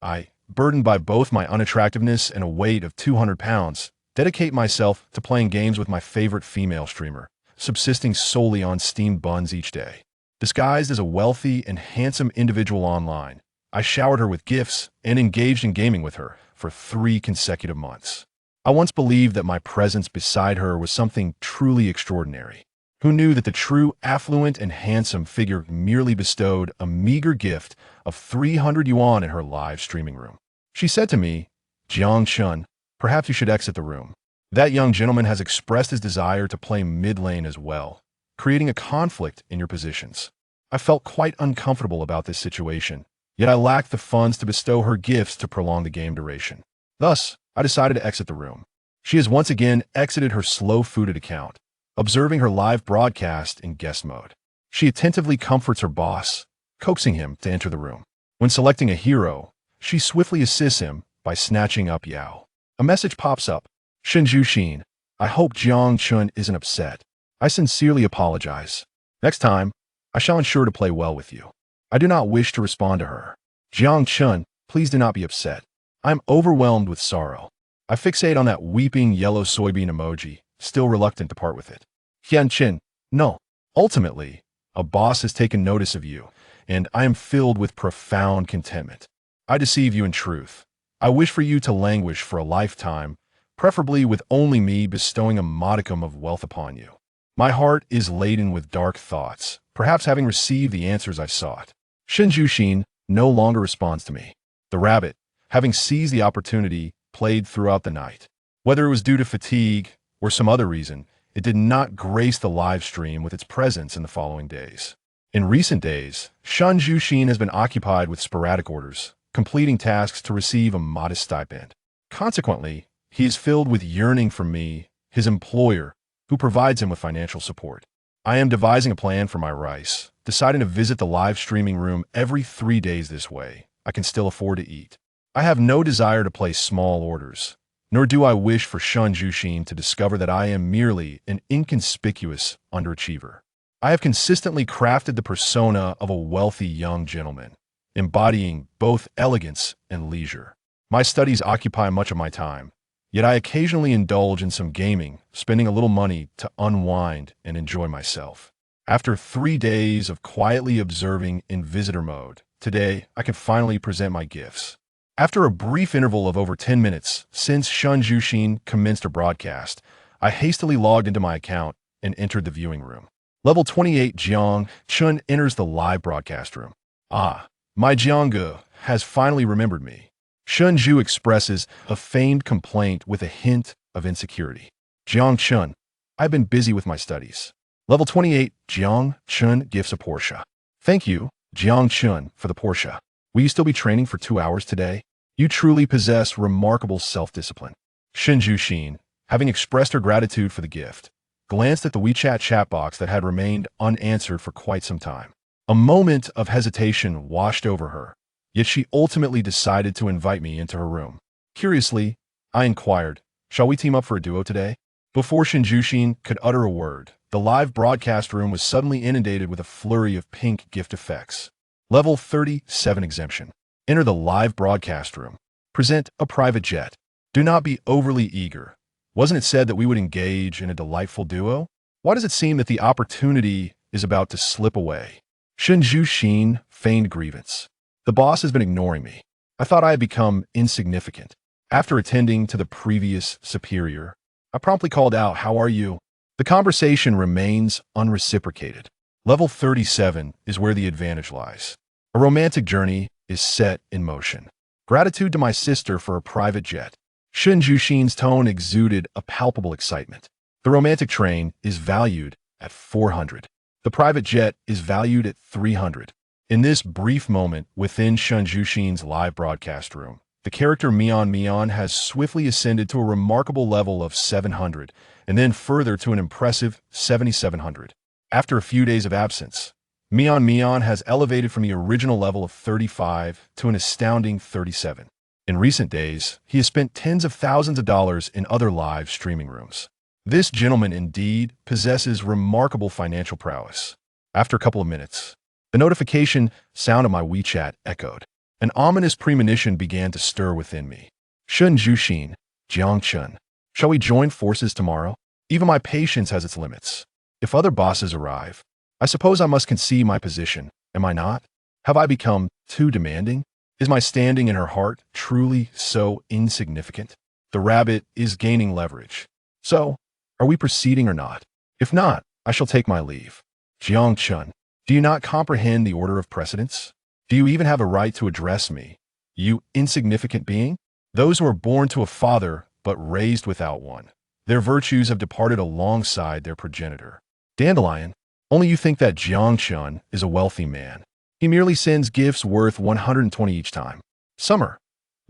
I, burdened by both my unattractiveness and a weight of 200 pounds, dedicate myself to playing games with my favorite female streamer, subsisting solely on steamed buns each day. Disguised as a wealthy and handsome individual online, I showered her with gifts and engaged in gaming with her for 3 consecutive months. I once believed that my presence beside her was something truly extraordinary. Who knew that the true affluent and handsome figure merely bestowed a meager gift of 300 yuan in her live streaming room? She said to me, "Jiang Chun, perhaps you should exit the room. That young gentleman has expressed his desire to play mid lane as well, creating a conflict in your positions." I felt quite uncomfortable about this situation, yet I lacked the funds to bestow her gifts to prolong the game duration. Thus, I decided to exit the room. She has once again exited her slow-footed account, observing her live broadcast in guest mode. She attentively comforts her boss, coaxing him to enter the room. When selecting a hero, she swiftly assists him by snatching up Yao. A message pops up. "Shenju Xin, I hope Jiang Chun isn't upset. I sincerely apologize. Next time, I shall ensure to play well with you." I do not wish to respond to her. "Jiang Chun, please do not be upset. I am overwhelmed with sorrow." I fixate on that weeping yellow soybean emoji, still reluctant to part with it. "Hian Chin, no." Ultimately, a boss has taken notice of you, and I am filled with profound contentment. I deceive you in truth. I wish for you to languish for a lifetime, preferably with only me bestowing a modicum of wealth upon you. My heart is laden with dark thoughts, perhaps having received the answers I sought. Shenju Xin no longer responds to me. The rabbit, having seized the opportunity, played throughout the night. Whether it was due to fatigue or some other reason, it did not grace the live stream with its presence in the following days. In recent days, Shenju Xin has been occupied with sporadic orders, completing tasks to receive a modest stipend. Consequently, he is filled with yearning for me, his employer, who provides him with financial support. I am devising a plan for my rice, deciding to visit the live streaming room every 3 days. This way, I can still afford to eat. I have no desire to place small orders, nor do I wish for Shenju Xin to discover that I am merely an inconspicuous underachiever. I have consistently crafted the persona of a wealthy young gentleman, embodying both elegance and leisure. My studies occupy much of my time, yet I occasionally indulge in some gaming, spending a little money to unwind and enjoy myself. After 3 days of quietly observing in visitor mode, today I can finally present my gifts. After a brief interval of over 10 minutes since Shenju Xin commenced her broadcast, I hastily logged into my account and entered the viewing room. Level 28 Jiang Chun enters the live broadcast room. "Ah, my Jiangge has finally remembered me." Shenju expresses a feigned complaint with a hint of insecurity. "Jiang Chun, I've been busy with my studies." Level 28 Jiang Chun gifts a Porsche. "Thank you, Jiang Chun, for the Porsche. Will you still be training for 2 hours today? You truly possess remarkable self-discipline." Shenju Xin, having expressed her gratitude for the gift, glanced at the WeChat chat box that had remained unanswered for quite some time. A moment of hesitation washed over her, yet she ultimately decided to invite me into her room. Curiously, I inquired, "Shall we team up for a duo today?" Before Shenju Xin could utter a word, the live broadcast room was suddenly inundated with a flurry of pink gift effects. Level 37 exemption. Enter the live broadcast room. Present a private jet. Do not be overly eager. Wasn't it said that we would engage in a delightful duo? Why does it seem that the opportunity is about to slip away? Shenju Xin feigned grievance. The boss has been ignoring me. I thought I had become insignificant. After attending to the previous superior, I promptly called out, "How are you?" The conversation remains unreciprocated. Level 37 is where the advantage lies. A romantic journey is set in motion. Gratitude to my sister for a private jet. Shenju Xin's tone exuded a palpable excitement. The romantic train is valued at 400. The private jet is valued at 300. In this brief moment within Shenju Xin's live broadcast room, the character Mian Mian has swiftly ascended to a remarkable level of 700, and then further to an impressive 7,700. After a few days of absence, Mian Mian has elevated from the original level of 35 to an astounding 37. In recent days, he has spent tens of thousands of dollars in other live streaming rooms. This gentleman indeed possesses remarkable financial prowess. After a couple of minutes, the notification sound of my WeChat echoed. An ominous premonition began to stir within me. Shun Jushin, Jiangchun. Shall we join forces tomorrow? Even my patience has its limits. If other bosses arrive, I suppose I must concede my position, am I not? Have I become too demanding? Is my standing in her heart truly so insignificant? The rabbit is gaining leverage. So, are we proceeding or not? If not, I shall take my leave. Jiangchun, do you not comprehend the order of precedence? Do you even have a right to address me, you insignificant being? Those who are born to a father but raised without one, their virtues have departed alongside their progenitor. Dandelion, only you think that Jiangchun is a wealthy man. He merely sends gifts worth 120 each time. Summer,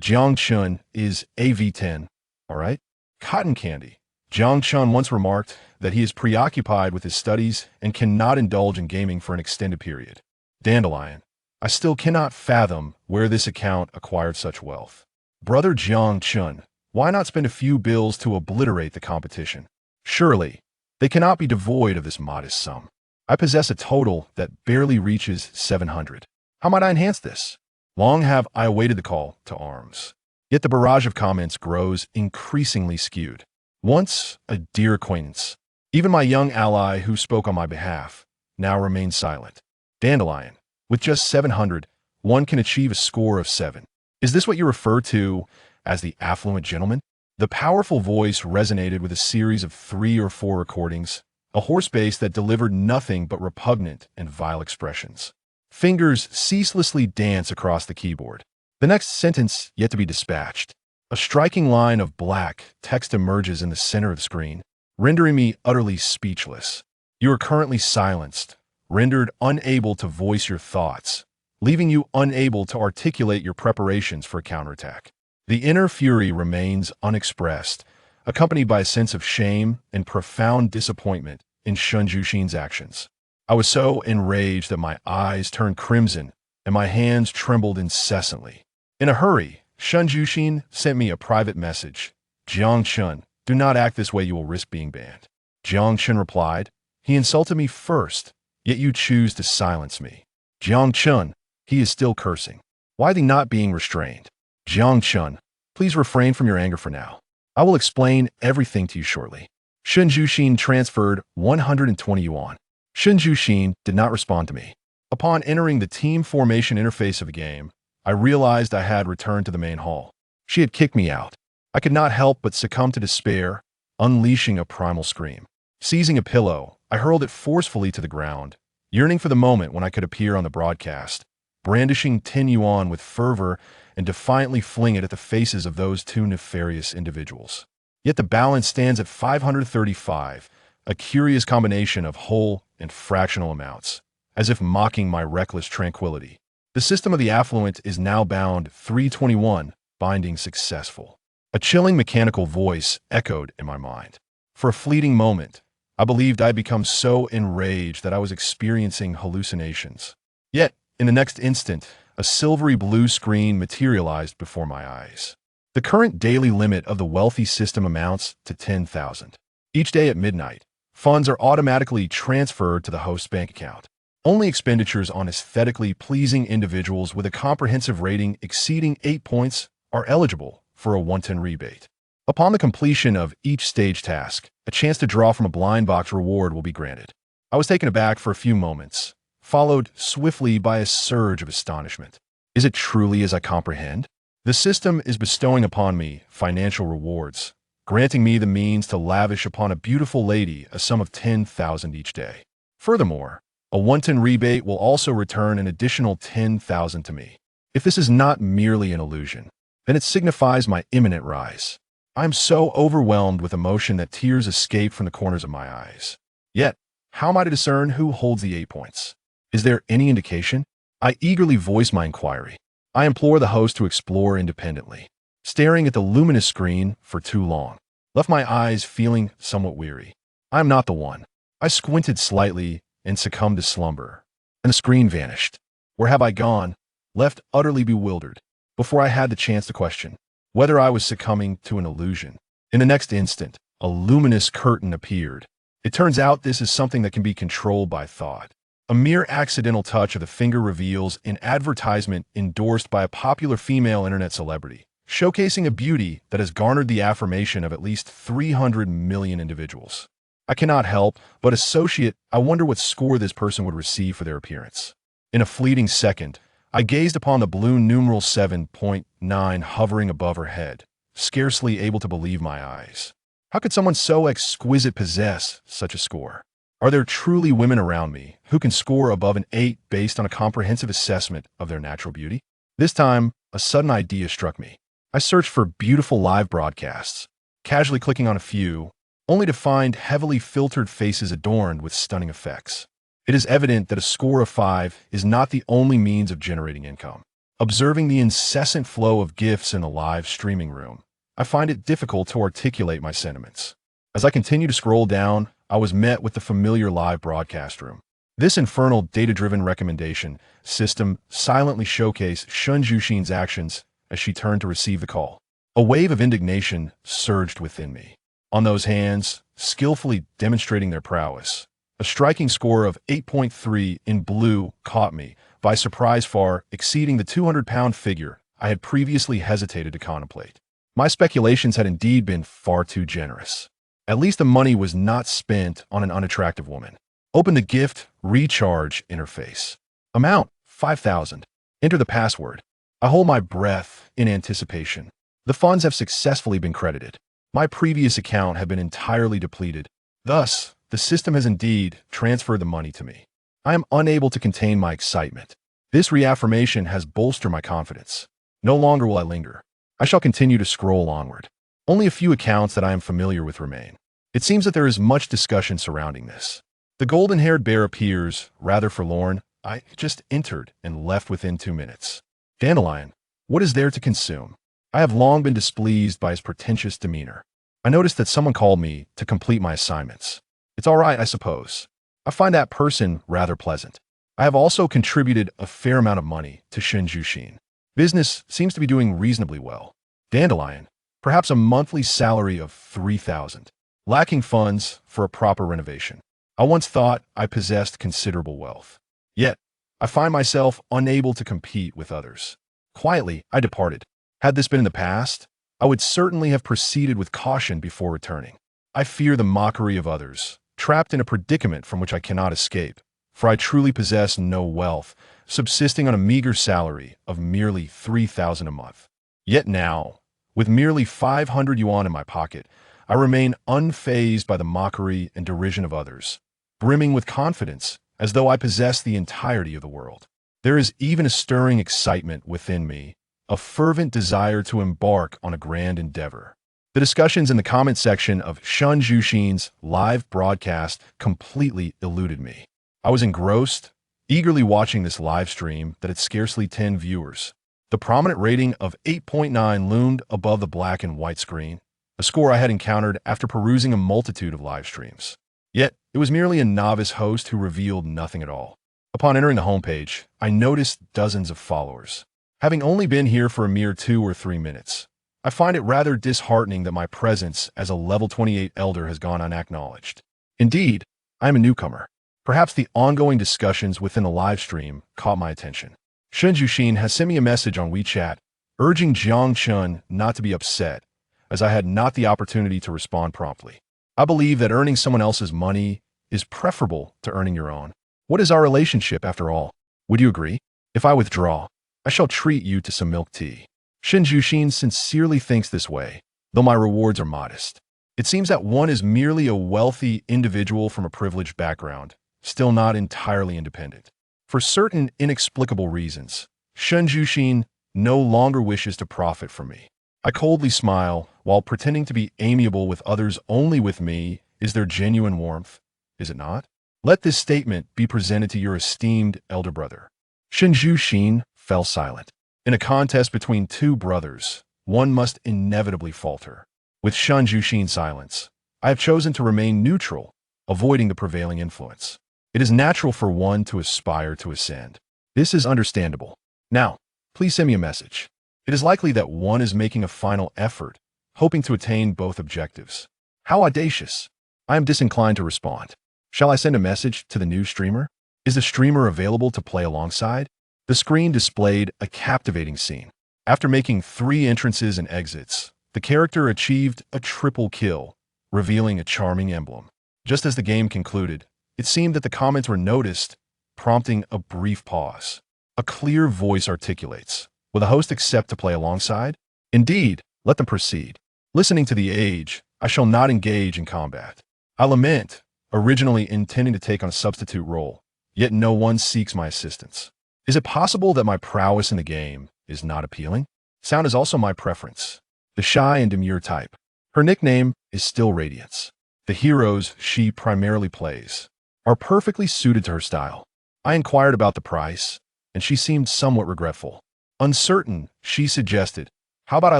Jiangchun is AV10, all right? Cotton candy. Jiangchun once remarked that he is preoccupied with his studies and cannot indulge in gaming for an extended period. Dandelion, I still cannot fathom where this account acquired such wealth. Brother Jiangchun, why not spend a few bills to obliterate the competition? Surely, they cannot be devoid of this modest sum. I possess a total that barely reaches 700. How might I enhance this? Long have I awaited the call to arms. Yet the barrage of comments grows increasingly skewed. Once a dear acquaintance, even my young ally who spoke on my behalf, now remains silent. Dandelion, with just 700, one can achieve a score of 7. Is this what you refer to as the affluent gentleman? The powerful voice resonated with a series of 3 or 4 recordings, a hoarse bass that delivered nothing but repugnant and vile expressions. Fingers ceaselessly dance across the keyboard. The next sentence yet to be dispatched. A striking line of black text emerges in the center of the screen, rendering me utterly speechless. You are currently silenced, rendered unable to voice your thoughts, leaving you unable to articulate your preparations for a counterattack. The inner fury remains unexpressed, accompanied by a sense of shame and profound disappointment in Shun Jushin's actions. I was so enraged that my eyes turned crimson and my hands trembled incessantly. In a hurry, Shun Jushin sent me a private message. Jiangchun, do not act this way, you will risk being banned. Jiangchun replied, he insulted me first, yet you choose to silence me. Jiangchun, he is still cursing. Why the not being restrained? Jiangchun, please refrain from your anger for now. I will explain everything to you shortly. Shun Jushin transferred 120 yuan. Shun Jushin did not respond to me. Upon entering the team formation interface of the game, I realized I had returned to the main hall. She had kicked me out. I could not help but succumb to despair, unleashing a primal scream. Seizing a pillow, I hurled it forcefully to the ground, yearning for the moment when I could appear on the broadcast, brandishing 10 yuan with fervor and defiantly fling it at the faces of those 2 nefarious individuals. Yet the balance stands at 535, a curious combination of whole and fractional amounts, as if mocking my reckless tranquility. The system of the affluent is now bound 321, binding successful. A chilling mechanical voice echoed in my mind. For a fleeting moment, I believed I had become so enraged that I was experiencing hallucinations. Yet, in the next instant, a silvery blue screen materialized before my eyes. The current daily limit of the wealthy system amounts to 10,000. Each day at midnight, funds are automatically transferred to the host's bank account. Only expenditures on aesthetically pleasing individuals with a comprehensive rating exceeding 8 points are eligible for a 110 rebate. Upon the completion of each stage task, a chance to draw from a blind box reward will be granted. I was taken aback for a few moments, followed swiftly by a surge of astonishment. Is it truly as I comprehend? The system is bestowing upon me financial rewards, granting me the means to lavish upon a beautiful lady a sum of 10,000 each day. Furthermore, a 110 rebate will also return an additional 10,000 to me. If this is not merely an illusion, then it signifies my imminent rise. I am so overwhelmed with emotion that tears escape from the corners of my eyes. Yet, how am I to discern who holds the 8 points? Is there any indication? I eagerly voice my inquiry. I implore the host to explore independently. Staring at the luminous screen for too long, left my eyes feeling somewhat weary. I am not the one. I squinted slightly and succumbed to slumber, and the screen vanished. Where have I gone? Left utterly bewildered, before I had the chance to question whether I was succumbing to an illusion. In the next instant, a luminous curtain appeared. It turns out this is something that can be controlled by thought. A mere accidental touch of the finger reveals an advertisement endorsed by a popular female internet celebrity, showcasing a beauty that has garnered the affirmation of at least 300 million individuals. I cannot help but associate, I wonder what score this person would receive for their appearance. In a fleeting second, I gazed upon the blue numeral 7.9 hovering above her head, scarcely able to believe my eyes. How could someone so exquisite possess such a score? Are there truly women around me who can score above an 8 based on a comprehensive assessment of their natural beauty? This time, a sudden idea struck me. I searched for beautiful live broadcasts, casually clicking on a few, only to find heavily filtered faces adorned with stunning effects. It is evident that a score of 5 is not the only means of generating income. Observing the incessant flow of gifts in a live streaming room, I find it difficult to articulate my sentiments. As I continue to scroll down, I was met with the familiar live broadcast room. This infernal data-driven recommendation system silently showcased Shen Jushin's actions as she turned to receive the call. A wave of indignation surged within me. On those hands, skillfully demonstrating their prowess, a striking score of 8.3 in blue caught me by surprise, far exceeding the 200-pound figure I had previously hesitated to contemplate. My speculations had indeed been far too generous. At least the money was not spent on an unattractive woman. Open the gift recharge interface. Amount 5,000. Enter the password. I hold my breath in anticipation. The funds have successfully been credited. My previous account had been entirely depleted. Thus, the system has indeed transferred the money to me. I am unable to contain my excitement. This reaffirmation has bolstered my confidence. No longer will I linger. I shall continue to scroll onward. Only a few accounts that I am familiar with remain. It seems that there is much discussion surrounding this. The golden-haired bear appears, rather forlorn. I just entered and left within 2 minutes. Dandelion, what is there to consume? I have long been displeased by his pretentious demeanor. I noticed that someone called me to complete my assignments. It's all right, I suppose. I find that person rather pleasant. I have also contributed a fair amount of money to Shen Jushin. Business seems to be doing reasonably well. Dandelion, perhaps a monthly salary of 3,000. Lacking funds for a proper renovation. I once thought I possessed considerable wealth. Yet, I find myself unable to compete with others. Quietly, I departed. Had this been in the past, I would certainly have proceeded with caution before returning. I fear the mockery of others, trapped in a predicament from which I cannot escape, for I truly possess no wealth, subsisting on a meager salary of merely 3,000 a month. Yet now, with merely 500 yuan in my pocket, I remain unfazed by the mockery and derision of others, brimming with confidence as though I possess the entirety of the world. There is even a stirring excitement within me, a fervent desire to embark on a grand endeavor. The discussions in the comment section of Shen Jushin's live broadcast completely eluded me. I was engrossed, eagerly watching this live stream that had scarcely 10 viewers. The prominent rating of 8.9 loomed above the black and white screen, a score I had encountered after perusing a multitude of live streams. Yet, it was merely a novice host who revealed nothing at all. Upon entering the homepage, I noticed dozens of followers. Having only been here for a mere 2 or 3 minutes, I find it rather disheartening that my presence as a level 28 elder has gone unacknowledged. Indeed, I am a newcomer. Perhaps the ongoing discussions within the live stream caught my attention. Shen Jushin has sent me a message on WeChat, urging Jiang Chun not to be upset, as I had not the opportunity to respond promptly. I believe that earning someone else's money is preferable to earning your own. What is our relationship, after all? Would you agree? If I withdraw, I shall treat you to some milk tea. Shen Jushin sincerely thinks this way, though my rewards are modest. It seems that one is merely a wealthy individual from a privileged background, still not entirely independent. For certain inexplicable reasons, Shen Jushin no longer wishes to profit from me. I coldly smile, while pretending to be amiable with others. Only with me is there genuine warmth, is it not? Let this statement be presented to your esteemed elder brother. Shen Jushin fell silent. In a contest between two brothers, one must inevitably falter. With Shen Jushin's silence, I have chosen to remain neutral, avoiding the prevailing influence. It is natural for one to aspire to ascend. This is understandable. Now, please send me a message. It is likely that one is making a final effort, hoping to attain both objectives. How audacious! I am disinclined to respond. Shall I send a message to the new streamer? Is the streamer available to play alongside? The screen displayed a captivating scene. After making 3 entrances and exits, the character achieved a triple kill, revealing a charming emblem. Just as the game concluded, it seemed that the comments were noticed, prompting a brief pause. A clear voice articulates, "Will the host accept to play alongside?" "Indeed, let them proceed." Listening to the age, "I shall not engage in combat. I lament, originally intending to take on a substitute role, yet no one seeks my assistance. Is it possible that my prowess in the game is not appealing? Sound is also my preference." The shy and demure type. Her nickname is still Radiance. The heroes she primarily plays are perfectly suited to her style. I inquired about the price, and she seemed somewhat regretful. Uncertain, she suggested, "How about I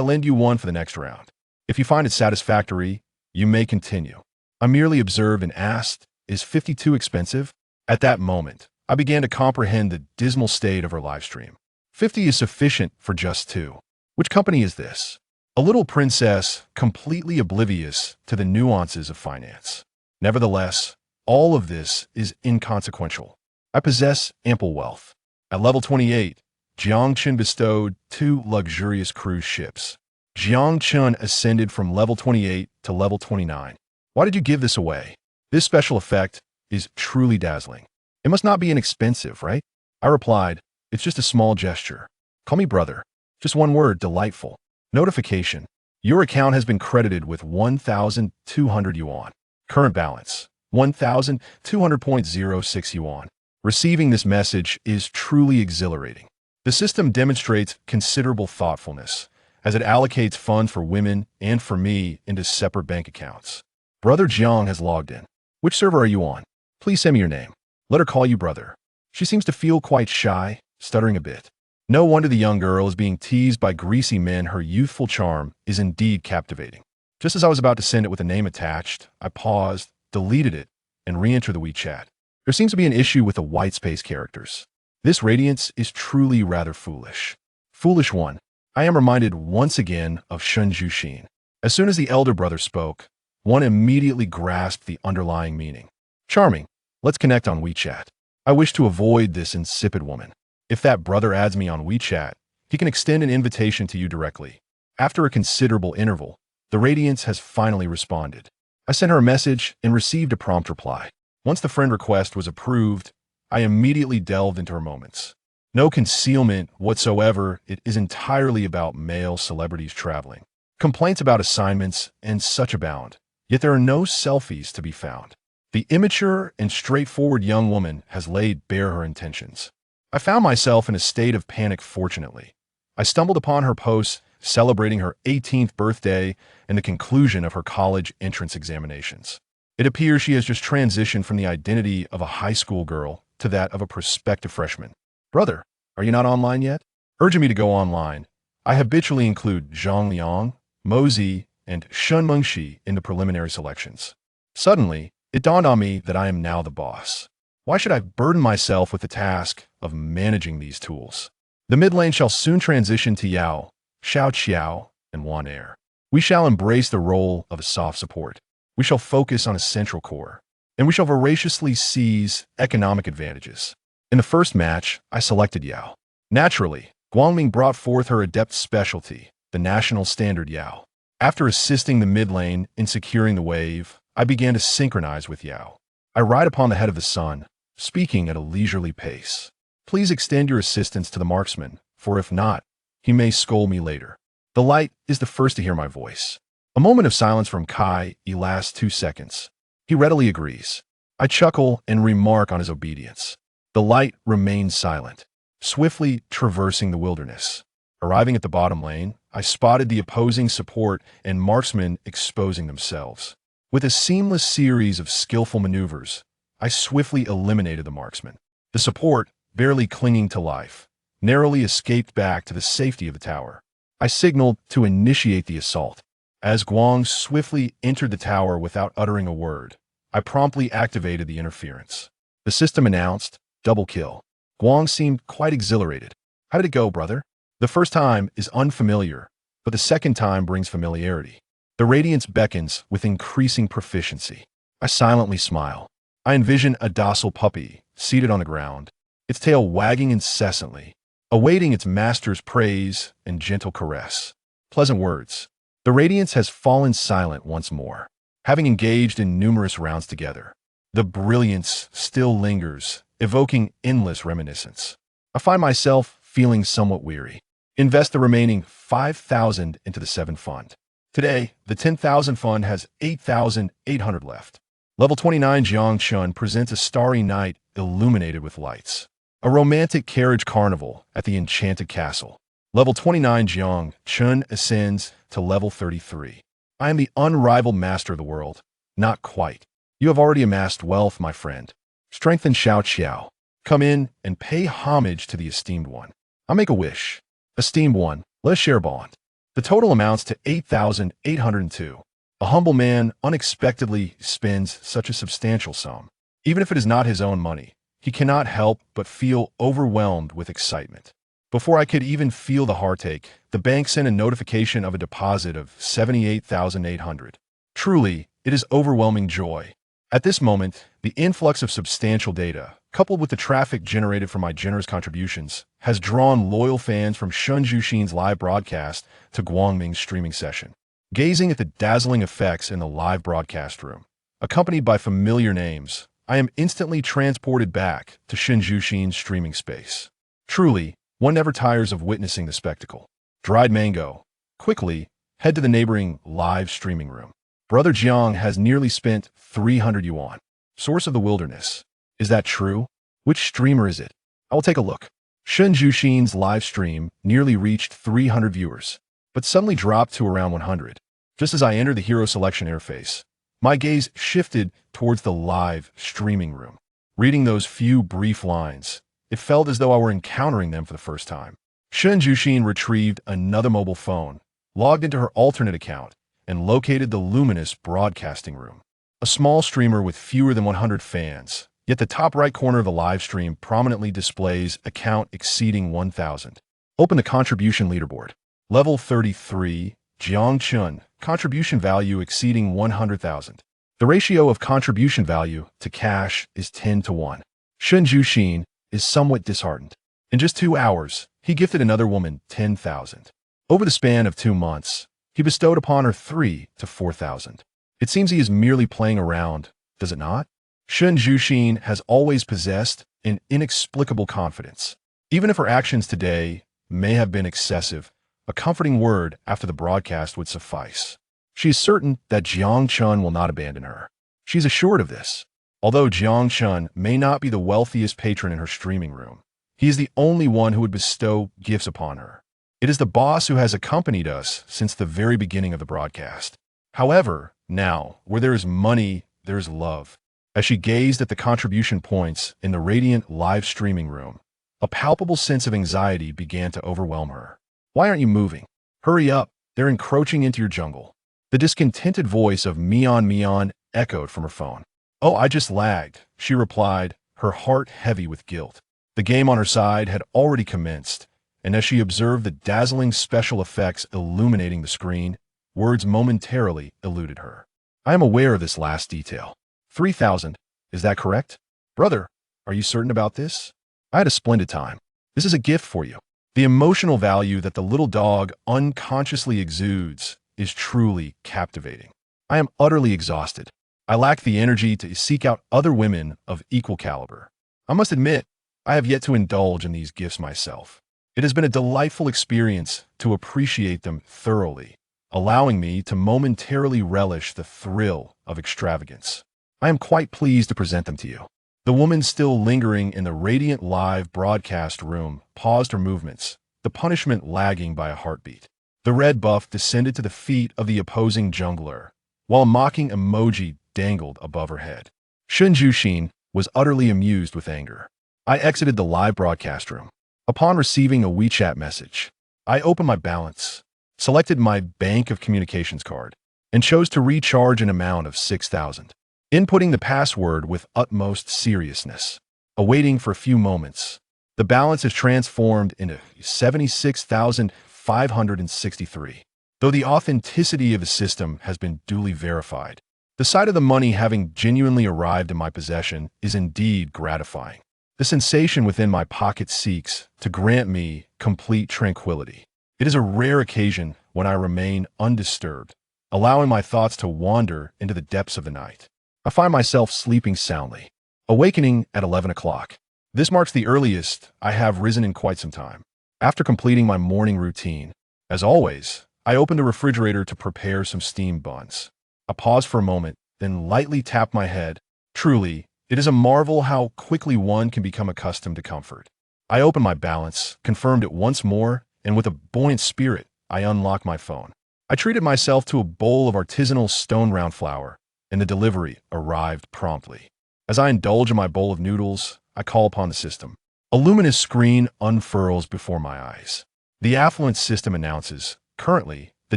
lend you one for the next round? If you find it satisfactory, you may continue." I merely observed and asked, "Is 52 expensive?" At that moment, I began to comprehend the dismal state of her livestream. 50 is sufficient for just 2. Which company is this? A little princess, completely oblivious to the nuances of finance. Nevertheless, all of this is inconsequential. I possess ample wealth. At level 28, Jiang Chun bestowed 2 luxurious cruise ships. Jiang Chun ascended from level 28 to level 29. Why did you give this away? This special effect is truly dazzling. It must not be inexpensive, right? I replied, "It's just a small gesture. Call me brother. Just one word, delightful." Notification. Your account has been credited with 1,200 yuan. Current balance, 1,200.06 yuan. Receiving this message is truly exhilarating. The system demonstrates considerable thoughtfulness, as it allocates funds for women and for me into separate bank accounts. Brother Jiang has logged in. Which server are you on? Please send me your name. Let her call you brother. She seems to feel quite shy, stuttering a bit. No wonder the young girl is being teased by greasy men. Her youthful charm is indeed captivating. Just as I was about to send it with a name attached, I paused, deleted it, and re-entered the WeChat. There seems to be an issue with the white space characters. This radiance is truly rather foolish. Foolish one. I am reminded once again of Shenhao Xin. As soon as the elder brother spoke, one immediately grasped the underlying meaning. Charming. Let's connect on WeChat. I wish to avoid this insipid woman. If that brother adds me on WeChat, he can extend an invitation to you directly. After a considerable interval, the Radiance has finally responded. I sent her a message and received a prompt reply. Once the friend request was approved, I immediately delved into her moments. No concealment whatsoever, it is entirely about male celebrities traveling. Complaints about assignments and such abound, yet there are no selfies to be found. The immature and straightforward young woman has laid bare her intentions. I found myself in a state of panic fortunately. I stumbled upon her posts celebrating her 18th birthday and the conclusion of her college entrance examinations. It appears she has just transitioned from the identity of a high school girl to that of a prospective freshman. Brother, are you not online yet? Urging me to go online, I habitually include Zhang Liang, Mo Zi, and Shun Mengxi in the preliminary selections. Suddenly, it dawned on me that I am now the boss. Why should I burden myself with the task of managing these tools? The mid lane shall soon transition to Yao, Xiao Qiao, and Wan Air. We shall embrace the role of a soft support. We shall focus on a central core, and we shall voraciously seize economic advantages. In the first match, I selected Yao. Naturally, Guangming brought forth her adept specialty, the national standard Yao. After assisting the mid lane in securing the wave, I began to synchronize with Yao. I ride upon the head of the sun, speaking at a leisurely pace. Please extend your assistance to the marksman, for if not, he may scold me later. The light is the first to hear my voice. A moment of silence from Kai lasts 2 seconds. He readily agrees. I chuckle and remark on his obedience. The light remains silent, swiftly traversing the wilderness. Arriving at the bottom lane, I spotted the opposing support and marksmen exposing themselves. With a seamless series of skillful maneuvers, I swiftly eliminated the marksman. The support, barely clinging to life, narrowly escaped back to the safety of the tower. I signaled to initiate the assault. As Guang swiftly entered the tower without uttering a word, I promptly activated the interference. The system announced, double kill. Guang seemed quite exhilarated. How did it go, brother? The first time is unfamiliar, but the second time brings familiarity. The radiance beckons with increasing proficiency. I silently smile. I envision a docile puppy, seated on the ground, its tail wagging incessantly, awaiting its master's praise and gentle caress. Pleasant words. The radiance has fallen silent once more, having engaged in numerous rounds together. The brilliance still lingers, evoking endless reminiscence. I find myself feeling somewhat weary. Invest the remaining 5,000 into the 7 fund. Today, the 10,000 fund has 8,800 left. Level 29 Jiang Chun presents a starry night illuminated with lights. A romantic carriage carnival at the enchanted castle. Level 29 Jiang Chun ascends to level 33. I am the unrivaled master of the world. Not quite. You have already amassed wealth, my friend. Strengthen Shao Qiao. Come in and pay homage to the esteemed one. I make a wish. Esteemed one, let us share a bond. The total amounts to 8,802. A humble man unexpectedly spends such a substantial sum. Even if it is not his own money, he cannot help but feel overwhelmed with excitement. Before I could even feel the heartache, the bank sent a notification of a deposit of 78,800. Truly, it is overwhelming joy. At this moment, the influx of substantial data, coupled with the traffic generated from my generous contributions, has drawn loyal fans from Shen Zhuxin's live broadcast to Guangming's streaming session. Gazing at the dazzling effects in the live broadcast room, accompanied by familiar names, I am instantly transported back to Shen Zhuxin's streaming space. Truly, one never tires of witnessing the spectacle. Dried mango. Quickly, head to the neighboring live streaming room. Brother Jiang has nearly spent 300 yuan. Source of the wilderness. Is that true? Which streamer is it? I will take a look. Shen Zhuxin's live stream nearly reached 300 viewers, but suddenly dropped to around 100. Just as I entered the hero selection interface, my gaze shifted towards the live streaming room. Reading those few brief lines, it felt as though I were encountering them for the first time. Shen Zhuxin retrieved another mobile phone, logged into her alternate account, and located the luminous broadcasting room. A small streamer with fewer than 100 fans, yet the top right corner of the live stream prominently displays account exceeding 1,000. Open the contribution leaderboard. Level 33, Jiang Chun, contribution value exceeding 100,000. The ratio of contribution value to cash is 10-1. Shen Zhuxin is somewhat disheartened. In just 2 hours, he gifted another woman 10,000. Over the span of 2 months, he bestowed upon her 3 to 4,000. It seems he is merely playing around, does it not? Shen Zhuxin has always possessed an inexplicable confidence. Even if her actions today may have been excessive, a comforting word after the broadcast would suffice. She is certain that Jiang Chun will not abandon her. She is assured of this. Although Jiang Chun may not be the wealthiest patron in her streaming room, he is the only one who would bestow gifts upon her. It is the boss who has accompanied us since the very beginning of the broadcast. However, now, where there is money, there is love. As she gazed at the contribution points in the radiant live streaming room, a palpable sense of anxiety began to overwhelm her. Why aren't you moving? Hurry up, they're encroaching into your jungle. The discontented voice of Mian echoed from her phone. Oh, I just lagged, she replied, her heart heavy with guilt. The game on her side had already commenced, and as she observed the dazzling special effects illuminating the screen, words momentarily eluded her. I am aware of this last detail. 3,000, is that correct? Brother, are you certain about this? I had a splendid time. This is a gift for you. The emotional value that the little dog unconsciously exudes is truly captivating. I am utterly exhausted. I lack the energy to seek out other women of equal caliber. I must admit, I have yet to indulge in these gifts myself. It has been a delightful experience to appreciate them thoroughly, allowing me to momentarily relish the thrill of extravagance. I am quite pleased to present them to you. The woman still lingering in the radiant live broadcast room paused her movements, the punishment lagging by a heartbeat. The red buff descended to the feet of the opposing jungler, while a mocking emoji dangled above her head. Shen Zhuxin was utterly amused with anger. I exited the live broadcast room. Upon receiving a WeChat message, I opened my balance, selected my bank of communications card, and chose to recharge an amount of 6,000. Inputting the password with utmost seriousness. Awaiting for a few moments, the balance is transformed into 76,563. Though the authenticity of the system has been duly verified, the sight of the money having genuinely arrived in my possession is indeed gratifying. The sensation within my pocket seeks to grant me complete tranquility. It is a rare occasion when I remain undisturbed, allowing my thoughts to wander into the depths of the night. I find myself sleeping soundly, awakening at 11 o'clock. This marks the earliest I have risen in quite some time. After completing my morning routine, as always, I open the refrigerator to prepare some steamed buns. I pause for a moment, then lightly tap my head. Truly, it is a marvel how quickly one can become accustomed to comfort. I open my balance, confirmed it once more, and with a buoyant spirit, I unlock my phone. I treated myself to a bowl of artisanal stone round flour, and the delivery arrived promptly. As I indulge in my bowl of noodles, I call upon the system. A luminous screen unfurls before my eyes. The affluent system announces, currently, the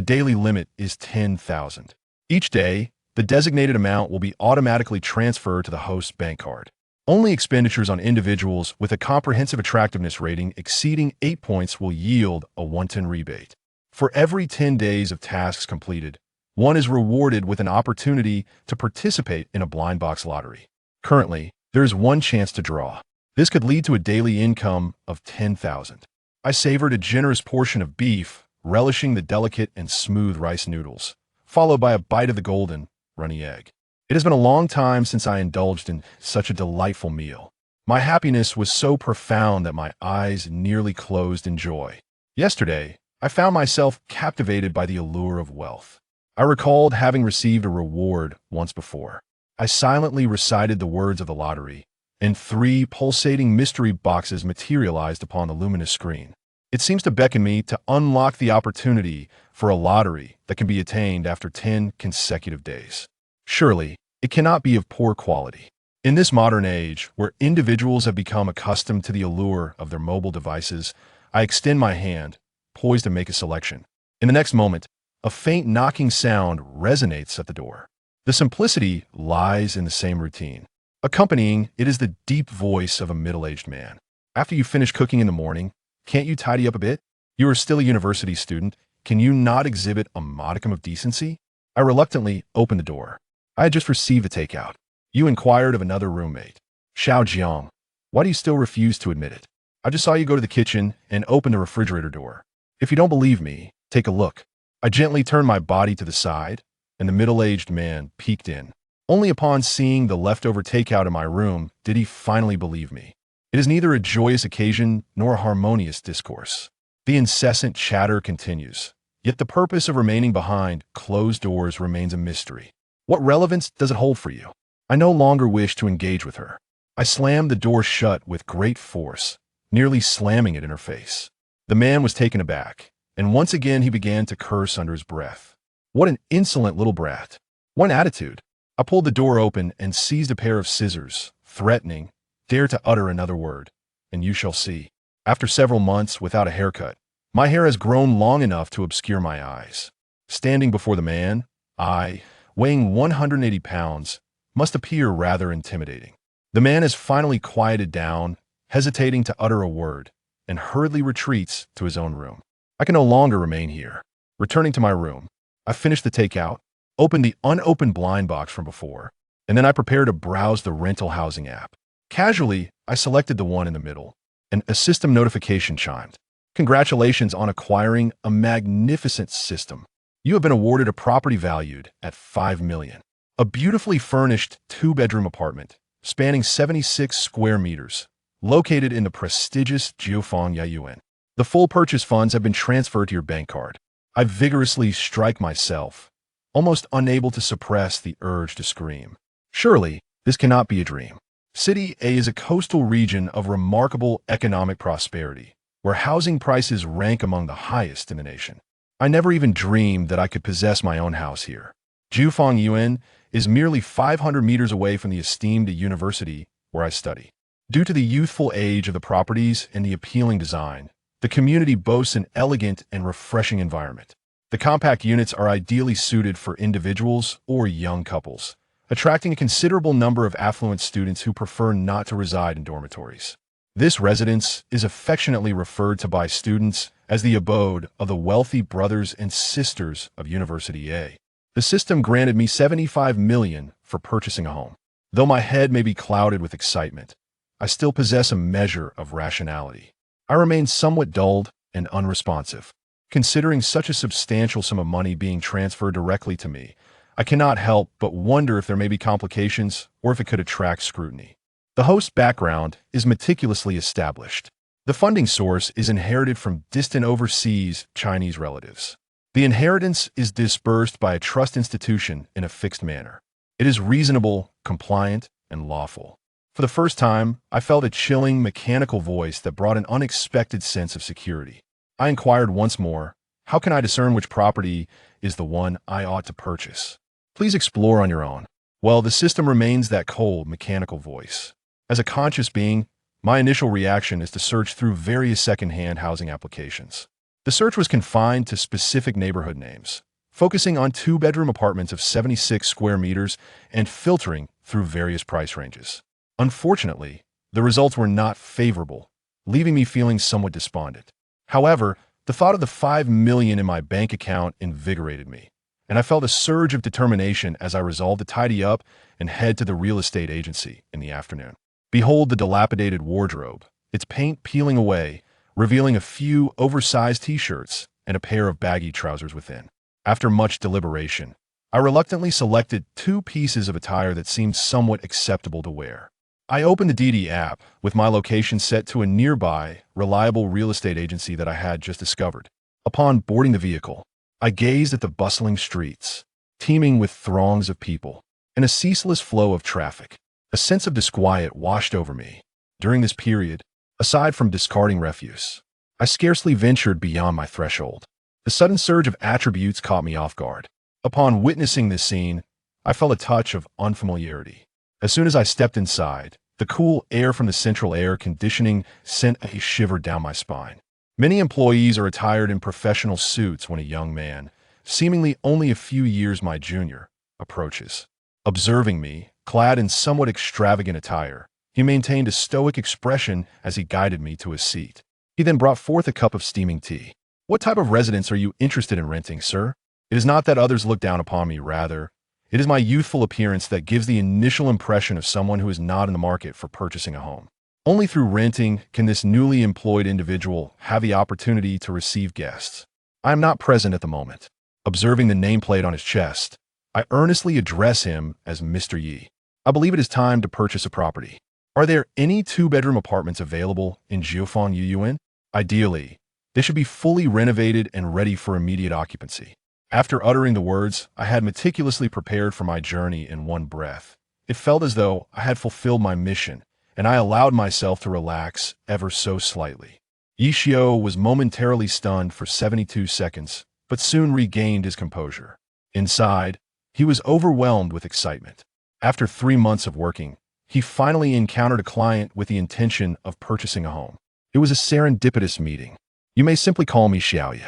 daily limit is 10,000. Each day, the designated amount will be automatically transferred to the host's bank card. Only expenditures on individuals with a comprehensive attractiveness rating exceeding 8 points will yield a one-time rebate. For every 10 days of tasks completed, one is rewarded with an opportunity to participate in a blind box lottery. Currently, there is one chance to draw. This could lead to a daily income of 10,000. I savored a generous portion of beef, relishing the delicate and smooth rice noodles, followed by a bite of the golden, runny egg. It has been a long time since I indulged in such a delightful meal. My happiness was so profound that my eyes nearly closed in joy. Yesterday, I found myself captivated by the allure of wealth. I recalled having received a reward once before. I silently recited the words of the lottery, and 3 pulsating mystery boxes materialized upon the luminous screen. It seems to beckon me to unlock the opportunity for a lottery that can be attained after 10 consecutive days. Surely, it cannot be of poor quality. In this modern age, where individuals have become accustomed to the allure of their mobile devices, I extend my hand, poised to make a selection. In the next moment, a faint knocking sound resonates at the door. The simplicity lies in the same routine. Accompanying it is the deep voice of a middle-aged man. After you finish cooking in the morning, can't you tidy up a bit? You are still a university student. Can you not exhibit a modicum of decency? I reluctantly opened the door. I had just received a takeout. You inquired of another roommate. Shao Jiang, why do you still refuse to admit it? I just saw you go to the kitchen and open the refrigerator door. If you don't believe me, take a look. I gently turned my body to the side, and the middle-aged man peeked in. Only upon seeing the leftover takeout in my room did he finally believe me. It is neither a joyous occasion nor a harmonious discourse. The incessant chatter continues, yet the purpose of remaining behind closed doors remains a mystery. What relevance does it hold for you? I no longer wish to engage with her. I slammed the door shut with great force, nearly slamming it in her face. The man was taken aback, and once again he began to curse under his breath. What an insolent little brat. What an attitude. I pulled the door open and seized a pair of scissors, threatening, "Dare to utter another word, and you shall see." After several months without a haircut, my hair has grown long enough to obscure my eyes. Standing before the man, I, weighing 180 pounds, must appear rather intimidating. The man has finally quieted down, hesitating to utter a word, and hurriedly retreats to his own room. I can no longer remain here. Returning to my room, I finished the takeout, opened the unopened blind box from before, and then I prepared to browse the rental housing app. Casually, I selected the one in the middle, and a system notification chimed. Congratulations on acquiring a magnificent system. You have been awarded a property valued at $5 million. A beautifully furnished 2-bedroom apartment, spanning 76 square meters, located in the prestigious Shao Yu Yin. The full purchase funds have been transferred to your bank card. I vigorously strike myself, almost unable to suppress the urge to scream. Surely, this cannot be a dream. City A is a coastal region of remarkable economic prosperity, where housing prices rank among the highest in the nation. I never even dreamed that I could possess my own house here. Shao Yu Yin is merely 500 meters away from the esteemed university where I study. Due to the youthful age of the properties and the appealing design, the community boasts an elegant and refreshing environment. The compact units are ideally suited for individuals or young couples, attracting a considerable number of affluent students who prefer not to reside in dormitories. This residence is affectionately referred to by students as the abode of the wealthy brothers and sisters of University A. The system granted me $75 million for purchasing a home. Though my head may be clouded with excitement, I still possess a measure of rationality. I remain somewhat dulled and unresponsive. Considering such a substantial sum of money being transferred directly to me, I cannot help but wonder if there may be complications or if it could attract scrutiny. The host's background is meticulously established. The funding source is inherited from distant overseas Chinese relatives. The inheritance is disbursed by a trust institution in a fixed manner. It is reasonable, compliant, and lawful. For the first time, I felt a chilling, mechanical voice that brought an unexpected sense of security. I inquired once more, how can I discern which property is the one I ought to purchase? Please explore on your own. Well, the system remains that cold, mechanical voice. As a conscious being, my initial reaction is to search through various second-hand housing applications. The search was confined to specific neighborhood names, focusing on two-bedroom apartments of 76 square meters and filtering through various price ranges. Unfortunately, the results were not favorable, leaving me feeling somewhat despondent. However, the thought of the $5 million in my bank account invigorated me, and I felt a surge of determination as I resolved to tidy up and head to the real estate agency in the afternoon. Behold the dilapidated wardrobe, its paint peeling away, revealing a few oversized t-shirts and a pair of baggy trousers within. After much deliberation, I reluctantly selected two pieces of attire that seemed somewhat acceptable to wear. I opened the DD app with my location set to a nearby, reliable real estate agency that I had just discovered. Upon boarding the vehicle, I gazed at the bustling streets, teeming with throngs of people, and a ceaseless flow of traffic. A sense of disquiet washed over me. During this period, aside from discarding refuse, I scarcely ventured beyond my threshold. The sudden surge of attributes caught me off guard. Upon witnessing this scene, I felt a touch of unfamiliarity. As soon as I stepped inside, the cool air from the central air conditioning sent a shiver down my spine. Many employees are attired in professional suits when a young man, seemingly only a few years my junior, approaches. Observing me, clad in somewhat extravagant attire, he maintained a stoic expression as he guided me to his seat. He then brought forth a cup of steaming tea. "What type of residence are you interested in renting, sir? It is not that others look down upon me, rather, it is my youthful appearance that gives the initial impression of someone who is not in the market for purchasing a home. Only through renting can this newly employed individual have the opportunity to receive guests. I am not present at the moment." Observing the nameplate on his chest, I earnestly address him as Mr. Yi. "I believe it is time to purchase a property. Are there any two-bedroom apartments available in Shao Yu Yin? Ideally, they should be fully renovated and ready for immediate occupancy." After uttering the words I had meticulously prepared for my journey in one breath, it felt as though I had fulfilled my mission, and I allowed myself to relax ever so slightly. Yi Xiao was momentarily stunned for 72 seconds, but soon regained his composure. Inside, he was overwhelmed with excitement. After 3 months of working, he finally encountered a client with the intention of purchasing a home. It was a serendipitous meeting. "You may simply call me Shao Yu.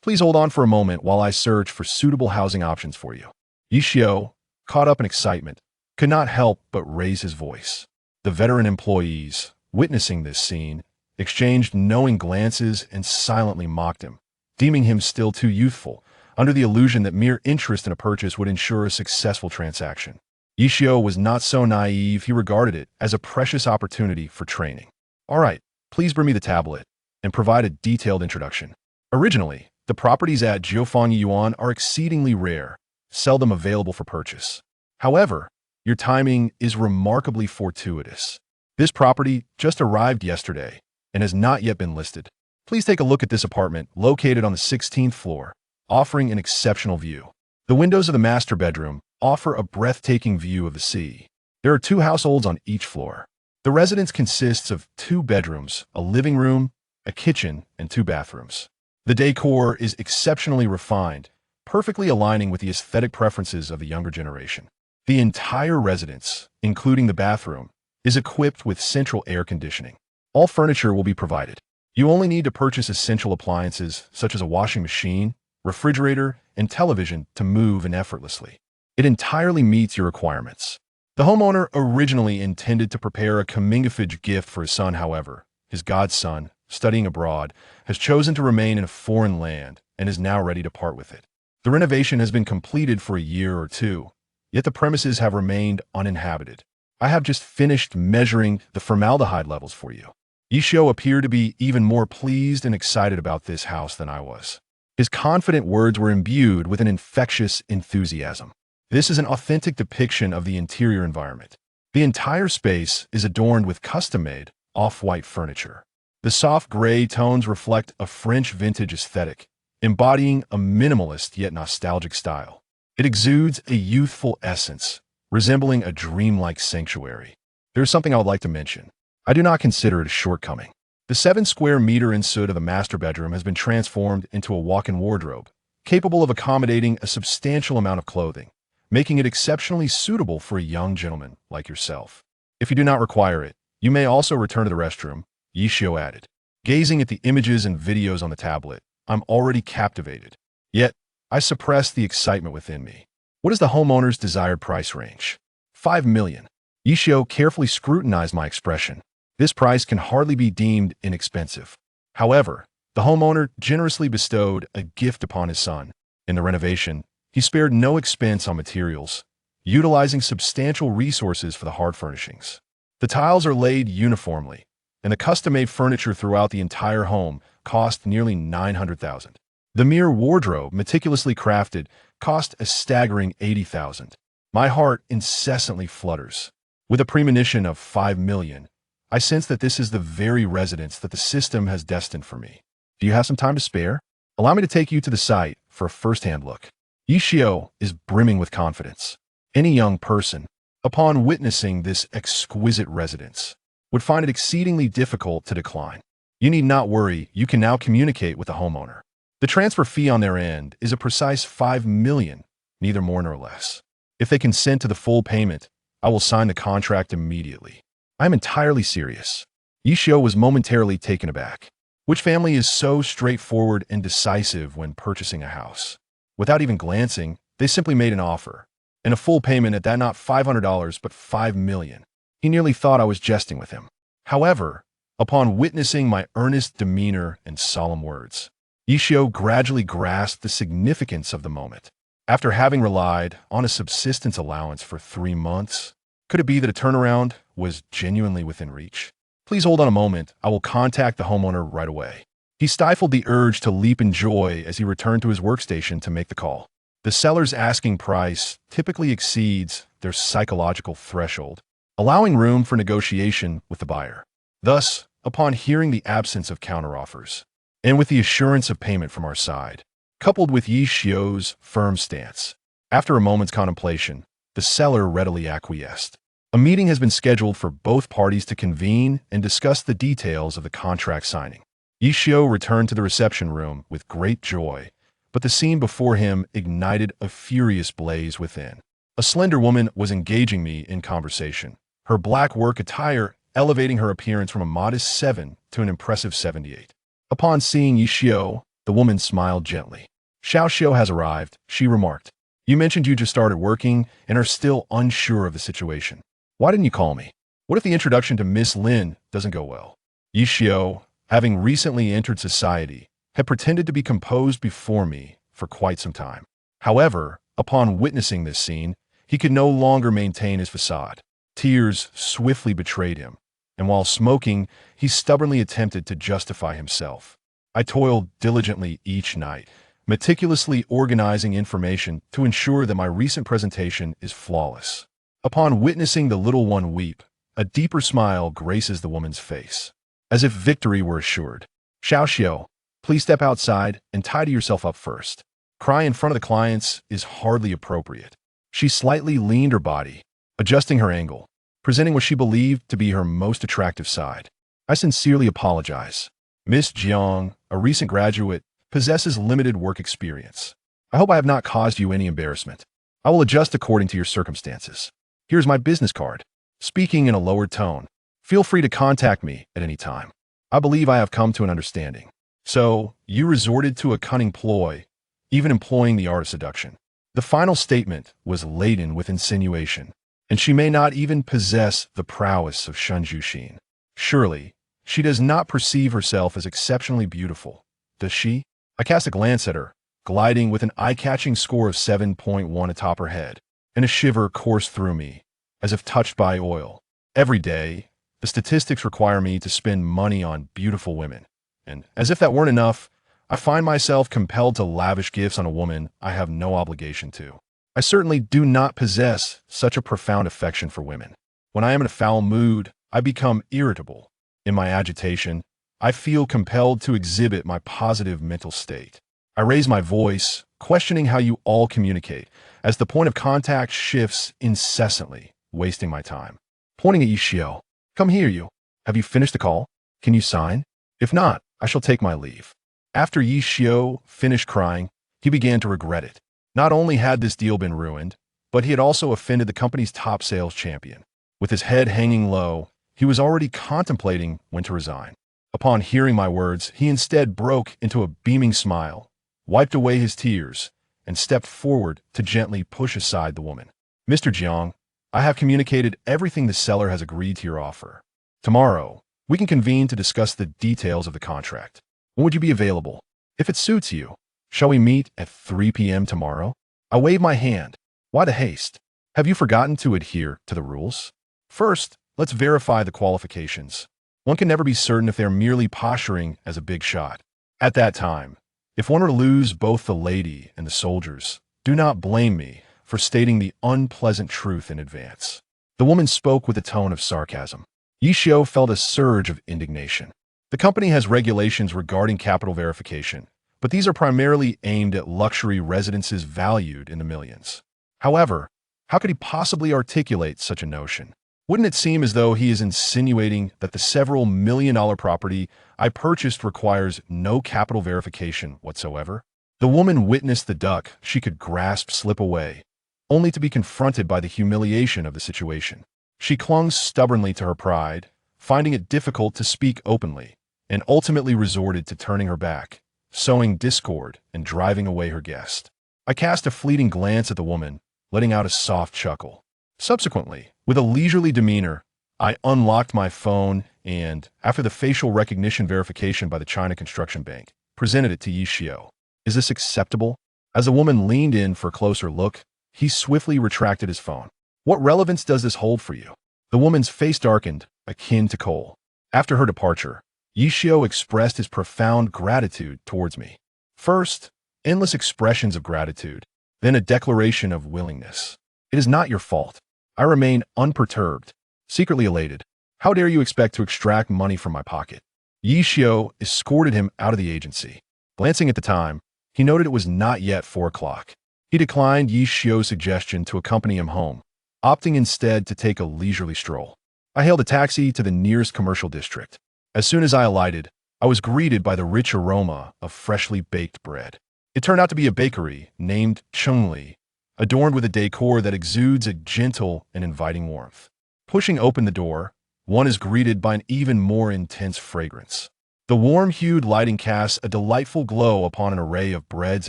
Please hold on for a moment while I search for suitable housing options for you." Yi Xiao, caught up in excitement, could not help but raise his voice. The veteran employees, witnessing this scene, exchanged knowing glances and silently mocked him, deeming him still too youthful, under the illusion that mere interest in a purchase would ensure a successful transaction. Yi Xiao was not so naive. He regarded it as a precious opportunity for training. "All right, please bring me the tablet and provide a detailed introduction. Originally, the properties at Shao Yu Yin are exceedingly rare, seldom available for purchase. However, your timing is remarkably fortuitous. This property just arrived yesterday and has not yet been listed. Please take a look at this apartment located on the 16th floor, offering an exceptional view. The windows of the master bedroom offer a breathtaking view of the sea. There are 2 households on each floor. The residence consists of 2 bedrooms, a living room, a kitchen, and 2 bathrooms. The decor is exceptionally refined, perfectly aligning with the aesthetic preferences of the younger generation. The entire residence, including the bathroom, is equipped with central air conditioning. All furniture will be provided. You only need to purchase essential appliances such as a washing machine, refrigerator, and television to move in effortlessly. It entirely meets your requirements. The homeowner originally intended to prepare a coming-of-age gift for his son. However, his godson, studying abroad, has chosen to remain in a foreign land and is now ready to part with it. The renovation has been completed for a year or two, yet the premises have remained uninhabited. I have just finished measuring the formaldehyde levels for you. Yishio appeared to be even more pleased and excited about this house than I was. His confident words were imbued with an infectious enthusiasm. This is an authentic depiction of the interior environment. The entire space is adorned with custom-made, off-white furniture. The soft gray tones reflect a French vintage aesthetic, embodying a minimalist yet nostalgic style. It exudes a youthful essence, resembling a dreamlike sanctuary. There's something I would like to mention. I do not consider it a shortcoming. The 7 square meter ensuite of the master bedroom has been transformed into a walk-in wardrobe, capable of accommodating a substantial amount of clothing, making it exceptionally suitable for a young gentleman like yourself. If you do not require it, you may also return to the restroom, Yishio added. Gazing at the images and videos on the tablet, I'm already captivated. Yet, I suppress the excitement within me. What is the homeowner's desired price range? 5 million. Yishio carefully scrutinized my expression. This price can hardly be deemed inexpensive. However, the homeowner generously bestowed a gift upon his son. In the renovation, he spared no expense on materials, utilizing substantial resources for the hard furnishings. The tiles are laid uniformly, and the custom-made furniture throughout the entire home cost nearly $900,000. The mere wardrobe, meticulously crafted, cost a staggering $80,000. My heart incessantly flutters. With a premonition of 5 million, I sense that this is the very residence that the system has destined for me. Do you have some time to spare? Allow me to take you to the site for a first-hand look. Yishio is brimming with confidence. Any young person, upon witnessing this exquisite residence, would find it exceedingly difficult to decline. You need not worry, you can now communicate with the homeowner. The transfer fee on their end is a precise 5 million, neither more nor less. If they consent to the full payment, I will sign the contract immediately. I am entirely serious. Yishio was momentarily taken aback. Which family is so straightforward and decisive when purchasing a house? Without even glancing, they simply made an offer, and a full payment at that not $500 but 5 million. He nearly thought I was jesting with him. However, upon witnessing my earnest demeanor and solemn words, Yishio gradually grasped the significance of the moment. After having relied on a subsistence allowance for 3 months, could it be that a turnaround was genuinely within reach? Please hold on a moment. I will contact the homeowner right away. He stifled the urge to leap in joy as he returned to his workstation to make the call. The seller's asking price typically exceeds their psychological threshold, allowing room for negotiation with the buyer. Thus, upon hearing the absence of counteroffers, and with the assurance of payment from our side, coupled with Yishio's firm stance, after a moment's contemplation, the seller readily acquiesced. A meeting has been scheduled for both parties to convene and discuss the details of the contract signing. Yishio returned to the reception room with great joy, but the scene before him ignited a furious blaze within. A slender woman was engaging me in conversation, her black work attire elevating her appearance from a modest 7 to an impressive 78. Upon seeing Yishio, the woman smiled gently. Shao Yu has arrived, she remarked. You mentioned you just started working and are still unsure of the situation. Why didn't you call me? What if the introduction to Miss Lin doesn't go well? Yishio, having recently entered society, had pretended to be composed before me for quite some time. However, upon witnessing this scene, he could no longer maintain his facade. Tears swiftly betrayed him, and while smoking, he stubbornly attempted to justify himself. I toiled diligently each night, meticulously organizing information to ensure that my recent presentation is flawless. Upon witnessing the little one weep, a deeper smile graces the woman's face, as if victory were assured. Shao Yu, please step outside and tidy yourself up first. Cry in front of the clients is hardly appropriate. She slightly leaned her body, adjusting her angle, presenting what she believed to be her most attractive side. I sincerely apologize. Miss Jiang, a recent graduate, possesses limited work experience. I hope I have not caused you any embarrassment. I will adjust according to your circumstances. Here's my business card. Speaking in a lowered tone, feel free to contact me at any time. I believe I have come to an understanding. So, you resorted to a cunning ploy, even employing the art of seduction. The final statement was laden with insinuation, and she may not even possess the prowess of Shenhao Yin. Surely, she does not perceive herself as exceptionally beautiful, does she? I cast a glance at her, gliding with an eye-catching score of 7.1 atop her head, and a shiver coursed through me, as if touched by oil. Every day, the statistics require me to spend money on beautiful women. And as if that weren't enough, I find myself compelled to lavish gifts on a woman I have no obligation to. I certainly do not possess such a profound affection for women. When I am in a foul mood, I become irritable. In my agitation, I feel compelled to exhibit my positive mental state. I raise my voice, questioning how you all communicate, as the point of contact shifts incessantly, wasting my time. Pointing at Yishio, come here you. Have you finished the call? Can you sign? If not, I shall take my leave. After Yishio finished crying, he began to regret it. Not only had this deal been ruined, but he had also offended the company's top sales champion. With his head hanging low, he was already contemplating when to resign. Upon hearing my words, he instead broke into a beaming smile, wiped away his tears, and stepped forward to gently push aside the woman. Mr. Jiang, I have communicated everything the seller has agreed to your offer. Tomorrow, we can convene to discuss the details of the contract. When would you be available? If it suits you, shall we meet at 3 p.m. tomorrow? I wave my hand. Why the haste? Have you forgotten to adhere to the rules? First, let's verify the qualifications. One can never be certain if they're merely posturing as a big shot. At that time, if one were to lose both the lady and the soldiers, do not blame me for stating the unpleasant truth in advance. The woman spoke with a tone of sarcasm. Yishio felt a surge of indignation. The company has regulations regarding capital verification, but these are primarily aimed at luxury residences valued in the millions. However, how could he possibly articulate such a notion? Wouldn't it seem as though he is insinuating that the several million-dollar property I purchased requires no capital verification whatsoever? The woman witnessed the duck she could grasp slip away, only to be confronted by the humiliation of the situation. She clung stubbornly to her pride, finding it difficult to speak openly, and ultimately resorted to turning her back, sowing discord and driving away her guest. I cast a fleeting glance at the woman, letting out a soft chuckle. Subsequently, with a leisurely demeanor, I unlocked my phone and, after the facial recognition verification by the China Construction Bank, presented it to Yishio. Is this acceptable? As the woman leaned in for a closer look, he swiftly retracted his phone. What relevance does this hold for you? The woman's face darkened, akin to coal. After her departure, Yishio expressed his profound gratitude towards me. First, endless expressions of gratitude, then a declaration of willingness. It is not your fault. I remain unperturbed, secretly elated. How dare you expect to extract money from my pocket? Yishio escorted him out of the agency. Glancing at the time, he noted it was not yet 4 o'clock. He declined Yishio's suggestion to accompany him home, opting instead to take a leisurely stroll. I hailed a taxi to the nearest commercial district. As soon as I alighted, I was greeted by the rich aroma of freshly baked bread. It turned out to be a bakery named Chungli, adorned with a decor that exudes a gentle and inviting warmth. Pushing open the door, one is greeted by an even more intense fragrance. The warm-hued lighting casts a delightful glow upon an array of breads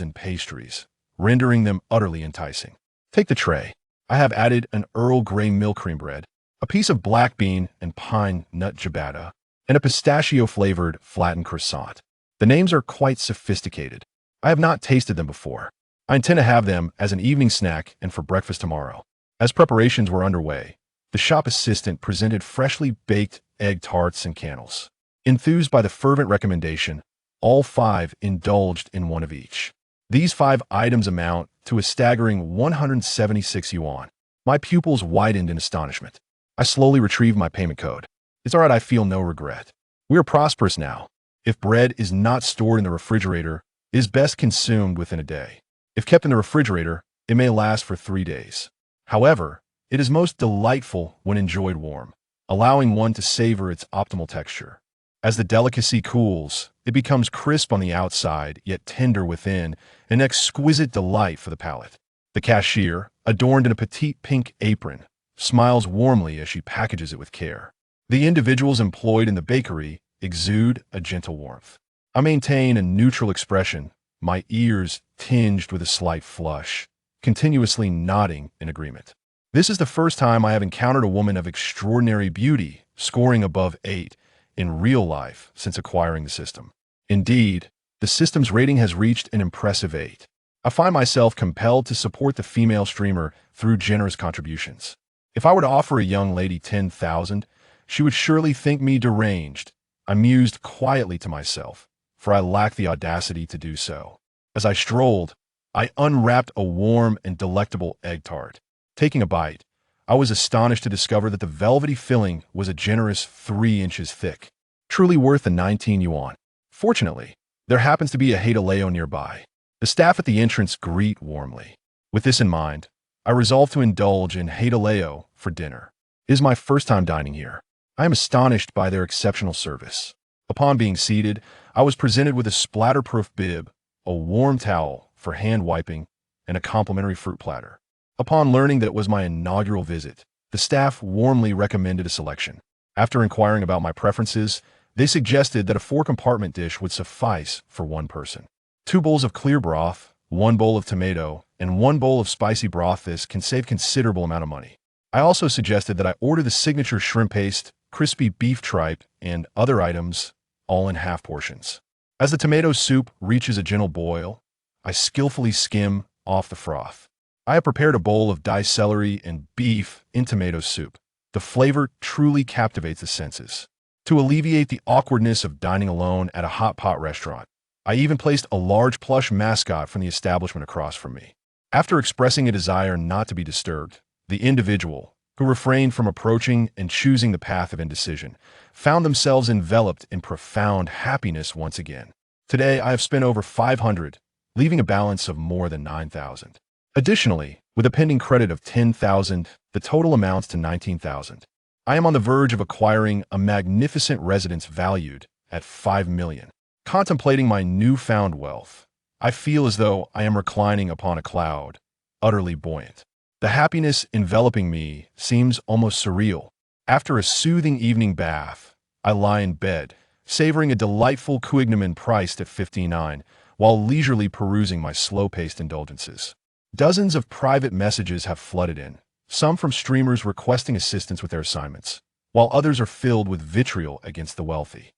and pastries, rendering them utterly enticing. Take the tray. I have added an Earl Grey milk cream bread, a piece of black bean and pine nut ciabatta, and a pistachio-flavored flattened croissant. The names are quite sophisticated. I have not tasted them before. I intend to have them as an evening snack and for breakfast tomorrow. As preparations were underway, the shop assistant presented freshly baked egg tarts and candles. Enthused by the fervent recommendation, all 5 indulged in one of each. These 5 items amount to a staggering 176 yuan. My pupils widened in astonishment. I slowly retrieved my payment code. It's all right, I feel no regret. We are prosperous now. If bread is not stored in the refrigerator, it is best consumed within a day. If kept in the refrigerator, it may last for 3 days. However, it is most delightful when enjoyed warm, allowing one to savor its optimal texture. As the delicacy cools, it becomes crisp on the outside, yet tender within, an exquisite delight for the palate. The cashier, adorned in a petite pink apron, smiles warmly as she packages it with care. The individuals employed in the bakery exude a gentle warmth. I maintain a neutral expression, my ears tinged with a slight flush, continuously nodding in agreement. This is the first time I have encountered a woman of extraordinary beauty, scoring above 8 in real life since acquiring the system. Indeed, the system's rating has reached an impressive 8. I find myself compelled to support the female streamer through generous contributions. If I were to offer a young lady 10,000, she would surely think me deranged. I mused quietly to myself, for I lacked the audacity to do so. As I strolled, I unwrapped a warm and delectable egg tart. Taking a bite, I was astonished to discover that the velvety filling was a generous 3 inches thick, truly worth the 19 yuan. Fortunately, there happens to be a heideleo nearby. The staff at the entrance greet warmly. With this in mind, I resolved to indulge in heideleo for dinner. It is my first time dining here. I am astonished by their exceptional service. Upon being seated, I was presented with a splatter-proof bib, a warm towel for hand wiping, and a complimentary fruit platter. Upon learning that it was my inaugural visit, the staff warmly recommended a selection. After inquiring about my preferences, they suggested that a 4-compartment dish would suffice for one person. 2 bowls of clear broth, 1 bowl of tomato, and 1 bowl of spicy broth. This can save considerable amount of money. I also suggested that I order the signature shrimp paste, crispy beef tripe, and other items, all in half portions. As the tomato soup reaches a gentle boil, I skillfully skim off the froth. I have prepared a bowl of diced celery and beef in tomato soup. The flavor truly captivates the senses. To alleviate the awkwardness of dining alone at a hot pot restaurant, I even placed a large plush mascot from the establishment across from me. After expressing a desire not to be disturbed, the individual, who refrained from approaching and choosing the path of indecision, found themselves enveloped in profound happiness once again. Today, I have spent over 500, leaving a balance of more than 9,000. Additionally, with a pending credit of 10,000, the total amounts to 19,000. I am on the verge of acquiring a magnificent residence valued at 5 million. Contemplating my newfound wealth, I feel as though I am reclining upon a cloud, utterly buoyant. The happiness enveloping me seems almost surreal. After a soothing evening bath, I lie in bed, savoring a delightful quignoman priced at 59, while leisurely perusing my slow-paced indulgences. Dozens of private messages have flooded in, some from streamers requesting assistance with their assignments, while others are filled with vitriol against the wealthy.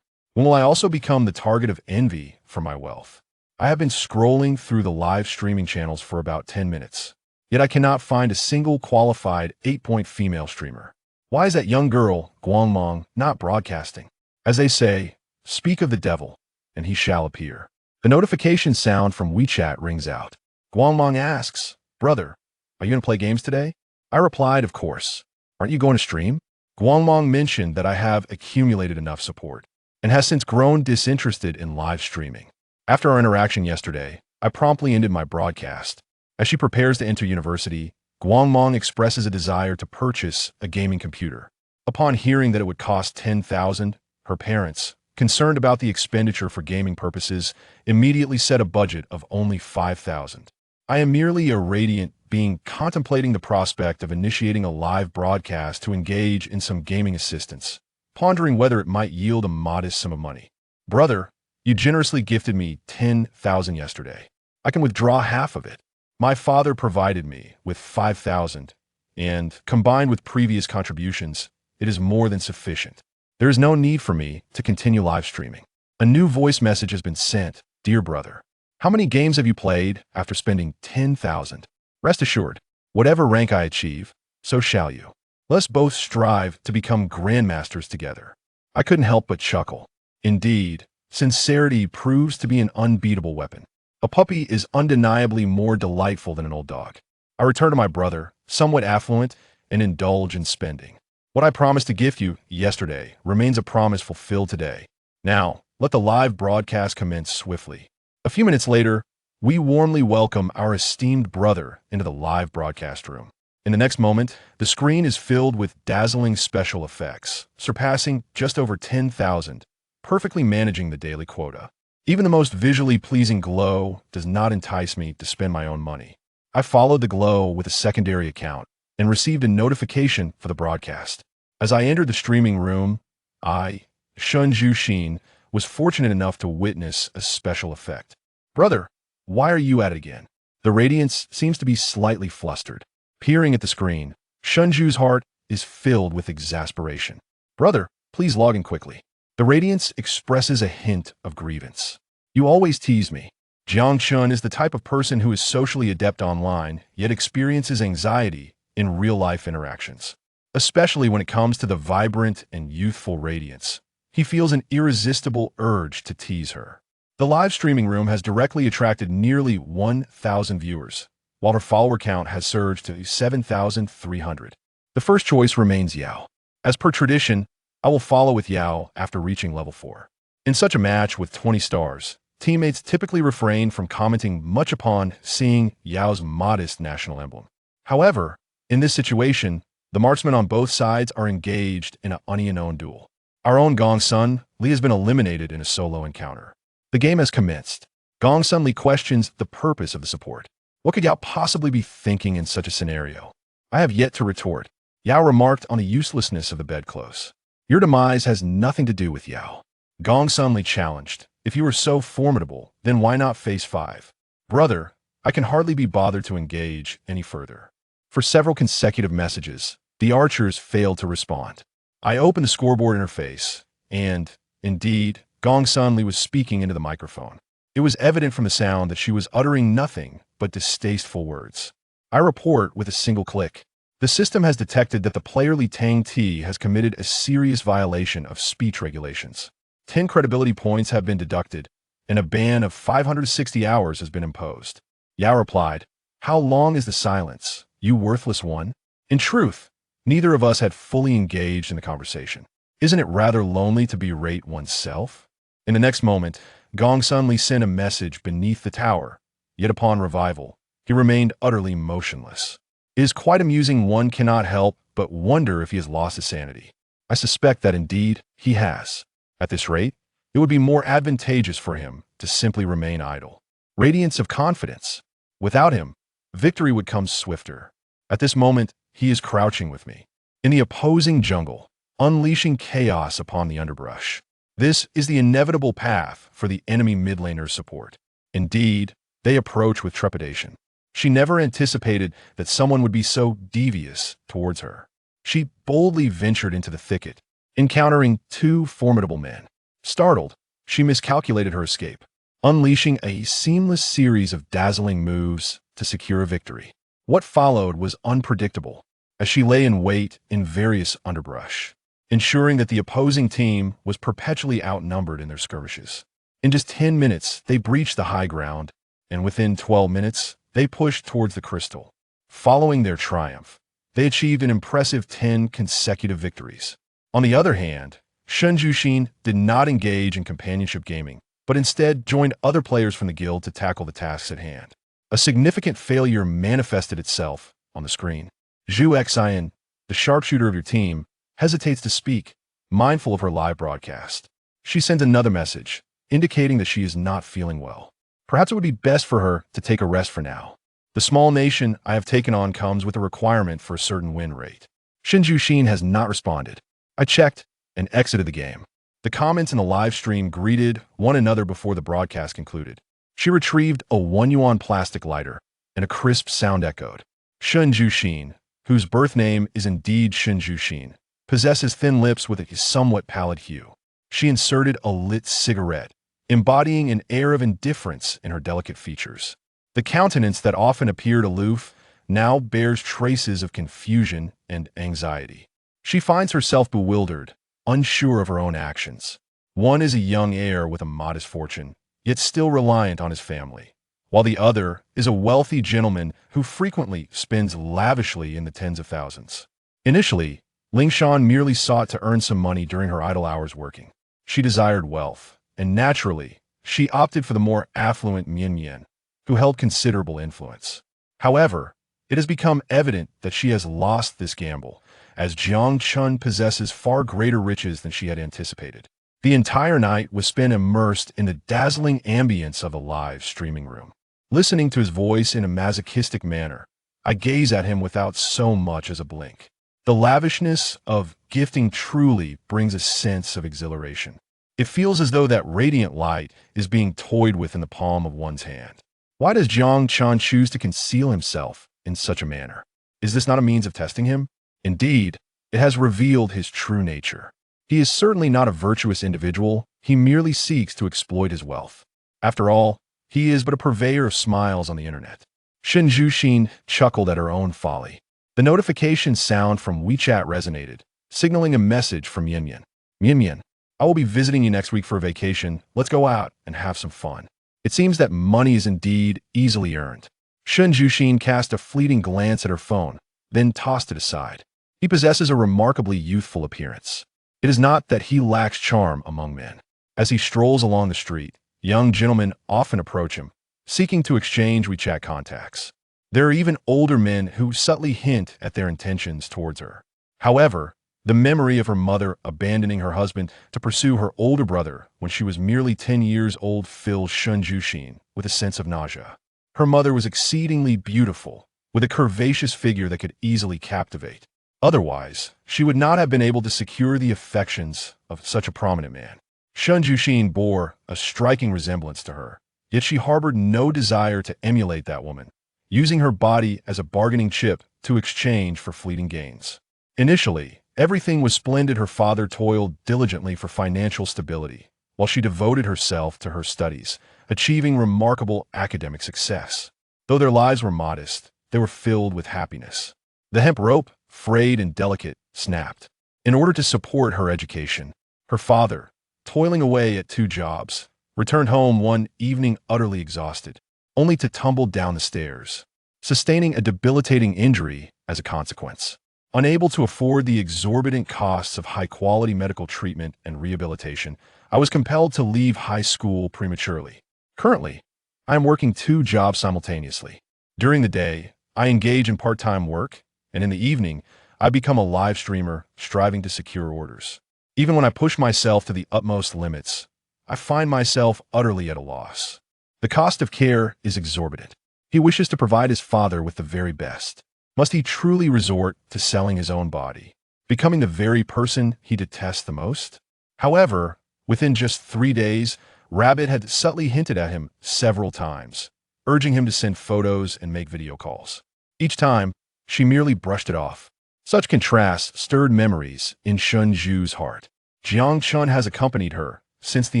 When will I also become the target of envy for my wealth? I have been scrolling through the live streaming channels for about 10 minutes, yet I cannot find a single qualified 8-point female streamer. Why is that young girl, Guangmong, not broadcasting? As they say, speak of the devil, and he shall appear. The notification sound from WeChat rings out. Guangmong asks, "Brother, are you going to play games today?" I replied, "Of course. Aren't you going to stream?" Guangmong mentioned that I have accumulated enough support, and has since grown disinterested in live streaming. After our interaction yesterday, I promptly ended my broadcast. As she prepares to enter university, Guangmong expresses a desire to purchase a gaming computer. Upon hearing that it would cost 10,000, her parents, concerned about the expenditure for gaming purposes, immediately set a budget of only 5,000. I am merely a radiant being contemplating the prospect of initiating a live broadcast to engage in some gaming assistance, pondering whether it might yield a modest sum of money. Brother, you generously gifted me 10,000 yesterday. I can withdraw half of it. My father provided me with 5,000, and, combined with previous contributions, it is more than sufficient. There is no need for me to continue live streaming. A new voice message has been sent. Dear brother, how many games have you played after spending 10,000? Rest assured, whatever rank I achieve, so shall you. Let's both strive to become grandmasters together. I couldn't help but chuckle. Indeed, sincerity proves to be an unbeatable weapon. A puppy is undeniably more delightful than an old dog. I return to my brother, somewhat affluent, and indulge in spending. What I promised to gift you yesterday remains a promise fulfilled today. Now, let the live broadcast commence swiftly. A few minutes later, we warmly welcome our esteemed brother into the live broadcast room. In the next moment, the screen is filled with dazzling special effects, surpassing just over 10,000, perfectly managing the daily quota. Even the most visually pleasing glow does not entice me to spend my own money. I followed the glow with a secondary account and received a notification for the broadcast. As I entered the streaming room, I, Shenhao Yin, was fortunate enough to witness a special effect. Brother, why are you at it again? The radiance seems to be slightly flustered. Peering at the screen, Shenhao's heart is filled with exasperation. Brother, please log in quickly. The radiance expresses a hint of grievance. You always tease me. Jiang Chun is the type of person who is socially adept online, yet experiences anxiety in real-life interactions. Especially when it comes to the vibrant and youthful radiance, he feels an irresistible urge to tease her. The live streaming room has directly attracted nearly 1,000 viewers, while her follower count has surged to 7,300. The first choice remains Yao. As per tradition, I will follow with Yao after reaching level 4. In such a match with 20 stars, teammates typically refrain from commenting much upon seeing Yao's modest national emblem. However, in this situation, the marksmen on both sides are engaged in an unknown duel. Our own Gong Sun Li has been eliminated in a solo encounter. The game has commenced. Gong Sun Li questions the purpose of the support. What could Yao possibly be thinking in such a scenario? I have yet to retort. Yao remarked on the uselessness of the bedclothes. Your demise has nothing to do with Yao. Gong Sun Li challenged. If you are so formidable, then why not face 5? Brother, I can hardly be bothered to engage any further. For several consecutive messages, the archers failed to respond. I opened the scoreboard interface, and, indeed, Gong Sun Li was speaking into the microphone. It was evident from the sound that she was uttering nothing but distasteful words. I report with a single click. The system has detected that the player Li Tang Ti has committed a serious violation of speech regulations. 10 credibility points have been deducted, and a ban of 560 hours has been imposed. Yao replied, "How long is the silence, you worthless one?" In truth, neither of us had fully engaged in the conversation. Isn't it rather lonely to berate oneself? In the next moment, Gong Sun Li sent a message beneath the tower, yet upon revival, he remained utterly motionless. It is quite amusing. One cannot help but wonder if he has lost his sanity. I suspect that indeed he has. At this rate, it would be more advantageous for him to simply remain idle. Radiance of confidence. Without him, victory would come swifter. At this moment, he is crouching with me, in the opposing jungle, unleashing chaos upon the underbrush. This is the inevitable path for the enemy mid laner's support. Indeed, they approach with trepidation. She never anticipated that someone would be so devious towards her. She boldly ventured into the thicket, encountering 2 formidable men. Startled, she miscalculated her escape, unleashing a seamless series of dazzling moves to secure a victory. What followed was unpredictable, as she lay in wait in various underbrush, ensuring that the opposing team was perpetually outnumbered in their skirmishes. In just 10 minutes, they breached the high ground, and within 12 minutes, they pushed towards the crystal. Following their triumph, they achieved an impressive 10 consecutive victories. On the other hand, Shen Jushin did not engage in companionship gaming, but instead joined other players from the guild to tackle the tasks at hand. A significant failure manifested itself on the screen. Zhu Xian, the sharpshooter of your team, hesitates to speak, mindful of her live broadcast. She sends another message, indicating that she is not feeling well. Perhaps it would be best for her to take a rest for now. The small nation I have taken on comes with a requirement for a certain win rate. Shen Jushin has not responded. I checked and exited the game. The comments in the live stream greeted one another before the broadcast concluded. She retrieved a 1 yuan plastic lighter, and a crisp sound echoed. Shen Jushin, whose birth name is indeed Shen Jushin, possesses thin lips with a somewhat pallid hue. She inserted a lit cigarette, embodying an air of indifference in her delicate features. The countenance that often appeared aloof now bears traces of confusion and anxiety. She finds herself bewildered, unsure of her own actions. One is a young heir with a modest fortune, yet still reliant on his family, while the other is a wealthy gentleman who frequently spends lavishly in the tens of thousands. Initially, Ling Shan merely sought to earn some money during her idle hours working. She desired wealth, and naturally, she opted for the more affluent Mian Mian, who held considerable influence. However, it has become evident that she has lost this gamble, as Jiang Chun possesses far greater riches than she had anticipated. The entire night was spent immersed in the dazzling ambience of a live streaming room. Listening to his voice in a masochistic manner, I gaze at him without so much as a blink. The lavishness of gifting truly brings a sense of exhilaration. It feels as though that radiant light is being toyed with in the palm of one's hand. Why does Jiang Chun choose to conceal himself in such a manner? Is this not a means of testing him? Indeed, it has revealed his true nature. He is certainly not a virtuous individual. He merely seeks to exploit his wealth. After all, he is but a purveyor of smiles on the internet. Shen Jushin chuckled at her own folly. The notification sound from WeChat resonated, signaling a message from Yin Yin. Yin Yin, I will be visiting you next week for a vacation. Let's go out and have some fun. It seems that money is indeed easily earned. Shun Jushin cast a fleeting glance at her phone, then tossed it aside. He possesses a remarkably youthful appearance. It is not that he lacks charm among men. As he strolls along the street, young gentlemen often approach him, seeking to exchange WeChat contacts. There are even older men who subtly hint at their intentions towards her. However, the memory of her mother abandoning her husband to pursue her older brother when she was merely 10 years old fills Shun Jushin with a sense of nausea. Her mother was exceedingly beautiful, with a curvaceous figure that could easily captivate. Otherwise, she would not have been able to secure the affections of such a prominent man. Shun Jushin bore a striking resemblance to her, yet she harbored no desire to emulate that woman, using her body as a bargaining chip to exchange for fleeting gains. Initially, everything was splendid. Her father toiled diligently for financial stability, while she devoted herself to her studies, achieving remarkable academic success. Though their lives were modest, they were filled with happiness. The hemp rope, frayed and delicate, snapped. In order to support her education, her father, toiling away at 2 jobs, returned home one evening utterly exhausted, only to tumble down the stairs, sustaining a debilitating injury as a consequence. Unable to afford the exorbitant costs of high-quality medical treatment and rehabilitation, I was compelled to leave high school prematurely. Currently, I am working 2 jobs simultaneously. During the day, I engage in part-time work, and in the evening, I become a live streamer striving to secure orders. Even when I push myself to the utmost limits, I find myself utterly at a loss. The cost of care is exorbitant. He wishes to provide his father with the very best. Must he truly resort to selling his own body, becoming the very person he detests the most? However, within just 3 days, Rabbit had subtly hinted at him several times, urging him to send photos and make video calls. Each time, she merely brushed it off. Such contrasts stirred memories in Shun Zhu's heart. Jiang Chun has accompanied her since the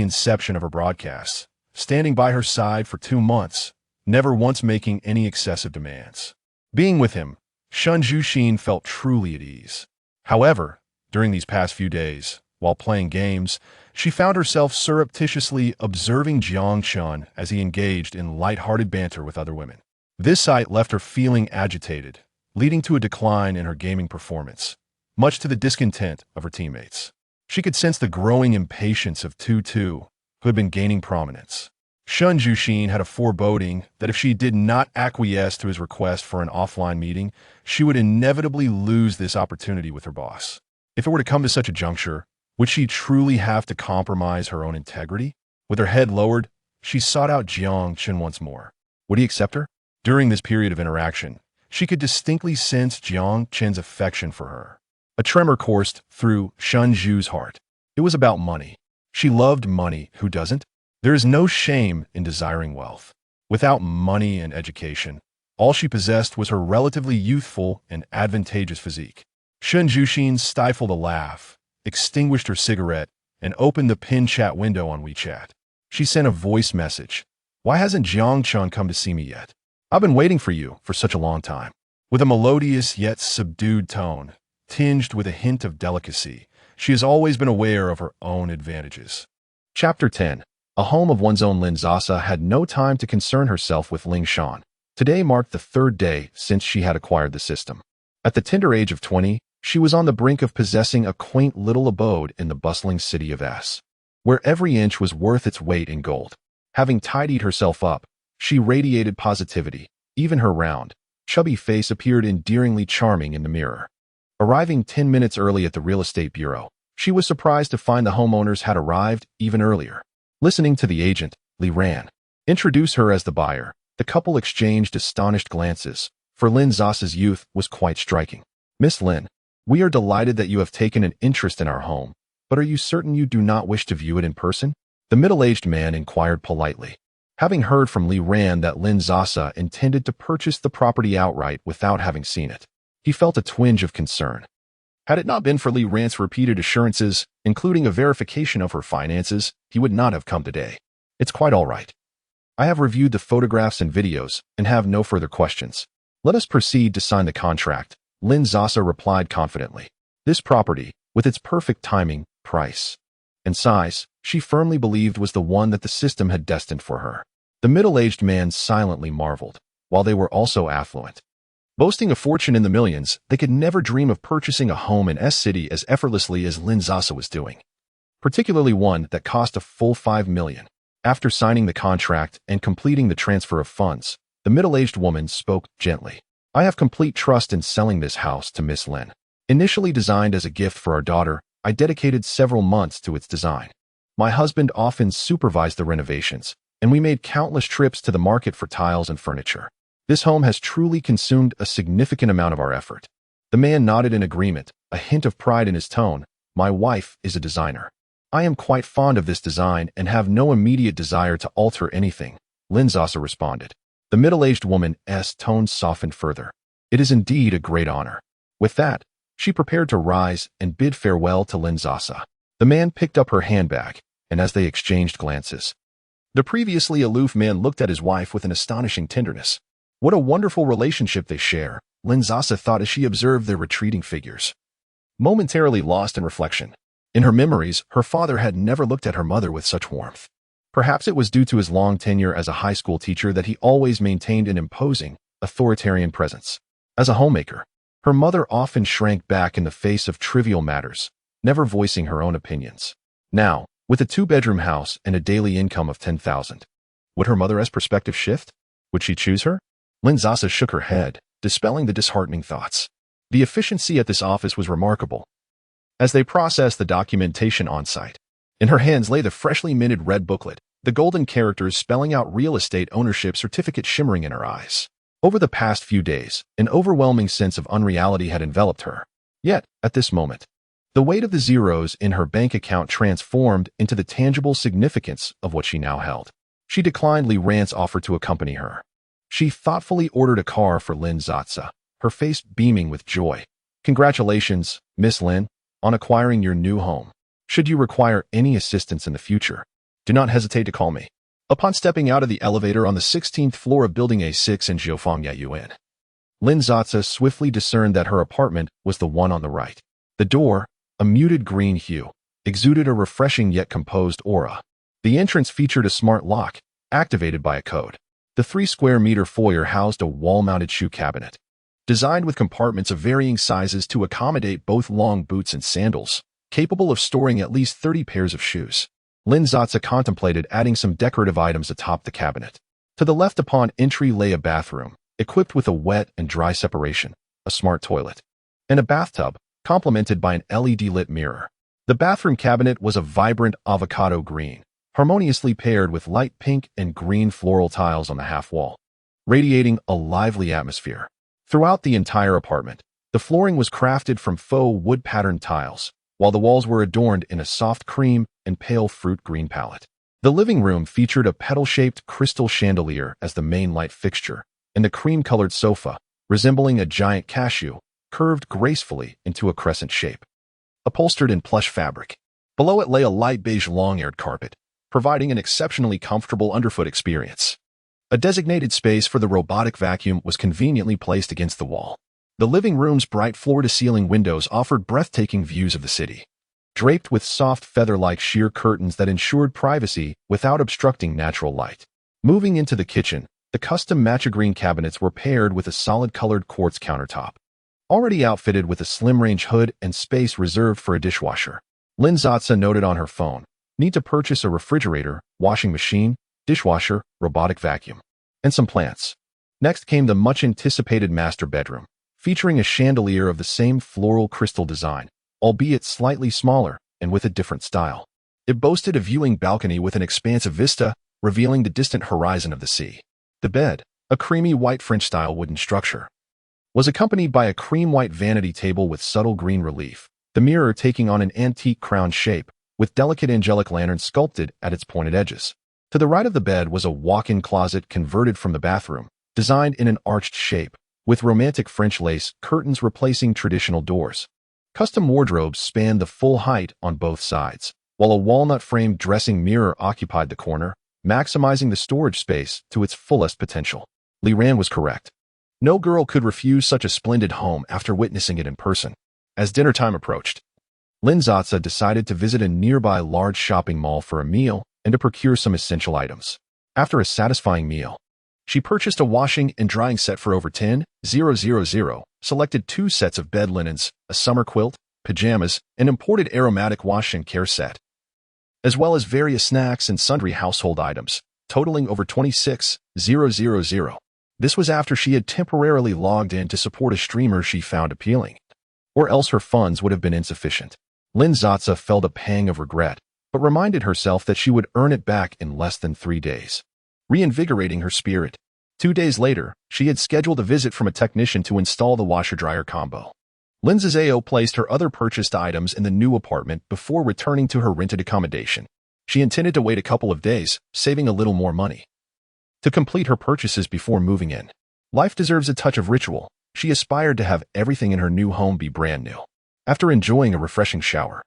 inception of her broadcasts, standing by her side for 2 months, never once making any excessive demands. Being with him, Shun Jushin felt truly at ease. However, during these past few days, while playing games, she found herself surreptitiously observing Jiang Chun as he engaged in light-hearted banter with other women. This sight left her feeling agitated, leading to a decline in her gaming performance, much to the discontent of her teammates. She could sense the growing impatience of Tutu, who had been gaining prominence. Shun Jushin had a foreboding that if she did not acquiesce to his request for an offline meeting, she would inevitably lose this opportunity with her boss. If it were to come to such a juncture, would she truly have to compromise her own integrity? With her head lowered, she sought out Jiang Chun once more. Would he accept her? During this period of interaction, she could distinctly sense Jiang Chun's affection for her. A tremor coursed through Shun Zhu's heart. It was about money. She loved money, who doesn't? There is no shame in desiring wealth. Without money and education, all she possessed was her relatively youthful and advantageous physique. Shun Jushin stifled a laugh, extinguished her cigarette, and opened the pinned chat window on WeChat. She sent a voice message. Why hasn't Jiang Chun come to see me yet? I've been waiting for you for such a long time. With a melodious yet subdued tone, tinged with a hint of delicacy, she has always been aware of her own advantages. Chapter 10. A home of one's own. Lin Sasa had no time to concern herself with Ling Shan. Today marked the 3rd day since she had acquired the system. At the tender age of 20, she was on the brink of possessing a quaint little abode in the bustling city of S, where every inch was worth its weight in gold. Having tidied herself up, she radiated positivity. Even her round, chubby face appeared endearingly charming in the mirror. Arriving 10 minutes early at the real estate bureau, she was surprised to find the homeowners had arrived even earlier. Listening to the agent, Li Ran introduce her as the buyer. The couple exchanged astonished glances, for Lin Sasa's youth was quite striking. Miss Lin, we are delighted that you have taken an interest in our home, but are you certain you do not wish to view it in person? The middle-aged man inquired politely. Having heard from Li Ran that Lin Sasa intended to purchase the property outright without having seen it, he felt a twinge of concern. Had it not been for Li Ran's repeated assurances, including a verification of her finances, he would not have come today. It's quite all right. I have reviewed the photographs and videos and have no further questions. Let us proceed to sign the contract, Lin Sasa replied confidently. This property, with its perfect timing, price, and size, she firmly believed was the one that the system had destined for her. The middle-aged man silently marveled, while they were also affluent. Boasting a fortune in the millions, they could never dream of purchasing a home in S-City as effortlessly as Lin Sasa was doing, particularly one that cost a full $5 million. After signing the contract and completing the transfer of funds, the middle-aged woman spoke gently. I have complete trust in selling this house to Miss Lin. Initially designed as a gift for our daughter, I dedicated several months to its design. My husband often supervised the renovations, and we made countless trips to the market for tiles and furniture. This home has truly consumed a significant amount of our effort. The man nodded in agreement, a hint of pride in his tone. My wife is a designer. I am quite fond of this design and have no immediate desire to alter anything, Lin Sasa responded. The middle-aged woman's tone softened further. It is indeed a great honor. With that, she prepared to rise and bid farewell to Lin Sasa. The man picked up her handbag, and as they exchanged glances, the previously aloof man looked at his wife with an astonishing tenderness. What a wonderful relationship they share, Lin Sasa thought as she observed their retreating figures. Momentarily lost in reflection, in her memories, her father had never looked at her mother with such warmth. Perhaps it was due to his long tenure as a high school teacher that he always maintained an imposing, authoritarian presence. As a homemaker, her mother often shrank back in the face of trivial matters, never voicing her own opinions. Now, with a two-bedroom house and a daily income of $10,000, would her mother's perspective shift? Would she choose her? Lin Sasa shook her head, dispelling the disheartening thoughts. The efficiency at this office was remarkable. As they processed the documentation on-site, in her hands lay the freshly minted red booklet, the golden characters spelling out real estate ownership certificate shimmering in her eyes. Over the past few days, an overwhelming sense of unreality had enveloped her. Yet, at this moment, the weight of the zeros in her bank account transformed into the tangible significance of what she now held. She declined Li Ran's offer to accompany her. She thoughtfully ordered a car for Lin Sasa, her face beaming with joy. Congratulations, Miss Lin, on acquiring your new home. Should you require any assistance in the future, do not hesitate to call me. Upon stepping out of the elevator on the 16th floor of Building A6 in Shao Yu Yin, Lin Sasa swiftly discerned that her apartment was the one on the right. The door, a muted green hue, exuded a refreshing yet composed aura. The entrance featured a smart lock, activated by a code. The 3-square-meter foyer housed a wall-mounted shoe cabinet, designed with compartments of varying sizes to accommodate both long boots and sandals, capable of storing at least 30 pairs of shoes. Lin Sasa contemplated adding some decorative items atop the cabinet. To the left upon entry lay a bathroom, equipped with a wet and dry separation, a smart toilet, and a bathtub, complemented by an LED-lit mirror. The bathroom cabinet was a vibrant avocado green, harmoniously paired with light pink and green floral tiles on the half-wall, radiating a lively atmosphere. Throughout the entire apartment, the flooring was crafted from faux wood-patterned tiles, while the walls were adorned in a soft cream and pale fruit green palette. The living room featured a petal-shaped crystal chandelier as the main light fixture, and a cream-colored sofa, resembling a giant cashew, curved gracefully into a crescent shape, upholstered in plush fabric. Below it lay a light beige long-haired carpet, providing an exceptionally comfortable underfoot experience. A designated space for the robotic vacuum was conveniently placed against the wall. The living room's bright floor-to-ceiling windows offered breathtaking views of the city, draped with soft feather-like sheer curtains that ensured privacy without obstructing natural light. Moving into the kitchen, the custom matcha green cabinets were paired with a solid-colored quartz countertop, already outfitted with a slim-range hood and space reserved for a dishwasher. Lin Sasa noted on her phone, need to purchase a refrigerator, washing machine, dishwasher, robotic vacuum, and some plants. Next came the much-anticipated master bedroom, featuring a chandelier of the same floral crystal design, albeit slightly smaller and with a different style. It boasted a viewing balcony with an expansive vista, revealing the distant horizon of the sea. The bed, a creamy white French-style wooden structure, was accompanied by a cream-white vanity table with subtle green relief, the mirror taking on an antique crown shape, with delicate angelic lanterns sculpted at its pointed edges. To the right of the bed was a walk-in closet converted from the bathroom, designed in an arched shape, with romantic French lace curtains replacing traditional doors. Custom wardrobes spanned the full height on both sides, while a walnut-framed dressing mirror occupied the corner, maximizing the storage space to its fullest potential. Li Ran was correct. No girl could refuse such a splendid home after witnessing it in person. As dinner time approached, Lin Sasa decided to visit a nearby large shopping mall for a meal and to procure some essential items. After a satisfying meal, she purchased a washing and drying set for over 10,000, selected 2 sets of bed linens, a summer quilt, pajamas, an imported aromatic wash and care set, as well as various snacks and sundry household items, totaling over 26,000. This was after she had temporarily logged in to support a streamer she found appealing, or else her funds would have been insufficient. Lin Sasa felt a pang of regret, but reminded herself that she would earn it back in less than 3 days, reinvigorating her spirit. 2 days later, she had scheduled a visit from a technician to install the washer-dryer combo. Lin Sasa placed her other purchased items in the new apartment before returning to her rented accommodation. She intended to wait a couple of days, saving a little more money, to complete her purchases before moving in. Life deserves a touch of ritual. She aspired to have everything in her new home be brand new. After enjoying a refreshing shower,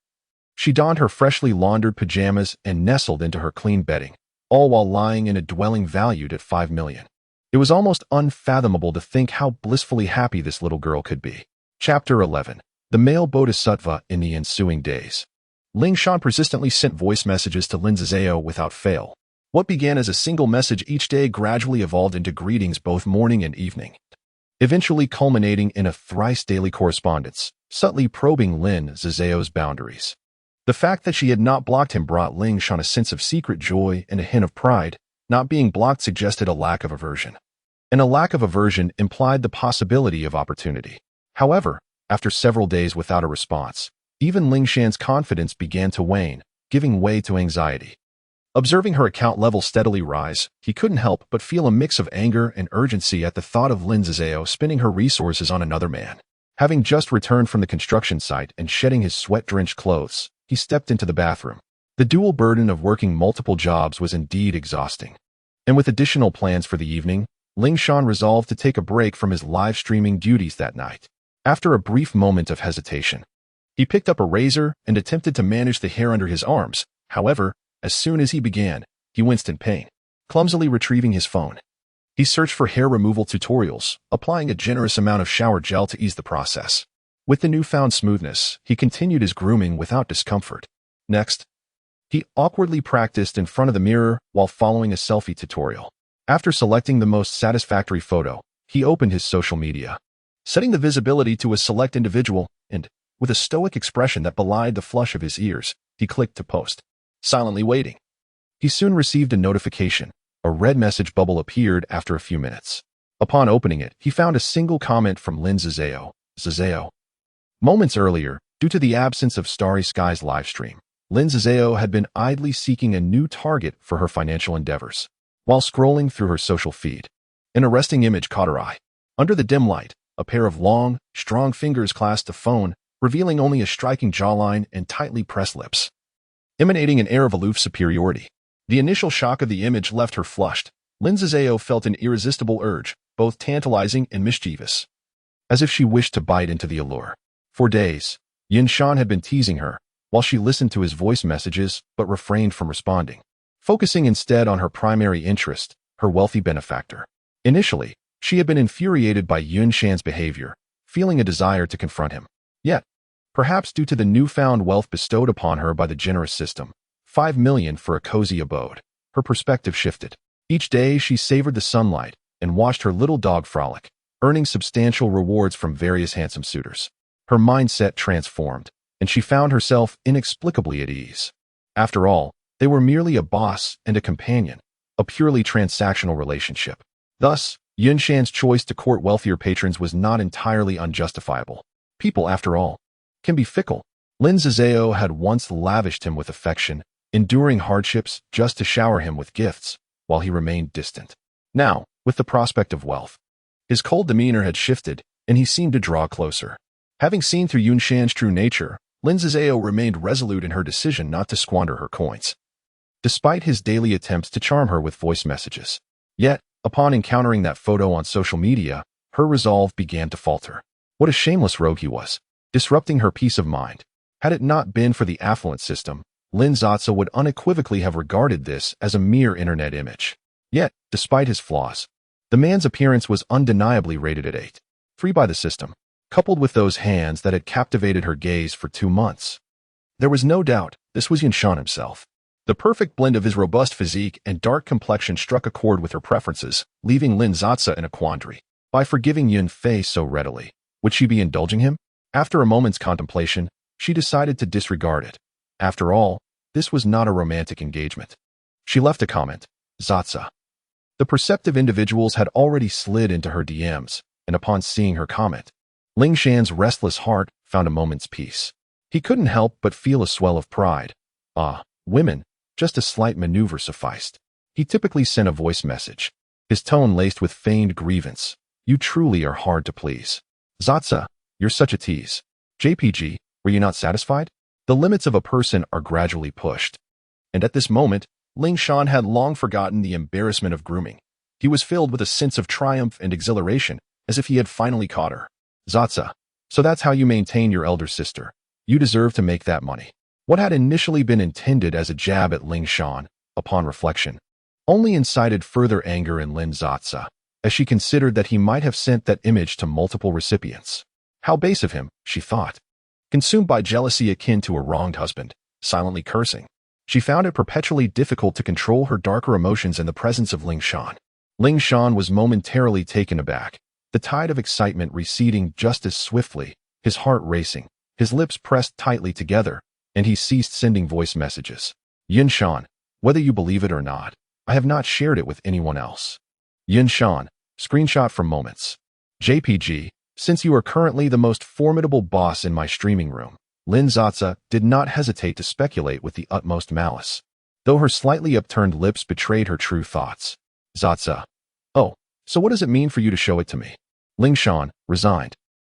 she donned her freshly laundered pajamas and nestled into her clean bedding, all while lying in a dwelling valued at 5 million. It was almost unfathomable to think how blissfully happy this little girl could be. Chapter 11. The Male Bodhisattva. In the ensuing days, Ling Shan persistently sent voice messages to Lin Sasa without fail. What began as a single message each day gradually evolved into greetings both morning and evening, eventually culminating in a thrice-daily correspondence, subtly probing Lin Sasa's boundaries. The fact that she had not blocked him brought Ling Shan a sense of secret joy and a hint of pride. Not being blocked suggested a lack of aversion, and a lack of aversion implied the possibility of opportunity. However, after several days without a response, even Ling Shan's confidence began to wane, giving way to anxiety. Observing her account level steadily rise, he couldn't help but feel a mix of anger and urgency at the thought of Lin Sasa spending her resources on another man. Having just returned from the construction site and shedding his sweat-drenched clothes, he stepped into the bathroom. The dual burden of working multiple jobs was indeed exhausting. And with additional plans for the evening, Ling Shan resolved to take a break from his live streaming duties that night. After a brief moment of hesitation, he picked up a razor and attempted to manage the hair under his arms. However, as soon as he began, he winced in pain. Clumsily retrieving his phone, he searched for hair removal tutorials, applying a generous amount of shower gel to ease the process. With the newfound smoothness, he continued his grooming without discomfort. Next, he awkwardly practiced in front of the mirror while following a selfie tutorial. After selecting the most satisfactory photo, he opened his social media, setting the visibility to a select individual, and, with a stoic expression that belied the flush of his ears, he clicked to post. Silently waiting, he soon received a notification. A red message bubble appeared after a few minutes. Upon opening it, he found a single comment from Lin Sasa. Moments earlier, due to the absence of Starry Sky's livestream, Lin Sasa had been idly seeking a new target for her financial endeavors. While scrolling through her social feed, an arresting image caught her eye. Under the dim light, a pair of long, strong fingers clasped a phone, revealing only a striking jawline and tightly pressed lips, emanating an air of aloof superiority. The initial shock of the image left her flushed. Lin Sasa felt an irresistible urge, both tantalizing and mischievous, as if she wished to bite into the allure. For days, Yin Shan had been teasing her, while she listened to his voice messages but refrained from responding, focusing instead on her primary interest, her wealthy benefactor. Initially, she had been infuriated by Yin Shan's behavior, feeling a desire to confront him. Yet, perhaps due to the newfound wealth bestowed upon her by the generous system, 5 million for a cozy abode, her perspective shifted. Each day she savored the sunlight and watched her little dog frolic, earning substantial rewards from various handsome suitors. Her mindset transformed, and she found herself inexplicably at ease. After all, they were merely a boss and a companion, a purely transactional relationship. Thus, Yin Shan's choice to court wealthier patrons was not entirely unjustifiable. People, after all, can be fickle. Lin Sasa had once lavished him with affection, enduring hardships just to shower him with gifts, while he remained distant. Now, with the prospect of wealth, his cold demeanor had shifted, and he seemed to draw closer. Having seen through Yin Shan's true nature, Lin Sasa remained resolute in her decision not to squander her coins, despite his daily attempts to charm her with voice messages. Yet, upon encountering that photo on social media, her resolve began to falter. What a shameless rogue he was, disrupting her peace of mind. Had it not been for the affluent system, Lin Sasa would unequivocally have regarded this as a mere internet image. Yet, despite his flaws, The man's appearance was undeniably rated at 8. 3 by the system, coupled with those hands that had captivated her gaze for 2 months. There was no doubt this was Yin Shan himself. The perfect blend of his robust physique and dark complexion struck a chord with her preferences, leaving Lin Sasa in a quandary. By forgiving Yin Fei so readily, would she be indulging him? After a moment's contemplation, she decided to disregard it. After all, this was not a romantic engagement. She left a comment, Zatsa. The perceptive individuals had already slid into her DMs, and upon seeing her comment, Ling Shan's restless heart found a moment's peace. He couldn't help but feel a swell of pride. Ah, women, just a slight maneuver sufficed. He typically sent a voice message, his tone laced with feigned grievance. You truly are hard to please. Zatsa, you're such a tease. JPG, were you not satisfied? The limits of a person are gradually pushed. And at this moment, Ling Shan had long forgotten the embarrassment of grooming. He was filled with a sense of triumph and exhilaration, as if he had finally caught her. Zatsa, so that's how you maintain your elder sister. You deserve to make that money. What had initially been intended as a jab at Ling Shan, upon reflection, only incited further anger in Lin Zatsa, as she considered that he might have sent that image to multiple recipients. How base of him, she thought. Consumed by jealousy akin to a wronged husband, silently cursing, she found it perpetually difficult to control her darker emotions in the presence of Ling Shan. Ling Shan was momentarily taken aback, the tide of excitement receding just as swiftly, his heart racing, his lips pressed tightly together, and he ceased sending voice messages. Yin Shan, whether you believe it or not, I have not shared it with anyone else. Yin Shan, screenshot from moments. JPG, since you are currently the most formidable boss in my streaming room, Lin Zatsa did not hesitate to speculate with the utmost malice, though her slightly upturned lips betrayed her true thoughts. Zatsa. Oh, so what does it mean for you to show it to me? Ling Shan, resigned,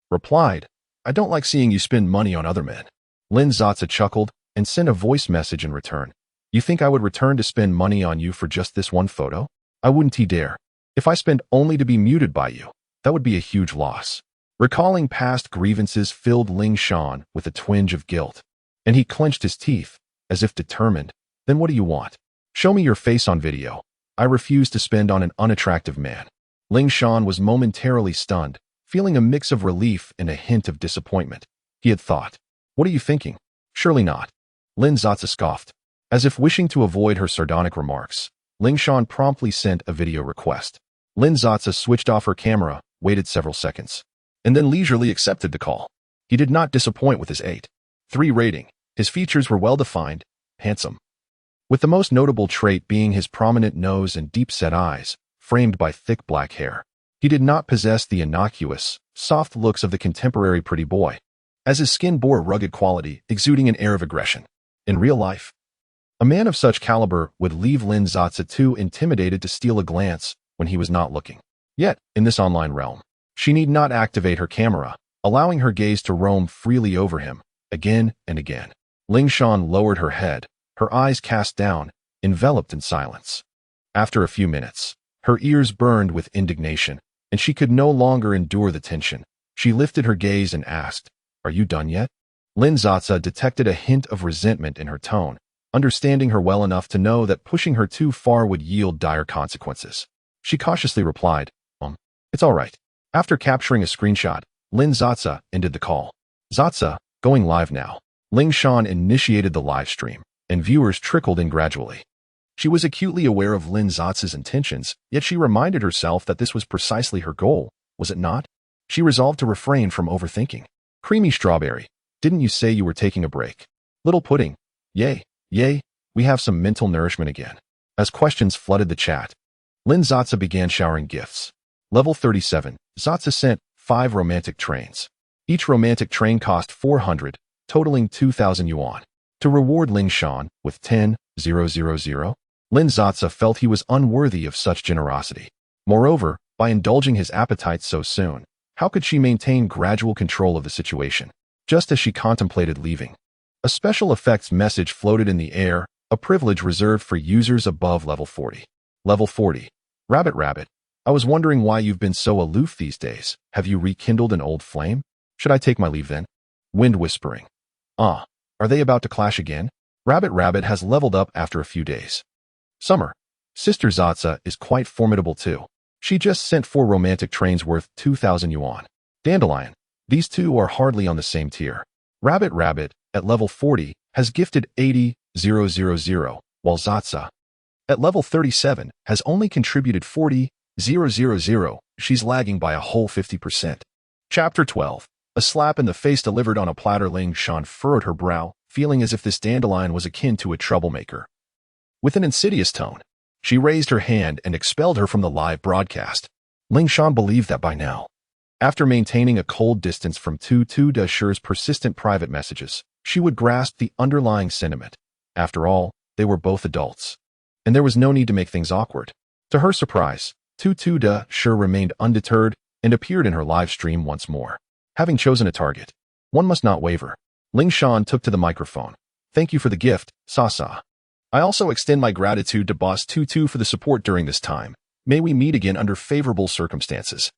replied, I don't like seeing you spend money on other men. Lin Zatsa chuckled and sent a voice message in return. You think I would return to spend money on you for just this one photo? I wouldn't dare. If I spend only to be muted by you, that would be a huge loss. Recalling past grievances filled Ling Shan with a twinge of guilt, and he clenched his teeth, as if determined. Then what do you want? Show me your face on video. I refuse to spend on an unattractive man. Ling Shan was momentarily stunned, feeling a mix of relief and a hint of disappointment. He had thought, what are you thinking? Surely not. Lin Zatsa scoffed. As if wishing to avoid her sardonic remarks, Ling Shan promptly sent a video request. Lin Zatsa switched off her camera, waited several seconds, and then leisurely accepted the call. He did not disappoint with his 8.3 rating. His features were well-defined, handsome, with the most notable trait being his prominent nose and deep-set eyes, framed by thick black hair. He did not possess the innocuous, soft looks of the contemporary pretty boy, as his skin bore a rugged quality, exuding an air of aggression. In real life, a man of such caliber would leave Lin Zatsa too intimidated to steal a glance when he was not looking. Yet, in this online realm, she need not activate her camera, allowing her gaze to roam freely over him, again and again. Ling Shan lowered her head, her eyes cast down, enveloped in silence. After a few minutes, her ears burned with indignation, and she could no longer endure the tension. She lifted her gaze and asked, Are you done yet? Lin Zatsa detected a hint of resentment in her tone, understanding her well enough to know that pushing her too far would yield dire consequences. She cautiously replied, It's all right. After capturing a screenshot, Lin Zatsa ended the call. Zatsa, going live now. Ling Shan initiated the live stream, and viewers trickled in gradually. She was acutely aware of Lin Zatsa's intentions, yet she reminded herself that this was precisely her goal, was it not? She resolved to refrain from overthinking. Creamy strawberry, didn't you say you were taking a break? Little pudding, yay, we have some mental nourishment again. As questions flooded the chat, Lin Zatsa began showering gifts. Level 37, Zatsa sent 5 romantic trains. Each romantic train cost 400, totaling 2,000 yuan. To reward Ling Shan with 10,000, Lin Zatsa felt he was unworthy of such generosity. Moreover, by indulging his appetite so soon, how could she maintain gradual control of the situation? Just as she contemplated leaving, a special effects message floated in the air, a privilege reserved for users above level 40. Level 40. Rabbit, I was wondering why you've been so aloof these days. Have you rekindled an old flame? Should I take my leave then? Wind whispering. Are they about to clash again? Rabbit has leveled up after a few days. Summer. Sister Zatsa is quite formidable too. She just sent 4 romantic trains worth 2,000 yuan. Dandelion. These two are hardly on the same tier. Rabbit, at level 40, has gifted 80,000, while Zatsa, at level 37, has only contributed 40,000. She's lagging by a whole 50%. Chapter 12. A slap in the face delivered on a platter. Ling Shan furrowed her brow, feeling as if this dandelion was akin to a troublemaker. With an insidious tone, she raised her hand and expelled her from the live broadcast. Ling Shan believed that by now, after maintaining a cold distance from Da Shi's persistent private messages, she would grasp the underlying sentiment. After all, they were both adults, and there was no need to make things awkward. To her surprise, Da Shi remained undeterred and appeared in her live stream once more. Having chosen a target, one must not waver. Ling Shan took to the microphone. Thank you for the gift, Sasa. I also extend my gratitude to Boss Tutu for the support during this time. May we meet again under favorable circumstances.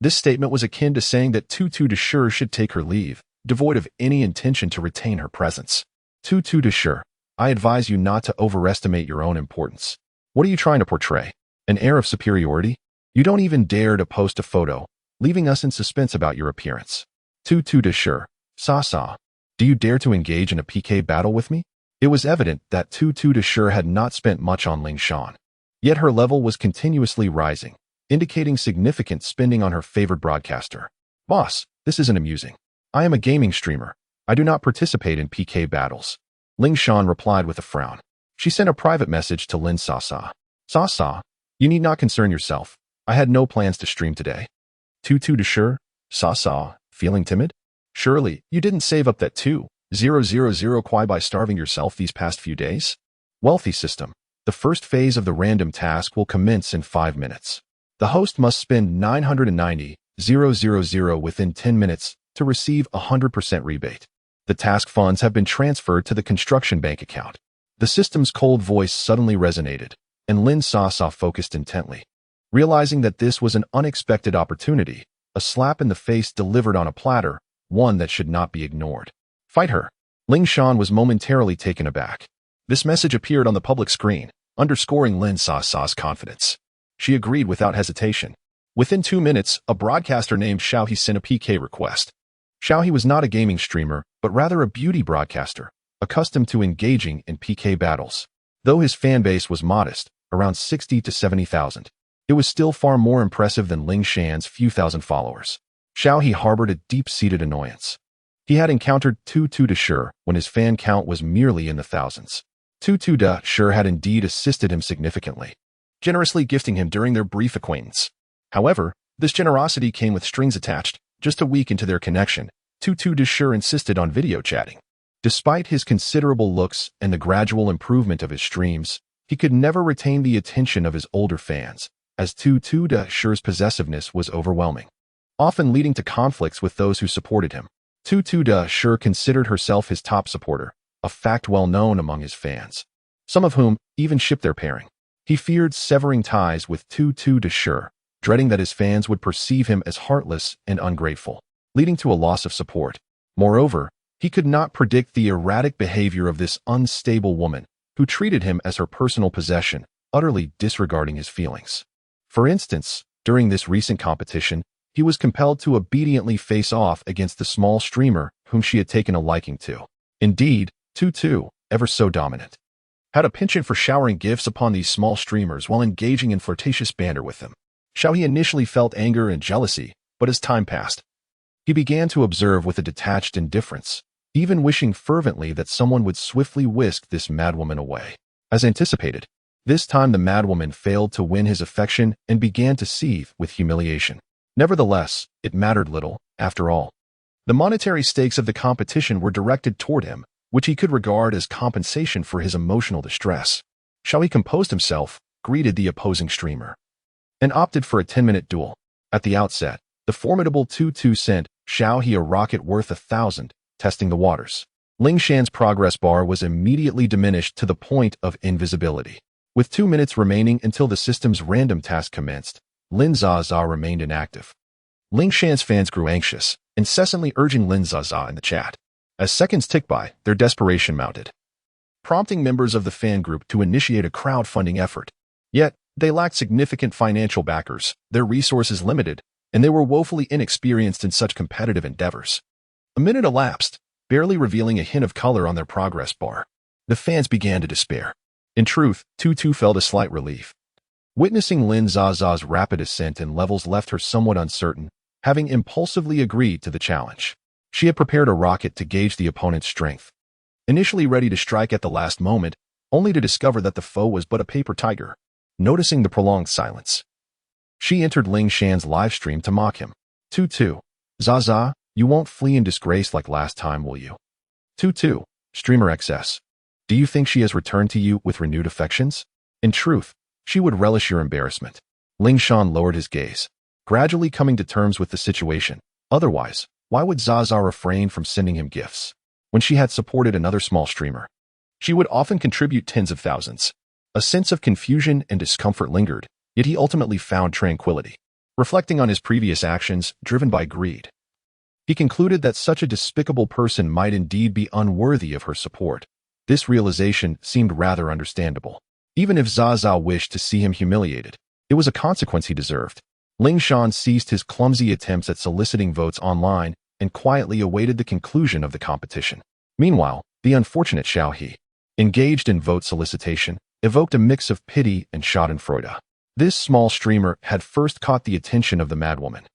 This statement was akin to saying that Da Shi should take her leave, devoid of any intention to retain her presence. Da Shi, I advise you not to overestimate your own importance. What are you trying to portray? An air of superiority? You don't even dare to post a photo, leaving us in suspense about your appearance. Da Shi, Sasa, do you dare to engage in a PK battle with me? It was evident that Da Shi had not spent much on Ling Shan, yet her level was continuously rising, indicating significant spending on her favored broadcaster. Boss, this isn't amusing. I am a gaming streamer. I do not participate in PK battles. Ling Shan replied with a frown. She sent a private message to Lin Sasa. Sasa, you need not concern yourself. I had no plans to stream today. Da Shi, Sasa, feeling timid? Surely, you didn't save up that 2,000 kwai by starving yourself these past few days? Wealthy system. The first phase of the random task will commence in 5 minutes. The host must spend 990,000 within 10 minutes to receive 100% rebate. The task funds have been transferred to the construction bank account. The system's cold voice suddenly resonated, and Lin Sasa focused intently. Realizing that this was an unexpected opportunity, a slap in the face delivered on a platter, one that should not be ignored. Fight her. Ling Shan was momentarily taken aback. This message appeared on the public screen, underscoring Lin Sasa's confidence. She agreed without hesitation. Within 2 minutes, a broadcaster named Shao Yu sent a PK request. Shao Yu was not a gaming streamer, but rather a beauty broadcaster, accustomed to engaging in PK battles. Though his fanbase was modest, around 60 to 70,000, it was still far more impressive than Ling Shan's few thousand followers. Shao Yu harbored a deep-seated annoyance. He had encountered Da Shi when his fan count was merely in the thousands. Da Shi had indeed assisted him significantly, generously gifting him during their brief acquaintance. However, this generosity came with strings attached. Just a week into their connection, Da Shi insisted on video chatting. Despite his considerable looks and the gradual improvement of his streams, he could never retain the attention of his older fans, as Da Shi's possessiveness was overwhelming, often leading to conflicts with those who supported him. Da Shi considered herself his top supporter, a fact well known among his fans, some of whom even shipped their pairing. He feared severing ties with Da Shi, dreading that his fans would perceive him as heartless and ungrateful, leading to a loss of support. Moreover, he could not predict the erratic behavior of this unstable woman, who treated him as her personal possession, utterly disregarding his feelings. For instance, during this recent competition, he was compelled to obediently face off against the small streamer whom she had taken a liking to. Indeed, Tutu, ever so dominant, had a penchant for showering gifts upon these small streamers while engaging in flirtatious banter with them. Shao Yu initially felt anger and jealousy, but as time passed, he began to observe with a detached indifference, even wishing fervently that someone would swiftly whisk this madwoman away. As anticipated, this time the madwoman failed to win his affection and began to seethe with humiliation. Nevertheless, it mattered little, after all. The monetary stakes of the competition were directed toward him, which he could regard as compensation for his emotional distress. Shao Yu composed himself, greeted the opposing streamer, and opted for a 10-minute duel. At the outset, the formidable Tutu sent Shao Yu a rocket worth 1,000, testing the waters. Ling Shan's progress bar was immediately diminished to the point of invisibility. With 2 minutes remaining until the system's random task commenced, Lin Sasa remained inactive. Ling Shan's fans grew anxious, incessantly urging Lin Sasa in the chat. As seconds ticked by, their desperation mounted, prompting members of the fan group to initiate a crowdfunding effort. Yet, They lacked significant financial backers, their resources limited, and they were woefully inexperienced in such competitive endeavors. A minute elapsed, barely revealing a hint of color on their progress bar. The fans began to despair. In truth, Tutu felt a slight relief. Witnessing Lin Sasa's rapid ascent in levels left her somewhat uncertain, having impulsively agreed to the challenge. She had prepared a rocket to gauge the opponent's strength. Initially ready to strike at the last moment, only to discover that the foe was but a paper tiger. Noticing the prolonged silence, she entered Ling Shan's livestream to mock him. Tutu, Zaza, you won't flee in disgrace like last time, will you? Tutu, streamer XS. Do you think she has returned to you with renewed affections? In truth, she would relish your embarrassment. Ling Shan lowered his gaze, gradually coming to terms with the situation. Otherwise, why would Zaza refrain from sending him gifts? When she had supported another small streamer, she would often contribute tens of thousands. A sense of confusion and discomfort lingered, yet he ultimately found tranquility. Reflecting on his previous actions, driven by greed, he concluded that such a despicable person might indeed be unworthy of her support. This realization seemed rather understandable. Even if Zaza wished to see him humiliated, it was a consequence he deserved. Ling Shan ceased his clumsy attempts at soliciting votes online and quietly awaited the conclusion of the competition. Meanwhile, the unfortunate Shao He, engaged in vote solicitation, evoked a mix of pity and schadenfreude. This small streamer had first caught the attention of the madwoman,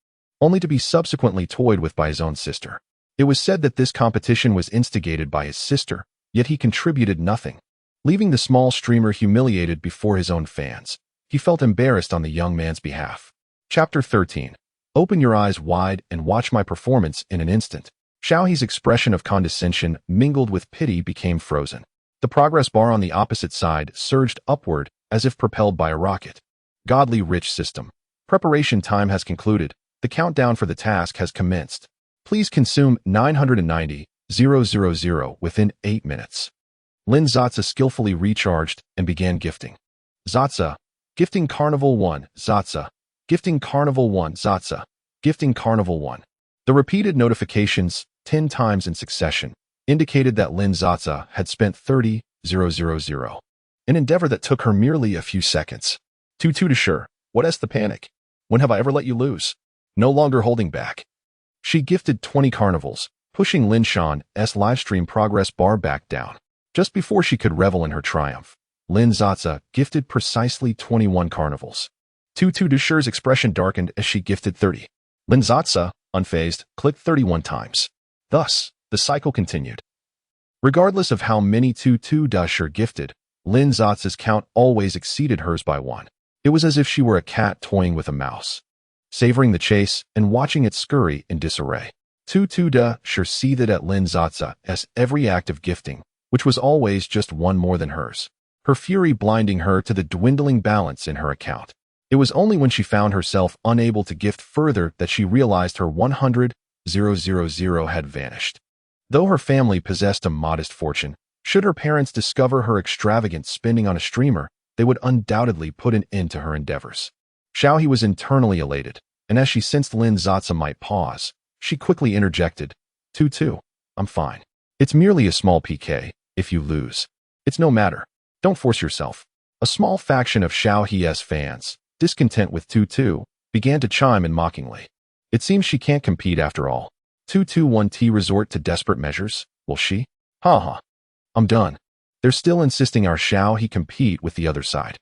only to be subsequently toyed with by his own sister. It was said that this competition was instigated by his sister, yet he contributed nothing. Leaving the small streamer humiliated before his own fans, he felt embarrassed on the young man's behalf. Chapter 13. Open your eyes wide and watch my performance in an instant. Shao He's expression of condescension mingled with pity became frozen. The progress bar on the opposite side surged upward as if propelled by a rocket. Godly rich system. Preparation time has concluded. The countdown for the task has commenced. Please consume 990,000 within 8 minutes. Lin Sasa skillfully recharged and began gifting. Sasa, gifting Carnival 1, Sasa, gifting Carnival 1, Sasa, gifting Carnival 1. The repeated notifications, 10 times in succession, indicated that Lin Sasa had spent 30,000, an endeavor that took her merely a few seconds. Tutu to sure, what is the panic? When have I ever let you lose? No longer holding back. She gifted 20 carnivals, pushing Lin Shan's livestream progress bar back down. Just before she could revel in her triumph, Lin Sasa gifted precisely 21 carnivals. Tutu Dusher's expression darkened as she gifted 30. Lin Sasa, unfazed, clicked 31 times. Thus, the cycle continued. Regardless of how many Tutu Dusher gifted, Lin Sasa's count always exceeded hers by 1. It was as if she were a cat toying with a mouse, savoring the chase and watching it scurry in disarray. Tutu Dusher seethed at Lin Sasa's every act of gifting, which was always just one more than hers, her fury blinding her to the dwindling balance in her account. It was only when she found herself unable to gift further that she realized her 100,000 had vanished. Though her family possessed a modest fortune, should her parents discover her extravagant spending on a streamer, they would undoubtedly put an end to her endeavors. Shao He was internally elated, and as she sensed Lin Sasa might pause, she quickly interjected, Tutu, I'm fine. It's merely a small PK. If you lose, it's no matter. Don't force yourself. A small faction of Shao He's fans, discontent with Tutu, began to chime in mockingly. It seems she can't compete after all. Tutu 1T resort to desperate measures, will she? Ha. I'm done. They're still insisting our Shao He compete with the other side.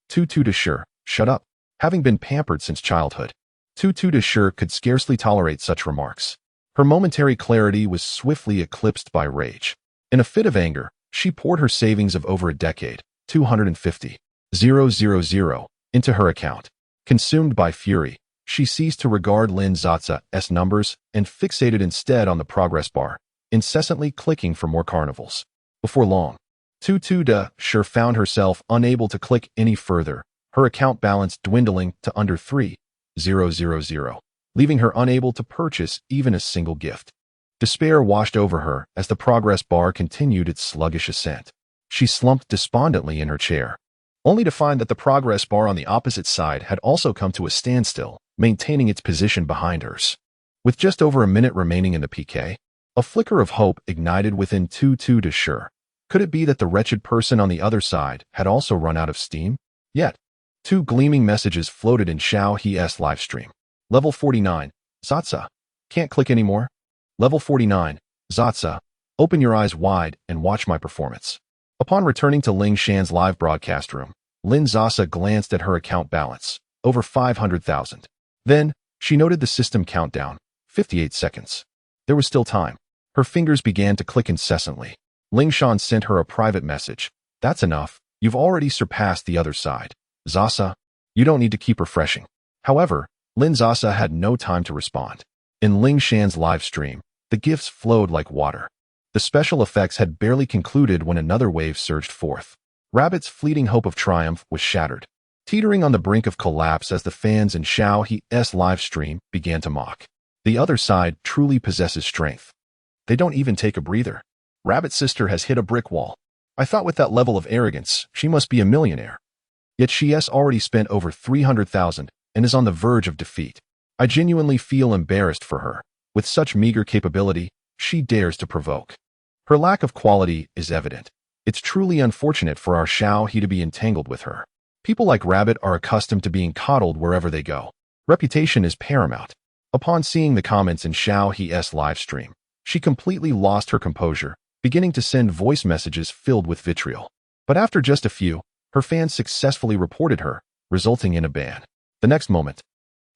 Tutu Dusher, shut up. Having been pampered since childhood, Tutu Dusher could scarcely tolerate such remarks. Her momentary clarity was swiftly eclipsed by rage. In a fit of anger, she poured her savings of over a decade, 250,000, into her account. Consumed by fury, she ceased to regard Lin Sasa's numbers and fixated instead on the progress bar, incessantly clicking for more carnivals. Before long, Tutu Dusher found herself unable to click any further, her account balance dwindling to under 3,000, leaving her unable to purchase even a single gift. Despair washed over her as the progress bar continued its sluggish ascent. She slumped despondently in her chair, only to find that the progress bar on the opposite side had also come to a standstill, maintaining its position behind hers. With just over a minute remaining in the PK, a flicker of hope ignited within Tutu Dusher. Could it be that the wretched person on the other side had also run out of steam? Yet, Two gleaming messages floated in Shao Yi's livestream. Level 49, Zatsa. Can't click anymore? Level 49, Zatsa. Open your eyes wide and watch my performance. Upon returning to Ling Shan's live broadcast room, Lin Sasa glanced at her account balance, over 500,000. Then, she noted the system countdown, 58 seconds. There was still time. Her fingers began to click incessantly. Ling Shan sent her a private message. That's enough. You've already surpassed the other side. Sasa, you don't need to keep refreshing. However, Lin Sasa had no time to respond. In Ling Shan's live stream, the gifts flowed like water. The special effects had barely concluded when another wave surged forth. Rabbit's fleeting hope of triumph was shattered, teetering on the brink of collapse as the fans in Shao Yi's live stream began to mock. The other side truly possesses strength. They don't even take a breather. Rabbit's sister has hit a brick wall. I thought with that level of arrogance, she must be a millionaire. Yet she has already spent over 300,000 and is on the verge of defeat. I genuinely feel embarrassed for her. With such meager capability, she dares to provoke. Her lack of quality is evident. It's truly unfortunate for our Shao Yi to be entangled with her. People like Rabbit are accustomed to being coddled wherever they go. Reputation is paramount. Upon seeing the comments in Shao Yi's live stream, she completely lost her composure, beginning to send voice messages filled with vitriol. But after just a few, her fans successfully reported her, resulting in a ban. The next moment,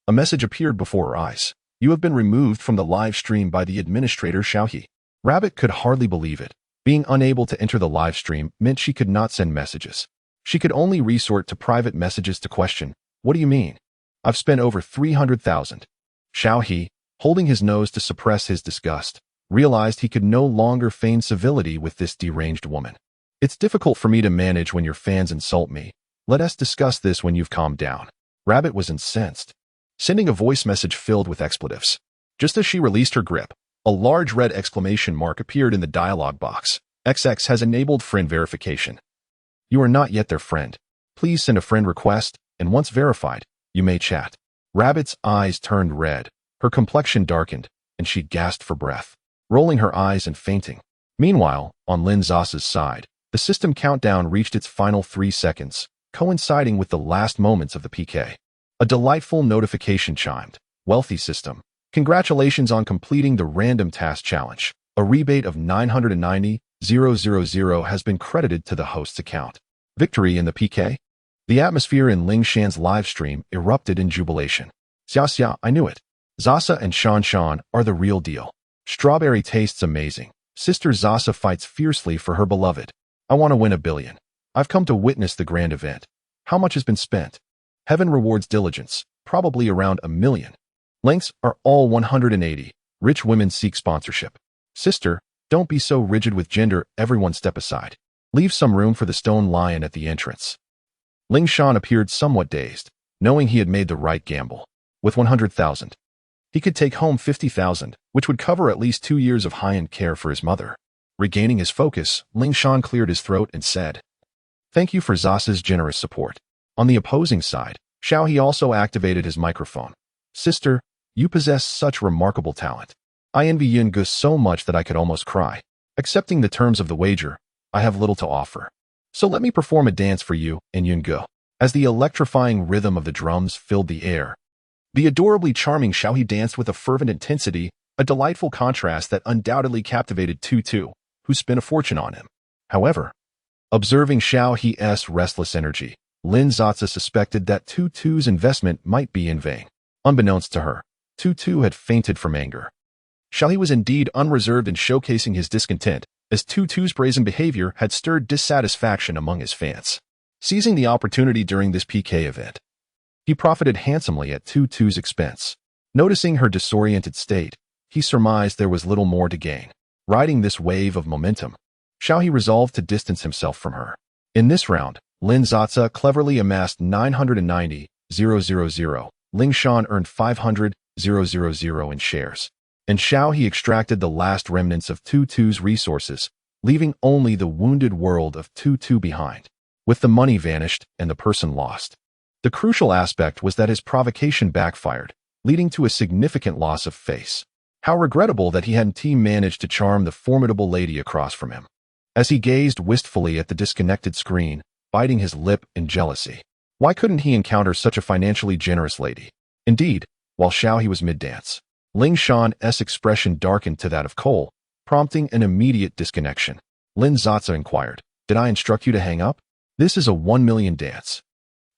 a message appeared before her eyes. You have been removed from the live stream by the administrator Shao Yi. Rabbit could hardly believe it. Being unable to enter the live stream meant she could not send messages. She could only resort to private messages to question, what do you mean? I've spent over 300,000. Shao Yi, holding his nose to suppress his disgust, realized he could no longer feign civility with this deranged woman. It's difficult for me to manage when your fans insult me. Let us discuss this when you've calmed down. Rabbit was incensed, sending a voice message filled with expletives. Just as she released her grip, a large red exclamation mark appeared in the dialog box. XX has enabled friend verification. You are not yet their friend. Please send a friend request, and once verified, you may chat. Rabbit's eyes turned red, her complexion darkened, and she gasped for breath, rolling her eyes and fainting. Meanwhile, on Lin Sasa's side, the system countdown reached its final 3 seconds, coinciding with the last moments of the PK. A delightful notification chimed. Wealthy system. Congratulations on completing the random task challenge. A rebate of 990,000 has been credited to the host's account. Victory in the PK? The atmosphere in Ling Shan's live stream erupted in jubilation. Xia, I knew it. Sasa and Shan are the real deal. Strawberry tastes amazing. Sister Sasa fights fiercely for her beloved. I want to win 1 billion. I've come to witness the grand event. How much has been spent? Heaven rewards diligence, probably around 1 million. Lengths are all 180. Rich women seek sponsorship. Sister, don't be so rigid with gender, everyone step aside. Leave some room for the stone lion at the entrance. Ling Shan appeared somewhat dazed, knowing he had made the right gamble. With 100,000, he could take home 50,000, which would cover at least 2 years of high-end care for his mother. Regaining his focus, Ling Shan cleared his throat and said, Thank you for Zasa's generous support. On the opposing side, Shao Yi also activated his microphone. Sister, you possess such remarkable talent. I envy Yun Ge so much that I could almost cry. Accepting the terms of the wager, I have little to offer. So let me perform a dance for you and Yun Ge. As the electrifying rhythm of the drums filled the air, the adorably charming Shao Yi danced with a fervent intensity, a delightful contrast that undoubtedly captivated Tutu, who spent a fortune on him. However, observing Shao Yi's restless energy, Lin Sasa suspected that Tutu's investment might be in vain. Unbeknownst to her, Tutu had fainted from anger. Shao Yi was indeed unreserved in showcasing his discontent, as Tutu's brazen behavior had stirred dissatisfaction among his fans. Seizing the opportunity during this PK event, he profited handsomely at Tutu's expense. Noticing her disoriented state, he surmised there was little more to gain. Riding this wave of momentum, Shao Yi resolved to distance himself from her. In this round, Lin Sasa cleverly amassed 990,000. Ling Shan earned 500,000 in shares, and Shao Yi extracted the last remnants of Tutu's resources, leaving only the wounded world of Tutu behind. With the money vanished and the person lost. The crucial aspect was that his provocation backfired, leading to a significant loss of face. How regrettable that he hadn't managed to charm the formidable lady across from him. As he gazed wistfully at the disconnected screen, biting his lip in jealousy, Why couldn't he encounter such a financially generous lady? Indeed, while Shao He was mid-dance, Ling Shan's expression darkened to that of Cole, prompting an immediate disconnection. Lin Sasa inquired, "Did I instruct you to hang up? This is a 1 million dance."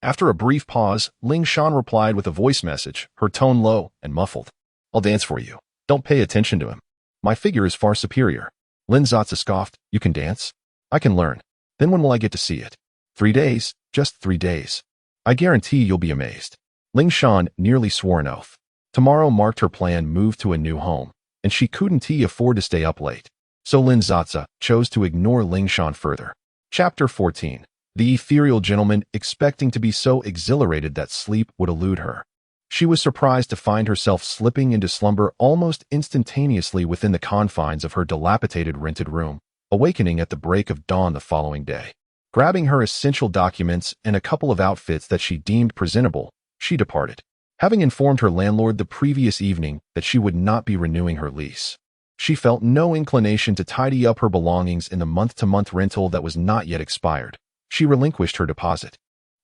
After a brief pause, Ling Shan replied with a voice message, her tone low and muffled. "I'll dance for you. Don't pay attention to him. My figure is far superior." Lin Sasa scoffed, "You can dance? I can learn. Then when will I get to see it?" 3 days, just 3 days. I guarantee you'll be amazed." Ling Shan nearly swore an oath. Tomorrow marked her planned move to a new home, and she couldn't afford to stay up late. So Lin Sasa chose to ignore Ling Shan further. Chapter 14. The ethereal gentleman, expecting to be so exhilarated that sleep would elude her. She was surprised to find herself slipping into slumber almost instantaneously within the confines of her dilapidated rented room, awakening at the break of dawn the following day. Grabbing her essential documents and a couple of outfits that she deemed presentable, she departed, having informed her landlord the previous evening that she would not be renewing her lease. She felt no inclination to tidy up her belongings in the month-to-month rental that was not yet expired. She relinquished her deposit,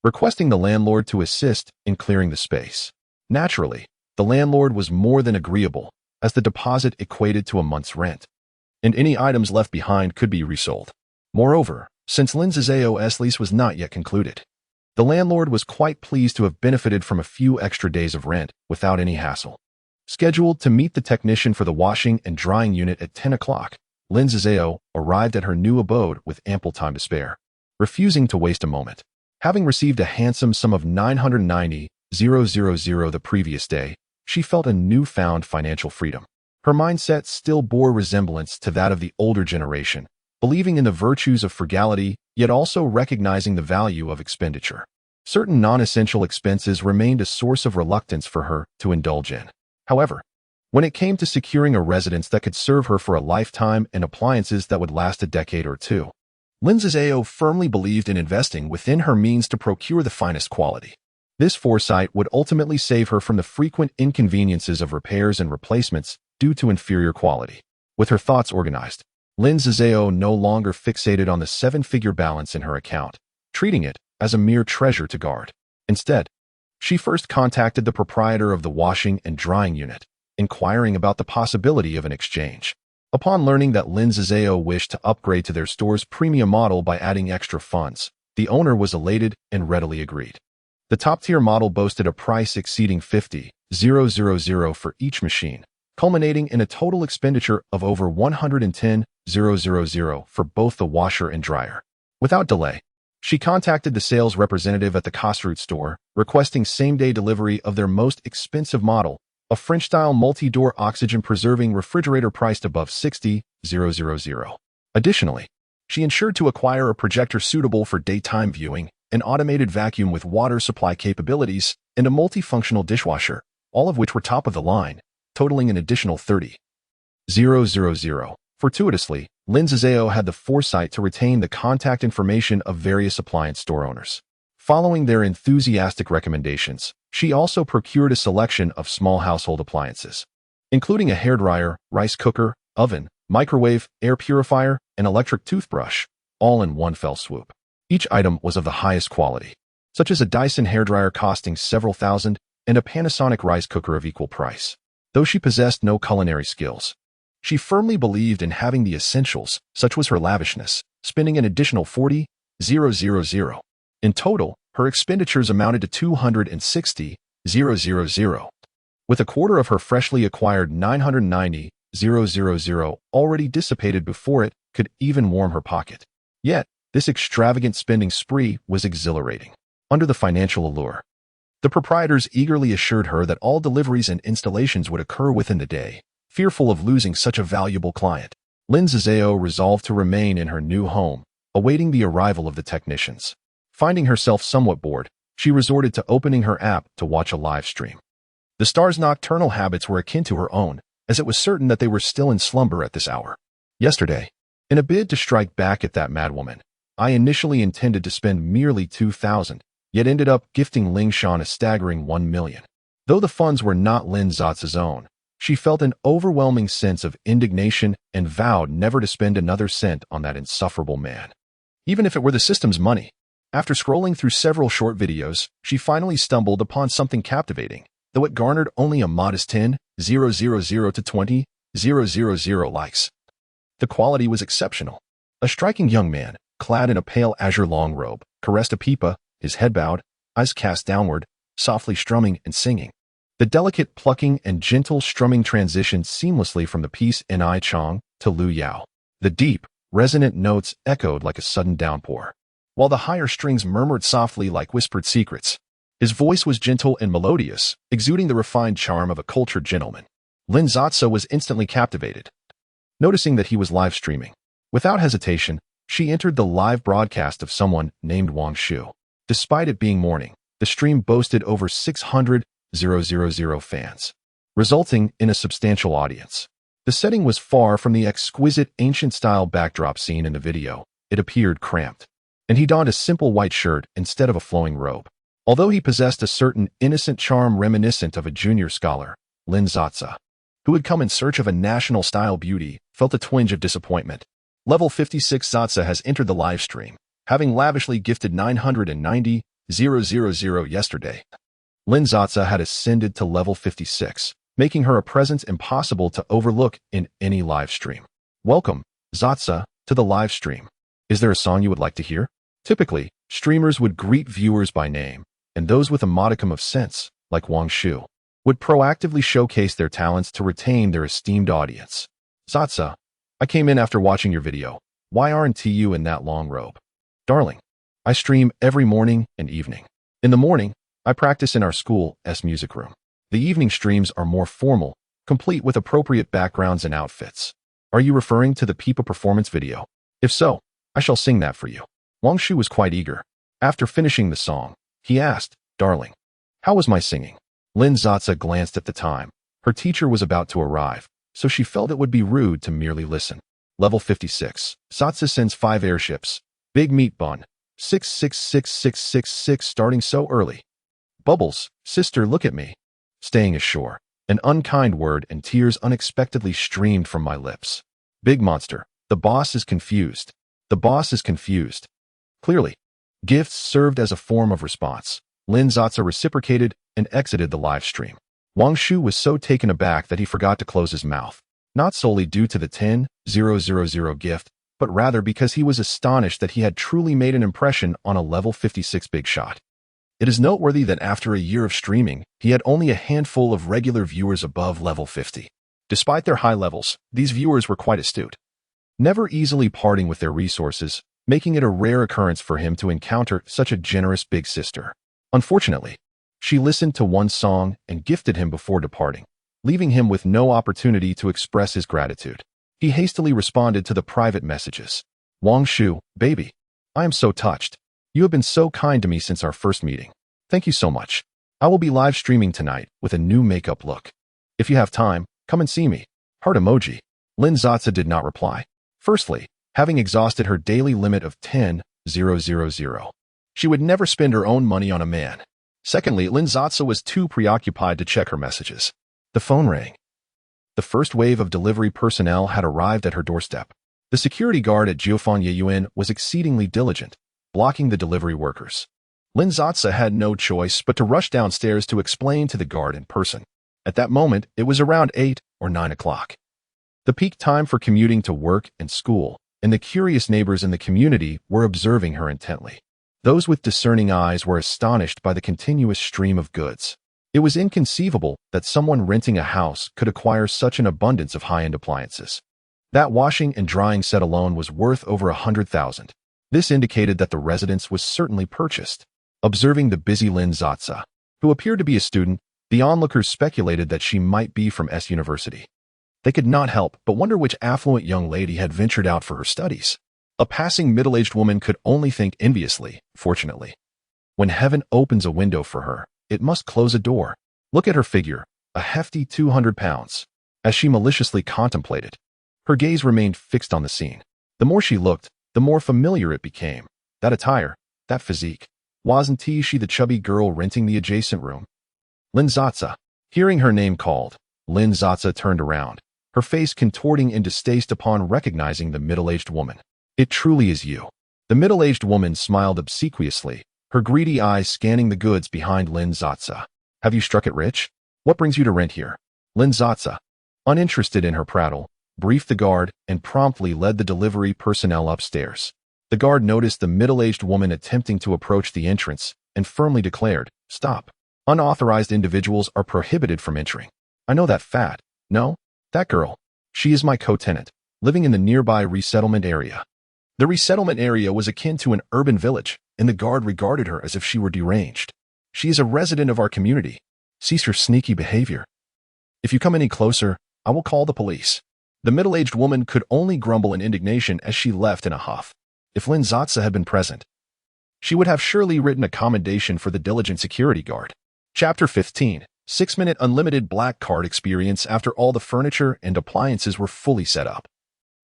requesting the landlord to assist in clearing the space. Naturally, the landlord was more than agreeable, as the deposit equated to a month's rent, and any items left behind could be resold. Moreover, since Lin Sasa's lease was not yet concluded, the landlord was quite pleased to have benefited from a few extra days of rent without any hassle. Scheduled to meet the technician for the washing and drying unit at 10 o'clock, Lin Sasa arrived at her new abode with ample time to spare, refusing to waste a moment. Having received a handsome sum of 990,000 the previous day, she felt a newfound financial freedom. Her mindset still bore resemblance to that of the older generation, believing in the virtues of frugality, yet also recognizing the value of expenditure. Certain non-essential expenses remained a source of reluctance for her to indulge in. However, when it came to securing a residence that could serve her for a lifetime and appliances that would last a decade or two, Lin Sasa firmly believed in investing within her means to procure the finest quality. This foresight would ultimately save her from the frequent inconveniences of repairs and replacements due to inferior quality. With her thoughts organized, Lin Sasa no longer fixated on the 7-figure balance in her account, treating it as a mere treasure to guard. Instead, she first contacted the proprietor of the washing and drying unit, inquiring about the possibility of an exchange. Upon learning that Lin Sasa wished to upgrade to their store's premium model by adding extra funds, the owner was elated and readily agreed. The top-tier model boasted a price exceeding 50,000 for each machine, culminating in a total expenditure of over 110,000 for both the washer and dryer. Without delay, she contacted the sales representative at the cockroach store, requesting same-day delivery of their most expensive model, a French-style multi-door oxygen-preserving refrigerator priced above 60,000. Additionally, she ensured to acquire a projector suitable for daytime viewing, an automated vacuum with water supply capabilities, and a multifunctional dishwasher, all of which were top of the line, totaling an additional 30,000. Fortuitously, Lin Sasa had the foresight to retain the contact information of various appliance store owners. Following their enthusiastic recommendations, she also procured a selection of small household appliances, including a hairdryer, rice cooker, oven, microwave, air purifier, and electric toothbrush, all in one fell swoop. Each item was of the highest quality, such as a Dyson hairdryer costing several thousand and a Panasonic rice cooker of equal price. Though she possessed no culinary skills, she firmly believed in having the essentials, such was her lavishness, spending an additional 40,000. In total, her expenditures amounted to 260,000. With a quarter of her freshly acquired 990,000 already dissipated before it could even warm her pocket. Yet, this extravagant spending spree was exhilarating. Under the financial allure, the proprietors eagerly assured her that all deliveries and installations would occur within the day. Fearful of losing such a valuable client, Lin Sasa resolved to remain in her new home, awaiting the arrival of the technicians. Finding herself somewhat bored, she resorted to opening her app to watch a live stream. The star's nocturnal habits were akin to her own, as it was certain that they were still in slumber at this hour. Yesterday, in a bid to strike back at that madwoman, I initially intended to spend merely 2,000, yet ended up gifting Ling Shan a staggering 1 million. Though the funds were not Lin Sasa's own, she felt an overwhelming sense of indignation and vowed never to spend another cent on that insufferable man. Even if it were the system's money, After scrolling through several short videos, she finally stumbled upon something captivating, though it garnered only a modest 10,000 to 20,000 likes. The quality was exceptional. A striking young man, clad in a pale azure long robe, caressed a pipa, his head bowed, eyes cast downward, softly strumming and singing. The delicate plucking and gentle strumming transitioned seamlessly from the piece Ni Chong to Lu Yao. The deep, resonant notes echoed like a sudden downpour, while the higher strings murmured softly like whispered secrets. His voice was gentle and melodious, exuding the refined charm of a cultured gentleman. Lin Sasa was instantly captivated. Noticing that he was live streaming, without hesitation, she entered the live broadcast of someone named Wang Shu. Despite it being morning, the stream boasted over 600,000 fans, resulting in a substantial audience. The setting was far from the exquisite ancient-style backdrop scene in the video. It appeared cramped, and he donned a simple white shirt instead of a flowing robe. Although he possessed a certain innocent charm reminiscent of a junior scholar, Lin Sasa, who had come in search of a national-style beauty, felt a twinge of disappointment. Level 56 Sasa has entered the live stream, having lavishly gifted 990,000 yesterday. Lin Sasa had ascended to level 56, making her a presence impossible to overlook in any live stream. Welcome, Sasa, to the live stream. Is there a song you would like to hear? Typically, streamers would greet viewers by name, and those with a modicum of sense, like Wang Shu, would proactively showcase their talents to retain their esteemed audience. Sasa, I came in after watching your video. Why aren't you in that long robe? Darling, I stream every morning and evening. In the morning, I practice in our school's music room. The evening streams are more formal, complete with appropriate backgrounds and outfits. Are you referring to the Pipa performance video? If so, I shall sing that for you. Wang Shu was quite eager. After finishing the song, he asked, Darling, how was my singing? Lin Sasa glanced at the time. Her teacher was about to arrive, so she felt it would be rude to merely listen. Level 56. Sasa sends 5 airships. Big meat bun. 666666 starting so early. Bubbles, sister, look at me. Staying ashore. An unkind word and tears unexpectedly streamed from my lips. Big monster. The boss is confused. The boss is confused. Clearly, gifts served as a form of response. Lin Sasa reciprocated and exited the live stream. Wang Shu was so taken aback that he forgot to close his mouth, not solely due to the 10,000 gift, but rather because he was astonished that he had truly made an impression on a level 56 big shot. It is noteworthy that after a year of streaming, he had only a handful of regular viewers above level 50. Despite their high levels, these viewers were quite astute, never easily parting with their resources, making it a rare occurrence for him to encounter such a generous big sister. Unfortunately, she listened to one song and gifted him before departing, leaving him with no opportunity to express his gratitude. He hastily responded to the private messages. Wang Shu, baby, I am so touched. You have been so kind to me since our first meeting. Thank you so much. I will be live streaming tonight with a new makeup look. If you have time, come and see me. Heart emoji. Lin Sasa did not reply. Firstly, having exhausted her daily limit of 10,000, she would never spend her own money on a man. Secondly, Lin Sasa was too preoccupied to check her messages. The phone rang. The first wave of delivery personnel had arrived at her doorstep. The security guard at Shao Yu Yin was exceedingly diligent, blocking the delivery workers. Lin Sasa had no choice but to rush downstairs to explain to the guard in person. At that moment, it was around 8 or 9 o'clock. The peak time for commuting to work and school, and the curious neighbors in the community were observing her intently. Those with discerning eyes were astonished by the continuous stream of goods. It was inconceivable that someone renting a house could acquire such an abundance of high-end appliances. That washing and drying set alone was worth over 100,000. This indicated that the residence was certainly purchased. Observing the busy Lin Sasa, who appeared to be a student, the onlookers speculated that she might be from S University. They could not help but wonder which affluent young lady had ventured out for her studies. A passing middle-aged woman could only think enviously, fortunately. When heaven opens a window for her, it must close a door. Look at her figure, a hefty 200 pounds. As she maliciously contemplated, her gaze remained fixed on the scene. The more she looked, the more familiar it became. That attire, that physique. Wasn't she the chubby girl renting the adjacent room? Lin Sasa. Hearing her name called, Lin Sasa turned around, her face contorting in distaste upon recognizing the middle-aged woman. It truly is you. The middle-aged woman smiled obsequiously, her greedy eyes scanning the goods behind Lin Sasa. Have you struck it rich? What brings you to rent here? Lin Sasa, uninterested in her prattle, briefed the guard and promptly led the delivery personnel upstairs. The guard noticed the middle-aged woman attempting to approach the entrance and firmly declared, "Stop. Unauthorized individuals are prohibited from entering." "I know that fat. No, that girl. She is my co-tenant, living in the nearby resettlement area." The resettlement area was akin to an urban village, and the guard regarded her as if she were deranged. "She is a resident of our community. Cease your sneaky behavior. If you come any closer, I will call the police." The middle-aged woman could only grumble in indignation as she left in a huff. If Lin Sasa had been present, she would have surely written a commendation for the diligent security guard. Chapter 15. 6-minute unlimited black card experience after all the furniture and appliances were fully set up.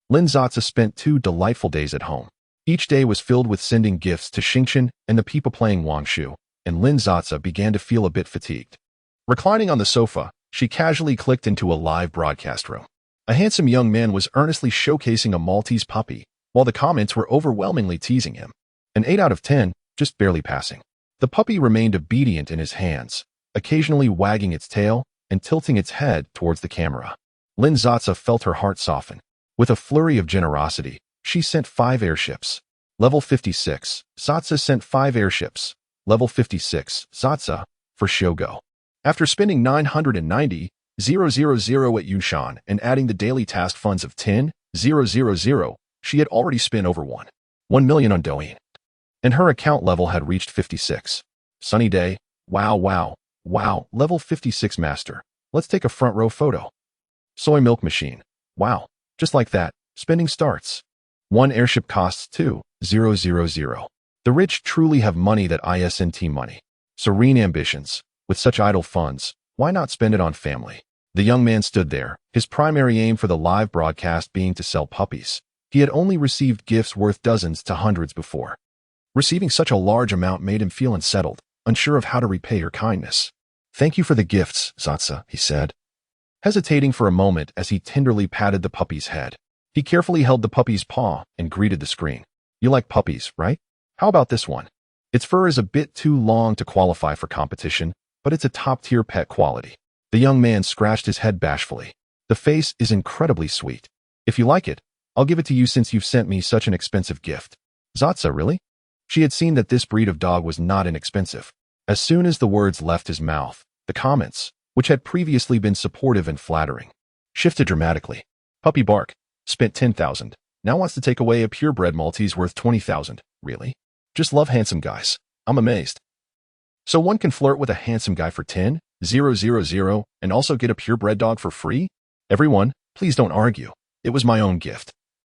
Lin Sasa spent 2 delightful days at home. Each day was filled with sending gifts to Xingqian and the people playing Wangshu, and Lin Sasa began to feel a bit fatigued. Reclining on the sofa, she casually clicked into a live broadcast room. A handsome young man was earnestly showcasing a Maltese puppy, while the comments were overwhelmingly teasing him. An 8 out of 10, just barely passing. The puppy remained obedient in his hands, occasionally wagging its tail and tilting its head towards the camera. Lin Sasa felt her heart soften. With a flurry of generosity, she sent 5 airships. Level 56, Sasa sent 5 airships. Level 56, Sasa, for Shogo. After spending 990,000 at Yushan and adding the daily task funds of 10,000, she had already spent over 1 million on Douyin. And her account level had reached 56. Sunny day. Wow, wow, wow. Level 56 master. Let's take a front row photo. Soy milk machine. Wow. Just like that, spending starts. 1 airship costs 2,000. The rich truly have money that isn't money. Serene ambitions. With such idle funds, why not spend it on family? The young man stood there, his primary aim for the live broadcast being to sell puppies. He had only received gifts worth dozens to hundreds before. Receiving such a large amount made him feel unsettled, unsure of how to repay her kindness. "Thank you for the gifts, Sasa," he said, hesitating for a moment as he tenderly patted the puppy's head. He carefully held the puppy's paw and greeted the screen. "You like puppies, right? How about this one? Its fur is a bit too long to qualify for competition, but it's a top-tier pet quality." The young man scratched his head bashfully. "The face is incredibly sweet. If you like it, I'll give it to you since you've sent me such an expensive gift." "Sasa, really?" She had seen that this breed of dog was not inexpensive. As soon as the words left his mouth, the comments, which had previously been supportive and flattering, shifted dramatically. "Puppy bark. Spent 10,000. Now wants to take away a purebred Maltese worth 20,000. Really? Just love handsome guys. I'm amazed. So one can flirt with a handsome guy for 10,000 and also get a purebred dog for free? Everyone, please don't argue. It was my own gift."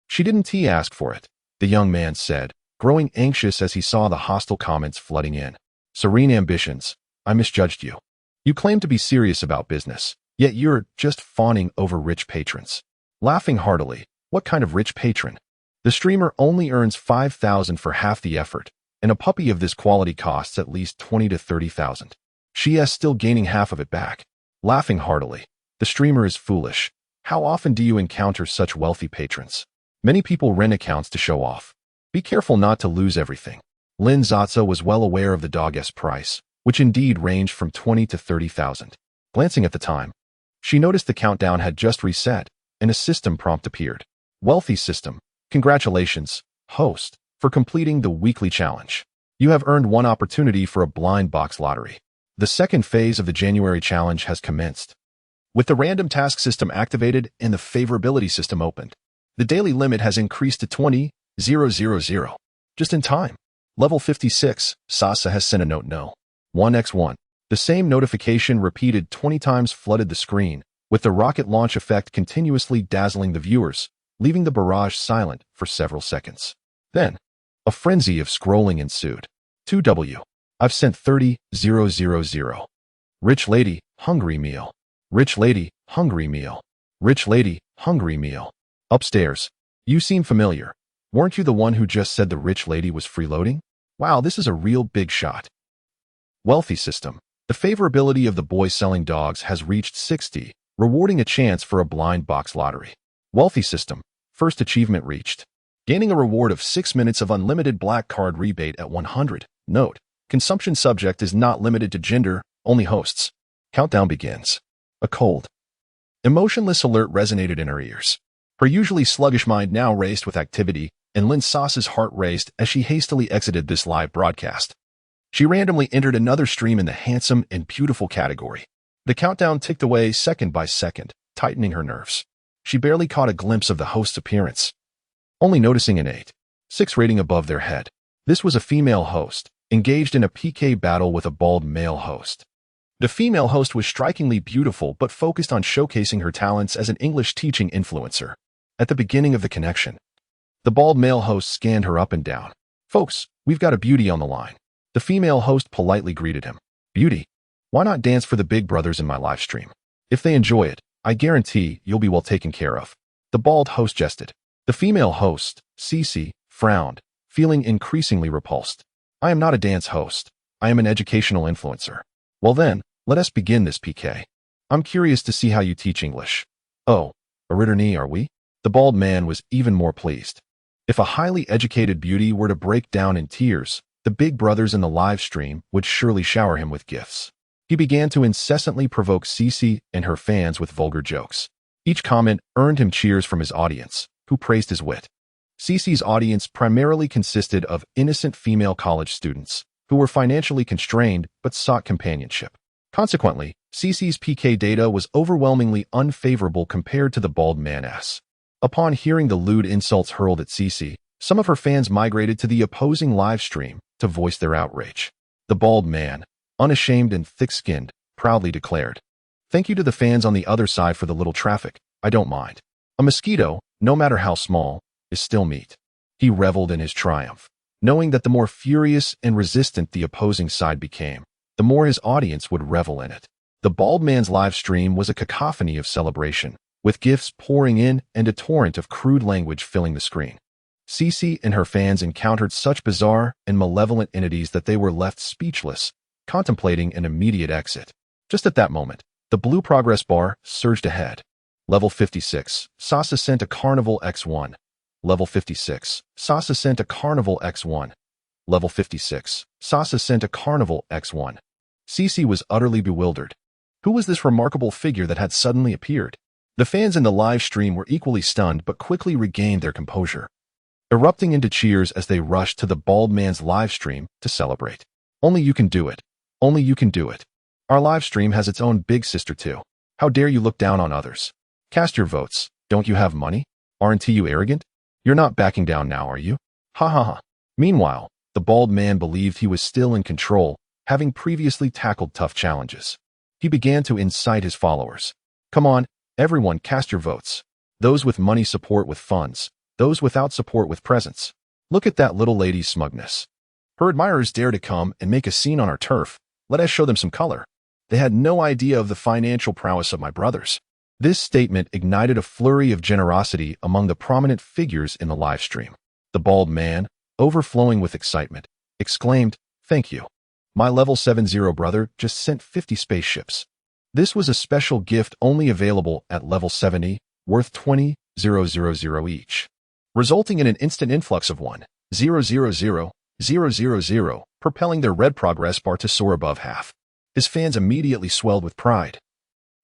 "She didn't ask for it," the young man said, growing anxious as he saw the hostile comments flooding in. "Serene ambitions. I misjudged you. You claim to be serious about business, yet you're just fawning over rich patrons." Laughing heartily, "What kind of rich patron? The streamer only earns 5,000 for half the effort, and a puppy of this quality costs at least 20 to 30,000. She is still gaining half of it back." Laughing heartily, "The streamer is foolish. How often do you encounter such wealthy patrons? Many people rent accounts to show off. Be careful not to lose everything." Lin Sasa was well aware of the dog's price, which indeed ranged from 20 to 30,000. Glancing at the time, she noticed the countdown had just reset, and a system prompt appeared. "Wealthy system. Congratulations, host, for completing the weekly challenge. You have earned 1 opportunity for a blind box lottery. The second phase of the January challenge has commenced." With the random task system activated and the favorability system opened, the daily limit has increased to 20,000. Just in time. Level 56, Sasa has sent a note no. 1x1. The same notification repeated 20 times flooded the screen, with the rocket launch effect continuously dazzling the viewers, leaving the barrage silent for several seconds. Then, a frenzy of scrolling ensued. 2W. I've sent 30,000. Rich lady, hungry meal. Rich lady, hungry meal. Rich lady, hungry meal. Upstairs. You seem familiar. Weren't you the one who just said the rich lady was freeloading? Wow, this is a real big shot. Wealthy system. The favorability of the boy selling dogs has reached 60, rewarding a chance for a blind box lottery. Wealthy system. First achievement reached. gaining a reward of 6 minutes of unlimited black card rebate at 100. Note: consumption subject is not limited to gender, only hosts. Countdown begins. A cold, emotionless alert resonated in her ears. Her usually sluggish mind now raced with activity, and Lin Sasa's heart raced as she hastily exited this live broadcast. She randomly entered another stream in the handsome and beautiful category. The countdown ticked away second by second, tightening her nerves. She barely caught a glimpse of the host's appearance, only noticing an 8.6 rating above their head. This was a female host, engaged in a PK battle with a bald male host. The female host was strikingly beautiful but focused on showcasing her talents as an English teaching influencer. At the beginning of the connection, the bald male host scanned her up and down. "Folks, we've got a beauty on the line." The female host politely greeted him. "Beauty? Why not dance for the big brothers in my live stream? If they enjoy it, I guarantee you'll be well taken care of." The bald host jested. The female host, Cece, frowned, feeling increasingly repulsed. "I am not a dance host. I am an educational influencer." "Well then, let us begin this PK. I'm curious to see how you teach English." "Oh, a Ritterny are we?" The bald man was even more pleased. If a highly educated beauty were to break down in tears, the big brothers in the live stream would surely shower him with gifts. He began to incessantly provoke Cece and her fans with vulgar jokes. Each comment earned him cheers from his audience, who praised his wit. Cece's audience primarily consisted of innocent female college students, who were financially constrained but sought companionship. Consequently, Cece's PK data was overwhelmingly unfavorable compared to the bald man's. Upon hearing the lewd insults hurled at Cece, some of her fans migrated to the opposing live stream to voice their outrage. The bald man, unashamed and thick-skinned, proudly declared, "Thank you to the fans on the other side for the little traffic. I don't mind. A mosquito, no matter how small, is still meat." He reveled in his triumph, knowing that the more furious and resistant the opposing side became, the more his audience would revel in it. The bald man's live stream was a cacophony of celebration, with gifts pouring in and a torrent of crude language filling the screen. Cece and her fans encountered such bizarre and malevolent entities that they were left speechless, contemplating an immediate exit. Just at that moment, the blue progress bar surged ahead. Level 56, Sasa sent a Carnival X1. Level 56, Sasa sent a Carnival X1. Level 56, Sasa sent a Carnival X1. Cece was utterly bewildered. Who was this remarkable figure that had suddenly appeared? The fans in the live stream were equally stunned but quickly regained their composure, erupting into cheers as they rushed to the bald man's live stream to celebrate. "Only you can do it. Only you can do it. Our live stream has its own big sister too. How dare you look down on others? Cast your votes. Don't you have money? Aren't you arrogant? You're not backing down now, are you? Ha ha ha." Meanwhile, the bald man believed he was still in control, having previously tackled tough challenges. He began to incite his followers. "Come on, everyone, cast your votes. Those with money support with funds, those without support with presents. Look at that little lady's smugness. Her admirers dare to come and make a scene on our turf. Let us show them some color. They had no idea of the financial prowess of my brothers." This statement ignited a flurry of generosity among the prominent figures in the live stream. The bald man, overflowing with excitement, exclaimed, "Thank you. My level 70 brother just sent 50 spaceships. This was a special gift only available at level 70, worth 20,000 each, resulting in an instant influx of 1,000,000, propelling their red progress bar to soar above half. His fans immediately swelled with pride,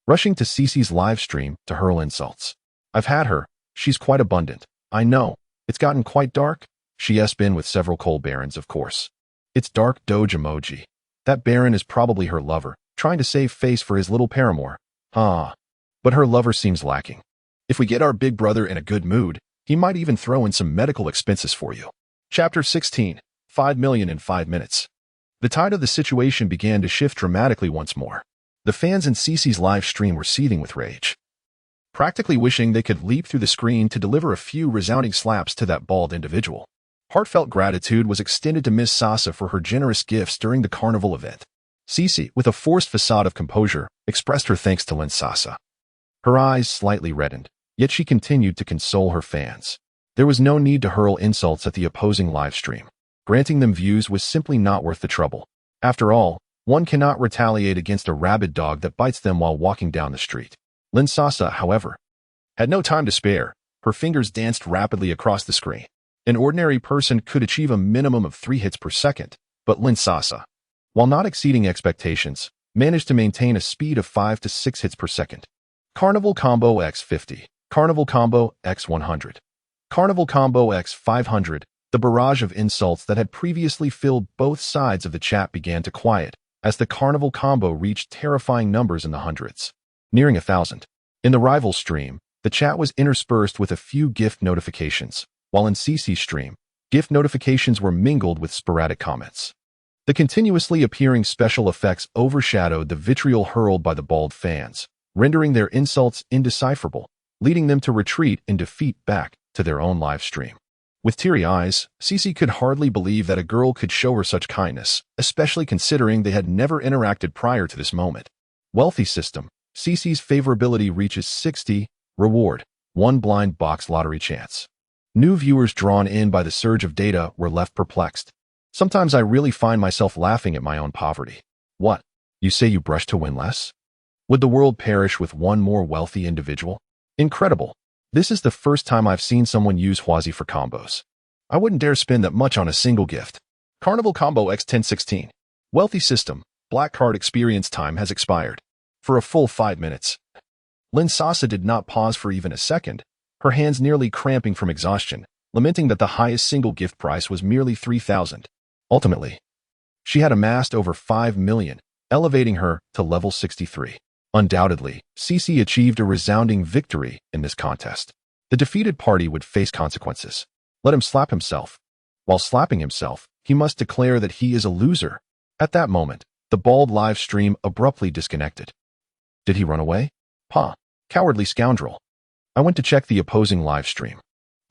rushing to Cece's live stream to hurl insults. "I've had her. She's quite abundant. I know. It's gotten quite dark. She has been with several coal barons, of course. It's dark doge emoji. That baron is probably her lover, trying to save face for his little paramour. Ah, but her lover seems lacking. If we get our big brother in a good mood, he might even throw in some medical expenses for you." Chapter 16, 5 million in 5 minutes. The tide of the situation began to shift dramatically once more. The fans in Cece's live stream were seething with rage, practically wishing they could leap through the screen to deliver a few resounding slaps to that bald individual. Heartfelt gratitude was extended to Miss Sasa for her generous gifts during the carnival event. Cece, with a forced facade of composure, expressed her thanks to Lin Sasa. Her eyes slightly reddened, yet she continued to console her fans. There was no need to hurl insults at the opposing live stream. Granting them views was simply not worth the trouble. After all, one cannot retaliate against a rabid dog that bites them while walking down the street. Lin Sasa, however, had no time to spare. Her fingers danced rapidly across the screen. An ordinary person could achieve a minimum of 3 hits per second, but Lin Sasa, while not exceeding expectations, managed to maintain a speed of 5 to 6 hits per second. Carnival Combo x 50, Carnival Combo x 100, Carnival Combo x 500. The barrage of insults that had previously filled both sides of the chat began to quiet as the Carnival Combo reached terrifying numbers in the hundreds, nearing 1,000. In the rival stream, the chat was interspersed with a few gift notifications, while in CC's stream, gift notifications were mingled with sporadic comments. The continuously appearing special effects overshadowed the vitriol hurled by the bald fans, rendering their insults indecipherable, leading them to retreat in defeat back to their own live stream. With teary eyes, CC could hardly believe that a girl could show her such kindness, especially considering they had never interacted prior to this moment. Wealthy system. CC's favorability reaches 60. Reward. 1 blind box lottery chance. New viewers drawn in by the surge of data were left perplexed. Sometimes I really find myself laughing at my own poverty. What? You say you brush to win less? Would the world perish with one more wealthy individual? Incredible. This is the first time I've seen someone use Huazi for combos. I wouldn't dare spend that much on a single gift. Carnival Combo x 1016. Wealthy system. Black card experience time has expired. For a full 5 minutes. Lin Sasa did not pause for even a second, her hands nearly cramping from exhaustion, lamenting that the highest single gift price was merely 3,000. Ultimately, she had amassed over 5 million, elevating her to level 63. Undoubtedly, CC achieved a resounding victory in this contest. The defeated party would face consequences. Let him slap himself. While slapping himself, he must declare that he is a loser. At that moment, the bald live stream abruptly disconnected. Did he run away? Pah, cowardly scoundrel. I went to check the opposing live stream.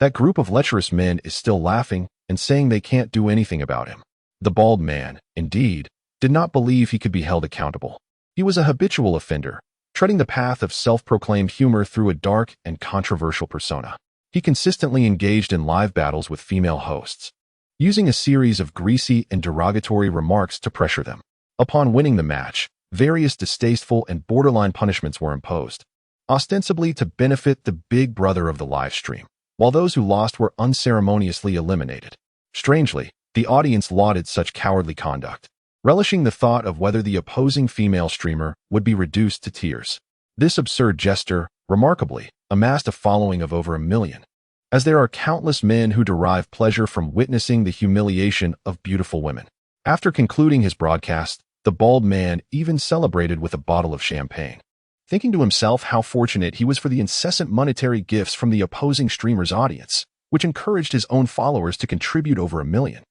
That group of lecherous men is still laughing and saying they can't do anything about him. The bald man, indeed, did not believe he could be held accountable. He was a habitual offender, treading the path of self-proclaimed humor through a dark and controversial persona. He consistently engaged in live battles with female hosts, using a series of greasy and derogatory remarks to pressure them. Upon winning the match, various distasteful and borderline punishments were imposed, ostensibly to benefit the big brother of the live stream, while those who lost were unceremoniously eliminated. Strangely, the audience lauded such cowardly conduct, relishing the thought of whether the opposing female streamer would be reduced to tears. This absurd gesture, remarkably, amassed a following of over 1 million, as there are countless men who derive pleasure from witnessing the humiliation of beautiful women. After concluding his broadcast, the bald man even celebrated with a bottle of champagne, thinking to himself how fortunate he was for the incessant monetary gifts from the opposing streamer's audience, which encouraged his own followers to contribute over 1 million.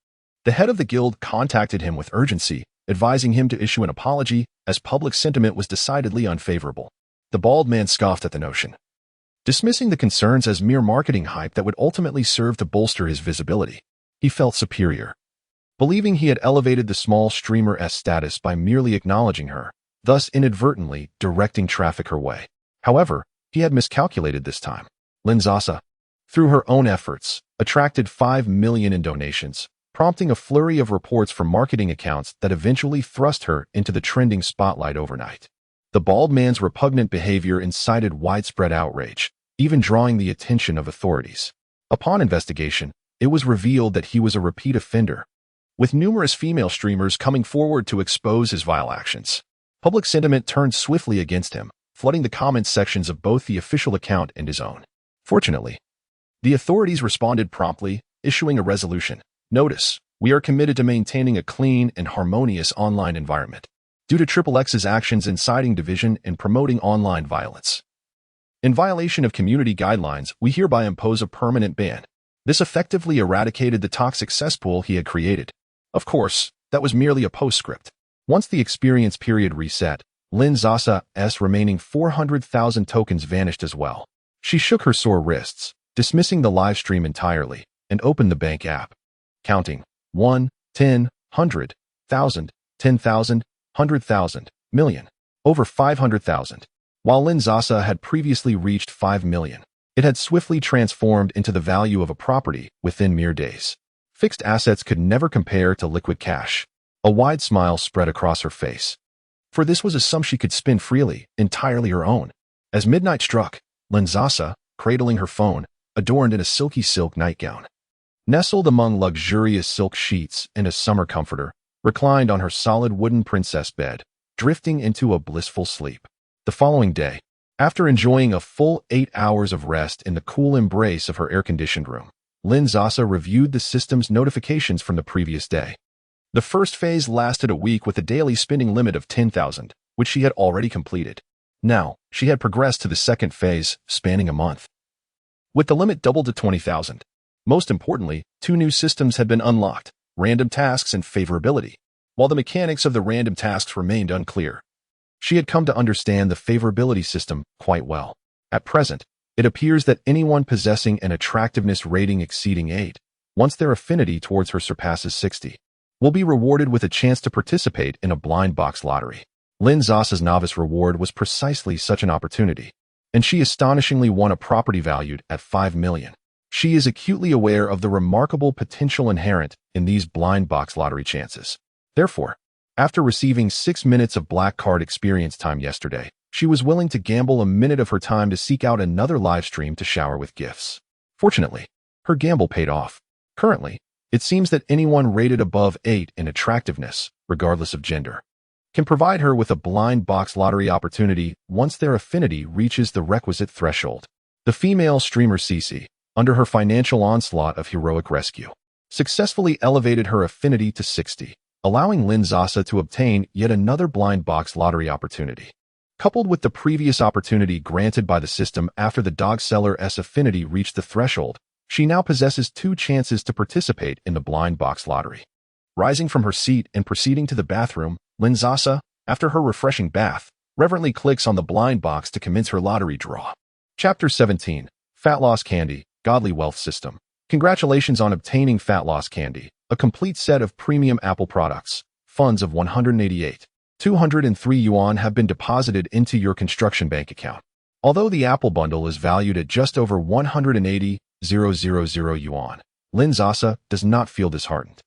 The head of the guild contacted him with urgency, advising him to issue an apology as public sentiment was decidedly unfavorable. The bald man scoffed at the notion, dismissing the concerns as mere marketing hype that would ultimately serve to bolster his visibility. He felt superior, believing he had elevated the small streamer's status by merely acknowledging her, thus inadvertently directing traffic her way. However, he had miscalculated this time. Lin Sasa, through her own efforts, attracted 5 million in donations, prompting a flurry of reports from marketing accounts that eventually thrust her into the trending spotlight overnight. The bald man's repugnant behavior incited widespread outrage, even drawing the attention of authorities. Upon investigation, it was revealed that he was a repeat offender, with numerous female streamers coming forward to expose his vile actions. Public sentiment turned swiftly against him, flooding the comments sections of both the official account and his own. Fortunately, the authorities responded promptly, issuing a resolution. Notice, we are committed to maintaining a clean and harmonious online environment. Due to XXX's actions inciting division and promoting online violence, in violation of community guidelines, we hereby impose a permanent ban. This effectively eradicated the toxic cesspool he had created. Of course, that was merely a postscript. Once the experience period reset, Lin Sasa's remaining 400,000 tokens vanished as well. She shook her sore wrists, dismissing the live stream entirely, and opened the bank app, counting 1, 10, 100, 1,000, 10,000, 100,000, million, over 500,000. While Lin Sasa had previously reached 5 million, it had swiftly transformed into the value of a property within mere days. Fixed assets could never compare to liquid cash. A wide smile spread across her face, for this was a sum she could spend freely, entirely her own. As midnight struck, Lin Sasa, cradling her phone, adorned in a silky silk nightgown, Nestled among luxurious silk sheets and a summer comforter, reclined on her solid wooden princess bed, drifting into a blissful sleep. The following day, after enjoying a full 8 hours of rest in the cool embrace of her air-conditioned room, Lin Sasa reviewed the system's notifications from the previous day. The first phase lasted a week with a daily spending limit of 10,000, which she had already completed. Now, she had progressed to the second phase, spanning a month, with the limit doubled to 20,000. Most importantly, 2 new systems had been unlocked: random tasks and favorability. While the mechanics of the random tasks remained unclear, she had come to understand the favorability system quite well. At present, it appears that anyone possessing an attractiveness rating exceeding 8, once their affinity towards her surpasses 60, will be rewarded with a chance to participate in a blind box lottery. Lin Sasa's novice reward was precisely such an opportunity, and she astonishingly won a property valued at 5 million. She is acutely aware of the remarkable potential inherent in these blind box lottery chances. Therefore, after receiving 6 minutes of black card experience time yesterday, she was willing to gamble a minute of her time to seek out another live stream to shower with gifts. Fortunately, her gamble paid off. Currently, it seems that anyone rated above 8 in attractiveness, regardless of gender, can provide her with a blind box lottery opportunity once their affinity reaches the requisite threshold. The female streamer Cece, under her financial onslaught of heroic rescue, successfully elevated her affinity to 60, allowing Lin Sasa to obtain yet another blind box lottery opportunity. Coupled with the previous opportunity granted by the system after the dog seller's affinity reached the threshold, she now possesses 2 chances to participate in the blind box lottery. Rising from her seat and proceeding to the bathroom, Lin Sasa, after her refreshing bath, reverently clicks on the blind box to commence her lottery draw. Chapter 17. Fat Loss Candy, Godly Wealth System. Congratulations on obtaining Fat Loss Candy, a complete set of premium Apple products. Funds of 188,203 yuan have been deposited into your construction bank account. Although the Apple bundle is valued at just over 180,000 yuan, Lin Sasa does not feel disheartened.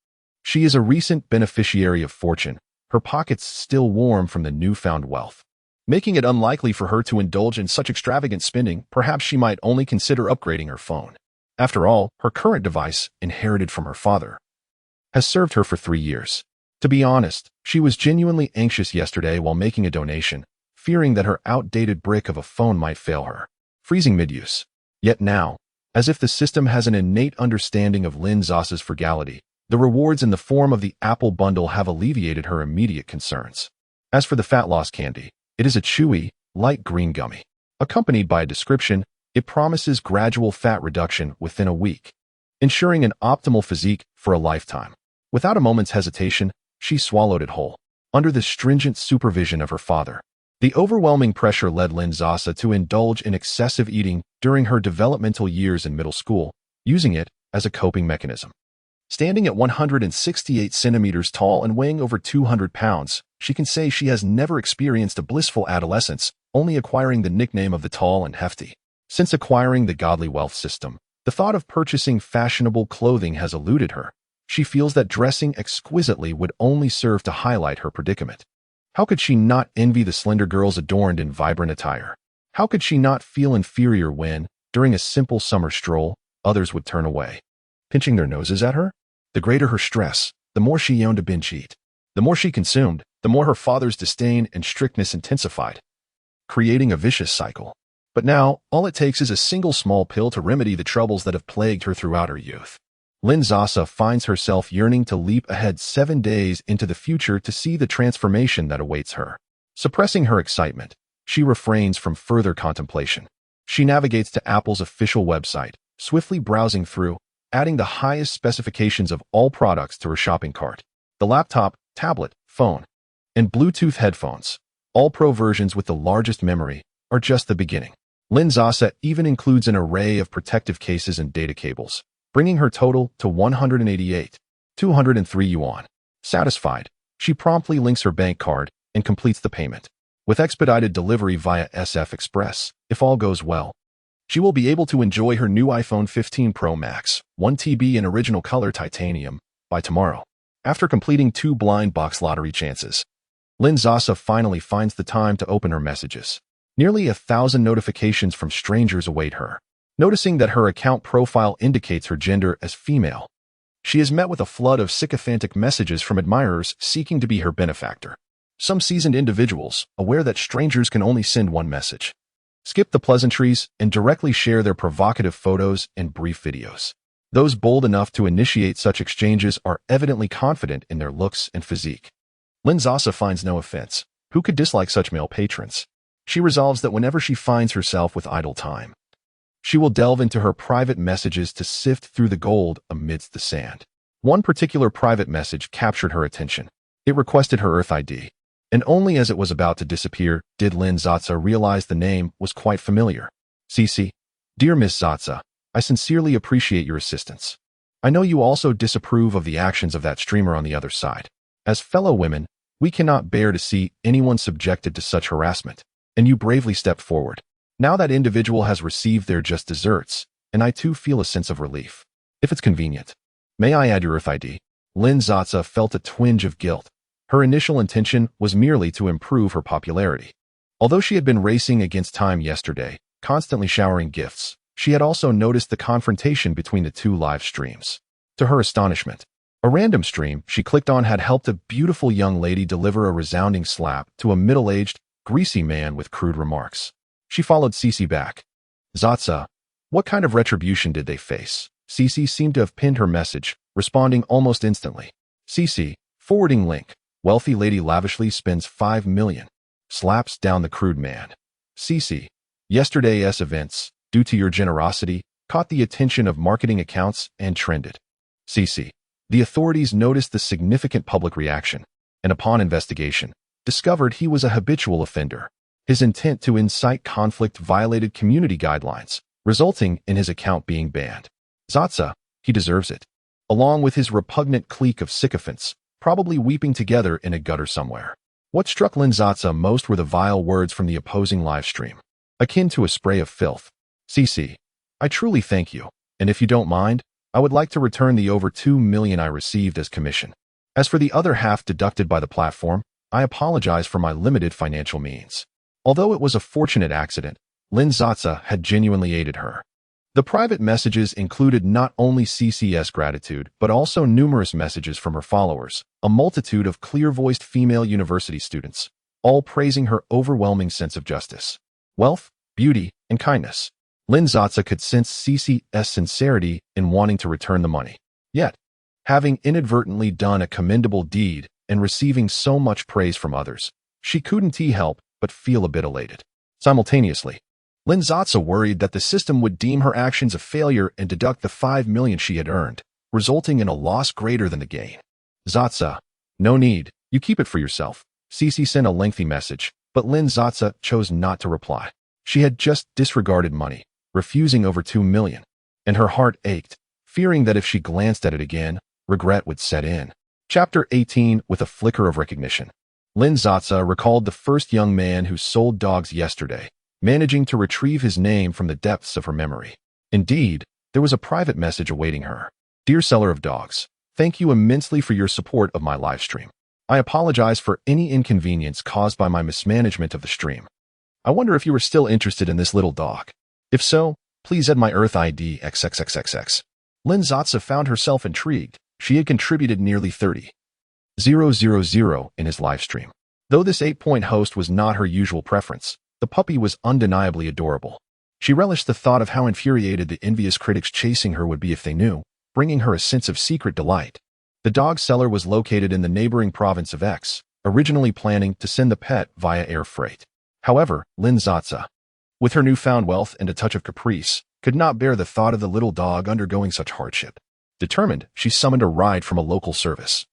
She is a recent beneficiary of fortune, her pockets still warm from the newfound wealth, making it unlikely for her to indulge in such extravagant spending. Perhaps she might only consider upgrading her phone. After all, her current device, inherited from her father, has served her for 3 years. To be honest, she was genuinely anxious yesterday while making a donation, fearing that her outdated brick of a phone might fail her, freezing mid-use. Yet now, as if the system has an innate understanding of Lin Sasa's frugality, the rewards in the form of the Apple bundle have alleviated her immediate concerns. As for the Fat Loss Candy, it is a chewy, light green gummy. Accompanied by a description, it promises gradual fat reduction within a week, ensuring an optimal physique for a lifetime. Without a moment's hesitation, she swallowed it whole, under the stringent supervision of her father. The overwhelming pressure led Lin Sasa to indulge in excessive eating during her developmental years in middle school, using it as a coping mechanism. Standing at 168 centimeters tall and weighing over 200 pounds, she can say she has never experienced a blissful adolescence, only acquiring the nickname of the tall and hefty. Since acquiring the Godly Wealth System, the thought of purchasing fashionable clothing has eluded her. She feels that dressing exquisitely would only serve to highlight her predicament. How could she not envy the slender girls adorned in vibrant attire? How could she not feel inferior when, during a simple summer stroll, others would turn away, pinching their noses at her? The greater her stress, the more she yearned to binge eat. The more she consumed, the more her father's disdain and strictness intensified, creating a vicious cycle. But now, all it takes is a single small pill to remedy the troubles that have plagued her throughout her youth. Lin Sasa finds herself yearning to leap ahead 7 days into the future to see the transformation that awaits her. Suppressing her excitement, she refrains from further contemplation. She navigates to Apple's official website, swiftly browsing through, adding the highest specifications of all products to her shopping cart. The laptop, tablet, phone, and Bluetooth headphones, all pro versions with the largest memory, are just the beginning. Lin Sasa even includes an array of protective cases and data cables, bringing her total to 188,203 yuan. Satisfied, she promptly links her bank card and completes the payment. With expedited delivery via SF Express, if all goes well, she will be able to enjoy her new iPhone 15 Pro Max, 1TB in original color titanium, by tomorrow. After completing 2 blind box lottery chances, Lin Sasa finally finds the time to open her messages. Nearly 1,000 notifications from strangers await her. Noticing that her account profile indicates her gender as female, she is met with a flood of sycophantic messages from admirers seeking to be her benefactor. Some seasoned individuals, aware that strangers can only send one message, skip the pleasantries and directly share their provocative photos and brief videos. Those bold enough to initiate such exchanges are evidently confident in their looks and physique. Lin Sasa finds no offense. Who could dislike such male patrons? She resolves that whenever she finds herself with idle time, she will delve into her private messages to sift through the gold amidst the sand. One particular private message captured her attention. It requested her Earth ID, and only as it was about to disappear did Lin Sasa realize the name was quite familiar. CC, dear Miss Sasa, I sincerely appreciate your assistance. I know you also disapprove of the actions of that streamer on the other side. As fellow women, we cannot bear to see anyone subjected to such harassment, and you bravely stepped forward. Now that individual has received their just desserts, and I too feel a sense of relief. If it's convenient, may I add your Earth ID? Lin Sasa felt a twinge of guilt. Her initial intention was merely to improve her popularity. Although she had been racing against time yesterday, constantly showering gifts, she had also noticed the confrontation between the two live streams. To her astonishment, a random stream she clicked on had helped a beautiful young lady deliver a resounding slap to a middle-aged, greasy man with crude remarks. She followed Cece back. Sasa, what kind of retribution did they face? Cece seemed to have pinned her message, responding almost instantly. Cece, forwarding link. Wealthy lady lavishly spends 5 million. Slaps down the crude man. Cece, yesterday's events, due to your generosity, caught the attention of marketing accounts and trended. Cece, the authorities noticed the significant public reaction, and upon investigation, discovered he was a habitual offender. His intent to incite conflict violated community guidelines, resulting in his account being banned. Sasa, he deserves it. Along with his repugnant clique of sycophants, probably weeping together in a gutter somewhere. What struck Lin Sasa most were the vile words from the opposing livestream, akin to a spray of filth. Cece, I truly thank you, and if you don't mind, I would like to return the over 2 million I received as commission. As for the other half deducted by the platform, I apologize for my limited financial means. Although it was a fortunate accident, Lin Sasa had genuinely aided her. The private messages included not only CC's gratitude, but also numerous messages from her followers, a multitude of clear-voiced female university students, all praising her overwhelming sense of justice, wealth, beauty, and kindness. Lin Sasa could sense CC's sincerity in wanting to return the money. Yet, having inadvertently done a commendable deed and receiving so much praise from others, she couldn't help but feel a bit elated. Simultaneously, Lin Sasa worried that the system would deem her actions a failure and deduct the 5 million she had earned, resulting in a loss greater than the gain. Sasa, no need, you keep it for yourself. Cece sent a lengthy message, but Lin Sasa chose not to reply. She had just disregarded money, refusing over 2 million, and her heart ached, fearing that if she glanced at it again, regret would set in. Chapter 18. With a flicker of recognition, Lin Sasa recalled the first young man who sold dogs yesterday, managing to retrieve his name from the depths of her memory. Indeed, there was a private message awaiting her. Dear seller of dogs, thank you immensely for your support of my live stream. I apologize for any inconvenience caused by my mismanagement of the stream. I wonder if you are still interested in this little dog. If so, please add my Earth ID XXXXX. Lin Sasa found herself intrigued. She had contributed nearly 30,000 in his live stream. Though this 8-point host was not her usual preference, the puppy was undeniably adorable. She relished the thought of how infuriated the envious critics chasing her would be if they knew, bringing her a sense of secret delight. The dog seller was located in the neighboring province of X, originally planning to send the pet via air freight. However, Lin Sasa, with her newfound wealth and a touch of caprice, could not bear the thought of the little dog undergoing such hardship. Determined, she summoned a ride from a local service,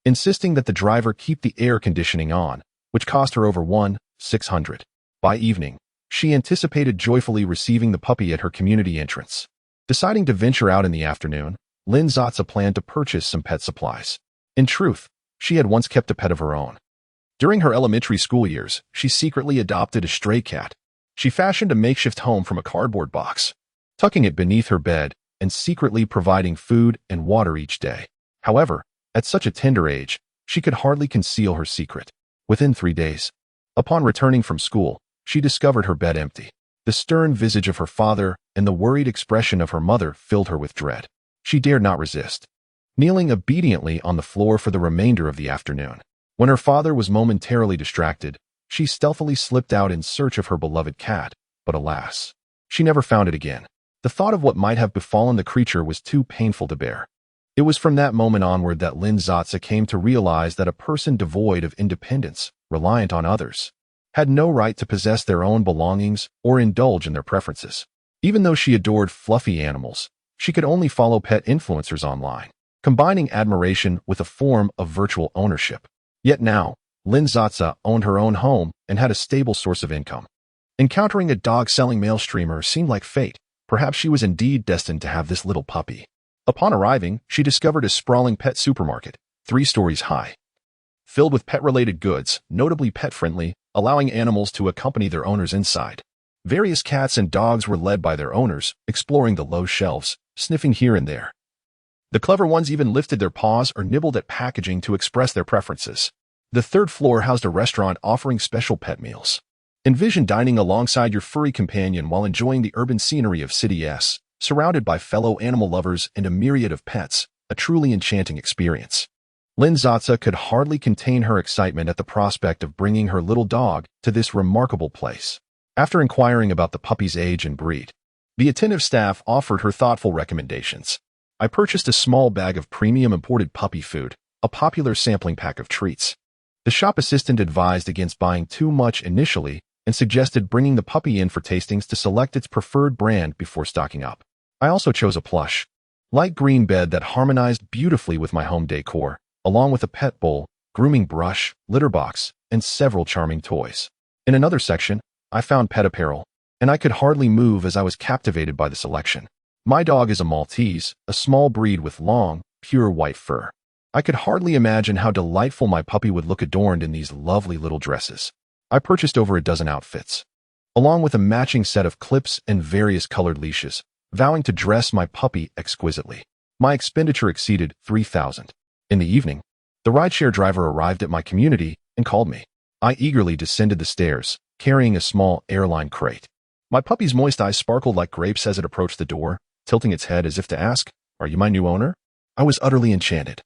insisting that the driver keep the air conditioning on, which cost her over 1,600. By evening, she anticipated joyfully receiving the puppy at her community entrance. Deciding to venture out in the afternoon, Lin Sasa planned to purchase some pet supplies. In truth, she had once kept a pet of her own. During her elementary school years, she secretly adopted a stray cat. She fashioned a makeshift home from a cardboard box, tucking it beneath her bed and secretly providing food and water each day. However, at such a tender age, she could hardly conceal her secret. Within 3 days, upon returning from school, she discovered her bed empty. The stern visage of her father and the worried expression of her mother filled her with dread. She dared not resist, kneeling obediently on the floor for the remainder of the afternoon. When her father was momentarily distracted, she stealthily slipped out in search of her beloved cat, but alas, she never found it again. The thought of what might have befallen the creature was too painful to bear. It was from that moment onward that Lin Sasa came to realize that a person devoid of independence, reliant on others, had no right to possess their own belongings or indulge in their preferences. Even though she adored fluffy animals, she could only follow pet influencers online, combining admiration with a form of virtual ownership. Yet now, Lin Sasa owned her own home and had a stable source of income. Encountering a dog-selling male streamer seemed like fate. Perhaps she was indeed destined to have this little puppy. Upon arriving, she discovered a sprawling pet supermarket, 3 stories high, filled with pet-related goods, notably pet-friendly, allowing animals to accompany their owners inside. Various cats and dogs were led by their owners, exploring the low shelves, sniffing here and there. The clever ones even lifted their paws or nibbled at packaging to express their preferences. The 3rd floor housed a restaurant offering special pet meals. Envision dining alongside your furry companion while enjoying the urban scenery of City S, surrounded by fellow animal lovers and a myriad of pets, a truly enchanting experience. Lin Sasa could hardly contain her excitement at the prospect of bringing her little dog to this remarkable place. After inquiring about the puppy's age and breed, the attentive staff offered her thoughtful recommendations. I purchased a small bag of premium imported puppy food, a popular sampling pack of treats. The shop assistant advised against buying too much initially and suggested bringing the puppy in for tastings to select its preferred brand before stocking up. I also chose a plush, light green bed that harmonized beautifully with my home decor, along with a pet bowl, grooming brush, litter box, and several charming toys. In another section, I found pet apparel, and I could hardly move as I was captivated by the selection. My dog is a Maltese, a small breed with long, pure white fur. I could hardly imagine how delightful my puppy would look adorned in these lovely little dresses. I purchased over a dozen outfits, along with a matching set of clips and various colored leashes, vowing to dress my puppy exquisitely. My expenditure exceeded $3,000. In the evening, the rideshare driver arrived at my community and called me. I eagerly descended the stairs, carrying a small airline crate. My puppy's moist eyes sparkled like grapes as it approached the door, tilting its head as if to ask, "Are you my new owner?" I was utterly enchanted,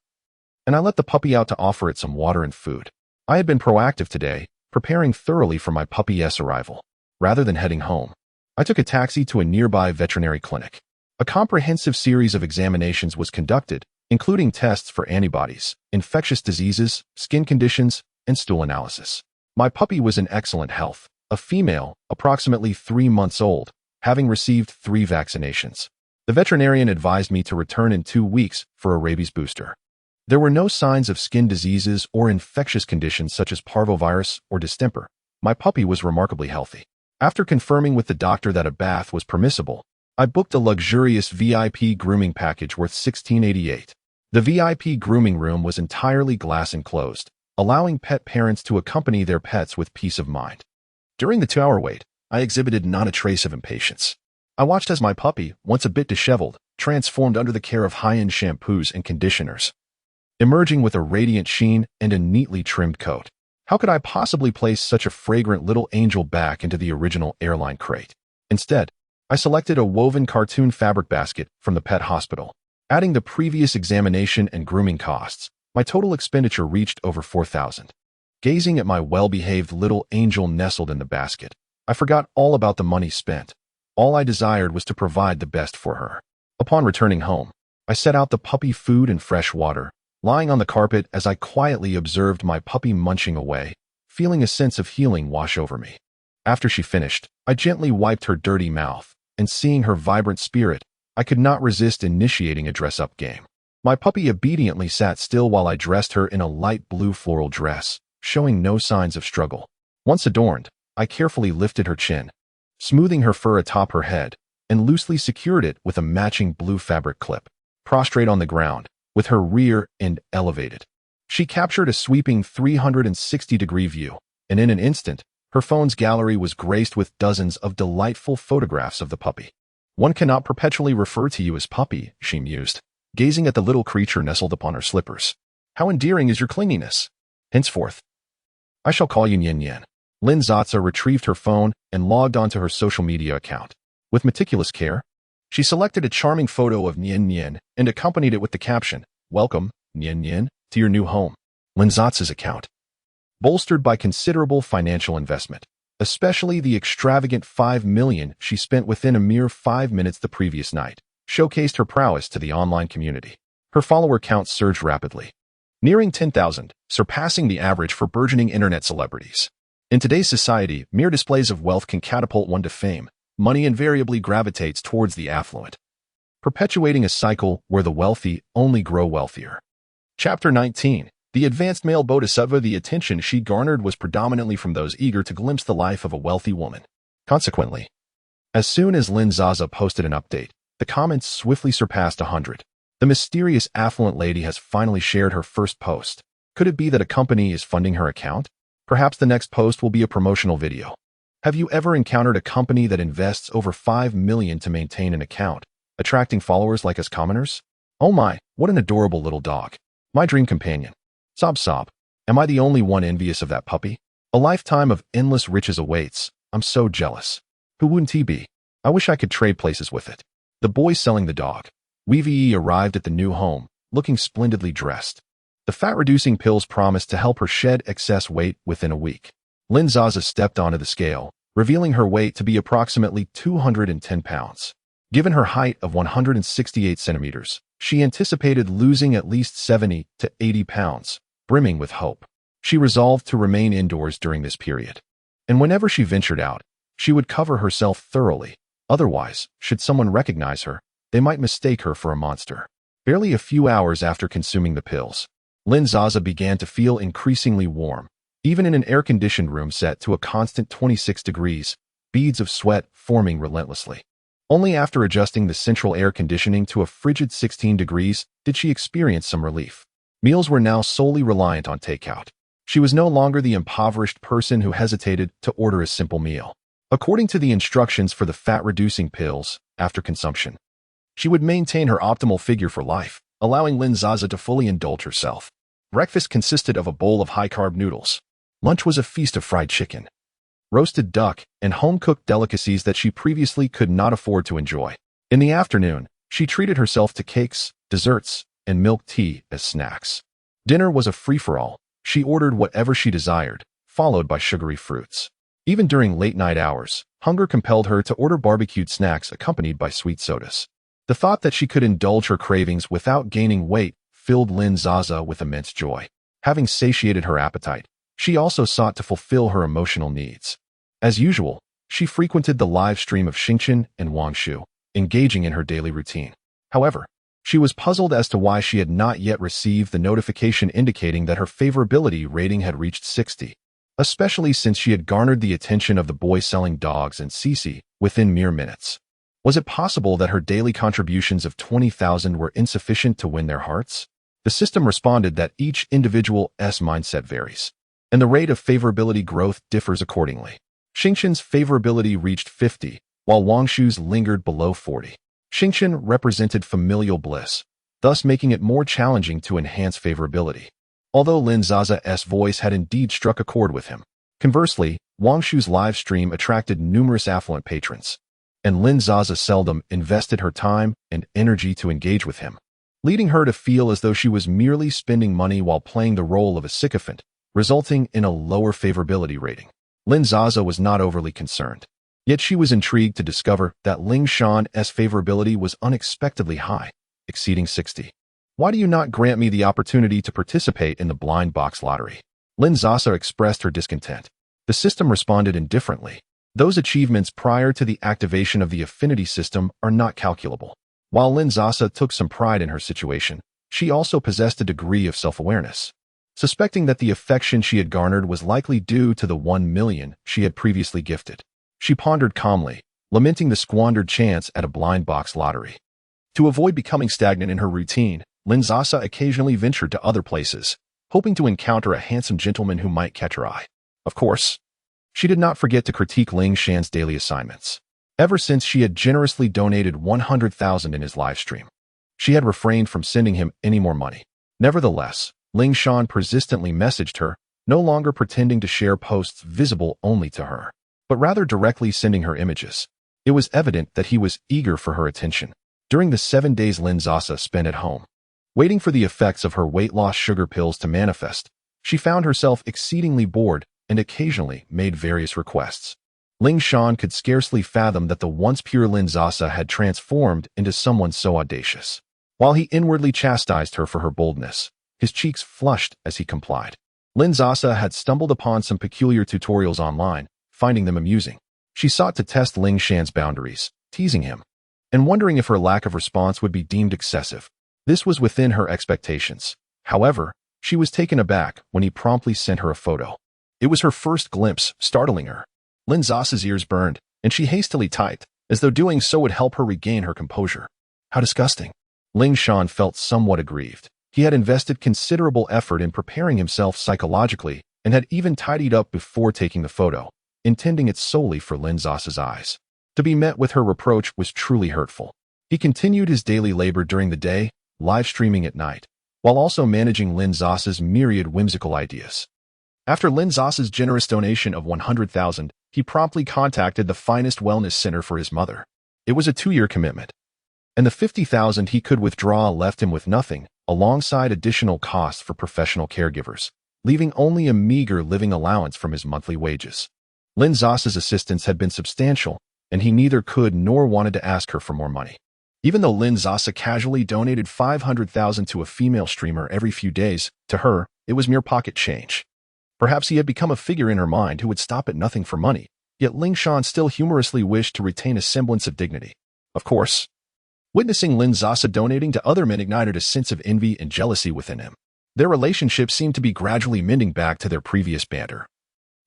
and I let the puppy out to offer it some water and food. I had been proactive today, preparing thoroughly for my puppy's arrival. Rather than heading home, I took a taxi to a nearby veterinary clinic. A comprehensive series of examinations was conducted, including tests for antibodies, infectious diseases, skin conditions, and stool analysis. My puppy was in excellent health, a female, approximately 3 months old, having received 3 vaccinations. The veterinarian advised me to return in 2 weeks for a rabies booster. There were no signs of skin diseases or infectious conditions such as parvovirus or distemper. My puppy was remarkably healthy. After confirming with the doctor that a bath was permissible, I booked a luxurious VIP grooming package worth $16.88. The VIP grooming room was entirely glass enclosed, allowing pet parents to accompany their pets with peace of mind. During the 2-hour wait, I exhibited not a trace of impatience. I watched as my puppy, once a bit disheveled, transformed under the care of high-end shampoos and conditioners, emerging with a radiant sheen and a neatly trimmed coat. How could I possibly place such a fragrant little angel back into the original airline crate? Instead, I selected a woven cartoon fabric basket from the pet hospital. Adding the previous examination and grooming costs, my total expenditure reached over $4,000. Gazing at my well-behaved little angel nestled in the basket, I forgot all about the money spent. All I desired was to provide the best for her. Upon returning home, I set out the puppy food and fresh water, lying on the carpet as I quietly observed my puppy munching away, feeling a sense of healing wash over me. After she finished, I gently wiped her dirty mouth, and seeing her vibrant spirit, I could not resist initiating a dress-up game. My puppy obediently sat still while I dressed her in a light blue floral dress, showing no signs of struggle. Once adorned, I carefully lifted her chin, smoothing her fur atop her head, and loosely secured it with a matching blue fabric clip. Prostrate on the ground, with her rear end elevated, she captured a sweeping 360-degree view, and in an instant, her phone's gallery was graced with dozens of delightful photographs of the puppy. "One cannot perpetually refer to you as puppy," she mused, gazing at the little creature nestled upon her slippers. "How endearing is your clinginess. Henceforth, I shall call you Yin Yin." Lin Sasa retrieved her phone and logged onto her social media account. With meticulous care, she selected a charming photo of Nian Nian and accompanied it with the caption, "Welcome, Nian Nian, to your new home." Lin Sasa's account, bolstered by considerable financial investment, especially the extravagant 5 million she spent within a mere 5 minutes the previous night, showcased her prowess to the online community. Her follower count surged rapidly, nearing 10,000, surpassing the average for burgeoning internet celebrities. In today's society, mere displays of wealth can catapult one to fame. Money invariably gravitates towards the affluent, perpetuating a cycle where the wealthy only grow wealthier. Chapter 19. The advanced male bodhisattva. The attention she garnered was predominantly from those eager to glimpse the life of a wealthy woman. Consequently, as soon as Lin Sasa posted an update, the comments swiftly surpassed 100. The mysterious affluent lady has finally shared her first post. Could it be that a company is funding her account? Perhaps the next post will be a promotional video. Have you ever encountered a company that invests over 5 million to maintain an account, attracting followers like us commoners? Oh my, what an adorable little dog. My dream companion. Sob sob. Am I the only one envious of that puppy? A lifetime of endless riches awaits. I'm so jealous. Who wouldn't he be? I wish I could trade places with it. The boy selling the dog. Wee arrived at the new home, looking splendidly dressed. The fat-reducing pills promised to help her shed excess weight within a week. Lin Sasa stepped onto the scale, revealing her weight to be approximately 210 pounds. Given her height of 168 centimeters, she anticipated losing at least 70 to 80 pounds, brimming with hope. She resolved to remain indoors during this period. And whenever she ventured out, she would cover herself thoroughly. Otherwise, should someone recognize her, they might mistake her for a monster. Barely a few hours after consuming the pills, Lin Sasa began to feel increasingly warm. Even in an air-conditioned room set to a constant 26 degrees, beads of sweat forming relentlessly. Only after adjusting the central air conditioning to a frigid 16 degrees did she experience some relief. Meals were now solely reliant on takeout. She was no longer the impoverished person who hesitated to order a simple meal. According to the instructions for the fat-reducing pills, after consumption, she would maintain her optimal figure for life, allowing Lin Sasa to fully indulge herself. Breakfast consisted of a bowl of high-carb noodles. Lunch was a feast of fried chicken, roasted duck, and home-cooked delicacies that she previously could not afford to enjoy. In the afternoon, she treated herself to cakes, desserts, and milk tea as snacks. Dinner was a free-for-all. She ordered whatever she desired, followed by sugary fruits. Even during late-night hours, hunger compelled her to order barbecued snacks accompanied by sweet sodas. The thought that she could indulge her cravings without gaining weight filled Lin Sasa with immense joy. Having satiated her appetite, she also sought to fulfill her emotional needs. As usual, she frequented the live stream of Xingqian and Wang Shu, engaging in her daily routine. However, she was puzzled as to why she had not yet received the notification indicating that her favorability rating had reached 60, especially since she had garnered the attention of the boy selling dogs and Cici within mere minutes. Was it possible that her daily contributions of 20,000 were insufficient to win their hearts? The system responded that each individual's mindset varies, and the rate of favorability growth differs accordingly. Xingqian's favorability reached 50, while Wang Shu's lingered below 40. Xingqian represented familial bliss, thus making it more challenging to enhance favorability. Although Lin Sasa's voice had indeed struck a chord with him. Conversely, Wang Shu's live stream attracted numerous affluent patrons, and Lin Sasa seldom invested her time and energy to engage with him, leading her to feel as though she was merely spending money while playing the role of a sycophant, resulting in a lower favorability rating. Lin Sasa was not overly concerned, yet she was intrigued to discover that Ling Shan's favorability was unexpectedly high, exceeding 60. Why do you not grant me the opportunity to participate in the blind box lottery? Lin Sasa expressed her discontent. The system responded indifferently. Those achievements prior to the activation of the affinity system are not calculable. While Lin Sasa took some pride in her situation, she also possessed a degree of self-awareness. Suspecting that the affection she had garnered was likely due to the 1 million she had previously gifted, she pondered calmly, lamenting the squandered chance at a blind box lottery. To avoid becoming stagnant in her routine, Lin Sasa occasionally ventured to other places, hoping to encounter a handsome gentleman who might catch her eye. Of course, she did not forget to critique Ling Shan's daily assignments. Ever since she had generously donated 100,000 in his live stream, she had refrained from sending him any more money. Nevertheless, Ling Shan persistently messaged her, no longer pretending to share posts visible only to her, but rather directly sending her images. It was evident that he was eager for her attention. During the 7 days Lin Sasa spent at home, waiting for the effects of her weight loss sugar pills to manifest, she found herself exceedingly bored and occasionally made various requests. Ling Shan could scarcely fathom that the once pure Lin Sasa had transformed into someone so audacious. While he inwardly chastised her for her boldness, his cheeks flushed as he complied. Lin Sasa had stumbled upon some peculiar tutorials online, finding them amusing. She sought to test Ling Shan's boundaries, teasing him, and wondering if her lack of response would be deemed excessive. This was within her expectations. However, she was taken aback when he promptly sent her a photo. It was her first glimpse, startling her. Lin Sasa's ears burned, and she hastily typed, as though doing so would help her regain her composure. How disgusting. Ling Shan felt somewhat aggrieved. He had invested considerable effort in preparing himself psychologically and had even tidied up before taking the photo, intending it solely for Lin Sasa's eyes. To be met with her reproach was truly hurtful. He continued his daily labor during the day, live streaming at night, while also managing Lin Sasa's myriad whimsical ideas. After Lin Sasa's generous donation of 100,000, he promptly contacted the finest wellness center for his mother. It was a 2-year commitment, and the 50,000 he could withdraw left him with nothing, alongside additional costs for professional caregivers, leaving only a meager living allowance from his monthly wages. Lin Sasa's assistance had been substantial, and he neither could nor wanted to ask her for more money. Even though Lin Sasa casually donated 500,000 to a female streamer every few days, to her, it was mere pocket change. Perhaps he had become a figure in her mind who would stop at nothing for money, yet Ling Shan still humorously wished to retain a semblance of dignity. Of course, witnessing Lin Sasa donating to other men ignited a sense of envy and jealousy within him. Their relationship seemed to be gradually mending back to their previous banter.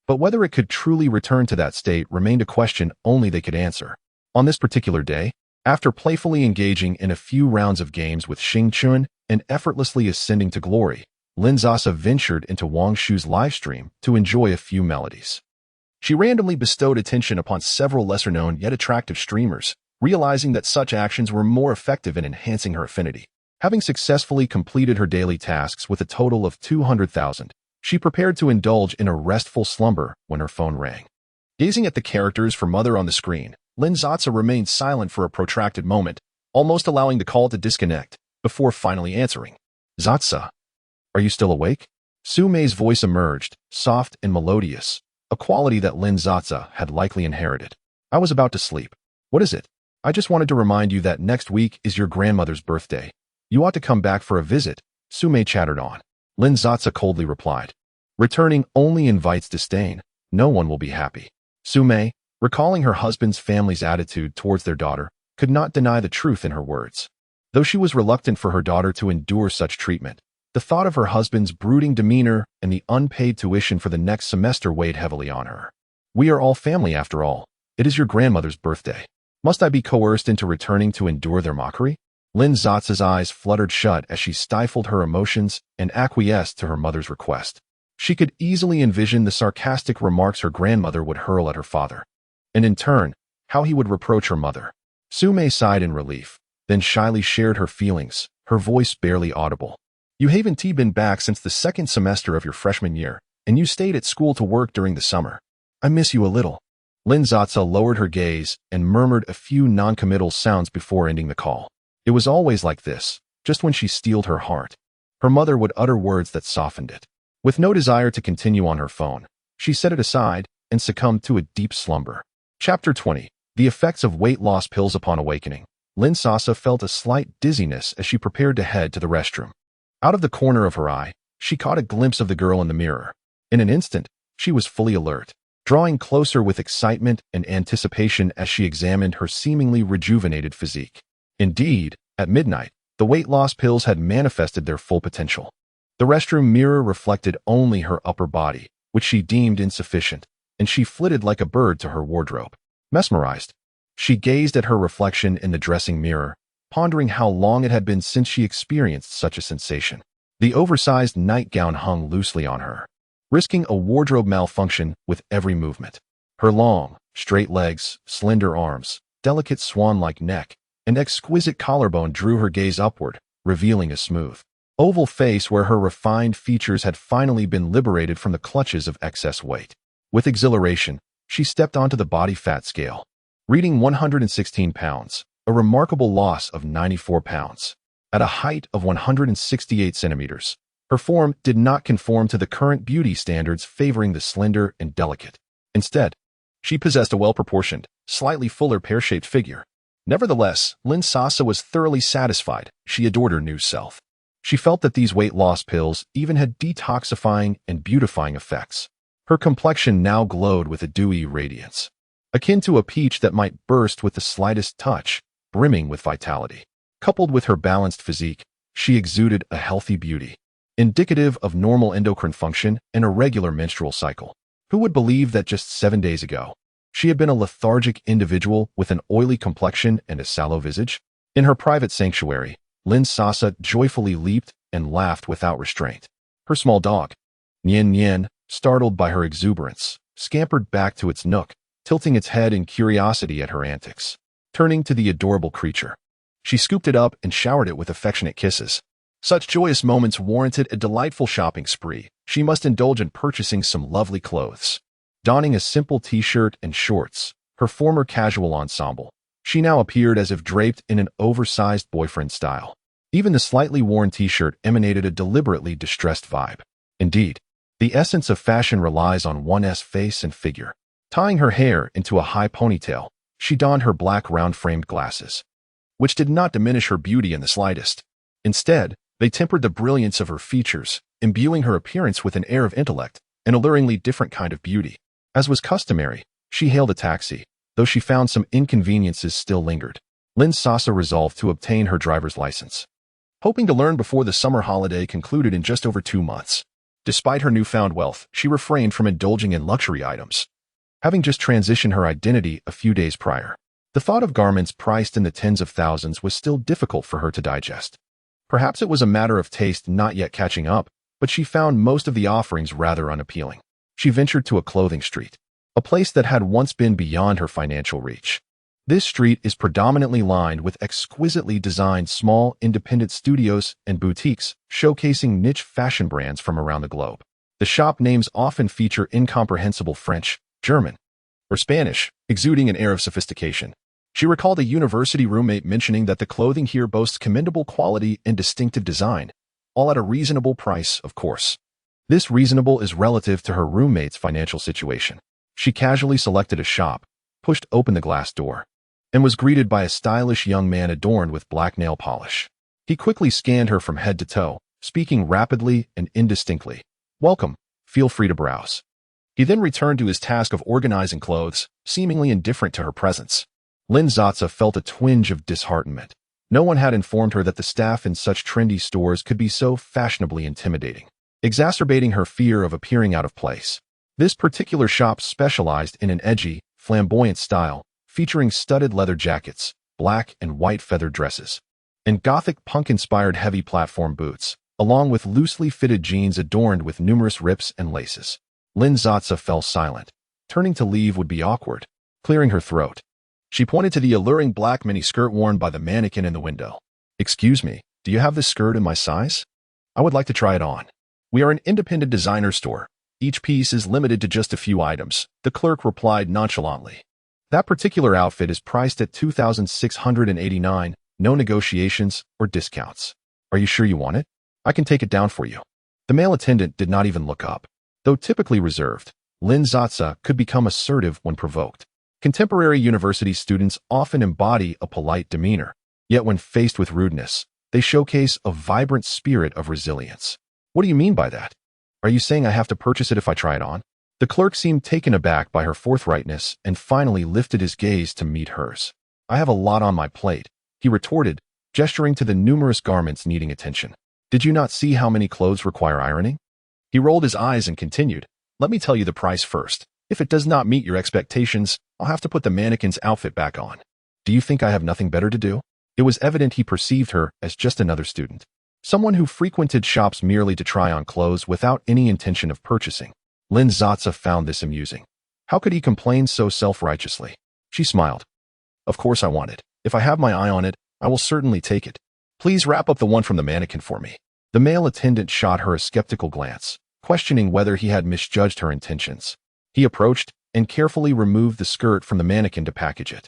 But whether it could truly return to that state remained a question only they could answer. On this particular day, after playfully engaging in a few rounds of games with Xing Chun and effortlessly ascending to glory, Lin Sasa ventured into Wang Shu's livestream to enjoy a few melodies. She randomly bestowed attention upon several lesser-known yet attractive streamers, realizing that such actions were more effective in enhancing her affinity. Having successfully completed her daily tasks with a total of 200,000, she prepared to indulge in a restful slumber when her phone rang. Gazing at the characters for Mother on the screen, Lin Sasa remained silent for a protracted moment, almost allowing the call to disconnect, before finally answering. Sasa, are you still awake? Su Mei's voice emerged, soft and melodious, a quality that Lin Sasa had likely inherited. I was about to sleep. What is it? I just wanted to remind you that next week is your grandmother's birthday. You ought to come back for a visit, Su Mei chattered on. Lin Sasa coldly replied. Returning only invites disdain. No one will be happy. Su Mei, recalling her husband's family's attitude towards their daughter, could not deny the truth in her words. Though she was reluctant for her daughter to endure such treatment, the thought of her husband's brooding demeanor and the unpaid tuition for the next semester weighed heavily on her. We are all family after all. It is your grandmother's birthday. Must I be coerced into returning to endure their mockery? Lin Sasa's eyes fluttered shut as she stifled her emotions and acquiesced to her mother's request. She could easily envision the sarcastic remarks her grandmother would hurl at her father, and in turn, how he would reproach her mother. Su Mei sighed in relief, then shyly shared her feelings, her voice barely audible. You haven't been back since the 2nd semester of your freshman year, and you stayed at school to work during the summer. I miss you a little. Lin Sasa lowered her gaze and murmured a few non-committal sounds before ending the call. It was always like this, just when she steeled her heart. Her mother would utter words that softened it. With no desire to continue on her phone, she set it aside and succumbed to a deep slumber. Chapter 20. The effects of weight loss pills upon awakening. Lin Sasa felt a slight dizziness as she prepared to head to the restroom. Out of the corner of her eye, she caught a glimpse of the girl in the mirror. In an instant, she was fully alert, drawing closer with excitement and anticipation as she examined her seemingly rejuvenated physique. Indeed, at midnight, the weight loss pills had manifested their full potential. The restroom mirror reflected only her upper body, which she deemed insufficient, and she flitted like a bird to her wardrobe. Mesmerized, she gazed at her reflection in the dressing mirror, pondering how long it had been since she experienced such a sensation. The oversized nightgown hung loosely on her, risking a wardrobe malfunction with every movement. Her long, straight legs, slender arms, delicate swan-like neck, and exquisite collarbone drew her gaze upward, revealing a smooth, oval face where her refined features had finally been liberated from the clutches of excess weight. With exhilaration, she stepped onto the body fat scale, reading 116 pounds, a remarkable loss of 94 pounds. At a height of 168 centimeters, her form did not conform to the current beauty standards favoring the slender and delicate. Instead, she possessed a well-proportioned, slightly fuller pear-shaped figure. Nevertheless, Lin Sasa was thoroughly satisfied. She adored her new self. She felt that these weight loss pills even had detoxifying and beautifying effects. Her complexion now glowed with a dewy radiance, akin to a peach that might burst with the slightest touch, brimming with vitality. Coupled with her balanced physique, she exuded a healthy beauty, indicative of normal endocrine function and a regular menstrual cycle. Who would believe that just 7 days ago, she had been a lethargic individual with an oily complexion and a sallow visage? In her private sanctuary, Lin Sasa joyfully leaped and laughed without restraint. Her small dog, Nian Nian, startled by her exuberance, scampered back to its nook, tilting its head in curiosity at her antics. Turning to the adorable creature, she scooped it up and showered it with affectionate kisses. Such joyous moments warranted a delightful shopping spree. She must indulge in purchasing some lovely clothes. Donning a simple t-shirt and shorts, her former casual ensemble, she now appeared as if draped in an oversized boyfriend style. Even the slightly worn t-shirt emanated a deliberately distressed vibe. Indeed, the essence of fashion relies on one's face and figure. Tying her hair into a high ponytail, she donned her black round-framed glasses, which did not diminish her beauty in the slightest. Instead, they tempered the brilliance of her features, imbuing her appearance with an air of intellect, an alluringly different kind of beauty. As was customary, she hailed a taxi, though she found some inconveniences still lingered. Lin Sasa resolved to obtain her driver's license, hoping to learn before the summer holiday concluded in just over 2 months. Despite her newfound wealth, she refrained from indulging in luxury items, having just transitioned her identity a few days prior. The thought of garments priced in the tens of thousands was still difficult for her to digest. Perhaps it was a matter of taste not yet catching up, but she found most of the offerings rather unappealing. She ventured to a clothing street, a place that had once been beyond her financial reach. This street is predominantly lined with exquisitely designed small independent studios and boutiques showcasing niche fashion brands from around the globe. The shop names often feature incomprehensible French, German, or Spanish, exuding an air of sophistication. She recalled a university roommate mentioning that the clothing here boasts commendable quality and distinctive design, all at a reasonable price, of course. This reasonable is relative to her roommate's financial situation. She casually selected a shop, pushed open the glass door, and was greeted by a stylish young man adorned with black nail polish. He quickly scanned her from head to toe, speaking rapidly and indistinctly. "Welcome, feel free to browse." He then returned to his task of organizing clothes, seemingly indifferent to her presence. Lin Sasa felt a twinge of disheartenment. No one had informed her that the staff in such trendy stores could be so fashionably intimidating, exacerbating her fear of appearing out of place. This particular shop specialized in an edgy, flamboyant style, featuring studded leather jackets, black and white feathered dresses, and gothic punk-inspired heavy platform boots, along with loosely fitted jeans adorned with numerous rips and laces. Lin Sasa fell silent. Turning to leave would be awkward. Clearing her throat, she pointed to the alluring black miniskirt worn by the mannequin in the window. "Excuse me, do you have this skirt in my size? I would like to try it on." "We are an independent designer store. Each piece is limited to just a few items," the clerk replied nonchalantly. "That particular outfit is priced at $2,689, no negotiations or discounts. Are you sure you want it? I can take it down for you." The male attendant did not even look up. Though typically reserved, Lin Sasa could become assertive when provoked. Contemporary university students often embody a polite demeanor, yet when faced with rudeness, they showcase a vibrant spirit of resilience. "What do you mean by that? Are you saying I have to purchase it if I try it on?" The clerk seemed taken aback by her forthrightness and finally lifted his gaze to meet hers. "I have a lot on my plate," he retorted, gesturing to the numerous garments needing attention. "Did you not see how many clothes require ironing?" He rolled his eyes and continued, "Let me tell you the price first. If it does not meet your expectations, I'll have to put the mannequin's outfit back on. Do you think I have nothing better to do?" It was evident he perceived her as just another student, someone who frequented shops merely to try on clothes without any intention of purchasing. Lin Sasa found this amusing. How could he complain so self-righteously? She smiled. "Of course I want it. If I have my eye on it, I will certainly take it. Please wrap up the one from the mannequin for me." The male attendant shot her a skeptical glance, questioning whether he had misjudged her intentions. He approached and carefully removed the skirt from the mannequin to package it.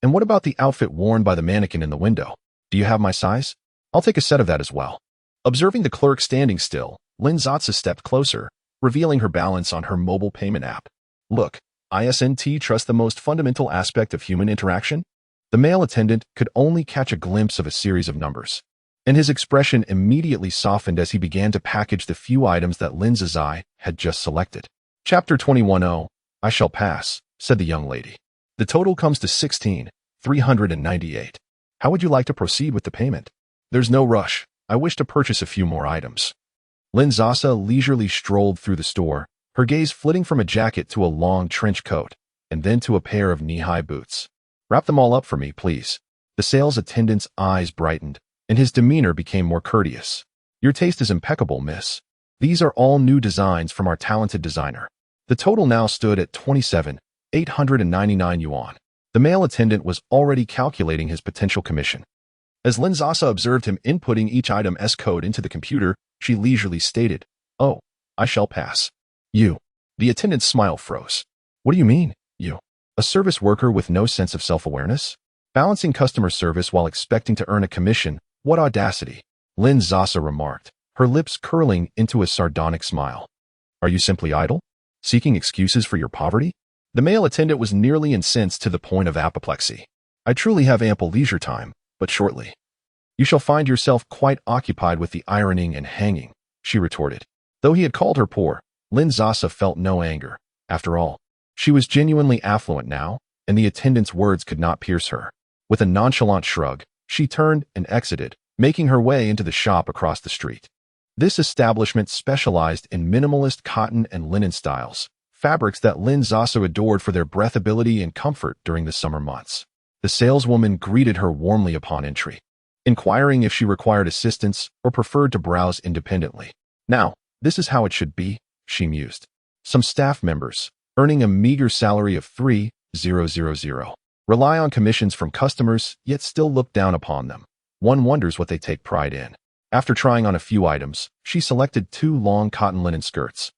And what about the outfit worn by the mannequin in the window? Do you have my size? I'll take a set of that as well. Observing the clerk standing still, Lin Sasa stepped closer, revealing her balance on her mobile payment app. Look, ISNT trusts the most fundamental aspect of human interaction? The male attendant could only catch a glimpse of a series of numbers, and his expression immediately softened as he began to package the few items that Lin Sasa had just selected. Chapter 21. I shall pass, said the young lady. The total comes to 16,398. How would you like to proceed with the payment? There's no rush. I wish to purchase a few more items. Lin Sasa leisurely strolled through the store, her gaze flitting from a jacket to a long trench coat, and then to a pair of knee-high boots. Wrap them all up for me, please. The sales attendant's eyes brightened, and his demeanor became more courteous. Your taste is impeccable, miss. These are all new designs from our talented designer. The total now stood at 27,899 yuan. The male attendant was already calculating his potential commission. As Lin Sasa observed him inputting each item's code into the computer, she leisurely stated, "Oh, I shall pass." You. The attendant's smile froze. What do you mean, you? A service worker with no sense of self-awareness? Balancing customer service while expecting to earn a commission? What audacity! Lin Sasa remarked, her lips curling into a sardonic smile. Are you simply idle? Seeking excuses for your poverty? The male attendant was nearly incensed to the point of apoplexy. I truly have ample leisure time, but shortly. You shall find yourself quite occupied with the ironing and hanging, she retorted. Though he had called her poor, Lin Sasa felt no anger. After all, she was genuinely affluent now, and the attendant's words could not pierce her. With a nonchalant shrug, she turned and exited, making her way into the shop across the street. This establishment specialized in minimalist cotton and linen styles, fabrics that Lin Sasa adored for their breathability and comfort during the summer months. The saleswoman greeted her warmly upon entry, inquiring if she required assistance or preferred to browse independently. Now, this is how it should be, she mused. Some staff members, earning a meager salary of 3,000, rely on commissions from customers, yet still look down upon them. One wonders what they take pride in. After trying on a few items, she selected 2 long cotton linen skirts,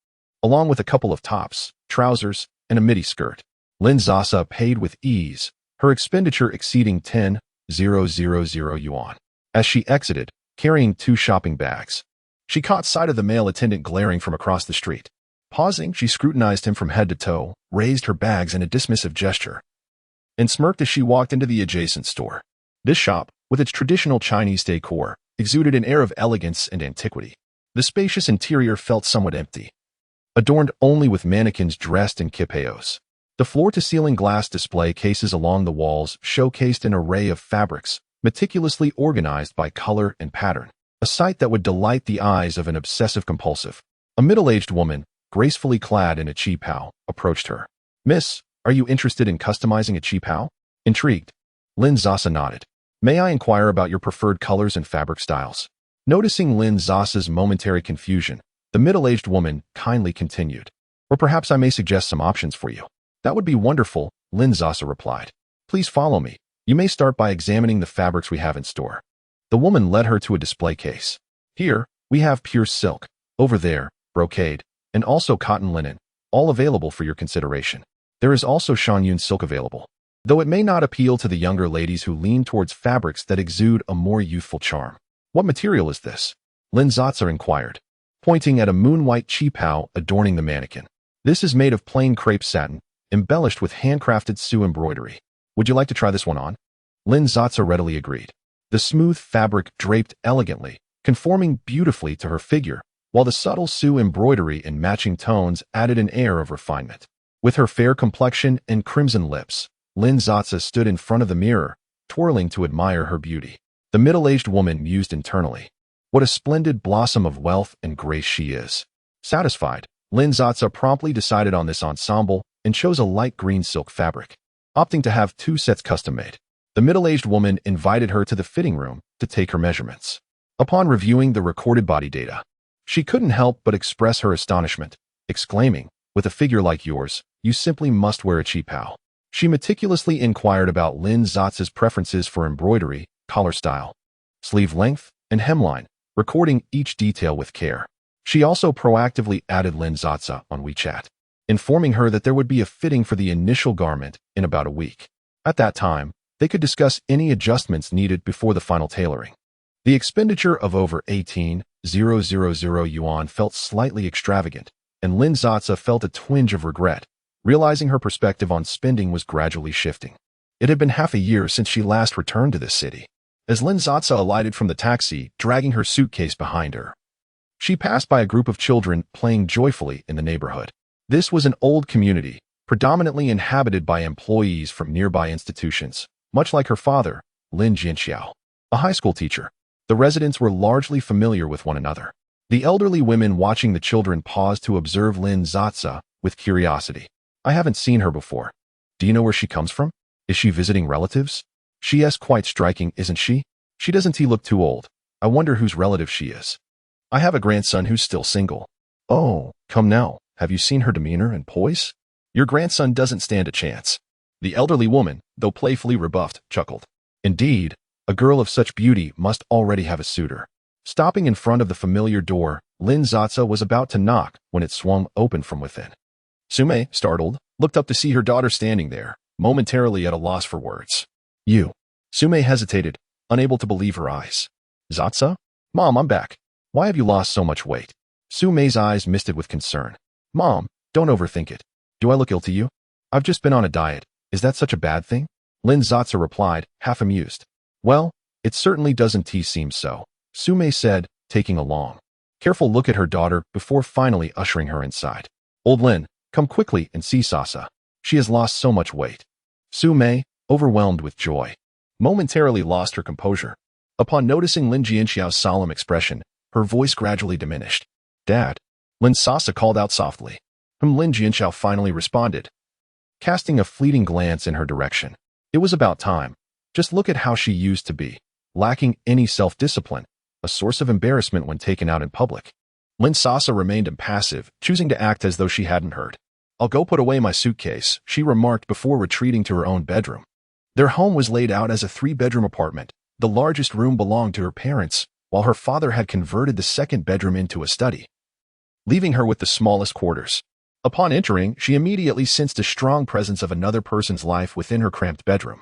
along with a couple of tops, trousers, and a midi skirt. Lin Sasa paid with ease, her expenditure exceeding 10,000 yuan. As she exited, carrying 2 shopping bags, she caught sight of the male attendant glaring from across the street. Pausing, she scrutinized him from head to toe, raised her bags in a dismissive gesture, and smirked as she walked into the adjacent store. This shop, with its traditional Chinese decor, exuded an air of elegance and antiquity. The spacious interior felt somewhat empty, adorned only with mannequins dressed in kipeos. The floor-to-ceiling glass display cases along the walls showcased an array of fabrics, meticulously organized by color and pattern, a sight that would delight the eyes of an obsessive-compulsive. A middle-aged woman, gracefully clad in a qipao, approached her. Miss, are you interested in customizing a qipao? Intrigued, Lin Sasa nodded. May I inquire about your preferred colors and fabric styles? Noticing Lin Sasa's momentary confusion, the middle-aged woman kindly continued. Or perhaps I may suggest some options for you. That would be wonderful, Lin Sasa replied. Please follow me. You may start by examining the fabrics we have in store. The woman led her to a display case. Here, we have pure silk. Over there, brocade, and also cotton linen, all available for your consideration. There is also Shao Yu Yin silk available, though it may not appeal to the younger ladies who lean towards fabrics that exude a more youthful charm. What material is this? Lin Sasa inquired, pointing at a moon-white qipao adorning the mannequin. This is made of plain crepe satin, embellished with handcrafted Su embroidery. Would you like to try this one on? Lin Sasa readily agreed. The smooth fabric draped elegantly, conforming beautifully to her figure, while the subtle Su embroidery in matching tones added an air of refinement. With her fair complexion and crimson lips, Lin Sasa stood in front of the mirror, twirling to admire her beauty. The middle-aged woman mused internally. What a splendid blossom of wealth and grace she is. Satisfied, Lin Sasa promptly decided on this ensemble and chose a light green silk fabric, opting to have 2 sets custom-made. The middle-aged woman invited her to the fitting room to take her measurements. Upon reviewing the recorded body data, she couldn't help but express her astonishment, exclaiming, with a figure like yours, you simply must wear a qipao. She meticulously inquired about Lin Sasa's preferences for embroidery, collar style, sleeve length, and hemline, recording each detail with care. She also proactively added Lin Sasa on WeChat, informing her that there would be a fitting for the initial garment in about a week. At that time, they could discuss any adjustments needed before the final tailoring. The expenditure of over 18,000 yuan felt slightly extravagant, and Lin Sasa felt a twinge of regret, realizing her perspective on spending was gradually shifting. It had been half a year since she last returned to this city. As Lin Sasa alighted from the taxi, dragging her suitcase behind her, she passed by a group of children playing joyfully in the neighborhood. This was an old community, predominantly inhabited by employees from nearby institutions, much like her father, Lin Jianxiao, a high school teacher. The residents were largely familiar with one another. The elderly women watching the children paused to observe Lin Sasa with curiosity. I haven't seen her before. Do you know where she comes from? Is she visiting relatives? She is quite striking, isn't she? She doesn't look too old. I wonder whose relative she is. I have a grandson who's still single. Oh, come now. Have you seen her demeanor and poise? Your grandson doesn't stand a chance. The elderly woman, though playfully rebuffed, chuckled. Indeed, a girl of such beauty must already have a suitor. Stopping in front of the familiar door, Lin Sasa was about to knock when it swung open from within. Sume, startled, looked up to see her daughter standing there, momentarily at a loss for words. You. Sume hesitated, unable to believe her eyes. Sasa? Mom, I'm back. Why have you lost so much weight? Sume's eyes misted with concern. Mom, don't overthink it. Do I look ill to you? I've just been on a diet. Is that such a bad thing? Lin Sasa replied, half amused. Well, it certainly doesn't seem so, Sume said, taking a long, careful look at her daughter before finally ushering her inside. Old Lin, come quickly and see Sasa. She has lost so much weight. Sume, overwhelmed with joy, momentarily lost her composure. Upon noticing Lin Jianxiao's solemn expression, her voice gradually diminished. Dad, Lin Sasa called out softly, whom Lin Jianxiao finally responded, casting a fleeting glance in her direction. It was about time. Just look at how she used to be, lacking any self-discipline, a source of embarrassment when taken out in public. Lin Sasa remained impassive, choosing to act as though she hadn't heard. I'll go put away my suitcase, she remarked before retreating to her own bedroom. Their home was laid out as a 3-bedroom apartment. The largest room belonged to her parents, while her father had converted the second bedroom into a study, leaving her with the smallest quarters. Upon entering, she immediately sensed a strong presence of another person's life within her cramped bedroom,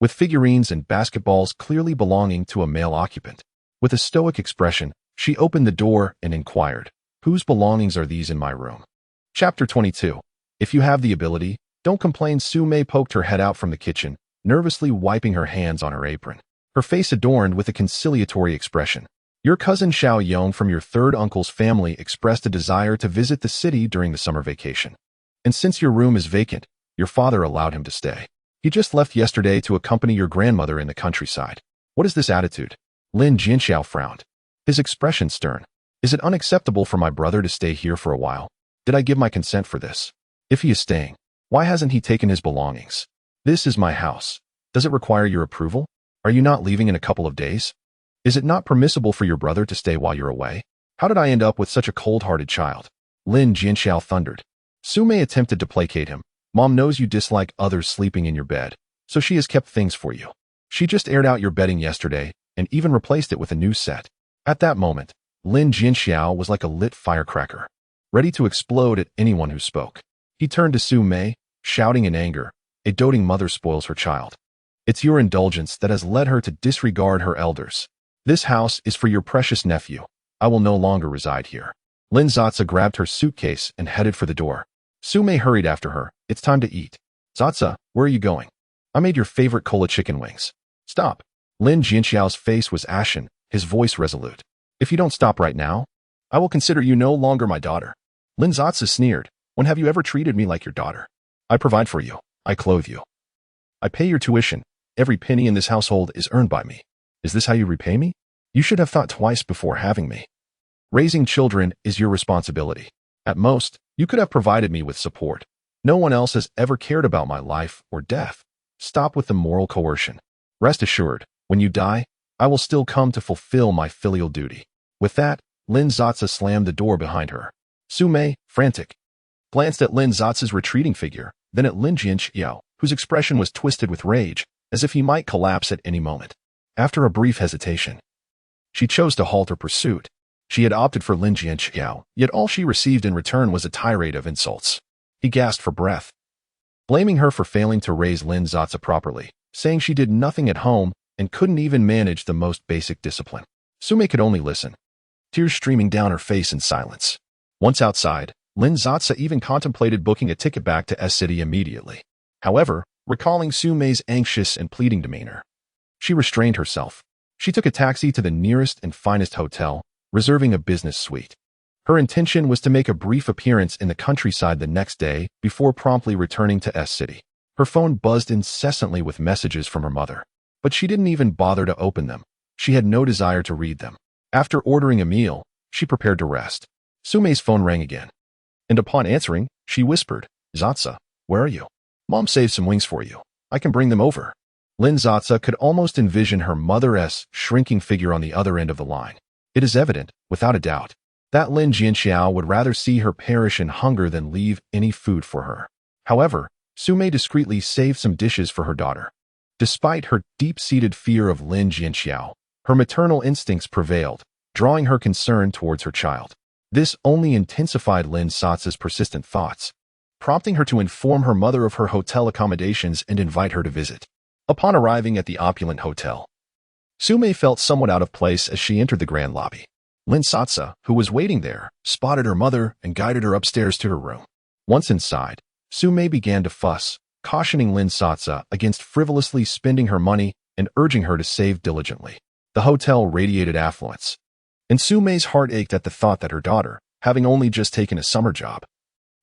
with figurines and basketballs clearly belonging to a male occupant. With a stoic expression, she opened the door and inquired, whose belongings are these in my room? Chapter 22. If you have the ability, don't complain. Sume poked her head out from the kitchen, nervously wiping her hands on her apron, her face adorned with a conciliatory expression. Your cousin Shao Yu from your third uncle's family expressed a desire to visit the city during the summer vacation. And since your room is vacant, your father allowed him to stay. He just left yesterday to accompany your grandmother in the countryside. What is this attitude? Lin Jianxiao frowned, his expression stern. Is it unacceptable for my brother to stay here for a while? Did I give my consent for this? If he is staying, why hasn't he taken his belongings? This is my house. Does it require your approval? Are you not leaving in a couple of days? Is it not permissible for your brother to stay while you're away? How did I end up with such a cold-hearted child? Lin Jianxiao thundered. Sume attempted to placate him. Mom knows you dislike others sleeping in your bed, so she has kept things for you. She just aired out your bedding yesterday and even replaced it with a new set. At that moment, Lin Jianxiao was like a lit firecracker, ready to explode at anyone who spoke. He turned to Sume, shouting in anger, a doting mother spoils her child. It's your indulgence that has led her to disregard her elders. This house is for your precious nephew. I will no longer reside here. Lin Sasa grabbed her suitcase and headed for the door. Sume hurried after her. It's time to eat. Sasa, where are you going? I made your favorite cola chicken wings. Stop. Lin Jianxiao's face was ashen, his voice resolute. If you don't stop right now, I will consider you no longer my daughter. Lin Sasa sneered. When have you ever treated me like your daughter? I provide for you. I clothe you. I pay your tuition. Every penny in this household is earned by me. Is this how you repay me? You should have thought twice before having me. Raising children is your responsibility. At most, you could have provided me with support. No one else has ever cared about my life or death. Stop with the moral coercion. Rest assured, when you die, I will still come to fulfill my filial duty. With that, Lin Sasa slammed the door behind her. Sume, frantic, glanced at Lin Sasa's retreating figure, then at Lin Jianxiao, whose expression was twisted with rage, as if he might collapse at any moment. After a brief hesitation, She chose to halt her pursuit. She had opted for Lin Jianxiao, yet all she received in return was a tirade of insults. He gasped for breath, blaming her for failing to raise Lin Sasa properly, saying she did nothing at home and couldn't even manage the most basic discipline. Sume could only listen, tears streaming down her face in silence. Once outside, Lin Sasa even contemplated booking a ticket back to S-City immediately. However, recalling Sume's anxious and pleading demeanor, she restrained herself. She took a taxi to the nearest and finest hotel, reserving a business suite. Her intention was to make a brief appearance in the countryside the next day before promptly returning to S-City. Her phone buzzed incessantly with messages from her mother, but she didn't even bother to open them. She had no desire to read them. After ordering a meal, she prepared to rest. Sume's phone rang again, and upon answering, she whispered, "Zatsa, where are you? Mom saved some wings for you. I can bring them over." Lin Sasa could almost envision her mother's shrinking figure on the other end of the line. It is evident, without a doubt, that Lin Jianxiao would rather see her perish in hunger than leave any food for her. However, Sume discreetly saved some dishes for her daughter. Despite her deep-seated fear of Lin Jianxiao, her maternal instincts prevailed, drawing her concern towards her child. This only intensified Lin Sasa's persistent thoughts, prompting her to inform her mother of her hotel accommodations and invite her to visit. Upon arriving at the opulent hotel, Sume felt somewhat out of place as she entered the grand lobby. Lin Sasa, who was waiting there, spotted her mother and guided her upstairs to her room. Once inside, Sume began to fuss, cautioning Lin Sasa against frivolously spending her money and urging her to save diligently. The hotel radiated affluence, and Sume's heart ached at the thought that her daughter, having only just taken a summer job,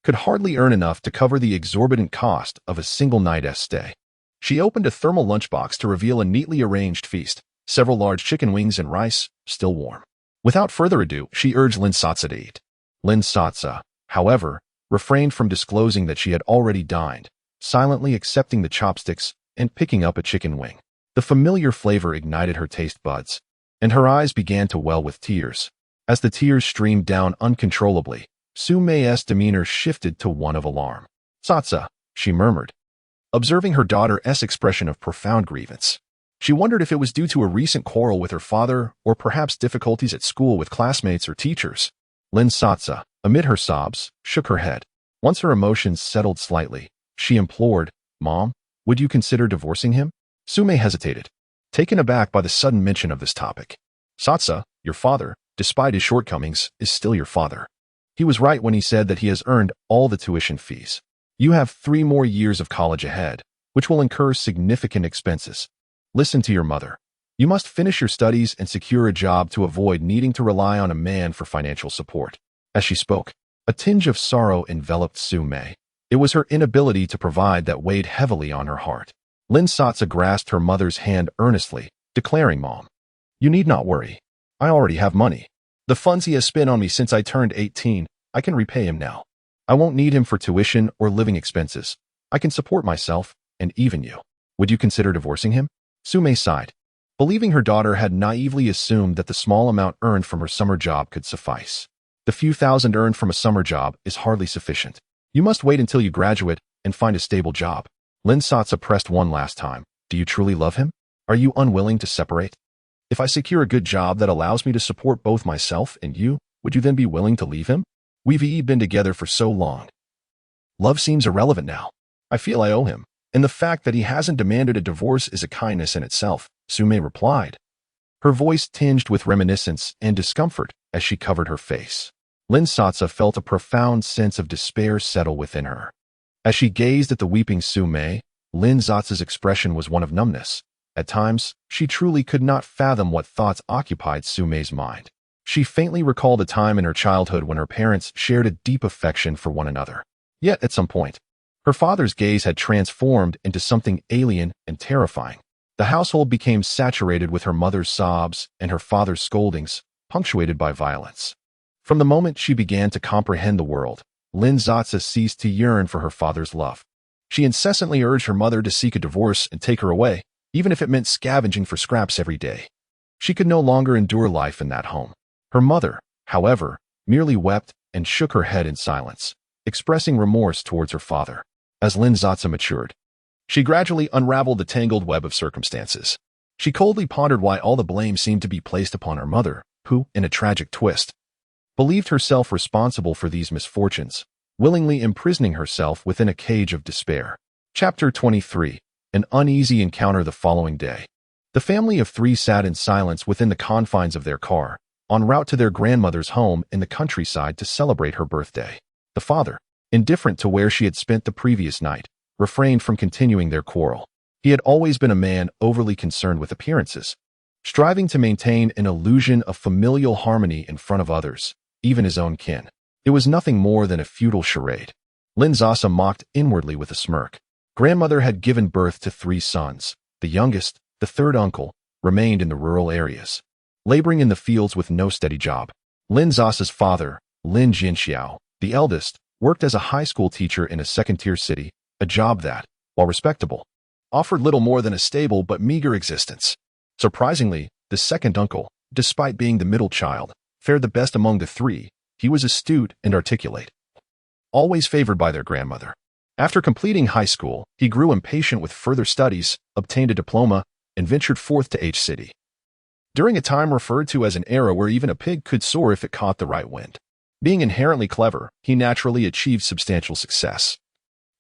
could hardly earn enough to cover the exorbitant cost of a single night's stay. She opened a thermal lunchbox to reveal a neatly arranged feast, several large chicken wings and rice, still warm. Without further ado, she urged Lin Sasa to eat. Lin Sasa, however, refrained from disclosing that she had already dined, silently accepting the chopsticks and picking up a chicken wing. The familiar flavor ignited her taste buds, and her eyes began to well with tears. As the tears streamed down uncontrollably, Sume's demeanor shifted to one of alarm. "Sasa," she murmured, observing her daughter's expression of profound grievance. She wondered if it was due to a recent quarrel with her father or perhaps difficulties at school with classmates or teachers. Lin Sasa, amid her sobs, shook her head. Once her emotions settled slightly, she implored, "Mom, would you consider divorcing him?" Sume hesitated, taken aback by the sudden mention of this topic. "Sasa, your father, despite his shortcomings, is still your father. He was right when he said that he has earned all the tuition fees. You have 3 more years of college ahead, which will incur significant expenses. Listen to your mother. You must finish your studies and secure a job to avoid needing to rely on a man for financial support." As she spoke, a tinge of sorrow enveloped Sume. It was her inability to provide that weighed heavily on her heart. Lin Sasa grasped her mother's hand earnestly, declaring, "Mom, you need not worry. I already have money. The funds he has spent on me since I turned 18, I can repay him now. I won't need him for tuition or living expenses. I can support myself, and even you. Would you consider divorcing him?" Sume sighed, believing her daughter had naively assumed that the small amount earned from her summer job could suffice. The few thousand earned from a summer job is hardly sufficient. You must wait until you graduate and find a stable job. Lin Sasa pressed one last time. "Do you truly love him? Are you unwilling to separate? If I secure a good job that allows me to support both myself and you, would you then be willing to leave him? We've been together for so long. Love seems irrelevant now. I feel I owe him, and the fact that he hasn't demanded a divorce is a kindness in itself," Sume replied, her voice tinged with reminiscence and discomfort as she covered her face. Lin Sasa felt a profound sense of despair settle within her. As she gazed at the weeping Sume, Lin Sasa's expression was one of numbness. At times, she truly could not fathom what thoughts occupied Sume's mind. She faintly recalled a time in her childhood when her parents shared a deep affection for one another. Yet, at some point, her father's gaze had transformed into something alien and terrifying. The household became saturated with her mother's sobs and her father's scoldings, punctuated by violence. From the moment she began to comprehend the world, Lin Sasa ceased to yearn for her father's love. She incessantly urged her mother to seek a divorce and take her away, even if it meant scavenging for scraps every day. She could no longer endure life in that home. Her mother, however, merely wept and shook her head in silence, expressing remorse towards her father. As Lin Sasa matured, she gradually unraveled the tangled web of circumstances. She coldly pondered why all the blame seemed to be placed upon her mother, who, in a tragic twist, believed herself responsible for these misfortunes, willingly imprisoning herself within a cage of despair. Chapter 23. An uneasy encounter the following day. The family of three sat in silence within the confines of their car, en route to their grandmother's home in the countryside to celebrate her birthday. The father, indifferent to where she had spent the previous night, refrained from continuing their quarrel. He had always been a man overly concerned with appearances, striving to maintain an illusion of familial harmony in front of others, even his own kin. It was nothing more than a futile charade. Lin Sasa mocked inwardly with a smirk. Grandmother had given birth to 3 sons. The youngest, the third uncle, remained in the rural areas, laboring in the fields with no steady job. Lin Sasa's father, Lin Jianxiao, the eldest, worked as a high school teacher in a second-tier city, a job that, while respectable, offered little more than a stable but meager existence. Surprisingly, the second uncle, despite being the middle child, fared the best among the 3. He was astute and articulate, always favored by their grandmother. After completing high school, he grew impatient with further studies, obtained a diploma, and ventured forth to H City. During a time referred to as an era where even a pig could soar if it caught the right wind. Being inherently clever, he naturally achieved substantial success,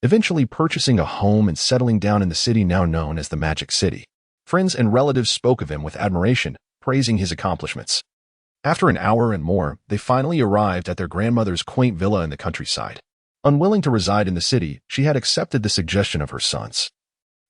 eventually purchasing a home and settling down in the city now known as the Magic City. Friends and relatives spoke of him with admiration, praising his accomplishments. After an hour and more, they finally arrived at their grandmother's quaint villa in the countryside. Unwilling to reside in the city, she had accepted the suggestion of her sons,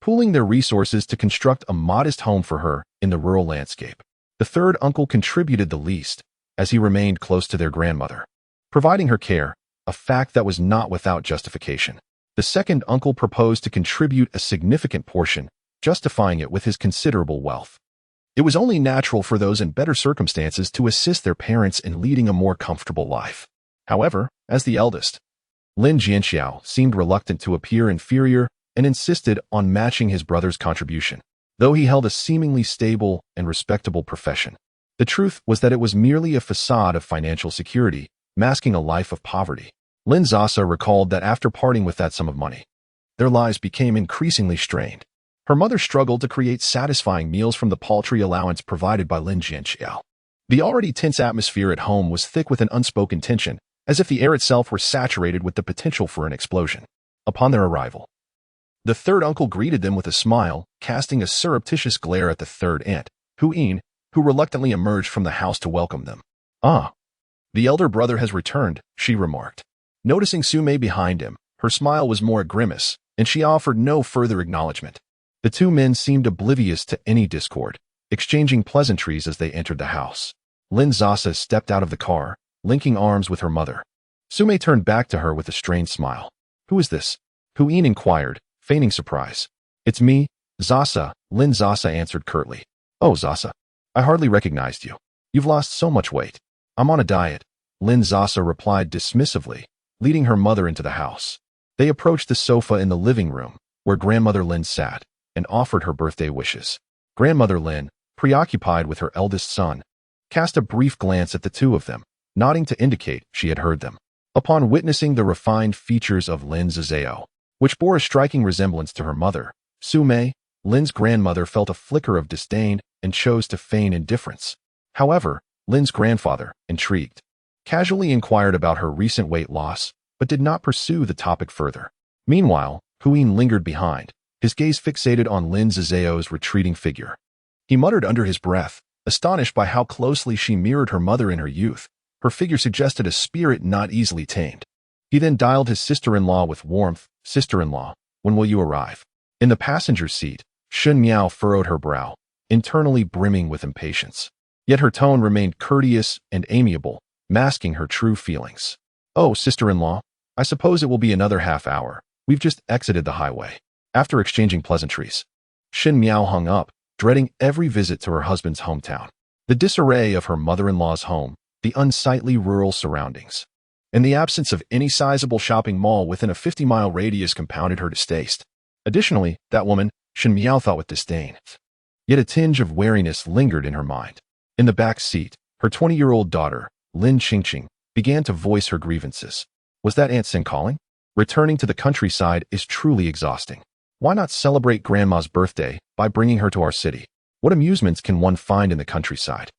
pooling their resources to construct a modest home for her in the rural landscape. The third uncle contributed the least, as he remained close to their grandmother, providing her care, a fact that was not without justification. The second uncle proposed to contribute a significant portion, justifying it with his considerable wealth. It was only natural for those in better circumstances to assist their parents in leading a more comfortable life. However, as the eldest, Lin Jianxiao seemed reluctant to appear inferior and insisted on matching his brother's contribution, though he held a seemingly stable and respectable profession. The truth was that it was merely a facade of financial security, masking a life of poverty. Lin Sasa recalled that after parting with that sum of money, their lives became increasingly strained. Her mother struggled to create satisfying meals from the paltry allowance provided by Lin Jianxiao. The already tense atmosphere at home was thick with an unspoken tension, as if the air itself were saturated with the potential for an explosion. Upon their arrival, the third uncle greeted them with a smile, casting a surreptitious glare at the third aunt, Hu Yin, who reluctantly emerged from the house to welcome them. "Ah, the elder brother has returned," she remarked. Noticing Sume behind him, her smile was more a grimace, and she offered no further acknowledgement. The 2 men seemed oblivious to any discord, exchanging pleasantries as they entered the house. Lin Sasa stepped out of the car, linking arms with her mother. Sume turned back to her with a strained smile. "Who is this?" Hu Yin inquired, feigning surprise. "It's me, Sasa," Lin Sasa answered curtly. "Oh, Sasa, I hardly recognized you. You've lost so much weight." "I'm on a diet," Lin Sasa replied dismissively, leading her mother into the house. They approached the sofa in the living room, where Grandmother Lin sat, and offered her birthday wishes. Grandmother Lin, preoccupied with her eldest son, cast a brief glance at the 2 of them, nodding to indicate she had heard them. Upon witnessing the refined features of Lin Zizao, which bore a striking resemblance to her mother, Sume, Lin's grandmother felt a flicker of disdain and chose to feign indifference. However, Lin's grandfather, intrigued, casually inquired about her recent weight loss, but did not pursue the topic further. Meanwhile, Hu Yin lingered behind, his gaze fixated on Lin Zizao's retreating figure. He muttered under his breath, astonished by how closely she mirrored her mother in her youth. Her figure suggested a spirit not easily tamed. He then dialed his sister-in-law with warmth. "Sister-in-law, when will you arrive?" In the passenger seat, Shen Miao furrowed her brow, internally brimming with impatience. Yet her tone remained courteous and amiable, masking her true feelings. "Oh, sister-in-law, I suppose it will be another half hour. We've just exited the highway." After exchanging pleasantries, Shen Miao hung up, dreading every visit to her husband's hometown. The disarray of her mother-in-law's home, the unsightly rural surroundings, and the absence of any sizable shopping mall within a 50-mile radius compounded her distaste. Additionally, that woman, Shen Miao thought with disdain. Yet a tinge of wariness lingered in her mind. In the back seat, her 20-year-old daughter, Lin Qingqing, began to voice her grievances. Was that Aunt Sin calling? Returning to the countryside is truly exhausting. Why not celebrate Grandma's birthday by bringing her to our city? What amusements can one find in the countryside?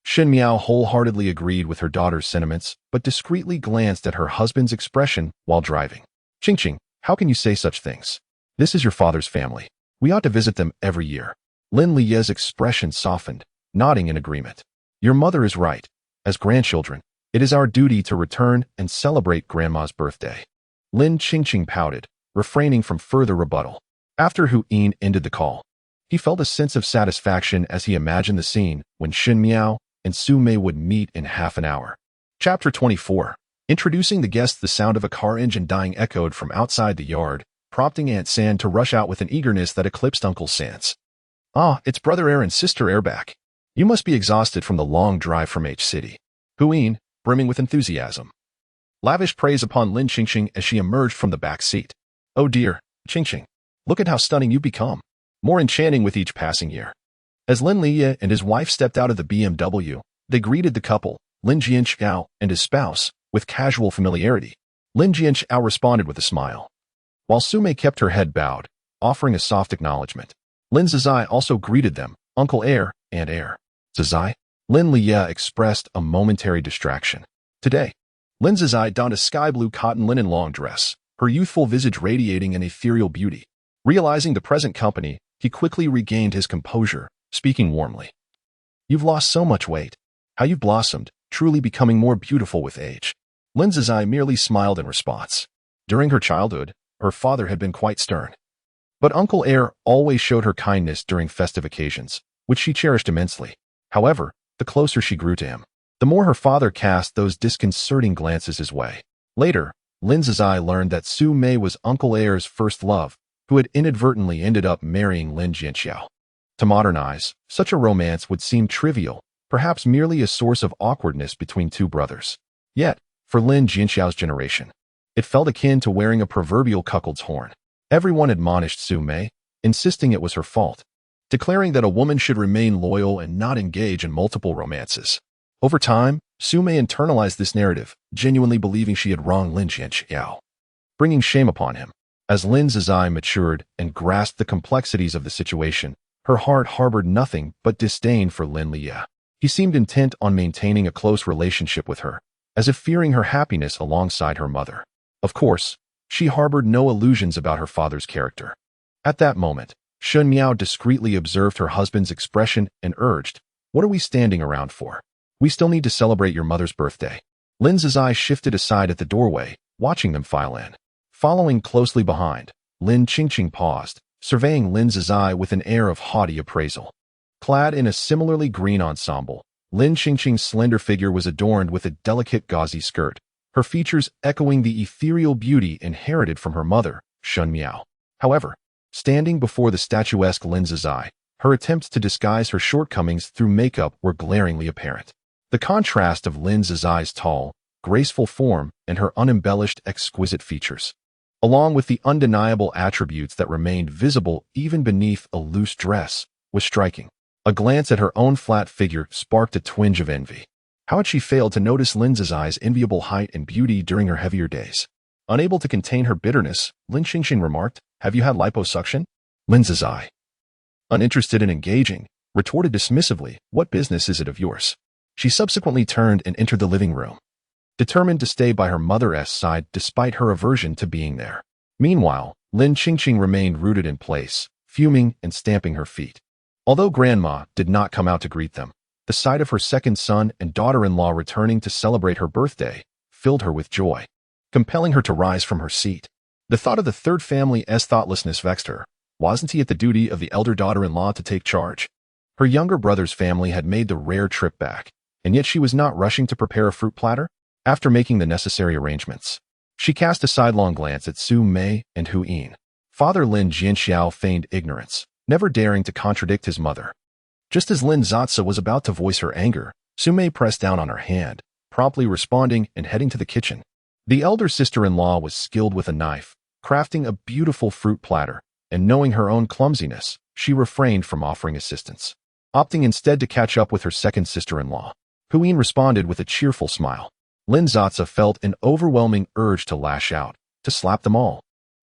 Shenhao wholeheartedly agreed with her daughter's sentiments, but discreetly glanced at her husband's expression while driving. Qingqing, how can you say such things? This is your father's family. We ought to visit them every year. Lin Liye's expression softened, nodding in agreement. Your mother is right. As grandchildren, it is our duty to return and celebrate Grandma's birthday. Lin Qingqing pouted, refraining from further rebuttal. After Hu Yin ended the call, he felt a sense of satisfaction as he imagined the scene when Shen Miao and Su Mei would meet in half an hour. Chapter 24. Introducing the guests, the sound of a car engine dying echoed from outside the yard, prompting Aunt San to rush out with an eagerness that eclipsed Uncle San's. Ah, it's Brother Air and Sister Air back. You must be exhausted from the long drive from H-City. Hu Yin, brimming with enthusiasm, lavished praise upon Lin Qingqing as she emerged from the back seat. Oh dear, Qingqing, look at how stunning you've become. More enchanting with each passing year. As Lin Liye and his wife stepped out of the BMW, they greeted the couple, Lin Jianxiao and his spouse, with casual familiarity. Lin Jianxiao responded with a smile, while Su Mei kept her head bowed, offering a soft acknowledgement. Lin Zazai also greeted them, Uncle Air and Air. Zazai? Lin Liye expressed a momentary distraction. Today, Lin Zazai donned a sky-blue cotton linen long dress, her youthful visage radiating an ethereal beauty. Realizing the present company, he quickly regained his composure, speaking warmly. You've lost so much weight. How you've blossomed, truly becoming more beautiful with age. Lin Zazai merely smiled in response. During her childhood, her father had been quite stern. But Uncle Air always showed her kindness during festive occasions, which she cherished immensely. However, the closer she grew to him, the more her father cast those disconcerting glances his way. Later, Lin Zazai learned that Su Mei was Uncle Air's first love, who had inadvertently ended up marrying Lin Jianxiao. To modern eyes, such a romance would seem trivial, perhaps merely a source of awkwardness between two brothers. Yet, for Lin Jianxiao's generation, it felt akin to wearing a proverbial cuckold's horn. Everyone admonished Su Mei, insisting it was her fault, declaring that a woman should remain loyal and not engage in multiple romances. Over time, Su Mei internalized this narrative, genuinely believing she had wronged Lin Jianxiao, bringing shame upon him. As Lin Zazai matured and grasped the complexities of the situation, her heart harbored nothing but disdain for Lin Liye. He seemed intent on maintaining a close relationship with her, as if fearing her happiness alongside her mother. Of course, she harbored no illusions about her father's character. At that moment, Shen Miao discreetly observed her husband's expression and urged, "What are we standing around for? We still need to celebrate your mother's birthday." Lin Zazai shifted aside at the doorway, watching them file in. Following closely behind, Lin Qingqing paused, surveying Lin Zazai with an air of haughty appraisal. Clad in a similarly green ensemble, Lin Qingqing's slender figure was adorned with a delicate gauzy skirt, her features echoing the ethereal beauty inherited from her mother, Shen Miao. However, standing before the statuesque Lin Zazai, her attempts to disguise her shortcomings through makeup were glaringly apparent. The contrast of Lin Zazai's tall, graceful form and her unembellished, exquisite features, along with the undeniable attributes that remained visible even beneath a loose dress, was striking. A glance at her own flat figure sparked a twinge of envy. How had she failed to notice Lin Zazai's enviable height and beauty during her heavier days? Unable to contain her bitterness, Lin Qingqing remarked, "Have you had liposuction?" Lin Zazai, uninterested in engaging, retorted dismissively, "What business is it of yours?" She subsequently turned and entered the living room, determined to stay by her mother's side despite her aversion to being there. Meanwhile, Lin Qingqing remained rooted in place, fuming and stamping her feet. Although Grandma did not come out to greet them, the sight of her second son and daughter-in-law returning to celebrate her birthday filled her with joy, compelling her to rise from her seat. The thought of the third family's thoughtlessness vexed her. Wasn't it the duty of the elder daughter-in-law to take charge? Her younger brother's family had made the rare trip back, and yet she was not rushing to prepare a fruit platter. After making the necessary arrangements, she cast a sidelong glance at Su Mei and Hu Yin. Father Lin Jianxiao feigned ignorance, never daring to contradict his mother. Just as Lin Sasa was about to voice her anger, Su Mei pressed down on her hand, promptly responding and heading to the kitchen. The elder sister-in-law was skilled with a knife, crafting a beautiful fruit platter, and knowing her own clumsiness, she refrained from offering assistance, opting instead to catch up with her second sister-in-law. Hu Yin responded with a cheerful smile. Lin Sasa felt an overwhelming urge to lash out, to slap them all.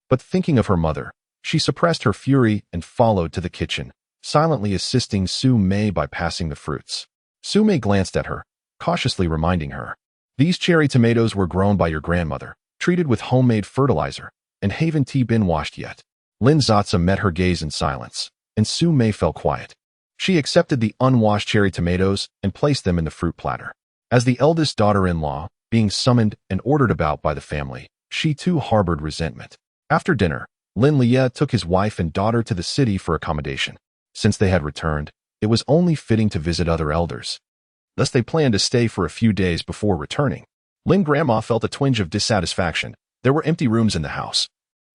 But thinking of her mother, she suppressed her fury and followed to the kitchen, silently assisting Su Mei by passing the fruits. Su Mei glanced at her, cautiously reminding her. These cherry tomatoes were grown by your grandmother, treated with homemade fertilizer, and haven't been washed yet. Lin Sasa met her gaze in silence, and Su Mei fell quiet. She accepted the unwashed cherry tomatoes and placed them in the fruit platter. As the eldest daughter-in-law, being summoned and ordered about by the family, she too harbored resentment. After dinner, Lin Lie took his wife and daughter to the city for accommodation. Since they had returned, it was only fitting to visit other elders. Thus they planned to stay for a few days before returning. Lin Grandma felt a twinge of dissatisfaction. There were empty rooms in the house.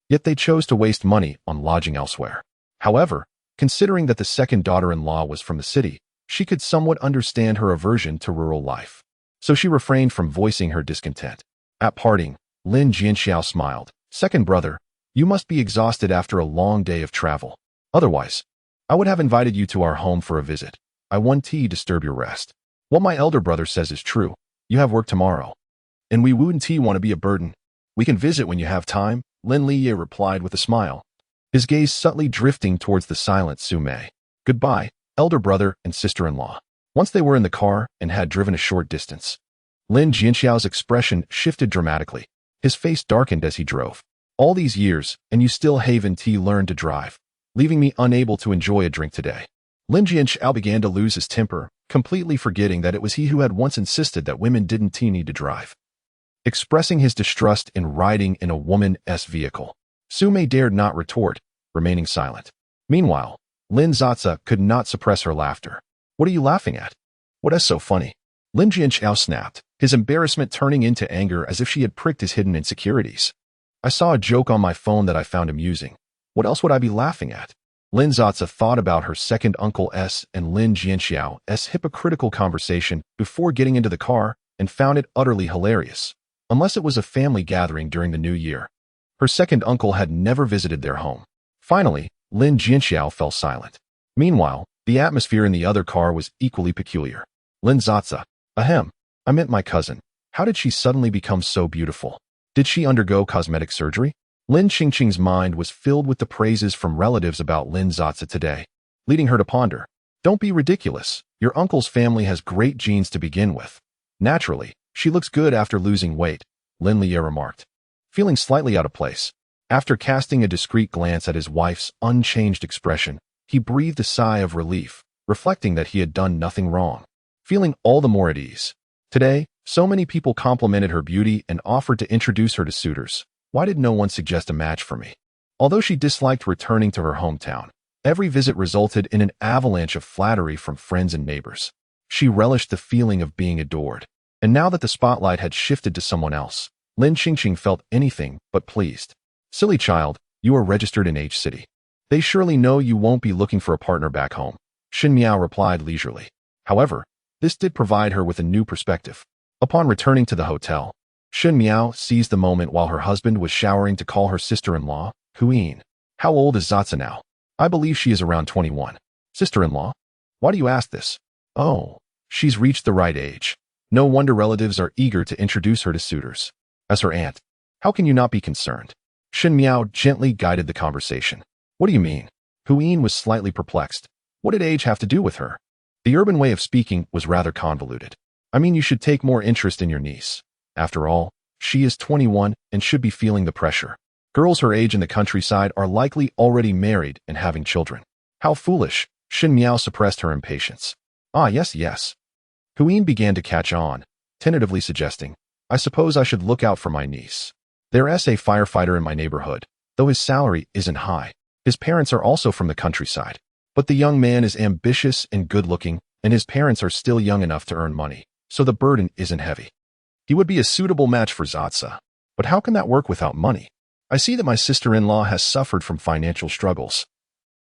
Yet they chose to waste money on lodging elsewhere. However, considering that the second daughter-in-law was from the city, she could somewhat understand her aversion to rural life. So she refrained from voicing her discontent. At parting, Lin Jianxiao smiled. Second brother, you must be exhausted after a long day of travel. Otherwise, I would have invited you to our home for a visit. I won't disturb your rest. What my elder brother says is true. You have work tomorrow. And we wouldn't want to be a burden. We can visit when you have time, Lin Lie replied with a smile, his gaze subtly drifting towards the silent Su Mei. Goodbye, elder brother and sister-in-law. Once they were in the car and had driven a short distance, Lin Jianxiao's expression shifted dramatically. His face darkened as he drove. All these years, and you still haven't learned to drive, leaving me unable to enjoy a drink today. Lin Jianxiao began to lose his temper, completely forgetting that it was he who had once insisted that women didn't need to drive. Expressing his distrust in riding in a woman's vehicle, Su Mei dared not retort, remaining silent. Meanwhile, Lin Sasa could not suppress her laughter. What are you laughing at? What is so funny? Lin Jianxiao snapped, his embarrassment turning into anger as if she had pricked his hidden insecurities. I saw a joke on my phone that I found amusing. What else would I be laughing at? Lin Sasa thought about her second uncle's and Lin Jianxiao's hypocritical conversation before getting into the car and found it utterly hilarious. Unless it was a family gathering during the new year. Her second uncle had never visited their home. Finally, Lin Jianxiao fell silent. Meanwhile, the atmosphere in the other car was equally peculiar. Lin Sasa, ahem, I meant my cousin. How did she suddenly become so beautiful? Did she undergo cosmetic surgery? Lin Qingqing's mind was filled with the praises from relatives about Lin Sasa today, leading her to ponder. Don't be ridiculous. Your uncle's family has great genes to begin with. Naturally, she looks good after losing weight, Lin Lie remarked, feeling slightly out of place. After casting a discreet glance at his wife's unchanged expression, he breathed a sigh of relief, reflecting that he had done nothing wrong. Feeling all the more at ease. Today, so many people complimented her beauty and offered to introduce her to suitors. Why did no one suggest a match for me? Although she disliked returning to her hometown, every visit resulted in an avalanche of flattery from friends and neighbors. She relished the feeling of being adored. And now that the spotlight had shifted to someone else, Lin Qingqing felt anything but pleased. Silly child, you are registered in H City. They surely know you won't be looking for a partner back home, Shen Miao replied leisurely. However, this did provide her with a new perspective. Upon returning to the hotel, Shen Miao seized the moment while her husband was showering to call her sister-in-law, Hu Yin. How old is Sasa now? I believe she is around 21. Sister-in-law? Why do you ask this? Oh, she's reached the right age. No wonder relatives are eager to introduce her to suitors. As her aunt, how can you not be concerned? Shen Miao gently guided the conversation. What do you mean? Hu Yin was slightly perplexed. What did age have to do with her? The urban way of speaking was rather convoluted. I mean, you should take more interest in your niece. After all, she is 21 and should be feeling the pressure. Girls her age in the countryside are likely already married and having children. How foolish. Shen Miao suppressed her impatience. Ah, yes. Hu Yin began to catch on, tentatively suggesting, I suppose I should look out for my niece. There's a firefighter in my neighborhood, though his salary isn't high. His parents are also from the countryside. But the young man is ambitious and good-looking, and his parents are still young enough to earn money, so the burden isn't heavy. He would be a suitable match for Sasa. But how can that work without money? I see that my sister-in-law has suffered from financial struggles.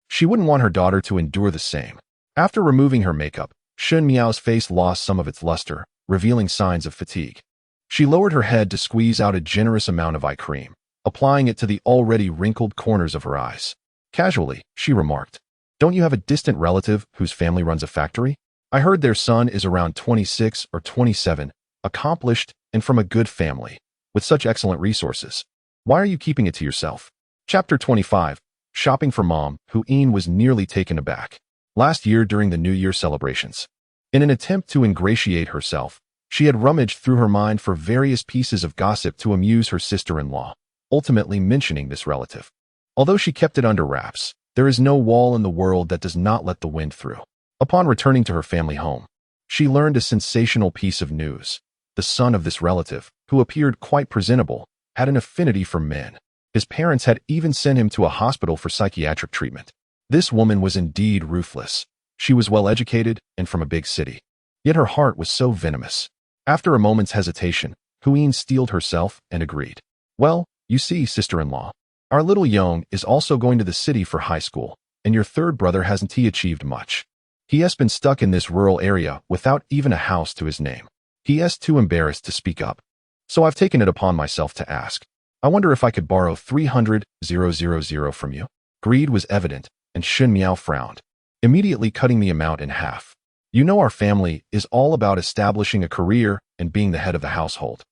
She wouldn't want her daughter to endure the same. After removing her makeup, Shen Miao's face lost some of its luster, revealing signs of fatigue. She lowered her head to squeeze out a generous amount of eye cream, applying it to the already wrinkled corners of her eyes. Casually, she remarked, Don't you have a distant relative whose family runs a factory? I heard their son is around 26 or 27, accomplished and from a good family, with such excellent resources. Why are you keeping it to yourself? Chapter 25. Shopping for Mom. Hu Yin was nearly taken aback. last year during the New Year celebrations. In an attempt to ingratiate herself, she had rummaged through her mind for various pieces of gossip to amuse her sister-in-law, ultimately mentioning this relative. Although she kept it under wraps, there is no wall in the world that does not let the wind through. Upon returning to her family home, she learned a sensational piece of news. The son of this relative, who appeared quite presentable, had an affinity for men. His parents had even sent him to a hospital for psychiatric treatment. This woman was indeed ruthless. She was well-educated and from a big city. Yet her heart was so venomous. After a moment's hesitation, Hu Yin steeled herself and agreed. Well, you see, sister-in-law, our little Yong is also going to the city for high school, and your third brother hasn't he achieved much. He has been stuck in this rural area without even a house to his name. He is too embarrassed to speak up. So I've taken it upon myself to ask. I wonder if I could borrow 300,000 from you. Greed was evident, and Shenhao frowned, immediately cutting the amount in half. You know our family is all about establishing a career and being the head of the household.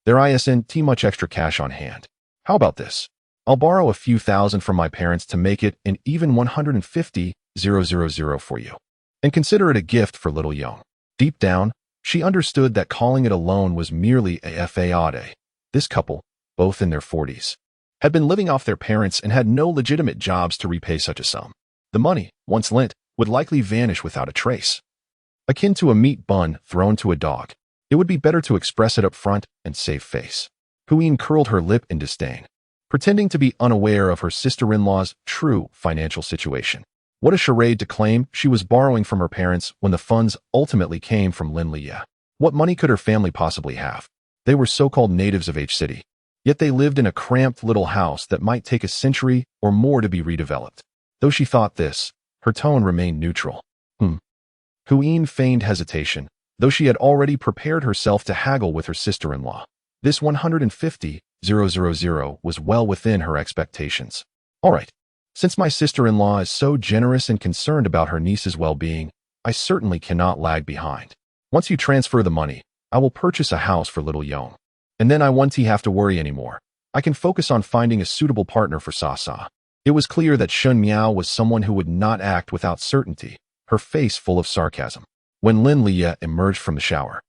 There isn't much extra cash on hand. How about this? I'll borrow a few thousand from my parents to make it an even 150,000 for you. And consider it a gift for little Young. Deep down, she understood that calling it a loan was merely a fade. This couple, both in their 40s, had been living off their parents and had no legitimate jobs to repay such a sum. The money, once lent, would likely vanish without a trace. Akin to a meat bun thrown to a dog, it would be better to express it up front and save face. Hu Yin curled her lip in disdain, pretending to be unaware of her sister-in-law's true financial situation. What a charade to claim she was borrowing from her parents when the funds ultimately came from Lin Sasa. What money could her family possibly have? They were so-called natives of H City, yet they lived in a cramped little house that might take a century or more to be redeveloped. Though she thought this, her tone remained neutral. Hu Yin feigned hesitation, though she had already prepared herself to haggle with her sister-in-law. This 150,000 was well within her expectations. All right. Since my sister-in-law is so generous and concerned about her niece's well-being, I certainly cannot lag behind. Once you transfer the money, I will purchase a house for little Yong. And then I won't have to worry anymore. I can focus on finding a suitable partner for Sasa. It was clear that Shenhao was someone who would not act without certainty, her face full of sarcasm. When Lin Sasa emerged from the shower,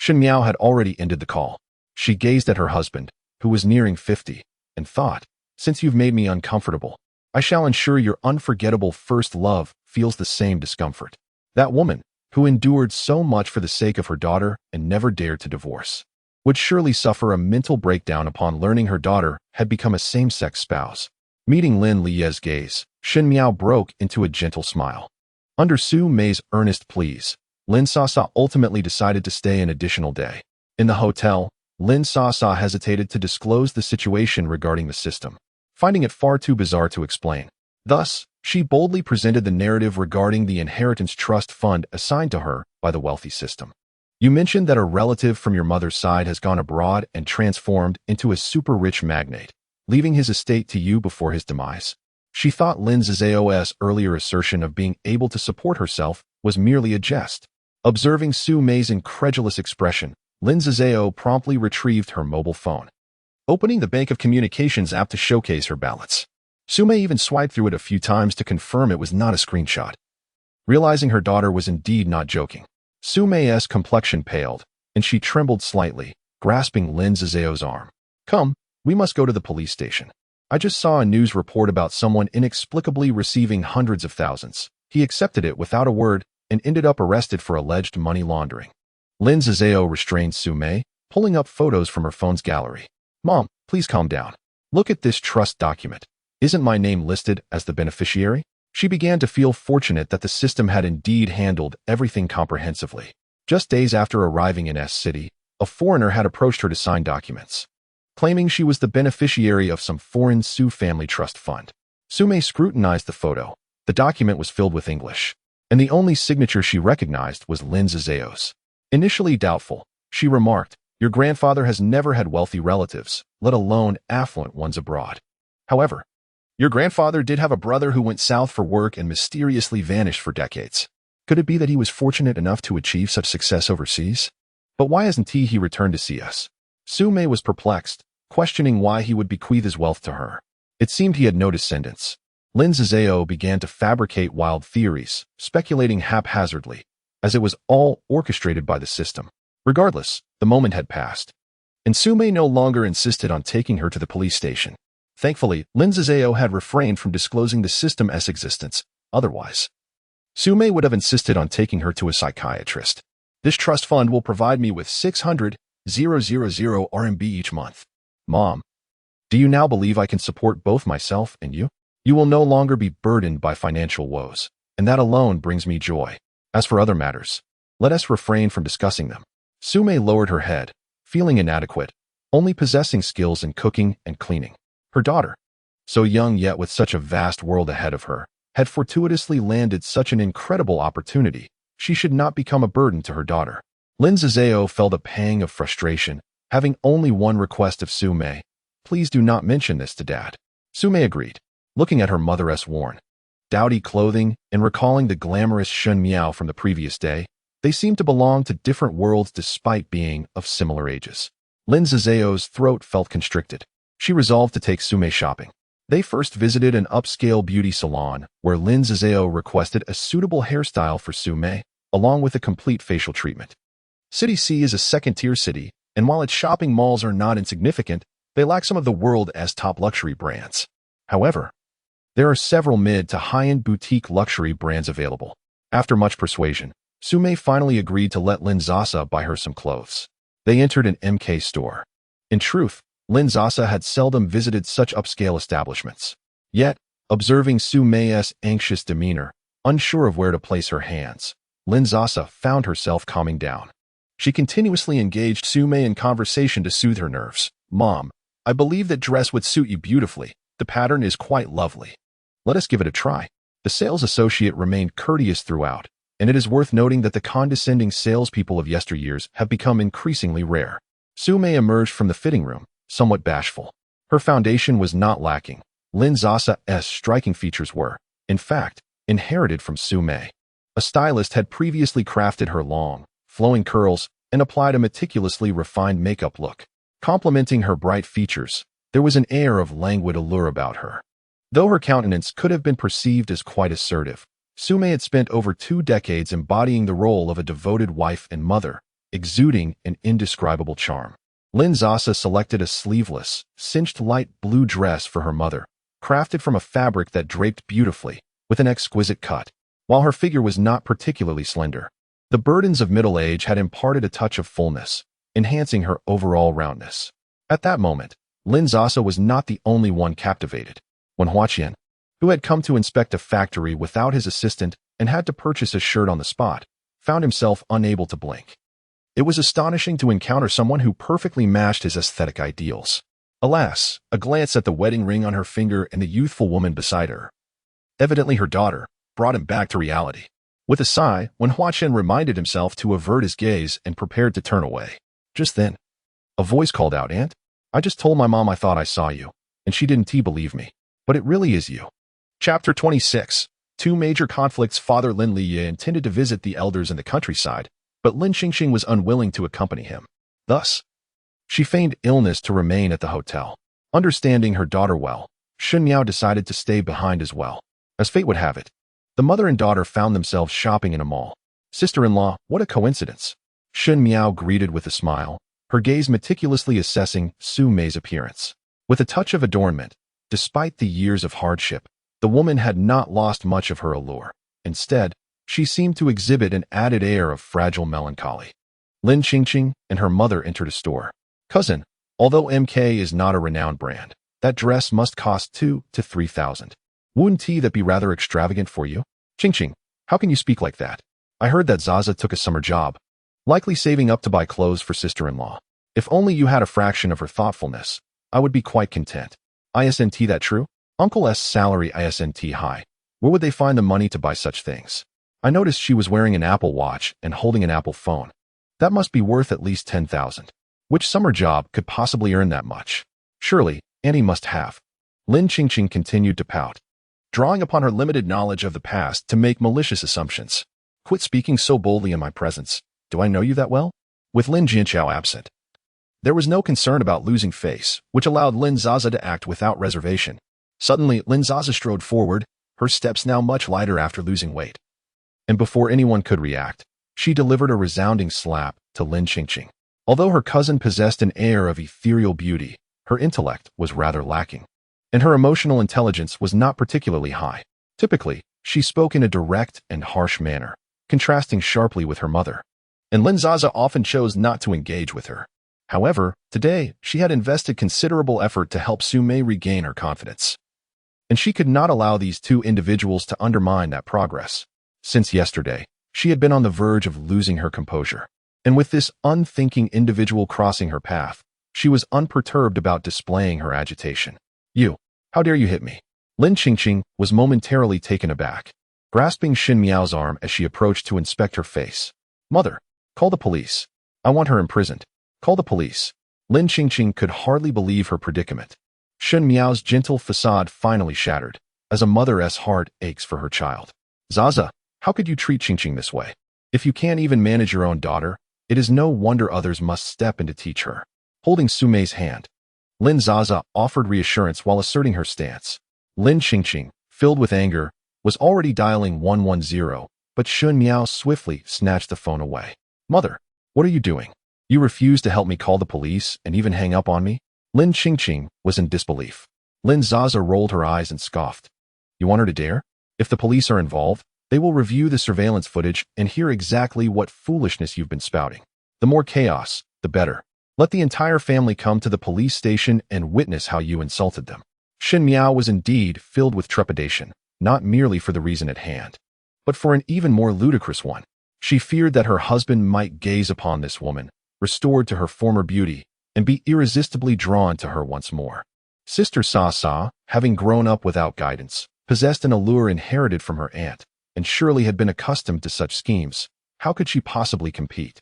Shenhao had already ended the call. She gazed at her husband, who was nearing 50, and thought, since you've made me uncomfortable, I shall ensure your unforgettable first love feels the same discomfort. That woman, who endured so much for the sake of her daughter and never dared to divorce, would surely suffer a mental breakdown upon learning her daughter had become a same-sex spouse. Meeting Lin Sasa's gaze, Shenhao broke into a gentle smile. Under Su Mei's earnest pleas, Lin Sasa ultimately decided to stay an additional day. In the hotel, Lin Sasa hesitated to disclose the situation regarding the system, finding it far too bizarre to explain. Thus, she boldly presented the narrative regarding the inheritance trust fund assigned to her by the wealthy system. You mentioned that a relative from your mother's side has gone abroad and transformed into a super-rich magnate, leaving his estate to you before his demise. She thought Lin Sasa's earlier assertion of being able to support herself was merely a jest. Observing Su Mei's incredulous expression, Lin Sasa promptly retrieved her mobile phone, opening the Bank of Communications app to showcase her balance. Su Mei even swiped through it a few times to confirm it was not a screenshot. Realizing her daughter was indeed not joking, Su Mei's complexion paled, and she trembled slightly, grasping Lin Sasa's arm. Come, we must go to the police station. I just saw a news report about someone inexplicably receiving hundreds of thousands. He accepted it without a word and ended up arrested for alleged money laundering. Lin Sasa restrained Su Mei, pulling up photos from her phone's gallery. Mom, please calm down. Look at this trust document. Isn't my name listed as the beneficiary? She began to feel fortunate that the system had indeed handled everything comprehensively. Just days after arriving in S City, a foreigner had approached her to sign documents, claiming she was the beneficiary of some foreign Su family trust fund. Su Mei scrutinized the photo. The document was filled with English, and the only signature she recognized was Lin Sasa's. Initially doubtful, she remarked, your grandfather has never had wealthy relatives, let alone affluent ones abroad. However, your grandfather did have a brother who went south for work and mysteriously vanished for decades. Could it be that he was fortunate enough to achieve such success overseas? But why hasn't he returned to see us? Su Mei was perplexed, questioning why he would bequeath his wealth to her. It seemed he had no descendants. Lin Sasa began to fabricate wild theories, speculating haphazardly, as it was all orchestrated by the system. Regardless, the moment had passed, and Sume no longer insisted on taking her to the police station. Thankfully, Lin Sasa had refrained from disclosing the system's existence. Otherwise, Sume would have insisted on taking her to a psychiatrist. This trust fund will provide me with 600,000 RMB each month. Mom, do you now believe I can support both myself and you? You will no longer be burdened by financial woes, and that alone brings me joy. As for other matters, let us refrain from discussing them. Sume lowered her head, feeling inadequate, only possessing skills in cooking and cleaning. Her daughter, so young yet with such a vast world ahead of her, had fortuitously landed such an incredible opportunity. She should not become a burden to her daughter. Lin Sasa felt a pang of frustration, having only one request of Sume: please do not mention this to Dad. Sume agreed, looking at her mother's worn, dowdy clothing and recalling the glamorous Shenhao from the previous day. They seemed to belong to different worlds despite being of similar ages. Lin Sasa's throat felt constricted. She resolved to take Sume shopping. They first visited an upscale beauty salon where Lin Sasa requested a suitable hairstyle for Sume, along with a complete facial treatment. City C is a second-tier city, and while its shopping malls are not insignificant, they lack some of the world's top luxury brands. However, there are several mid to high-end boutique luxury brands available. After much persuasion, Sume finally agreed to let Lin Sasa buy her some clothes. They entered an MK store. In truth, Lin Sasa had seldom visited such upscale establishments. Yet, observing Sume's anxious demeanor, unsure of where to place her hands, Lin Sasa found herself calming down. She continuously engaged Sume in conversation to soothe her nerves. Mom, I believe that dress would suit you beautifully. The pattern is quite lovely. Let us give it a try. The sales associate remained courteous throughout, and it is worth noting that the condescending salespeople of yesteryears have become increasingly rare. Sume emerged from the fitting room, somewhat bashful. Her foundation was not lacking. Lin Sasa's striking features were, in fact, inherited from Sume. A stylist had previously crafted her long, flowing curls and applied a meticulously refined makeup look. Complementing her bright features, there was an air of languid allure about her. Though her countenance could have been perceived as quite assertive, Sume had spent over 2 decades embodying the role of a devoted wife and mother, exuding an indescribable charm. Lin Sasa selected a sleeveless, cinched light blue dress for her mother, crafted from a fabric that draped beautifully, with an exquisite cut. While her figure was not particularly slender, the burdens of middle age had imparted a touch of fullness, enhancing her overall roundness. At that moment, Lin Sasa was not the only one captivated. When Huaqian, who had come to inspect a factory without his assistant and had to purchase a shirt on the spot, found himself unable to blink. It was astonishing to encounter someone who perfectly matched his aesthetic ideals. Alas, a glance at the wedding ring on her finger and the youthful woman beside her, evidently her daughter, brought him back to reality. With a sigh, when Huaqian reminded himself to avert his gaze and prepared to turn away. Just then, a voice called out, "Aunt, I just told my mom I thought I saw you, and she didn't believe me. But it really is you." Chapter 26. 2 major conflicts. Father Lin Liye intended to visit the elders in the countryside, but Lin Xingxing was unwilling to accompany him. Thus, she feigned illness to remain at the hotel. Understanding her daughter well, Shenhao decided to stay behind as well. As fate would have it, the mother and daughter found themselves shopping in a mall. "Sister-in-law, what a coincidence," Shenhao greeted with a smile, her gaze meticulously assessing Sume's appearance. With a touch of adornment, despite the years of hardship, the woman had not lost much of her allure. Instead, she seemed to exhibit an added air of fragile melancholy. Lin Xingxing and her mother entered a store. "Cousin, although MK is not a renowned brand, that dress must cost 2,000 to 3,000. Wouldn't that be rather extravagant for you?" "Xingxing, how can you speak like that? I heard that Zaza took a summer job, likely saving up to buy clothes for sister-in-law. If only you had a fraction of her thoughtfulness, I would be quite content. Isn't that true? Uncle's salary isn't high. Where would they find the money to buy such things? I noticed she was wearing an Apple Watch and holding an Apple phone. That must be worth at least 10,000. Which summer job could possibly earn that much? Surely, Annie must have." Lin Xingxing continued to pout, drawing upon her limited knowledge of the past to make malicious assumptions. "Quit speaking so boldly in my presence. Do I know you that well?" With Lin Jianchao absent, there was no concern about losing face, which allowed Lin Sasa to act without reservation. Suddenly, Lin Sasa strode forward, her steps now much lighter after losing weight. And before anyone could react, she delivered a resounding slap to Lin Qingqing. Although her cousin possessed an air of ethereal beauty, her intellect was rather lacking, and her emotional intelligence was not particularly high. Typically, she spoke in a direct and harsh manner, contrasting sharply with her mother, and Lin Sasa often chose not to engage with her. However, today, she had invested considerable effort to help Su Mei regain her confidence, and she could not allow these two individuals to undermine that progress. Since yesterday, she had been on the verge of losing her composure, and with this unthinking individual crossing her path, she was unperturbed about displaying her agitation. "You, how dare you hit me?" Lin Qingqing was momentarily taken aback, grasping Shen Miao's arm as she approached to inspect her face. "Mother, call the police. I want her imprisoned. Call the police." Lin Qingqing could hardly believe her predicament. Shen Miao's gentle facade finally shattered, as a mother's heart aches for her child. "Zaza, how could you treat Qingqing this way? If you can't even manage your own daughter, it is no wonder others must step in to teach her." Holding Su Mei's hand, Lin Zaza offered reassurance while asserting her stance. Lin Qingqing, filled with anger, was already dialing 110, but Shen Miao swiftly snatched the phone away. "Mother, what are you doing? You refuse to help me call the police and even hang up on me?" Lin Qingqing was in disbelief. Lin Zaza rolled her eyes and scoffed. "You want her to dare? If the police are involved, they will review the surveillance footage and hear exactly what foolishness you've been spouting. The more chaos, the better. Let the entire family come to the police station and witness how you insulted them." Shen Miao was indeed filled with trepidation, not merely for the reason at hand, but for an even more ludicrous one. She feared that her husband might gaze upon this woman, restored to her former beauty, and be irresistibly drawn to her once more. Sister Sasa, having grown up without guidance, possessed an allure inherited from her aunt, and surely had been accustomed to such schemes. How could she possibly compete?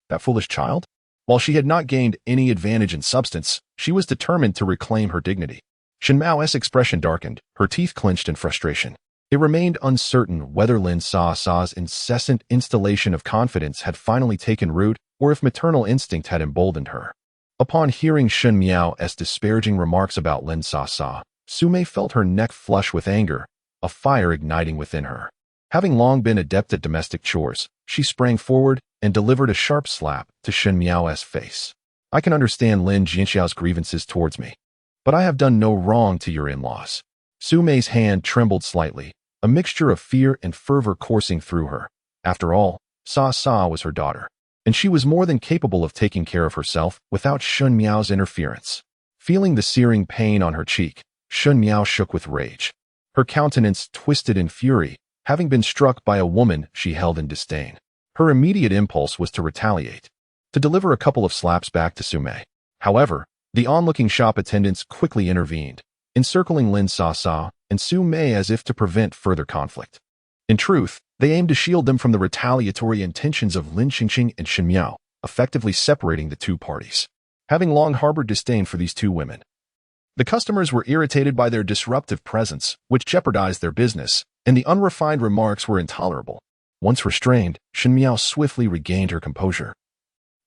That foolish child? While she had not gained any advantage in substance, she was determined to reclaim her dignity. Shen Miao's expression darkened, her teeth clenched in frustration. It remained uncertain whether Lin Sasa's incessant installation of confidence had finally taken root or if maternal instinct had emboldened her. Upon hearing Shen Miao's disparaging remarks about Lin Sasa, Su Mei felt her neck flush with anger, a fire igniting within her. Having long been adept at domestic chores, she sprang forward and delivered a sharp slap to Shen Miao's face. "I can understand Lin Jianxiao's grievances towards me, but I have done no wrong to your in-laws." Su Mei's hand trembled slightly, a mixture of fear and fervor coursing through her. After all, Sa Sa was her daughter, and she was more than capable of taking care of herself without Shen Miao's interference. Feeling the searing pain on her cheek, Shen Miao shook with rage. Her countenance twisted in fury, having been struck by a woman she held in disdain. Her immediate impulse was to retaliate, to deliver a couple of slaps back to Su Mei. However, the onlooking shop attendants quickly intervened, encircling Lin Sasa and Su Mei as if to prevent further conflict. In truth, they aimed to shield them from the retaliatory intentions of Lin Qingqing and Shen Miao, effectively separating the two parties. Having long harbored disdain for these two women, the customers were irritated by their disruptive presence, which jeopardized their business, and the unrefined remarks were intolerable. Once restrained, Shen Miao swiftly regained her composure.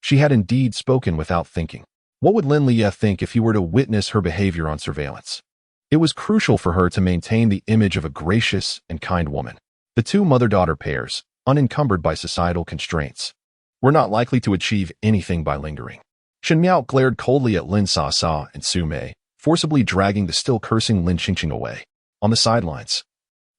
She had indeed spoken without thinking. What would Lin Liye think if he were to witness her behavior on surveillance? It was crucial for her to maintain the image of a gracious and kind woman. The two mother-daughter pairs, unencumbered by societal constraints, were not likely to achieve anything by lingering. Shen Miao glared coldly at Lin Sasa and Su Mei, forcibly dragging the still cursing Lin Qingqing away. On the sidelines,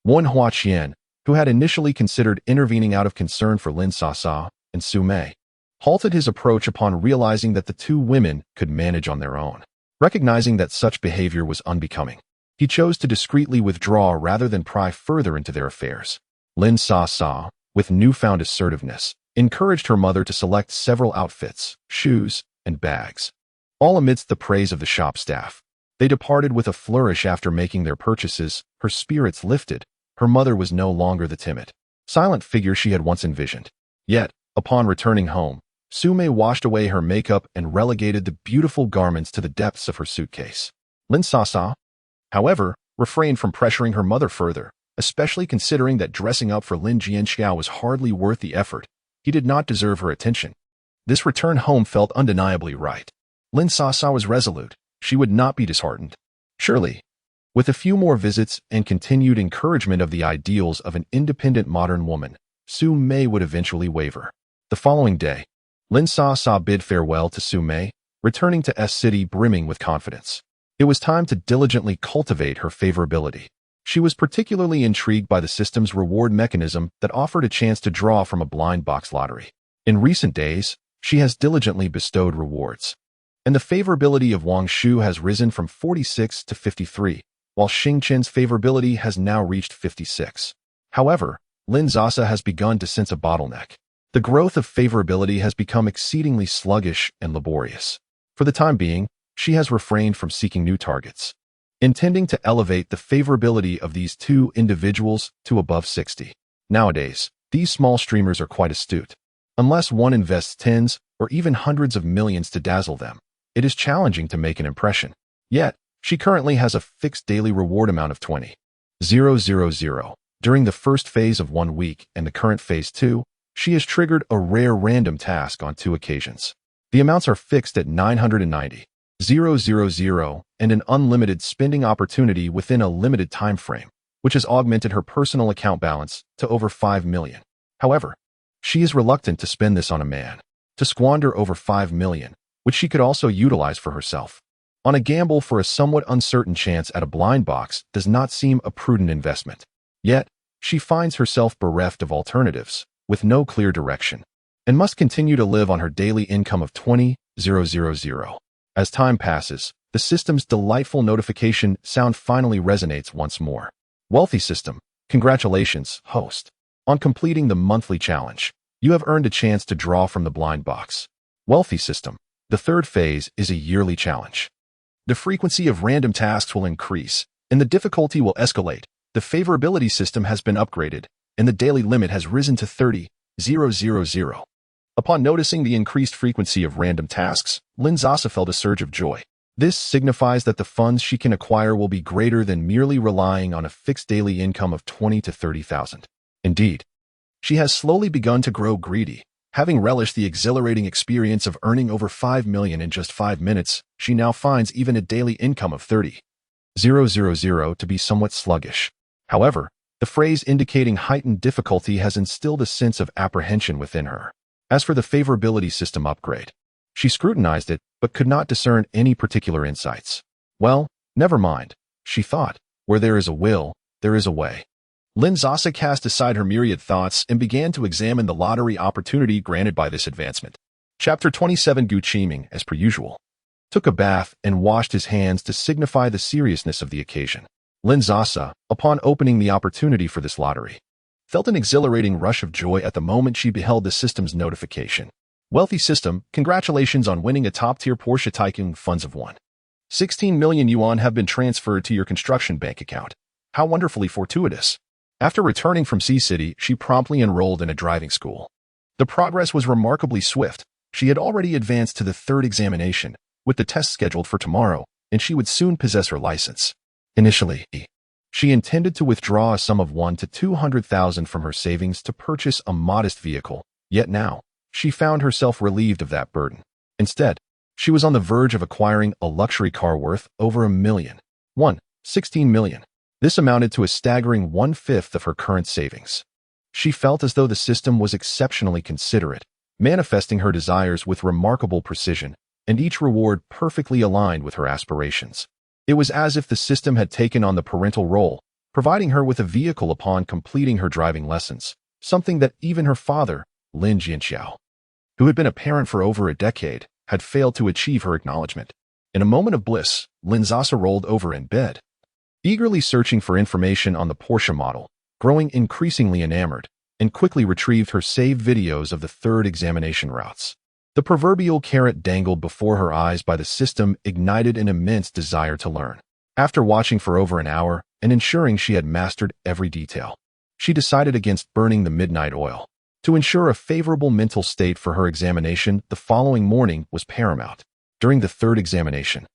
Wen Huaqian, who had initially considered intervening out of concern for Lin Sasa and Su Mei, halted his approach upon realizing that the two women could manage on their own. Recognizing that such behavior was unbecoming, he chose to discreetly withdraw rather than pry further into their affairs. Lin Sasa, with newfound assertiveness, encouraged her mother to select several outfits, shoes, and bags. All amidst the praise of the shop staff, they departed with a flourish after making their purchases, her spirits lifted. Her mother was no longer the timid, silent figure she had once envisioned. Yet, upon returning home, Su Mei washed away her makeup and relegated the beautiful garments to the depths of her suitcase. Lin Sasa, however, refrained from pressuring her mother further, especially considering that dressing up for Lin Jianxiao was hardly worth the effort. He did not deserve her attention. This return home felt undeniably right. Lin Sasa was resolute. She would not be disheartened. Surely, With a few more visits and continued encouragement of the ideals of an independent modern woman, Su Mei would eventually waver. The following day, Lin Sasa bid farewell to Su Mei, returning to S City brimming with confidence. It was time to diligently cultivate her favorability. She was particularly intrigued by the system's reward mechanism that offered a chance to draw from a blind box lottery. In recent days, she has diligently bestowed rewards, and the favorability of Wang Shu has risen from 46 to 53, while Xing Chen's favorability has now reached 56. However, Lin Sasa has begun to sense a bottleneck. The growth of favorability has become exceedingly sluggish and laborious. For the time being, she has refrained from seeking new targets, intending to elevate the favorability of these two individuals to above 60. Nowadays, these small streamers are quite astute. Unless one invests tens or even hundreds of millions to dazzle them, it is challenging to make an impression. Yet, she currently has a fixed daily reward amount of 20,000. During the first phase of 1 week and the current phase 2, she has triggered a rare random task on 2 occasions. The amounts are fixed at 990,000 and an unlimited spending opportunity within a limited time frame, which has augmented her personal account balance to over 5 million. However, she is reluctant to spend this on a man, to squander over 5 million, which she could also utilize for herself. On a gamble for a somewhat uncertain chance at a blind box does not seem a prudent investment. Yet, she finds herself bereft of alternatives, with no clear direction, and must continue to live on her daily income of 20,000. As time passes, the system's delightful notification sound finally resonates once more. Wealthy system, congratulations, host. On completing the monthly challenge, you have earned a chance to draw from the blind box. Wealthy system, the third phase is a yearly challenge. The frequency of random tasks will increase, and the difficulty will escalate. The favorability system has been upgraded, and the daily limit has risen to 30,000. Upon noticing the increased frequency of random tasks, Lin Sasa felt a surge of joy. This signifies that the funds she can acquire will be greater than merely relying on a fixed daily income of 20 to 30,000. Indeed, she has slowly begun to grow greedy. Having relished the exhilarating experience of earning over 5 million in just 5 minutes, she now finds even a daily income of 30,000 to be somewhat sluggish. However, the phrase indicating heightened difficulty has instilled a sense of apprehension within her. As for the favorability system upgrade, she scrutinized it but could not discern any particular insights. Well, never mind, she thought. Where there is a will, there is a way. Lin Sasa cast aside her myriad thoughts and began to examine the lottery opportunity granted by this advancement. Chapter 27. Gu Qiming, as per usual, took a bath and washed his hands to signify the seriousness of the occasion. Lin Sasa, upon opening the opportunity for this lottery, felt an exhilarating rush of joy at the moment she beheld the system's notification. Wealthy system, congratulations on winning a top-tier Porsche Taycan funds of 16 million yuan have been transferred to your construction bank account. How wonderfully fortuitous. After returning from Sea City, she promptly enrolled in a driving school. The progress was remarkably swift. She had already advanced to the 3rd examination, with the test scheduled for tomorrow, and she would soon possess her license. Initially, she intended to withdraw a sum of 1 to 200,000 from her savings to purchase a modest vehicle, yet now, she found herself relieved of that burden. Instead, she was on the verge of acquiring a luxury car worth over 1 million. 16 million. This amounted to a staggering 1/5 of her current savings. She felt as though the system was exceptionally considerate, manifesting her desires with remarkable precision, and each reward perfectly aligned with her aspirations. It was as if the system had taken on the parental role, providing her with a vehicle upon completing her driving lessons, something that even her father, Lin Jianxiao, who had been a parent for over a decade, had failed to achieve her acknowledgement. In a moment of bliss, Lin Sasa rolled over in bed, eagerly searching for information on the Porsche model, growing increasingly enamored, and quickly retrieved her saved videos of the 3rd examination routes. The proverbial carrot dangled before her eyes by the system ignited an immense desire to learn. After watching for over an hour and ensuring she had mastered every detail, she decided against burning the midnight oil. To ensure a favorable mental state for her examination, the following morning was paramount. During the 3rd examination,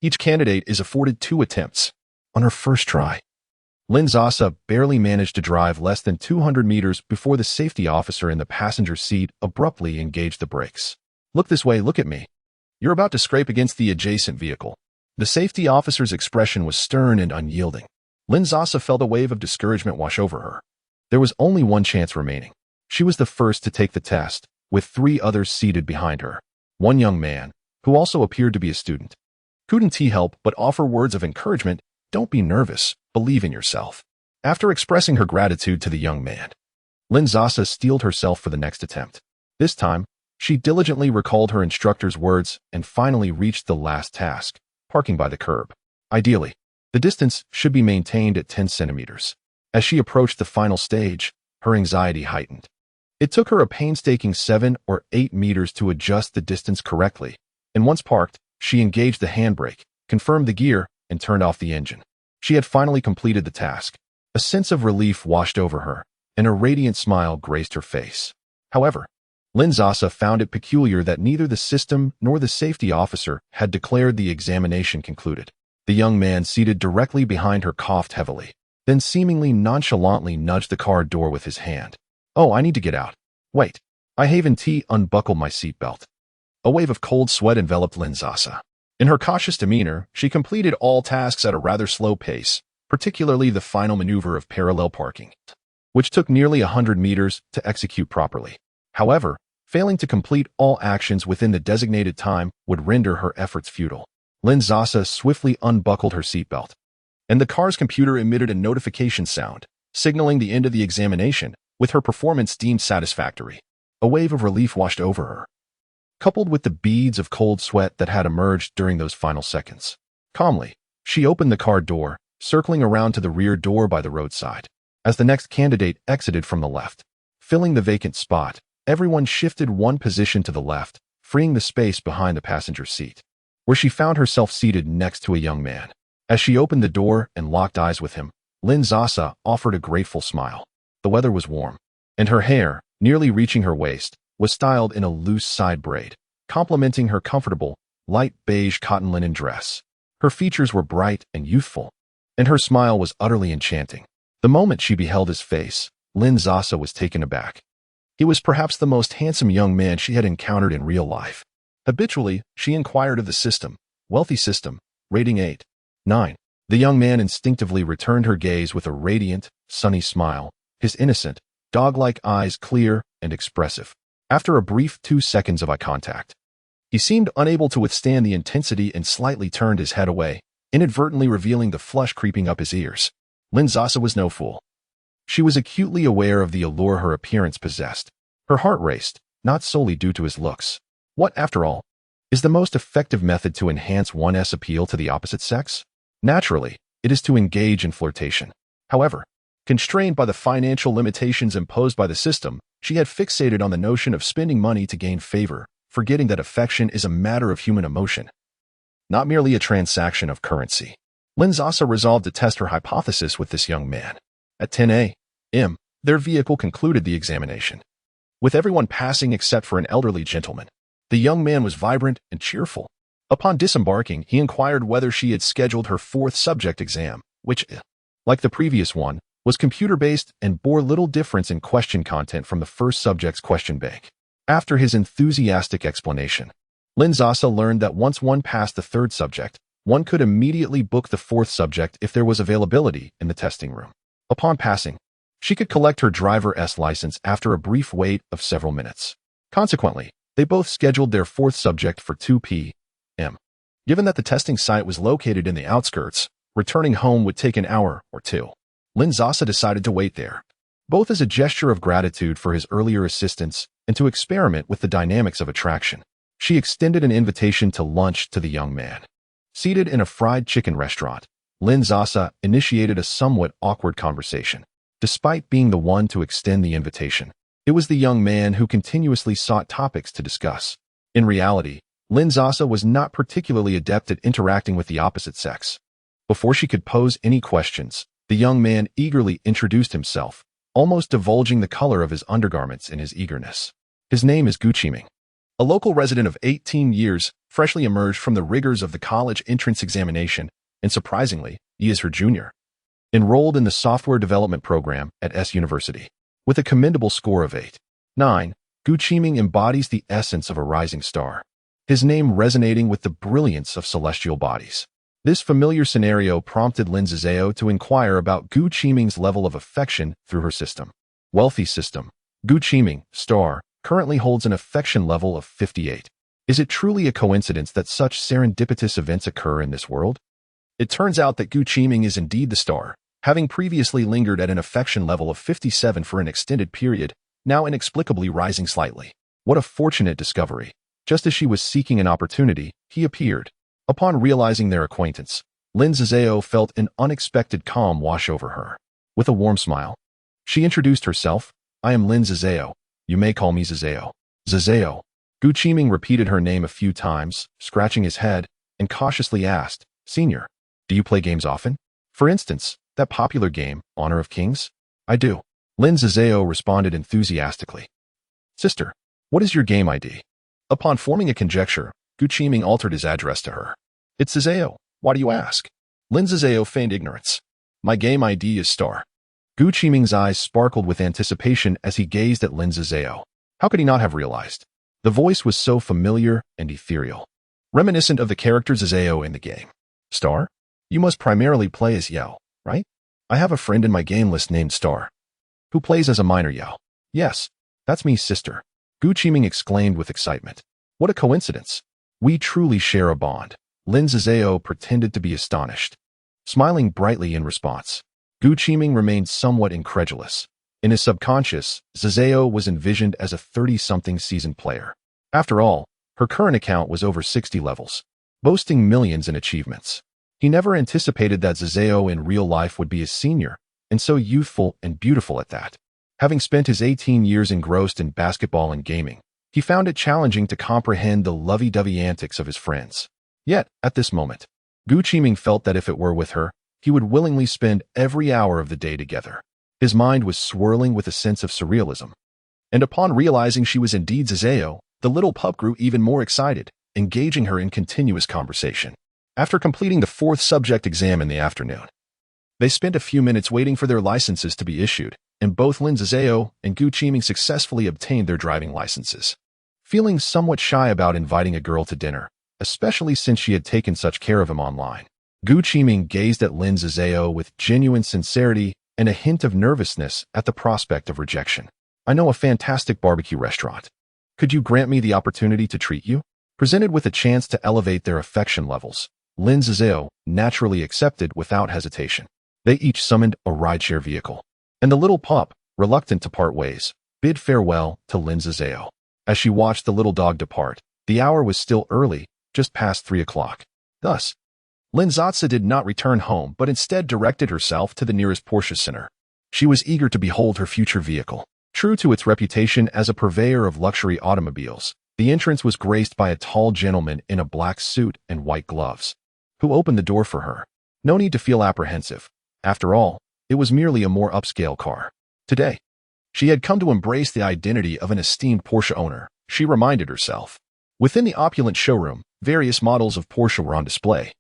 each candidate is afforded 2 attempts. On her first try, Lin Sasa barely managed to drive less than 200 meters before the safety officer in the passenger seat abruptly engaged the brakes. Look this way, look at me. You're about to scrape against the adjacent vehicle. The safety officer's expression was stern and unyielding. Lin Sasa felt a wave of discouragement wash over her. There was only one chance remaining. She was the first to take the test, with 3 others seated behind her. One young man, who also appeared to be a student. Couldn't he help but offer words of encouragement? Don't be nervous, believe in yourself. After expressing her gratitude to the young man, Lin Sasa steeled herself for the next attempt. This time, she diligently recalled her instructor's words and finally reached the last task, parking by the curb. Ideally, the distance should be maintained at 10 centimeters. As she approached the final stage, her anxiety heightened. It took her a painstaking 7 or 8 meters to adjust the distance correctly, and once parked, she engaged the handbrake, confirmed the gear, and turned off the engine. She had finally completed the task. A sense of relief washed over her, and a radiant smile graced her face. However, Lin Sasa found it peculiar that neither the system nor the safety officer had declared the examination concluded. The young man seated directly behind her coughed heavily, then seemingly nonchalantly nudged the car door with his hand. "Oh, I need to get out. Wait." I haven't unbuckled my seatbelt. A wave of cold sweat enveloped Lin Sasa. In her cautious demeanor, she completed all tasks at a rather slow pace, particularly the final maneuver of parallel parking, which took nearly 100 meters to execute properly. However, failing to complete all actions within the designated time would render her efforts futile. Lin Sasa swiftly unbuckled her seatbelt, and the car's computer emitted a notification sound, signaling the end of the examination, with her performance deemed satisfactory. A wave of relief washed over her, coupled with the beads of cold sweat that had emerged during those final seconds. Calmly, she opened the car door, circling around to the rear door by the roadside. As the next candidate exited from the left, filling the vacant spot, everyone shifted one position to the left, freeing the space behind the passenger seat, where she found herself seated next to a young man. As she opened the door and locked eyes with him, Lin Sasa offered a grateful smile. The weather was warm, and her hair, nearly reaching her waist, was styled in a loose side braid, complementing her comfortable, light beige cotton linen dress. Her features were bright and youthful, and her smile was utterly enchanting. The moment she beheld his face, Lin Sasa was taken aback. He was perhaps the most handsome young man she had encountered in real life. Habitually, she inquired of the system, wealthy system, rating 8, 9. The young man instinctively returned her gaze with a radiant, sunny smile, his innocent, dog-like eyes clear and expressive. After a brief 2 seconds of eye contact, he seemed unable to withstand the intensity and slightly turned his head away, inadvertently revealing the flush creeping up his ears. Lin Sasa was no fool. She was acutely aware of the allure her appearance possessed. Her heart raced, not solely due to his looks. What, after all, is the most effective method to enhance one's appeal to the opposite sex? Naturally, it is to engage in flirtation. However, constrained by the financial limitations imposed by the system, she had fixated on the notion of spending money to gain favor, forgetting that affection is a matter of human emotion, not merely a transaction of currency. Lin Sasa resolved to test her hypothesis with this young man. At 10 a.m., their vehicle concluded the examination, with everyone passing except for an elderly gentleman. The young man was vibrant and cheerful. Upon disembarking, he inquired whether she had scheduled her 4th subject exam, which, like the previous one, was computer-based and bore little difference in question content from the first subject's question bank. After his enthusiastic explanation, Lin Sasa learned that once one passed the 3rd subject, one could immediately book the 4th subject if there was availability in the testing room. Upon passing, she could collect her driver's license after a brief wait of several minutes. Consequently, they both scheduled their 4th subject for 2 p.m. Given that the testing site was located in the outskirts, returning home would take an hour or 2. Lin Sasa decided to wait there, both as a gesture of gratitude for his earlier assistance and to experiment with the dynamics of attraction. She extended an invitation to lunch to the young man. Seated in a fried chicken restaurant, Lin Sasa initiated a somewhat awkward conversation. Despite being the one to extend the invitation, it was the young man who continuously sought topics to discuss. In reality, Lin Sasa was not particularly adept at interacting with the opposite sex. Before she could pose any questions, the young man eagerly introduced himself, almost divulging the color of his undergarments in his eagerness. His name is Gu Qiming, a local resident of 18 years, freshly emerged from the rigors of the college entrance examination, and surprisingly, he is her junior. Enrolled in the software development program at S University. With a commendable score of 8, 9, Gu Qiming embodies the essence of a rising star, his name resonating with the brilliance of celestial bodies. This familiar scenario prompted Lin Sasa to inquire about Gu Qiming's level of affection through her system. Wealthy system. Gu Qiming, star, currently holds an affection level of 58. Is it truly a coincidence that such serendipitous events occur in this world? It turns out that Gu Qiming is indeed the star, having previously lingered at an affection level of 57 for an extended period, now inexplicably rising slightly. What a fortunate discovery. Just as she was seeking an opportunity, he appeared. Upon realizing their acquaintance, Lin Sasa felt an unexpected calm wash over her. With a warm smile, she introduced herself. I am Lin Sasa. You may call me Sasa. Sasa. Gu Qiming repeated her name a few times, scratching his head, and cautiously asked, Senior, do you play games often? For instance, that popular game, Honor of Kings? I do. Lin Sasa responded enthusiastically. Sister, what is your game ID? Upon forming a conjecture, Gu Qiming altered his address to her. It's Sasa. Why do you ask? Lin Sasa feigned ignorance. My game ID is star. Gu Qiming's eyes sparkled with anticipation as he gazed at Lin Sasa. How could he not have realized? The voice was so familiar and ethereal, reminiscent of the character Sasa in the game. Star? You must primarily play as Yao, right? I have a friend in my game list named Star, who plays as a minor Yao. Yes, that's me, sister. Gu Qiming exclaimed with excitement. What a coincidence. We truly share a bond. Lin Sasa pretended to be astonished, smiling brightly in response. Gu Qiming remained somewhat incredulous. In his subconscious, Sasa was envisioned as a 30-something seasoned player. After all, her current account was over 60 levels, boasting millions in achievements. He never anticipated that Sasa in real life would be his senior, and so youthful and beautiful at that. Having spent his 18 years engrossed in basketball and gaming, he found it challenging to comprehend the lovey-dovey antics of his friends. Yet, at this moment, Gu Qiming felt that if it were with her, he would willingly spend every hour of the day together. His mind was swirling with a sense of surrealism. And upon realizing she was indeed Sasa, the little pup grew even more excited, engaging her in continuous conversation. After completing the 4th subject exam in the afternoon, they spent a few minutes waiting for their licenses to be issued, and both Lin Sasa and Gu Qiming successfully obtained their driving licenses. Feeling somewhat shy about inviting a girl to dinner, especially since she had taken such care of him online, Gu Qiming gazed at Lin Sasa with genuine sincerity and a hint of nervousness at the prospect of rejection. I know a fantastic barbecue restaurant. Could you grant me the opportunity to treat you? Presented with a chance to elevate their affection levels, Lin Sasa naturally accepted without hesitation. They each summoned a rideshare vehicle, and the little pup, reluctant to part ways, bid farewell to Lin Sasa. As she watched the little dog depart, the hour was still early, just past 3 o'clock. Thus, Lin Sasa did not return home but instead directed herself to the nearest Porsche center. She was eager to behold her future vehicle. True to its reputation as a purveyor of luxury automobiles, the entrance was graced by a tall gentleman in a black suit and white gloves, who opened the door for her. No need to feel apprehensive. After all, it was merely a more upscale car. Today, she had come to embrace the identity of an esteemed Porsche owner, she reminded herself. Within the opulent showroom, various models of Porsche were on display,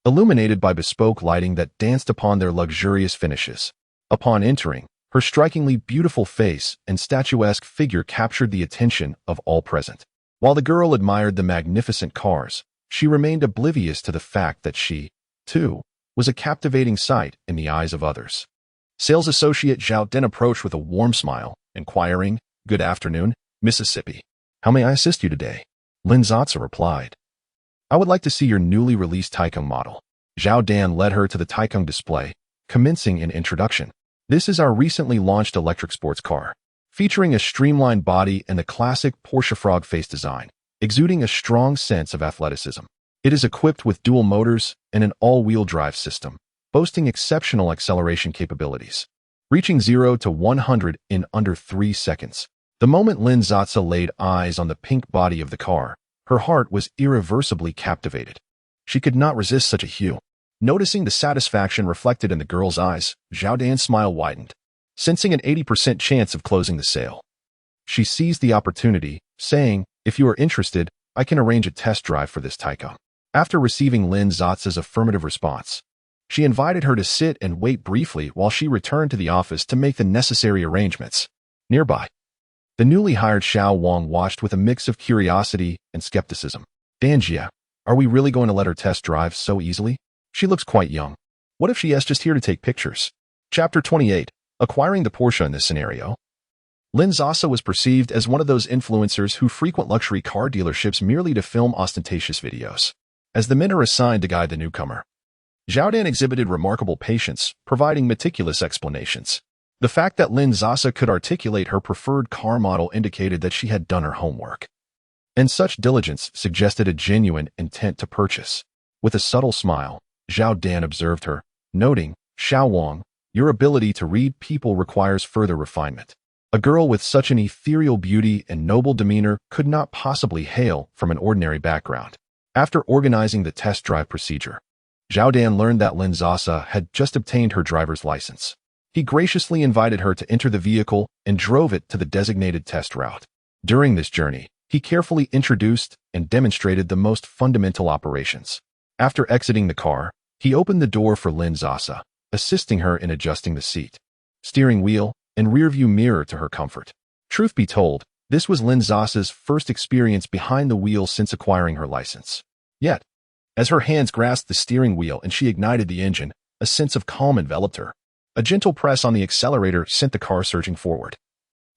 illuminated by bespoke lighting that danced upon their luxurious finishes. Upon entering, her strikingly beautiful face and statuesque figure captured the attention of all present. While the girl admired the magnificent cars, she remained oblivious to the fact that she, too, was a captivating sight in the eyes of others. Sales associate Zhao Den approached with a warm smile, inquiring, Good afternoon, Mississippi. How may I assist you today? Lin Sasa replied. I would like to see your newly released Taikung model. Zhao Dan led her to the Taikung display, commencing an introduction. This is our recently launched electric sports car, featuring a streamlined body and the classic Porsche frog face design, exuding a strong sense of athleticism. It is equipped with dual motors and an all-wheel drive system, boasting exceptional acceleration capabilities, reaching 0 to 100 in under 3 seconds. The moment Lin Sasa laid eyes on the pink body of the car, her heart was irreversibly captivated. She could not resist such a hue. Noticing the satisfaction reflected in the girl's eyes, Zhao Dan's smile widened, sensing an 80% chance of closing the sale. She seized the opportunity, saying, If you are interested, I can arrange a test drive for this Taikung. After receiving Lin Sasa's affirmative response, she invited her to sit and wait briefly while she returned to the office to make the necessary arrangements. Nearby, the newly hired Xiao Wang watched with a mix of curiosity and skepticism. Danjia, are we really going to let her test drive so easily? She looks quite young. What if she is just here to take pictures? Chapter 28. Acquiring the Porsche in this scenario. Lin Sasa was perceived as one of those influencers who frequent luxury car dealerships merely to film ostentatious videos. As the men are assigned to guide the newcomer, Zhao Dan exhibited remarkable patience, providing meticulous explanations. The fact that Lin Sasa could articulate her preferred car model indicated that she had done her homework. And such diligence suggested a genuine intent to purchase. With a subtle smile, Zhao Dan observed her, noting, "Shao Wang, your ability to read people requires further refinement. A girl with such an ethereal beauty and noble demeanor could not possibly hail from an ordinary background." After organizing the test drive procedure, Zhao Dan learned that Lin Sasa had just obtained her driver's license. He graciously invited her to enter the vehicle and drove it to the designated test route. During this journey, he carefully introduced and demonstrated the most fundamental operations. After exiting the car, he opened the door for Lin Sasa, assisting her in adjusting the seat, steering wheel, and rearview mirror to her comfort. Truth be told, this was Lin Sasa's first experience behind the wheel since acquiring her license. Yet, as her hands grasped the steering wheel and she ignited the engine, a sense of calm enveloped her. A gentle press on the accelerator sent the car surging forward.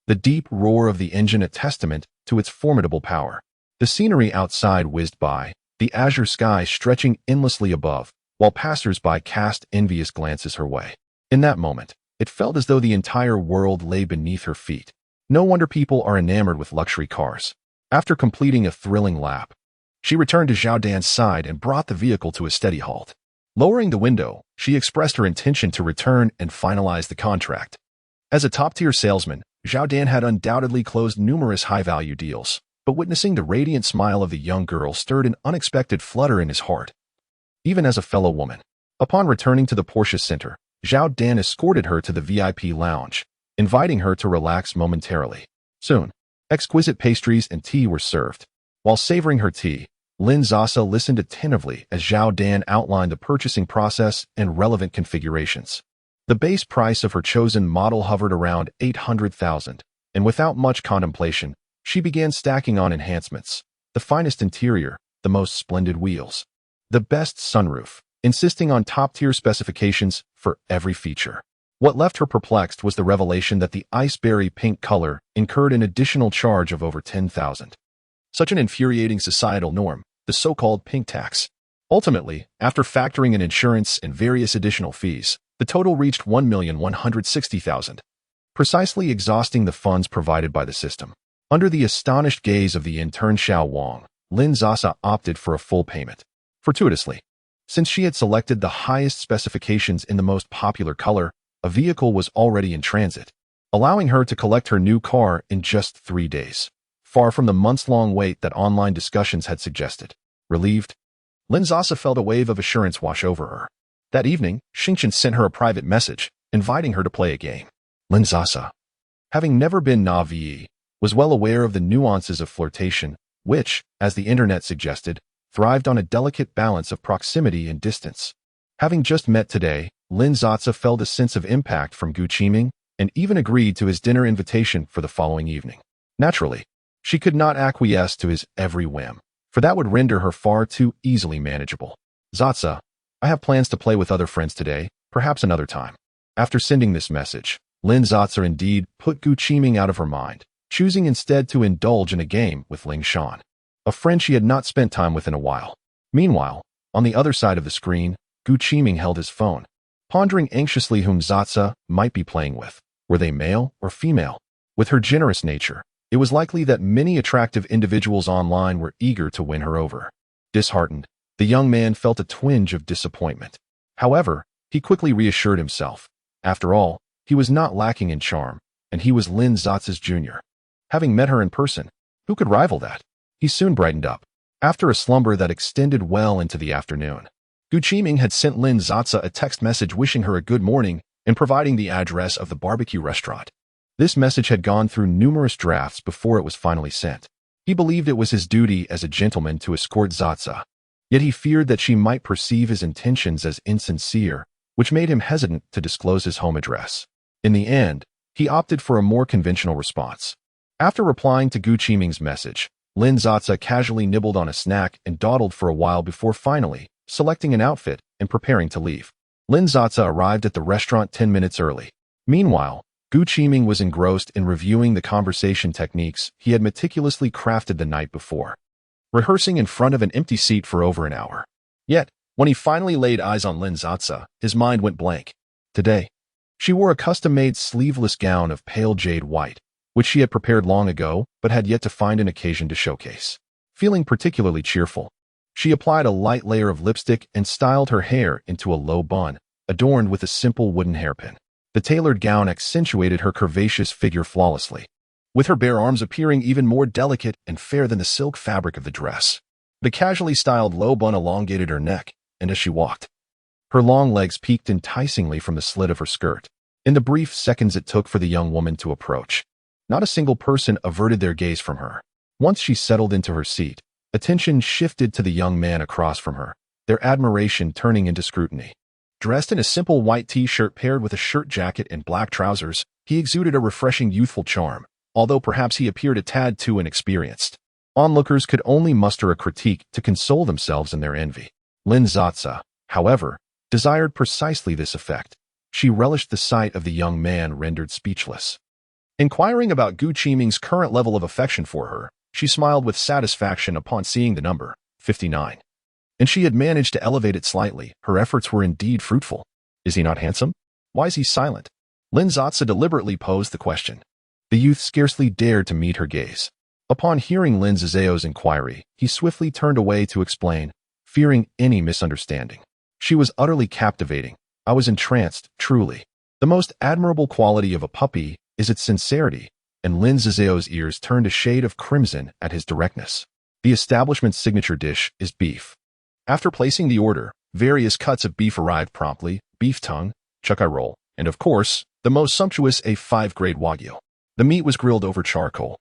The deep roar of the engine a testament to its formidable power. The scenery outside whizzed by, the azure sky stretching endlessly above, while passers-by cast envious glances her way. In that moment, it felt as though the entire world lay beneath her feet. No wonder people are enamored with luxury cars. After completing a thrilling lap, she returned to Zhao Dan's side and brought the vehicle to a steady halt. Lowering the window, she expressed her intention to return and finalize the contract. As a top-tier salesman, Zhao Dan had undoubtedly closed numerous high-value deals, but witnessing the radiant smile of the young girl stirred an unexpected flutter in his heart. Even as a fellow woman, upon returning to the Porsche Center, Zhao Dan escorted her to the VIP lounge, inviting her to relax momentarily. Soon, exquisite pastries and tea were served. While savoring her tea, Lin Sasa listened attentively as Zhao Dan outlined the purchasing process and relevant configurations. The base price of her chosen model hovered around 800,000, and without much contemplation, she began stacking on enhancements, the finest interior, the most splendid wheels, the best sunroof, insisting on top-tier specifications for every feature. What left her perplexed was the revelation that the iceberry pink color incurred an additional charge of over 10,000. Such an infuriating societal norm, the so-called pink tax. Ultimately, after factoring in insurance and various additional fees, the total reached 1,160,000, precisely exhausting the funds provided by the system. Under the astonished gaze of the intern Shao Wang, Lin Sasa opted for a full payment. Fortuitously, since she had selected the highest specifications in the most popular color, a vehicle was already in transit, allowing her to collect her new car in just 3 days. Far from the months-long wait that online discussions had suggested. Relieved, Lin Sasa felt a wave of assurance wash over her. That evening, Xingchen sent her a private message, inviting her to play a game. Lin Sasa, having never been naive, was well aware of the nuances of flirtation, which, as the internet suggested, thrived on a delicate balance of proximity and distance. Having just met today, Lin Sasa felt a sense of impact from Gu Qiming and even agreed to his dinner invitation for the following evening. Naturally, she could not acquiesce to his every whim, for that would render her far too easily manageable. "Sasa, I have plans to play with other friends today, perhaps another time." After sending this message, Lin Sasa indeed put Gu Qiming out of her mind, choosing instead to indulge in a game with Ling Shan, a friend she had not spent time with in a while. Meanwhile, on the other side of the screen, Gu Qiming held his phone, pondering anxiously whom Sasa might be playing with. Were they male or female? With her generous nature, it was likely that many attractive individuals online were eager to win her over. Disheartened, the young man felt a twinge of disappointment. However, he quickly reassured himself. After all, he was not lacking in charm, and he was Lin Sasa's junior. Having met her in person, who could rival that? He soon brightened up. After a slumber that extended well into the afternoon, Gu Qiming had sent Lin Sasa a text message wishing her a good morning and providing the address of the barbecue restaurant. This message had gone through numerous drafts before it was finally sent. He believed it was his duty as a gentleman to escort Sasa, yet he feared that she might perceive his intentions as insincere, which made him hesitant to disclose his home address. In the end, he opted for a more conventional response. After replying to Gu Qiming's message, Lin Sasa casually nibbled on a snack and dawdled for a while before finally, selecting an outfit, and preparing to leave. Lin Sasa arrived at the restaurant 10 minutes early. Meanwhile, Gu Qiming was engrossed in reviewing the conversation techniques he had meticulously crafted the night before, rehearsing in front of an empty seat for over an hour. Yet, when he finally laid eyes on Lin Sasa, his mind went blank. Today, she wore a custom-made sleeveless gown of pale jade white, which she had prepared long ago but had yet to find an occasion to showcase. Feeling particularly cheerful, she applied a light layer of lipstick and styled her hair into a low bun, adorned with a simple wooden hairpin. The tailored gown accentuated her curvaceous figure flawlessly, with her bare arms appearing even more delicate and fair than the silk fabric of the dress. The casually styled low bun elongated her neck, and as she walked, her long legs peeked enticingly from the slit of her skirt. In the brief seconds it took for the young woman to approach, not a single person averted their gaze from her. Once she settled into her seat, attention shifted to the young man across from her, their admiration turning into scrutiny. Dressed in a simple white t-shirt paired with a shirt jacket and black trousers, he exuded a refreshing youthful charm, although perhaps he appeared a tad too inexperienced. Onlookers could only muster a critique to console themselves in their envy. Lin Sasa, however, desired precisely this effect. She relished the sight of the young man rendered speechless. Inquiring about Gu Qiming's current level of affection for her, she smiled with satisfaction upon seeing the number, 59. And she had managed to elevate it slightly. Her efforts were indeed fruitful. Is he not handsome? Why is he silent? Lin Sasa deliberately posed the question. The youth scarcely dared to meet her gaze. Upon hearing Lin Sasa's inquiry, he swiftly turned away to explain, fearing any misunderstanding. She was utterly captivating. I was entranced, truly. The most admirable quality of a puppy is its sincerity, and Lin Sasa's ears turned a shade of crimson at his directness. The establishment's signature dish is beef. After placing the order, various cuts of beef arrived promptly, beef tongue, chukai roll, and of course, the most sumptuous A5-grade Wagyu. The meat was grilled over charcoal.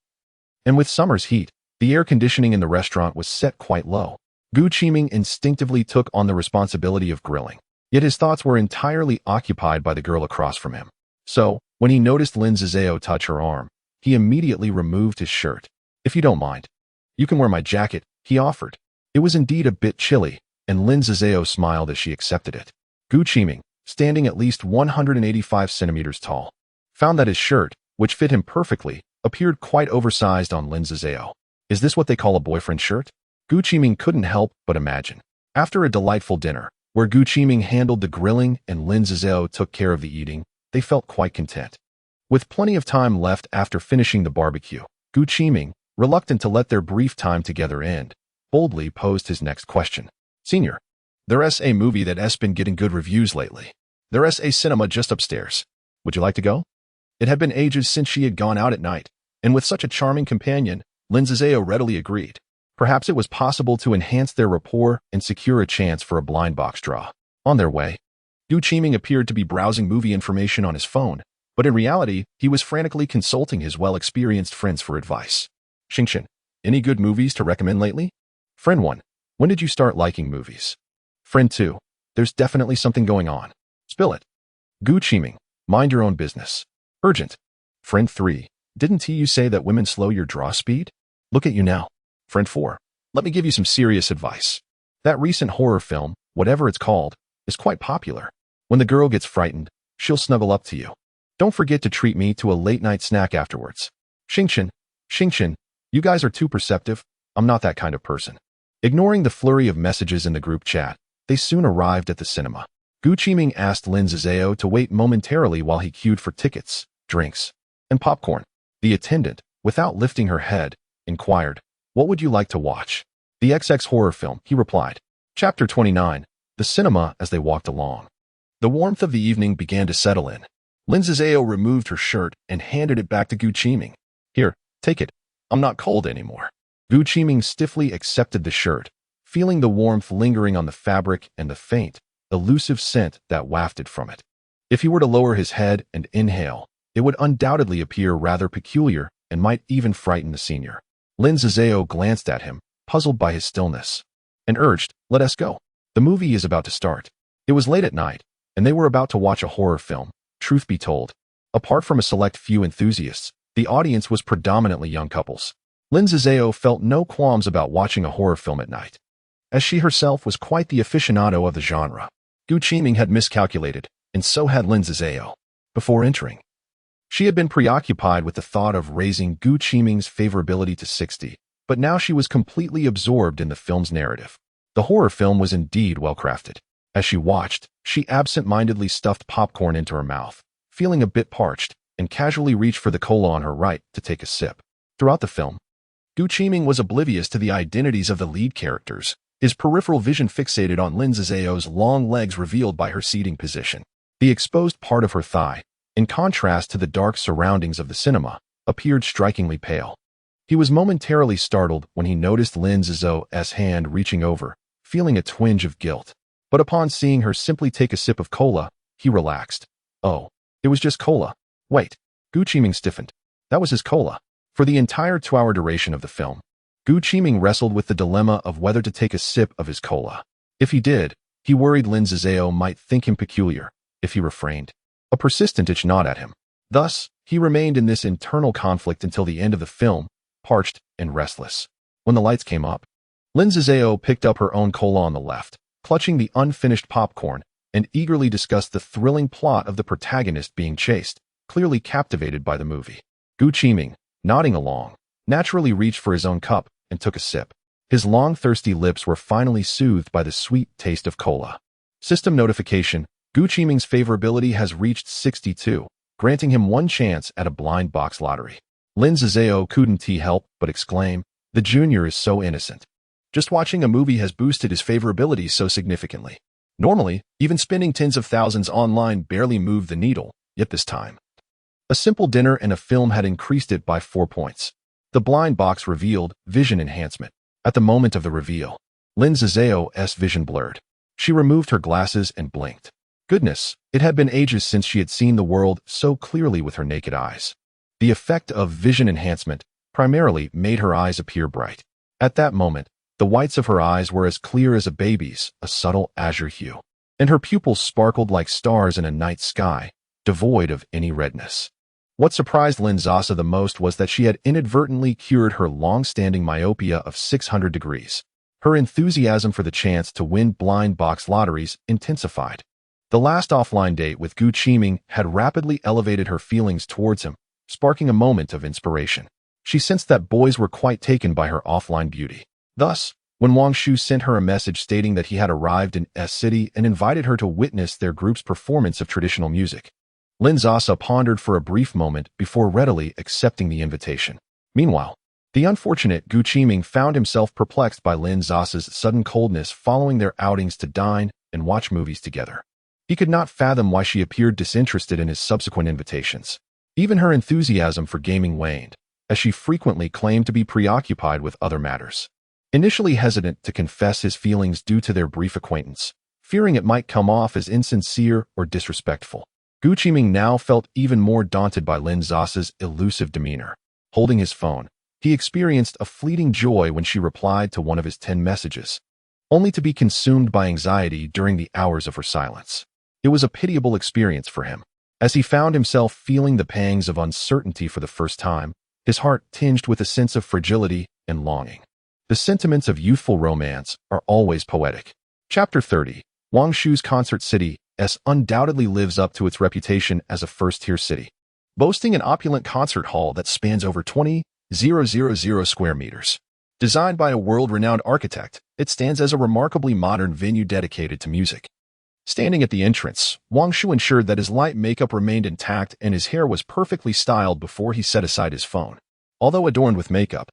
And with summer's heat, the air conditioning in the restaurant was set quite low. Gu Qiming instinctively took on the responsibility of grilling, yet his thoughts were entirely occupied by the girl across from him. So, when he noticed Lin Sasa touch her arm, he immediately removed his shirt. If you don't mind, you can wear my jacket, he offered. It was indeed a bit chilly, and Lin Sasa smiled as she accepted it. Gu Qiming, standing at least 185 centimeters tall, found that his shirt, which fit him perfectly, appeared quite oversized on Lin Sasa. Is this what they call a boyfriend shirt? Gu Qiming couldn't help but imagine. After a delightful dinner, where Gu Qiming handled the grilling and Lin Sasa took care of the eating, they felt quite content. With plenty of time left after finishing the barbecue, Gu Qiming, reluctant to let their brief time together end, boldly posed his next question. Senior, there's a movie that's been getting good reviews lately. There's a cinema just upstairs. Would you like to go? It had been ages since she had gone out at night, and with such a charming companion, Lin Sasa readily agreed. Perhaps it was possible to enhance their rapport and secure a chance for a blind box draw. On their way, Gu Qiming appeared to be browsing movie information on his phone, but in reality, he was frantically consulting his well-experienced friends for advice. Xingchen, any good movies to recommend lately? Friend 1, when did you start liking movies? Friend 2, there's definitely something going on. Spill it. Gu Qiming, mind your own business. Urgent. Friend 3, didn't you say that women slow your draw speed? Look at you now. Friend 4, let me give you some serious advice. That recent horror film, whatever it's called, is quite popular. When the girl gets frightened, she'll snuggle up to you. Don't forget to treat me to a late-night snack afterwards. Xingchen, you guys are too perceptive. I'm not that kind of person. Ignoring the flurry of messages in the group chat, they soon arrived at the cinema. Gu Qiming asked Lin Sasa to wait momentarily while he queued for tickets, drinks, and popcorn. The attendant, without lifting her head, inquired, "What would you like to watch?" "The XX horror film," he replied. Chapter 29, The Cinema. As they walked along, the warmth of the evening began to settle in. Lin Sasa removed her shirt and handed it back to Gu Qiming. "Here, take it. I'm not cold anymore." Gu Qiming stiffly accepted the shirt, feeling the warmth lingering on the fabric and the faint, elusive scent that wafted from it. If he were to lower his head and inhale, it would undoubtedly appear rather peculiar and might even frighten the senior. Lin Sasa glanced at him, puzzled by his stillness, and urged, "Let us go. The movie is about to start." It was late at night, and they were about to watch a horror film. Truth be told, apart from a select few enthusiasts, the audience was predominantly young couples. Lin Sasa felt no qualms about watching a horror film at night. as she herself was quite the aficionado of the genre. Gu Qiming had miscalculated, and so had Lin Sasa. Before entering, she had been preoccupied with the thought of raising Gu Qiming's favorability to 60, but now she was completely absorbed in the film's narrative. The horror film was indeed well-crafted. As she watched, she absent-mindedly stuffed popcorn into her mouth, feeling a bit parched, and casually reached for the cola on her right to take a sip. Throughout the film, Gu Qiming was oblivious to the identities of the lead characters, his peripheral vision fixated on Lin Sasa's long legs revealed by her seating position. The exposed part of her thigh, in contrast to the dark surroundings of the cinema, appeared strikingly pale. He was momentarily startled when he noticed Lin Sasa's hand reaching over, feeling a twinge of guilt. But upon seeing her simply take a sip of cola, he relaxed. Oh, it was just cola. Wait, Gu Qiming stiffened. That was his cola. For the entire 2-hour duration of the film, Gu Qiming wrestled with the dilemma of whether to take a sip of his cola. If he did, he worried Lin Sasa might think him peculiar. If he refrained, a persistent itch gnawed at him. Thus, he remained in this internal conflict until the end of the film, parched and restless. When the lights came up, Lin Sasa picked up her own cola on the left, clutching the unfinished popcorn, and eagerly discussed the thrilling plot of the protagonist being chased, clearly captivated by the movie. Gu Qiming, nodding along, naturally reached for his own cup and took a sip. His long, thirsty lips were finally soothed by the sweet taste of cola. System notification: Gu Qiming's favorability has reached 62, granting him one chance at a blind box lottery. Lin Sasa couldn't help but exclaim, "The junior is so innocent. Just watching a movie has boosted his favorability so significantly. Normally, even spending tens of thousands online barely moved the needle, yet this time, a simple dinner and a film had increased it by 4 points." The blind box revealed vision enhancement. At the moment of the reveal, Lin Sasa's vision blurred. She removed her glasses and blinked. Goodness, it had been ages since she had seen the world so clearly with her naked eyes. The effect of vision enhancement primarily made her eyes appear bright. At that moment, the whites of her eyes were as clear as a baby's, a subtle azure hue, and her pupils sparkled like stars in a night sky, devoid of any redness. What surprised Lin Sasa the most was that she had inadvertently cured her long-standing myopia of 600 degrees. Her enthusiasm for the chance to win blind box lotteries intensified. The last offline date with Gu Qiming had rapidly elevated her feelings towards him, sparking a moment of inspiration. She sensed that boys were quite taken by her offline beauty. Thus, when Wang Shu sent her a message stating that he had arrived in S City and invited her to witness their group's performance of traditional music, Lin Sasa pondered for a brief moment before readily accepting the invitation. Meanwhile, the unfortunate Gu Qiming found himself perplexed by Lin Sasa's sudden coldness following their outings to dine and watch movies together. He could not fathom why she appeared disinterested in his subsequent invitations. Even her enthusiasm for gaming waned, as she frequently claimed to be preoccupied with other matters. Initially hesitant to confess his feelings due to their brief acquaintance, fearing it might come off as insincere or disrespectful, Gu Qiming now felt even more daunted by Lin Sasa's elusive demeanor. Holding his phone, he experienced a fleeting joy when she replied to one of his 10 messages, only to be consumed by anxiety during the hours of her silence. It was a pitiable experience for him. As he found himself feeling the pangs of uncertainty for the first time, his heart tinged with a sense of fragility and longing. The sentiments of youthful romance are always poetic. Chapter 30. Wang Shu's Concert City undoubtedly lives up to its reputation as a first-tier city, boasting an opulent concert hall that spans over 20,000 square meters. Designed by a world-renowned architect, it stands as a remarkably modern venue dedicated to music. Standing at the entrance, Wang Shu ensured that his light makeup remained intact and his hair was perfectly styled before he set aside his phone. Although adorned with makeup,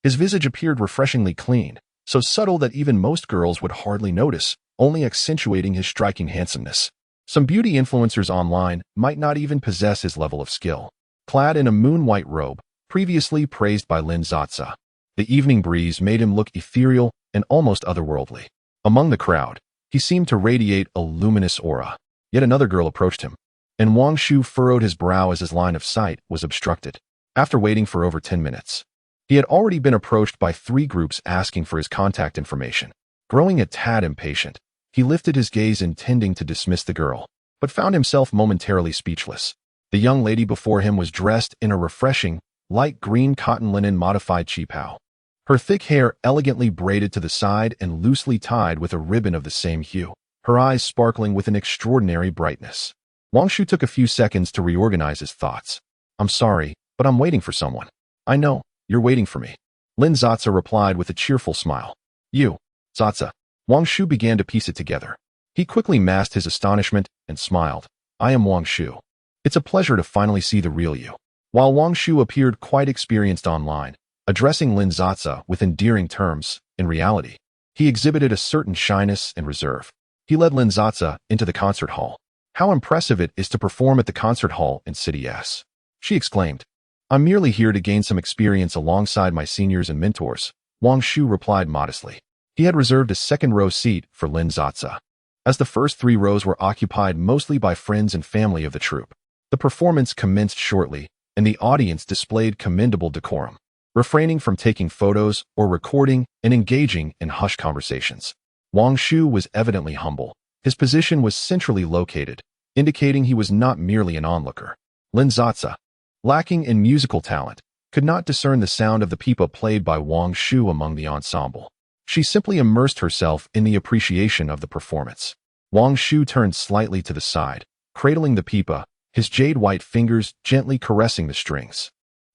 his visage appeared refreshingly clean, so subtle that even most girls would hardly notice, only accentuating his striking handsomeness. Some beauty influencers online might not even possess his level of skill. Clad in a moon-white robe, previously praised by Lin Sasa, the evening breeze made him look ethereal and almost otherworldly. Among the crowd, he seemed to radiate a luminous aura. Yet another girl approached him, and Wang Shu furrowed his brow as his line of sight was obstructed. After waiting for over 10 minutes, he had already been approached by 3 groups asking for his contact information. Growing a tad impatient, he lifted his gaze intending to dismiss the girl, but found himself momentarily speechless. The young lady before him was dressed in a refreshing, light green cotton linen modified qipao. her thick hair elegantly braided to the side and loosely tied with a ribbon of the same hue, her eyes sparkling with an extraordinary brightness. Wang Shu took a few seconds to reorganize his thoughts. I'm sorry, but I'm waiting for someone. I know, you're waiting for me. Lin Sasa replied with a cheerful smile. You, Sasa. Wang Shu began to piece it together. He quickly masked his astonishment and smiled. I am Wang Shu. It's a pleasure to finally see the real you. While Wang Shu appeared quite experienced online, addressing Lin Sasa with endearing terms, in reality, he exhibited a certain shyness and reserve. He led Lin Sasa into the concert hall. How impressive it is to perform at the concert hall in City S. She exclaimed. I'm merely here to gain some experience alongside my seniors and mentors, Wang Shu replied modestly. He had reserved a second-row seat for Lin Sasa, as the first 3 rows were occupied mostly by friends and family of the troupe. The performance commenced shortly, and the audience displayed commendable decorum, refraining from taking photos or recording and engaging in hushed conversations. Wang Shu was evidently humble. His position was centrally located, indicating he was not merely an onlooker. Lin Sasa, lacking in musical talent, could not discern the sound of the pipa played by Wang Shu among the ensemble. She simply immersed herself in the appreciation of the performance. Wang Shu turned slightly to the side, cradling the pipa, his jade-white fingers gently caressing the strings.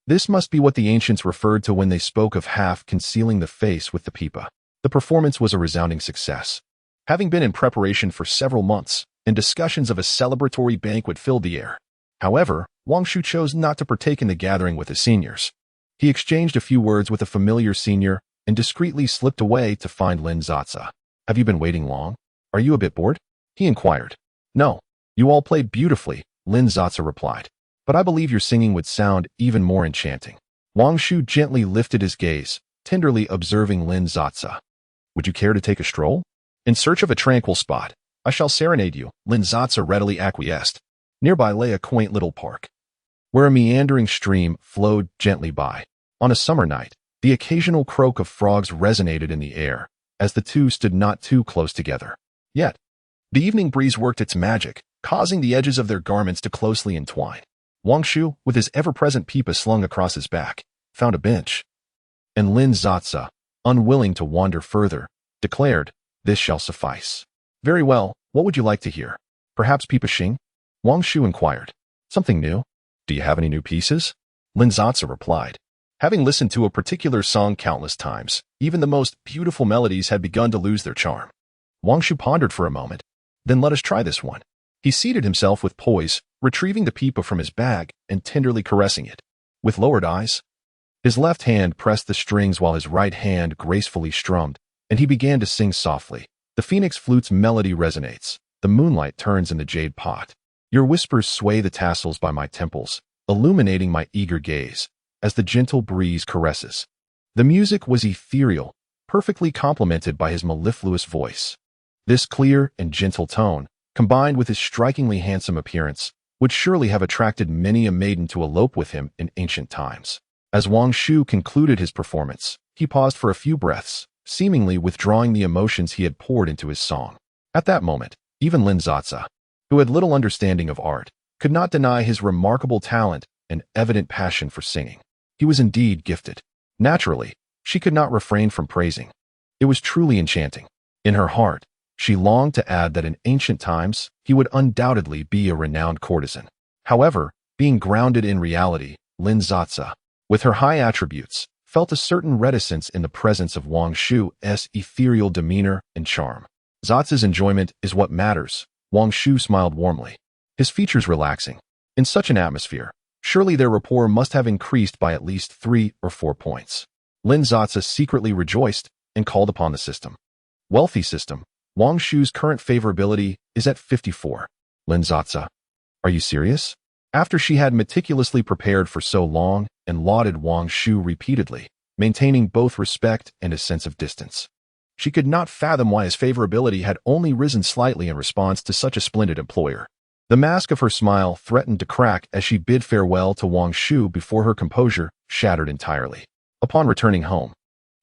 This must be what the ancients referred to when they spoke of half concealing the face with the pipa. The performance was a resounding success. Having been in preparation for several months, and discussions of a celebratory banquet filled the air. However, Wang Shu chose not to partake in the gathering with his seniors. He exchanged a few words with a familiar senior and discreetly slipped away to find Lin Sasa. Have you been waiting long? Are you a bit bored? He inquired. No, you all played beautifully, Lin Sasa replied. But I believe your singing would sound even more enchanting. Wang Shu gently lifted his gaze, tenderly observing Lin Sasa. Would you care to take a stroll? In search of a tranquil spot, I shall serenade you, Lin Sasa readily acquiesced. Nearby lay a quaint little park, where a meandering stream flowed gently by. On a summer night, the occasional croak of frogs resonated in the air, as the two stood not too close together. Yet, the evening breeze worked its magic, causing the edges of their garments to closely entwine. Wang Shu, with his ever-present pipa slung across his back, found a bench. And Lin Sasa, unwilling to wander further, declared, This shall suffice. Very well, what would you like to hear? Perhaps pipa xing? Wang Shu inquired. Something new? Do you have any new pieces? Lin Sasa replied. Having listened to a particular song countless times, even the most beautiful melodies had begun to lose their charm. Wang Shu pondered for a moment. Then let us try this one. He seated himself with poise, retrieving the pipa from his bag and tenderly caressing it. With lowered eyes, his left hand pressed the strings while his right hand gracefully strummed, and he began to sing softly. The phoenix flute's melody resonates. The moonlight turns in the jade pot. Your whispers sway the tassels by my temples, illuminating my eager gaze, as the gentle breeze caresses. The music was ethereal, perfectly complemented by his mellifluous voice. This clear and gentle tone, combined with his strikingly handsome appearance, would surely have attracted many a maiden to elope with him in ancient times. As Wang Shu concluded his performance, he paused for a few breaths, seemingly withdrawing the emotions he had poured into his song. At that moment, even Lin Sasa, who had little understanding of art, could not deny his remarkable talent and evident passion for singing. He was indeed gifted. Naturally, she could not refrain from praising. It was truly enchanting. In her heart, she longed to add that in ancient times, he would undoubtedly be a renowned courtesan. However, being grounded in reality, Lin Sasa, with her high attributes, felt a certain reticence in the presence of Wang Shu's ethereal demeanor and charm. Sasa's enjoyment is what matters, Wang Shu smiled warmly, his features relaxing. In such an atmosphere, surely their rapport must have increased by at least 3 or 4 points. Lin Sasa secretly rejoiced and called upon the system. Wealthy system, Wang Shu's current favorability is at 54. Lin Sasa, are you serious? After she had meticulously prepared for so long and lauded Wang Shu repeatedly, maintaining both respect and a sense of distance, she could not fathom why his favorability had only risen slightly in response to such a splendid employer. The mask of her smile threatened to crack as she bid farewell to Wang Shu before her composure shattered entirely. Upon returning home,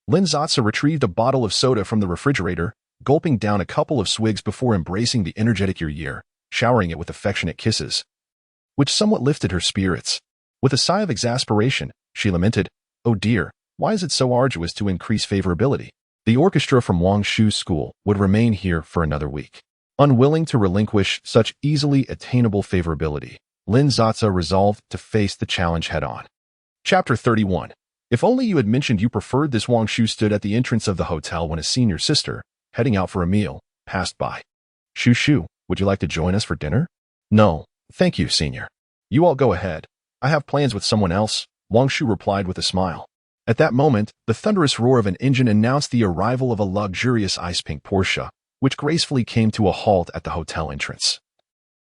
Lin Sasa retrieved a bottle of soda from the refrigerator, gulping down a couple of swigs before embracing the energetic Yu, showering it with affectionate kisses, which somewhat lifted her spirits. With a sigh of exasperation, she lamented, "Oh dear, Why is it so arduous to increase favorability? The orchestra from Wang Shu's school would remain here for another week. Unwilling to relinquish such easily attainable favorability, Lin Sasa resolved to face the challenge head-on. Chapter 31. If only you had mentioned you preferred this. Wang Shu stood at the entrance of the hotel when his senior sister, heading out for a meal, passed by. Shu, would you like to join us for dinner? No, thank you, senior. You all go ahead. I have plans with someone else, Wang Shu replied with a smile. At that moment, the thunderous roar of an engine announced the arrival of a luxurious ice-pink Porsche, which gracefully came to a halt at the hotel entrance,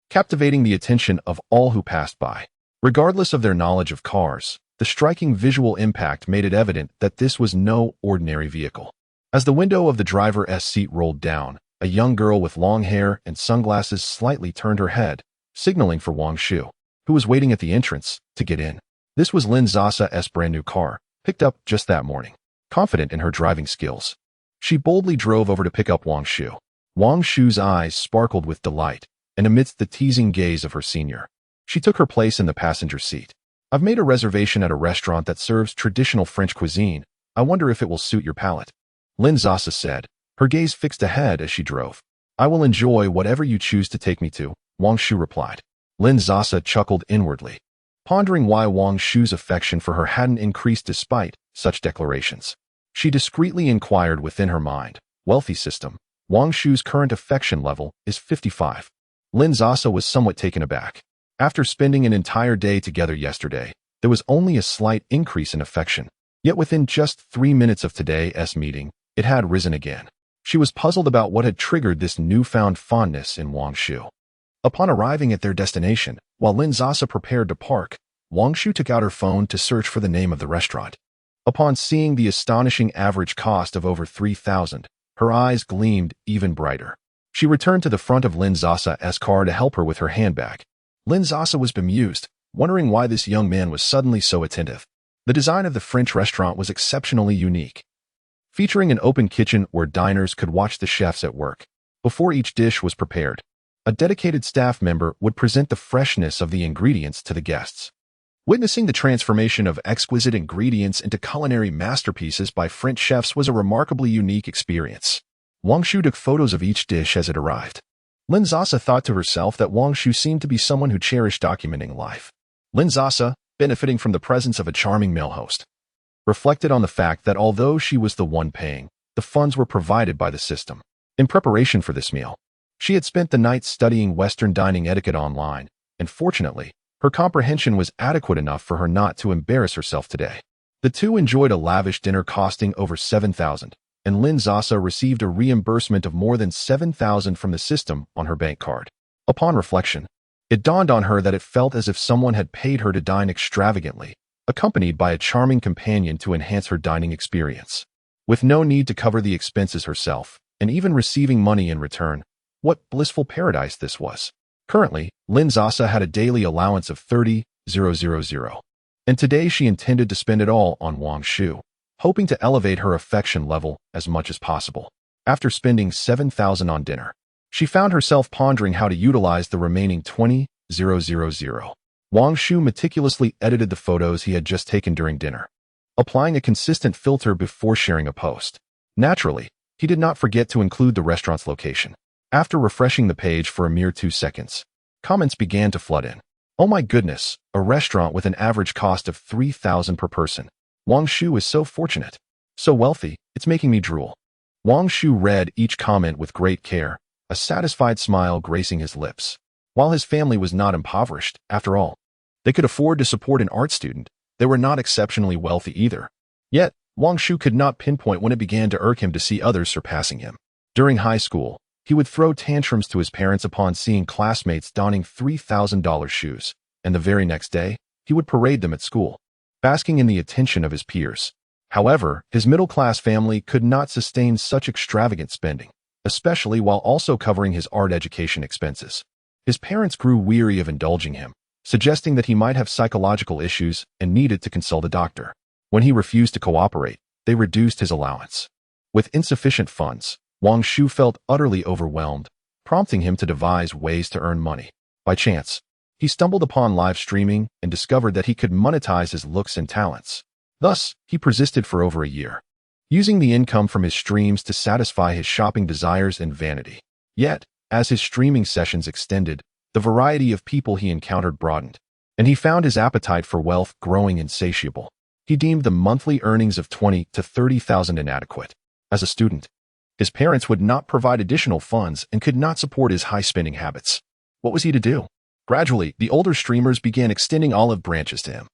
captivating the attention of all who passed by. Regardless of their knowledge of cars, the striking visual impact made it evident that this was no ordinary vehicle. As the window of the driver's seat rolled down, a young girl with long hair and sunglasses slightly turned her head, signaling for Wang Shu, who was waiting at the entrance, to get in. This was Lin Sasa's brand-new car, picked up just that morning. Confident in her driving skills, she boldly drove over to pick up Wang Shu. Wang Shu's eyes sparkled with delight, and amidst the teasing gaze of her senior, she took her place in the passenger seat. I've made a reservation at a restaurant that serves traditional French cuisine. I wonder if it will suit your palate, Lin Sasa said, her gaze fixed ahead as she drove. I will enjoy whatever you choose to take me to, Wang Shu replied. Lin Sasa chuckled inwardly, pondering why Wang Shu's affection for her hadn't increased despite such declarations. She discreetly inquired within her mind, wealthy system, Wang Shu's current affection level is 55. Lin Sasa was somewhat taken aback. After spending an entire day together yesterday, there was only a slight increase in affection. Yet within just 3 minutes of today's meeting, it had risen again. She was puzzled about what had triggered this newfound fondness in Wang Shu. Upon arriving at their destination, while Lin Sasa prepared to park, Wang Shu took out her phone to search for the name of the restaurant. Upon seeing the astonishing average cost of over 3,000, her eyes gleamed even brighter. She returned to the front of Lin Sasa's car to help her with her handbag. Lin Sasa was bemused, wondering why this young man was suddenly so attentive. The design of the French restaurant was exceptionally unique, featuring an open kitchen where diners could watch the chefs at work. Before each dish was prepared, a dedicated staff member would present the freshness of the ingredients to the guests. Witnessing the transformation of exquisite ingredients into culinary masterpieces by French chefs was a remarkably unique experience. Wang Shu took photos of each dish as it arrived. Lin Sasa thought to herself that Wang Shu seemed to be someone who cherished documenting life. Lin Sasa, benefiting from the presence of a charming male host, reflected on the fact that although she was the one paying, the funds were provided by the system. In preparation for this meal, she had spent the night studying Western dining etiquette online, and fortunately, her comprehension was adequate enough for her not to embarrass herself today. The two enjoyed a lavish dinner costing over 7,000, and Lin Sasa received a reimbursement of more than 7,000 from the system on her bank card. Upon reflection, it dawned on her that it felt as if someone had paid her to dine extravagantly, accompanied by a charming companion to enhance her dining experience. With no need to cover the expenses herself, and even receiving money in return, what blissful paradise this was. Currently, Lin Sasa had a daily allowance of 30,000, and today she intended to spend it all on Wang Shu, hoping to elevate her affection level as much as possible. After spending 7,000 on dinner, she found herself pondering how to utilize the remaining 20,000. Wang Shu meticulously edited the photos he had just taken during dinner, applying a consistent filter before sharing a post. Naturally, he did not forget to include the restaurant's location. After refreshing the page for a mere 2 seconds, comments began to flood in. Oh my goodness, a restaurant with an average cost of 3,000 per person. Wang Shu is so fortunate. So wealthy, it's making me drool. Wang Shu read each comment with great care, a satisfied smile gracing his lips. While his family was not impoverished, after all, they could afford to support an art student, they were not exceptionally wealthy either. Yet, Wang Shu could not pinpoint when it began to irk him to see others surpassing him. During high school, he would throw tantrums to his parents upon seeing classmates donning $3,000 shoes, and the very next day, he would parade them at school, basking in the attention of his peers. However, his middle-class family could not sustain such extravagant spending, especially while also covering his art education expenses. His parents grew weary of indulging him, suggesting that he might have psychological issues and needed to consult a doctor. When he refused to cooperate, they reduced his allowance. With insufficient funds, Wang Shu felt utterly overwhelmed, prompting him to devise ways to earn money. By chance, he stumbled upon live streaming and discovered that he could monetize his looks and talents. Thus, he persisted for over a year, using the income from his streams to satisfy his shopping desires and vanity. Yet, as his streaming sessions extended, the variety of people he encountered broadened, and he found his appetite for wealth growing insatiable. He deemed the monthly earnings of 20 to 30,000 inadequate. As a student, his parents would not provide additional funds and could not support his high-spending habits. What was he to do? Gradually, the older streamers began extending olive branches to him,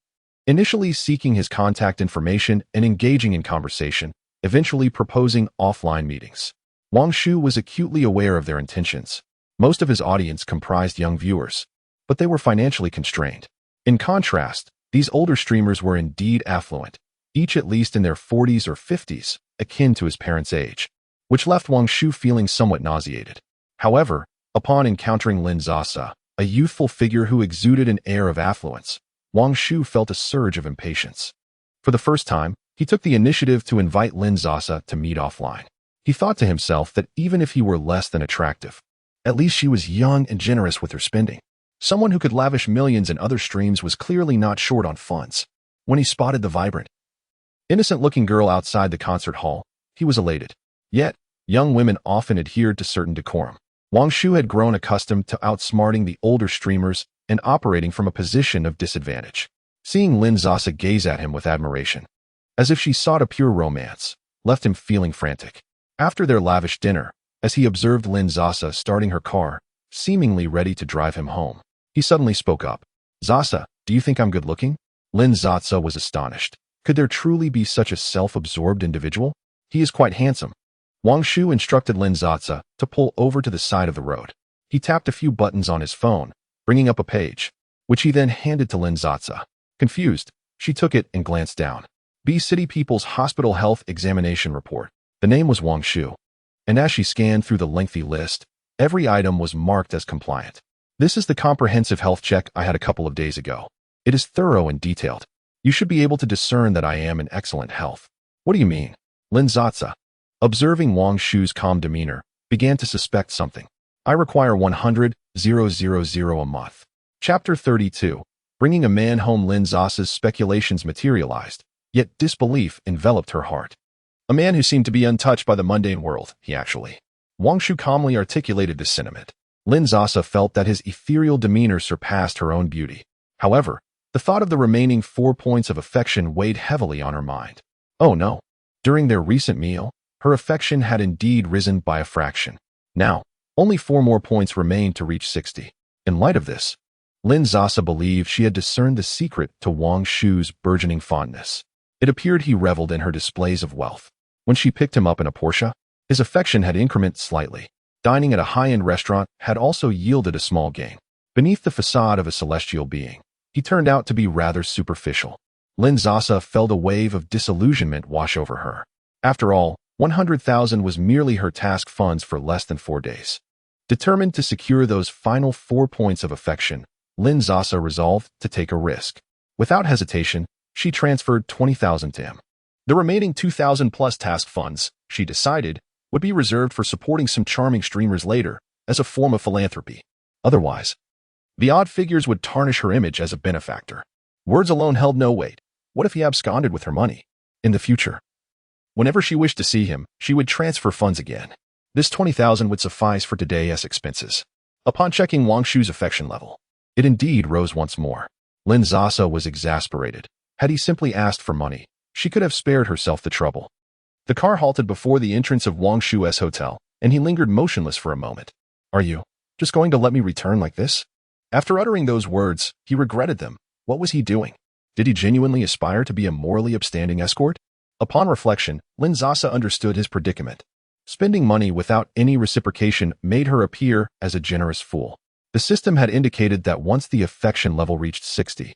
initially seeking his contact information and engaging in conversation, eventually proposing offline meetings. Wang Shu was acutely aware of their intentions. Most of his audience comprised young viewers, but they were financially constrained. In contrast, these older streamers were indeed affluent, each at least in their 40s or 50s, akin to his parents' age, which left Wang Shu feeling somewhat nauseated. However, upon encountering Lin Sasa, a youthful figure who exuded an air of affluence, Wang Shu felt a surge of impatience. For the first time, he took the initiative to invite Lin Sasa to meet offline. He thought to himself that even if he were less than attractive, at least she was young and generous with her spending. Someone who could lavish millions in other streams was clearly not short on funds. When he spotted the vibrant, innocent-looking girl outside the concert hall, he was elated. Yet, young women often adhered to certain decorum. Wang Shu had grown accustomed to outsmarting the older streamers and operating from a position of disadvantage. Seeing Lin Sasa gaze at him with admiration, as if she sought a pure romance, left him feeling frantic. After their lavish dinner, as he observed Lin Sasa starting her car, seemingly ready to drive him home, he suddenly spoke up. "Sasa, do you think I'm good-looking?" Lin Sasa was astonished. Could there truly be such a self-absorbed individual? "He is quite handsome." Wang Shu instructed Lin Sasa to pull over to the side of the road. He tapped a few buttons on his phone, bringing up a page, which he then handed to Lin Sasa. Confused, she took it and glanced down. B City People's Hospital Health Examination Report. The name was Wang Shu, and as she scanned through the lengthy list, every item was marked as compliant. "This is the comprehensive health check I had a couple of days ago. It is thorough and detailed. You should be able to discern that I am in excellent health." "What do you mean?" Lin Sasa, observing Wang Shu's calm demeanor, began to suspect something. "I require 100,000 a month." Chapter 32. Bringing a man home. Lin Sasa's speculations materialized, yet disbelief enveloped her heart. A man who seemed to be untouched by the mundane world, he actually. Wang Shu calmly articulated this sentiment. Lin Sasa felt that his ethereal demeanor surpassed her own beauty. However, the thought of the remaining 4 points of affection weighed heavily on her mind. Oh no. During their recent meal, her affection had indeed risen by a fraction. Now, only 4 more points remained to reach 60. In light of this, Lin Sasa believed she had discerned the secret to Wang Shu's burgeoning fondness. It appeared he reveled in her displays of wealth. When she picked him up in a Porsche, his affection had incremented slightly. Dining at a high-end restaurant had also yielded a small gain. Beneath the facade of a celestial being, he turned out to be rather superficial. Lin Sasa felt a wave of disillusionment wash over her. After all, 100,000 was merely her task funds for less than 4 days. Determined to secure those final 4 points of affection, Lin Sasa resolved to take a risk. Without hesitation, she transferred 20,000 to him. The remaining 2,000 plus task funds, she decided, would be reserved for supporting some charming streamers later as a form of philanthropy. Otherwise, the odd figures would tarnish her image as a benefactor. Words alone held no weight. What if he absconded with her money? In the future, whenever she wished to see him, she would transfer funds again. This 20,000 would suffice for today's expenses. Upon checking Wang Shu's affection level, it indeed rose once more. Lin Sasa was exasperated. Had he simply asked for money, she could have spared herself the trouble. The car halted before the entrance of Wang Shu's hotel, and he lingered motionless for a moment. "Are you just going to let me return like this?" After uttering those words, he regretted them. What was he doing? Did he genuinely aspire to be a morally upstanding escort? Upon reflection, Lin Sasa understood his predicament. Spending money without any reciprocation made her appear as a generous fool. The system had indicated that once the affection level reached 60,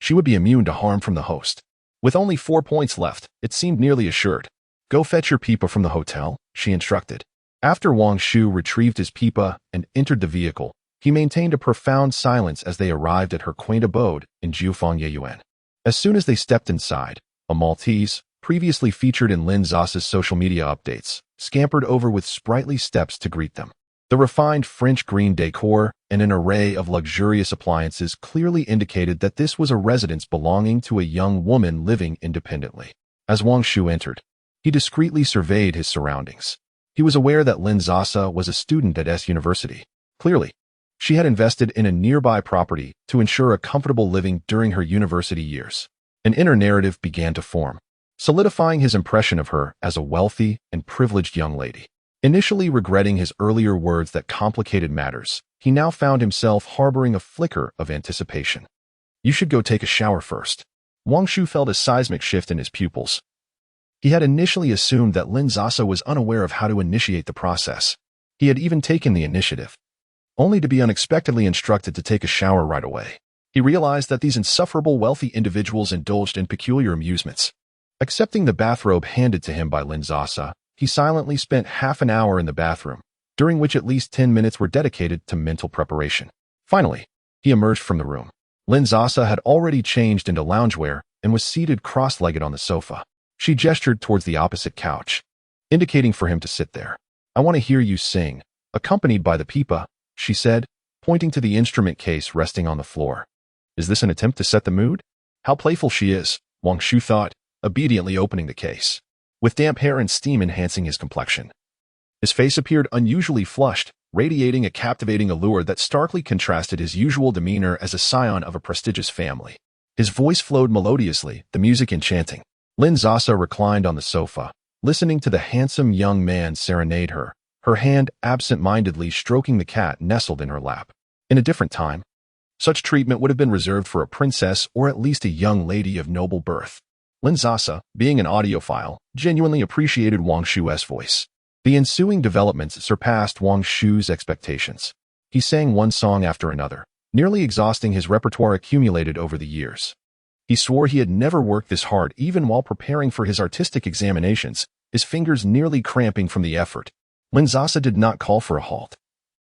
she would be immune to harm from the host. With only 4 points left, it seemed nearly assured. "Go fetch your pipa from the hotel," she instructed. After Wang Shu retrieved his pipa and entered the vehicle, he maintained a profound silence as they arrived at her quaint abode in Jiufeng. As soon as they stepped inside, a Maltese, previously featured in Lin Sasa's social media updates, scampered over with sprightly steps to greet them. The refined French green decor and an array of luxurious appliances clearly indicated that this was a residence belonging to a young woman living independently. As Wang Shu entered, he discreetly surveyed his surroundings. He was aware that Lin Sasa was a student at S University. Clearly, she had invested in a nearby property to ensure a comfortable living during her university years. An inner narrative began to form, solidifying his impression of her as a wealthy and privileged young lady. Initially regretting his earlier words that complicated matters, he now found himself harboring a flicker of anticipation. You should go take a shower first. Wang Shu felt a seismic shift in his pupils. He had initially assumed that Lin Sasa was unaware of how to initiate the process. He had even taken the initiative, only to be unexpectedly instructed to take a shower right away. He realized that these insufferable wealthy individuals indulged in peculiar amusements. Accepting the bathrobe handed to him by Lin Sasa, he silently spent half an hour in the bathroom, during which at least 10 minutes were dedicated to mental preparation. Finally, he emerged from the room. Lin Sasa had already changed into loungewear and was seated cross-legged on the sofa. She gestured towards the opposite couch, indicating for him to sit there. I want to hear you sing, accompanied by the pipa, she said, pointing to the instrument case resting on the floor. Is this an attempt to set the mood? How playful she is, Wang Shu thought, obediently opening the case, with damp hair and steam enhancing his complexion. His face appeared unusually flushed, radiating a captivating allure that starkly contrasted his usual demeanor as a scion of a prestigious family. His voice flowed melodiously, the music enchanting. Lin Sasa reclined on the sofa, listening to the handsome young man serenade her, her hand absent-mindedly stroking the cat nestled in her lap. In a different time, such treatment would have been reserved for a princess or at least a young lady of noble birth. Lin Sasa, being an audiophile, genuinely appreciated Wang Shu's voice. The ensuing developments surpassed Wang Shu's expectations. He sang one song after another, nearly exhausting his repertoire accumulated over the years. He swore he had never worked this hard even while preparing for his artistic examinations, his fingers nearly cramping from the effort. Lin Sasa did not call for a halt.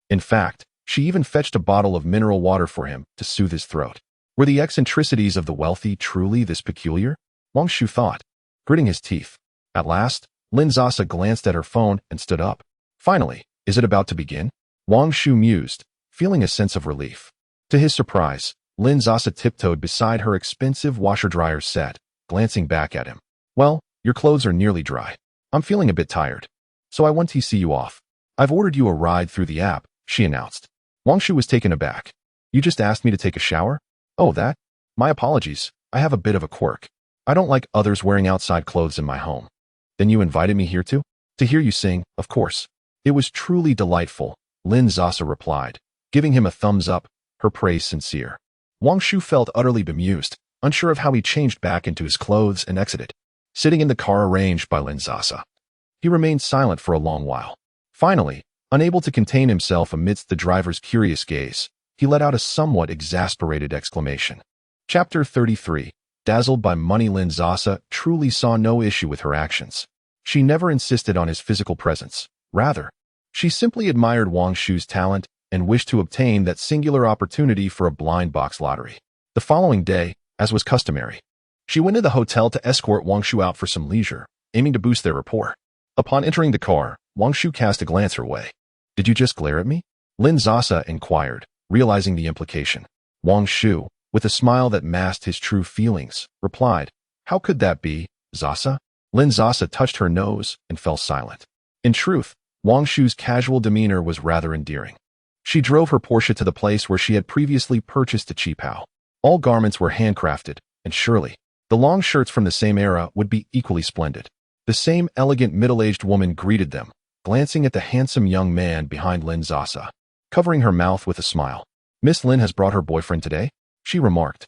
In fact, she even fetched a bottle of mineral water for him to soothe his throat. Were the eccentricities of the wealthy truly this peculiar? Wang Shu thought, gritting his teeth. At last, Lin Sasa glanced at her phone and stood up. Finally, is it about to begin? Wang Shu mused, feeling a sense of relief. To his surprise, Lin Sasa tiptoed beside her expensive washer-dryer set, glancing back at him. Well, your clothes are nearly dry. I'm feeling a bit tired, so I want to see you off. I've ordered you a ride through the app, she announced. Wang Shu was taken aback. You just asked me to take a shower? Oh, that? My apologies, I have a bit of a quirk. I don't like others wearing outside clothes in my home. Then you invited me here too? To hear you sing, of course. It was truly delightful, Lin Sasa replied, giving him a thumbs up, her praise sincere. Wang Shu felt utterly bemused, unsure of how he changed back into his clothes and exited. Sitting in the car arranged by Lin Sasa, he remained silent for a long while. Finally, unable to contain himself amidst the driver's curious gaze, he let out a somewhat exasperated exclamation. Chapter 33. Dazzled by money, Lin Sasa truly saw no issue with her actions. She never insisted on his physical presence. Rather, she simply admired Wang Shu's talent and wished to obtain that singular opportunity for a blind box lottery. The following day, as was customary, she went to the hotel to escort Wang Shu out for some leisure, aiming to boost their rapport. Upon entering the car, Wang Shu cast a glance her way. Did you just glare at me? Lin Sasa inquired, realizing the implication. Wang Shu, with a smile that masked his true feelings, replied, How could that be, Sasa? Lin Sasa touched her nose and fell silent. In truth, Wang Shu's casual demeanor was rather endearing. She drove her Porsche to the place where she had previously purchased a Qipao. All garments were handcrafted, and surely, the long shirts from the same era would be equally splendid. The same elegant middle-aged woman greeted them, glancing at the handsome young man behind Lin Sasa, covering her mouth with a smile. Miss Lin has brought her boyfriend today, she remarked,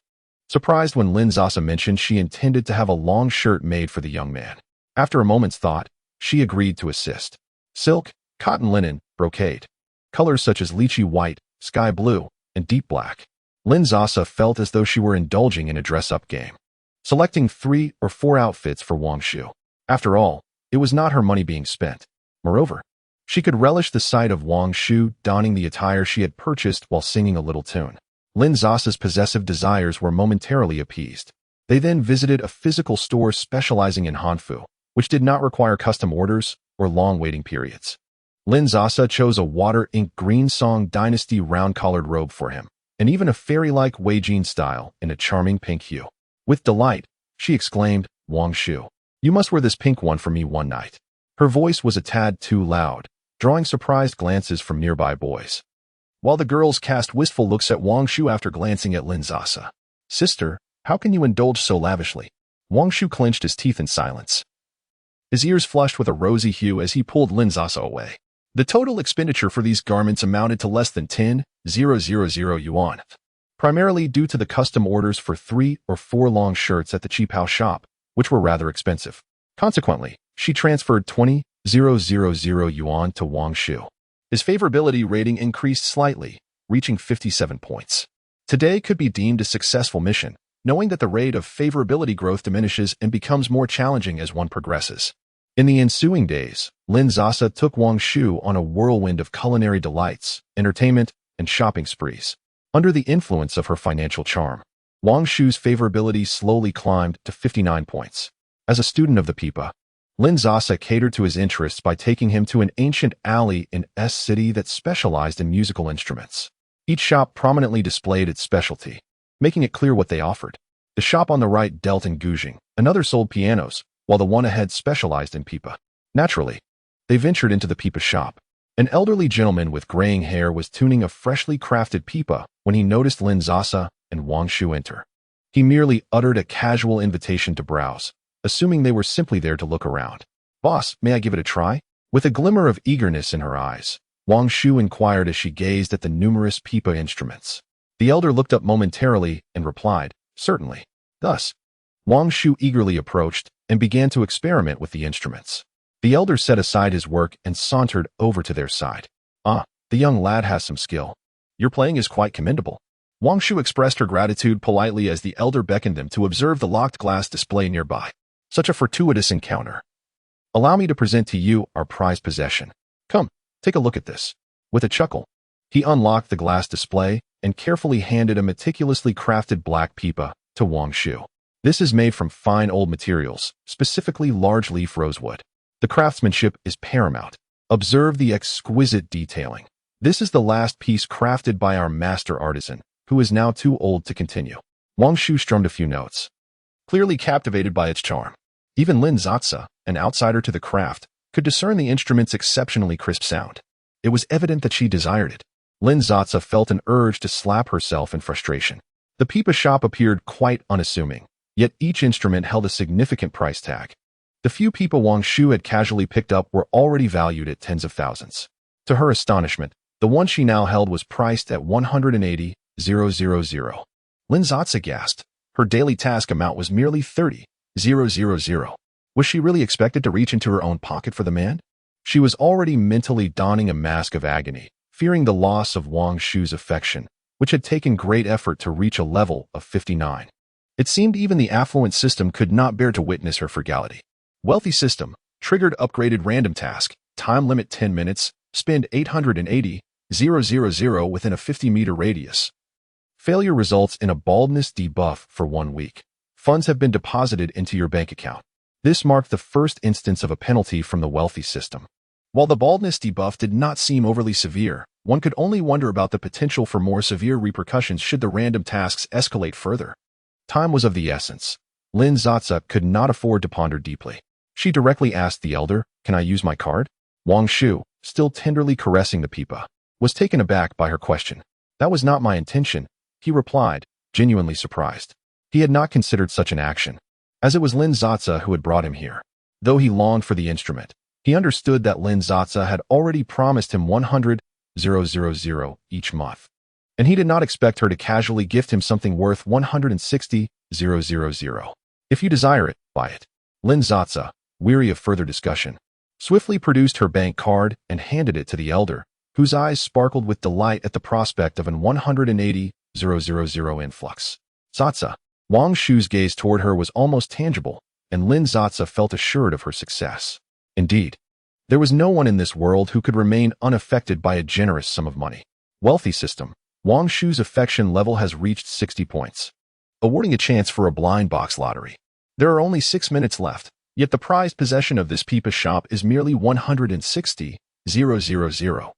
surprised when Lin Sasa mentioned she intended to have a long shirt made for the young man. After a moment's thought, she agreed to assist. Silk, cotton linen, brocade. Colors such as lychee white, sky blue, and deep black. Lin Sasa felt as though she were indulging in a dress-up game, selecting 3 or 4 outfits for Wang Shu. After all, it was not her money being spent. Moreover, she could relish the sight of Wang Shu donning the attire she had purchased while singing a little tune. Lin Sasa's possessive desires were momentarily appeased. They then visited a physical store specializing in hanfu, which did not require custom orders or long waiting periods. Lin Sasa chose a water-ink green Song Dynasty round-collared robe for him, and even a fairy-like Weijin style in a charming pink hue. With delight, she exclaimed, "Wang Shu, you must wear this pink one for me one night." Her voice was a tad too loud, drawing surprised glances from nearby boys, while the girls cast wistful looks at Wang Shu after glancing at Lin Sasa. "Sister, how can you indulge so lavishly?" Wang Shu clenched his teeth in silence. His ears flushed with a rosy hue as he pulled Lin Sasa away. The total expenditure for these garments amounted to less than 10,000 yuan, primarily due to the custom orders for 3 or 4 long shirts at the Qipao shop, which were rather expensive. Consequently, she transferred 20,000 yuan to Wang Shu. His favorability rating increased slightly, reaching 57 points. Today could be deemed a successful mission, knowing that the rate of favorability growth diminishes and becomes more challenging as one progresses. In the ensuing days, Lin Sasa took Wang Shu on a whirlwind of culinary delights, entertainment, and shopping sprees. Under the influence of her financial charm, Wang Shu's favorability slowly climbed to 59 points. As a student of the Pipa, Lin Sasa catered to his interests by taking him to an ancient alley in S City that specialized in musical instruments. Each shop prominently displayed its specialty, making it clear what they offered. The shop on the right dealt in guzheng, another sold pianos, while the one ahead specialized in pipa. Naturally, they ventured into the pipa shop. An elderly gentleman with graying hair was tuning a freshly crafted pipa when he noticed Lin Sasa and Wang Shu enter. He merely uttered a casual invitation to browse, assuming they were simply there to look around. "Boss, may I give it a try?" With a glimmer of eagerness in her eyes, Wang Shu inquired as she gazed at the numerous pipa instruments. The elder looked up momentarily and replied, "Certainly." Thus, Wang Shu eagerly approached and began to experiment with the instruments. The elder set aside his work and sauntered over to their side. "Ah, the young lad has some skill. Your playing is quite commendable." Wang Shu expressed her gratitude politely as the elder beckoned them to observe the locked glass display nearby. Such a fortuitous encounter. "Allow me to present to you our prized possession. Come, take a look at this." With a chuckle, he unlocked the glass display and carefully handed a meticulously crafted black pipa to Wang Shu. "This is made from fine old materials, specifically large leaf rosewood. The craftsmanship is paramount. Observe the exquisite detailing. This is the last piece crafted by our master artisan, who is now too old to continue." Wang Shu strummed a few notes, clearly captivated by its charm. Even Lin Sasa, an outsider to the craft, could discern the instrument's exceptionally crisp sound. It was evident that she desired it. Lin Sasa felt an urge to slap herself in frustration. The pipa shop appeared quite unassuming, yet each instrument held a significant price tag. The few pipa Wang Shu had casually picked up were already valued at tens of thousands. To her astonishment, the one she now held was priced at 180,000. Lin Sasa gasped. Her daily task amount was merely 30,000. Was she really expected to reach into her own pocket for the man? She was already mentally donning a mask of agony, fearing the loss of Wang Shu's affection, which had taken great effort to reach a level of 59. It seemed even the affluent system could not bear to witness her frugality. Wealthy system, triggered upgraded random task, time limit 10 minutes, spend 880,000 within a 50-meter radius. Failure results in a baldness debuff for 1 week. Funds have been deposited into your bank account. This marked the first instance of a penalty from the wealthy system. While the baldness debuff did not seem overly severe, one could only wonder about the potential for more severe repercussions should the random tasks escalate further. Time was of the essence. Lin Sasa could not afford to ponder deeply. She directly asked the elder, "Can I use my card?" Wang Shu, still tenderly caressing the pipa, was taken aback by her question. "That was not my intention," he replied, genuinely surprised. He had not considered such an action, as it was Lin Sasa who had brought him here. Though he longed for the instrument, he understood that Lin Sasa had already promised him 100,000 each month, and he did not expect her to casually gift him something worth 160,000. "If you desire it, buy it." Lin Sasa, weary of further discussion, swiftly produced her bank card and handed it to the elder, whose eyes sparkled with delight at the prospect of an 180,000 influx. Sasa. Wang Shu's gaze toward her was almost tangible, and Lin Sasa felt assured of her success. Indeed, there was no one in this world who could remain unaffected by a generous sum of money. Wealthy system. Wang Shu's affection level has reached 60 points, awarding a chance for a blind box lottery. There are only 6 minutes left, yet the prized possession of this pipa shop is merely 160,000 000.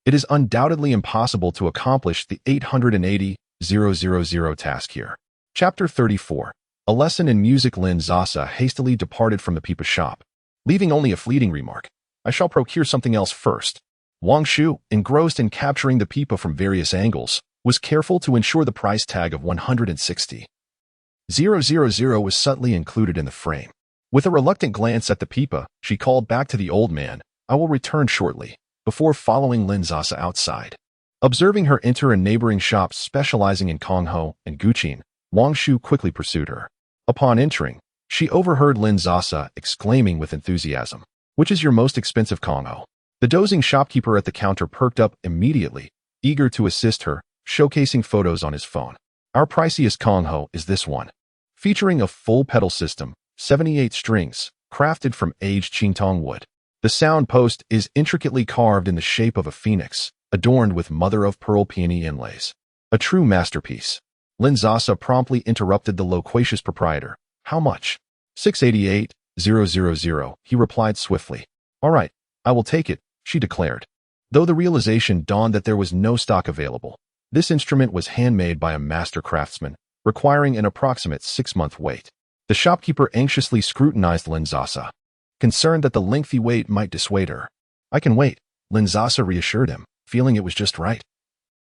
It is undoubtedly impossible to accomplish the 880,000 task here. Chapter 34. A lesson in music. Lin Sasa hastily departed from the pipa shop, leaving only a fleeting remark. I shall procure something else first. Wang Shu, engrossed in capturing the pipa from various angles, was careful to ensure the price tag of 160,000 was subtly included in the frame. With a reluctant glance at the pipa, she called back to the old man, I will return shortly, before following Lin Sasa outside. Observing her enter a neighboring shop specializing in Kongho and Guqin, Wang Shu quickly pursued her. Upon entering, she overheard Lin Sasa exclaiming with enthusiasm, which is your most expensive Kongho? The dozing shopkeeper at the counter perked up immediately, eager to assist her, showcasing photos on his phone. Our priciest Kongho is this one. Featuring a full pedal system, 78 strings, crafted from aged Qingtong wood. The sound post is intricately carved in the shape of a phoenix, adorned with mother-of-pearl peony inlays. A true masterpiece. Lin Sasa promptly interrupted the loquacious proprietor. How much? 688,000, he replied swiftly. All right, I will take it, she declared. Though the realization dawned that there was no stock available, this instrument was handmade by a master craftsman, requiring an approximate 6-month wait. The shopkeeper anxiously scrutinized Lin Sasa, concerned that the lengthy wait might dissuade her. I can wait, Lin Sasa reassured him, feeling it was just right.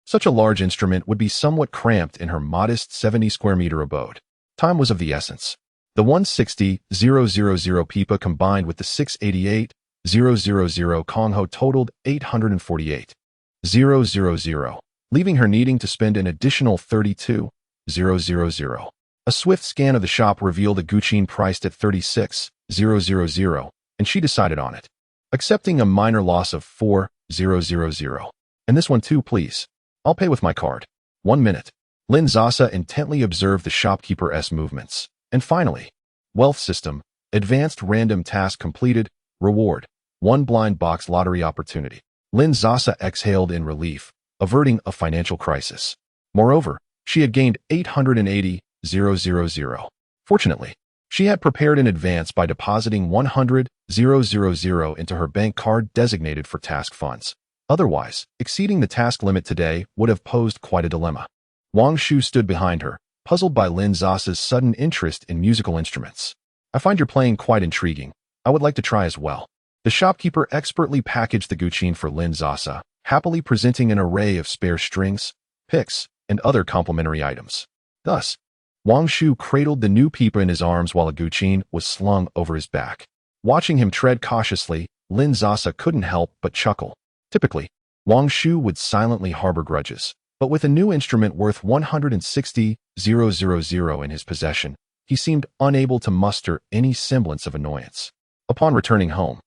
Such a large instrument would be somewhat cramped in her modest 70-square-meter abode. Time was of the essence. The 160,000 pipa combined with the 688,000 Kongho totaled 848,000, leaving her needing to spend an additional 32,000. A swift scan of the shop revealed a Guqin priced at 36,000, and she decided on it, accepting a minor loss of 4,000. And this one too, please. I'll pay with my card. 1 minute. Lin Sasa intently observed the shopkeeper's movements. And finally, wealth system, advanced random task completed, reward, 1 blind box lottery opportunity. Lin Sasa exhaled in relief, averting a financial crisis. Moreover, she had gained 880,000. Fortunately, she had prepared in advance by depositing 100,000 into her bank card designated for task funds. Otherwise, exceeding the task limit today would have posed quite a dilemma. Wang Shu stood behind her, puzzled by Lin Sasa's sudden interest in musical instruments. I find your playing quite intriguing. I would like to try as well. The shopkeeper expertly packaged the Guqin for Lin Sasa, happily presenting an array of spare strings, picks, and other complementary items. Thus, Wang Shu cradled the new pipa in his arms while a Guqin was slung over his back. Watching him tread cautiously, Lin Sasa couldn't help but chuckle. Typically, Wang Shu would silently harbor grudges, but with a new instrument worth 160,000 in his possession, he seemed unable to muster any semblance of annoyance. Upon returning home,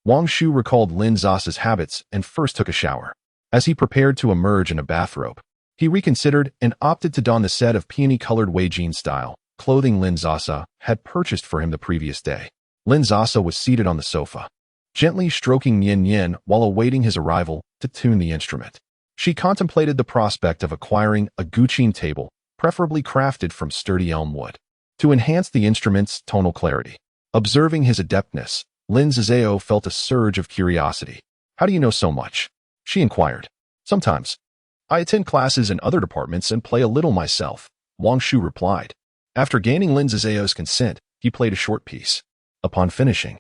Wang Shu recalled Lin Sasa's habits and first took a shower. As he prepared to emerge in a bathrobe, he reconsidered and opted to don the set of peony-colored Wei Jin style clothing Lin Sasa had purchased for him the previous day. Lin Sasa was seated on the sofa, gently stroking Yin Yin while awaiting his arrival to tune the instrument. She contemplated the prospect of acquiring a Guqin table, preferably crafted from sturdy elm wood, to enhance the instrument's tonal clarity. Observing his adeptness, Lin Sasa felt a surge of curiosity. How do you know so much? She inquired. Sometimes. I attend classes in other departments and play a little myself, Wang Shu replied. After gaining Lin Sasa's consent, he played a short piece. Upon finishing,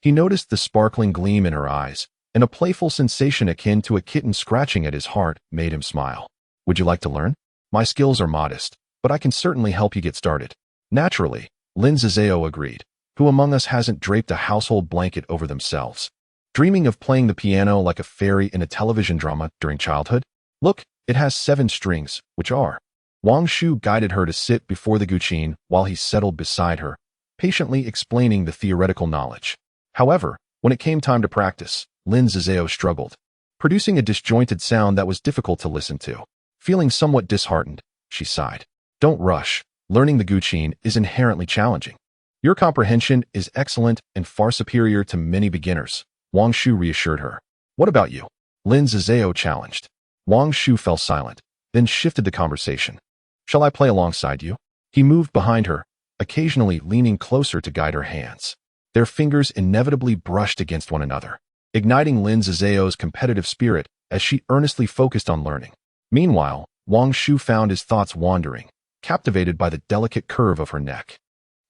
he noticed the sparkling gleam in her eyes, and a playful sensation akin to a kitten scratching at his heart made him smile. Would you like to learn? My skills are modest, but I can certainly help you get started. Naturally, Lin Sasa agreed. Who among us hasn't draped a household blanket over themselves, dreaming of playing the piano like a fairy in a television drama during childhood? Look, it has 7 strings, which are. Wang Shu guided her to sit before the Guqin while he settled beside her, patiently explaining the theoretical knowledge. However, when it came time to practice, Lin Sasa struggled, producing a disjointed sound that was difficult to listen to. Feeling somewhat disheartened, she sighed. Don't rush. Learning the Guqin is inherently challenging. Your comprehension is excellent and far superior to many beginners, Wang Shu reassured her. What about you? Lin Sasa challenged. Wang Shu fell silent, then shifted the conversation. Shall I play alongside you? He moved behind her, occasionally leaning closer to guide her hands. Their fingers inevitably brushed against one another. igniting Lin Sasa's competitive spirit as she earnestly focused on learning. Meanwhile, Wang Shu found his thoughts wandering, captivated by the delicate curve of her neck.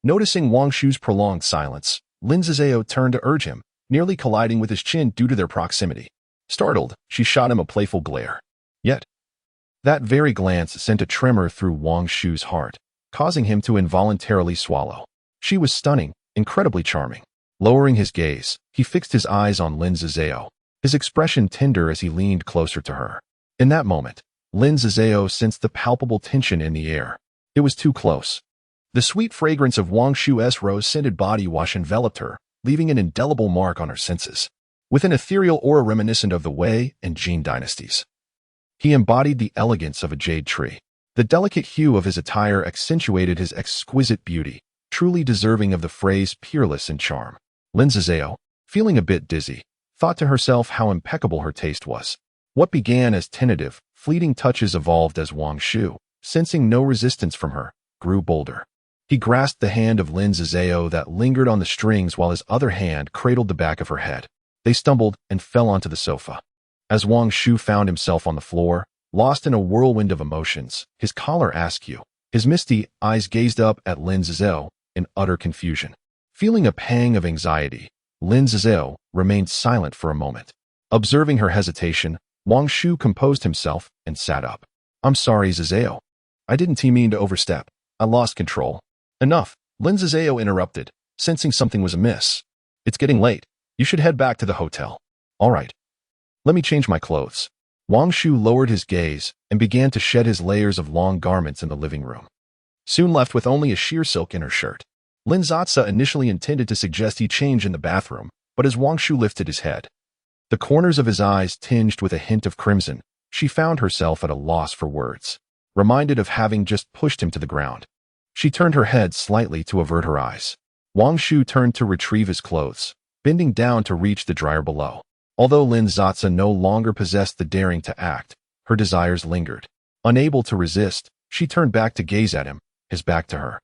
Noticing Wang Shu's prolonged silence, Lin Sasa turned to urge him, nearly colliding with his chin due to their proximity. Startled, she shot him a playful glare. Yet, that very glance sent a tremor through Wang Shu's heart, causing him to involuntarily swallow. She was stunning, incredibly charming. Lowering his gaze, he fixed his eyes on Lin Sasa, his expression tender as he leaned closer to her. In that moment, Lin Sasa sensed the palpable tension in the air. It was too close. The sweet fragrance of Wang Shu's rose-scented body wash enveloped her, leaving an indelible mark on her senses, with an ethereal aura reminiscent of the Wei and Jin dynasties. He embodied the elegance of a jade tree. The delicate hue of his attire accentuated his exquisite beauty, truly deserving of the phrase peerless in charm. Lin Sasa, feeling a bit dizzy, thought to herself how impeccable her taste was. What began as tentative, fleeting touches evolved as Wang Shu, sensing no resistance from her, grew bolder. He grasped the hand of Lin Sasa that lingered on the strings while his other hand cradled the back of her head. They stumbled and fell onto the sofa. As Wang Shu found himself on the floor, lost in a whirlwind of emotions, his collar askew, his misty eyes gazed up at Lin Sasa in utter confusion. Feeling a pang of anxiety, Lin Sasa remained silent for a moment. Observing her hesitation, Wang Shu composed himself and sat up. "I'm sorry, Sasa. I didn't mean to overstep. I lost control." "Enough," Lin Sasa interrupted, sensing something was amiss. "It's getting late. You should head back to the hotel." "All right. Let me change my clothes." Wang Shu lowered his gaze and began to shed his layers of long garments in the living room. Soon left with only a sheer silk inner shirt. Lin Sasa initially intended to suggest he change in the bathroom, but as Wang Shu lifted his head, the corners of his eyes tinged with a hint of crimson, she found herself at a loss for words. Reminded of having just pushed him to the ground, she turned her head slightly to avert her eyes. Wang Shu turned to retrieve his clothes, bending down to reach the dryer below. Although Lin Sasa no longer possessed the daring to act, her desires lingered. Unable to resist, she turned back to gaze at him, his back to her,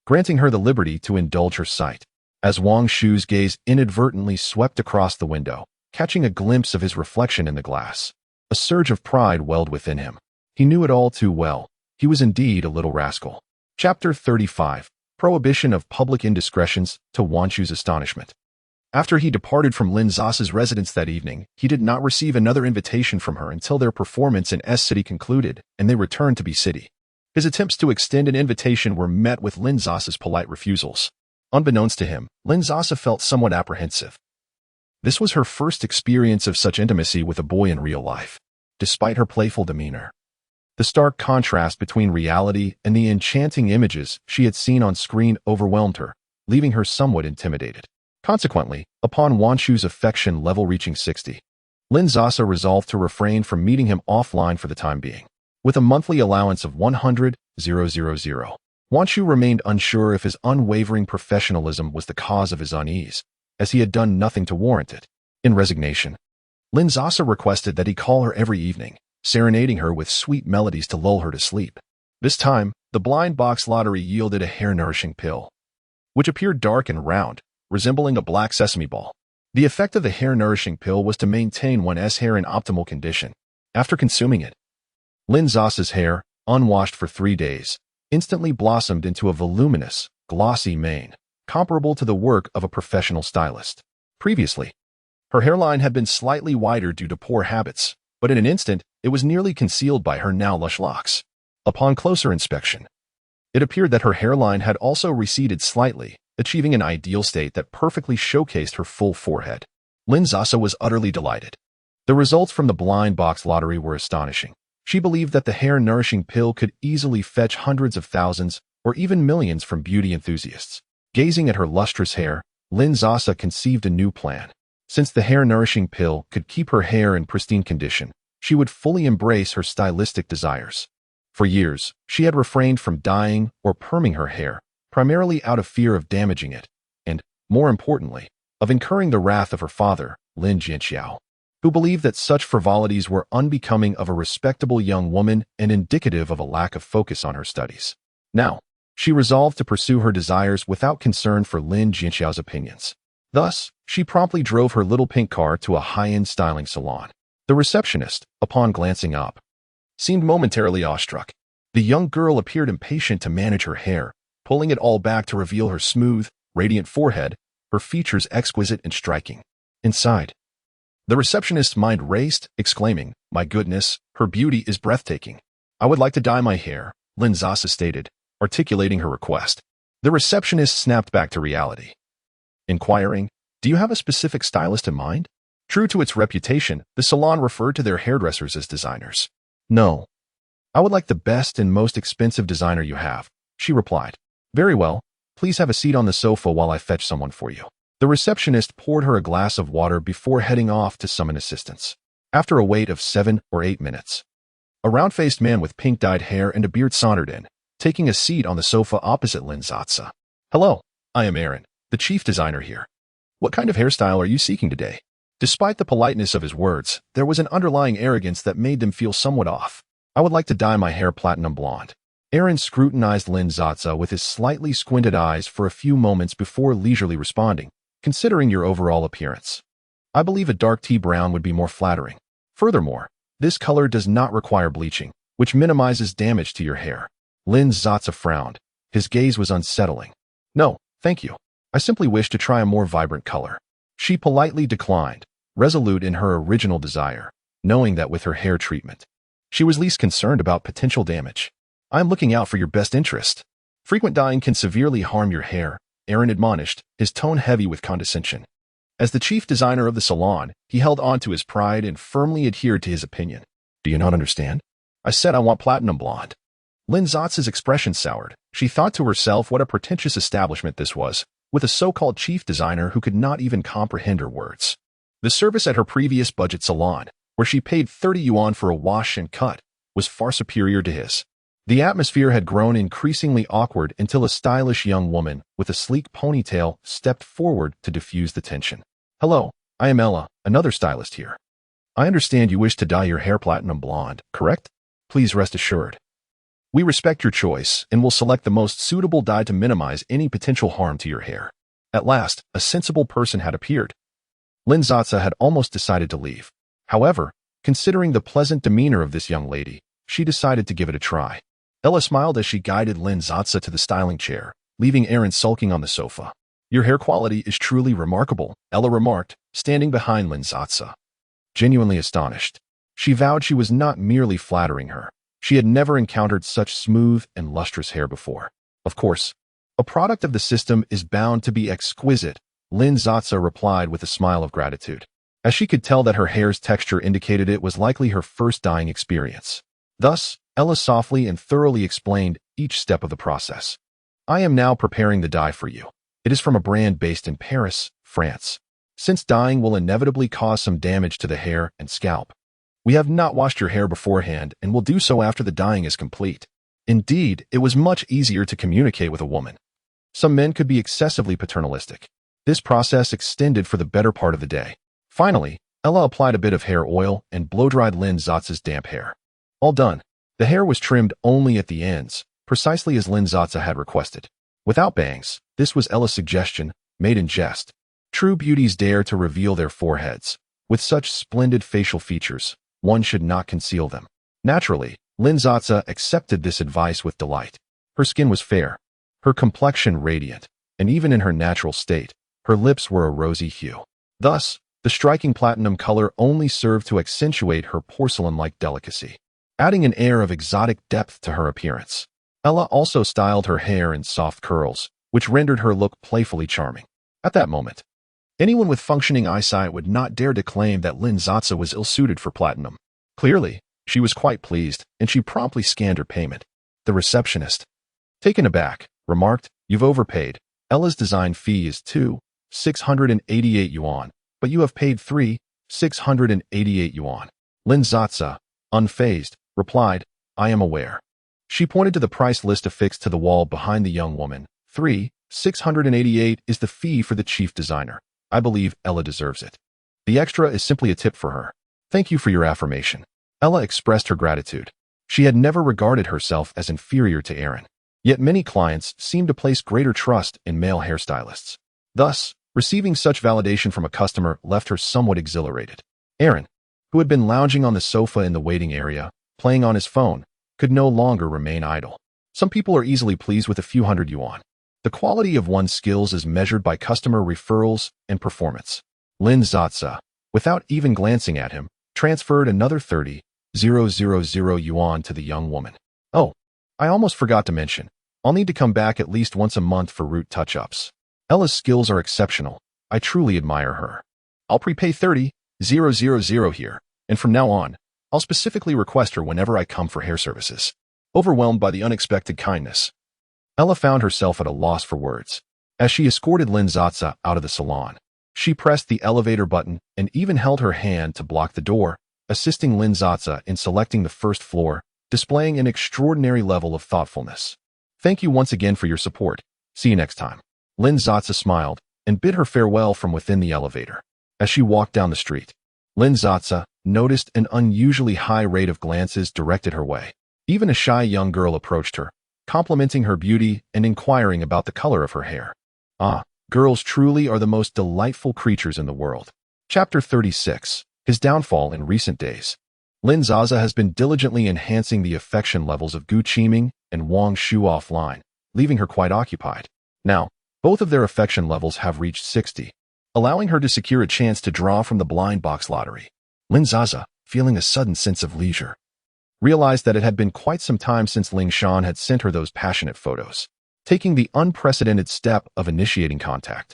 granting her the liberty to indulge her sight. As Wang Shu's gaze inadvertently swept across the window, catching a glimpse of his reflection in the glass, a surge of pride welled within him. He knew it all too well. He was indeed a little rascal. Chapter 35. Prohibition of Public Indiscretions, to Wang Shu's astonishment. After he departed from Lin Sasa's residence that evening, he did not receive another invitation from her until their performance in S-City concluded and they returned to B-City. His attempts to extend an invitation were met with Lin Sasa's polite refusals. Unbeknownst to him, Lin Sasa felt somewhat apprehensive. This was her first experience of such intimacy with a boy in real life. Despite her playful demeanor, the stark contrast between reality and the enchanting images she had seen on screen overwhelmed her, leaving her somewhat intimidated. Consequently, upon Wang Shu's affection level reaching 60, Lin Sasa resolved to refrain from meeting him offline for the time being. With a monthly allowance of 100,000, Wang Shu remained unsure if his unwavering professionalism was the cause of his unease, as he had done nothing to warrant it. In resignation, Lin Sasa requested that he call her every evening, serenading her with sweet melodies to lull her to sleep. This time, the blind box lottery yielded a hair-nourishing pill, which appeared dark and round, resembling a black sesame ball. The effect of the hair-nourishing pill was to maintain one's hair in optimal condition. After consuming it, Lin Sasa's hair, unwashed for 3 days, instantly blossomed into a voluminous, glossy mane, comparable to the work of a professional stylist. Previously, her hairline had been slightly wider due to poor habits, but in an instant, it was nearly concealed by her now lush locks. Upon closer inspection, it appeared that her hairline had also receded slightly, achieving an ideal state that perfectly showcased her full forehead. Lin Sasa was utterly delighted. The results from the blind box lottery were astonishing. She believed that the hair-nourishing pill could easily fetch hundreds of thousands or even millions from beauty enthusiasts. Gazing at her lustrous hair, Lin Sasa conceived a new plan. Since the hair-nourishing pill could keep her hair in pristine condition, she would fully embrace her stylistic desires. For years, she had refrained from dyeing or perming her hair, primarily out of fear of damaging it, and, more importantly, of incurring the wrath of her father, Lin Jianxiao, who believed that such frivolities were unbecoming of a respectable young woman and indicative of a lack of focus on her studies. Now, she resolved to pursue her desires without concern for Lin Jianxiao's opinions. Thus, she promptly drove her little pink car to a high-end styling salon. The receptionist, upon glancing up, seemed momentarily awestruck. The young girl appeared impatient to manage her hair, pulling it all back to reveal her smooth, radiant forehead, her features exquisite and striking. Inside, the receptionist's mind raced, exclaiming, "My goodness, her beauty is breathtaking. I would like to dye my hair," Lin Sasa stated, articulating her request. The receptionist snapped back to reality, inquiring, "Do you have a specific stylist in mind?" True to its reputation, the salon referred to their hairdressers as designers. "No. I would like the best and most expensive designer you have," she replied. "Very well. Please have a seat on the sofa while I fetch someone for you." The receptionist poured her a glass of water before heading off to summon assistance. After a wait of 7 or 8 minutes, a round-faced man with pink-dyed hair and a beard sauntered in, taking a seat on the sofa opposite Lin Sasa. "Hello, I am Aaron, the chief designer here. What kind of hairstyle are you seeking today?" Despite the politeness of his words, there was an underlying arrogance that made them feel somewhat off. "I would like to dye my hair platinum blonde." Aaron scrutinized Lin Sasa with his slightly squinted eyes for a few moments before leisurely responding, "Considering your overall appearance, I believe a dark tea brown would be more flattering. Furthermore, this color does not require bleaching, which minimizes damage to your hair." Lin Sasa frowned. His gaze was unsettling. "No, thank you. I simply wish to try a more vibrant color." She politely declined, resolute in her original desire, knowing that with her hair treatment, she was least concerned about potential damage. "I am looking out for your best interest. Frequent dyeing can severely harm your hair," Aaron admonished, his tone heavy with condescension. As the chief designer of the salon, he held on to his pride and firmly adhered to his opinion. "Do you not understand? I said I want platinum blonde." Lin Sasa's expression soured. She thought to herself what a pretentious establishment this was, with a so-called chief designer who could not even comprehend her words. The service at her previous budget salon, where she paid 30 yuan for a wash and cut, was far superior to his. The atmosphere had grown increasingly awkward until a stylish young woman with a sleek ponytail stepped forward to diffuse the tension. "Hello, I am Ella, another stylist here. I understand you wish to dye your hair platinum blonde, correct? Please rest assured. We respect your choice and will select the most suitable dye to minimize any potential harm to your hair." At last, a sensible person had appeared. Lin Sasa had almost decided to leave. However, considering the pleasant demeanor of this young lady, she decided to give it a try. Ella smiled as she guided Lin Sasa to the styling chair, leaving Aaron sulking on the sofa. "Your hair quality is truly remarkable," Ella remarked, standing behind Lin Sasa. Genuinely astonished, she vowed she was not merely flattering her. She had never encountered such smooth and lustrous hair before. "Of course, a product of the system is bound to be exquisite," Lin Sasa replied with a smile of gratitude, as she could tell that her hair's texture indicated it was likely her first dyeing experience. Thus, Ella softly and thoroughly explained each step of the process. "I am now preparing the dye for you. It is from a brand based in Paris, France. Since dyeing will inevitably cause some damage to the hair and scalp, we have not washed your hair beforehand and will do so after the dyeing is complete." Indeed, it was much easier to communicate with a woman. Some men could be excessively paternalistic. This process extended for the better part of the day. Finally, Ella applied a bit of hair oil and blow-dried Lin Sasa's damp hair. All done. The hair was trimmed only at the ends, precisely as Lin Sasa had requested. Without bangs, this was Ella's suggestion, made in jest. True beauties dare to reveal their foreheads. With such splendid facial features, one should not conceal them. Naturally, Lin Sasa accepted this advice with delight. Her skin was fair, her complexion radiant, and even in her natural state, her lips were a rosy hue. Thus, the striking platinum color only served to accentuate her porcelain-like delicacy, adding an air of exotic depth to her appearance. Ella also styled her hair in soft curls, which rendered her look playfully charming. At that moment, anyone with functioning eyesight would not dare to claim that Lin Sasa was ill-suited for platinum. Clearly, she was quite pleased, and she promptly scanned her payment. The receptionist, taken aback, remarked, "You've overpaid. Ella's design fee is 2,688 yuan, but you have paid 3,688 yuan. Lin Sasa, unfazed, replied, "I am aware." She pointed to the price list affixed to the wall behind the young woman. 3,688 is the fee for the chief designer. I believe Ella deserves it. The extra is simply a tip for her. Thank you for your affirmation." Ella expressed her gratitude. She had never regarded herself as inferior to Aaron. Yet many clients seemed to place greater trust in male hairstylists. Thus, Receiving such validation from a customer left her somewhat exhilarated. Aaron, who had been lounging on the sofa in the waiting area, playing on his phone, could no longer remain idle. Some people are easily pleased with a few hundred yuan. The quality of one's skills is measured by customer referrals and performance. Lin Sasa, without even glancing at him, transferred another 30,000 yuan to the young woman. Oh, I almost forgot to mention, I'll need to come back at least once a month for root touch-ups. Ella's skills are exceptional. I truly admire her. I'll prepay 30,000 here, and from now on, I'll specifically request her whenever I come for hair services. Overwhelmed by the unexpected kindness, Ella found herself at a loss for words. As she escorted Lin Sasa out of the salon, she pressed the elevator button and even held her hand to block the door, assisting Lin Sasa in selecting the first floor, displaying an extraordinary level of thoughtfulness. Thank you once again for your support. See you next time. Lin Sasa smiled and bid her farewell from within the elevator. As she walked down the street, Lin Sasa noticed an unusually high rate of glances directed her way. Even a shy young girl approached her, complimenting her beauty and inquiring about the color of her hair. Ah, girls truly are the most delightful creatures in the world. Chapter 36. His downfall in recent days. Lin Sasa has been diligently enhancing the affection levels of Gu Qiming and Wang Shu offline, leaving her quite occupied. Now, both of their affection levels have reached 60, allowing her to secure a chance to draw from the blind box lottery. Lin Sasa, feeling a sudden sense of leisure, realized that it had been quite some time since Ling Shan had sent her those passionate photos. Taking the unprecedented step of initiating contact,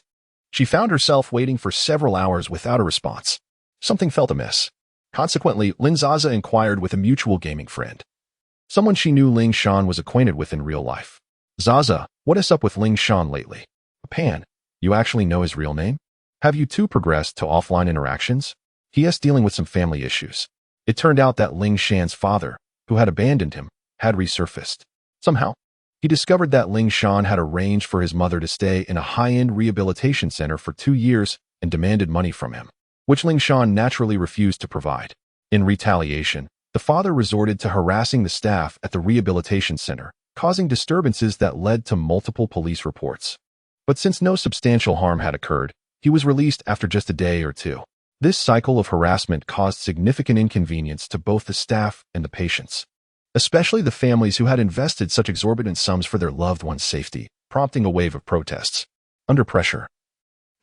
she found herself waiting for several hours without a response. Something felt amiss. Consequently, Lin Sasa inquired with a mutual gaming friend, someone she knew Ling Shan was acquainted with in real life. Zaza, what is up with Ling Shan lately? Pan, you actually know his real name? Have you two progressed to offline interactions? He is dealing with some family issues. It turned out that Ling Shan's father, who had abandoned him, had resurfaced. Somehow, he discovered that Ling Shan had arranged for his mother to stay in a high-end rehabilitation center for 2 years and demanded money from him, which Ling Shan naturally refused to provide. In retaliation, the father resorted to harassing the staff at the rehabilitation center, causing disturbances that led to multiple police reports. But since no substantial harm had occurred, he was released after just a day or two. This cycle of harassment caused significant inconvenience to both the staff and the patients, especially the families who had invested such exorbitant sums for their loved one's safety, prompting a wave of protests. Under pressure,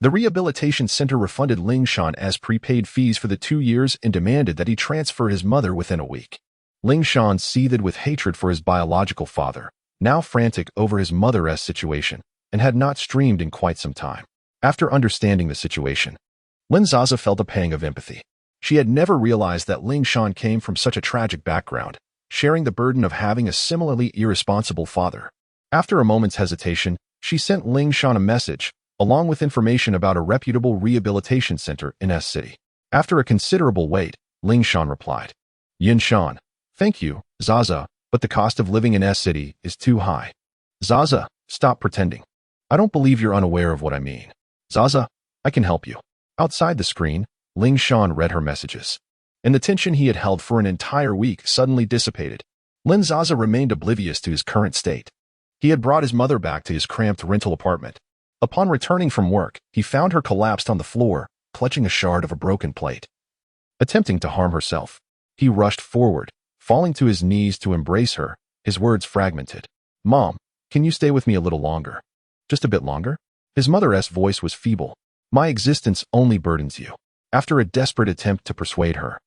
the rehabilitation center refunded Ling Shan as prepaid fees for the 2 years and demanded that he transfer his mother within a week. Ling Shan seethed with hatred for his biological father, now frantic over his mother's situation, and had not streamed in quite some time. After understanding the situation, Lin Sasa felt a pang of empathy. She had never realized that Ling Shan came from such a tragic background, sharing the burden of having a similarly irresponsible father. After a moment's hesitation, she sent Ling Shan a message, along with information about a reputable rehabilitation center in S City. After a considerable wait, Ling Shan replied, Yin Shan, thank you, Zaza, but the cost of living in S City is too high. Zaza, stop pretending. I don't believe you're unaware of what I mean. Zaza, I can help you. Outside the screen, Ling Shan read her messages, and the tension he had held for an entire week suddenly dissipated. Lin Sasa remained oblivious to his current state. He had brought his mother back to his cramped rental apartment. Upon returning from work, he found her collapsed on the floor, clutching a shard of a broken plate. Attempting to harm herself, he rushed forward, falling to his knees to embrace her, his words fragmented. Mom, can you stay with me a little longer? Just a bit longer? His mother's voice was feeble. My existence only burdens you. After a desperate attempt to persuade her,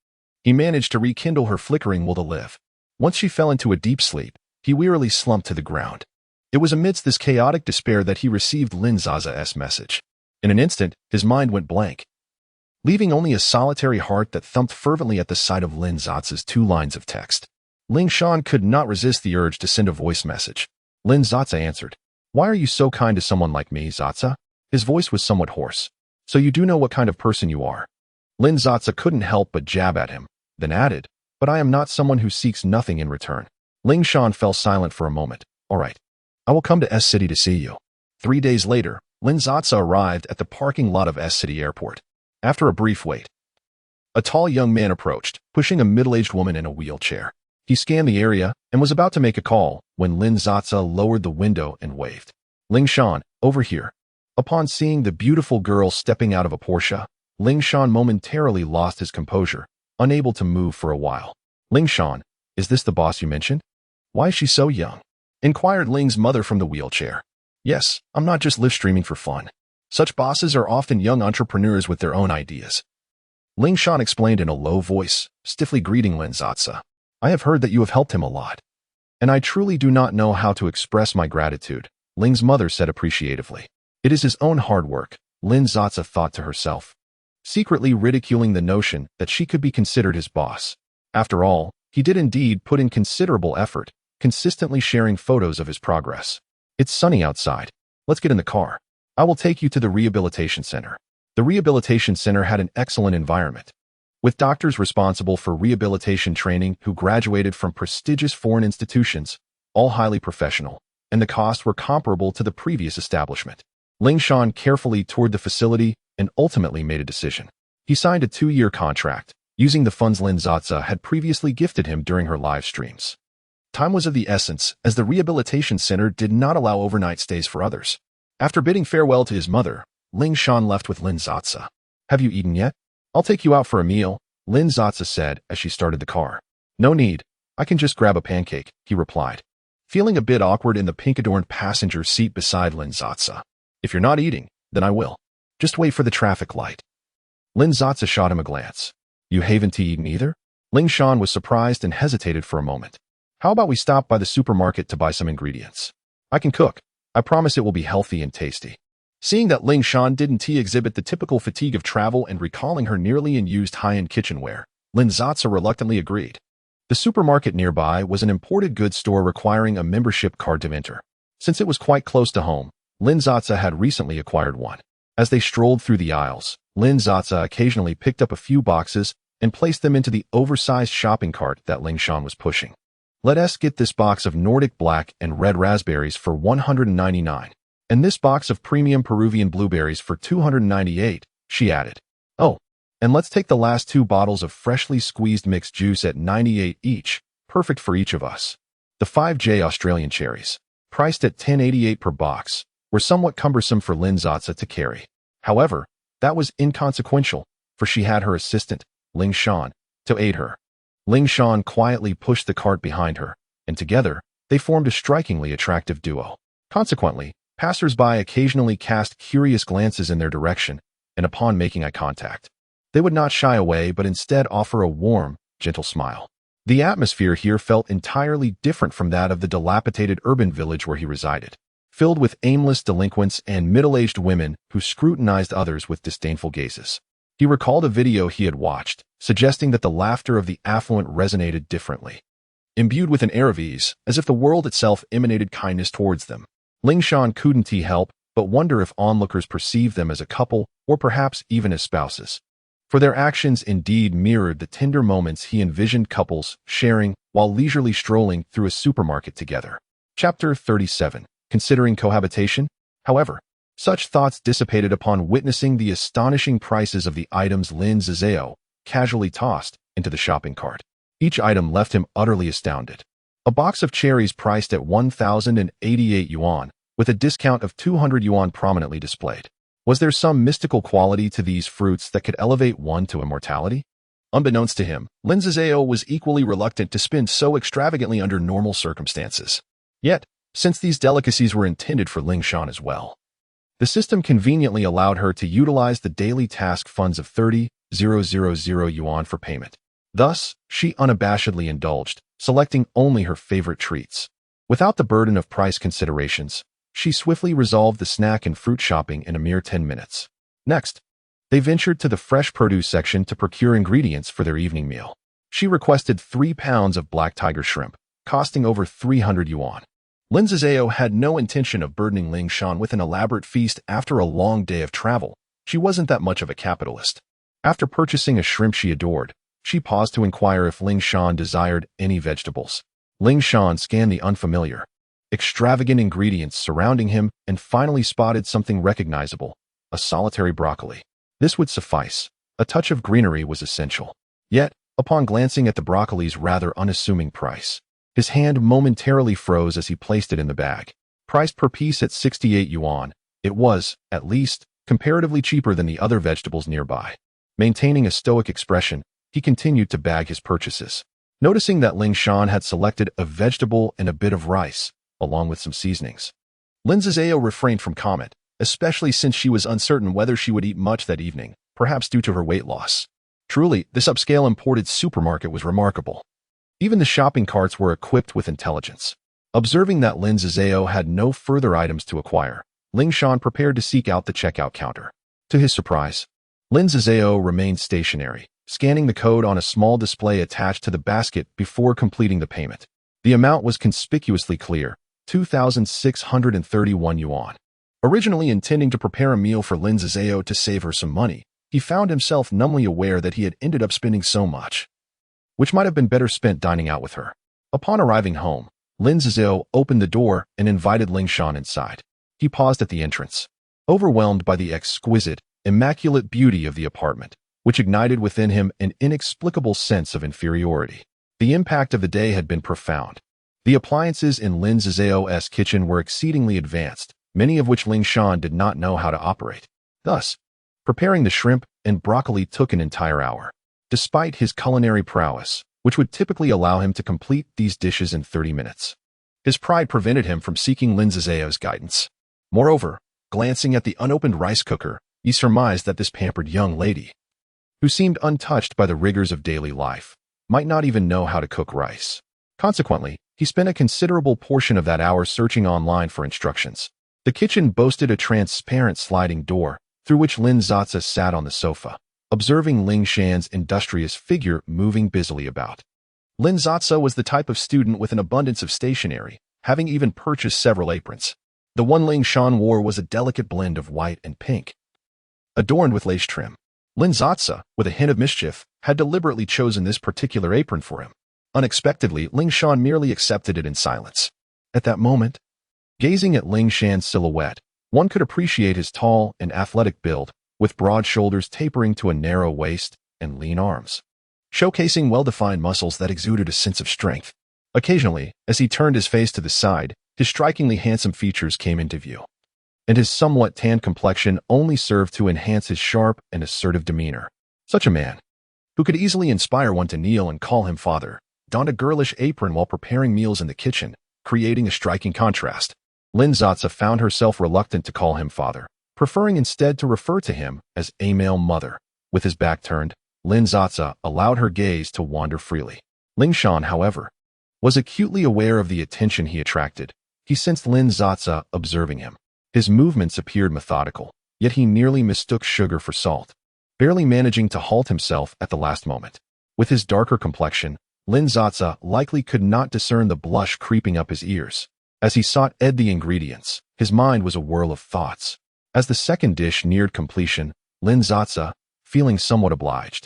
he managed to rekindle her flickering will to live. Once she fell into a deep sleep, he wearily slumped to the ground. It was amidst this chaotic despair that he received Lin Sasa's message. In an instant, his mind went blank, leaving only a solitary heart that thumped fervently at the sight of Lin Sasa's 2 lines of text. Ling Shan could not resist the urge to send a voice message. Lin Sasa answered, Why are you so kind to someone like me, Sasa? His voice was somewhat hoarse. So you do know what kind of person you are. Lin Sasa couldn't help but jab at him, then added, But I am not someone who seeks nothing in return. Ling Shan fell silent for a moment. All right. I will come to S City to see you. 3 days later, Lin Sasa arrived at the parking lot of S City Airport. After a brief wait, a tall young man approached, pushing a middle-aged woman in a wheelchair. He scanned the area and was about to make a call when Lin Sasa lowered the window and waved. Ling Shan, over here. Upon seeing the beautiful girl stepping out of a Porsche, Ling Shan momentarily lost his composure, unable to move for a while. Ling Shan, is this the boss you mentioned? Why is she so young? Inquired Ling's mother from the wheelchair. Yes, I'm not just live streaming for fun. Such bosses are often young entrepreneurs with their own ideas. Ling Shan explained in a low voice, stiffly greeting Lin Sasa. I have heard that you have helped him a lot. And I truly do not know how to express my gratitude, Ling's mother said appreciatively. It is his own hard work, Lin Sasa thought to herself, secretly ridiculing the notion that she could be considered his boss. After all, he did indeed put in considerable effort, consistently sharing photos of his progress. It's sunny outside. Let's get in the car. I will take you to the rehabilitation center. The rehabilitation center had an excellent environment, with doctors responsible for rehabilitation training who graduated from prestigious foreign institutions, all highly professional, and the costs were comparable to the previous establishment. Ling Shan carefully toured the facility and ultimately made a decision. He signed a 2-year contract, using the funds Lin Sasa had previously gifted him during her live streams. Time was of the essence, as the rehabilitation center did not allow overnight stays for others. After bidding farewell to his mother, Ling Shan left with Lin Sasa. Have you eaten yet? I'll take you out for a meal, Lin Sasa said as she started the car. No need. I can just grab a pancake, he replied, feeling a bit awkward in the pink-adorned passenger seat beside Lin Sasa. If you're not eating, then I will. Just wait for the traffic light. Lin Sasa shot him a glance. You haven't eaten either? Ling Shan was surprised and hesitated for a moment. How about we stop by the supermarket to buy some ingredients? I can cook. I promise it will be healthy and tasty. Seeing that Ling Shan didn't exhibit the typical fatigue of travel and recalling her nearly unused high-end kitchenware, Lin Sasa reluctantly agreed. The supermarket nearby was an imported goods store requiring a membership card to enter. Since it was quite close to home, Lin Sasa had recently acquired one. As they strolled through the aisles, Lin Sasa occasionally picked up a few boxes and placed them into the oversized shopping cart that Ling Shan was pushing. Let us get this box of Nordic black and red raspberries for $199, and this box of premium Peruvian blueberries for $298, she added. Oh, and let's take the last 2 bottles of freshly squeezed mixed juice at $98 each, perfect for each of us. The 5J Australian cherries, priced at $10.88 per box, were somewhat cumbersome for Lin Sasa to carry. However, that was inconsequential, for she had her assistant, Ling Shan, to aid her. Ling Shan quietly pushed the cart behind her, and together, they formed a strikingly attractive duo. Consequently, passers-by occasionally cast curious glances in their direction, and upon making eye contact, they would not shy away but instead offer a warm, gentle smile. The atmosphere here felt entirely different from that of the dilapidated urban village where he resided, filled with aimless delinquents and middle-aged women who scrutinized others with disdainful gazes. He recalled a video he had watched, suggesting that the laughter of the affluent resonated differently, imbued with an air of ease, as if the world itself emanated kindness towards them. Ling Shan couldn't help but wonder if onlookers perceived them as a couple or perhaps even as spouses, for their actions indeed mirrored the tender moments he envisioned couples sharing while leisurely strolling through a supermarket together. Chapter 37. Considering cohabitation? However, such thoughts dissipated upon witnessing the astonishing prices of the items Lin Sasa casually tossed into the shopping cart. Each item left him utterly astounded. A box of cherries priced at 1,088 yuan, with a discount of 200 yuan prominently displayed. Was there some mystical quality to these fruits that could elevate one to immortality? Unbeknownst to him, Lin Sasa was equally reluctant to spend so extravagantly under normal circumstances. Yet, since these delicacies were intended for Ling Shan as well, the system conveniently allowed her to utilize the daily task funds of 30,000 yuan for payment. Thus, she unabashedly indulged, selecting only her favorite treats. Without the burden of price considerations, she swiftly resolved the snack and fruit shopping in a mere 10 minutes. Next, they ventured to the fresh produce section to procure ingredients for their evening meal. She requested 3 pounds of black tiger shrimp, costing over 300 yuan. Lin Sasa had no intention of burdening Ling Shan with an elaborate feast after a long day of travel. She wasn't that much of a capitalist. After purchasing a shrimp she adored, she paused to inquire if Ling Shan desired any vegetables. Ling Shan scanned the unfamiliar, extravagant ingredients surrounding him and finally spotted something recognizable, a solitary broccoli. This would suffice. A touch of greenery was essential. Yet, upon glancing at the broccoli's rather unassuming price, his hand momentarily froze as he placed it in the bag. Priced per piece at 68 yuan, It was, at least, comparatively cheaper than the other vegetables nearby. Maintaining a stoic expression, he continued to bag his purchases. Noticing that Ling Shan had selected a vegetable and a bit of rice, along with some seasonings. Lin Sasa refrained from comment, especially since she was uncertain whether she would eat much that evening, perhaps due to her weight loss. Truly, this upscale imported supermarket was remarkable. Even the shopping carts were equipped with intelligence. Observing that Lin Sasa had no further items to acquire, Ling Shan prepared to seek out the checkout counter. To his surprise, Lin Sasa remained stationary, scanning the code on a small display attached to the basket before completing the payment. The amount was conspicuously clear, 2,631 yuan. Originally intending to prepare a meal for Lin Sasa to save her some money, he found himself numbly aware that he had ended up spending so much, which might have been better spent dining out with her. Upon arriving home, Lin Sasa opened the door and invited Ling Shan inside. He paused at the entrance, overwhelmed by the exquisite, immaculate beauty of the apartment, which ignited within him an inexplicable sense of inferiority. The impact of the day had been profound. The appliances in Lin Sasa's kitchen were exceedingly advanced, many of which Ling Shan did not know how to operate. Thus, preparing the shrimp and broccoli took an entire hour. Despite his culinary prowess, which would typically allow him to complete these dishes in 30 minutes, his pride prevented him from seeking Lin Sasa's guidance. Moreover, glancing at the unopened rice cooker, he surmised that this pampered young lady, who seemed untouched by the rigors of daily life, might not even know how to cook rice. Consequently, he spent a considerable portion of that hour searching online for instructions. The kitchen boasted a transparent sliding door, through which Lin Sasa sat on the sofa, observing Ling Shan's industrious figure moving busily about. Lin Sasa was the type of student with an abundance of stationery, having even purchased several aprons. The one Ling Shan wore was a delicate blend of white and pink, adorned with lace trim. Lin Sasa, with a hint of mischief, had deliberately chosen this particular apron for him. Unexpectedly, Ling Shan merely accepted it in silence. At that moment, gazing at Ling Shan's silhouette, one could appreciate his tall and athletic build, with broad shoulders tapering to a narrow waist and lean arms, showcasing well-defined muscles that exuded a sense of strength. Occasionally, as he turned his face to the side, his strikingly handsome features came into view, and his somewhat tanned complexion only served to enhance his sharp and assertive demeanor. Such a man, who could easily inspire one to kneel and call him father, donned a girlish apron while preparing meals in the kitchen, creating a striking contrast. Lin Sasa found herself reluctant to call him father, preferring instead to refer to him as a male mother. With his back turned, Lin Sasa allowed her gaze to wander freely. Ling Shan, however, was acutely aware of the attention he attracted. He sensed Lin Sasa observing him. His movements appeared methodical, yet he nearly mistook sugar for salt, barely managing to halt himself at the last moment. With his darker complexion, Lin Sasa likely could not discern the blush creeping up his ears. As he sought the ingredients, his mind was a whirl of thoughts. As the second dish neared completion, Lin Sasa, feeling somewhat obliged,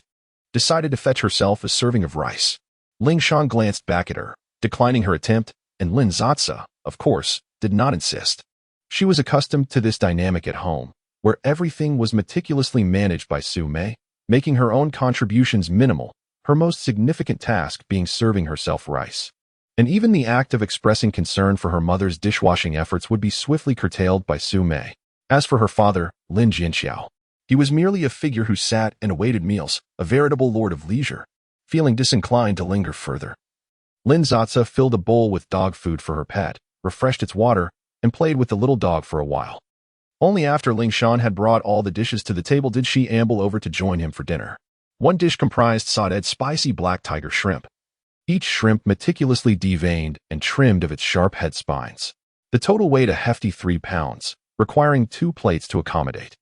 decided to fetch herself a serving of rice. Ling Shan glanced back at her, declining her attempt, and Lin Sasa, of course, did not insist. She was accustomed to this dynamic at home, where everything was meticulously managed by Su Mei, making her own contributions minimal, her most significant task being serving herself rice. And even the act of expressing concern for her mother's dishwashing efforts would be swiftly curtailed by Su Mei. As for her father, Lin Jianxiao, he was merely a figure who sat and awaited meals, a veritable lord of leisure. Feeling disinclined to linger further, Lin Sasa filled a bowl with dog food for her pet, refreshed its water, and played with the little dog for a while. Only after Ling Shan had brought all the dishes to the table did she amble over to join him for dinner. One dish comprised sautéed spicy black tiger shrimp, each shrimp meticulously deveined and trimmed of its sharp head spines. The total weighed a hefty 3 pounds, requiring 2 plates to accommodate.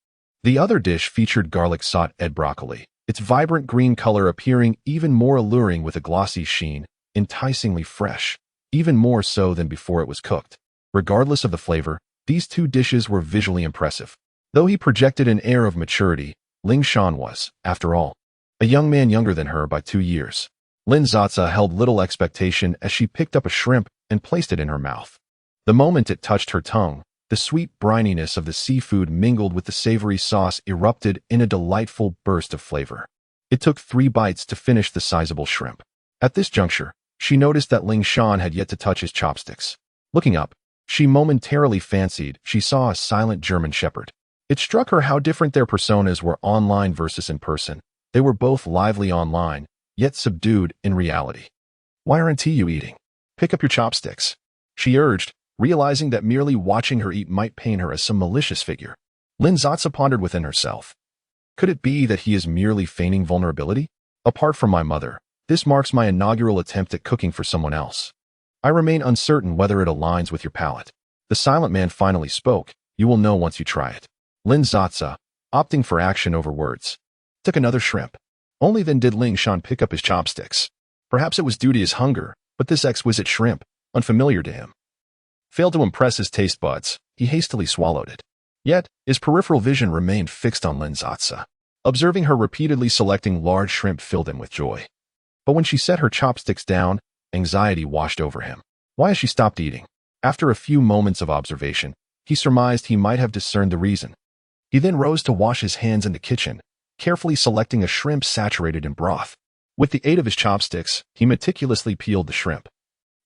The other dish featured garlic sautéed broccoli, its vibrant green color appearing even more alluring with a glossy sheen, enticingly fresh, even more so than before it was cooked. Regardless of the flavor, these 2 dishes were visually impressive. Though he projected an air of maturity, Ling Shan was, after all, a young man younger than her by 2 years. Lin Sasa held little expectation as she picked up a shrimp and placed it in her mouth. The moment it touched her tongue, the sweet brininess of the seafood mingled with the savory sauce erupted in a delightful burst of flavor. It took 3 bites to finish the sizable shrimp. At this juncture, she noticed that Ling Shan had yet to touch his chopsticks. Looking up, She momentarily fancied she saw a silent German shepherd. It struck her how different their personas were online versus in person. They were both lively online, yet subdued in reality. "Why aren't you eating? Pick up your chopsticks," she urged, realizing that merely watching her eat might paint her as some malicious figure. Lin Sasa pondered within herself. Could it be that he is merely feigning vulnerability? Apart from my mother, this marks my inaugural attempt at cooking for someone else. I remain uncertain whether it aligns with your palate. The silent man finally spoke. "You will know once you try it." Lin Sasa, opting for action over words, took another shrimp. Only then did Ling Shan pick up his chopsticks. Perhaps it was due to his hunger, but this exquisite shrimp, unfamiliar to him, failed to impress his taste buds. He hastily swallowed it. Yet, his peripheral vision remained fixed on Lin Sasa. Observing her repeatedly selecting large shrimp filled him with joy. But when she set her chopsticks down, anxiety washed over him. Why has she stopped eating? After a few moments of observation, he surmised he might have discerned the reason. He then rose to wash his hands in the kitchen, carefully selecting a shrimp saturated in broth. With the aid of his chopsticks, he meticulously peeled the shrimp,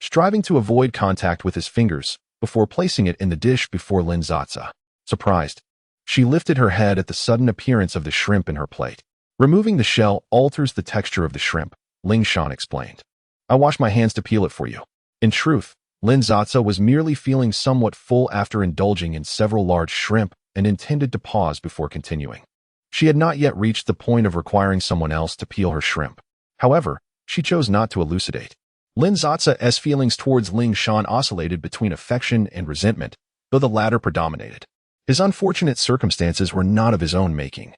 striving to avoid contact with his fingers before placing it in the dish before Lin Sasa. Surprised, she lifted her head at the sudden appearance of the shrimp in her plate. "Removing the shell alters the texture of the shrimp," Ling Shan explained. "I wash my hands to peel it for you." In truth, Lin Sasa was merely feeling somewhat full after indulging in several large shrimp and intended to pause before continuing. She had not yet reached the point of requiring someone else to peel her shrimp. However, she chose not to elucidate. Lin Sasa's feelings towards Ling Shan oscillated between affection and resentment, though the latter predominated. His unfortunate circumstances were not of his own making.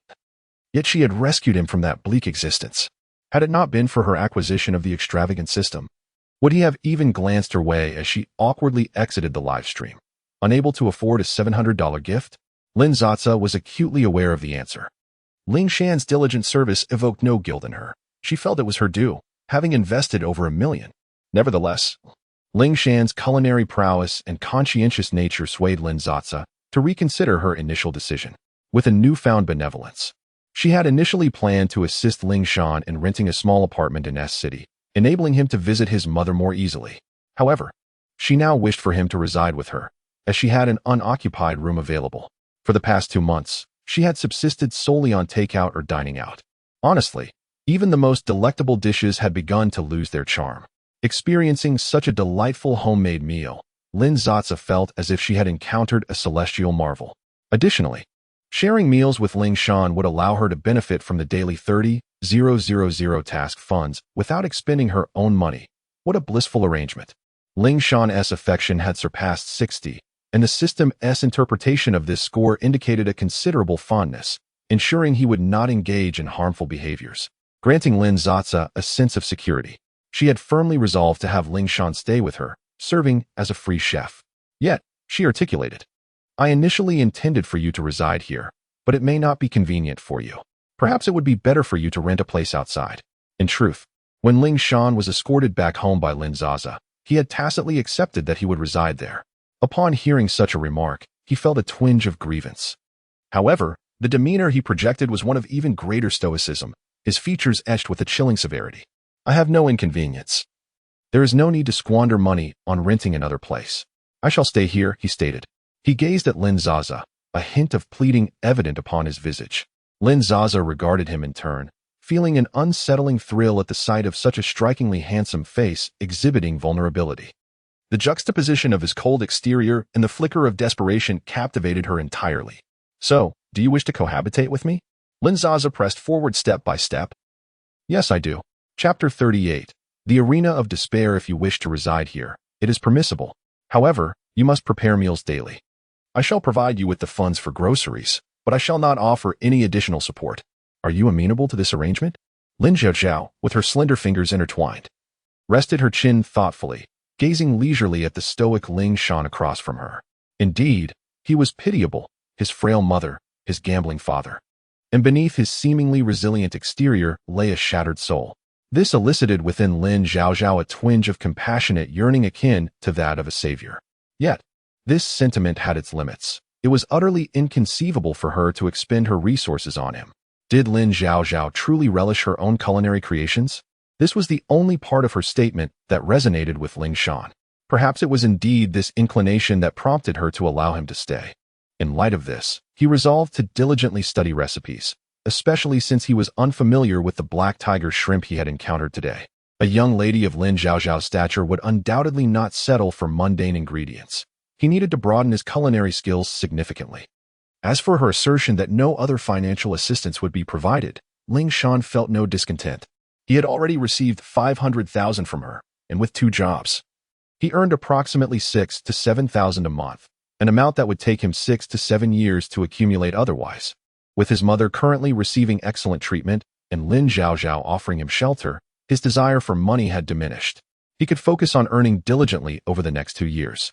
Yet she had rescued him from that bleak existence. Had it not been for her acquisition of the extravagant system, would he have even glanced her way as she awkwardly exited the live stream? Unable to afford a $700 gift, Lin Sasa was acutely aware of the answer. Ling Shan's diligent service evoked no guilt in her. She felt it was her due, having invested over $1 million. Nevertheless, Ling Shan's culinary prowess and conscientious nature swayed Lin Sasa to reconsider her initial decision. With a newfound benevolence, she had initially planned to assist Ling Shan in renting a small apartment in S City, enabling him to visit his mother more easily. However, she now wished for him to reside with her, as she had an unoccupied room available. For the past 2 months, she had subsisted solely on takeout or dining out. Honestly, even the most delectable dishes had begun to lose their charm. Experiencing such a delightful homemade meal, Lin Sasa felt as if she had encountered a celestial marvel. Additionally, sharing meals with Ling Shan would allow her to benefit from the daily 30,000 task funds without expending her own money. What a blissful arrangement. Ling Shan's affection had surpassed 60, and the system's interpretation of this score indicated a considerable fondness, ensuring he would not engage in harmful behaviors. Granting Lin Sasa a sense of security, she had firmly resolved to have Ling Shan stay with her, serving as a free chef. Yet, she articulated, "I initially intended for you to reside here, but it may not be convenient for you. Perhaps it would be better for you to rent a place outside." In truth, when Ling Shan was escorted back home by Lin Sasa, he had tacitly accepted that he would reside there. Upon hearing such a remark, he felt a twinge of grievance. However, the demeanor he projected was one of even greater stoicism, his features etched with a chilling severity. "I have no inconvenience. There is no need to squander money on renting another place. I shall stay here," he stated. He gazed at Lin Sasa, a hint of pleading evident upon his visage. Lin Sasa regarded him in turn, feeling an unsettling thrill at the sight of such a strikingly handsome face exhibiting vulnerability. The juxtaposition of his cold exterior and the flicker of desperation captivated her entirely. "So, do you wish to cohabitate with me?" Lin Sasa pressed forward step by step. "Yes, I do." Chapter 38. The Arena of Despair. "If you wish to reside here, it is permissible. However, you must prepare meals daily. I shall provide you with the funds for groceries, but I shall not offer any additional support. Are you amenable to this arrangement?" Lin Zhaozhao, with her slender fingers intertwined, rested her chin thoughtfully, gazing leisurely at the stoic Ling Shan across from her. Indeed, he was pitiable, his frail mother, his gambling father. And beneath his seemingly resilient exterior lay a shattered soul. This elicited within Lin Zhaozhao a twinge of compassionate yearning akin to that of a savior. Yet, this sentiment had its limits. It was utterly inconceivable for her to expend her resources on him. Did Lin Zhaozhao truly relish her own culinary creations? This was the only part of her statement that resonated with Ling Shan. Perhaps it was indeed this inclination that prompted her to allow him to stay. In light of this, he resolved to diligently study recipes, especially since he was unfamiliar with the black tiger shrimp he had encountered today. A young lady of Lin Zhaozhao's stature would undoubtedly not settle for mundane ingredients. He needed to broaden his culinary skills significantly. As for her assertion that no other financial assistance would be provided, Ling Shan felt no discontent. He had already received 500,000 from her, and with 2 jobs, he earned approximately 6,000 to 7,000 a month, an amount that would take him 6 to 7 years to accumulate otherwise. With his mother currently receiving excellent treatment and Lin Zhaozhao offering him shelter, his desire for money had diminished. He could focus on earning diligently over the next 2 years.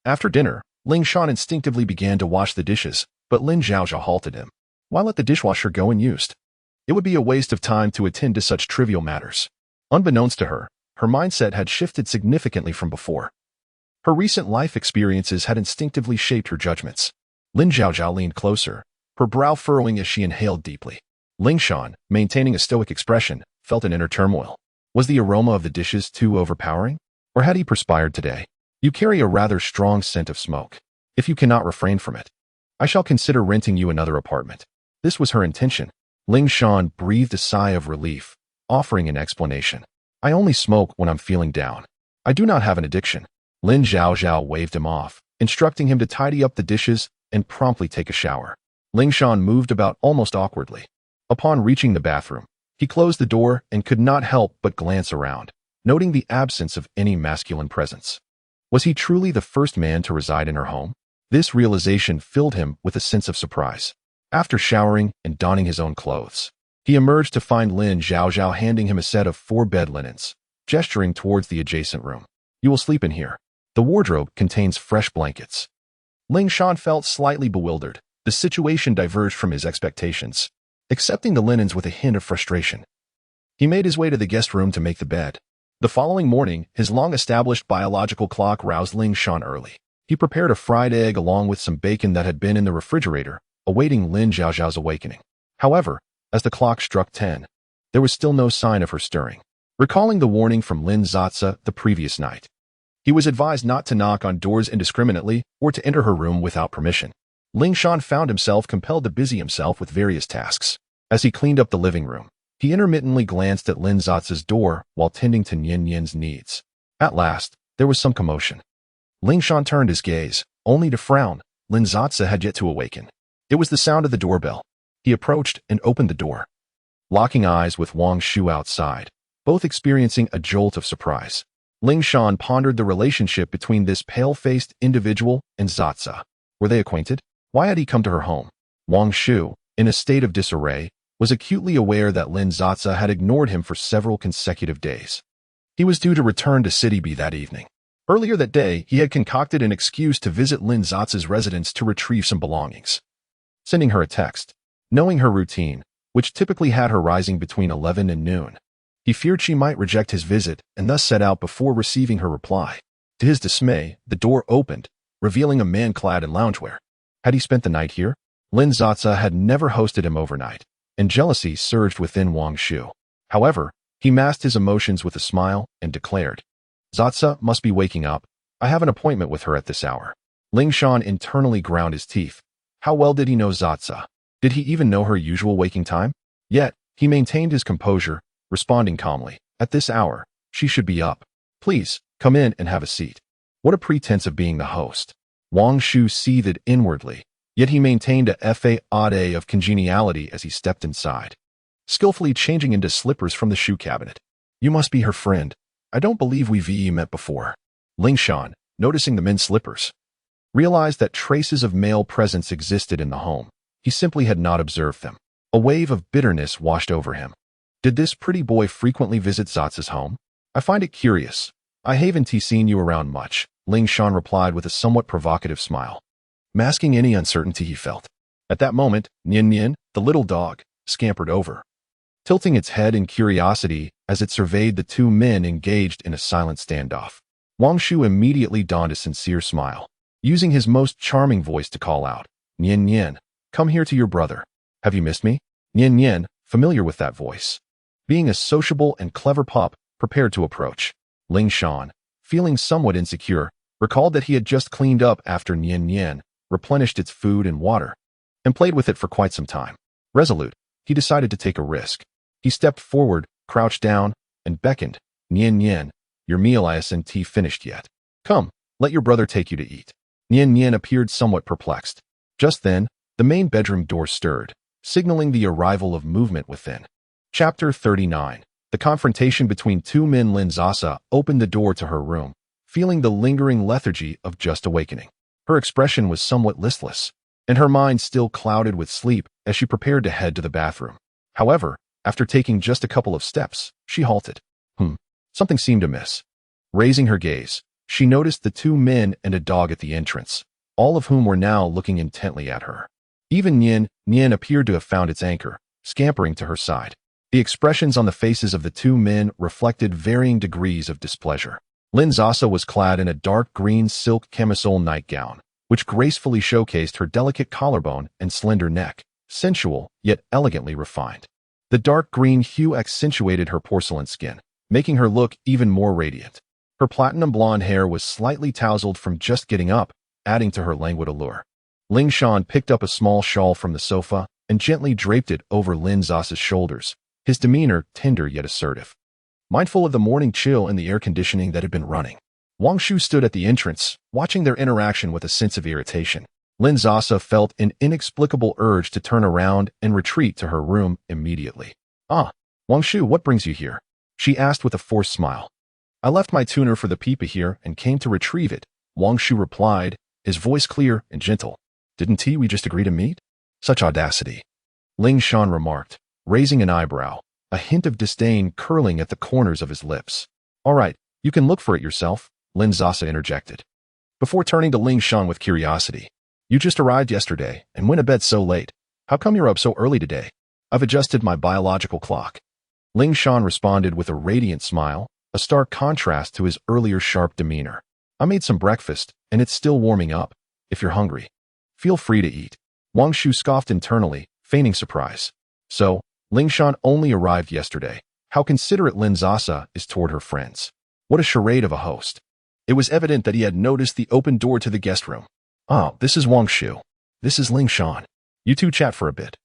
After dinner, Ling Shan instinctively began to wash the dishes, but Lin Zhaozhao halted him. Why let the dishwasher go unused? It would be a waste of time to attend to such trivial matters. Unbeknownst to her, her mindset had shifted significantly from before. Her recent life experiences had instinctively shaped her judgments. Lin Zhaozhao leaned closer, her brow furrowing as she inhaled deeply. Ling Shan, maintaining a stoic expression, felt an inner turmoil. Was the aroma of the dishes too overpowering? Or had he perspired today? You carry a rather strong scent of smoke. If you cannot refrain from it, I shall consider renting you another apartment. This was her intention. Ling Shan breathed a sigh of relief, offering an explanation. I only smoke when I'm feeling down. I do not have an addiction. Lin Zhaozhao waved him off, instructing him to tidy up the dishes and promptly take a shower. Ling Shan moved about almost awkwardly. Upon reaching the bathroom, he closed the door and could not help but glance around, noting the absence of any masculine presence. Was he truly the first man to reside in her home? This realization filled him with a sense of surprise. After showering and donning his own clothes, he emerged to find Lin Zhaozhao handing him a set of 4 bed linens, gesturing towards the adjacent room. You will sleep in here. The wardrobe contains fresh blankets. Ling Shan felt slightly bewildered. The situation diverged from his expectations. Accepting the linens with a hint of frustration, he made his way to the guest room to make the bed. The following morning, his long-established biological clock roused Ling Shan early. He prepared a fried egg along with some bacon that had been in the refrigerator, awaiting Lin Zhaozhao's awakening. However, as the clock struck 10, there was still no sign of her stirring. Recalling the warning from Lin Sasa the previous night, he was advised not to knock on doors indiscriminately or to enter her room without permission. Ling Shan found himself compelled to busy himself with various tasks. As he cleaned up the living room, he intermittently glanced at Lin Sasa's door while tending to Nian Yin's needs. At last, there was some commotion. Ling Shan turned his gaze, only to frown. Lin Sasa had yet to awaken. It was the sound of the doorbell. He approached and opened the door, locking eyes with Wang Shu outside, both experiencing a jolt of surprise. Ling Shan pondered the relationship between this pale-faced individual and Sasa. Were they acquainted? Why had he come to her home? Wang Shu, in a state of disarray, was acutely aware that Lin Sasa had ignored him for several consecutive days. He was due to return to City B that evening. Earlier that day, he had concocted an excuse to visit Lin Sasa's residence to retrieve some belongings. Sending her a text, knowing her routine, which typically had her rising between 11 and noon, he feared she might reject his visit and thus set out before receiving her reply. To his dismay, the door opened, revealing a man clad in loungewear. Had he spent the night here? Lin Sasa had never hosted him overnight, and jealousy surged within Wang Shu. However, he masked his emotions with a smile and declared, Sasa must be waking up. I have an appointment with her at this hour. Ling Shan internally ground his teeth. How well did he know Sasa? Did he even know her usual waking time? Yet, he maintained his composure, responding calmly, at this hour, she should be up. Please, come in and have a seat. What a pretense of being the host. Wang Shu seethed inwardly, yet he maintained a facade of congeniality as he stepped inside, skillfully changing into slippers from the shoe cabinet. You must be her friend. I don't believe we've met before. Ling Shan, noticing the men's slippers, realized that traces of male presence existed in the home. He simply had not observed them. A wave of bitterness washed over him. Did this pretty boy frequently visit Sasa's home? I find it curious. I haven't seen you around much, Ling Shan replied with a somewhat provocative smile, masking any uncertainty he felt. At that moment, Nian Nian, the little dog, scampered over, tilting its head in curiosity as it surveyed the 2 men engaged in a silent standoff. Wang Shu immediately donned a sincere smile, using his most charming voice to call out, Nian Nian, come here to your brother. Have you missed me? Nian Nian, familiar with that voice, being a sociable and clever pup, prepared to approach. Ling Shan, feeling somewhat insecure, recalled that he had just cleaned up after Nian, replenished its food and water, and played with it for quite some time. Resolute, he decided to take a risk. He stepped forward, crouched down, and beckoned. Nian, your meal isn't finished yet. Come, let your brother take you to eat. Nian appeared somewhat perplexed. Just then, the main bedroom door stirred, signaling the arrival of movement within. Chapter 39. The confrontation between two men. Lin Sasa opened the door to her room, feeling the lingering lethargy of just awakening. Her expression was somewhat listless, and her mind still clouded with sleep as she prepared to head to the bathroom. However, after taking just a couple of steps, she halted. Something seemed amiss. Raising her gaze, she noticed the two men and a dog at the entrance, all of whom were now looking intently at her. Even Nian appeared to have found its anchor, scampering to her side. The expressions on the faces of the two men reflected varying degrees of displeasure. Lin Sasa was clad in a dark green silk camisole nightgown, which gracefully showcased her delicate collarbone and slender neck, sensual yet elegantly refined. The dark green hue accentuated her porcelain skin, making her look even more radiant. Her platinum blonde hair was slightly tousled from just getting up, adding to her languid allure. Ling Shan picked up a small shawl from the sofa and gently draped it over Lin Sasa's shoulders, his demeanor tender yet assertive. Mindful of the morning chill and the air conditioning that had been running, Wang Shu stood at the entrance, watching their interaction with a sense of irritation. Lin Sasa felt an inexplicable urge to turn around and retreat to her room immediately. Wang Shu, what brings you here? She asked with a forced smile. I left my tuner for the Peepa here and came to retrieve it, Wang Shu replied, his voice clear and gentle. Didn't we just agree to meet? Such audacity. Ling Shan remarked, raising an eyebrow, a hint of disdain curling at the corners of his lips. All right, you can look for it yourself, Lin Sasa interjected. Before turning to Ling Shan with curiosity, you just arrived yesterday and went to bed so late. How come you're up so early today? I've adjusted my biological clock. Ling Shan responded with a radiant smile, a stark contrast to his earlier sharp demeanor. I made some breakfast, and it's still warming up. If you're hungry, feel free to eat. Wang Shu scoffed internally, feigning surprise. So, Ling Shan only arrived yesterday. How considerate Lin Sasa is toward her friends. What a charade of a host. It was evident that he had noticed the open door to the guest room. This is Wang Shu. This is Ling Shan. You two chat for a bit.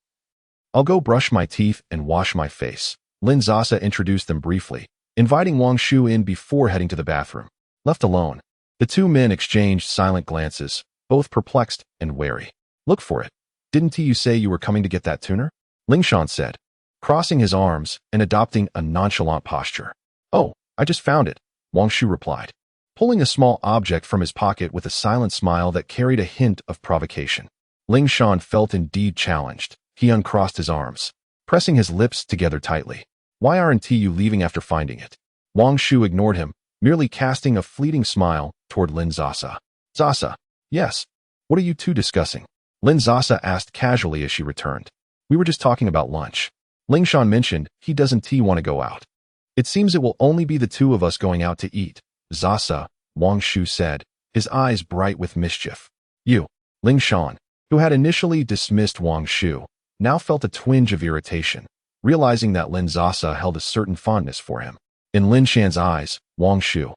I'll go brush my teeth and wash my face. Lin Sasa introduced them briefly, inviting Wang Shu in before heading to the bathroom. Left alone, the two men exchanged silent glances, both perplexed and wary. Look for it. Didn't you say you were coming to get that tuner? Ling Shan said, crossing his arms and adopting a nonchalant posture. Oh, I just found it, Wang Shu replied, pulling a small object from his pocket with a silent smile that carried a hint of provocation. Ling Shan felt indeed challenged. He uncrossed his arms, pressing his lips together tightly. Why aren't you leaving after finding it? Wang Shu ignored him, merely casting a fleeting smile toward Lin Sasa. Sasa, yes. What are you two discussing? Lin Sasa asked casually as she returned. We were just talking about lunch. Ling Shan mentioned he doesn't want to go out. It seems it will only be the two of us going out to eat. Sasa, Wang Shu said, his eyes bright with mischief. You, Ling Shan, who had initially dismissed Wang Shu, now felt a twinge of irritation, realizing that Lin Sasa held a certain fondness for him. In Lin Shan's eyes, Wang Shu,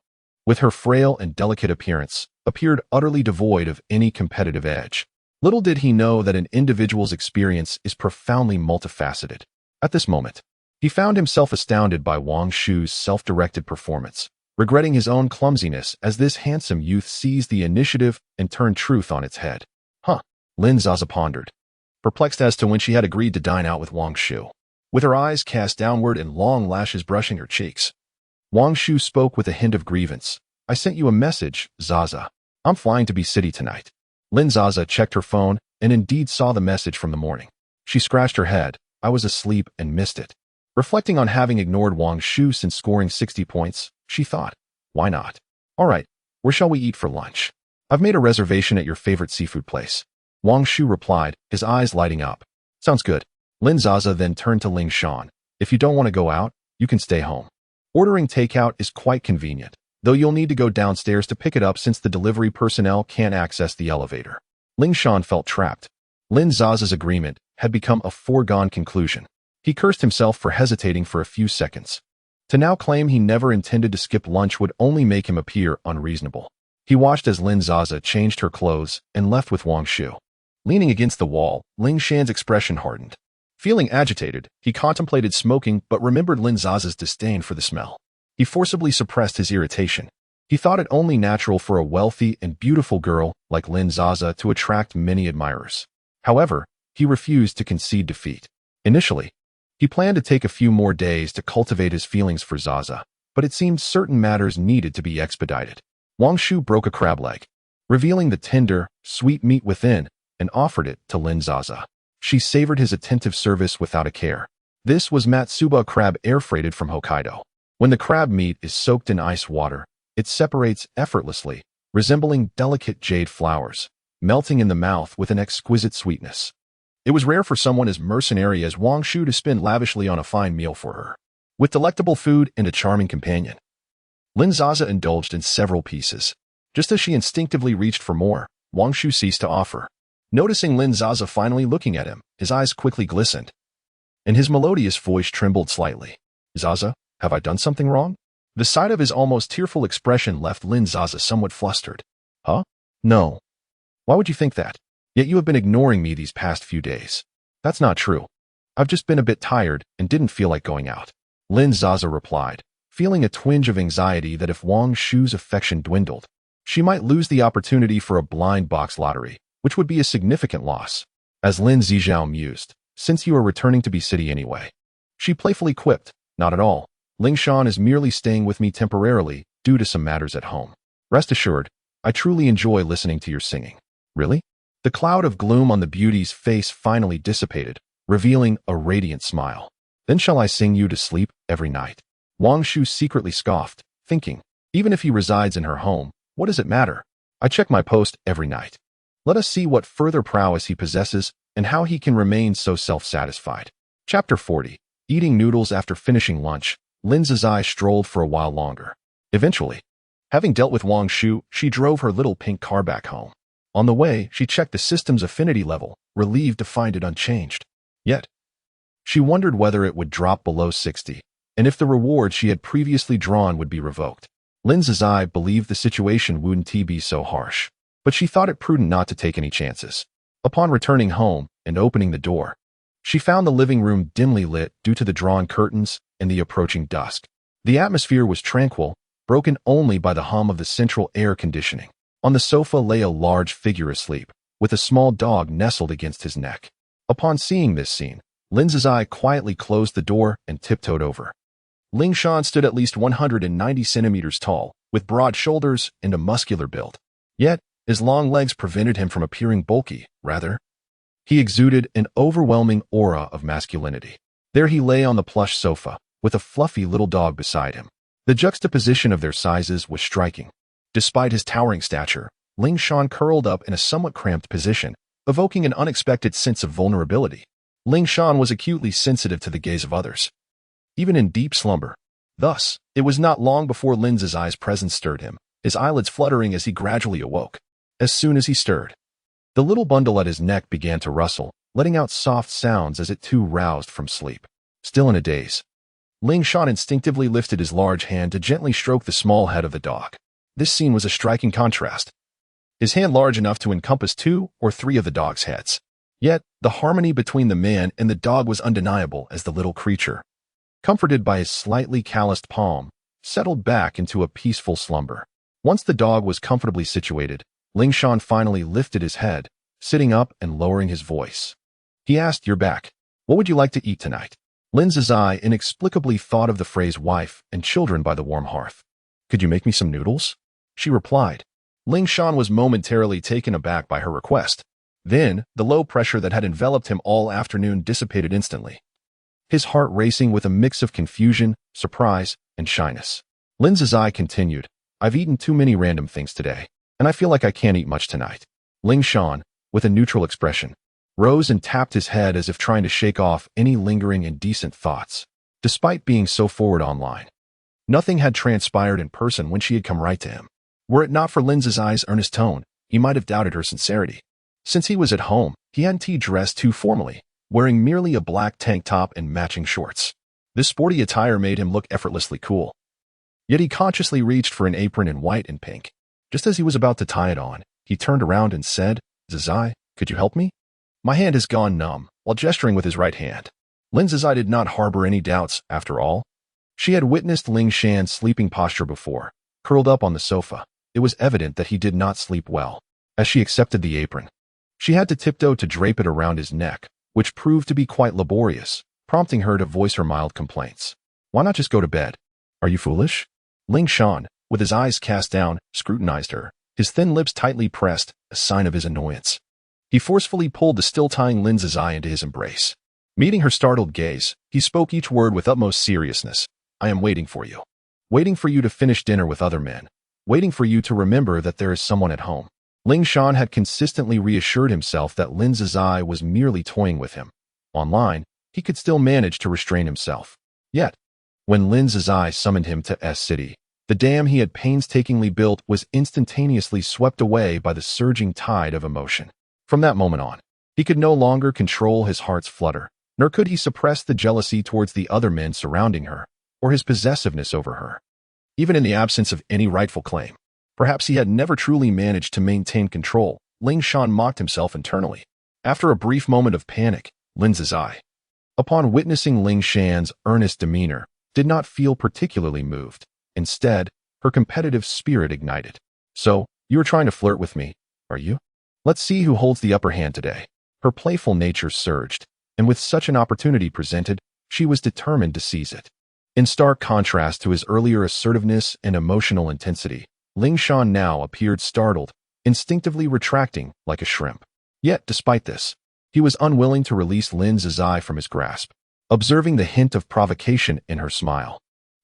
with her frail and delicate appearance, appeared utterly devoid of any competitive edge. Little did he know that an individual's experience is profoundly multifaceted. At this moment, he found himself astounded by Wang Shu's self-directed performance, regretting his own clumsiness as this handsome youth seized the initiative and turned truth on its head. Lin Sasa pondered, perplexed as to when she had agreed to dine out with Wang Shu. With her eyes cast downward and long lashes brushing her cheeks, Wang Shu spoke with a hint of grievance. I sent you a message, Sasa. I'm flying to B-City tonight. Lin Sasa checked her phone and indeed saw the message from the morning. She scratched her head. I was asleep and missed it. Reflecting on having ignored Wang Shu since scoring 60 points, she thought, why not? All right, where shall we eat for lunch? I've made a reservation at your favorite seafood place. Wang Shu replied, his eyes lighting up. Sounds good. Lin Sasa then turned to Ling Shan. If you don't want to go out, you can stay home. Ordering takeout is quite convenient, though you'll need to go downstairs to pick it up since the delivery personnel can't access the elevator. Ling Shan felt trapped. Lin Sasa's agreement had become a foregone conclusion. He cursed himself for hesitating for a few seconds. To now claim he never intended to skip lunch would only make him appear unreasonable. He watched as Lin Sasa changed her clothes and left with Wang Shu. Leaning against the wall, Ling Shan's expression hardened. Feeling agitated, he contemplated smoking but remembered Lin Sasa's disdain for the smell. He forcibly suppressed his irritation. He thought it only natural for a wealthy and beautiful girl like Lin Sasa to attract many admirers. However, he refused to concede defeat. Initially, he planned to take a few more days to cultivate his feelings for Zaza, but it seemed certain matters needed to be expedited. Wang Shu broke a crab leg, revealing the tender, sweet meat within, and offered it to Lin Sasa. She savored his attentive service without a care. This was Matsuba crab air-freighted from Hokkaido. When the crab meat is soaked in ice water, it separates effortlessly, resembling delicate jade flowers, melting in the mouth with an exquisite sweetness. It was rare for someone as mercenary as Wang Shu to spend lavishly on a fine meal for her. With delectable food and a charming companion, Lin Sasa indulged in several pieces. Just as she instinctively reached for more, Wang Shu ceased to offer. Noticing Lin Sasa finally looking at him, his eyes quickly glistened, and his melodious voice trembled slightly. "Zaza, have I done something wrong?" The sight of his almost tearful expression left Lin Sasa somewhat flustered. "Huh? No. Why would you think that? Yet you have been ignoring me these past few days." "That's not true. I've just been a bit tired and didn't feel like going out," Lin Sasa replied, feeling a twinge of anxiety that if Wang Shu's affection dwindled, she might lose the opportunity for a blind box lottery, which would be a significant loss. As Lin Zizhao mused, "Since you are returning to B City anyway," she playfully quipped, "Not at all. Ling Shan is merely staying with me temporarily due to some matters at home. Rest assured, I truly enjoy listening to your singing." "Really?" The cloud of gloom on the beauty's face finally dissipated, revealing a radiant smile. "Then shall I sing you to sleep every night?" Wang Shu secretly scoffed, thinking, even if he resides in her home, what does it matter? I check my post every night. Let us see what further prowess he possesses and how he can remain so self-satisfied. Chapter 40. Eating noodles after finishing lunch, Lin Zizai strolled for a while longer. Eventually, having dealt with Wang Shu, she drove her little pink car back home. On the way, she checked the system's affinity level, relieved to find it unchanged. Yet, she wondered whether it would drop below 60, and if the reward she had previously drawn would be revoked. Lin Zizai believed the situation wouldn't be so harsh, but she thought it prudent not to take any chances. Upon returning home and opening the door, she found the living room dimly lit due to the drawn curtains and the approaching dusk. The atmosphere was tranquil, broken only by the hum of the central air conditioning. On the sofa lay a large figure asleep, with a small dog nestled against his neck. Upon seeing this scene, Lin Zizai quietly closed the door and tiptoed over. Ling Shan stood at least 190 centimeters tall, with broad shoulders and a muscular build. Yet, his long legs prevented him from appearing bulky, rather. He exuded an overwhelming aura of masculinity. There he lay on the plush sofa, with a fluffy little dog beside him. The juxtaposition of their sizes was striking. Despite his towering stature, Ling Shan curled up in a somewhat cramped position, evoking an unexpected sense of vulnerability. Ling Shan was acutely sensitive to the gaze of others, even in deep slumber. Thus, it was not long before Lin Zizai's presence stirred him, his eyelids fluttering as he gradually awoke. As soon as he stirred, the little bundle at his neck began to rustle, letting out soft sounds as it too roused from sleep. Still in a daze, Ling Shan instinctively lifted his large hand to gently stroke the small head of the dog. This scene was a striking contrast, his hand large enough to encompass 2 or 3 of the dog's heads. Yet, the harmony between the man and the dog was undeniable as the little creature, comforted by his slightly calloused palm, settled back into a peaceful slumber. Once the dog was comfortably situated, Ling Shan finally lifted his head, sitting up and lowering his voice. He asked, "You're back. What would you like to eat tonight?" Lin Zizai inexplicably thought of the phrase wife and children by the warm hearth. "Could you make me some noodles?" she replied. Ling Shan was momentarily taken aback by her request. Then, the low pressure that had enveloped him all afternoon dissipated instantly, his heart racing with a mix of confusion, surprise, and shyness. Lin Zizai continued, "I've eaten too many random things today, and I feel like I can't eat much tonight." Ling Shan, with a neutral expression, rose and tapped his head as if trying to shake off any lingering indecent thoughts. Despite being so forward online, nothing had transpired in person when she had come right to him. Were it not for Lin Zizai's earnest tone, he might have doubted her sincerity. Since he was at home, he hadn't dressed too formally, wearing merely a black tank top and matching shorts. This sporty attire made him look effortlessly cool. Yet he consciously reached for an apron in white and pink. Just as he was about to tie it on, he turned around and said, "Zazai, could you help me?" My hand has gone numb, while gesturing with his right hand. Lin Zazai did not harbor any doubts, after all. She had witnessed Ling Shan's sleeping posture before, curled up on the sofa. It was evident that he did not sleep well. As she accepted the apron, she had to tiptoe to drape it around his neck, which proved to be quite laborious, prompting her to voice her mild complaints. "Why not just go to bed? Are you foolish?" Ling Shan, with his eyes cast down, scrutinized her, his thin lips tightly pressed, a sign of his annoyance. He forcefully pulled the still-tying Lin Zazai into his embrace. Meeting her startled gaze, he spoke each word with utmost seriousness. "I am waiting for you. Waiting for you to finish dinner with other men. Waiting for you to remember that there is someone at home." Ling Shan had consistently reassured himself that Lin Zazai was merely toying with him. Online, he could still manage to restrain himself. Yet, when Lin Zazai summoned him to S-City, the dam he had painstakingly built was instantaneously swept away by the surging tide of emotion. From that moment on, he could no longer control his heart's flutter, nor could he suppress the jealousy towards the other men surrounding her, or his possessiveness over her. Even in the absence of any rightful claim, perhaps he had never truly managed to maintain control. Ling Shan mocked himself internally. After a brief moment of panic, Lin Zazai, upon witnessing Ling Shan's earnest demeanor, did not feel particularly moved. Instead, her competitive spirit ignited. "So, you are trying to flirt with me, are you? Let's see who holds the upper hand today." Her playful nature surged, and with such an opportunity presented, she was determined to seize it. In stark contrast to his earlier assertiveness and emotional intensity, Ling Shan now appeared startled, instinctively retracting like a shrimp. Yet, despite this, he was unwilling to release Lin Zazai from his grasp. Observing the hint of provocation in her smile,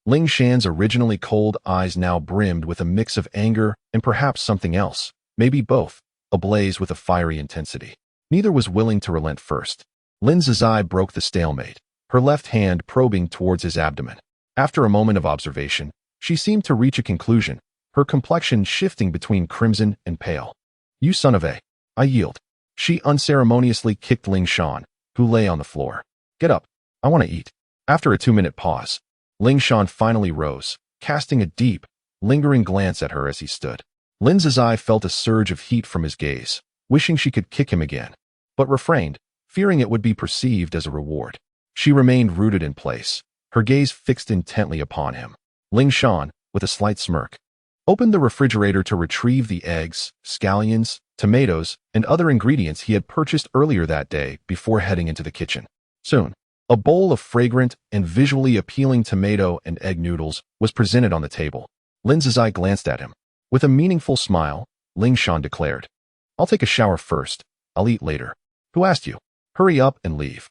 Ling Shan's originally cold eyes now brimmed with a mix of anger and perhaps something else, maybe both, ablaze with a fiery intensity. Neither was willing to relent first. Lin Zazai broke the stalemate, her left hand probing towards his abdomen. After a moment of observation, she seemed to reach a conclusion, her complexion shifting between crimson and pale. "You son of a..." "I yield." She unceremoniously kicked Ling Shan, who lay on the floor. "Get up. I want to eat." After a 2-minute pause, Ling Shan finally rose, casting a deep, lingering glance at her as he stood. Lin Zazai felt a surge of heat from his gaze, wishing she could kick him again, but refrained, fearing it would be perceived as a reward. She remained rooted in place, her gaze fixed intently upon him. Ling Shan, with a slight smirk, opened the refrigerator to retrieve the eggs, scallions, tomatoes, and other ingredients he had purchased earlier that day before heading into the kitchen. Soon, a bowl of fragrant and visually appealing tomato and egg noodles was presented on the table. Lin Zazai glanced at him. With a meaningful smile, Ling Shan declared, "I'll take a shower first. I'll eat later." "Who asked you? Hurry up and leave."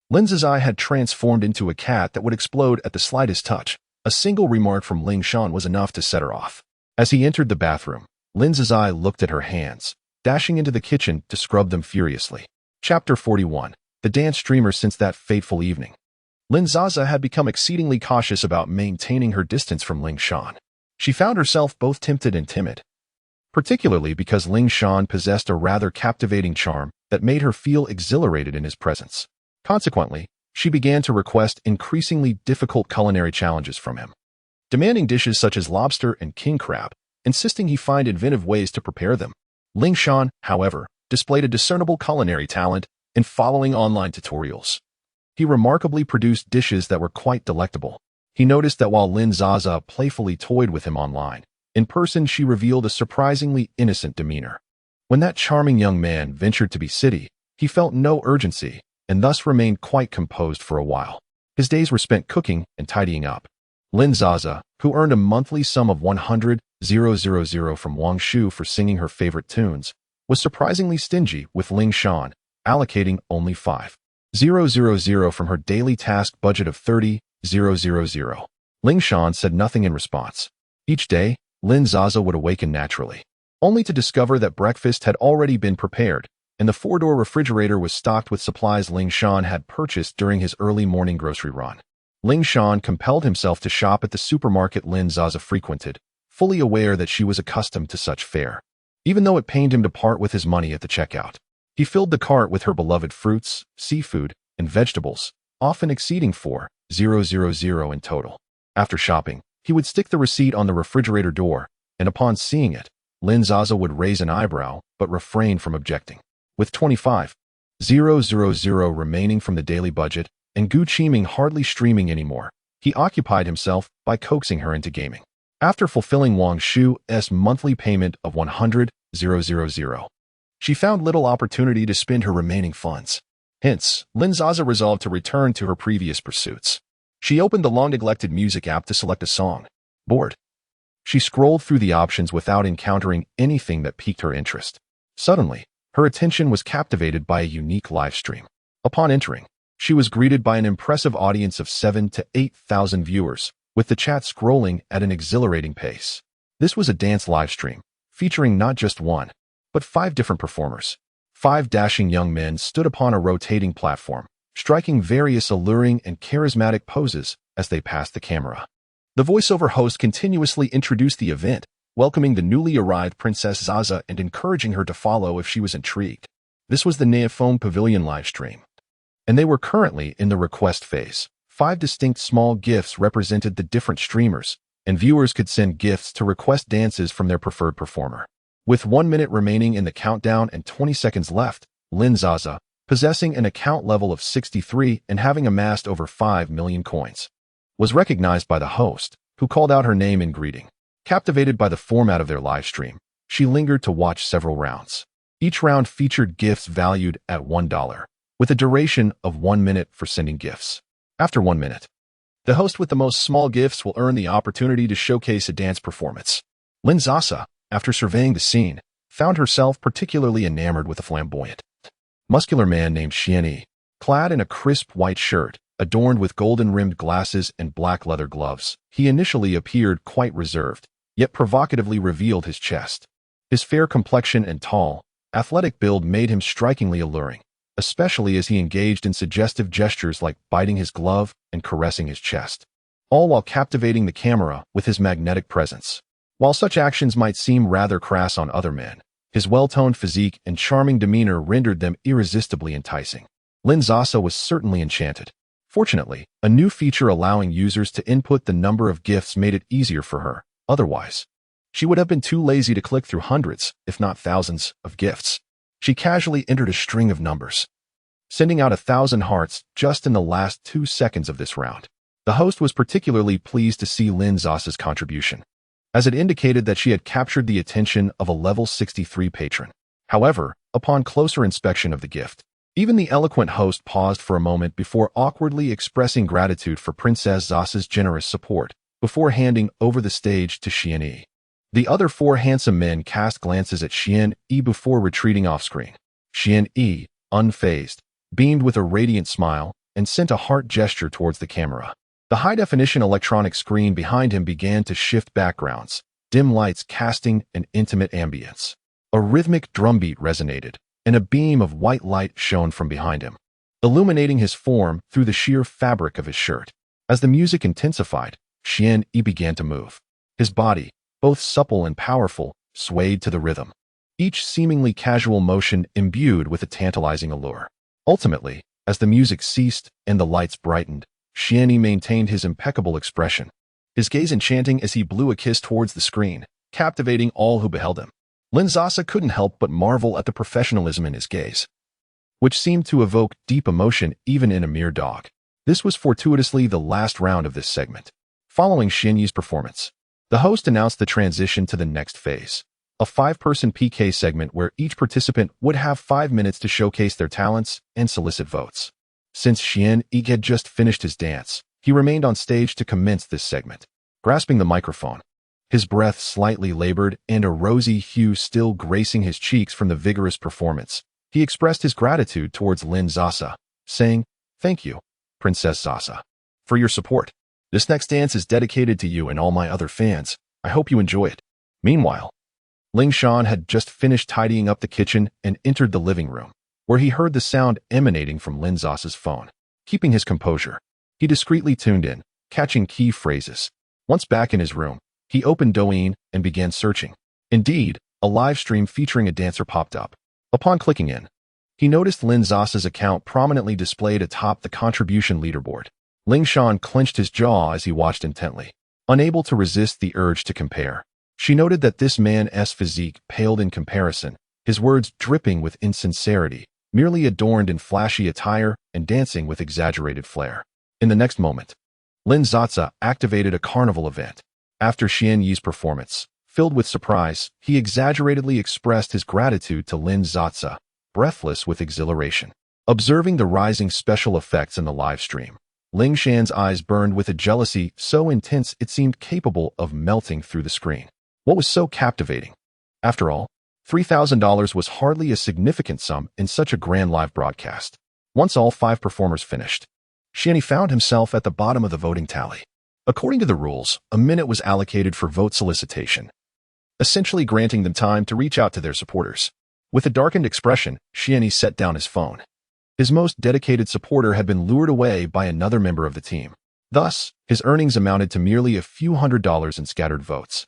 Lin Zazai had transformed into a cat that would explode at the slightest touch. A single remark from Ling Shan was enough to set her off. As he entered the bathroom, Lin Zazai looked at her hands, dashing into the kitchen to scrub them furiously. Chapter 41. The dance streamer. Since that fateful evening, Lin Zaza had become exceedingly cautious about maintaining her distance from Ling Shan. She found herself both tempted and timid, particularly because Ling Shan possessed a rather captivating charm that made her feel exhilarated in his presence. Consequently, she began to request increasingly difficult culinary challenges from him, demanding dishes such as lobster and king crab, insisting he find inventive ways to prepare them. Ling Shan, however, displayed a discernible culinary talent in following online tutorials. He remarkably produced dishes that were quite delectable. He noticed that while Lin Zaza playfully toyed with him online, in person she revealed a surprisingly innocent demeanor. When that charming young man ventured to be city, he felt no urgency, and thus remained quite composed for a while. His days were spent cooking and tidying up. Lin Zaza, who earned a monthly sum of 100,000 from Wang Shu for singing her favorite tunes, was surprisingly stingy with Ling Shan, allocating only 5,000 from her daily task budget of 30,000. Ling Shan said nothing in response. Each day, Lin Zaza would awaken naturally, only to discover that breakfast had already been prepared, and the 4-door refrigerator was stocked with supplies Ling Shan had purchased during his early morning grocery run. Ling Shan compelled himself to shop at the supermarket Lin Zaza frequented, fully aware that she was accustomed to such fare. Even though it pained him to part with his money at the checkout, he filled the cart with her beloved fruits, seafood, and vegetables, often exceeding 4,000 in total. After shopping, he would stick the receipt on the refrigerator door, and upon seeing it, Lin Sasa would raise an eyebrow but refrain from objecting. With 25,000 remaining from the daily budget and Gu Qiming hardly streaming anymore, he occupied himself by coaxing her into gaming. After fulfilling Wang Shu's monthly payment of 100,000, she found little opportunity to spend her remaining funds. Hence, Lin Sasa resolved to return to her previous pursuits. She opened the long-neglected music app to select a song. Bored, she scrolled through the options without encountering anything that piqued her interest. Suddenly, her attention was captivated by a unique live stream. Upon entering, she was greeted by an impressive audience of 7,000 to 8,000 viewers, with the chat scrolling at an exhilarating pace. This was a dance live stream, featuring not just one, but 5 different performers. 5 dashing young men stood upon a rotating platform, striking various alluring and charismatic poses as they passed the camera. The voiceover host continuously introduced the event, welcoming the newly arrived Princess Zaza and encouraging her to follow if she was intrigued. This was the Neophone Pavilion livestream, and they were currently in the request phase. 5 distinct small gifts represented the different streamers, and viewers could send gifts to request dances from their preferred performer. With 1 minute remaining in the countdown and 20 seconds left, Lin Sasa, possessing an account level of 63 and having amassed over 5 million coins, was recognized by the host, who called out her name in greeting. Captivated by the format of their live stream, she lingered to watch several rounds. Each round featured gifts valued at $1, with a duration of 1 minute for sending gifts. After 1 minute, the host with the most small gifts will earn the opportunity to showcase a dance performance. Lin Sasa, after surveying the scene, found herself particularly enamored with a flamboyant, muscular man named Shenhao, clad in a crisp white shirt, adorned with golden-rimmed glasses and black leather gloves. He initially appeared quite reserved, yet provocatively revealed his chest. His fair complexion and tall, athletic build made him strikingly alluring, especially as he engaged in suggestive gestures like biting his glove and caressing his chest, all while captivating the camera with his magnetic presence. While such actions might seem rather crass on other men, his well-toned physique and charming demeanor rendered them irresistibly enticing. Lin Sasa was certainly enchanted. Fortunately, a new feature allowing users to input the number of gifts made it easier for her. Otherwise, she would have been too lazy to click through hundreds, if not thousands, of gifts. She casually entered a string of numbers, sending out 1,000 hearts just in the last 2 seconds of this round. The host was particularly pleased to see Lin Sasa's contribution, as it indicated that she had captured the attention of a level 63 patron. However, upon closer inspection of the gift, even the eloquent host paused for a moment before awkwardly expressing gratitude for Princess Zasa's generous support, before handing over the stage to Shenhao. The other 4 handsome men cast glances at Shenhao before retreating off-screen. Shenhao, unfazed, beamed with a radiant smile and sent a heart gesture towards the camera. The high-definition electronic screen behind him began to shift backgrounds, dim lights casting an intimate ambience. A rhythmic drumbeat resonated, and a beam of white light shone from behind him, illuminating his form through the sheer fabric of his shirt. As the music intensified, Shenhao began to move. His body, both supple and powerful, swayed to the rhythm, each seemingly casual motion imbued with a tantalizing allure. Ultimately, as the music ceased and the lights brightened, Shenhao maintained his impeccable expression, his gaze enchanting as he blew a kiss towards the screen, captivating all who beheld him. Lin Sasa couldn't help but marvel at the professionalism in his gaze, which seemed to evoke deep emotion even in a mere dog. This was fortuitously the last round of this segment. Following Shenhao's performance, the host announced the transition to the next phase, a 5-person PK segment where each participant would have 5 minutes to showcase their talents and solicit votes. Since Shenhao had just finished his dance, he remained on stage to commence this segment. Grasping the microphone, his breath slightly labored and a rosy hue still gracing his cheeks from the vigorous performance, he expressed his gratitude towards Lin Sasa, saying, "Thank you, Princess Sasa, for your support. This next dance is dedicated to you and all my other fans. I hope you enjoy it." Meanwhile, Ling Shan had just finished tidying up the kitchen and entered the living room, where he heard the sound emanating from Lin Sasa's phone. Keeping his composure, he discreetly tuned in, catching key phrases. Once back in his room, he opened Douyin and began searching. Indeed, a live stream featuring a dancer popped up. Upon clicking in, He noticed Lin Sasa's account prominently displayed atop the contribution leaderboard. Ling Shan clenched his jaw as he watched intently, unable to resist the urge to compare. She noted that this man's physique paled in comparison, his words dripping with insincerity, merely adorned in flashy attire and dancing with exaggerated flair. In the next moment, Lin Sasa activated a carnival event. After Xian Yi's performance, filled with surprise, he exaggeratedly expressed his gratitude to Lin Sasa, breathless with exhilaration. Observing the rising special effects in the live stream, Ling Shan's eyes burned with a jealousy so intense it seemed capable of melting through the screen. What was so captivating? After all, $3,000 was hardly a significant sum in such a grand live broadcast. Once all 5 performers finished, Xian found himself at the bottom of the voting tally. According to the rules, a minute was allocated for vote solicitation, essentially granting them time to reach out to their supporters. With a darkened expression, Xian set down his phone. His most dedicated supporter had been lured away by another member of the team. Thus, his earnings amounted to merely a few $100s in scattered votes,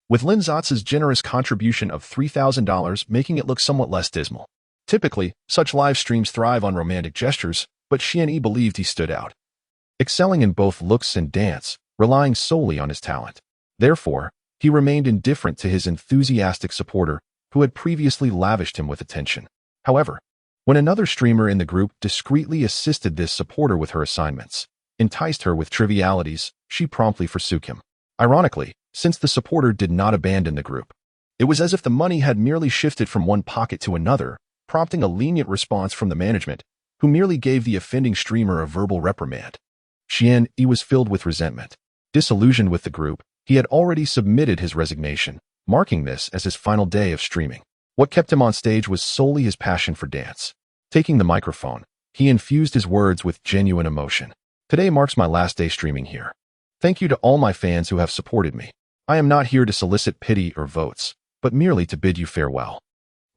with Lin Sasa's generous contribution of $3,000 making it look somewhat less dismal. Typically, such live streams thrive on romantic gestures, but Xian believed he stood out, excelling in both looks and dance, relying solely on his talent. Therefore, he remained indifferent to his enthusiastic supporter, who had previously lavished him with attention. However, when another streamer in the group discreetly assisted this supporter with her assignments, enticed her with trivialities, she promptly forsook him. Ironically, since the supporter did not abandon the group, it was as if the money had merely shifted from one pocket to another, prompting a lenient response from the management, who merely gave the offending streamer a verbal reprimand. Xian was filled with resentment. Disillusioned with the group, he had already submitted his resignation, marking this as his final day of streaming. What kept him on stage was solely his passion for dance. Taking the microphone, he infused his words with genuine emotion. Today marks my last day streaming here. Thank you to all my fans who have supported me. I am not here to solicit pity or votes, but merely to bid you farewell.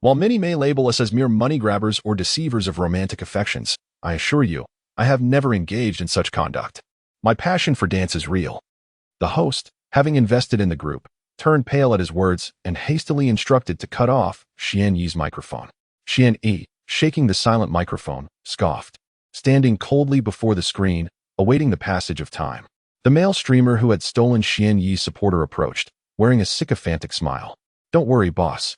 While many may label us as mere money grabbers or deceivers of romantic affections, I assure you, I have never engaged in such conduct. My passion for dance is real. The host, having invested in the group, turned pale at his words and hastily instructed to cut off Xian Yi's microphone. Xian, shaking the silent microphone, scoffed, standing coldly before the screen, awaiting the passage of time. The male streamer who had stolen Xian Yi's supporter approached, wearing a sycophantic smile. Don't worry, boss.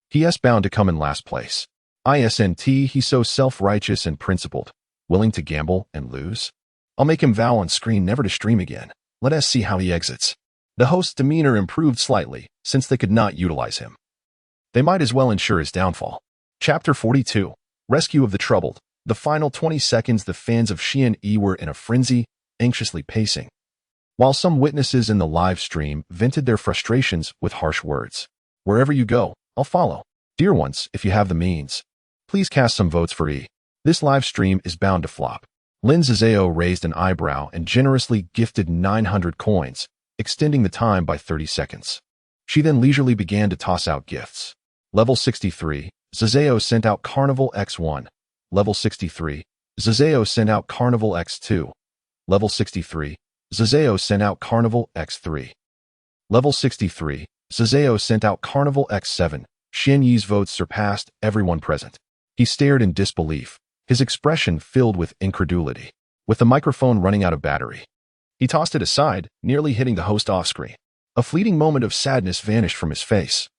He's bound to come in last place. Isn't he so self-righteous and principled, willing to gamble and lose? I'll make him vow on screen never to stream again. Let us see how he exits. The host's demeanor improved slightly, since they could not utilize him. They might as well ensure his downfall. Chapter 42. Rescue of the Troubled. The final 20 seconds the fans of Xian were in a frenzy, anxiously pacing, while some witnesses in the live stream vented their frustrations with harsh words. Wherever you go, I'll follow. Dear ones, if you have the means, please cast some votes for E. This live stream is bound to flop. Lin Sasa raised an eyebrow and generously gifted 900 coins, extending the time by 30 seconds. She then leisurely began to toss out gifts. Level 63, Sasa sent out Carnival X1. Level 63, Sasa sent out Carnival X2. Level 63, Sasa sent out Carnival X3. Level 63, Sasa sent out Carnival X7. Xian Yi's votes surpassed everyone present. He stared in disbelief, his expression filled with incredulity. With the microphone running out of battery, he tossed it aside, nearly hitting the host off-screen. A fleeting moment of sadness vanished from his face,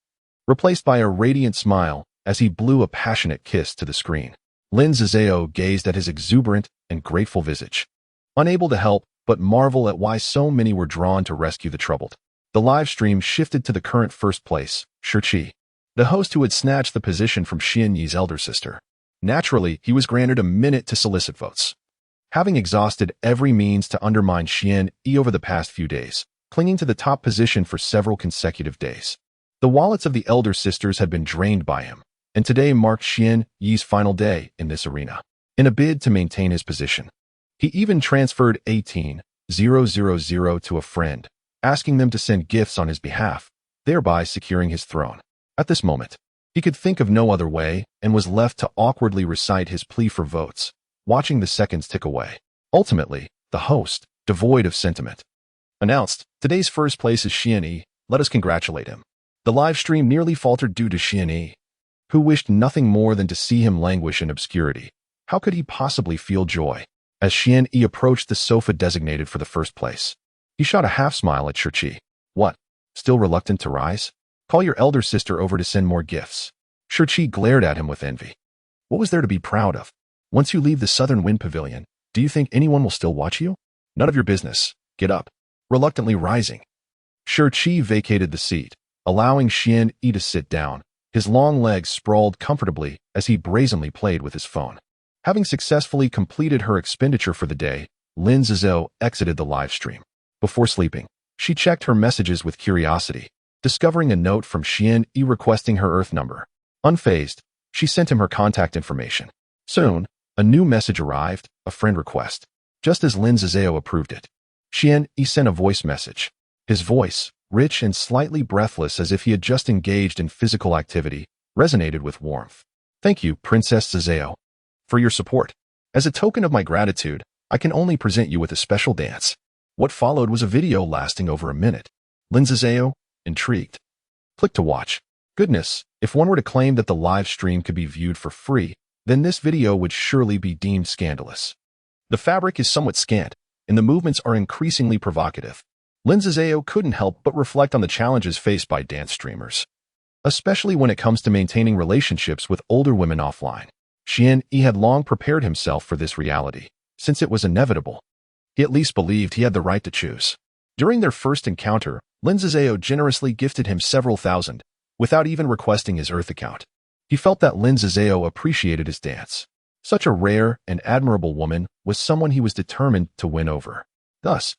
replaced by a radiant smile as he blew a passionate kiss to the screen. Lin Sasa gazed at his exuberant and grateful visage, unable to help but marvel at why so many were drawn to rescue the troubled. The live stream shifted to the current first place, Shi, the host who had snatched the position from Xian Yi's elder sister. Naturally, he was granted a minute to solicit votes. Having exhausted every means to undermine Xian over the past few days, clinging to the top position for several consecutive days, the wallets of the elder sisters had been drained by him, and today marked Xian Yi's final day in this arena. In a bid to maintain his position, he even transferred 18,000 to a friend, asking them to send gifts on his behalf, thereby securing his throne. At this moment, he could think of no other way and was left to awkwardly recite his plea for votes, watching the seconds tick away. Ultimately, the host, devoid of sentiment, announced, "Today's first place is Xian. Let us congratulate him." The live stream nearly faltered due to Xian who wished nothing more than to see him languish in obscurity. How could he possibly feel joy? As Xian approached the sofa designated for the first place, he shot a half-smile at Shi. What? Still reluctant to rise? Call your elder sister over to send more gifts. Shi glared at him with envy. What was there to be proud of? Once you leave the Southern Wind Pavilion, do you think anyone will still watch you? None of your business. Get up. Reluctantly rising, Shi vacated the seat, allowing Xian to sit down. His long legs sprawled comfortably as he brazenly played with his phone. Having successfully completed her expenditure for the day, Lin Sasa exited the live stream. Before sleeping, she checked her messages with curiosity, discovering a note from Xian requesting her Earth number. Unfazed, she sent him her contact information. Soon, a new message arrived, a friend request. Just as Lin Sasa approved it, Xian sent a voice message. His voice, rich and slightly breathless as if he had just engaged in physical activity, resonated with warmth. Thank you, Princess Sasa, for your support. As a token of my gratitude, I can only present you with a special dance. What followed was a video lasting over a minute. Lin Sasa, intrigued, clicked to watch. Goodness, if one were to claim that the live stream could be viewed for free, then this video would surely be deemed scandalous. The fabric is somewhat scant, and the movements are increasingly provocative. Lin Sasa couldn't help but reflect on the challenges faced by dance streamers, especially when it comes to maintaining relationships with older women offline. Xian had long prepared himself for this reality, since it was inevitable. He at least believed he had the right to choose. During their first encounter, Lin Sasa generously gifted him several thousand, without even requesting his Earth account. He felt that Lin Sasa appreciated his dance. Such a rare and admirable woman was someone he was determined to win over. Thus,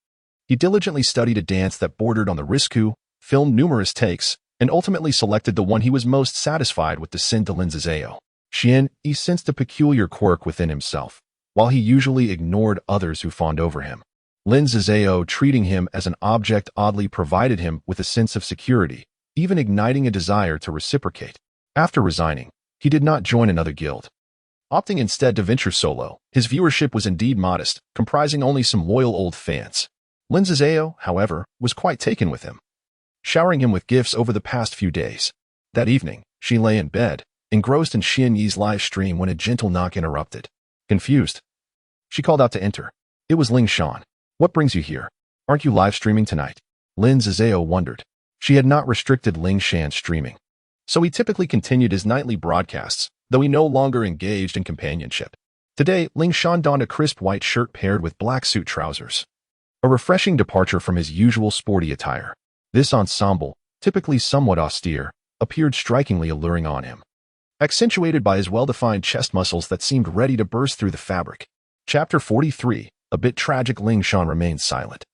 he diligently studied a dance that bordered on the risque, filmed numerous takes, and ultimately selected the one he was most satisfied with to send to Lin Sasa. Xian sensed a peculiar quirk within himself, while he usually ignored others who fawned over him. Lin Sasa treating him as an object oddly provided him with a sense of security, even igniting a desire to reciprocate. After resigning, he did not join another guild. Opting instead to venture solo, his viewership was indeed modest, comprising only some loyal old fans. Lin Sasa, however, was quite taken with him, showering him with gifts over the past few days. That evening, she lay in bed, engrossed in Xian Yi's live stream when a gentle knock interrupted. Confused, she called out to enter. It was Ling Shan. What brings you here? Aren't you live streaming tonight? Lin Sasa wondered. She had not restricted Ling Shan's streaming, so he typically continued his nightly broadcasts, though he no longer engaged in companionship. Today, Ling Shan donned a crisp white shirt paired with black suit trousers, a refreshing departure from his usual sporty attire. This ensemble, typically somewhat austere, appeared strikingly alluring on him, accentuated by his well-defined chest muscles that seemed ready to burst through the fabric. Chapter 43, a bit tragic. Ling Shan remained silent,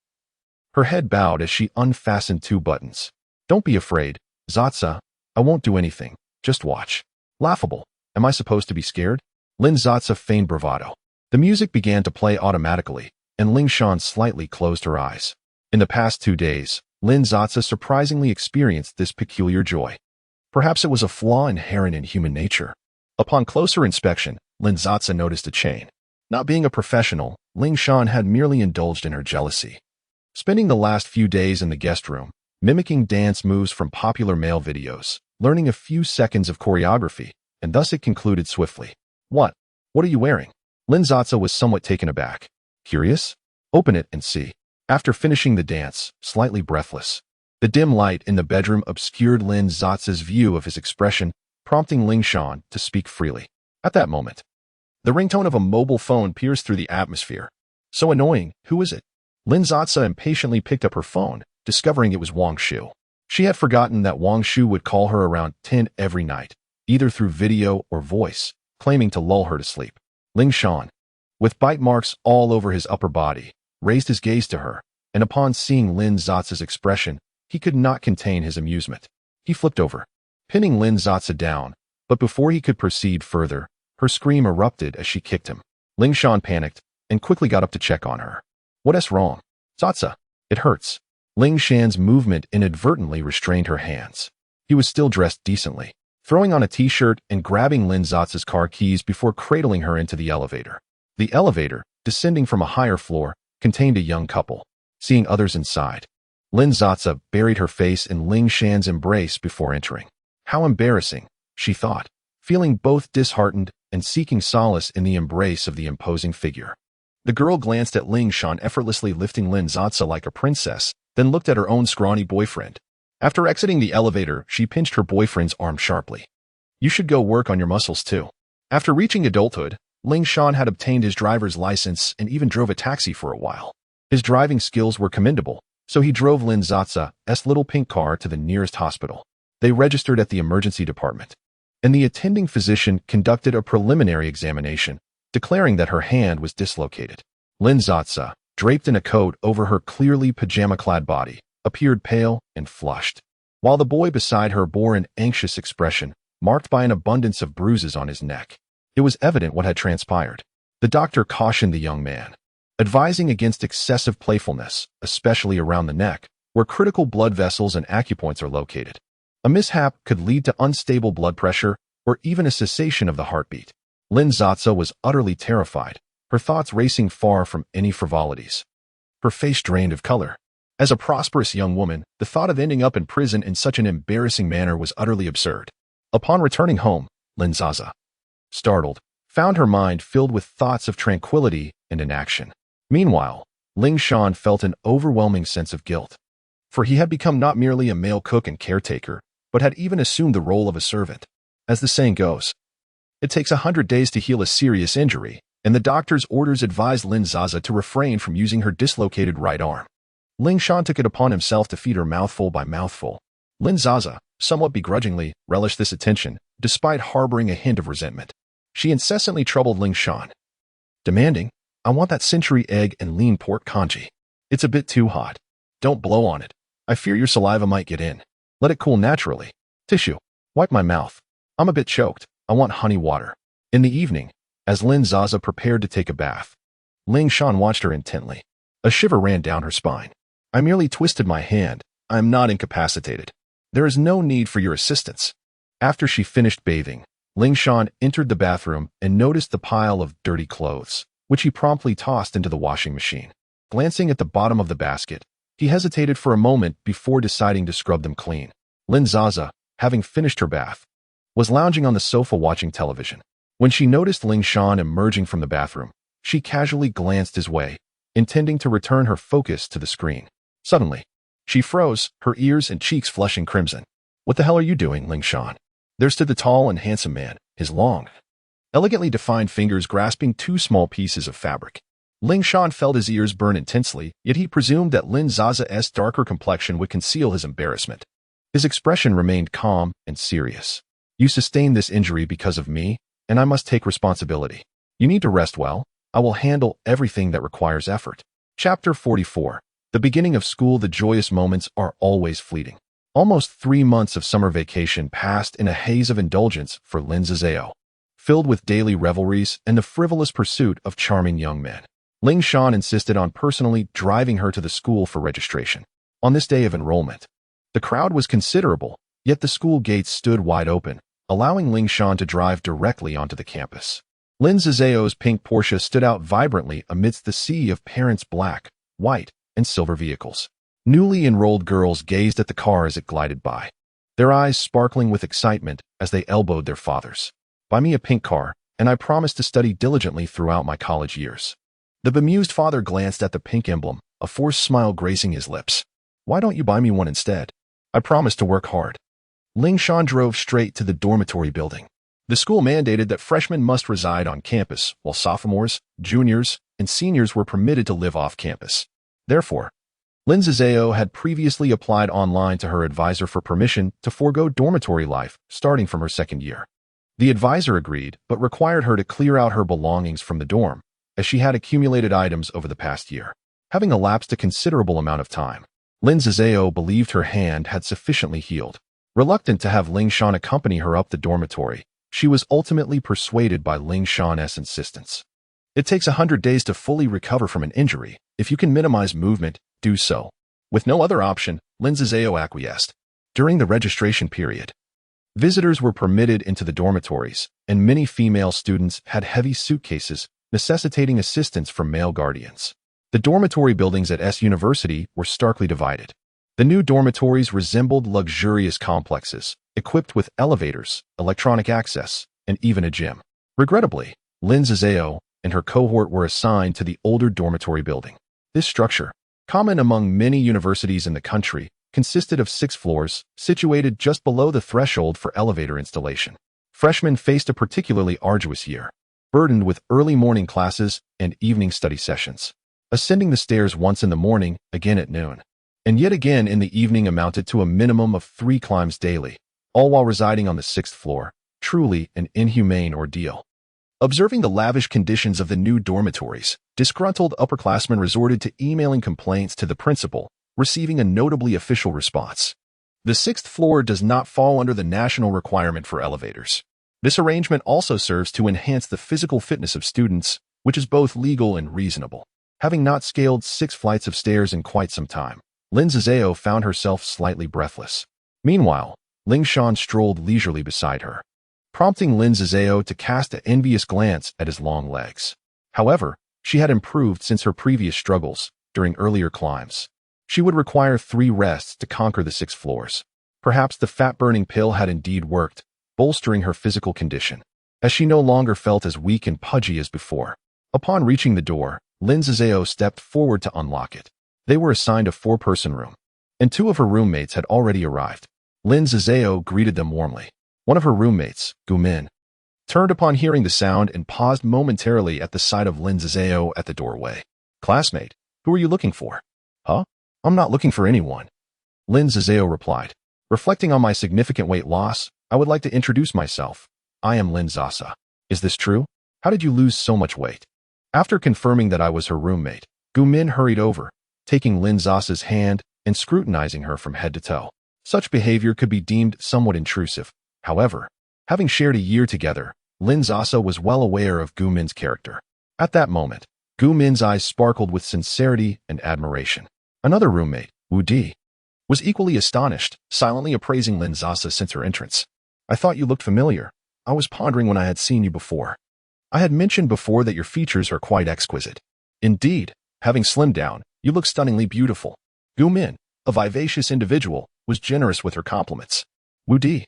her head bowed as she unfastened two buttons. Don't be afraid, Sasa. I won't do anything. Just watch. Laughable. Am I supposed to be scared? Lin Sasa feigned bravado. The music began to play automatically, and Ling Shan slightly closed her eyes. In the past 2 days, Lin Sasa surprisingly experienced this peculiar joy. Perhaps it was a flaw inherent in human nature. Upon closer inspection, Lin Sasa noticed a chain. Not being a professional, Ling Shan had merely indulged in her jealousy, spending the last few days in the guest room, mimicking dance moves from popular male videos, learning a few seconds of choreography, and thus it concluded swiftly. What? What are you wearing? Lin Sasa was somewhat taken aback. Curious? Open it and see. After finishing the dance, slightly breathless, the dim light in the bedroom obscured Lin Sasa's view of his expression, prompting Ling Shan to speak freely. At that moment, the ringtone of a mobile phone pierced through the atmosphere. So annoying, who is it? Lin Sasa impatiently picked up her phone, discovering it was Wang Shu. She had forgotten that Wang Shu would call her around 10 every night, either through video or voice, claiming to lull her to sleep. Ling Shan, with bite marks all over his upper body, raised his gaze to her, and upon seeing Lin Sasa's expression, he could not contain his amusement. He flipped over, pinning Lin Sasa down, but before he could proceed further, her scream erupted as she kicked him. Ling Shan panicked and quickly got up to check on her. What's wrong? Sasa, it hurts. Ling Shan's movement inadvertently restrained her hands. He was still dressed decently, throwing on a t-shirt and grabbing Lin Sasa's car keys before cradling her into the elevator. The elevator, descending from a higher floor, contained a young couple. Seeing others inside, Lin Sasa buried her face in Ling Shan's embrace before entering. How embarrassing, she thought. feeling both disheartened and seeking solace in the embrace of the imposing figure. The girl glanced at Ling Shan effortlessly lifting Lin Sasa like a princess, then looked at her own scrawny boyfriend. After exiting the elevator, she pinched her boyfriend's arm sharply. You should go work on your muscles too. After reaching adulthood, Ling Shan had obtained his driver's license and even drove a taxi for a while. His driving skills were commendable, so he drove Lin Sasa's little pink car to the nearest hospital. They registered at the emergency department, and the attending physician conducted a preliminary examination, declaring that her hand was dislocated. Lin Sasa, draped in a coat over her clearly pajama-clad body, appeared pale and flushed, while the boy beside her bore an anxious expression, marked by an abundance of bruises on his neck. It was evident what had transpired. The doctor cautioned the young man, advising against excessive playfulness, especially around the neck, where critical blood vessels and acupoints are located. A mishap could lead to unstable blood pressure or even a cessation of the heartbeat. Lin Sasa was utterly terrified, her thoughts racing far from any frivolities. Her face drained of color. As a prosperous young woman, the thought of ending up in prison in such an embarrassing manner was utterly absurd. Upon returning home, Lin Sasa, startled, found her mind filled with thoughts of tranquility and inaction. Meanwhile, Ling Shan felt an overwhelming sense of guilt, for he had become not merely a male cook and caretaker, but had even assumed the role of a servant. As the saying goes, it takes 100 days to heal a serious injury, and the doctor's orders advised Lin Sasa to refrain from using her dislocated right arm. Ling Shan took it upon himself to feed her mouthful by mouthful. Lin Sasa, somewhat begrudgingly, relished this attention, despite harboring a hint of resentment. She incessantly troubled Ling Shan, demanding, I want that century egg and lean pork congee. It's a bit too hot. Don't blow on it. I fear your saliva might get in. Let it cool naturally. Tissue. Wipe my mouth. I'm a bit choked. I want honey water. In the evening, as Lin Sasa prepared to take a bath, Ling Shan watched her intently. A shiver ran down her spine. I merely twisted my hand. I am not incapacitated. There is no need for your assistance. After she finished bathing, Ling Shan entered the bathroom and noticed the pile of dirty clothes, which he promptly tossed into the washing machine. Glancing at the bottom of the basket, he hesitated for a moment before deciding to scrub them clean. Lin Sasa, having finished her bath, was lounging on the sofa watching television. When she noticed Ling Shan emerging from the bathroom, she casually glanced his way, intending to return her focus to the screen. Suddenly, she froze, her ears and cheeks flushing crimson. What the hell are you doing, Ling Shan? There stood the tall and handsome man, his long, elegantly defined fingers grasping two small pieces of fabric. Ling Shan felt his ears burn intensely, yet he presumed that Lin Sasa's darker complexion would conceal his embarrassment. His expression remained calm and serious. You sustained this injury because of me, and I must take responsibility. You need to rest well. I will handle everything that requires effort. Chapter 44. The beginning of school. The joyous moments are always fleeting. Almost 3 months of summer vacation passed in a haze of indulgence for Lin Sasa, filled with daily revelries and the frivolous pursuit of charming young men. Ling Shan insisted on personally driving her to the school for registration. On this day of enrollment, the crowd was considerable, yet the school gates stood wide open, allowing Ling Shan to drive directly onto the campus. Lin Sasa's pink Porsche stood out vibrantly amidst the sea of parents' black, white, and silver vehicles. Newly enrolled girls gazed at the car as it glided by, their eyes sparkling with excitement as they elbowed their fathers. Buy me a pink car, and I promise to study diligently throughout my college years. The bemused father glanced at the pink emblem, a forced smile gracing his lips. Why don't you buy me one instead? I promise to work hard. Ling Shan drove straight to the dormitory building. The school mandated that freshmen must reside on campus, while sophomores, juniors, and seniors were permitted to live off campus. Therefore, Lin Sasa had previously applied online to her advisor for permission to forego dormitory life starting from her second year. The advisor agreed, but required her to clear out her belongings from the dorm, as she had accumulated items over the past year. Having elapsed a considerable amount of time, Lin Sasa believed her hand had sufficiently healed. Reluctant to have Ling Shan accompany her up the dormitory, she was ultimately persuaded by Ling Shan's insistence. It takes 100 days to fully recover from an injury. If you can minimize movement, do so. With no other option, Lin Sasa acquiesced. During the registration period, visitors were permitted into the dormitories, and many female students had heavy suitcases, necessitating assistance from male guardians. The dormitory buildings at S University were starkly divided. The new dormitories resembled luxurious complexes, equipped with elevators, electronic access, and even a gym. Regrettably, Lin Sasa and her cohort were assigned to the older dormitory building. This structure, common among many universities in the country, consisted of 6 floors, situated just below the threshold for elevator installation. Freshmen faced a particularly arduous year, burdened with early morning classes and evening study sessions. Ascending the stairs once in the morning, again at noon, and yet again in the evening amounted to a minimum of 3 climbs daily, all while residing on the 6th floor. Truly an inhumane ordeal. Observing the lavish conditions of the new dormitories, disgruntled upperclassmen resorted to emailing complaints to the principal, receiving a notably official response. The 6th floor does not fall under the national requirement for elevators. This arrangement also serves to enhance the physical fitness of students, which is both legal and reasonable. Having not scaled 6 flights of stairs in quite some time, Lin Sasa found herself slightly breathless. Meanwhile, Ling Shan strolled leisurely beside her, prompting Lin Sasa to cast an envious glance at his long legs. However, she had improved since her previous struggles during earlier climbs. She would require 3 rests to conquer the 6 floors. Perhaps the fat-burning pill had indeed worked, bolstering her physical condition, as she no longer felt as weak and pudgy as before. Upon reaching the door, Lin Sasa stepped forward to unlock it. They were assigned a 4-person room, and 2 of her roommates had already arrived. Lin Sasa greeted them warmly. One of her roommates, Gu Min, turned upon hearing the sound and paused momentarily at the sight of Lin Sasa at the doorway. "Classmate, who are you looking for?" "Huh? I'm not looking for anyone," Lin Sasa replied. "Reflecting on my significant weight loss, I would like to introduce myself. I am Lin Sasa. Is this true? How did you lose so much weight?" After confirming that I was her roommate, Gu Min hurried over, taking Lin Sasa's hand and scrutinizing her from head to toe. Such behavior could be deemed somewhat intrusive. However, having shared a year together, Lin Sasa was well aware of Gu Min's character. At that moment, Gu Min's eyes sparkled with sincerity and admiration. Another roommate, Wu Di, was equally astonished, silently appraising Lin Sasa since her entrance. "I thought you looked familiar. I was pondering when I had seen you before. I had mentioned before that your features are quite exquisite. Indeed, having slimmed down, you look stunningly beautiful." Gu Min, a vivacious individual, was generous with her compliments. Wu Di,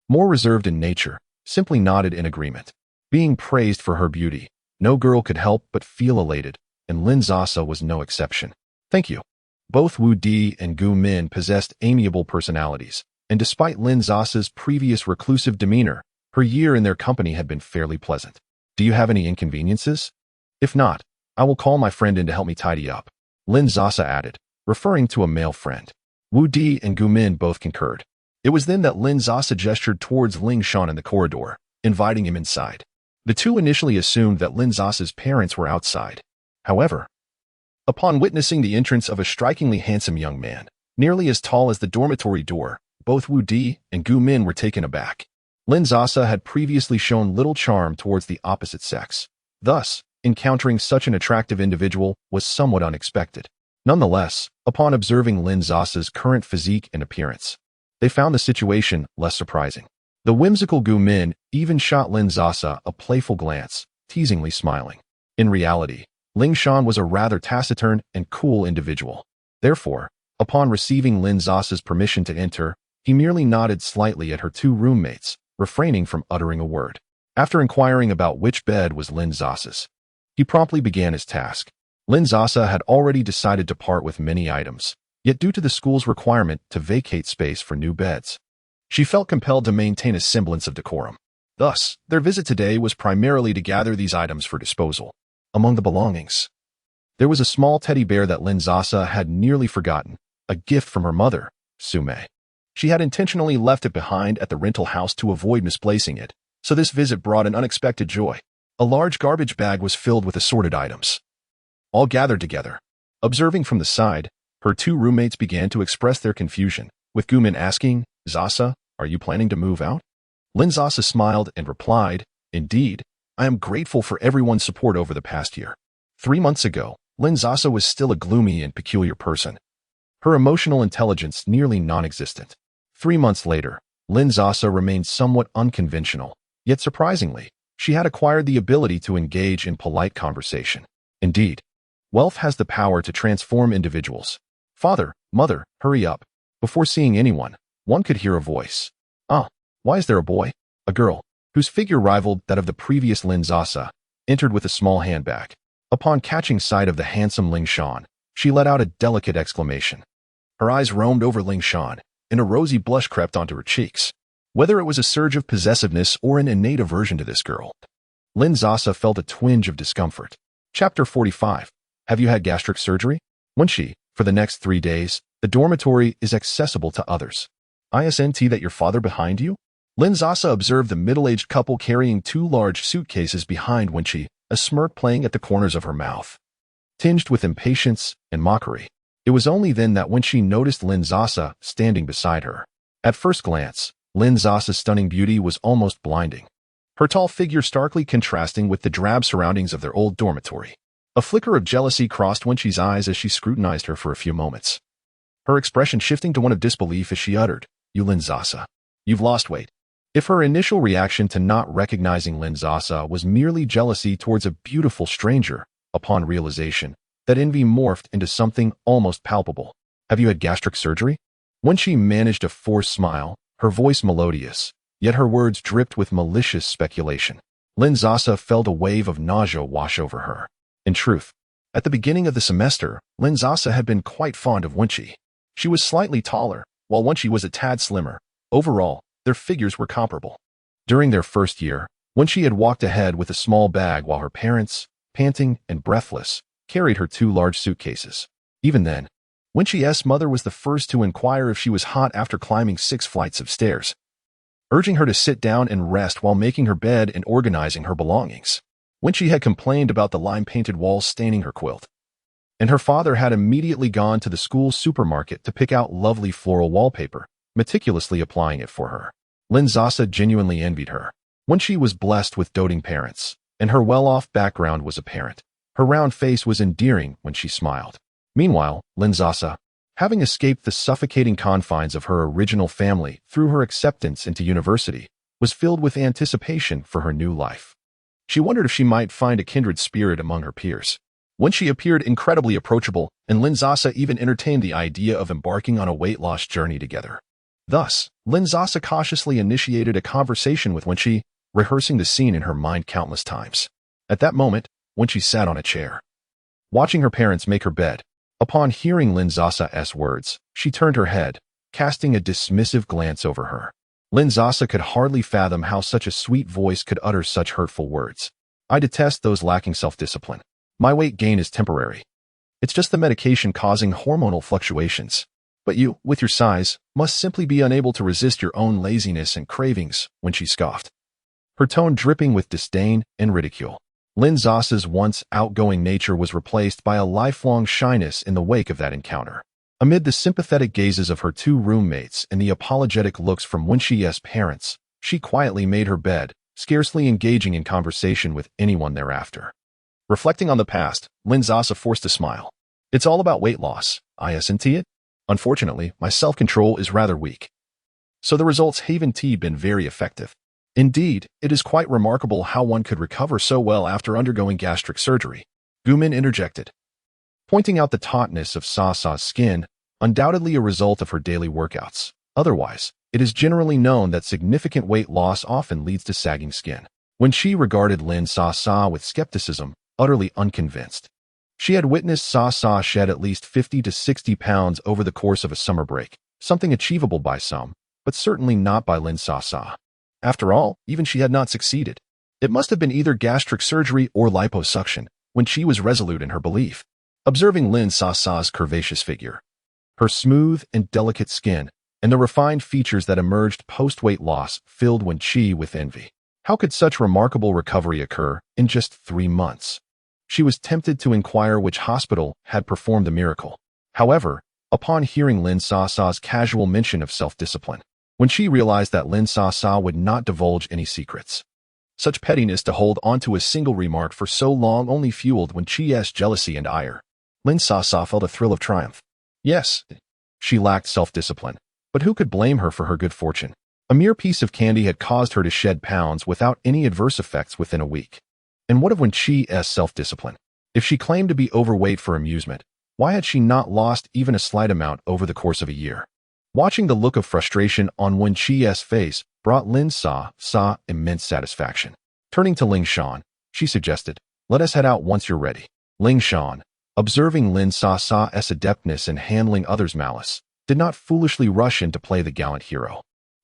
more reserved in nature, simply nodded in agreement. Being praised for her beauty, no girl could help but feel elated, and Lin Sasa was no exception. "Thank you." Both Wu Di and Gu Min possessed amiable personalities, and despite Lin Sasa's previous reclusive demeanor, her year in their company had been fairly pleasant. "Do you have any inconveniences? If not, I will call my friend in to help me tidy up," Lin Sasa added, referring to a male friend. Wu Di and Gu Min both concurred. It was then that Lin Sasa gestured towards Ling Shan in the corridor, inviting him inside. The two initially assumed that Lin Sasa's parents were outside. However, upon witnessing the entrance of a strikingly handsome young man, nearly as tall as the dormitory door, both Wu Di and Gu Min were taken aback. Lin Sasa had previously shown little charm towards the opposite sex. Thus, encountering such an attractive individual was somewhat unexpected. Nonetheless, upon observing Lin Sasa's current physique and appearance, they found the situation less surprising. The whimsical Gu Min even shot Lin Sasa a playful glance, teasingly smiling. In reality, Ling Shan was a rather taciturn and cool individual. Therefore, upon receiving Lin Sasa's permission to enter, he merely nodded slightly at her 2 roommates, refraining from uttering a word. After inquiring about which bed was Lin Sasa's, he promptly began his task. Lin Sasa had already decided to part with many items, yet due to the school's requirement to vacate space for new beds, she felt compelled to maintain a semblance of decorum. Thus, their visit today was primarily to gather these items for disposal. Among the belongings, there was a small teddy bear that Lin Sasa had nearly forgotten, a gift from her mother, Sume. She had intentionally left it behind at the rental house to avoid misplacing it, so this visit brought an unexpected joy. A large garbage bag was filled with assorted items, all gathered together. Observing from the side, her 2 roommates began to express their confusion, with Gu Min asking, "Sasa, are you planning to move out?" Lin Sasa smiled and replied, "Indeed, I am grateful for everyone's support over the past year." 3 months ago, Lin Sasa was still a gloomy and peculiar person, her emotional intelligence nearly non-existent. 3 months later, Lin Sasa remained somewhat unconventional, yet surprisingly, she had acquired the ability to engage in polite conversation. Indeed, wealth has the power to transform individuals. "Father, mother, hurry up." Before seeing anyone, one could hear a voice. "Ah, why is there a boy? A girl?" whose figure rivaled that of the previous Lin Sasa, entered with a small handbag. Upon catching sight of the handsome Ling Shan, she let out a delicate exclamation. Her eyes roamed over Ling Shan, and a rosy blush crept onto her cheeks. Whether it was a surge of possessiveness or an innate aversion to this girl, Lin Sasa felt a twinge of discomfort. Chapter 45. Have you had gastric surgery? Wenshi, for the next 3 days, the dormitory is accessible to others. Isn't that your father behind you? Lin Sasa observed the middle-aged couple carrying 2 large suitcases behind Wenshi, a smirk playing at the corners of her mouth, tinged with impatience and mockery. It was only then that Wenshi noticed Lin Sasa standing beside her. At first glance, Lin Sasa's stunning beauty was almost blinding, her tall figure starkly contrasting with the drab surroundings of their old dormitory. A flicker of jealousy crossed Wenshi's eyes as she scrutinized her for a few moments, her expression shifting to one of disbelief as she uttered, "You Lin Sasa, you've lost weight." If her initial reaction to not recognizing Lin Sasa was merely jealousy towards a beautiful stranger, upon realization, that envy morphed into something almost palpable. "Have you had gastric surgery?" Wenshi managed a forced smile, her voice melodious, yet her words dripped with malicious speculation. Lin Sasa felt a wave of nausea wash over her. In truth, at the beginning of the semester, Lin Sasa had been quite fond of Wenshi. She was slightly taller, while Wenshi was a tad slimmer. Overall, their figures were comparable. During their first year, Wenshi had walked ahead with a small bag while her parents, panting and breathless, carried her 2 large suitcases. Even then, Wenshi's mother was the first to inquire if she was hot after climbing 6 flights of stairs, urging her to sit down and rest while making her bed and organizing her belongings. Wenshi had complained about the lime-painted walls staining her quilt, and her father had immediately gone to the school supermarket to pick out lovely floral wallpaper, meticulously applying it for her. Lin Sasa genuinely envied her. Wenshi was blessed with doting parents, and her well-off background was apparent. Her round face was endearing when she smiled. Meanwhile, Lin Sasa, having escaped the suffocating confines of her original family through her acceptance into university, was filled with anticipation for her new life. She wondered if she might find a kindred spirit among her peers. Wenshi appeared incredibly approachable, and Lin Sasa even entertained the idea of embarking on a weight loss journey together. Thus, Lin Sasa cautiously initiated a conversation with Wenshi, rehearsing the scene in her mind countless times. At that moment, Wenshi sat on a chair, watching her parents make her bed. Upon hearing Lin Sasa's words, she turned her head, casting a dismissive glance over her. Lin Sasa could hardly fathom how such a sweet voice could utter such hurtful words. "I detest those lacking self-discipline. My weight gain is temporary. It's just the medication causing hormonal fluctuations. But you, with your size, must simply be unable to resist your own laziness and cravings," when she scoffed, her tone dripping with disdain and ridicule. Lin Sasa's once outgoing nature was replaced by a lifelong shyness in the wake of that encounter. Amid the sympathetic gazes of her 2 roommates and the apologetic looks from Wenshi's parents, she quietly made her bed, scarcely engaging in conversation with anyone thereafter. Reflecting on the past, Lin Sasa forced a smile. "It's all about weight loss, isn't it? Unfortunately, my self-control is rather weak. So the results haven't been very effective. Indeed, it is quite remarkable how one could recover so well after undergoing gastric surgery," Gumin interjected, pointing out the tautness of Sasa's skin, undoubtedly a result of her daily workouts. Otherwise, it is generally known that significant weight loss often leads to sagging skin. When she regarded Lin Sasa with skepticism, utterly unconvinced. She had witnessed Sasa shed at least 50 to 60 pounds over the course of a summer break, something achievable by some, but certainly not by Lin Sasa. After all, even she had not succeeded. It must have been either gastric surgery or liposuction, when she was resolute in her belief. Observing Lin Sasa's curvaceous figure, her smooth and delicate skin, and the refined features that emerged post-weight loss filled Wenshi with envy. How could such remarkable recovery occur in just 3 months? She was tempted to inquire which hospital had performed the miracle. However, upon hearing Lin Sasa's casual mention of self-discipline, when she realized that Lin Sasa would not divulge any secrets, such pettiness to hold onto a single remark for so long only fueled Wenshi's jealousy and ire. Lin Sasa felt a thrill of triumph. Yes, she lacked self-discipline, but who could blame her for her good fortune? A mere piece of candy had caused her to shed pounds without any adverse effects within a week. And what of Wenshi's self-discipline? If she claimed to be overweight for amusement, why had she not lost even a slight amount over the course of a year? Watching the look of frustration on Wen Qi's face brought Lin Sasa immense satisfaction. Turning to Ling Shan, she suggested, "Let us head out once you're ready." Ling Shan, observing Lin Sasa's adeptness in handling others' malice, did not foolishly rush in to play the gallant hero.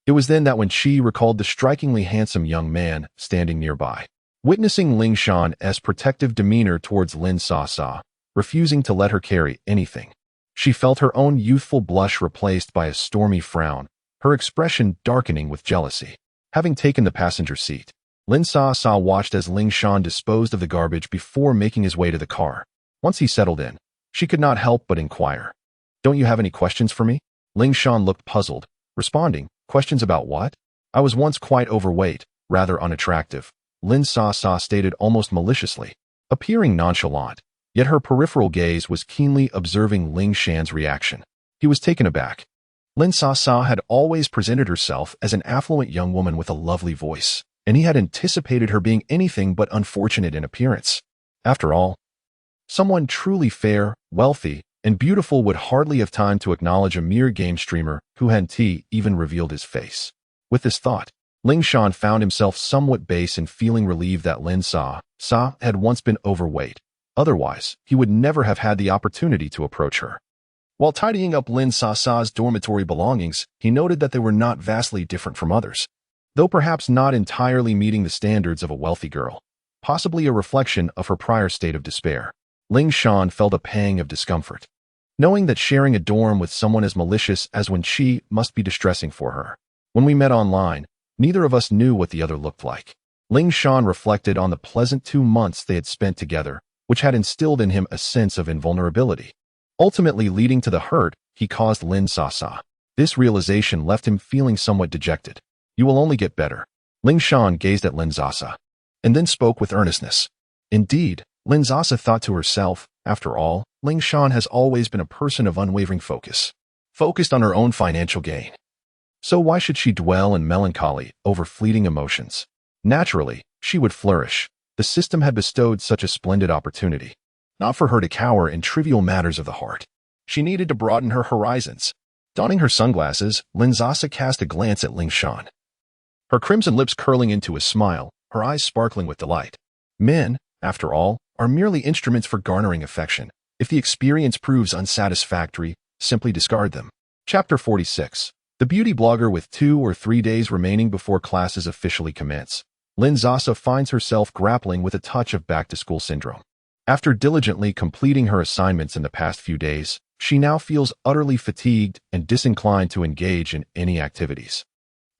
It was then that Wen Qi recalled the strikingly handsome young man standing nearby. Witnessing Ling Shan's protective demeanor towards Lin Sasa, refusing to let her carry anything, she felt her own youthful blush replaced by a stormy frown, her expression darkening with jealousy. Having taken the passenger seat, Lin Sasa watched as Ling Shan disposed of the garbage before making his way to the car. Once he settled in, she could not help but inquire, "Don't you have any questions for me?" Ling Shan looked puzzled, responding, "Questions about what?" "I was once quite overweight, rather unattractive," Lin Sasa stated almost maliciously, appearing nonchalant, yet her peripheral gaze was keenly observing Ling Shan's reaction. He was taken aback. Lin Sasa had always presented herself as an affluent young woman with a lovely voice, and he had anticipated her being anything but unfortunate in appearance. After all, someone truly fair, wealthy, and beautiful would hardly have time to acknowledge a mere game streamer who hadn't even revealed his face. With this thought, Ling Shan found himself somewhat base and feeling relieved that Lin Sasa had once been overweight. Otherwise, he would never have had the opportunity to approach her. While tidying up Lin Sasa's dormitory belongings, he noted that they were not vastly different from others, though perhaps not entirely meeting the standards of a wealthy girl, possibly a reflection of her prior state of despair. Ling Shan felt a pang of discomfort, knowing that sharing a dorm with someone as malicious as Wen Qi must be distressing for her. When we met online, neither of us knew what the other looked like. Ling Shan reflected on the pleasant 2 months they had spent together, which had instilled in him a sense of invulnerability, ultimately leading to the hurt he caused Lin Sasa. This realization left him feeling somewhat dejected. "You will only get better." Ling Shan gazed at Lin Sasa, and then spoke with earnestness. Indeed, Lin Sasa thought to herself, after all, Ling Shan has always been a person of unwavering focus, focused on her own financial gain. So why should she dwell in melancholy over fleeting emotions? Naturally, she would flourish. The system had bestowed such a splendid opportunity, not for her to cower in trivial matters of the heart. She needed to broaden her horizons. Donning her sunglasses, Lin Sasa cast a glance at Ling Shan, her crimson lips curling into a smile, her eyes sparkling with delight. Men, after all, are merely instruments for garnering affection. If the experience proves unsatisfactory, simply discard them. Chapter 46. The beauty blogger with 2 or 3 days remaining before classes officially commence. Lin Sasa finds herself grappling with a touch of back-to-school syndrome. After diligently completing her assignments in the past few days, she now feels utterly fatigued and disinclined to engage in any activities.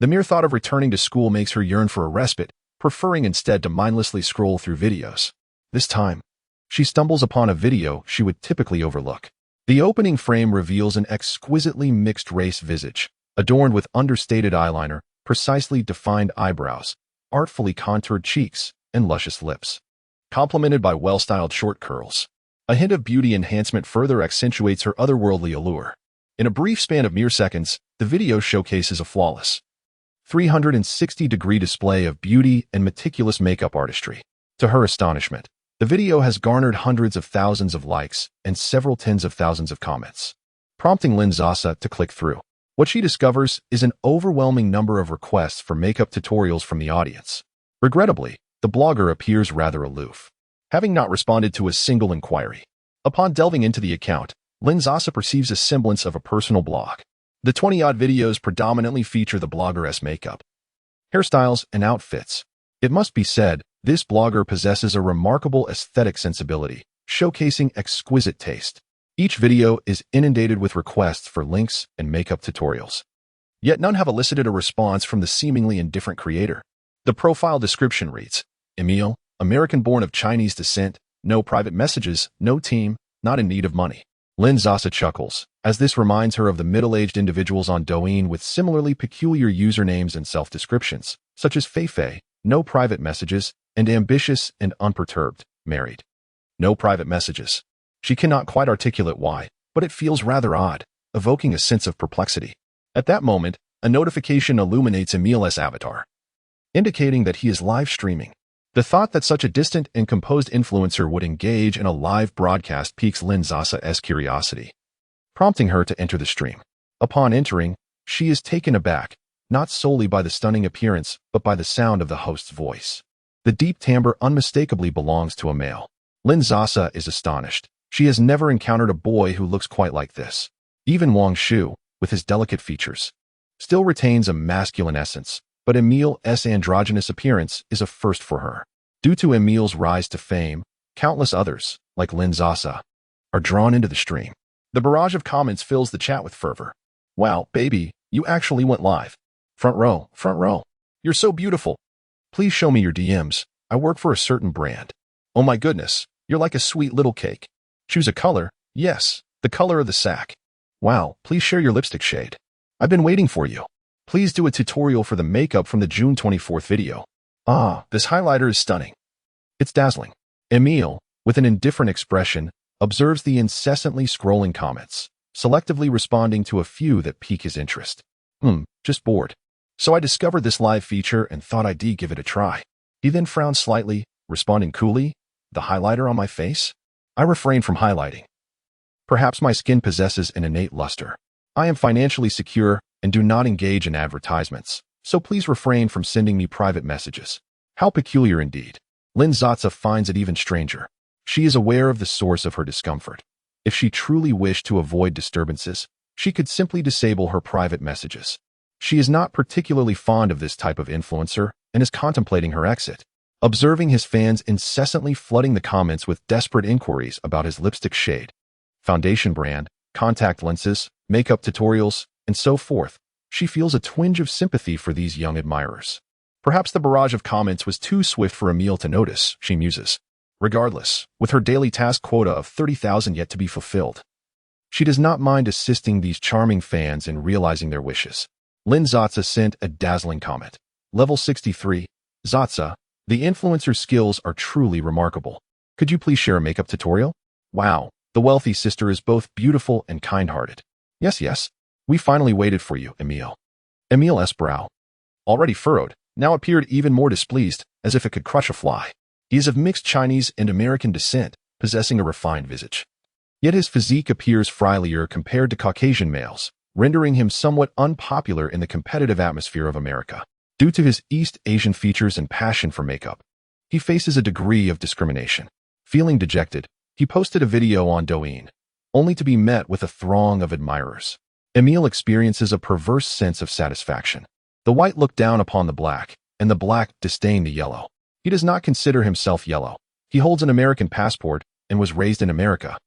The mere thought of returning to school makes her yearn for a respite, preferring instead to mindlessly scroll through videos. This time, she stumbles upon a video she would typically overlook. The opening frame reveals an exquisitely mixed-race visage, adorned with understated eyeliner, precisely defined eyebrows, artfully contoured cheeks, and luscious lips, complemented by well-styled short curls. A hint of beauty enhancement further accentuates her otherworldly allure. In a brief span of mere seconds, the video showcases a flawless 360-degree display of beauty and meticulous makeup artistry. To her astonishment, the video has garnered hundreds of thousands of likes and several tens of thousands of comments, prompting Lin Sasa to click through. What she discovers is an overwhelming number of requests for makeup tutorials from the audience. Regrettably, the blogger appears rather aloof, having not responded to a single inquiry. Upon delving into the account, Lin Sasa perceives a semblance of a personal blog. The 20-odd videos predominantly feature the blogger's makeup, hairstyles, and outfits. It must be said, this blogger possesses a remarkable aesthetic sensibility, showcasing exquisite taste. Each video is inundated with requests for links and makeup tutorials. Yet none have elicited a response from the seemingly indifferent creator. The profile description reads, Emil, American-born of Chinese descent, no private messages, no team, not in need of money. Lin Sasa chuckles, as this reminds her of the middle-aged individuals on Douyin with similarly peculiar usernames and self-descriptions, such as Feifei, no private messages, and ambitious and unperturbed, married. No private messages. She cannot quite articulate why, but it feels rather odd, evoking a sense of perplexity. At that moment, a notification illuminates Emil's avatar, indicating that he is live streaming. The thought that such a distant and composed influencer would engage in a live broadcast piques Lin Sasa's curiosity, prompting her to enter the stream. Upon entering, she is taken aback, not solely by the stunning appearance, but by the sound of the host's voice. The deep timbre unmistakably belongs to a male. Lin Sasa is astonished. She has never encountered a boy who looks quite like this. Even Wang Shu, with his delicate features, still retains a masculine essence, but Emile's androgynous appearance is a first for her. Due to Emile's rise to fame, countless others, like Lin Sasa, are drawn into the stream. The barrage of comments fills the chat with fervor. Wow, baby, you actually went live. Front row, front row. You're so beautiful. Please show me your DMs. I work for a certain brand. Oh my goodness, you're like a sweet little cake. Choose a color. Yes, the color of the sack. Wow, please share your lipstick shade. I've been waiting for you. Please do a tutorial for the makeup from the June 24th video. Ah, this highlighter is stunning. It's dazzling. Emile, with an indifferent expression, observes the incessantly scrolling comments, selectively responding to a few that pique his interest. Just bored. So I discovered this live feature and thought I'd give it a try. He then frowned slightly, responding coolly, the highlighter on my face? I refrain from highlighting. Perhaps my skin possesses an innate luster. I am financially secure and do not engage in advertisements, so please refrain from sending me private messages. How peculiar indeed. Lin Sasa finds it even stranger. She is aware of the source of her discomfort. If she truly wished to avoid disturbances, she could simply disable her private messages. She is not particularly fond of this type of influencer and is contemplating her exit. Observing his fans incessantly flooding the comments with desperate inquiries about his lipstick shade, foundation brand, contact lenses, makeup tutorials, and so forth, she feels a twinge of sympathy for these young admirers. Perhaps the barrage of comments was too swift for Emile to notice, she muses. Regardless, with her daily task quota of 30,000 yet to be fulfilled, she does not mind assisting these charming fans in realizing their wishes. Lin Sasa sent a dazzling comment. Level 63. Sasa, the influencer's skills are truly remarkable. Could you please share a makeup tutorial? Wow, the wealthy sister is both beautiful and kind-hearted. Yes, we finally waited for you, Emile. Emile's brow, already furrowed, now appeared even more displeased, as if it could crush a fly. He is of mixed Chinese and American descent, possessing a refined visage. Yet his physique appears frilier compared to Caucasian males, rendering him somewhat unpopular in the competitive atmosphere of America. Due to his East Asian features and passion for makeup, he faces a degree of discrimination. Feeling dejected, he posted a video on Douyin, only to be met with a throng of admirers. Emile experiences a perverse sense of satisfaction. The white look down upon the black, and the black disdain the yellow. He does not consider himself yellow. He holds an American passport and was raised in America.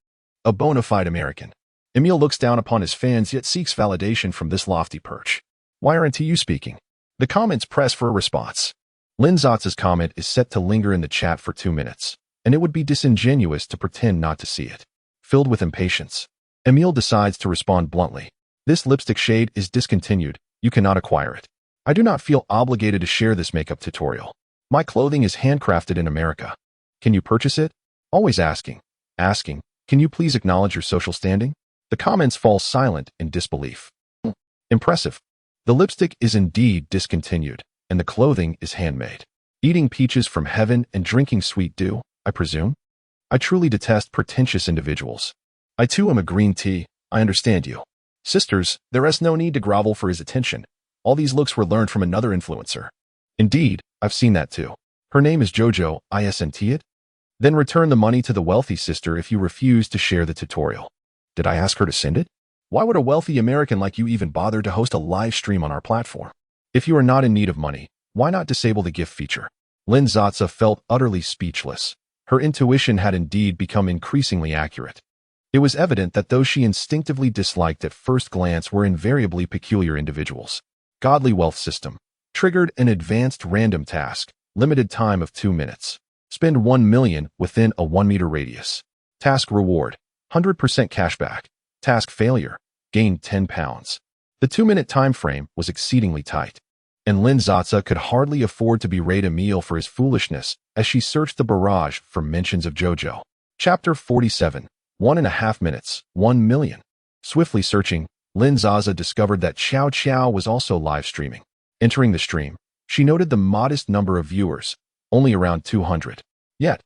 A bona fide American. Emile looks down upon his fans yet seeks validation from this lofty perch. Why aren't you speaking? The comments press for a response. Lin Sasa's comment is set to linger in the chat for 2 minutes, and it would be disingenuous to pretend not to see it. Filled with impatience, Emile decides to respond bluntly. This lipstick shade is discontinued. You cannot acquire it. I do not feel obligated to share this makeup tutorial. My clothing is handcrafted in America. Can you purchase it? Always asking. Can you please acknowledge your social standing? The comments fall silent in disbelief. Impressive. The lipstick is indeed discontinued, and the clothing is handmade. Eating peaches from heaven and drinking sweet dew, I presume? I truly detest pretentious individuals. I too am a green tea. I understand you. Sisters, there is no need to grovel for his attention. All these looks were learned from another influencer. Indeed, I've seen that too. Her name is Jojo, isn't it? Then return the money to the wealthy sister if you refuse to share the tutorial. Did I ask her to send it? Why would a wealthy American like you even bother to host a live stream on our platform? If you are not in need of money, why not disable the gift feature? Lin Sasa felt utterly speechless. Her intuition had indeed become increasingly accurate. It was evident that those she instinctively disliked at first glance were invariably peculiar individuals. Godly wealth system. Triggered an advanced random task. Limited time of 2 minutes. Spend 1 million within a 1-meter radius. Task reward. 100% cashback. Task failure. Gain 10 pounds. The 2-minute time frame was exceedingly tight, and Lin Sasa could hardly afford to berate Emile for his foolishness as she searched the barrage for mentions of Jojo. Chapter 47. 1.5 minutes. 1 million. Swiftly searching, Lin Sasa discovered that Xiao was also live streaming. Entering the stream, she noted the modest number of viewers, only around 200. Yet,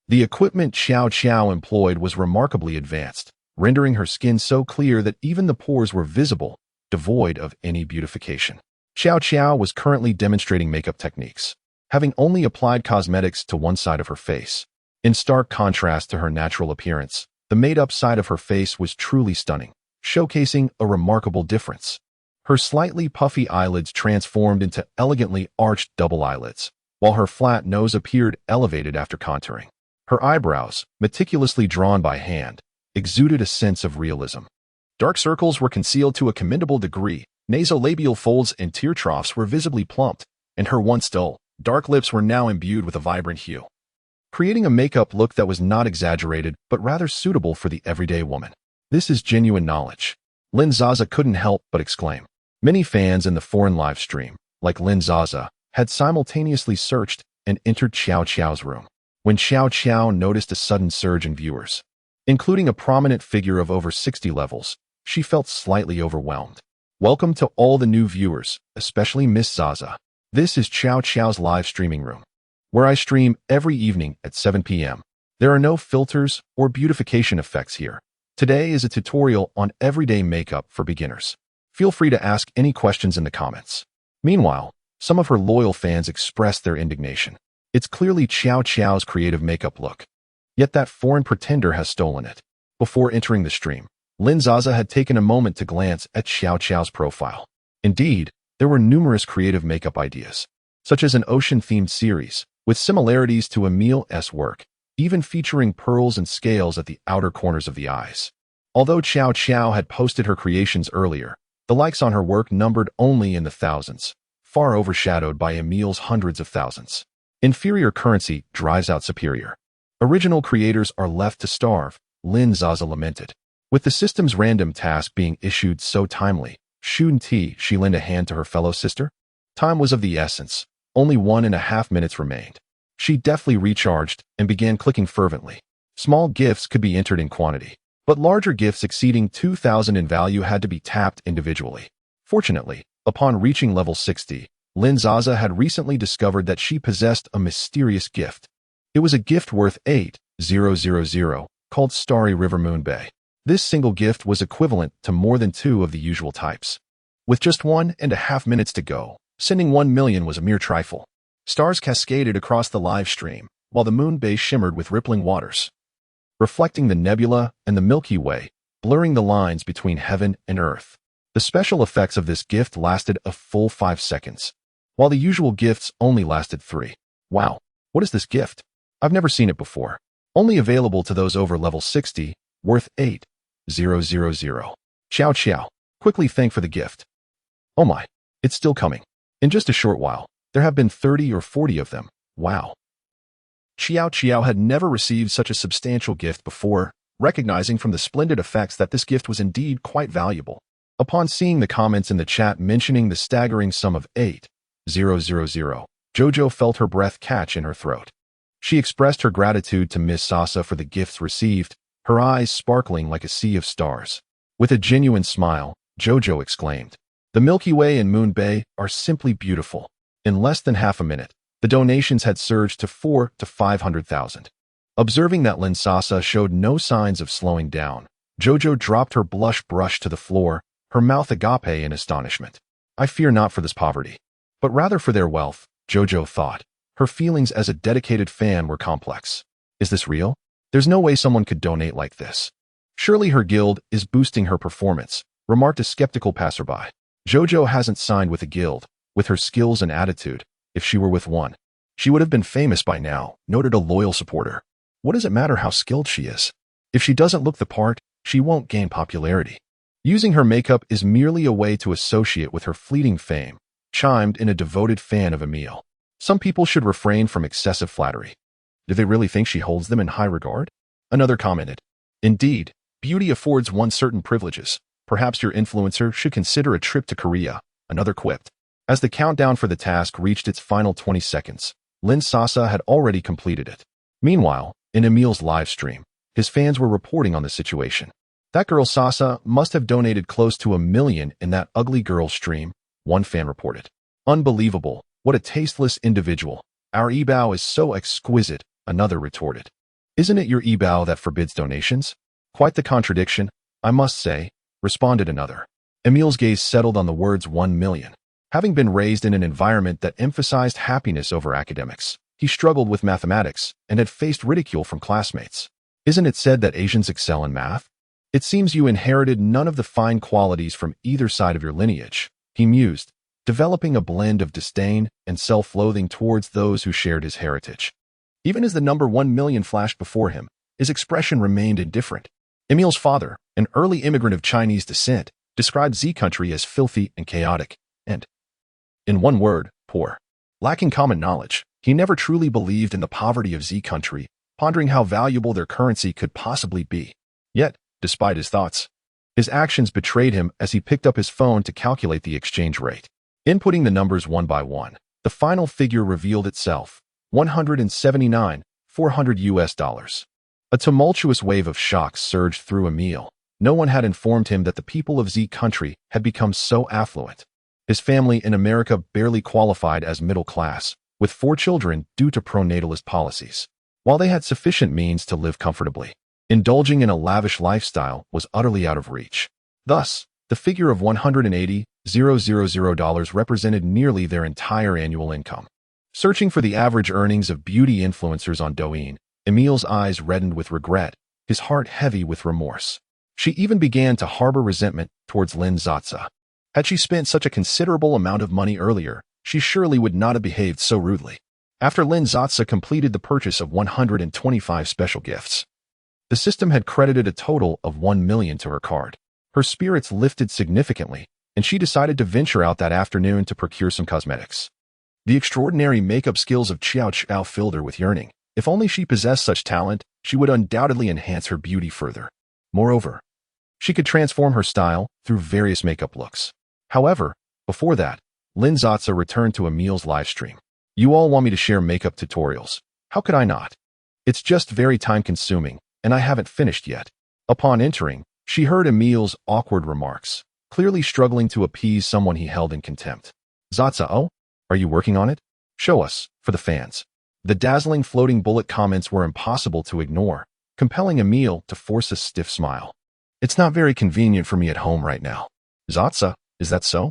the equipment Xiao employed was remarkably advanced, rendering her skin so clear that even the pores were visible, devoid of any beautification. Xiao Qiao was currently demonstrating makeup techniques, having only applied cosmetics to one side of her face. In stark contrast to her natural appearance, the made-up side of her face was truly stunning, showcasing a remarkable difference. Her slightly puffy eyelids transformed into elegantly arched double eyelids, while her flat nose appeared elevated after contouring. Her eyebrows, meticulously drawn by hand, exuded a sense of realism. Dark circles were concealed to a commendable degree, nasolabial folds and tear troughs were visibly plumped, and her once dull, dark lips were now imbued with a vibrant hue, creating a makeup look that was not exaggerated but rather suitable for the everyday woman. This is genuine knowledge. Lin Sasa couldn't help but exclaim. Many fans in the foreign live stream, like Lin Sasa, had simultaneously searched and entered Xiao Qiao's room. When Xiao Qiao noticed a sudden surge in viewers, including a prominent figure of over 60 levels, she felt slightly overwhelmed. Welcome to all the new viewers, especially Miss Sasa. This is Xiao Qiao's live streaming room, where I stream every evening at 7 p.m. There are no filters or beautification effects here. Today is a tutorial on everyday makeup for beginners. Feel free to ask any questions in the comments. Meanwhile, some of her loyal fans expressed their indignation. It's clearly Xiao Qiao's creative makeup look, yet that foreign pretender has stolen it. Before entering the stream, Lin Sasa had taken a moment to glance at Xiao Qiao's profile. Indeed, there were numerous creative makeup ideas, such as an ocean-themed series, with similarities to Emile's work, even featuring pearls and scales at the outer corners of the eyes. Although Xiao Qiao had posted her creations earlier, the likes on her work numbered only in the thousands, far overshadowed by Emile's hundreds of thousands. Inferior currency drives out superior. Original creators are left to starve, Lin Sasa lamented. With the system's random task being issued so timely, shouldn't she lend a hand to her fellow sister? Time was of the essence. Only 1.5 minutes remained. She deftly recharged and began clicking fervently. Small gifts could be entered in quantity, but larger gifts exceeding 2,000 in value had to be tapped individually. Fortunately, upon reaching level 60, Lin Sasa had recently discovered that she possessed a mysterious gift. It was a gift worth 8,000, called Starry River Moon Bay. This single gift was equivalent to more than 2 of the usual types. With just 1.5 minutes to go, sending 1 million was a mere trifle. Stars cascaded across the live stream, while the moon bay shimmered with rippling waters, reflecting the nebula and the Milky Way, blurring the lines between heaven and earth. The special effects of this gift lasted a full 5 seconds, while the usual gifts only lasted 3. Wow, what is this gift? I've never seen it before. Only available to those over level 60, worth 8,000. Xiao Qiao, quickly thank for the gift. Oh my, it's still coming. In just a short while, there have been 30 or 40 of them. Wow. Xiao Qiao had never received such a substantial gift before, recognizing from the splendid effects that this gift was indeed quite valuable. Upon seeing the comments in the chat mentioning the staggering sum of 8,000, Jojo felt her breath catch in her throat. She expressed her gratitude to Miss Sasa for the gifts received, her eyes sparkling like a sea of stars. With a genuine smile, Jojo exclaimed, "The Milky Way and Moon Bay are simply beautiful." In less than half a minute, the donations had surged to 400,000 to 500,000. Observing that Lin Sasa showed no signs of slowing down, Jojo dropped her blush brush to the floor, her mouth agape in astonishment. I fear not for this poverty, but rather for their wealth, Jojo thought. Her feelings as a dedicated fan were complex. Is this real? There's no way someone could donate like this. Surely her guild is boosting her performance, remarked a skeptical passerby. Jojo hasn't signed with a guild. With her skills and attitude, if she were with one, she would have been famous by now, noted a loyal supporter. What does it matter how skilled she is? If she doesn't look the part, she won't gain popularity. Using her makeup is merely a way to associate with her fleeting fame, chimed in a devoted fan of Emile. Some people should refrain from excessive flattery. Do they really think she holds them in high regard? Another commented, "Indeed, beauty affords one certain privileges. Perhaps your influencer should consider a trip to Korea." Another quipped. As the countdown for the task reached its final 20 seconds, Lin Sasa had already completed it. Meanwhile, in Emile's live stream, his fans were reporting on the situation. "That girl Sasa must have donated close to 1 million in that ugly girl stream," one fan reported. "Unbelievable, what a tasteless individual. Our Ebao is so exquisite," another retorted. "Isn't it your Ebao that forbids donations?" "Quite the contradiction, I must say," responded another. Emil's gaze settled on the words 1 million. Having been raised in an environment that emphasized happiness over academics, he struggled with mathematics and had faced ridicule from classmates. Isn't it said that Asians excel in math? It seems you inherited none of the fine qualities from either side of your lineage, he mused, developing a blend of disdain and self-loathing towards those who shared his heritage. Even as the number 1 million flashed before him, his expression remained indifferent. Emil's father, an early immigrant of Chinese descent, described Z country as filthy and chaotic, and, in one word, poor. Lacking common knowledge, he never truly believed in the poverty of Z country, pondering how valuable their currency could possibly be. Yet, despite his thoughts, his actions betrayed him as he picked up his phone to calculate the exchange rate. Inputting the numbers one by one, the final figure revealed itself, 179,400 US dollars. A tumultuous wave of shock surged through Emil. No one had informed him that the people of Z country had become so affluent. His family in America barely qualified as middle class, with 4 children due to pro-natalist policies. While they had sufficient means to live comfortably, indulging in a lavish lifestyle was utterly out of reach. Thus, the figure of $180,000 represented nearly their entire annual income. Searching for the average earnings of beauty influencers on Douyin, Emil's eyes reddened with regret, his heart heavy with remorse. She even began to harbor resentment towards Lin Sasa. Had she spent such a considerable amount of money earlier, she surely would not have behaved so rudely. After Lin Sasa completed the purchase of 125 special gifts, the system had credited a total of 1 million to her card. Her spirits lifted significantly, and she decided to venture out that afternoon to procure some cosmetics. The extraordinary makeup skills of Xiao Chao filled her with yearning. If only she possessed such talent, she would undoubtedly enhance her beauty further. Moreover, she could transform her style through various makeup looks. However, before that, Lin Sasa returned to Emil's live stream. You all want me to share makeup tutorials. How could I not? It's just very time-consuming, and I haven't finished yet. Upon entering, she heard Emil's awkward remarks, clearly struggling to appease someone he held in contempt. Sasa, oh? Are you working on it? Show us, for the fans. The dazzling floating bullet comments were impossible to ignore, compelling Emil to force a stiff smile. It's not very convenient for me at home right now. Sasa, is that so?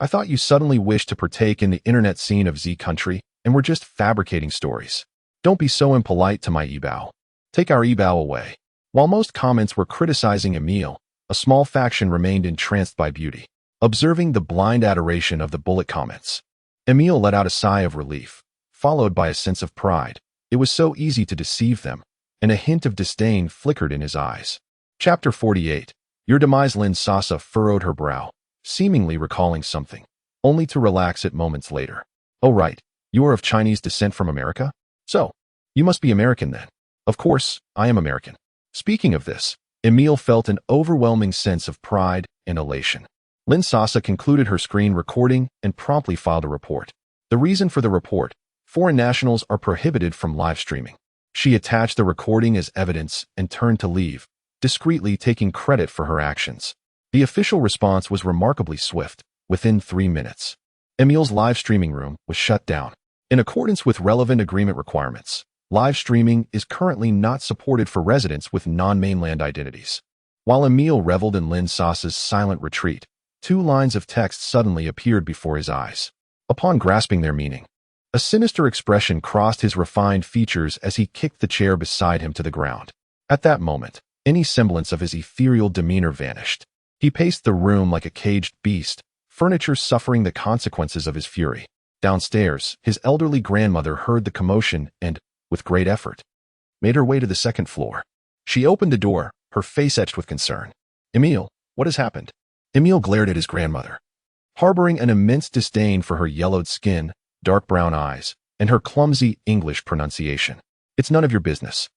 I thought you suddenly wished to partake in the internet scene of Z country and were just fabricating stories. Don't be so impolite to my Ebao. Take our Ebao away. While most comments were criticizing Emil, a small faction remained entranced by beauty, observing the blind adoration of the bullet comments. Emil let out a sigh of relief, followed by a sense of pride. It was so easy to deceive them, and a hint of disdain flickered in his eyes. Chapter 48. Your demise. Lin Sasa furrowed her brow, seemingly recalling something, only to relax it moments later. Oh right, you are of Chinese descent from America? So, you must be American then. Of course, I am American. Speaking of this, Emil felt an overwhelming sense of pride and elation. Lin Sasa concluded her screen recording and promptly filed a report. The reason for the report: foreign nationals are prohibited from live streaming. She attached the recording as evidence and turned to leave, discreetly taking credit for her actions. The official response was remarkably swift. Within 3 minutes, Emil's live streaming room was shut down. In accordance with relevant agreement requirements, live streaming is currently not supported for residents with non-mainland identities. While Emil reveled in Lin Sasa's silent retreat, 2 lines of text suddenly appeared before his eyes. Upon grasping their meaning, a sinister expression crossed his refined features as he kicked the chair beside him to the ground. At that moment, any semblance of his ethereal demeanor vanished. He paced the room like a caged beast, furniture suffering the consequences of his fury. Downstairs, his elderly grandmother heard the commotion and, with great effort, made her way to the 2nd floor. She opened the door, her face etched with concern. Emil, what has happened? Emil glared at his grandmother, harboring an immense disdain for her yellowed skin, dark brown eyes, and her clumsy English pronunciation. It's none of your business.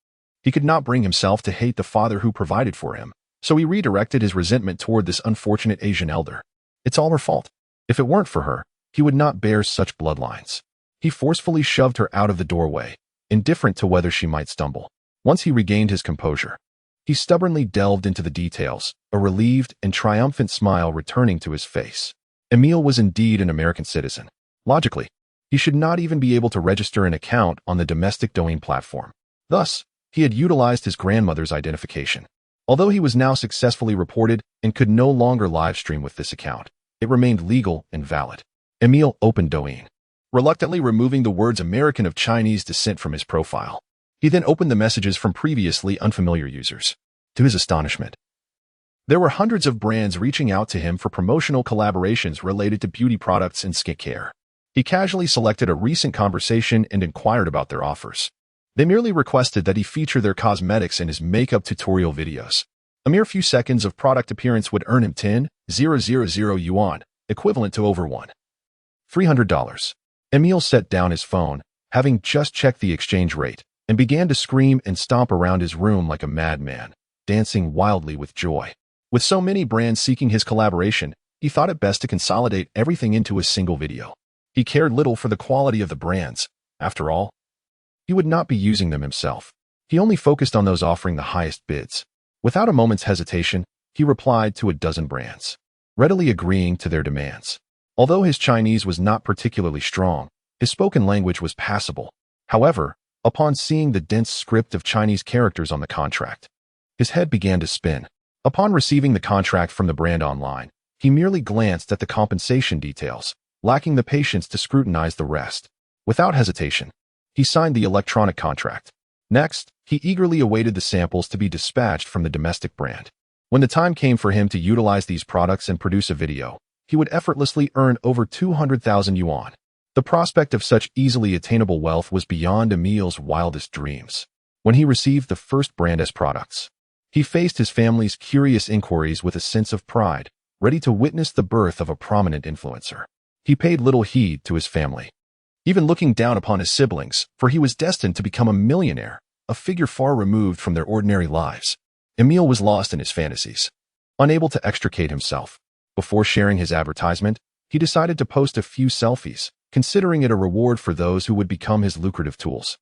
He could not bring himself to hate the father who provided for him, so he redirected his resentment toward this unfortunate Asian elder. It's all her fault. If it weren't for her, he would not bear such bloodlines. He forcefully shoved her out of the doorway, indifferent to whether she might stumble. Once he regained his composure, he stubbornly delved into the details, a relieved and triumphant smile returning to his face. Emil was indeed an American citizen. Logically, he should not even be able to register an account on the domestic Douyin platform. Thus, he had utilized his grandmother's identification. Although he was now successfully reported and could no longer livestream with this account, it remained legal and valid. Emil opened Douyin, reluctantly removing the words American of Chinese descent from his profile. He then opened the messages from previously unfamiliar users. To his astonishment, there were hundreds of brands reaching out to him for promotional collaborations related to beauty products and skincare. He casually selected a recent conversation and inquired about their offers. They merely requested that he feature their cosmetics in his makeup tutorial videos. A mere few seconds of product appearance would earn him 10,000 yuan, equivalent to over $300. Emil set down his phone, having just checked the exchange rate, and began to scream and stomp around his room like a madman, dancing wildly with joy. With so many brands seeking his collaboration, he thought it best to consolidate everything into a single video. He cared little for the quality of the brands. After all, he would not be using them himself. He only focused on those offering the highest bids. Without a moment's hesitation, he replied to a dozen brands, readily agreeing to their demands. Although his Chinese was not particularly strong, his spoken language was passable. However, upon seeing the dense script of Chinese characters on the contract, his head began to spin. Upon receiving the contract from the brand online, he merely glanced at the compensation details, lacking the patience to scrutinize the rest. Without hesitation, he signed the electronic contract. Next, he eagerly awaited the samples to be dispatched from the domestic brand. When the time came for him to utilize these products and produce a video, he would effortlessly earn over 200,000 yuan. The prospect of such easily attainable wealth was beyond Emil's wildest dreams. When he received the first brand as products, he faced his family's curious inquiries with a sense of pride, ready to witness the birth of a prominent influencer. He paid little heed to his family, even looking down upon his siblings, for he was destined to become a millionaire, a figure far removed from their ordinary lives. Emil was lost in his fantasies, unable to extricate himself. Before sharing his advertisement, he decided to post a few selfies, considering it a reward for those who would become his lucrative tools.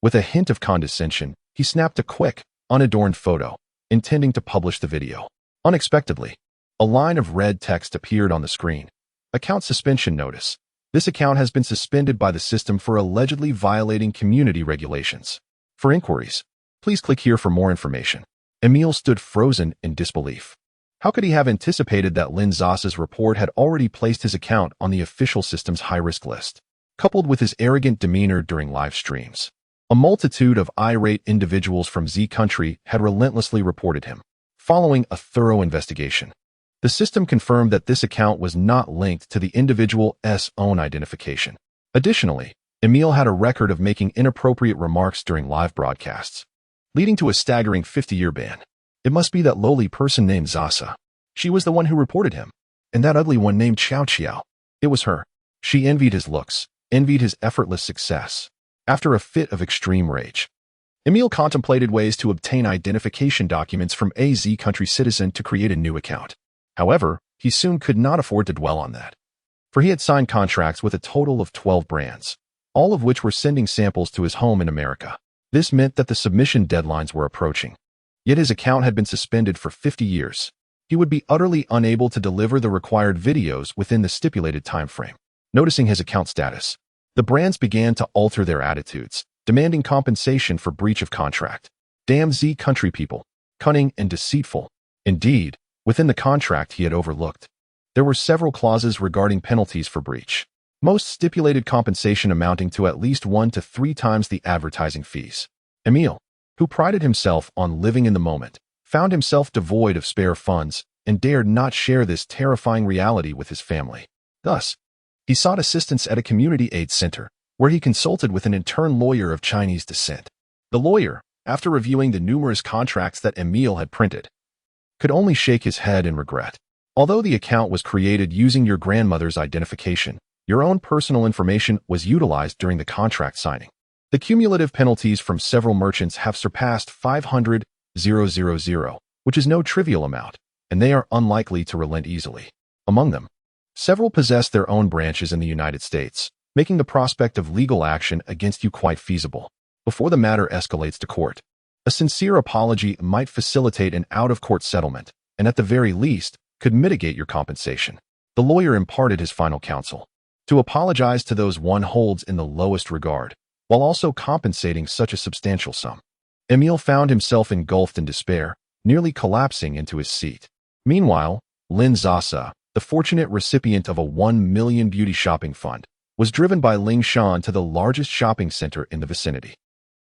With a hint of condescension, he snapped a quick, unadorned photo, intending to publish the video. Unexpectedly, a line of red text appeared on the screen. Account suspension notice. This account has been suspended by the system for allegedly violating community regulations. For inquiries, please click here for more information. Emil stood frozen in disbelief. How could he have anticipated that Lin Sasa's report had already placed his account on the official system's high-risk list? Coupled with his arrogant demeanor during live streams, a multitude of irate individuals from Z country had relentlessly reported him. Following a thorough investigation, the system confirmed that this account was not linked to the individual's own identification. Additionally, Emil had a record of making inappropriate remarks during live broadcasts, leading to a staggering 50-year ban. It must be that lowly person named Sasa. She was the one who reported him. And that ugly one named Xiao. It was her. She envied his looks, envied his effortless success. After a fit of extreme rage, Emil contemplated ways to obtain identification documents from a Z country citizen to create a new account. However, he soon could not afford to dwell on that, for he had signed contracts with a total of 12 brands, all of which were sending samples to his home in America. This meant that the submission deadlines were approaching. Yet his account had been suspended for 50 years. He would be utterly unable to deliver the required videos within the stipulated time frame. Noticing his account status, the brands began to alter their attitudes, demanding compensation for breach of contract. Damn Z country people, cunning and deceitful. Indeed, within the contract he had overlooked, there were several clauses regarding penalties for breach, most stipulated compensation amounting to at least 1 to 3 times the advertising fees. Emil, who prided himself on living in the moment, found himself devoid of spare funds and dared not share this terrifying reality with his family. Thus, he sought assistance at a community aid center, where he consulted with an intern lawyer of Chinese descent. The lawyer, after reviewing the numerous contracts that Emil had printed, could only shake his head in regret. Although the account was created using your grandmother's identification, your own personal information was utilized during the contract signing. The cumulative penalties from several merchants have surpassed 500,000, which is no trivial amount, and they are unlikely to relent easily. Among them, several possess their own branches in the United States, making the prospect of legal action against you quite feasible. Before the matter escalates to court, a sincere apology might facilitate an out-of-court settlement, and at the very least, could mitigate your compensation. The lawyer imparted his final counsel: to apologize to those one holds in the lowest regard, while also compensating such a substantial sum. Emil found himself engulfed in despair, nearly collapsing into his seat. Meanwhile, Lin Sasa, the fortunate recipient of a 1 million beauty shopping fund, was driven by Ling Shan to the largest shopping center in the vicinity.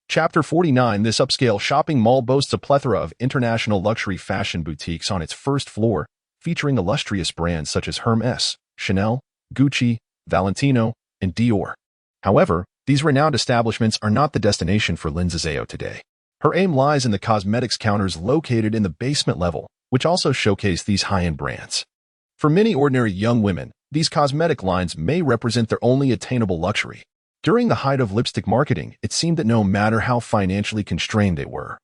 Chapter 49. This upscale shopping mall boasts a plethora of international luxury fashion boutiques on its first floor, featuring illustrious brands such as Hermès, Chanel, Gucci, Valentino, and Dior. However, these renowned establishments are not the destination for Lin Sasa today. Her aim lies in the cosmetics counters located in the basement level, which also showcase these high-end brands. For many ordinary young women, these cosmetic lines may represent their only attainable luxury. During the height of lipstick marketing, it seemed that no matter how financially constrained they were,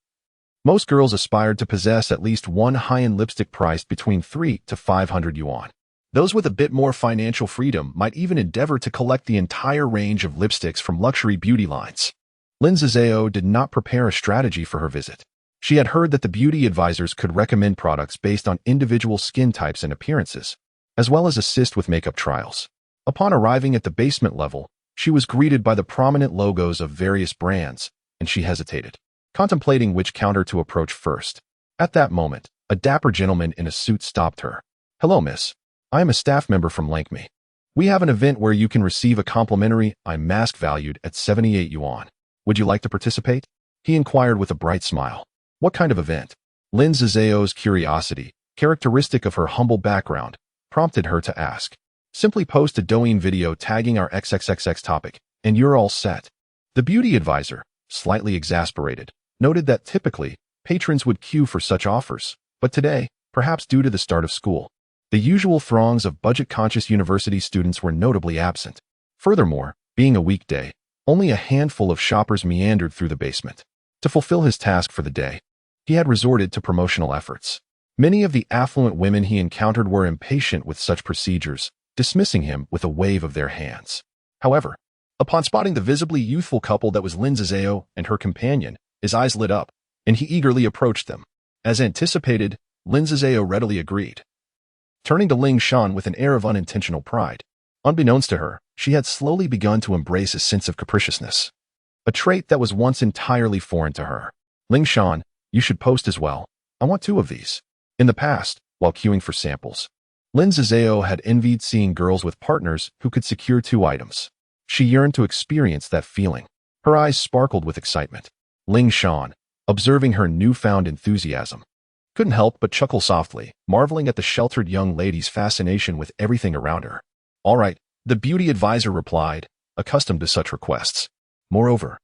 most girls aspired to possess at least one high-end lipstick priced between 300 to 500 yuan. Those with a bit more financial freedom might even endeavor to collect the entire range of lipsticks from luxury beauty lines. Lin Sasa did not prepare a strategy for her visit. She had heard that the beauty advisors could recommend products based on individual skin types and appearances, as well as assist with makeup trials. Upon arriving at the basement level, she was greeted by the prominent logos of various brands, and she hesitated, contemplating which counter to approach first. At that moment, a dapper gentleman in a suit stopped her. "Hello, miss. I am a staff member from Lankme. We have an event where you can receive a complimentary eye mask valued at 78 yuan. Would you like to participate?" He inquired with a bright smile. What kind of event? Lin Sasa's curiosity, characteristic of her humble background, prompted her to ask. Simply post a Douyin video tagging our XXXX topic, and you're all set. The beauty advisor, slightly exasperated, noted that typically, patrons would queue for such offers, but today, perhaps due to the start of school, the usual throngs of budget-conscious university students were notably absent. Furthermore, being a weekday, only a handful of shoppers meandered through the basement. To fulfill his task for the day, he had resorted to promotional efforts. Many of the affluent women he encountered were impatient with such procedures, dismissing him with a wave of their hands. However, upon spotting the visibly youthful couple that was Lin Sasa and her companion, his eyes lit up, and he eagerly approached them. As anticipated, Lin Sasa readily agreed. Turning to Ling Shan with an air of unintentional pride, unbeknownst to her, she had slowly begun to embrace a sense of capriciousness, a trait that was once entirely foreign to her. "Ling Shan, you should post as well. I want 2 of these." In the past, while queuing for samples, Lin Sasa had envied seeing girls with partners who could secure 2 items. She yearned to experience that feeling. Her eyes sparkled with excitement. Ling Shan, observing her newfound enthusiasm, couldn't help but chuckle softly, marveling at the sheltered young lady's fascination with everything around her. "All right," the beauty advisor replied, accustomed to such requests. Moreover,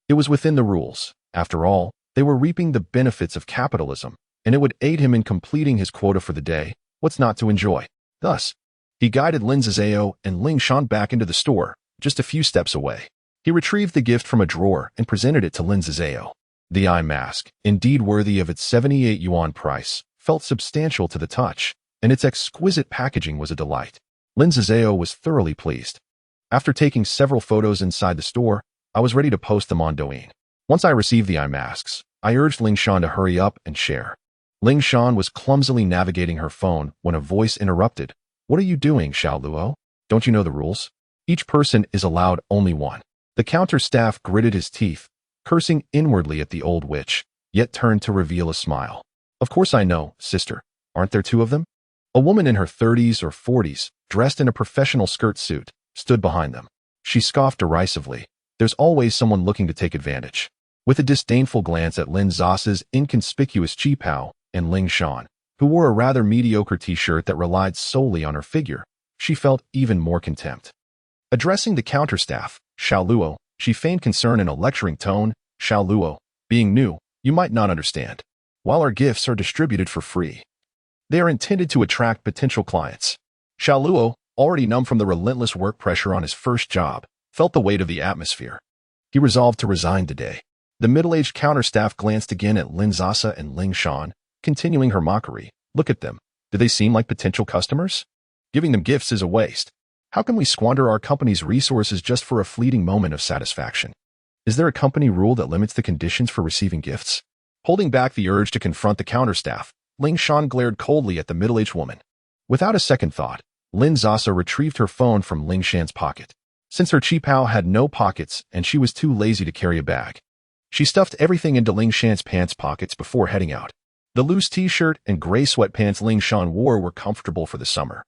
it was within the rules. After all, they were reaping the benefits of capitalism, and it would aid him in completing his quota for the day. What's not to enjoy? Thus, he guided Lin Sasa and Ling Shan back into the store, just a few steps away. He retrieved the gift from a drawer and presented it to Lin Sasa. The eye mask, indeed worthy of its 78 yuan price, felt substantial to the touch, and its exquisite packaging was a delight. Lin Sasa was thoroughly pleased. After taking several photos inside the store, I was ready to post them on Douyin. Once I received the eye masks, I urged Ling Shan to hurry up and share. Ling Shan was clumsily navigating her phone when a voice interrupted. "What are you doing, Shao Yu? Don't you know the rules? Each person is allowed only one." The counter staff gritted his teeth, cursing inwardly at the old witch, yet turned to reveal a smile. "Of course I know, sister. Aren't there 2 of them?" A woman in her 30s or 40s, dressed in a professional skirt suit, stood behind them. She scoffed derisively. "There's always someone looking to take advantage." With a disdainful glance at Lin Sasa's inconspicuous qipao and Ling Shan, who wore a rather mediocre t-shirt that relied solely on her figure, she felt even more contempt. Addressing the counter staff, "Shao Yu," she feigned concern in a lecturing tone. "Shao Yu, being new, you might not understand. While our gifts are distributed for free, they are intended to attract potential clients." Shao Yu, already numb from the relentless work pressure on his first job, felt the weight of the atmosphere. He resolved to resign today. The middle-aged counter staff glanced again at Lin Sasa and Ling Shan, continuing her mockery. "Look at them. Do they seem like potential customers? Giving them gifts is a waste. How can we squander our company's resources just for a fleeting moment of satisfaction? Is there a company rule that limits the conditions for receiving gifts?" Holding back the urge to confront the counter staff, Ling Shan glared coldly at the middle-aged woman. Without a second thought, Lin Sasa retrieved her phone from Ling Shan's pocket. Since her qipao had no pockets and she was too lazy to carry a bag, she stuffed everything into Ling Shan's pants pockets before heading out. The loose t-shirt and gray sweatpants Ling Shan wore were comfortable for the summer.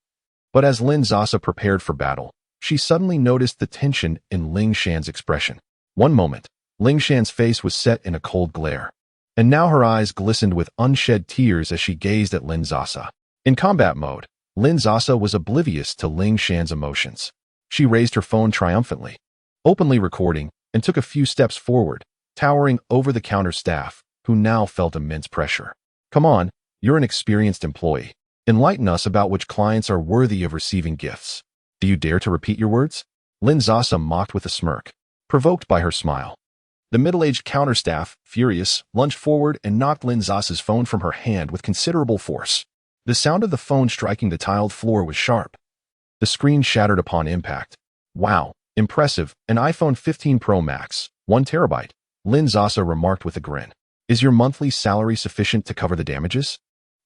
But as Lin Sasa prepared for battle, she suddenly noticed the tension in Ling Shan's expression. One moment, Ling Shan's face was set in a cold glare, and now her eyes glistened with unshed tears as she gazed at Lin Sasa. In combat mode, Lin Sasa was oblivious to Ling Shan's emotions. She raised her phone triumphantly, openly recording, and took a few steps forward, towering over the counter staff, who now felt immense pressure. Come on, you're an experienced employee. Enlighten us about which clients are worthy of receiving gifts. Do you dare to repeat your words? Lin Sasa mocked with a smirk, provoked by her smile. The middle-aged counter staff, furious, lunged forward and knocked Lin Sasa's phone from her hand with considerable force. The sound of the phone striking the tiled floor was sharp. The screen shattered upon impact. Wow, impressive, an iPhone 15 Pro Max, 1 terabyte, Lin Sasa remarked with a grin. Is your monthly salary sufficient to cover the damages?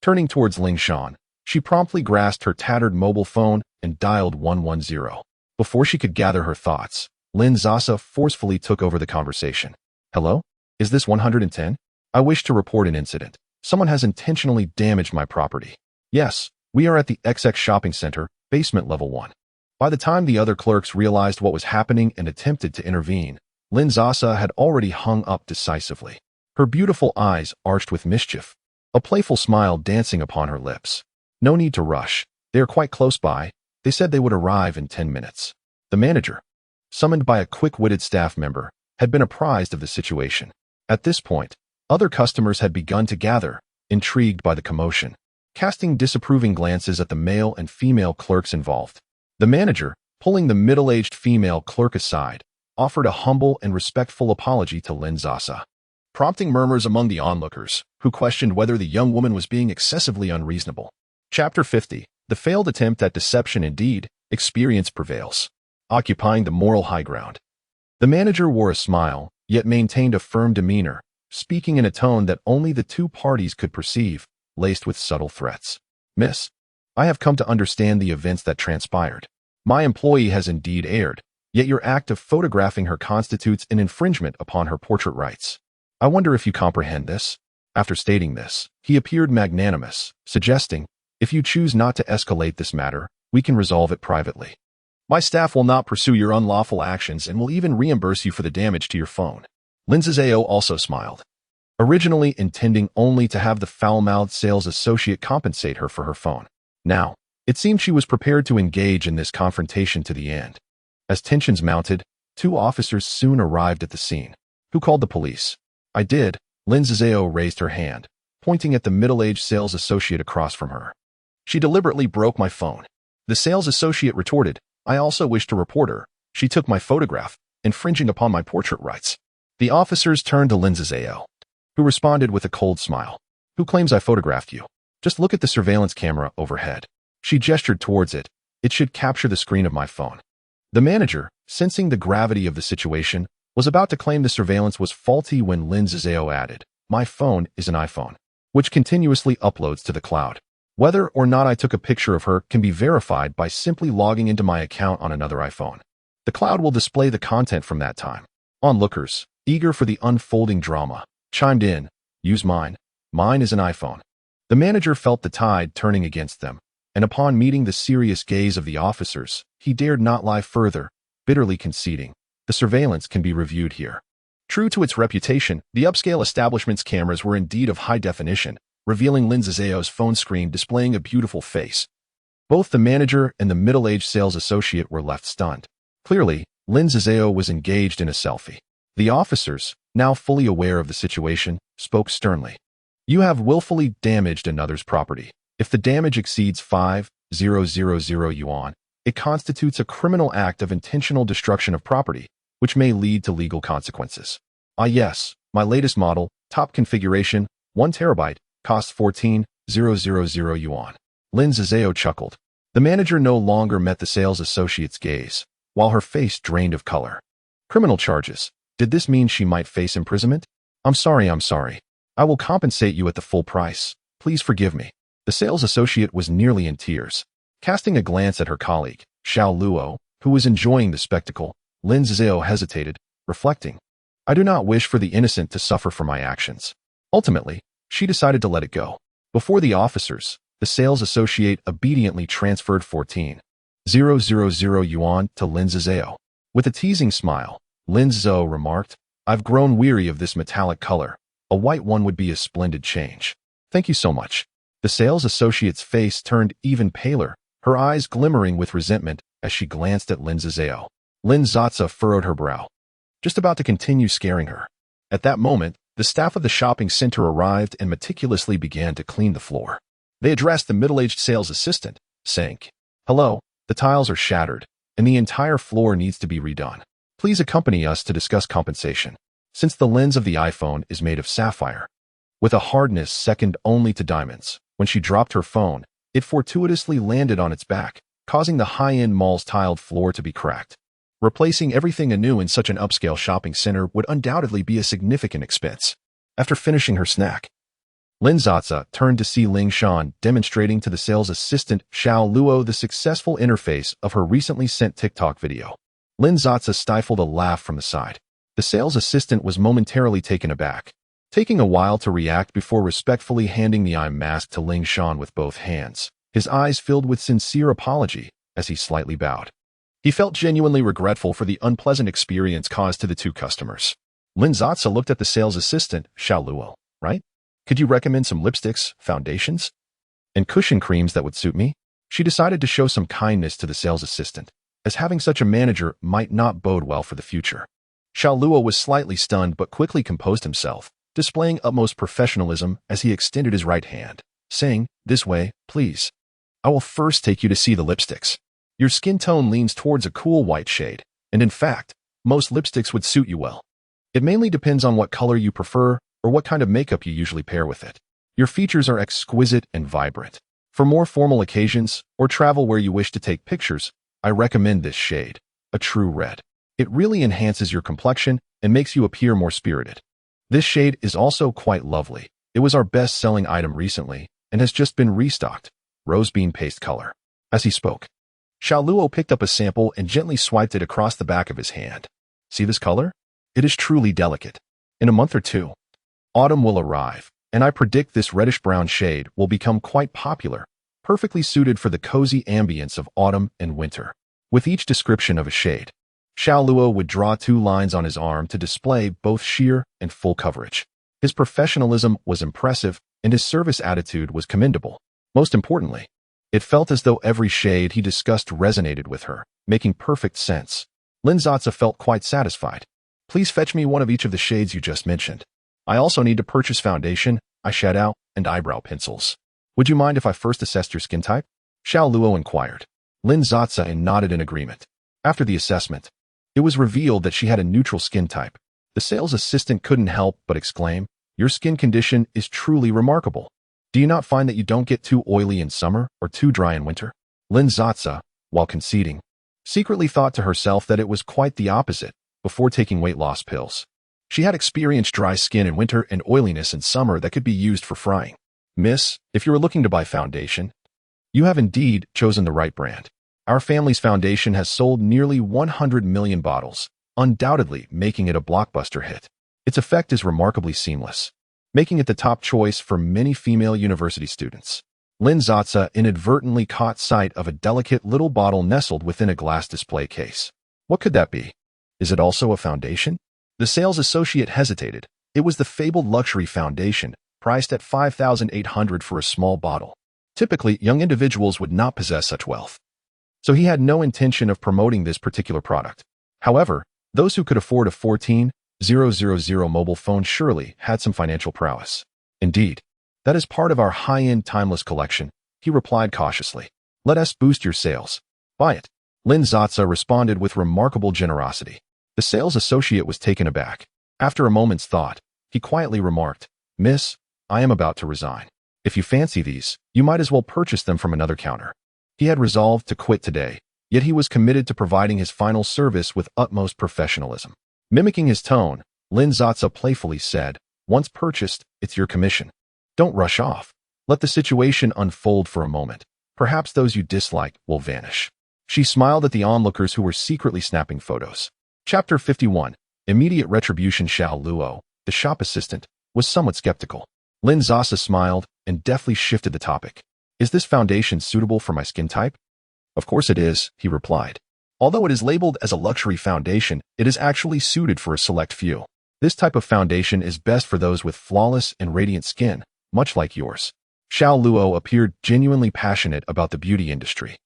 Turning towards Ling Shan, she promptly grasped her tattered mobile phone and dialed 110. Before she could gather her thoughts, Lin Sasa forcefully took over the conversation. Hello? Is this 110? I wish to report an incident. Someone has intentionally damaged my property. Yes, we are at the XX Shopping Center, basement level 1. By the time the other clerks realized what was happening and attempted to intervene, Lin Sasa had already hung up decisively. Her beautiful eyes arched with mischief, a playful smile dancing upon her lips. No need to rush. They are quite close by. They said they would arrive in 10 minutes. The manager, summoned by a quick-witted staff member, had been apprised of the situation. At this point, other customers had begun to gather, intrigued by the commotion, casting disapproving glances at the male and female clerks involved. The manager, pulling the middle-aged female clerk aside, offered a humble and respectful apology to Lin Sasa, prompting murmurs among the onlookers, who questioned whether the young woman was being excessively unreasonable. Chapter 50. The failed attempt at deception. Indeed, experience prevails, occupying the moral high ground. The manager wore a smile, yet maintained a firm demeanor, speaking in a tone that only the two parties could perceive, laced with subtle threats. Miss, I have come to understand the events that transpired. My employee has indeed erred, yet your act of photographing her constitutes an infringement upon her portrait rights. I wonder if you comprehend this? After stating this, he appeared magnanimous, suggesting, if you choose not to escalate this matter, we can resolve it privately. My staff will not pursue your unlawful actions and will even reimburse you for the damage to your phone. Lin Sasa also smiled, originally intending only to have the foul-mouthed sales associate compensate her for her phone. Now, it seemed she was prepared to engage in this confrontation to the end. As tensions mounted, 2 officers soon arrived at the scene. Who called the police? I did. Lin Sasa raised her hand, pointing at the middle-aged sales associate across from her. She deliberately broke my phone. The sales associate retorted, I also wish to report her. She took my photograph, infringing upon my portrait rights. The officers turned to Lin Sasa, who responded with a cold smile. Who claims I photographed you? Just look at the surveillance camera overhead. She gestured towards it. It should capture the screen of my phone. The manager, sensing the gravity of the situation, was about to claim the surveillance was faulty when Lin Sasa added, my phone is an iPhone, which continuously uploads to the cloud. Whether or not I took a picture of her can be verified by simply logging into my account on another iPhone. The cloud will display the content from that time. Onlookers, eager for the unfolding drama, chimed in, use mine. Mine is an iPhone. The manager felt the tide turning against them, and upon meeting the serious gaze of the officers, he dared not lie further, bitterly conceding, the surveillance can be reviewed here. True to its reputation, the upscale establishment's cameras were indeed of high definition, revealing Lin Sasa's phone screen displaying a beautiful face. Both the manager and the middle-aged sales associate were left stunned. Clearly, Lin Sasa was engaged in a selfie. The officers, now fully aware of the situation, spoke sternly. You have willfully damaged another's property. If the damage exceeds 5,000 yuan, it constitutes a criminal act of intentional destruction of property, which may lead to legal consequences. Ah yes, my latest model, top configuration, 1 terabyte, costs 14,000 yuan. Lin Sasa chuckled. The manager no longer met the sales associate's gaze, while her face drained of color. Criminal charges. Did this mean she might face imprisonment? I'm sorry. I will compensate you at the full price. Please forgive me. The sales associate was nearly in tears. Casting a glance at her colleague, Shao Luo, who was enjoying the spectacle, Lin Sasa hesitated, reflecting, I do not wish for the innocent to suffer for my actions. Ultimately, She decided to let it go. Before the officers, the sales associate obediently transferred 14,000 yuan to Lin Sasa. With a teasing smile, Lin Sasa remarked, "I've grown weary of this metallic color. A white one would be a splendid change. Thank you so much." The sales associate's face turned even paler, her eyes glimmering with resentment as she glanced at Lin Sasa. Lin Sasa furrowed her brow, just about to continue scaring her. At that moment, the staff of the shopping center arrived and meticulously began to clean the floor. They addressed the middle-aged sales assistant, saying, "Hello, the tiles are shattered, and the entire floor needs to be redone. Please accompany us to discuss compensation." Since the lens of the iPhone is made of sapphire, with a hardness second only to diamonds, when she dropped her phone, it fortuitously landed on its back, causing the high-end mall's tiled floor to be cracked. Replacing everything anew in such an upscale shopping center would undoubtedly be a significant expense. After finishing her snack, Lin Sasa turned to see Ling Shan demonstrating to the sales assistant Shao Luo the successful interface of her recently sent TikTok video. Lin Sasa stifled a laugh from the side. The sales assistant was momentarily taken aback, taking a while to react before respectfully handing the eye mask to Ling Shan with both hands, his eyes filled with sincere apology as he slightly bowed. He felt genuinely regretful for the unpleasant experience caused to the two customers. Lin Sasa looked at the sales assistant, Shao Luo, "Right? Could you recommend some lipsticks, foundations, and cushion creams that would suit me?" She decided to show some kindness to the sales assistant, as having such a manager might not bode well for the future. Shao Luo was slightly stunned but quickly composed himself, displaying utmost professionalism as he extended his right hand, saying, "This way, please. I will first take you to see the lipsticks. Your skin tone leans towards a cool white shade, and in fact, most lipsticks would suit you well. It mainly depends on what color you prefer or what kind of makeup you usually pair with it. Your features are exquisite and vibrant. For more formal occasions or travel where you wish to take pictures, I recommend this shade, a true red. It really enhances your complexion and makes you appear more spirited. This shade is also quite lovely. It was our best-selling item recently and has just been restocked, rose bean paste color." As he spoke, Shao Luo picked up a sample and gently swiped it across the back of his hand. "See this color? It is truly delicate. In a month or two, autumn will arrive, and I predict this reddish-brown shade will become quite popular, perfectly suited for the cozy ambience of autumn and winter." With each description of a shade, Shao Luo would draw 2 lines on his arm to display both sheer and full coverage. His professionalism was impressive, and his service attitude was commendable. Most importantly, it felt as though every shade he discussed resonated with her, making perfect sense. Lin Sasa felt quite satisfied. "Please fetch me one of each of the shades you just mentioned. I also need to purchase foundation, eyeshadow, and eyebrow pencils. Would you mind if I first assessed your skin type?" Shao Luo inquired. Lin Sasa nodded in agreement. After the assessment, it was revealed that she had a neutral skin type. The sales assistant couldn't help but exclaim, "Your skin condition is truly remarkable. Do you not find that you don't get too oily in summer or too dry in winter?" Lin Sasa, while conceding, secretly thought to herself that it was quite the opposite before taking weight loss pills. She had experienced dry skin in winter and oiliness in summer that could be used for frying. "Miss, if you are looking to buy foundation, you have indeed chosen the right brand. Our family's foundation has sold nearly 100 million bottles, undoubtedly making it a blockbuster hit. Its effect is remarkably seamless, making it the top choice for many female university students." Lin Sasa inadvertently caught sight of a delicate little bottle nestled within a glass display case. What could that be? Is it also a foundation? The sales associate hesitated. It was the fabled luxury foundation, priced at 5,800 for a small bottle. Typically, young individuals would not possess such wealth, so he had no intention of promoting this particular product. However, those who could afford a 14,000 mobile phone surely had some financial prowess. "Indeed, that is part of our high-end timeless collection," he replied cautiously. "Let us boost your sales. Buy it." Lin Sasa responded with remarkable generosity. The sales associate was taken aback. After a moment's thought, he quietly remarked, "Miss, I am about to resign. If you fancy these, you might as well purchase them from another counter." He had resolved to quit today, yet he was committed to providing his final service with utmost professionalism. Mimicking his tone, Lin Sasa playfully said, "Once purchased, it's your commission. Don't rush off. Let the situation unfold for a moment. Perhaps those you dislike will vanish." She smiled at the onlookers who were secretly snapping photos. Chapter 51. Immediate retribution. Shao Luo, the shop assistant, was somewhat skeptical. Lin Sasa smiled and deftly shifted the topic. Is this foundation suitable for my skin type? Of course it is, he replied. Although it is labeled as a luxury foundation, it is actually suited for a select few. This type of foundation is best for those with flawless and radiant skin, much like yours. Shao Luo appeared genuinely passionate about the beauty industry,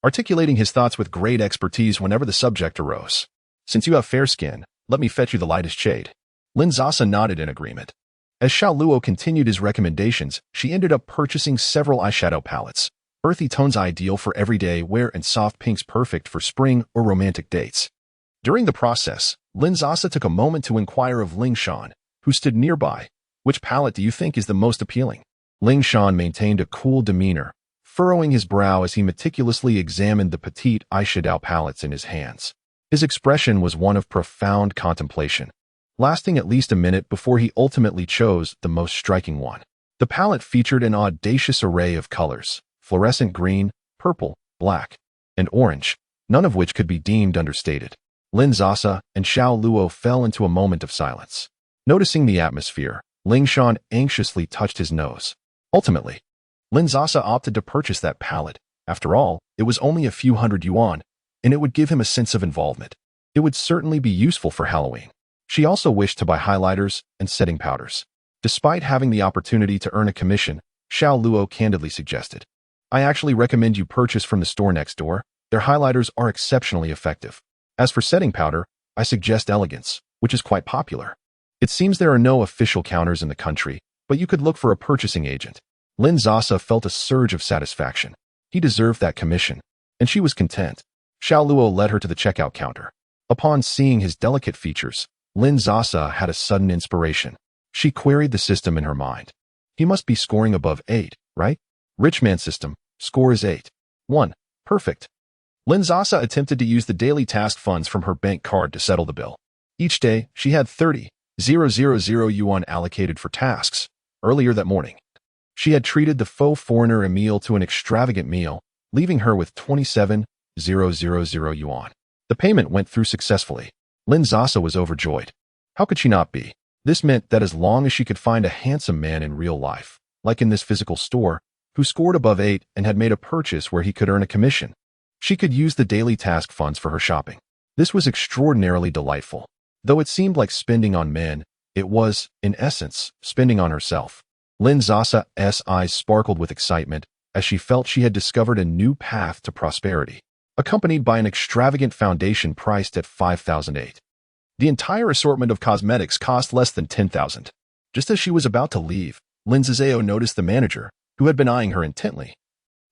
articulating his thoughts with great expertise whenever the subject arose. Since you have fair skin, let me fetch you the lightest shade. Lin Sasa nodded in agreement. As Shao Luo continued his recommendations, she ended up purchasing several eyeshadow palettes. Earthy tones ideal for everyday wear and soft pinks perfect for spring or romantic dates. During the process, Lin Sasa took a moment to inquire of Ling Shan, who stood nearby. Which palette do you think is the most appealing? Ling Shan maintained a cool demeanor, furrowing his brow as he meticulously examined the petite eyeshadow palettes in his hands. His expression was one of profound contemplation, lasting at least a minute before he ultimately chose the most striking one. The palette featured an audacious array of colors: fluorescent green, purple, black, and orange, none of which could be deemed understated. Lin Sasa and Shao Luo fell into a moment of silence. Noticing the atmosphere, Ling Shan anxiously touched his nose. Ultimately, Lin Sasa opted to purchase that palette. After all, it was only a few hundred yuan, and it would give him a sense of involvement. It would certainly be useful for Halloween. She also wished to buy highlighters and setting powders. Despite having the opportunity to earn a commission, Shao Luo candidly suggested, I actually recommend you purchase from the store next door. Their highlighters are exceptionally effective. As for setting powder, I suggest Elegance, which is quite popular. It seems there are no official counters in the country, but you could look for a purchasing agent. Lin Sasa felt a surge of satisfaction. He deserved that commission, and she was content. Shao Luo led her to the checkout counter. Upon seeing his delicate features, Lin Sasa had a sudden inspiration. She queried the system in her mind. He must be scoring above 8, right? Rich man system, score is 8. 1. Perfect. Lin Sasa attempted to use the daily task funds from her bank card to settle the bill. Each day, she had 30,000 yuan allocated for tasks. Earlier that morning, she had treated the faux foreigner Emile to an extravagant meal, leaving her with 27,000 yuan. The payment went through successfully. Lin Sasa was overjoyed. How could she not be? This meant that as long as she could find a handsome man in real life, like in this physical store, who scored above 8 and had made a purchase where he could earn a commission, she could use the daily task funds for her shopping. This was extraordinarily delightful. Though it seemed like spending on men, it was, in essence, spending on herself. Lin Sasa's eyes sparkled with excitement as she felt she had discovered a new path to prosperity, accompanied by an extravagant foundation priced at 5,008. The entire assortment of cosmetics cost less than 10,000. Just as she was about to leave, Lin Sasa noticed the manager, who had been eyeing her intently,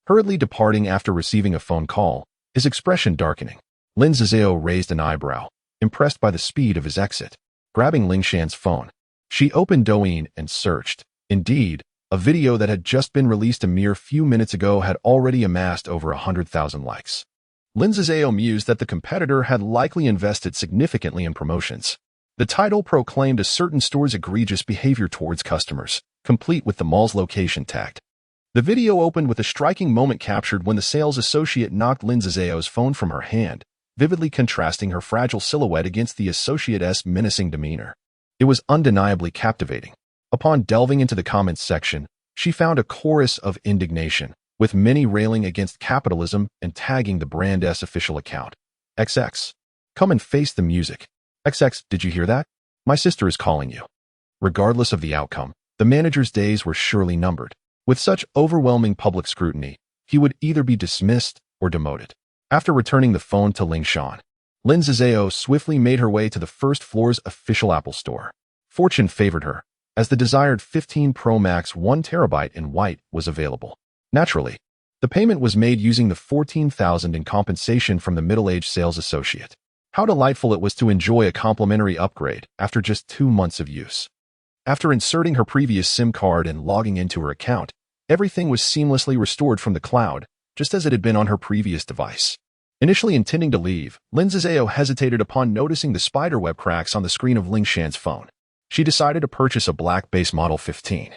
hurriedly departing after receiving a phone call, his expression darkening. Lin Sasa raised an eyebrow, impressed by the speed of his exit. Grabbing Ling Shan's phone, she opened Douyin and searched. Indeed, a video that had just been released a mere few minutes ago had already amassed over 100,000 likes. Lin Sasa mused that the competitor had likely invested significantly in promotions. The title proclaimed a certain store's egregious behavior towards customers, complete with the mall's location tagged. The video opened with a striking moment captured when the sales associate knocked Lin Sasa's phone from her hand, vividly contrasting her fragile silhouette against the associate's menacing demeanor. It was undeniably captivating. Upon delving into the comments section, she found a chorus of indignation, with many railing against capitalism and tagging the brand's official account. XX. Come and face the music. XX, did you hear that? My sister is calling you. Regardless of the outcome, the manager's days were surely numbered. With such overwhelming public scrutiny, he would either be dismissed or demoted. After returning the phone to Ling Shan, Lin Sasa swiftly made her way to the first floor's official Apple store. Fortune favored her, as the desired 15 Pro Max 1 terabyte in white was available. Naturally, the payment was made using the 14,000 in compensation from the middle-aged sales associate. How delightful it was to enjoy a complimentary upgrade after just 2 months of use. After inserting her previous SIM card and logging into her account, everything was seamlessly restored from the cloud, just as it had been on her previous device. Initially intending to leave, Lin Sasa hesitated upon noticing the spiderweb cracks on the screen of Ling Shan's phone. She decided to purchase a black base Model 15.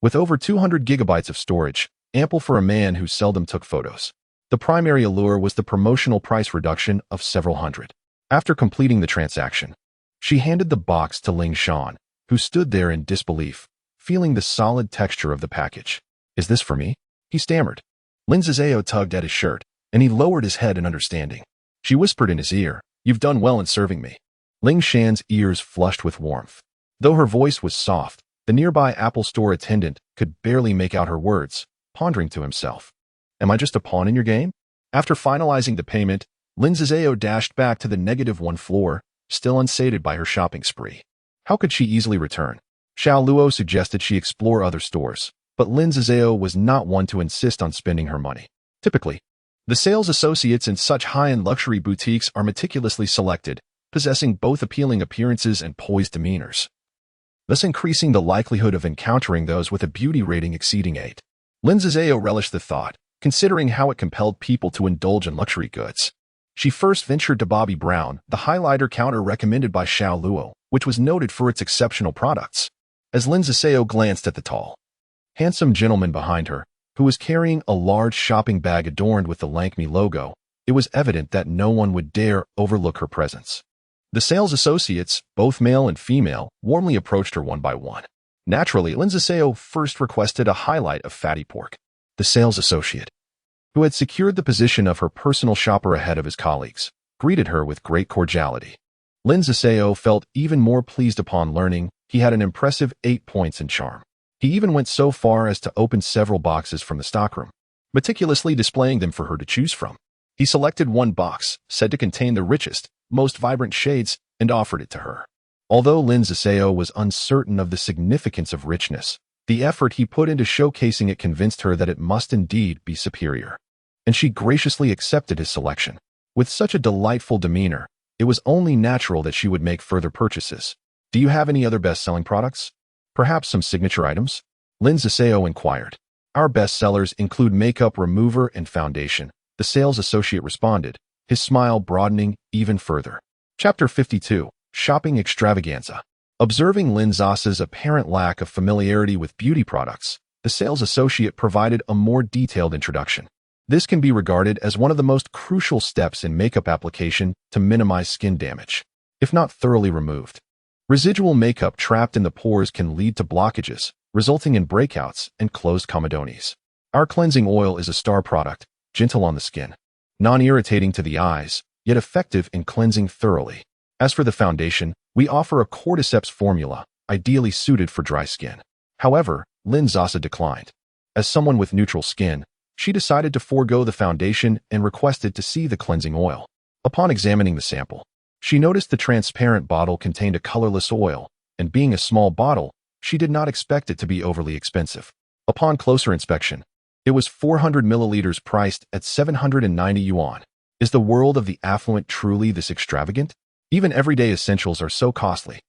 With over 200 gigabytes of storage, ample for a man who seldom took photos. The primary allure was the promotional price reduction of several hundred. After completing the transaction, she handed the box to Ling Shan, who stood there in disbelief, feeling the solid texture of the package. "Is this for me?" he stammered. Lin Sasa tugged at his shirt, and he lowered his head in understanding. She whispered in his ear, "You've done well in serving me." Ling Shan's ears flushed with warmth. Though her voice was soft, the nearby Apple Store attendant could barely make out her words, pondering to himself, "Am I just a pawn in your game?" After finalizing the payment, Lin Sasa dashed back to the -1 floor, still unsated by her shopping spree. How could she easily return? Shao Luo suggested she explore other stores, but Lin Sasa was not one to insist on spending her money. Typically, the sales associates in such high-end luxury boutiques are meticulously selected, possessing both appealing appearances and poised demeanors, thus increasing the likelihood of encountering those with a beauty rating exceeding 8. Lin Sasa relished the thought, considering how it compelled people to indulge in luxury goods. She first ventured to Bobbi Brown, the highlighter counter recommended by Shao Luo, which was noted for its exceptional products. As Lin Sasa glanced at the tall, handsome gentleman behind her, who was carrying a large shopping bag adorned with the Lancme logo, it was evident that no one would dare overlook her presence. The sales associates, both male and female, warmly approached her one by one. Naturally, Lin Sasa first requested a highlight of fatty pork. The sales associate, who had secured the position of her personal shopper ahead of his colleagues, greeted her with great cordiality. Lin Sasa felt even more pleased upon learning he had an impressive 8 points in charm. He even went so far as to open several boxes from the stockroom, meticulously displaying them for her to choose from. He selected one box, said to contain the richest, most vibrant shades, and offered it to her. Although Lin Sasa was uncertain of the significance of richness, the effort he put into showcasing it convinced her that it must indeed be superior, and she graciously accepted his selection. With such a delightful demeanor, it was only natural that she would make further purchases. "Do you have any other best-selling products? Perhaps some signature items?" Lin Sasa inquired. "Our best sellers include makeup remover and foundation," the sales associate responded, his smile broadening even further. Chapter 52, Shopping Extravaganza. Observing Lin Sasa's apparent lack of familiarity with beauty products, the sales associate provided a more detailed introduction. This can be regarded as one of the most crucial steps in makeup application to minimize skin damage, if not thoroughly removed. Residual makeup trapped in the pores can lead to blockages, resulting in breakouts and closed comedones. Our cleansing oil is a star product, gentle on the skin, non-irritating to the eyes, yet effective in cleansing thoroughly. As for the foundation, we offer a cordyceps formula, ideally suited for dry skin. However, Lin Sasa declined. As someone with neutral skin, she decided to forego the foundation and requested to see the cleansing oil. Upon examining the sample, she noticed the transparent bottle contained a colorless oil, and being a small bottle, she did not expect it to be overly expensive. Upon closer inspection, it was 400 milliliters priced at 790 yuan. Is the world of the affluent truly this extravagant? Even everyday essentials are so costly.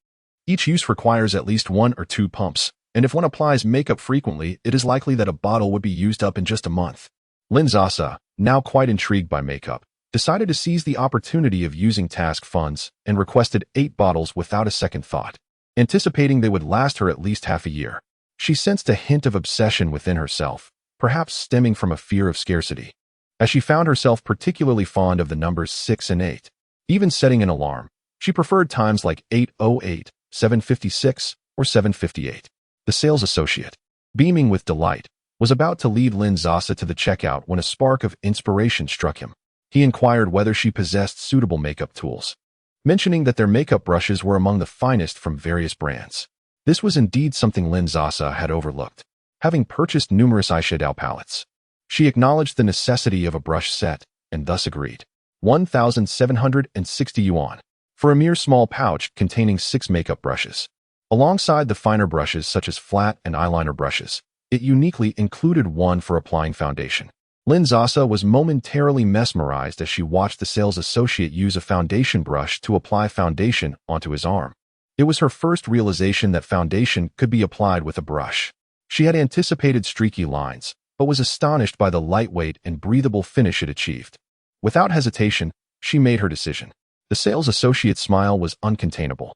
Each use requires at least 1 or 2 pumps, and if one applies makeup frequently, it is likely that a bottle would be used up in just a month. Lin Sasa, now quite intrigued by makeup, decided to seize the opportunity of using task funds and requested 8 bottles without a second thought, anticipating they would last her at least half a year. She sensed a hint of obsession within herself, perhaps stemming from a fear of scarcity, as she found herself particularly fond of the numbers 6 and 8. Even setting an alarm, she preferred times like 8:08, 7:56, or 7:58. The sales associate, beaming with delight, was about to lead Lin Sasa to the checkout when a spark of inspiration struck him. He inquired whether she possessed suitable makeup tools, mentioning that their makeup brushes were among the finest from various brands. This was indeed something Lin Sasa had overlooked, having purchased numerous eyeshadow palettes. She acknowledged the necessity of a brush set, and thus agreed. 1,760 yuan, for a mere small pouch containing 6 makeup brushes. Alongside the finer brushes such as flat and eyeliner brushes, it uniquely included one for applying foundation. Lin Sasa was momentarily mesmerized as she watched the sales associate use a foundation brush to apply foundation onto his arm. It was her first realization that foundation could be applied with a brush. She had anticipated streaky lines, but was astonished by the lightweight and breathable finish it achieved. Without hesitation, she made her decision. The sales associate's smile was uncontainable.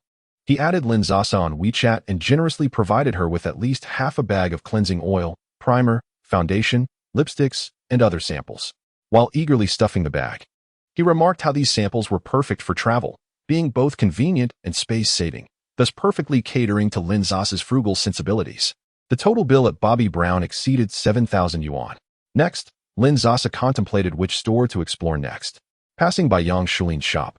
He added Lin Sasa on WeChat and generously provided her with at least half a bag of cleansing oil, primer, foundation, lipsticks, and other samples. While eagerly stuffing the bag, he remarked how these samples were perfect for travel, being both convenient and space-saving, thus perfectly catering to Lin Sasa's frugal sensibilities. The total bill at Bobby Brown exceeded 7,000 yuan. Next, Lin Sasa contemplated which store to explore next. Passing by Yang Shulin's shop,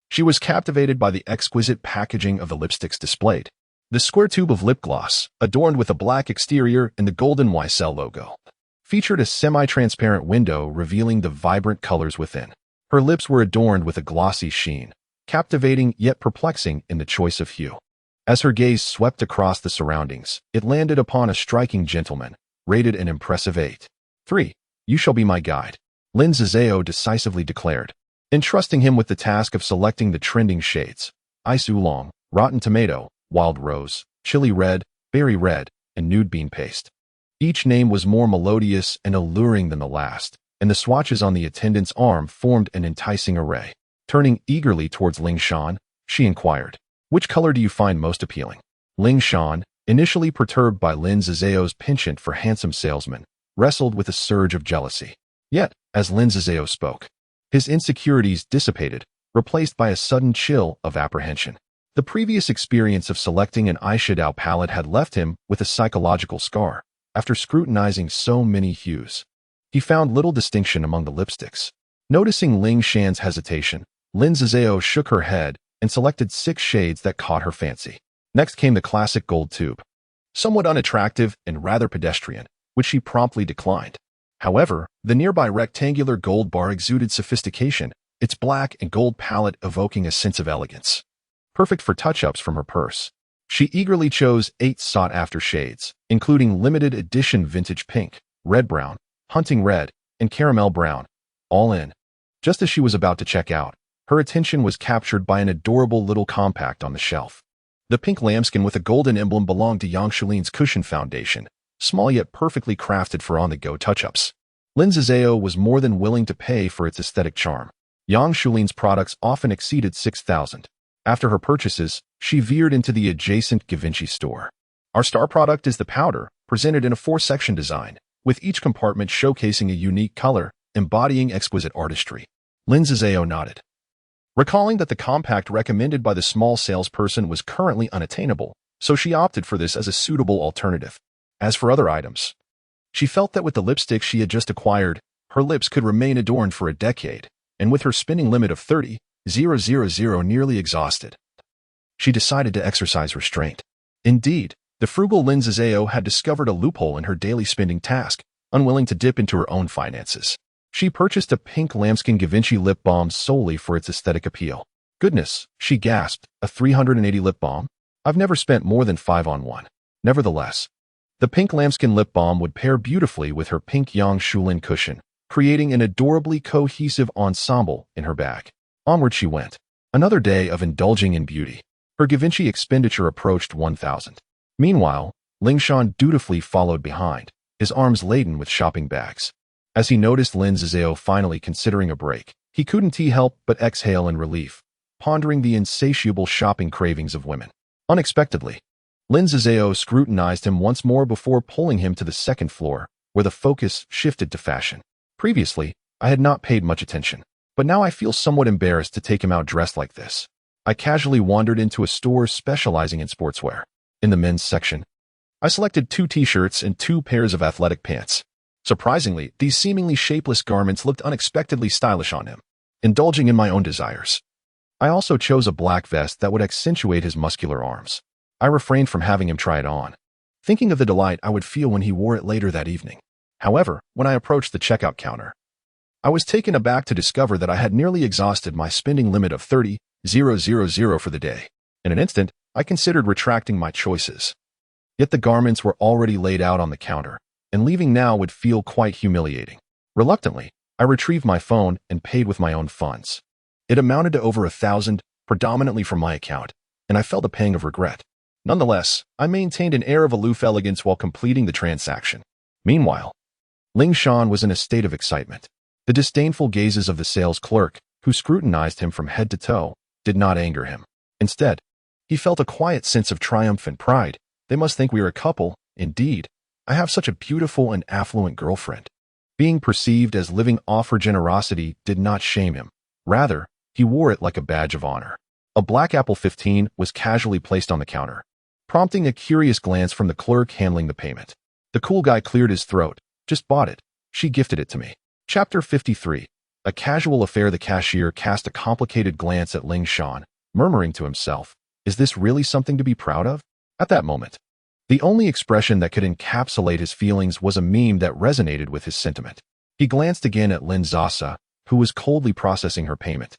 she was captivated by the exquisite packaging of the lipsticks displayed. The square tube of lip gloss, adorned with a black exterior and the golden YSL logo, featured a semi-transparent window revealing the vibrant colors within. Her lips were adorned with a glossy sheen, captivating yet perplexing in the choice of hue. As her gaze swept across the surroundings, it landed upon a striking gentleman, rated an impressive 8.3. You shall be my guide, Lin Sasa decisively declared, entrusting him with the task of selecting the trending shades: ice oolong, rotten tomato, wild rose, chili red, berry red, and nude bean paste. Each name was more melodious and alluring than the last, and the swatches on the attendant's arm formed an enticing array. Turning eagerly towards Ling Shan, she inquired, "Which color do you find most appealing?" Ling Shan, initially perturbed by Lin Sasa's penchant for handsome salesmen, wrestled with a surge of jealousy. Yet, as Lin Sasa spoke, his insecurities dissipated, replaced by a sudden chill of apprehension. The previous experience of selecting an eyeshadow palette had left him with a psychological scar. After scrutinizing so many hues, he found little distinction among the lipsticks. Noticing Ling Shan's hesitation, Lin Sasa shook her head and selected 6 shades that caught her fancy. Next came the classic gold tube, somewhat unattractive and rather pedestrian, which she promptly declined. However, the nearby rectangular gold bar exuded sophistication, its black and gold palette evoking a sense of elegance. Perfect for touch-ups from her purse, she eagerly chose 8 sought-after shades, including limited edition vintage pink, red-brown, hunting red, and caramel brown, all in. Just as she was about to check out, her attention was captured by an adorable little compact on the shelf. The pink lambskin with a golden emblem belonged to Yang Shulin's cushion foundation, small yet perfectly crafted for on-the-go touch-ups. Lin Sasa was more than willing to pay for its aesthetic charm. Yang Shulin's products often exceeded 6,000. After her purchases, she veered into the adjacent Givenchy store. Our star product is the powder, presented in a 4-section design, with each compartment showcasing a unique color, embodying exquisite artistry. Lin Sasa nodded, recalling that the compact recommended by the small salesperson was currently unattainable, so she opted for this as a suitable alternative. As for other items, she felt that with the lipstick she had just acquired, her lips could remain adorned for a decade, and with her spending limit of 30,000 nearly exhausted, she decided to exercise restraint. Indeed, the frugal Lin Sasa had discovered a loophole in her daily spending task, unwilling to dip into her own finances. She purchased a pink lambskin Givenchy lip balm solely for its aesthetic appeal. Goodness, she gasped, a 380 lip balm? I've never spent more than 5 on one. Nevertheless, the pink lambskin lip balm would pair beautifully with her pink Yang Shulin cushion, creating an adorably cohesive ensemble in her bag. Onward she went. Another day of indulging in beauty. Her Givenchy expenditure approached 1,000. Meanwhile, Ling Shan dutifully followed behind, his arms laden with shopping bags. As he noticed Lin Sasa finally considering a break, he couldn't help but exhale in relief, pondering the insatiable shopping cravings of women. Unexpectedly, Lin Sasa scrutinized him once more before pulling him to the second floor, where the focus shifted to fashion. Previously, I had not paid much attention, but now I feel somewhat embarrassed to take him out dressed like this. I casually wandered into a store specializing in sportswear. In the men's section, I selected 2 t-shirts and 2 pairs of athletic pants. Surprisingly, these seemingly shapeless garments looked unexpectedly stylish on him. Indulging in my own desires, I also chose a black vest that would accentuate his muscular arms. I refrained from having him try it on, thinking of the delight I would feel when he wore it later that evening. However, when I approached the checkout counter, I was taken aback to discover that I had nearly exhausted my spending limit of 30,000 for the day. In an instant, I considered retracting my choices. Yet the garments were already laid out on the counter, and leaving now would feel quite humiliating. Reluctantly, I retrieved my phone and paid with my own funds. It amounted to over 1,000, predominantly from my account, and I felt a pang of regret. Nonetheless, I maintained an air of aloof elegance while completing the transaction. Meanwhile, Ling Shan was in a state of excitement. The disdainful gazes of the sales clerk, who scrutinized him from head to toe, did not anger him. Instead, he felt a quiet sense of triumph and pride. They must think we are a couple. Indeed, I have such a beautiful and affluent girlfriend. Being perceived as living off her generosity did not shame him. Rather, he wore it like a badge of honor. A black Apple 15 was casually placed on the counter, prompting a curious glance from the clerk handling the payment. The cool guy cleared his throat. Just bought it. She gifted it to me. Chapter 53. A casual affair. The cashier cast a complicated glance at Ling Shan, murmuring to himself, is this really something to be proud of? At that moment, the only expression that could encapsulate his feelings was a meme that resonated with his sentiment. He glanced again at Lin Sasa, who was coldly processing her payment,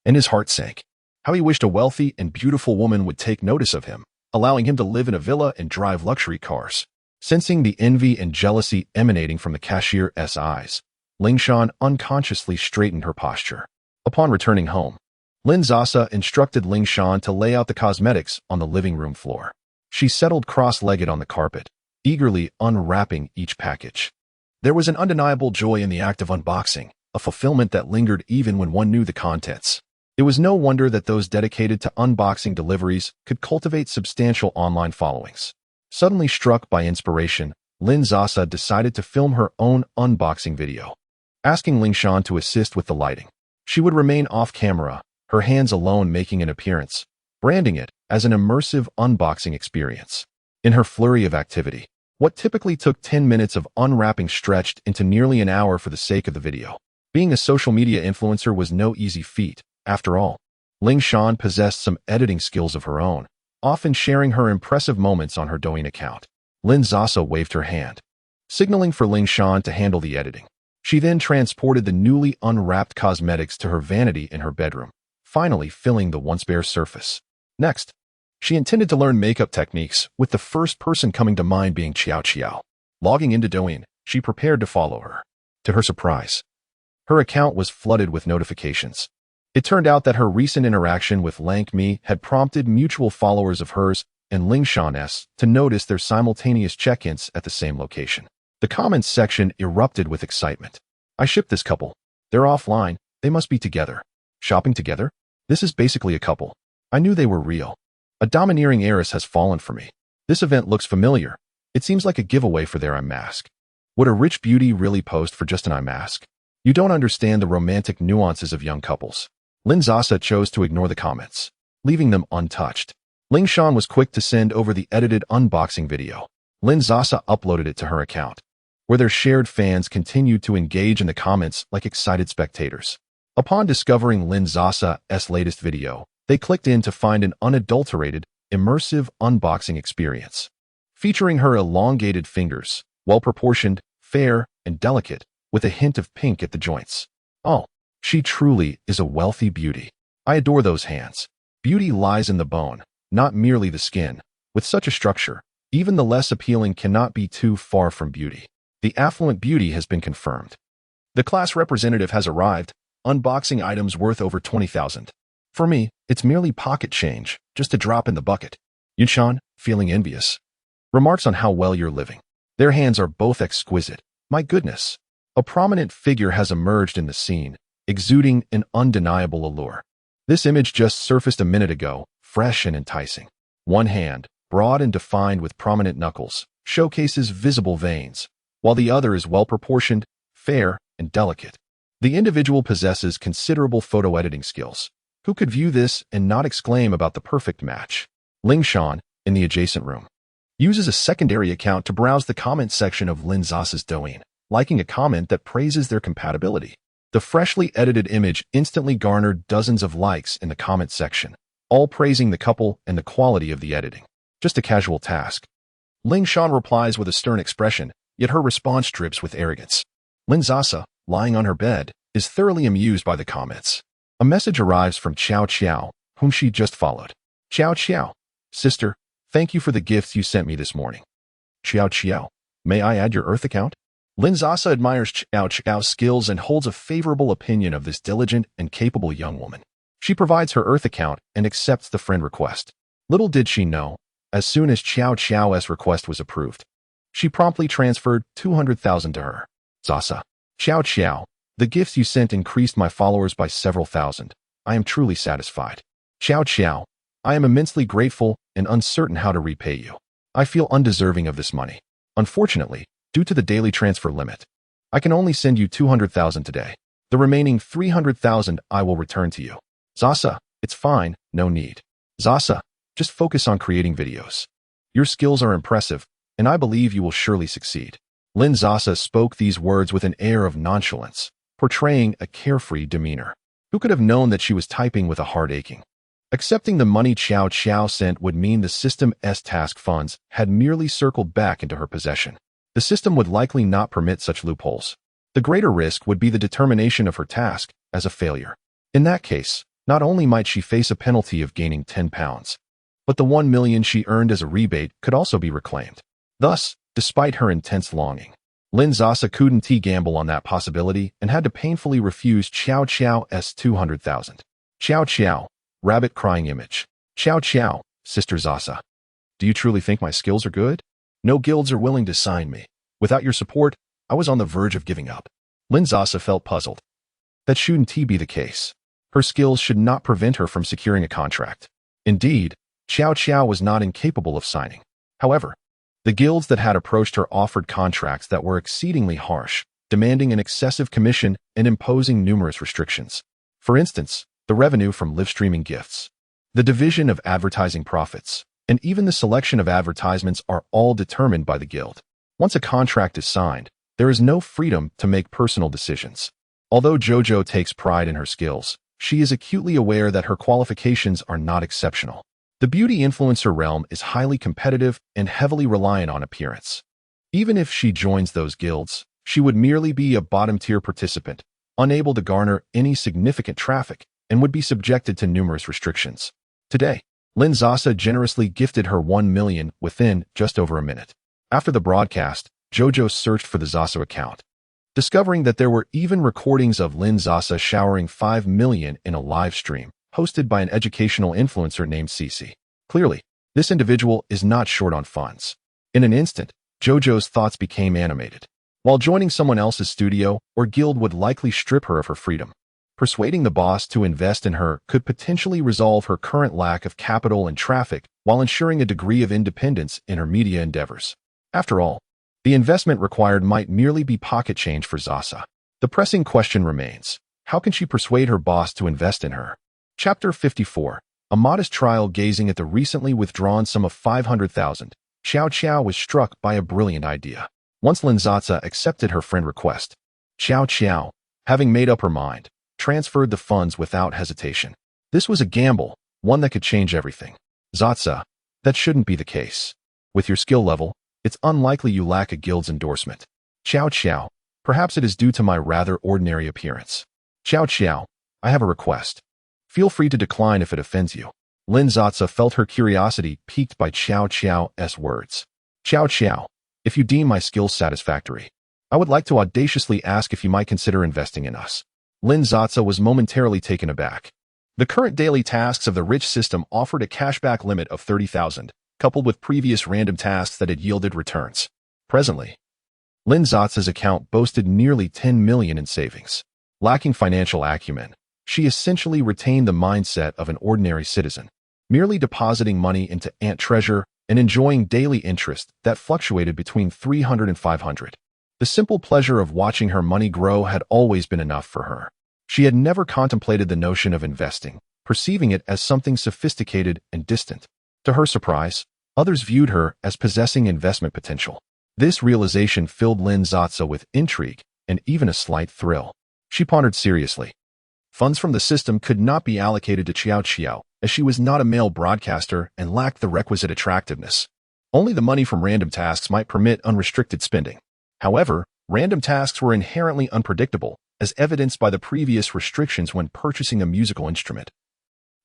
and his heart sank. How he wished a wealthy and beautiful woman would take notice of him, allowing him to live in a villa and drive luxury cars. Sensing the envy and jealousy emanating from the cashier's eyes, Ling Shan unconsciously straightened her posture. Upon returning home, Lin Sasa instructed Ling Shan to lay out the cosmetics on the living room floor. She settled cross-legged on the carpet, eagerly unwrapping each package. There was an undeniable joy in the act of unboxing, a fulfillment that lingered even when one knew the contents. It was no wonder that those dedicated to unboxing deliveries could cultivate substantial online followings. Suddenly struck by inspiration, Lin Sasa decided to film her own unboxing video, asking Ling Shan to assist with the lighting. She would remain off-camera, her hands alone making an appearance, branding it as an immersive unboxing experience. In her flurry of activity, what typically took 10 minutes of unwrapping stretched into nearly an hour for the sake of the video. Being a social media influencer was no easy feat. After all, Ling Shan possessed some editing skills of her own, often sharing her impressive moments on her Douyin account. Lin Sasa waved her hand, signaling for Ling Shan to handle the editing. She then transported the newly unwrapped cosmetics to her vanity in her bedroom, finally filling the once bare surface. Next, she intended to learn makeup techniques, with the first person coming to mind being Xiao. Logging into Douyin, she prepared to follow her. To her surprise, her account was flooded with notifications. It turned out that her recent interaction with Lang Mi had prompted mutual followers of hers and Ling Shan's to notice their simultaneous check-ins at the same location. The comments section erupted with excitement. I shipped this couple. They're offline. They must be together. Shopping together? This is basically a couple. I knew they were real. A domineering heiress has fallen for me. This event looks familiar. It seems like a giveaway for their eye mask. Would a rich beauty really post for just an eye mask? You don't understand the romantic nuances of young couples. Lin Sasa chose to ignore the comments, leaving them untouched. Ling Shan was quick to send over the edited unboxing video. Lin Sasa uploaded it to her account, where their shared fans continued to engage in the comments like excited spectators. Upon discovering Lin Sasa's latest video, they clicked in to find an unadulterated, immersive unboxing experience, featuring her elongated fingers, well-proportioned, fair, and delicate, with a hint of pink at the joints. Oh, she truly is a wealthy beauty. I adore those hands. Beauty lies in the bone, not merely the skin. With such a structure, even the less appealing cannot be too far from beauty. The affluent beauty has been confirmed. The class representative has arrived, unboxing items worth over 20,000. For me, it's merely pocket change, just a drop in the bucket. Yunshan, feeling envious, remarks on how well you're living. Their hands are both exquisite. My goodness. A prominent figure has emerged in the scene, exuding an undeniable allure. This image just surfaced a minute ago, fresh and enticing. One hand, broad and defined with prominent knuckles, showcases visible veins, while the other is well-proportioned, fair, and delicate. The individual possesses considerable photo editing skills. Who could view this and not exclaim about the perfect match? Ling Shan, in the adjacent room, uses a secondary account to browse the comment section of Lin Sasa's Douyin, liking a comment that praises their compatibility. The freshly edited image instantly garnered dozens of likes in the comment section, all praising the couple and the quality of the editing. Just a casual task. Ling Shan replies with a stern expression, yet her response drips with arrogance. Lin Sasa, lying on her bed, is thoroughly amused by the comments. A message arrives from Xiao, whom she just followed. Xiao, sister, thank you for the gifts you sent me this morning. Xiao, may I add your Earth account? Lin Sasa admires Xiao's skills and holds a favorable opinion of this diligent and capable young woman. She provides her Earth account and accepts the friend request. Little did she know, as soon as Xiao's request was approved, she promptly transferred 200,000 to her. Sasa. Xiao, the gifts you sent increased my followers by several thousand. I am truly satisfied. Xiao, I am immensely grateful and uncertain how to repay you. I feel undeserving of this money. Unfortunately, due to the daily transfer limit, I can only send you 200,000 today. The remaining 300,000 I will return to you. Sasa, it's fine, no need. Sasa, just focus on creating videos. Your skills are impressive, and I believe you will surely succeed. Lin Sasa spoke these words with an air of nonchalance, portraying a carefree demeanor. Who could have known that she was typing with a heart aching? Accepting the money Xiao sent would mean the system's task funds had merely circled back into her possession. The system would likely not permit such loopholes. The greater risk would be the determination of her task as a failure. In that case, not only might she face a penalty of gaining 10 pounds, but the 1 million she earned as a rebate could also be reclaimed. Thus, despite her intense longing, Lin Sasa couldn't gamble on that possibility and had to painfully refuse Xiao's 200,000. Xiao, rabbit crying image. Xiao, Sister Sasa. Do you truly think my skills are good? No guilds are willing to sign me. Without your support, I was on the verge of giving up. Lin Sasa felt puzzled. That shouldn't be the case. Her skills should not prevent her from securing a contract. Indeed, Xiao was not incapable of signing. However, the guilds that had approached her offered contracts that were exceedingly harsh, demanding an excessive commission and imposing numerous restrictions. For instance, the revenue from live streaming gifts, the division of advertising profits, and even the selection of advertisements are all determined by the guild. Once a contract is signed, there is no freedom to make personal decisions. Although JoJo takes pride in her skills, she is acutely aware that her qualifications are not exceptional. The beauty influencer realm is highly competitive and heavily reliant on appearance. Even if she joins those guilds, she would merely be a bottom-tier participant, unable to garner any significant traffic, and would be subjected to numerous restrictions. Today, Lin Sasa generously gifted her 1 million within just over a minute. After the broadcast, JoJo searched for the Sasa account, discovering that there were even recordings of Lin Sasa showering 5 million in a live stream, hosted by an educational influencer named Cici. Clearly, this individual is not short on funds. In an instant, JoJo's thoughts became animated. While joining someone else's studio or guild would likely strip her of her freedom, persuading the boss to invest in her could potentially resolve her current lack of capital and traffic while ensuring a degree of independence in her media endeavors. After all, the investment required might merely be pocket change for Sasa. The pressing question remains, how can she persuade her boss to invest in her? Chapter 54. A modest trial. Gazing at the recently withdrawn sum of 500,000, Xiao was struck by a brilliant idea. Once Lin Sasa accepted her friend request, Xiao, having made up her mind, transferred the funds without hesitation. This was a gamble, one that could change everything. Sasa, that shouldn't be the case. With your skill level, it's unlikely you lack a guild's endorsement. Xiao, perhaps it is due to my rather ordinary appearance. Xiao, I have a request. Feel free to decline if it offends you. Lin Sasa felt her curiosity piqued by Xiao's words. Xiao, if you deem my skills satisfactory, I would like to audaciously ask if you might consider investing in us. Lin Sasa was momentarily taken aback. The current daily tasks of the rich system offered a cashback limit of 30,000, coupled with previous random tasks that had yielded returns. Presently, Lin Sasa's account boasted nearly 10 million in savings. Lacking financial acumen, she essentially retained the mindset of an ordinary citizen, merely depositing money into Ant Treasure and enjoying daily interest that fluctuated between 300 and 500. The simple pleasure of watching her money grow had always been enough for her. She had never contemplated the notion of investing, perceiving it as something sophisticated and distant. To her surprise, others viewed her as possessing investment potential. This realization filled Lin Sasa with intrigue and even a slight thrill. She pondered seriously. Funds from the system could not be allocated to Xiao, as she was not a male broadcaster and lacked the requisite attractiveness. Only the money from random tasks might permit unrestricted spending. However, random tasks were inherently unpredictable, as evidenced by the previous restrictions when purchasing a musical instrument,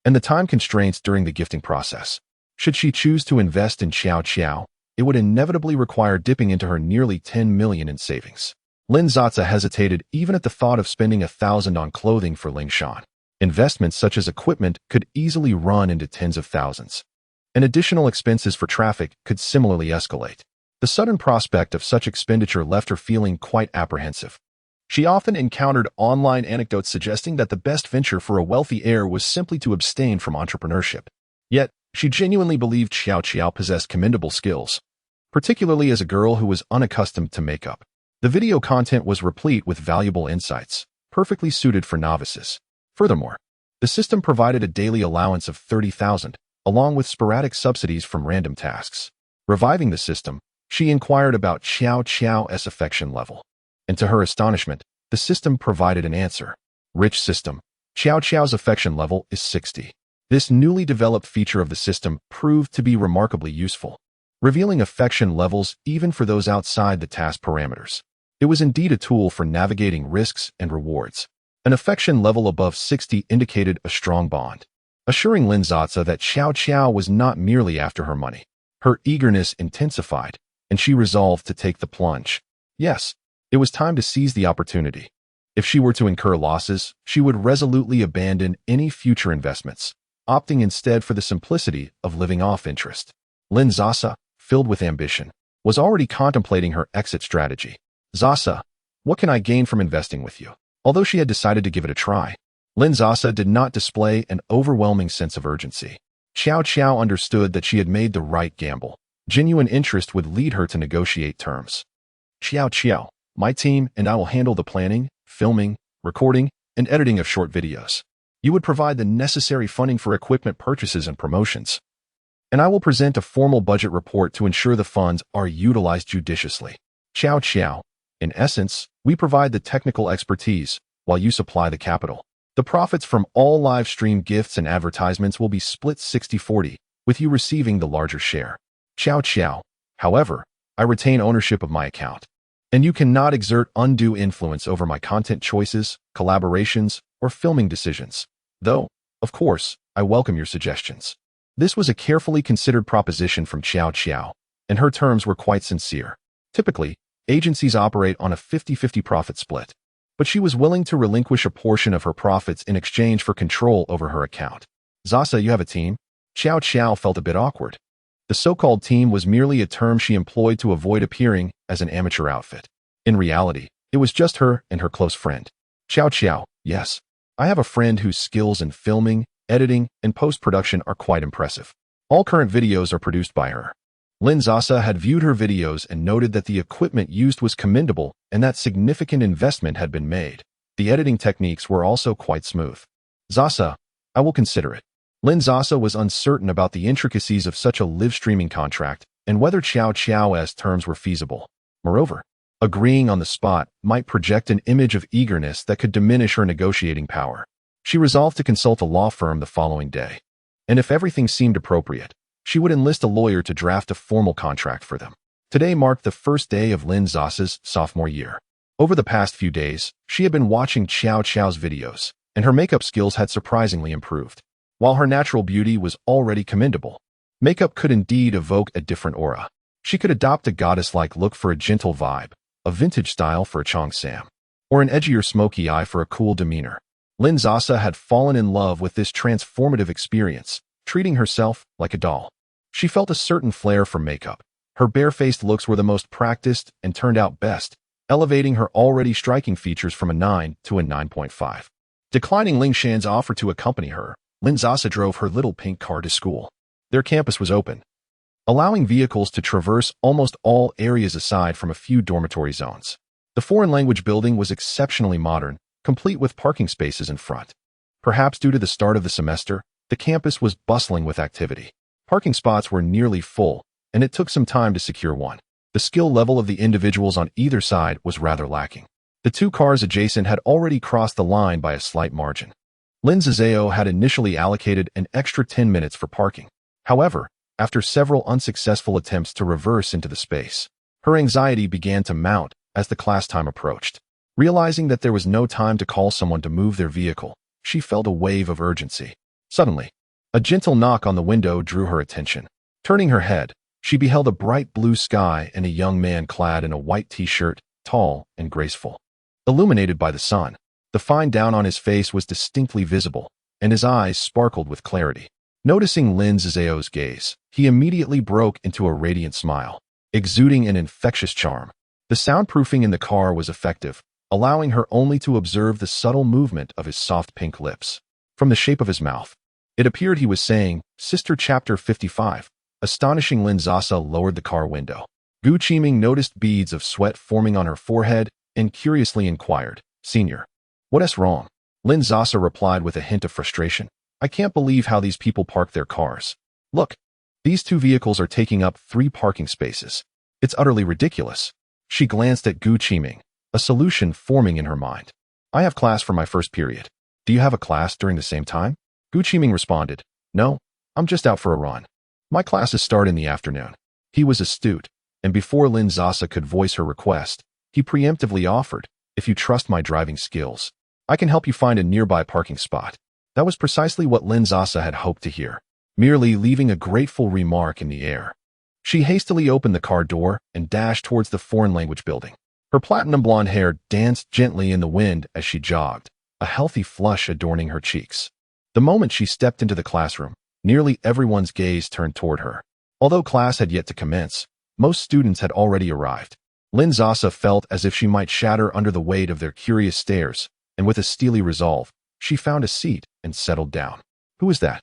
and the time constraints during the gifting process. Should she choose to invest in Xiao, it would inevitably require dipping into her nearly 10 million in savings. Lin Sasa hesitated even at the thought of spending 1,000 on clothing for Ling Shan. Investments such as equipment could easily run into tens of thousands, and additional expenses for traffic could similarly escalate. The sudden prospect of such expenditure left her feeling quite apprehensive. She often encountered online anecdotes suggesting that the best venture for a wealthy heir was simply to abstain from entrepreneurship. Yet, she genuinely believed Xiao possessed commendable skills, particularly as a girl who was unaccustomed to makeup. The video content was replete with valuable insights, perfectly suited for novices. Furthermore, the system provided a daily allowance of 30,000, along with sporadic subsidies from random tasks. Reviving the system, she inquired about Xiao Qiao's affection level. And to her astonishment, the system provided an answer. Rich system. Xiao Qiao's affection level is 60. This newly developed feature of the system proved to be remarkably useful, revealing affection levels even for those outside the task parameters. It was indeed a tool for navigating risks and rewards. An affection level above 60 indicated a strong bond, assuring Lin Sasa that Xiao Qiao was not merely after her money. Her eagerness intensified, and she resolved to take the plunge. Yes, it was time to seize the opportunity. If she were to incur losses, she would resolutely abandon any future investments, opting instead for the simplicity of living off interest. Lin Sasa, filled with ambition, was already contemplating her exit strategy. Sasa, what can I gain from investing with you? Although she had decided to give it a try, Lin Sasa did not display an overwhelming sense of urgency. Xiao Qiao understood that she had made the right gamble. Genuine interest would lead her to negotiate terms. Xiao Qiao, my team and I will handle the planning, filming, recording, and editing of short videos. You would provide the necessary funding for equipment purchases and promotions. And I will present a formal budget report to ensure the funds are utilized judiciously. Xiao Qiao, in essence, we provide the technical expertise, while you supply the capital. The profits from all live stream gifts and advertisements will be split 60-40, with you receiving the larger share. Xiao Qiao, however, I retain ownership of my account, and you cannot exert undue influence over my content choices, collaborations, or filming decisions. Though, of course, I welcome your suggestions. This was a carefully considered proposition from Xiao Qiao, and her terms were quite sincere. Typically, agencies operate on a 50-50 profit split, but she was willing to relinquish a portion of her profits in exchange for control over her account. Sasa, you have a team? Xiao Qiao felt a bit awkward. The so-called team was merely a term she employed to avoid appearing as an amateur outfit. In reality, it was just her and her close friend. Xiao Qiao, yes. I have a friend whose skills in filming, editing, and post-production are quite impressive. All current videos are produced by her. Lin Sasa had viewed her videos and noted that the equipment used was commendable and that significant investment had been made. The editing techniques were also quite smooth. Sasa, I will consider it. Lin Sasa was uncertain about the intricacies of such a live streaming contract and whether Xiao Qiao's terms were feasible. Moreover, agreeing on the spot might project an image of eagerness that could diminish her negotiating power. She resolved to consult a law firm the following day, and if everything seemed appropriate, she would enlist a lawyer to draft a formal contract for them. Today marked the first day of Lin Sasa's sophomore year. Over the past few days, she had been watching Xiao Qiao's videos, and her makeup skills had surprisingly improved. While her natural beauty was already commendable, makeup could indeed evoke a different aura. She could adopt a goddess-like look for a gentle vibe, a vintage style for a Chong Sam, or an edgier smoky eye for a cool demeanor. Lin Sasa had fallen in love with this transformative experience, treating herself like a doll. She felt a certain flair for makeup. Her barefaced looks were the most practiced and turned out best, elevating her already striking features from a 9 to a 9.5. Declining Ling Shan's offer to accompany her, Lin Sasa drove her little pink car to school. Their campus was open, allowing vehicles to traverse almost all areas aside from a few dormitory zones. The foreign language building was exceptionally modern, complete with parking spaces in front. Perhaps due to the start of the semester, the campus was bustling with activity. Parking spots were nearly full, and it took some time to secure one. The skill level of the individuals on either side was rather lacking. The two cars adjacent had already crossed the line by a slight margin. Lin Sasa had initially allocated an extra 10 minutes for parking. However, after several unsuccessful attempts to reverse into the space, her anxiety began to mount as the class time approached. Realizing that there was no time to call someone to move their vehicle, she felt a wave of urgency. Suddenly, a gentle knock on the window drew her attention. Turning her head, she beheld a bright blue sky and a young man clad in a white t-shirt, tall and graceful. Illuminated by the sun, the fine down on his face was distinctly visible, and his eyes sparkled with clarity. Noticing Lin Sasa's gaze, he immediately broke into a radiant smile, exuding an infectious charm. The soundproofing in the car was effective, allowing her only to observe the subtle movement of his soft pink lips. From the shape of his mouth, it appeared he was saying, "Sister Chapter 55. Astonishing. Lin Sasa lowered the car window. Gu Qiming noticed beads of sweat forming on her forehead and curiously inquired, "Senior, what's wrong?" Lin Sasa replied with a hint of frustration, "I can't believe how these people park their cars. Look, These two vehicles are taking up 3 parking spaces. It's utterly ridiculous. She glanced at Gu Qiming, a solution forming in her mind. I have class for my first period. Do you have a class during the same time? Gu Qiming responded, No, I'm just out for a run. My classes start in the afternoon. He was astute, and before Lin Sasa could voice her request, he preemptively offered, If you trust my driving skills, I can help you find a nearby parking spot. That was precisely what Lin Sasa had hoped to hear, merely leaving a grateful remark in the air. She hastily opened the car door and dashed towards the foreign language building. Her platinum blonde hair danced gently in the wind as she jogged, a healthy flush adorning her cheeks. The moment she stepped into the classroom, nearly everyone's gaze turned toward her. Although class had yet to commence, most students had already arrived. Lin Sasa felt as if she might shatter under the weight of their curious stares, and with a steely resolve, she found a seat and settled down. Who is that?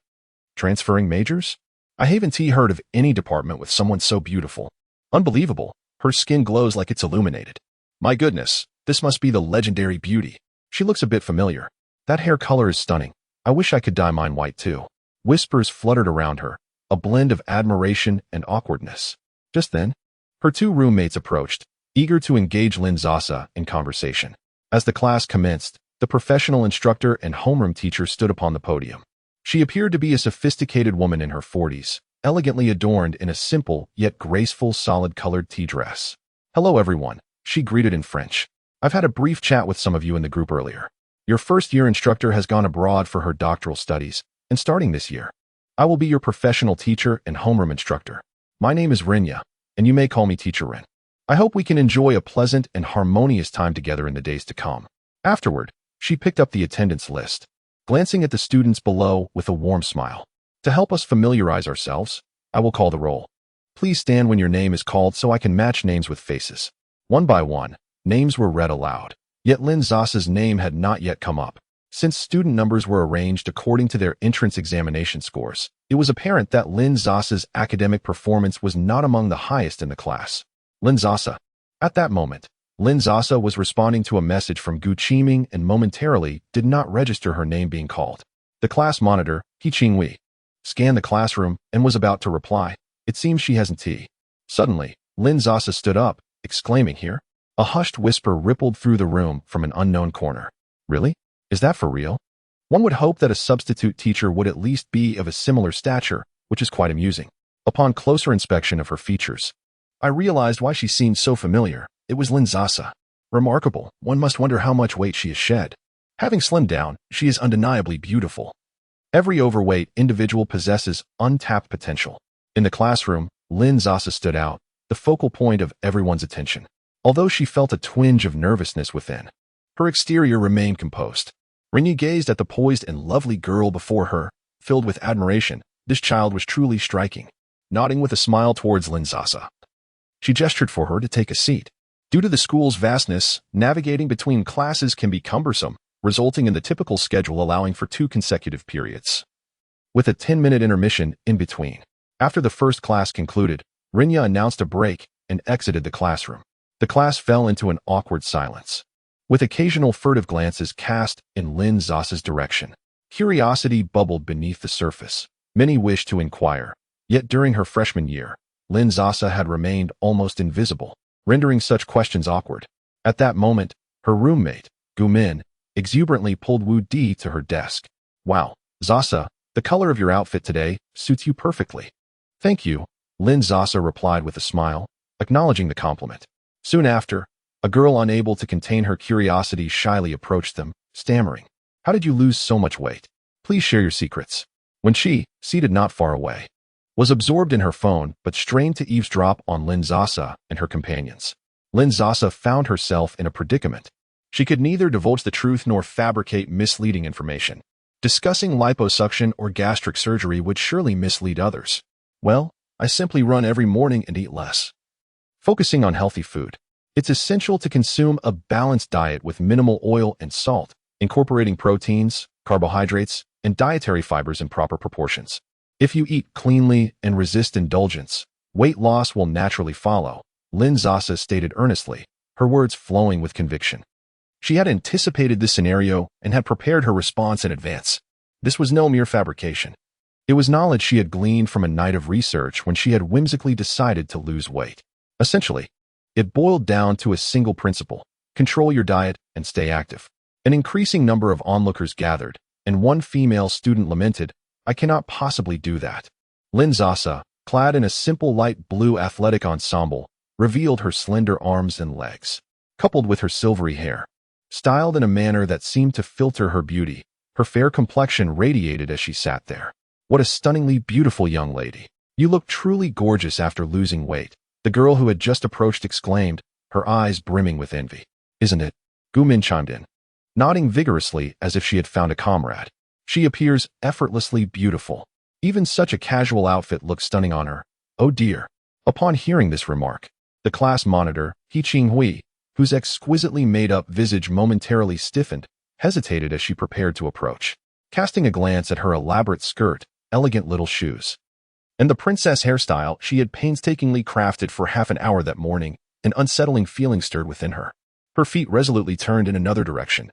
Transferring majors? I haven't heard of any department with someone so beautiful. Unbelievable. Her skin glows like it's illuminated. My goodness, this must be the legendary beauty. She looks a bit familiar. That hair color is stunning. I wish I could dye mine white too. Whispers fluttered around her, a blend of admiration and awkwardness. Just then, her 2 roommates approached, eager to engage Lin Sasa in conversation. As the class commenced, the professional instructor and homeroom teacher stood upon the podium. She appeared to be a sophisticated woman in her 40s, elegantly adorned in a simple yet graceful solid-colored tea dress. Hello everyone, she greeted in French. I've had a brief chat with some of you in the group earlier. Your first-year instructor has gone abroad for her doctoral studies, and starting this year, I will be your professional teacher and homeroom instructor. My name is Rinya, and you may call me Teacher Rin. I hope we can enjoy a pleasant and harmonious time together in the days to come. Afterward, she picked up the attendance list, glancing at the students below with a warm smile. To help us familiarize ourselves, I will call the roll. Please stand when your name is called so I can match names with faces. One by one, names were read aloud. Yet Lin Sasa's name had not yet come up. Since student numbers were arranged according to their entrance examination scores, it was apparent that Lin Sasa's academic performance was not among the highest in the class. Lin Sasa. At that moment, Lin Sasa was responding to a message from Gu Qiming and momentarily did not register her name being called. The class monitor, He Qingwei, scanned the classroom and was about to reply. It seems she hasn't tea. Suddenly, Lin Sasa stood up, exclaiming, Here? A hushed whisper rippled through the room from an unknown corner. Really? Is that for real? One would hope that a substitute teacher would at least be of a similar stature, which is quite amusing. Upon closer inspection of her features, I realized why she seemed so familiar. It was Lin Sasa. Remarkable. One must wonder how much weight she has shed. Having slimmed down, she is undeniably beautiful. Every overweight individual possesses untapped potential. In the classroom, Lin Sasa stood out, the focal point of everyone's attention. Although she felt a twinge of nervousness within, her exterior remained composed. Rinya gazed at the poised and lovely girl before her, filled with admiration. This child was truly striking. Nodding with a smile towards Lin Sasa, she gestured for her to take a seat. Due to the school's vastness, navigating between classes can be cumbersome, resulting in the typical schedule allowing for 2 consecutive periods, with a 10-minute intermission in between. After the first class concluded, Rinya announced a break and exited the classroom. The class fell into an awkward silence, with occasional furtive glances cast in Lin Sasa's direction. Curiosity bubbled beneath the surface. Many wished to inquire, yet during her freshman year, Lin Sasa had remained almost invisible, rendering such questions awkward. At that moment, her roommate, Gu Min, exuberantly pulled Wu Di to her desk. Wow, Sasa, the color of your outfit today suits you perfectly. Thank you, Lin Sasa replied with a smile, acknowledging the compliment. Soon after, a girl unable to contain her curiosity shyly approached them, stammering, How did you lose so much weight? Please share your secrets. When she, seated not far away, was absorbed in her phone but strained to eavesdrop on Lin Sasa and her companions, Lin Sasa found herself in a predicament. She could neither divulge the truth nor fabricate misleading information. Discussing liposuction or gastric surgery would surely mislead others. Well, I simply run every morning and eat less. Focusing on healthy food. It's essential to consume a balanced diet with minimal oil and salt, incorporating proteins, carbohydrates, and dietary fibers in proper proportions. If you eat cleanly and resist indulgence, weight loss will naturally follow, Lin Sasa stated earnestly, her words flowing with conviction. She had anticipated this scenario and had prepared her response in advance. This was no mere fabrication. It was knowledge she had gleaned from a night of research when she had whimsically decided to lose weight. Essentially, it boiled down to a single principle: control your diet and stay active. An increasing number of onlookers gathered, and one female student lamented, "I cannot possibly do that." Lin Sasa, clad in a simple light blue athletic ensemble, revealed her slender arms and legs. Coupled with her silvery hair, styled in a manner that seemed to filter her beauty, her fair complexion radiated as she sat there. What a stunningly beautiful young lady. "You look truly gorgeous after losing weight," the girl who had just approached exclaimed, her eyes brimming with envy. "Isn't it?" Gu Min chimed in, nodding vigorously as if she had found a comrade. "She appears effortlessly beautiful. Even such a casual outfit looks stunning on her. Oh dear." Upon hearing this remark, the class monitor, He Qinghui, whose exquisitely made-up visage momentarily stiffened, hesitated as she prepared to approach, casting a glance at her elaborate skirt, elegant little shoes, and the princess hairstyle she had painstakingly crafted for half an hour that morning. An unsettling feeling stirred within her. Her feet resolutely turned in another direction,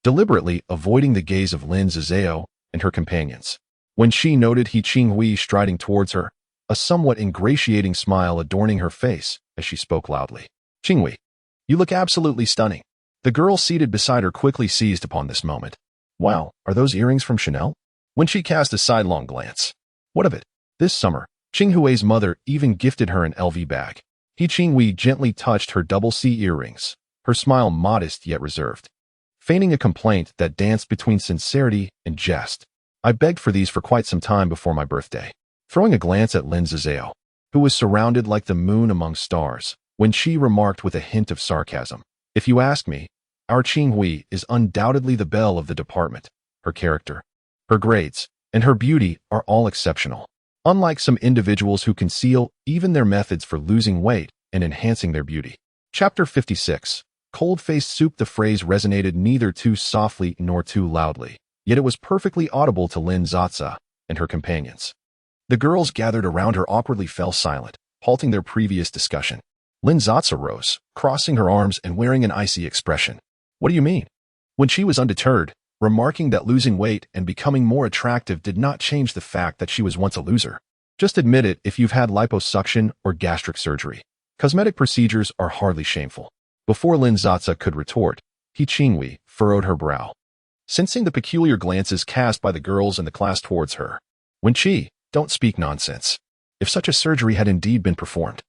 deliberately avoiding the gaze of Lin Sasa and her companions. When she noted He Qinghui striding towards her, a somewhat ingratiating smile adorning her face as she spoke loudly. "Qinghui, you look absolutely stunning." The girl seated beside her quickly seized upon this moment. "Wow, are those earrings from Chanel?" When she cast a sidelong glance. "What of it?" This summer, Qinghui's mother even gifted her an LV bag. He Qinghui gently touched her double C earrings, her smile modest yet reserved, feigning a complaint that danced between sincerity and jest. "I begged for these for quite some time before my birthday." Throwing a glance at Lin Sasa, who was surrounded like the moon among stars, when she remarked with a hint of sarcasm, "If you ask me, our Qinghui is undoubtedly the belle of the department. Her character, her grades, and her beauty are all exceptional. Unlike some individuals who conceal even their methods for losing weight and enhancing their beauty." Chapter 56. Cold-faced soup. The phrase resonated neither too softly nor too loudly, yet it was perfectly audible to Lin Sasa and her companions. The girls gathered around her awkwardly fell silent, halting their previous discussion. Lin Sasa rose, crossing her arms and wearing an icy expression. "What do you mean?" When she was undeterred, remarking that losing weight and becoming more attractive did not change the fact that she was once a loser. "Just admit it if you've had liposuction or gastric surgery. Cosmetic procedures are hardly shameful." Before Lin Sasa could retort, He Qinghui furrowed her brow, sensing the peculiar glances cast by the girls in the class towards her. "When she, don't speak nonsense. If such a surgery had indeed been performed,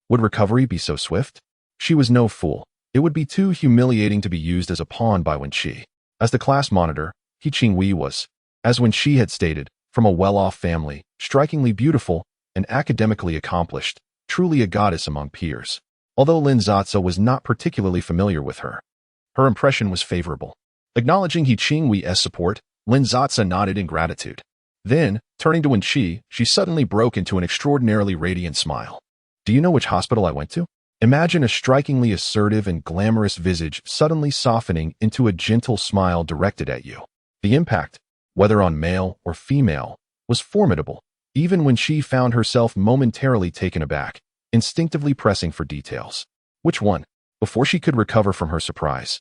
would recovery be so swift?" She was no fool. It would be too humiliating to be used as a pawn by Wen Qi. As the class monitor, He Qinghui was, as Wen Qi had stated, from a well-off family, strikingly beautiful and academically accomplished, truly a goddess among peers. Although Lin Sasa was not particularly familiar with her, her impression was favorable. Acknowledging He Qinghui's support, Lin Sasa nodded in gratitude. Then, turning to Wen Qi, she suddenly broke into an extraordinarily radiant smile. "Do you know which hospital I went to?" Imagine a strikingly assertive and glamorous visage suddenly softening into a gentle smile directed at you. The impact, whether on male or female, was formidable, even when she found herself momentarily taken aback, instinctively pressing for details. "Which one?" Before she could recover from her surprise,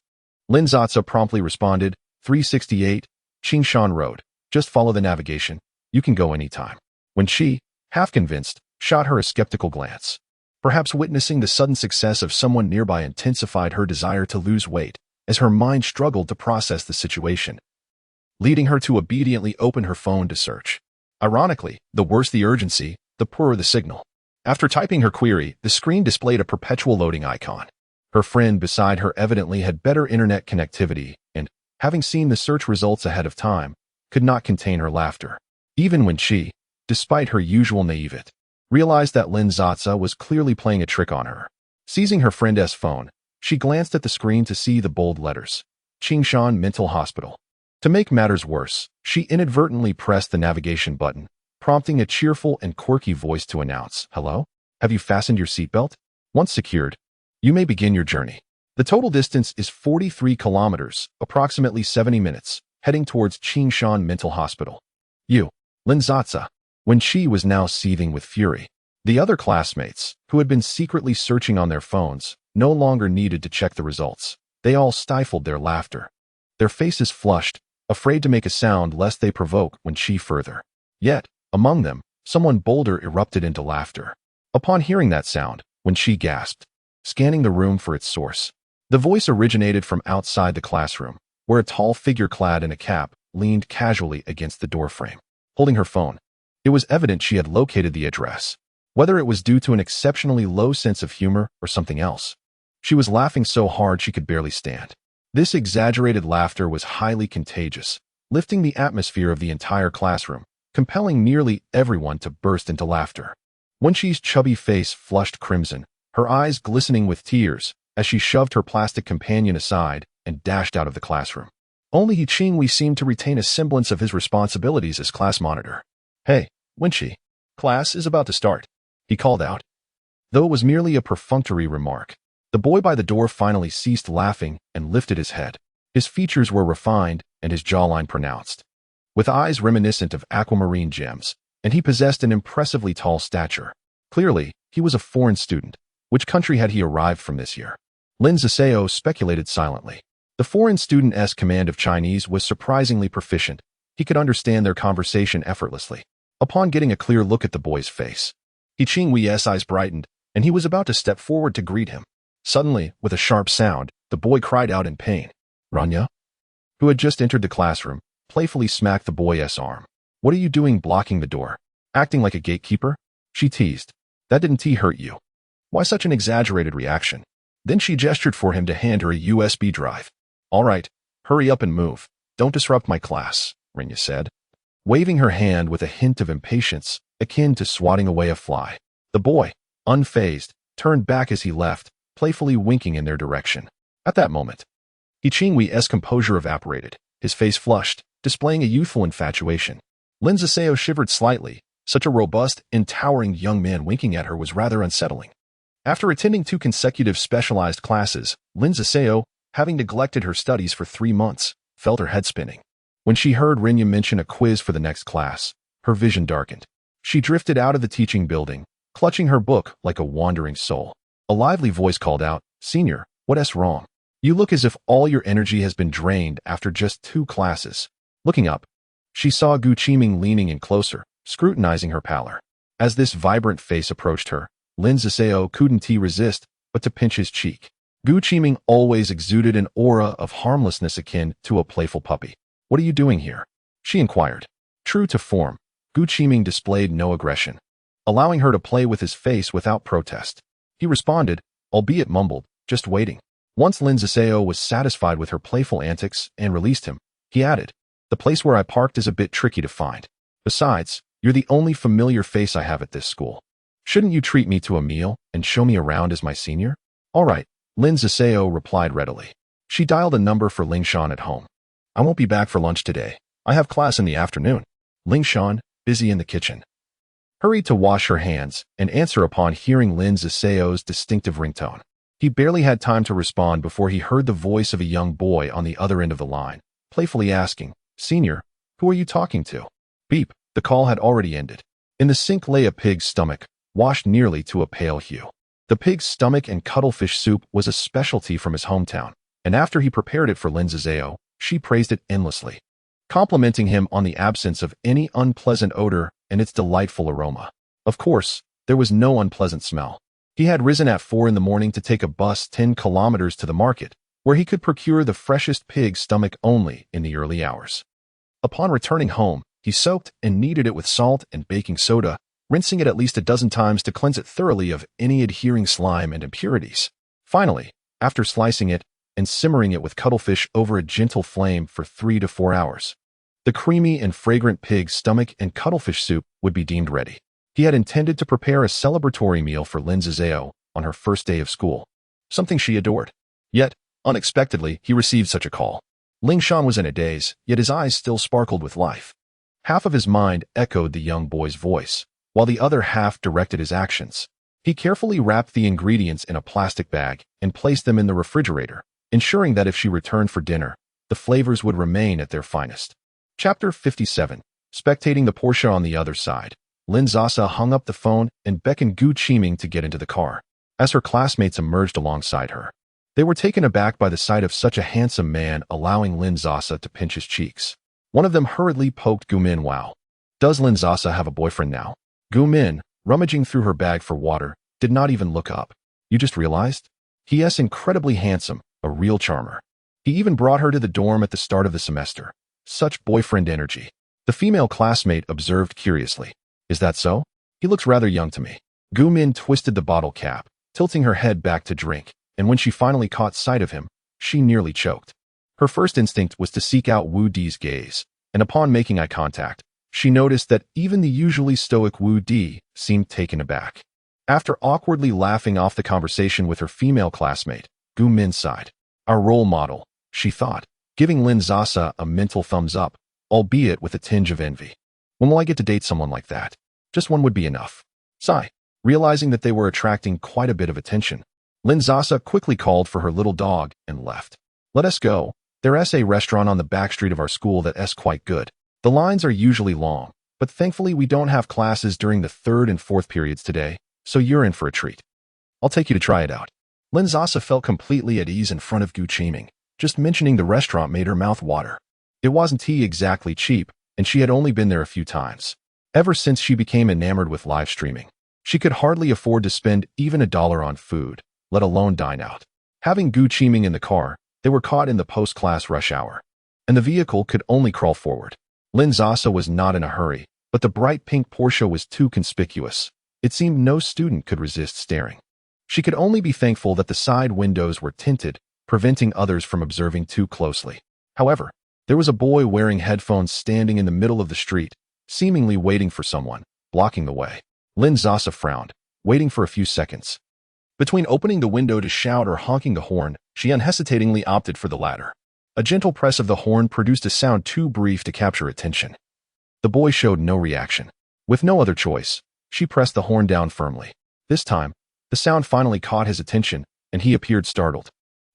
Lin Sasa promptly responded, 368, Qingshan Road. Just follow the navigation. You can go anytime. When she, half convinced, shot her a skeptical glance. Perhaps witnessing the sudden success of someone nearby intensified her desire to lose weight, as her mind struggled to process the situation, leading her to obediently open her phone to search. Ironically, the worse the urgency, the poorer the signal. After typing her query, the screen displayed a perpetual loading icon. Her friend beside her evidently had better internet connectivity and, having seen the search results ahead of time, could not contain her laughter. Even when she, despite her usual naivete, realized that Lin Sasa was clearly playing a trick on her. Seizing her friend's phone, she glanced at the screen to see the bold letters, Qingshan Mental Hospital. To make matters worse, she inadvertently pressed the navigation button, prompting a cheerful and quirky voice to announce, "Hello? Have you fastened your seatbelt? Once secured, you may begin your journey." The total distance is 43 kilometers, approximately 70 minutes, heading towards Qingshan Mental Hospital. "You, Lin Sasa." When she was now seething with fury, the other classmates, who had been secretly searching on their phones, no longer needed to check the results. They all stifled their laughter, their faces flushed, afraid to make a sound lest they provoke Wen Qi further. Yet, among them, someone bolder erupted into laughter. Upon hearing that sound, when she gasped, scanning the room for its source. The voice originated from outside the classroom, where a tall figure clad in a cap leaned casually against the doorframe, holding her phone. It was evident she had located the address, whether it was due to an exceptionally low sense of humor or something else. She was laughing so hard she could barely stand. This exaggerated laughter was highly contagious, lifting the atmosphere of the entire classroom, compelling nearly everyone to burst into laughter. Wenqi's chubby face flushed crimson, her eyes glistening with tears, as she shoved her plastic companion aside and dashed out of the classroom. Only Qingwei seemed to retain a semblance of his responsibilities as class monitor. "Hey, Wenqi, class is about to start," he called out. Though it was merely a perfunctory remark, the boy by the door finally ceased laughing and lifted his head. His features were refined and his jawline pronounced, with eyes reminiscent of aquamarine gems, and he possessed an impressively tall stature. Clearly, he was a foreign student. Which country had he arrived from this year? Lin Sasa speculated silently. The foreign student's command of Chinese was surprisingly proficient. He could understand their conversation effortlessly. Upon getting a clear look at the boy's face, Qingwei's eyes brightened, and he was about to step forward to greet him. Suddenly, with a sharp sound, the boy cried out in pain. Ranya, who had just entered the classroom, playfully smacked the boy's arm. "What are you doing blocking the door? Acting like a gatekeeper?" she teased. "That didn't hurt you. Why such an exaggerated reaction?" Then she gestured for him to hand her a USB drive. "All right, hurry up and move. Don't disrupt my class," Ranya said, waving her hand with a hint of impatience, akin to swatting away a fly. The boy, unfazed, turned back as he left, playfully winking in their direction. At that moment, Qingwei's composure evaporated, his face flushed, displaying a youthful infatuation. Lin Sasa shivered slightly. Such a robust and towering young man winking at her was rather unsettling. After attending 2 consecutive specialized classes, Lin Sasa, having neglected her studies for 3 months, felt her head spinning. When she heard Renya mention a quiz for the next class, her vision darkened. She drifted out of the teaching building, clutching her book like a wandering soul. A lively voice called out, "Senior, what's wrong? You look as if all your energy has been drained after just 2 classes." Looking up, she saw Gu Qiming leaning in closer, scrutinizing her pallor. As this vibrant face approached her, Lin Sasa couldn't resist but to pinch his cheek. Gu Qiming always exuded an aura of harmlessness akin to a playful puppy. "What are you doing here?" she inquired. True to form, Gu Qiming displayed no aggression, allowing her to play with his face without protest. He responded, albeit mumbled, "Just waiting." Once Lin Sasa was satisfied with her playful antics and released him, he added, "The place where I parked is a bit tricky to find. Besides, you're the only familiar face I have at this school. Shouldn't you treat me to a meal and show me around as my senior?" "All right," Lin Sasa replied readily. She dialed a number for Ling Shan at home. "I won't be back for lunch today. I have class in the afternoon." Ling Shan, busy in the kitchen, hurried to wash her hands and answer upon hearing Lin Sasa's distinctive ringtone. He barely had time to respond before he heard the voice of a young boy on the other end of the line, playfully asking, "Senior, who are you talking to?" Beep, the call had already ended. In the sink lay a pig's stomach, washed nearly to a pale hue. The pig's stomach and cuttlefish soup was a specialty from his hometown, and after he prepared it for Lin Sasa, she praised it endlessly, complimenting him on the absence of any unpleasant odor and its delightful aroma. Of course, there was no unpleasant smell. He had risen at 4 in the morning to take a bus 10 kilometers to the market, where he could procure the freshest pig's stomach only in the early hours. Upon returning home, he soaked and kneaded it with salt and baking soda, rinsing it at least a dozen times to cleanse it thoroughly of any adhering slime and impurities. Finally, after slicing it and simmering it with cuttlefish over a gentle flame for 3 to 4 hours, the creamy and fragrant pig's stomach and cuttlefish soup would be deemed ready. He had intended to prepare a celebratory meal for Lin Sasa on her first day of school, something she adored. Yet, unexpectedly, he received such a call. Ling Shan was in a daze, yet his eyes still sparkled with life. Half of his mind echoed the young boy's voice, while the other half directed his actions. He carefully wrapped the ingredients in a plastic bag and placed them in the refrigerator, ensuring that if she returned for dinner, the flavors would remain at their finest. Chapter 57. Spectating the Porsche on the other side, Lin Sasa hung up the phone and beckoned Gu Qiming to get into the car. As her classmates emerged alongside her, they were taken aback by the sight of such a handsome man, allowing Lin Sasa to pinch his cheeks. One of them hurriedly poked Gu Minwao. Does Lin Sasa have a boyfriend now? Gu Min, rummaging through her bag for water, did not even look up. You just realized? He is incredibly handsome, a real charmer. He even brought her to the dorm at the start of the semester. Such boyfriend energy. The female classmate observed curiously. Is that so? He looks rather young to me. Gu Min twisted the bottle cap, tilting her head back to drink, and when she finally caught sight of him, she nearly choked. Her first instinct was to seek out Wu Di's gaze, and upon making eye contact, she noticed that even the usually stoic Wu Di seemed taken aback. After awkwardly laughing off the conversation with her female classmate, Gu Min sighed. Our role model, she thought, giving Lin Sasa a mental thumbs up, albeit with a tinge of envy. When will I get to date someone like that? Just one would be enough. Sigh. Realizing that they were attracting quite a bit of attention, Lin Sasa quickly called for her little dog and left. Let us go. There's a restaurant on the back street of our school that's quite good. The lines are usually long, but thankfully we don't have classes during the 3rd and 4th periods today, so you're in for a treat. I'll take you to try it out. Lin Sasa felt completely at ease in front of Gu Qiming. Just mentioning the restaurant made her mouth water. It wasn't exactly cheap, and she had only been there a few times. Ever since she became enamored with live streaming, she could hardly afford to spend even $1 on food, let alone dine out. Having Gu Qiming in the car, they were caught in the post-class rush hour, and the vehicle could only crawl forward. Lin Sasa was not in a hurry, but the bright pink Porsche was too conspicuous. It seemed no student could resist staring. She could only be thankful that the side windows were tinted, preventing others from observing too closely. However, there was a boy wearing headphones standing in the middle of the street, seemingly waiting for someone, blocking the way. Lin Sasa frowned, waiting for a few seconds. Between opening the window to shout or honking the horn, she unhesitatingly opted for the latter. A gentle press of the horn produced a sound too brief to capture attention. The boy showed no reaction. With no other choice, she pressed the horn down firmly. This time, the sound finally caught his attention, and he appeared startled.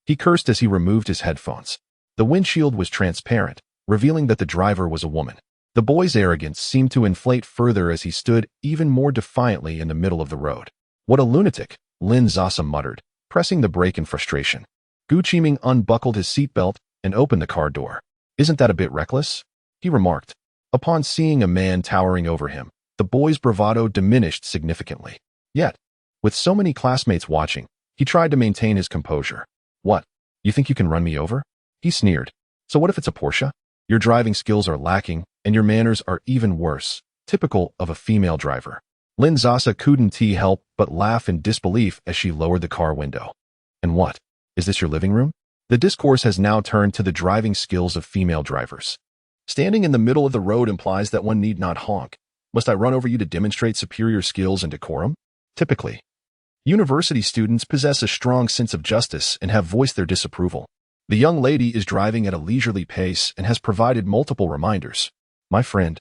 He cursed as he removed his headphones. The windshield was transparent, revealing that the driver was a woman. The boy's arrogance seemed to inflate further as he stood even more defiantly in the middle of the road. What a lunatic, Lin Sasa muttered, pressing the brake in frustration. Gu Qiming unbuckled his seatbelt and opened the car door. Isn't that a bit reckless? He remarked. Upon seeing a man towering over him, the boy's bravado diminished significantly. Yet, with so many classmates watching, he tried to maintain his composure. What? You think you can run me over? He sneered. So what if it's a Porsche? Your driving skills are lacking, and your manners are even worse, typical of a female driver. Lin Sasa couldn't help but laugh in disbelief as she lowered the car window. And what? Is this your living room? The discourse has now turned to the driving skills of female drivers. Standing in the middle of the road implies that one need not honk. Must I run over you to demonstrate superior skills and decorum? Typically, university students possess a strong sense of justice and have voiced their disapproval. The young lady is driving at a leisurely pace and has provided multiple reminders. My friend,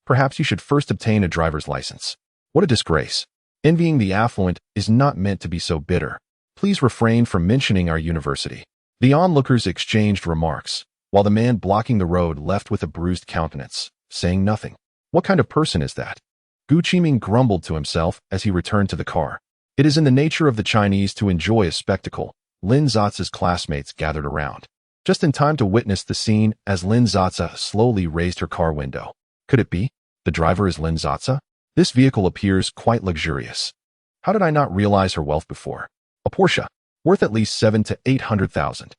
perhaps you should first obtain a driver's license. What a disgrace. Envying the affluent is not meant to be so bitter. Please refrain from mentioning our university. The onlookers exchanged remarks, while the man blocking the road left with a bruised countenance, saying nothing. What kind of person is that? Gu Qiming grumbled to himself as he returned to the car. It is in the nature of the Chinese to enjoy a spectacle. Lin Sasa's classmates gathered around, just in time to witness the scene as Lin Sasa slowly raised her car window. Could it be? The driver is Lin Sasa? This vehicle appears quite luxurious. How did I not realize her wealth before? A Porsche, worth at least 700,000 to 800,000.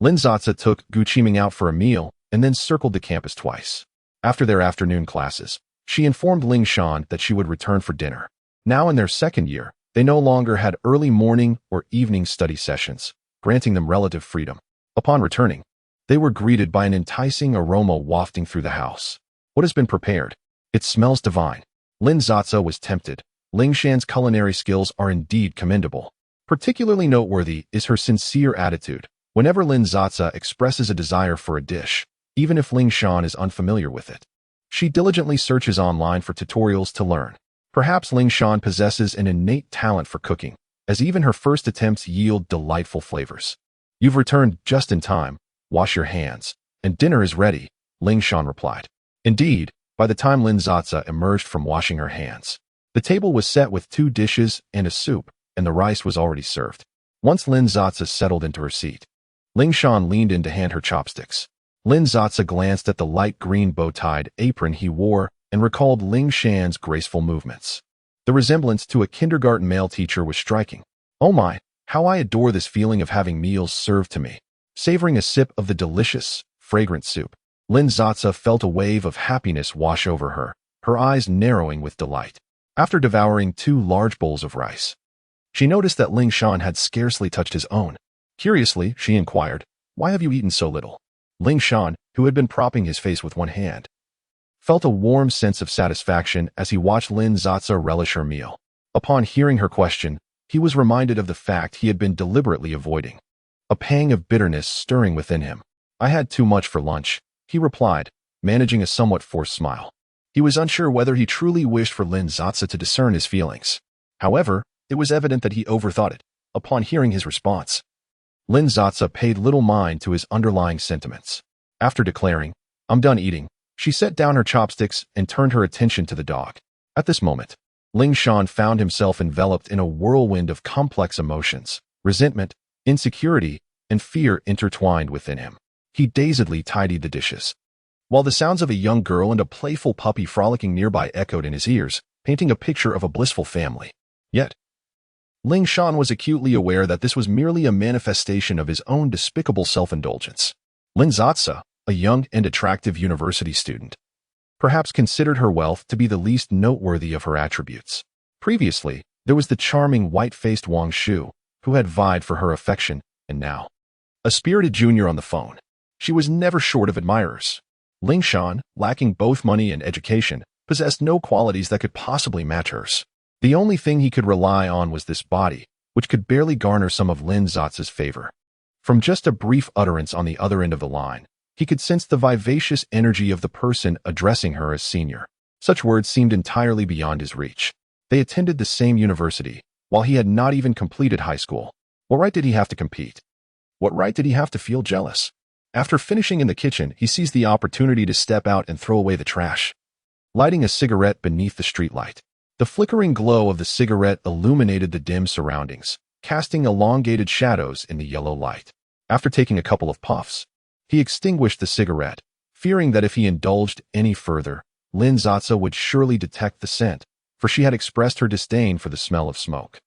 Lin Sasa took Gu Qiming out for a meal and then circled the campus twice. After their afternoon classes, she informed Ling Shan that she would return for dinner. Now in their 2nd year, they no longer had early morning or evening study sessions, granting them relative freedom. Upon returning, they were greeted by an enticing aroma wafting through the house. What has been prepared? It smells divine. Lin Sasa was tempted. Ling Shan's culinary skills are indeed commendable. Particularly noteworthy is her sincere attitude. Whenever Lin Sasa expresses a desire for a dish, even if Ling Shan is unfamiliar with it, she diligently searches online for tutorials to learn. Perhaps Ling Shan possesses an innate talent for cooking, as even her first attempts yield delightful flavors. You've returned just in time. Wash your hands, and dinner is ready, Ling Shan replied. Indeed, by the time Lin Sasa emerged from washing her hands, the table was set with 2 dishes and a soup, and the rice was already served. Once Lin Sasa settled into her seat, Ling Shan leaned in to hand her chopsticks. Lin Sasa glanced at the light green bow-tied apron he wore and recalled Ling Shan's graceful movements. The resemblance to a kindergarten male teacher was striking. Oh my, how I adore this feeling of having meals served to me. Savoring a sip of the delicious, fragrant soup, Lin Sasa felt a wave of happiness wash over her eyes narrowing with delight. After devouring 2 large bowls of rice, she noticed that Ling Shan had scarcely touched his own. Curiously, she inquired, "Why have you eaten so little?" Ling Shan, who had been propping his face with one hand, felt a warm sense of satisfaction as he watched Lin Sasa relish her meal. Upon hearing her question, he was reminded of the fact he had been deliberately avoiding. A pang of bitterness stirring within him. "I had too much for lunch," he replied, managing a somewhat forced smile. He was unsure whether he truly wished for Lin Sasa to discern his feelings. However, it was evident that he overthought it. Upon hearing his response, Lin Sasa paid little mind to his underlying sentiments. After declaring, "I'm done eating," she set down her chopsticks and turned her attention to the dog. At this moment, Ling Shan found himself enveloped in a whirlwind of complex emotions. Resentment, insecurity, and fear intertwined within him. He dazedly tidied the dishes, while the sounds of a young girl and a playful puppy frolicking nearby echoed in his ears, painting a picture of a blissful family. Yet, Ling Shan was acutely aware that this was merely a manifestation of his own despicable self-indulgence. Lin Sasa, a young and attractive university student, perhaps considered her wealth to be the least noteworthy of her attributes. Previously, there was the charming white-faced Wang Shu, who had vied for her affection, and now, a spirited junior on the phone. She was never short of admirers. Ling Shan, lacking both money and education, possessed no qualities that could possibly match hers. The only thing he could rely on was this body, which could barely garner some of Lin Sasa's favor. From just a brief utterance on the other end of the line, he could sense the vivacious energy of the person addressing her as senior. Such words seemed entirely beyond his reach. They attended the same university, while he had not even completed high school. What right did he have to compete? What right did he have to feel jealous? After finishing in the kitchen, he seized the opportunity to step out and throw away the trash, lighting a cigarette beneath the streetlight. The flickering glow of the cigarette illuminated the dim surroundings, casting elongated shadows in the yellow light. After taking a couple of puffs, he extinguished the cigarette, fearing that if he indulged any further, Lin Sasa would surely detect the scent, for she had expressed her disdain for the smell of smoke.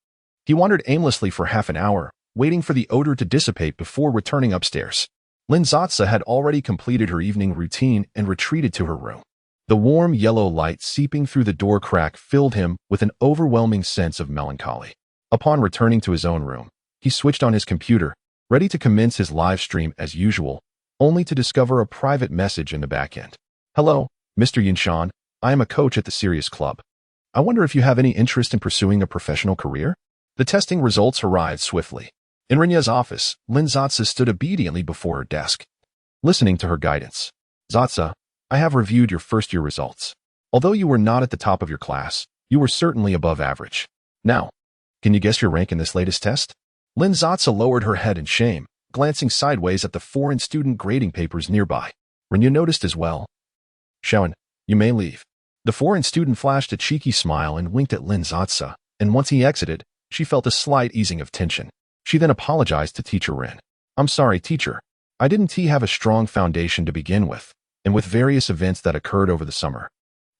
He wandered aimlessly for half an hour, waiting for the odor to dissipate before returning upstairs. Lin Sasa had already completed her evening routine and retreated to her room. The warm yellow light seeping through the door crack filled him with an overwhelming sense of melancholy. Upon returning to his own room, he switched on his computer, ready to commence his live stream as usual, only to discover a private message in the back end. "Hello, Mr. Yinshan. I am a coach at the Serious Club. I wonder if you have any interest in pursuing a professional career?" The testing results arrived swiftly. In Renya's office, Lin Sasa stood obediently before her desk, listening to her guidance. "Sasa, I have reviewed your first-year results. Although you were not at the top of your class, you were certainly above average. Now, can you guess your rank in this latest test?" Lin Sasa lowered her head in shame, glancing sideways at the foreign student grading papers nearby. Renya noticed as well. "Shao, you may leave." The foreign student flashed a cheeky smile and winked at Lin Sasa, and once he exited, she felt a slight easing of tension. She then apologized to Teacher Ren. "I'm sorry, teacher. I didn't have a strong foundation to begin with, and with various events that occurred over the summer,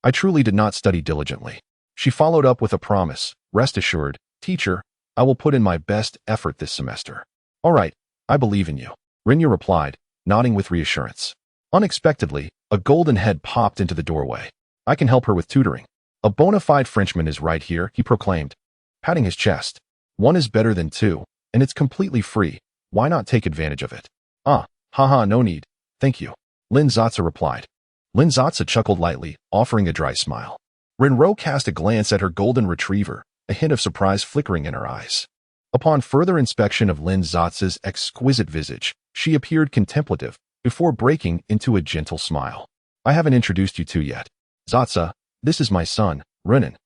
I truly did not study diligently." She followed up with a promise. "Rest assured, teacher, I will put in my best effort this semester." "All right, I believe in you," Renya replied, nodding with reassurance. Unexpectedly, a golden head popped into the doorway. "I can help her with tutoring. A bona fide Frenchman is right here," he proclaimed, patting his chest. "One is better than two, and it's completely free. Why not take advantage of it?" Haha, no need. Thank you," Lin Sasa replied. Lin Sasa chuckled lightly, offering a dry smile. Renro cast a glance at her golden retriever, a hint of surprise flickering in her eyes. Upon further inspection of Lin Sasa's exquisite visage, she appeared contemplative, before breaking into a gentle smile. "I haven't introduced you two yet. Sasa, this is my son, Renan.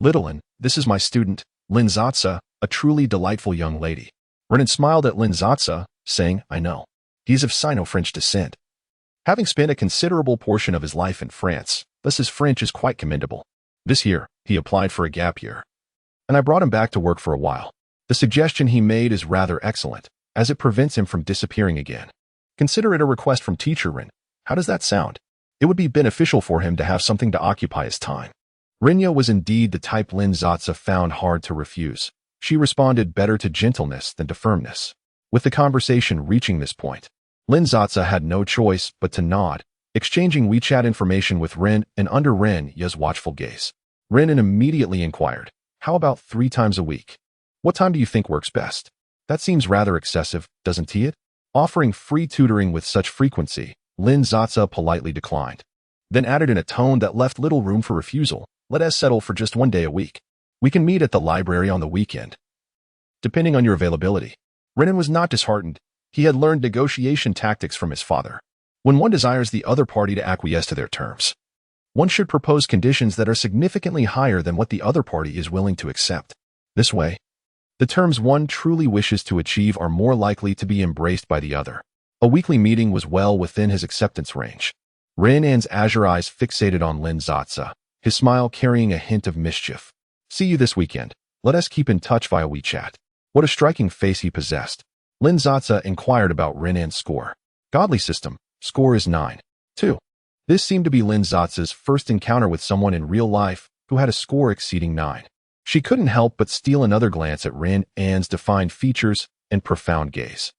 Littlin, this is my student, Lin Sasa, a truly delightful young lady." Renan smiled at Lin Sasa, saying, "I know. He is of Sino-French descent. Having spent a considerable portion of his life in France, thus his French is quite commendable. This year, he applied for a gap year, and I brought him back to work for a while. The suggestion he made is rather excellent, as it prevents him from disappearing again. Consider it a request from Teacher Ren. How does that sound?" It would be beneficial for him to have something to occupy his time. Rinya was indeed the type Lin Sasa found hard to refuse. She responded better to gentleness than to firmness. With the conversation reaching this point, Lin Sasa had no choice but to nod, exchanging WeChat information with Ren and under Ren Ya's watchful gaze. Ren immediately inquired, "How about 3 times a week? What time do you think works best?" "That seems rather excessive, doesn't it?" Offering free tutoring with such frequency, Lin Sasa politely declined, then added in a tone that left little room for refusal, "Let us settle for just 1 day a week. We can meet at the library on the weekend, depending on your availability." Renan was not disheartened. He had learned negotiation tactics from his father. When one desires the other party to acquiesce to their terms, one should propose conditions that are significantly higher than what the other party is willing to accept. This way, the terms one truly wishes to achieve are more likely to be embraced by the other. A weekly meeting was well within his acceptance range. Renan's azure eyes fixated on Lin Sasa, his smile carrying a hint of mischief. "See you this weekend. Let us keep in touch via WeChat." What a striking face he possessed. Lin Sasa inquired about Renan's score. "Godly system. Score is 9.2. This seemed to be Lin Sasa's first encounter with someone in real life who had a score exceeding 9. She couldn't help but steal another glance at Renan's defined features and profound gaze.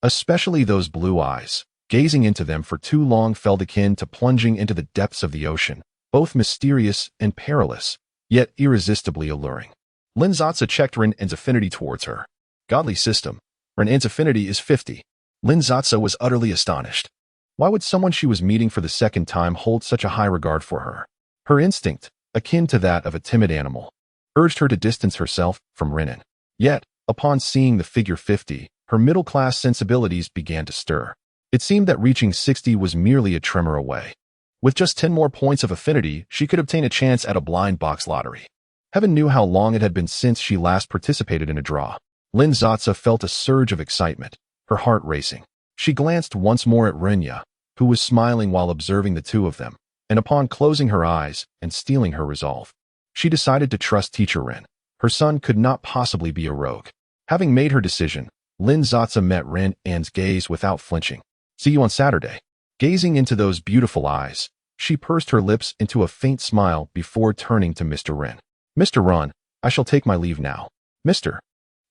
Especially those blue eyes. Gazing into them for too long felt akin to plunging into the depths of the ocean, both mysterious and perilous, yet irresistibly alluring. Lin Sasa checked Renan's affinity towards her. Godly system. Renan's affinity is 50. Lin Sasa was utterly astonished. Why would someone she was meeting for the second time hold such a high regard for her? Her instinct, akin to that of a timid animal, urged her to distance herself from Renan. Yet, upon seeing the figure 50, her middle-class sensibilities began to stir. It seemed that reaching 60 was merely a tremor away. With just 10 more points of affinity, she could obtain a chance at a blind box lottery. Heaven knew how long it had been since she last participated in a draw. Lin Sasa felt a surge of excitement, her heart racing. She glanced once more at Renya, who was smiling while observing the two of them, and upon closing her eyes and steeling her resolve, she decided to trust Teacher Ren. Her son could not possibly be a rogue. Having made her decision, Lin Sasa met Renan's gaze without flinching. "See you on Saturday." Gazing into those beautiful eyes, she pursed her lips into a faint smile before turning to Mr. Ren. "Mr. Ren, I shall take my leave now." "Mr."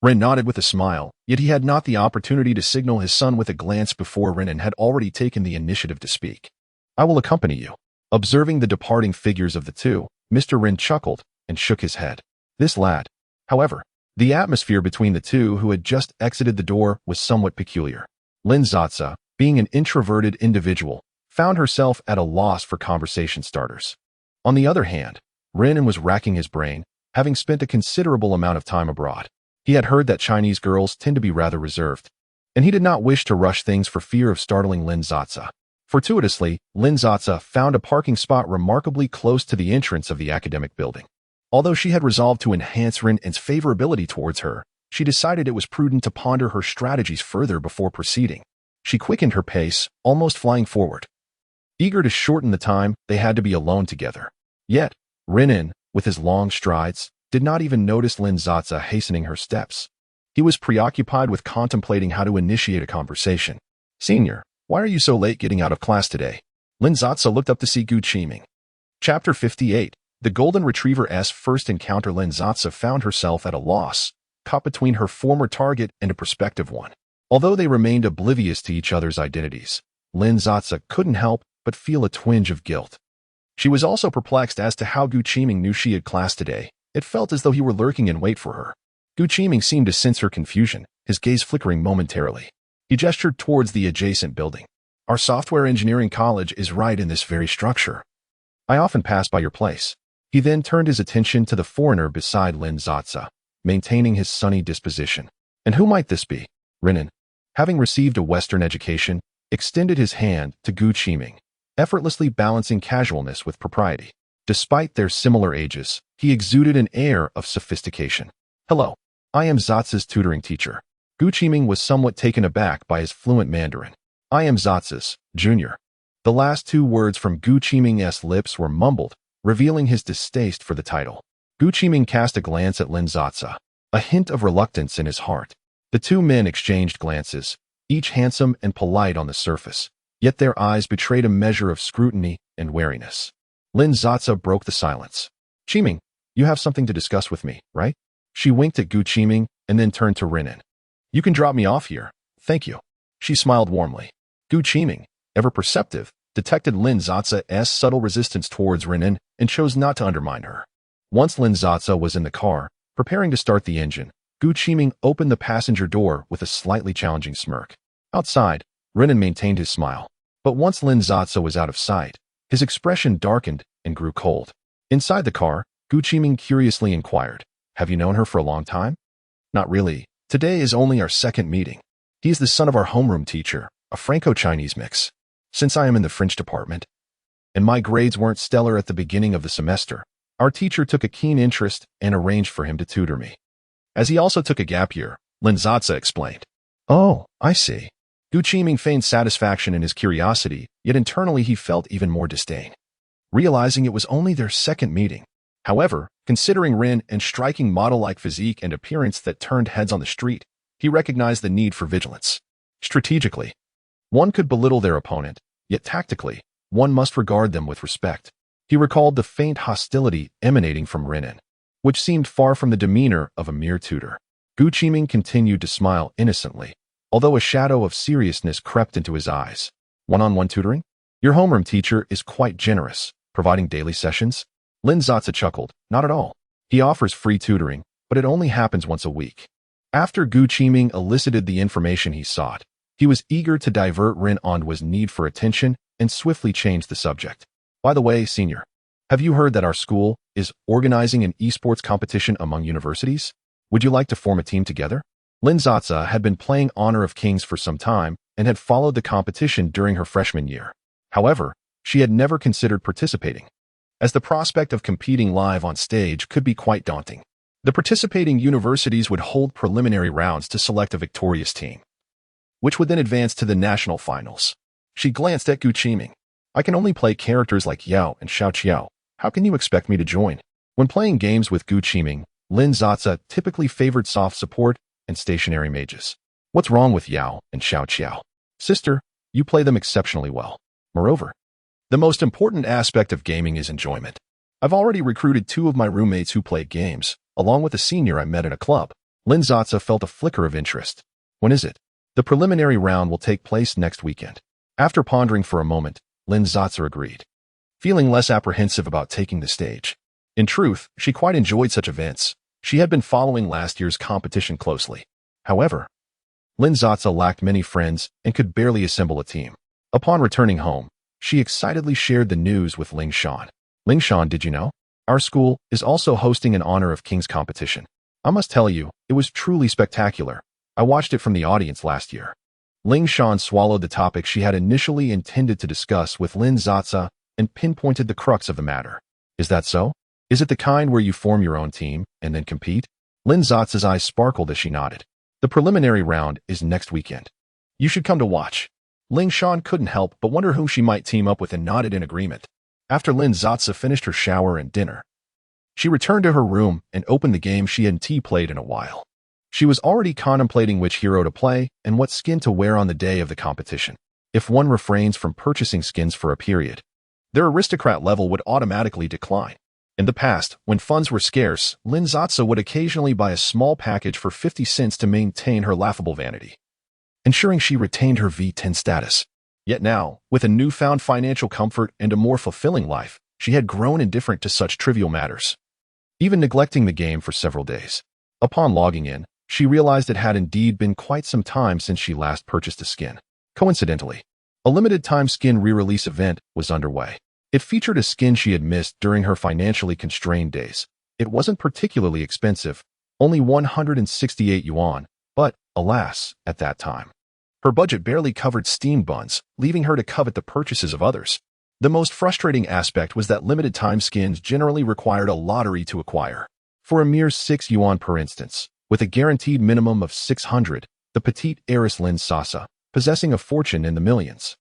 Ren nodded with a smile, yet he had not the opportunity to signal his son with a glance before Renan had already taken the initiative to speak. "I will accompany you." Observing the departing figures of the two, Mr. Ren chuckled and shook his head. This lad, however, the atmosphere between the two who had just exited the door was somewhat peculiar. Lin Sasa, being an introverted individual, found herself at a loss for conversation starters. On the other hand, Renan was racking his brain, having spent a considerable amount of time abroad. He had heard that Chinese girls tend to be rather reserved, and he did not wish to rush things for fear of startling Lin Sasa. Fortuitously, Lin Sasa found a parking spot remarkably close to the entrance of the academic building. Although she had resolved to enhance Renan's favorability towards her, she decided it was prudent to ponder her strategies further before proceeding. She quickened her pace, almost flying forward. Eager to shorten the time they had to be alone together. Yet, Renan, with his long strides, did not even notice Lin Sasa hastening her steps. He was preoccupied with contemplating how to initiate a conversation. "Senior, why are you so late getting out of class today?" Lin Sasa looked up to see Gu Qiming. Chapter 58. The Golden Retriever's first encounter. Lin Sasa found herself at a loss, caught between her former target and a prospective one. Although they remained oblivious to each other's identities, Lin Sasa couldn't help but feel a twinge of guilt. She was also perplexed as to how Gu Qiming knew she had class today. It felt as though he were lurking in wait for her. Gu Qiming seemed to sense her confusion, his gaze flickering momentarily. He gestured towards the adjacent building. "Our software engineering college is right in this very structure. I often pass by your place." He then turned his attention to the foreigner beside Lin Sasa, maintaining his sunny disposition. "And who might this be?" Renan, having received a Western education, extended his hand to Gu Qiming, effortlessly balancing casualness with propriety. Despite their similar ages, he exuded an air of sophistication. "Hello. I am Zatsa's tutoring teacher." Gu Qiming was somewhat taken aback by his fluent Mandarin. "I am Zatsa's junior." The last two words from Gu Qiming's lips were mumbled, revealing his distaste for the title. Gu Qiming cast a glance at Lin Sasa, a hint of reluctance in his heart. The two men exchanged glances, each handsome and polite on the surface, yet their eyes betrayed a measure of scrutiny and wariness. Lin Sasa broke the silence. Qiming, you have something to discuss with me, right? She winked at Gu Qiming and then turned to Renan. You can drop me off here. Thank you. She smiled warmly. Gu Qiming, ever perceptive, detected Lin Sasa's subtle resistance towards Renan and chose not to undermine her. Once Lin Sasa was in the car, preparing to start the engine, Gu Qiming opened the passenger door with a slightly challenging smirk. Outside, Renan maintained his smile. But once Lin Sasa was out of sight, his expression darkened and grew cold. Inside the car, Gu Qiming curiously inquired, have you known her for a long time? Not really. Today is only our second meeting. He is the son of our homeroom teacher, a Franco-Chinese mix. Since I am in the French department, and my grades weren't stellar at the beginning of the semester, our teacher took a keen interest and arranged for him to tutor me. As he also took a gap year, Lin Sasa explained. Oh, I see. Gu Qiming feigned satisfaction in his curiosity, yet internally he felt even more disdain, realizing it was only their second meeting. However, considering Rin and striking model-like physique and appearance that turned heads on the street, he recognized the need for vigilance. Strategically, one could belittle their opponent, yet tactically, one must regard them with respect. He recalled the faint hostility emanating from Renan, which seemed far from the demeanor of a mere tutor. Gu Qiming continued to smile innocently, although a shadow of seriousness crept into his eyes. One-on-one tutoring? Your homeroom teacher is quite generous, providing daily sessions? Lin Sasa chuckled. Not at all. He offers free tutoring, but it only happens once a week. After Gu Qiming elicited the information he sought, he was eager to divert Rin onto's need for attention and swiftly change the subject. By the way, senior, have you heard that our school is organizing an esports competition among universities? Would you like to form a team together? Lin Sasa had been playing Honor of Kings for some time and had followed the competition during her freshman year. However, she had never considered participating, as the prospect of competing live on stage could be quite daunting. The participating universities would hold preliminary rounds to select a victorious team, which would then advance to the national finals. She glanced at Gu Qiming. I can only play characters like Yao and Xiao Qiao. How can you expect me to join? When playing games with Gu Qiming, Lin Sasa typically favored soft support and stationary mages. What's wrong with Yao and Xiao Qiao? Sister, you play them exceptionally well. Moreover, the most important aspect of gaming is enjoyment. I've already recruited 2 of my roommates who play games, along with a senior I met in a club. Lin Sasa felt a flicker of interest. When is it? The preliminary round will take place next weekend. After pondering for a moment, Lin Sasa agreed, feeling less apprehensive about taking the stage. In truth, she quite enjoyed such events. She had been following last year's competition closely. However, Lin Sasa lacked many friends and could barely assemble a team. Upon returning home, she excitedly shared the news with Ling Shan. Ling Shan, did you know? Our school is also hosting an Honor of Kings competition. I must tell you, it was truly spectacular. I watched it from the audience last year. Ling Shan swallowed the topic she had initially intended to discuss with Lin Sasa and pinpointed the crux of the matter. Is that so? Is it the kind where you form your own team and then compete? Lin Sasa's eyes sparkled as she nodded. The preliminary round is next weekend. You should come to watch. Ling Shan couldn't help but wonder whom she might team up with and nodded in agreement. After Lin Sasa finished her shower and dinner, she returned to her room and opened the game she hadn't played in a while. She was already contemplating which hero to play and what skin to wear on the day of the competition. If one refrains from purchasing skins for a period, their aristocrat level would automatically decline. In the past, when funds were scarce, Lin Sasa would occasionally buy a small package for 50 cents to maintain her laughable vanity, ensuring she retained her V10 status. Yet now, with a newfound financial comfort and a more fulfilling life, she had grown indifferent to such trivial matters, even neglecting the game for several days. Upon logging in, she realized it had indeed been quite some time since she last purchased a skin. Coincidentally, a limited-time skin re-release event was underway. It featured a skin she had missed during her financially constrained days. It wasn't particularly expensive, only 168 yuan, but, alas, at that time, her budget barely covered steamed buns, leaving her to covet the purchases of others. The most frustrating aspect was that limited-time skins generally required a lottery to acquire. For a mere 6 yuan per instance, with a guaranteed minimum of 600, the petite heiress Lin Sasa, possessing a fortune in the millions,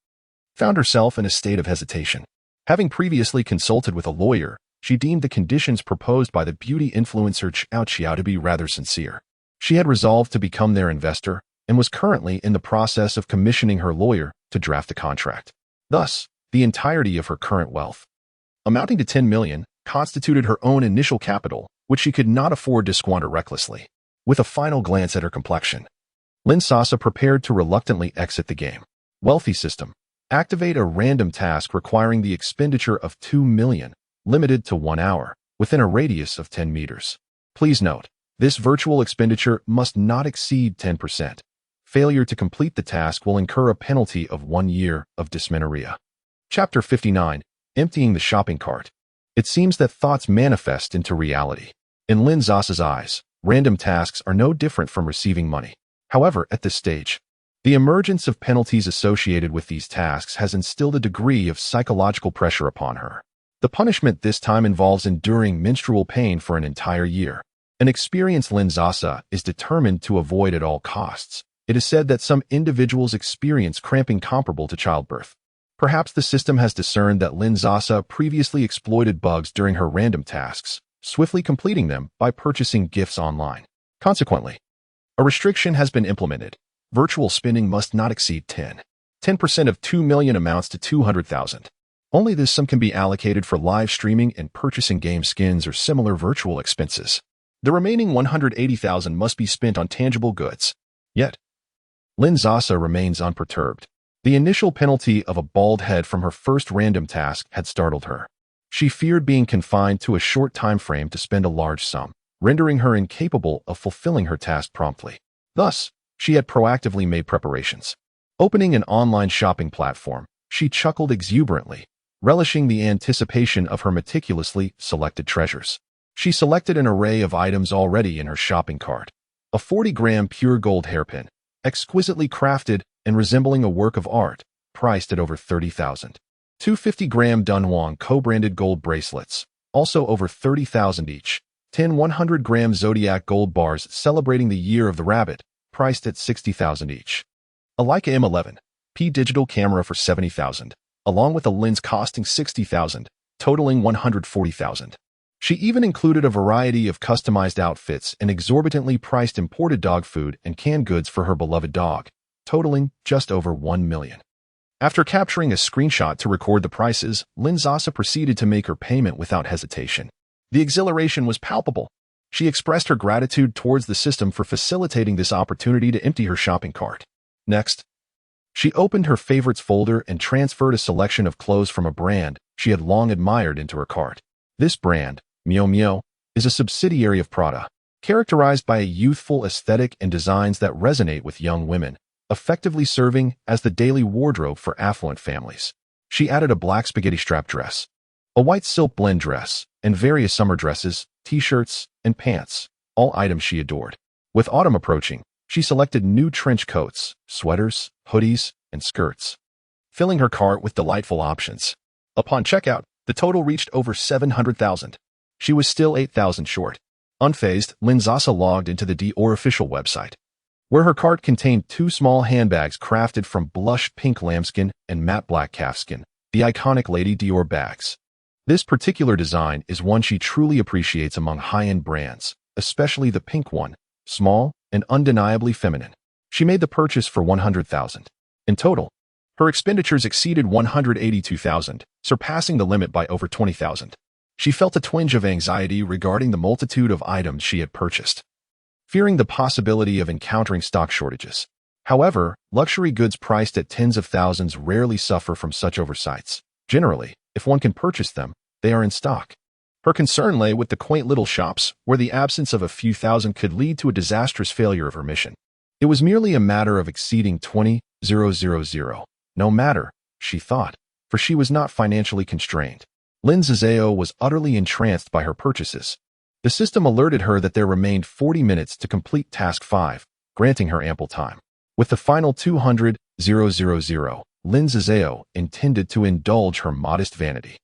found herself in a state of hesitation. Having previously consulted with a lawyer, she deemed the conditions proposed by the beauty influencer Xiao Qiao to be rather sincere. She had resolved to become their investor and was currently in the process of commissioning her lawyer to draft a contract. Thus, the entirety of her current wealth, amounting to 10 million, constituted her own initial capital, which she could not afford to squander recklessly. With a final glance at her complexion, Lin Sasa prepared to reluctantly exit the game. Wealthy system. Activate a random task requiring the expenditure of 2 million, limited to 1 hour, within a radius of 10 meters. Please note, this virtual expenditure must not exceed 10%. Failure to complete the task will incur a penalty of 1 year of dysmenorrhea. Chapter 59. Emptying the shopping cart. It seems that thoughts manifest into reality. In Lin Sasa's eyes, random tasks are no different from receiving money. However, at this stage, the emergence of penalties associated with these tasks has instilled a degree of psychological pressure upon her. The punishment this time involves enduring menstrual pain for an entire year. An experienced Lin Sasa is determined to avoid at all costs. It is said that some individuals experience cramping comparable to childbirth. Perhaps the system has discerned that Lin Sasa previously exploited bugs during her random tasks, swiftly completing them by purchasing gifts online. Consequently, a restriction has been implemented. Virtual spending must not exceed 10% of 2 million amounts to 200,000. Only this sum can be allocated for live streaming and purchasing game skins or similar virtual expenses. The remaining 180,000 must be spent on tangible goods. Yet, Lin Sasa remains unperturbed. The initial penalty of a bald head from her first random task had startled her. She feared being confined to a short time frame to spend a large sum, rendering her incapable of fulfilling her task promptly. Thus, she had proactively made preparations. Opening an online shopping platform, she chuckled exuberantly, relishing the anticipation of her meticulously selected treasures. She selected an array of items already in her shopping cart. A 40-gram pure gold hairpin, exquisitely crafted and resembling a work of art, priced at over 30,000. Two 50-gram Dunhuang co-branded gold bracelets, also over 30,000 each. 10 100-gram Zodiac gold bars celebrating the year of the rabbit, priced at 60,000 each. A Leica M11P digital camera for 70,000, along with a lens costing 60,000, totaling 140,000. She even included a variety of customized outfits and exorbitantly priced imported dog food and canned goods for her beloved dog, totaling just over 1 million. After capturing a screenshot to record the prices, Lin Sasa proceeded to make her payment without hesitation. The exhilaration was palpable. She expressed her gratitude towards the system for facilitating this opportunity to empty her shopping cart. Next, she opened her favorites folder and transferred a selection of clothes from a brand she had long admired into her cart. This brand, Miu Miu, is a subsidiary of Prada, characterized by a youthful aesthetic and designs that resonate with young women, effectively serving as the daily wardrobe for affluent families. She added a black spaghetti strap dress, a white silk blend dress, and various summer dresses, t-shirts, and pants, all items she adored. With autumn approaching, she selected new trench coats, sweaters, hoodies, and skirts, filling her cart with delightful options. Upon checkout, the total reached over 700,000. She was still 8,000 short. Unfazed, Lin Sasa logged into the Dior official website, where her cart contained two small handbags crafted from blush pink lambskin and matte black calfskin, the iconic Lady Dior bags. This particular design is one she truly appreciates among high-end brands, especially the pink one, small and undeniably feminine. She made the purchase for 100,000. In total, her expenditures exceeded 182,000, surpassing the limit by over 20,000. She felt a twinge of anxiety regarding the multitude of items she had purchased, fearing the possibility of encountering stock shortages. However, luxury goods priced at tens of thousands rarely suffer from such oversights. Generally, if one can purchase them, they are in stock. Her concern lay with the quaint little shops, where the absence of a few thousand could lead to a disastrous failure of her mission. It was merely a matter of exceeding 20,000. No matter, she thought, for she was not financially constrained. Lin Sasa was utterly entranced by her purchases. The system alerted her that there remained 40 minutes to complete Task 5, granting her ample time. With the final 200,000, Lin Sasa intended to indulge her modest vanity.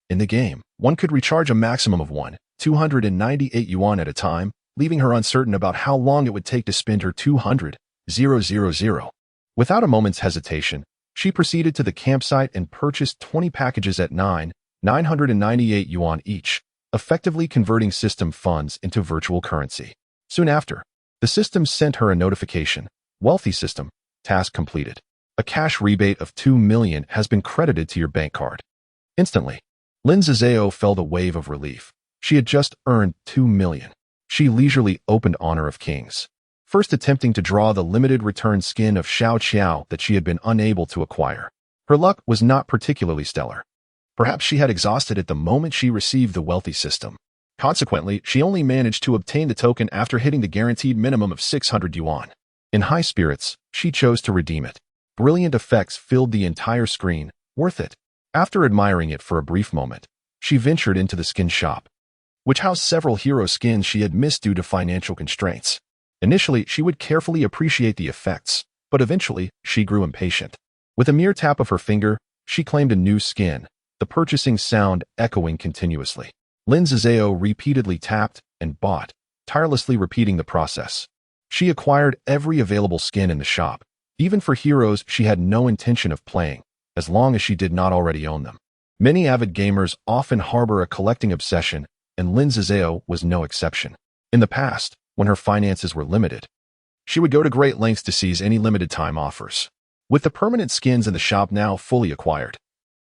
In the game, one could recharge a maximum of 298 yuan at a time, leaving her uncertain about how long it would take to spend her 200,000. Without a moment's hesitation, she proceeded to the campsite and purchased 20 packages at 998 yuan each, effectively converting system funds into virtual currency. Soon after, the system sent her a notification. Wealthy system. Task completed. A cash rebate of 2 million has been credited to your bank card. Instantly, Lin Sasa felt a wave of relief. She had just earned 2 million. She leisurely opened Honor of Kings, first attempting to draw the limited return skin of Shao Qiao that she had been unable to acquire. Her luck was not particularly stellar. Perhaps she had exhausted it the moment she received the wealthy system. Consequently, she only managed to obtain the token after hitting the guaranteed minimum of 600 yuan. In high spirits, she chose to redeem it. Brilliant effects filled the entire screen. Worth it. After admiring it for a brief moment, she ventured into the skin shop, which housed several hero skins she had missed due to financial constraints. Initially, she would carefully appreciate the effects, but eventually, she grew impatient. With a mere tap of her finger, she claimed a new skin, the purchasing sound echoing continuously. Lin Sasa repeatedly tapped and bought, tirelessly repeating the process. She acquired every available skin in the shop, even for heroes she had no intention of playing, as long as she did not already own them. Many avid gamers often harbor a collecting obsession, and Lin Sasa was no exception. In the past, when her finances were limited, she would go to great lengths to seize any limited time offers. With the permanent skins in the shop now fully acquired,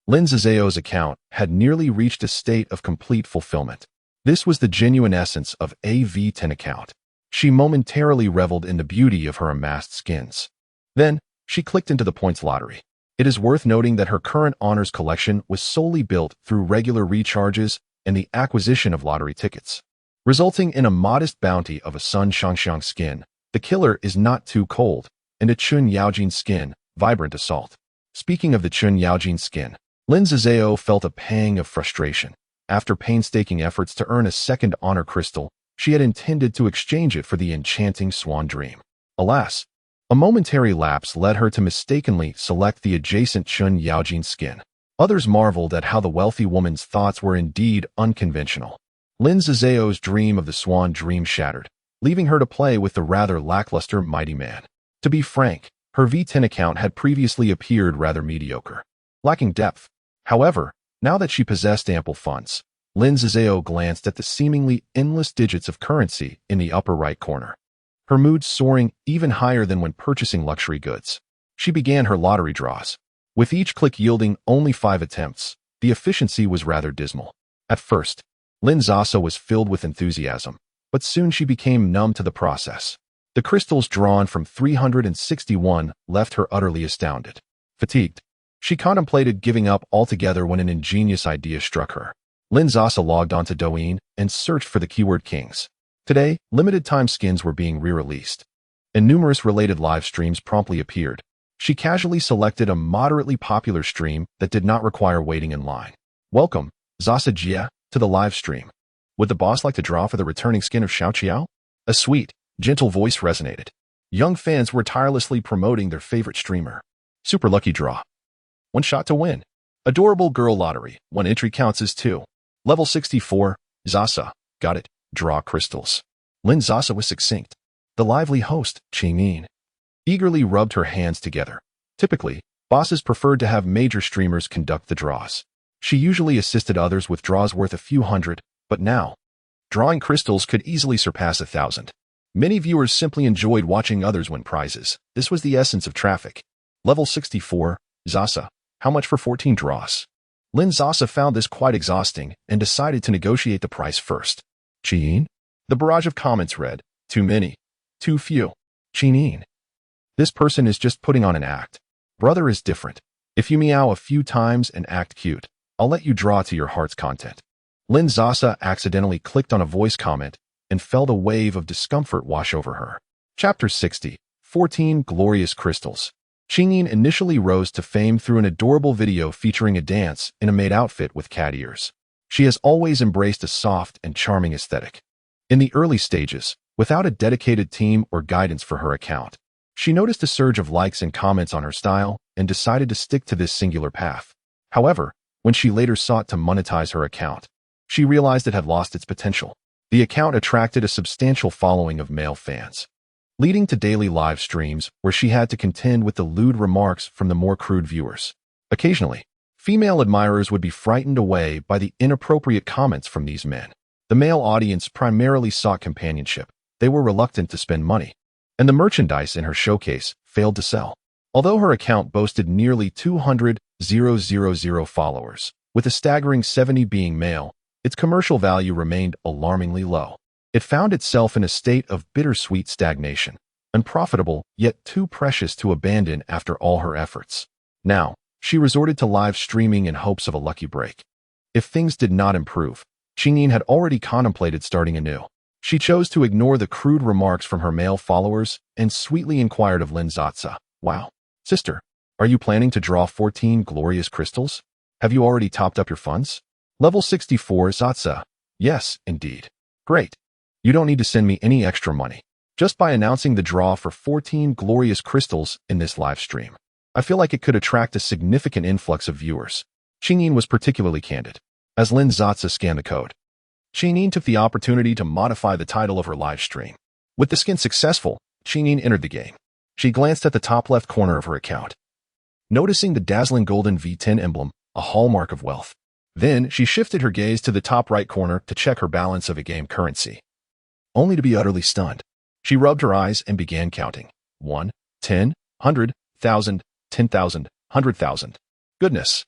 Lin Sasa's account had nearly reached a state of complete fulfillment. This was the genuine essence of a V10 account. She momentarily reveled in the beauty of her amassed skins. Then, she clicked into the points lottery. It is worth noting that her current honors collection was solely built through regular recharges and the acquisition of lottery tickets, resulting in a modest bounty of a Sun Shangxiang skin. The killer is not too cold, and a Chun Yaojin skin, vibrant assault. Speaking of the Chun Yaojin skin, Lin Sasa felt a pang of frustration. After painstaking efforts to earn a second honor crystal, she had intended to exchange it for the enchanting swan dream. Alas, a momentary lapse led her to mistakenly select the adjacent Chun Yaojin skin. Others marveled at how the wealthy woman's thoughts were indeed unconventional. Lin Sasa's dream of the swan dream shattered, leaving her to play with the rather lackluster Mighty Man. To be frank, her V10 account had previously appeared rather mediocre, lacking depth. However, now that she possessed ample funds, Lin Sasa glanced at the seemingly endless digits of currency in the upper right corner, her mood soaring even higher than when purchasing luxury goods. She began her lottery draws. With each click yielding only 5 attempts, the efficiency was rather dismal. At first, Lin Sasa was filled with enthusiasm, but soon she became numb to the process. The crystals drawn from 361 left her utterly astounded. Fatigued, she contemplated giving up altogether when an ingenious idea struck her. Lin Sasa logged onto Douyin and searched for the keyword kings. Today, limited-time skins were being re-released, and numerous related live streams promptly appeared. She casually selected a moderately popular stream that did not require waiting in line. Welcome, Sasa Jia, to the live stream. Would the boss like to draw for the returning skin of Shao Qiao? A sweet, gentle voice resonated. Young fans were tirelessly promoting their favorite streamer. Super lucky draw. 1 shot to win. Adorable girl lottery. 1 entry counts as 2. Level 64. Sasa. Got it. Draw crystals. Lin Sasa was succinct. The lively host, Yin, eagerly rubbed her hands together. Typically, bosses preferred to have major streamers conduct the draws. She usually assisted others with draws worth a few hundred, but now, drawing crystals could easily surpass 1,000. Many viewers simply enjoyed watching others win prizes. This was the essence of traffic. Level 64. Sasa. How much for 14 draws? Lin Sasa found this quite exhausting and decided to negotiate the price first. Yin? The barrage of comments read, too many. Too few. Yin. This person is just putting on an act. Brother is different. If you meow a few times and act cute, I'll let you draw to your heart's content. Lin Sasa accidentally clicked on a voice comment and felt a wave of discomfort wash over her. Chapter 60. 14 Glorious Crystals. Yin initially rose to fame through an adorable video featuring a dance in a maid outfit with cat ears. She has always embraced a soft and charming aesthetic. In the early stages, without a dedicated team or guidance for her account, she noticed a surge of likes and comments on her style and decided to stick to this singular path. However, when she later sought to monetize her account, she realized it had lost its potential. The account attracted a substantial following of male fans, leading to daily live streams where she had to contend with the lewd remarks from the more crude viewers. Occasionally, female admirers would be frightened away by the inappropriate comments from these men. The male audience primarily sought companionship. They were reluctant to spend money. and the merchandise in her showcase failed to sell. Although her account boasted nearly 200,000 followers, with a staggering 70 being male, its commercial value remained alarmingly low. It found itself in a state of bittersweet stagnation, unprofitable yet too precious to abandon after all her efforts. Now, she resorted to live streaming in hopes of a lucky break. If things did not improve, Qingyin had already contemplated starting anew. She chose to ignore the crude remarks from her male followers and sweetly inquired of Lin Sasa, "Wow, sister, are you planning to draw 14 glorious crystals? Have you already topped up your funds?" Level 64 Sasa, "Yes, indeed." "Great. You don't need to send me any extra money. Just by announcing the draw for 14 glorious crystals in this live stream, I feel like it could attract a significant influx of viewers." Qingyin was particularly candid. As Lin Sasa scanned the code, Qingyin took the opportunity to modify the title of her live stream. With the skin successful, Qingyin entered the game. She glanced at the top left corner of her account, noticing the dazzling golden V10 emblem, a hallmark of wealth. Then she shifted her gaze to the top right corner to check her balance of in-game currency, only to be utterly stunned. She rubbed her eyes and began counting. 1, 10, 100, 1,000, 10,000, 100,000. Goodness!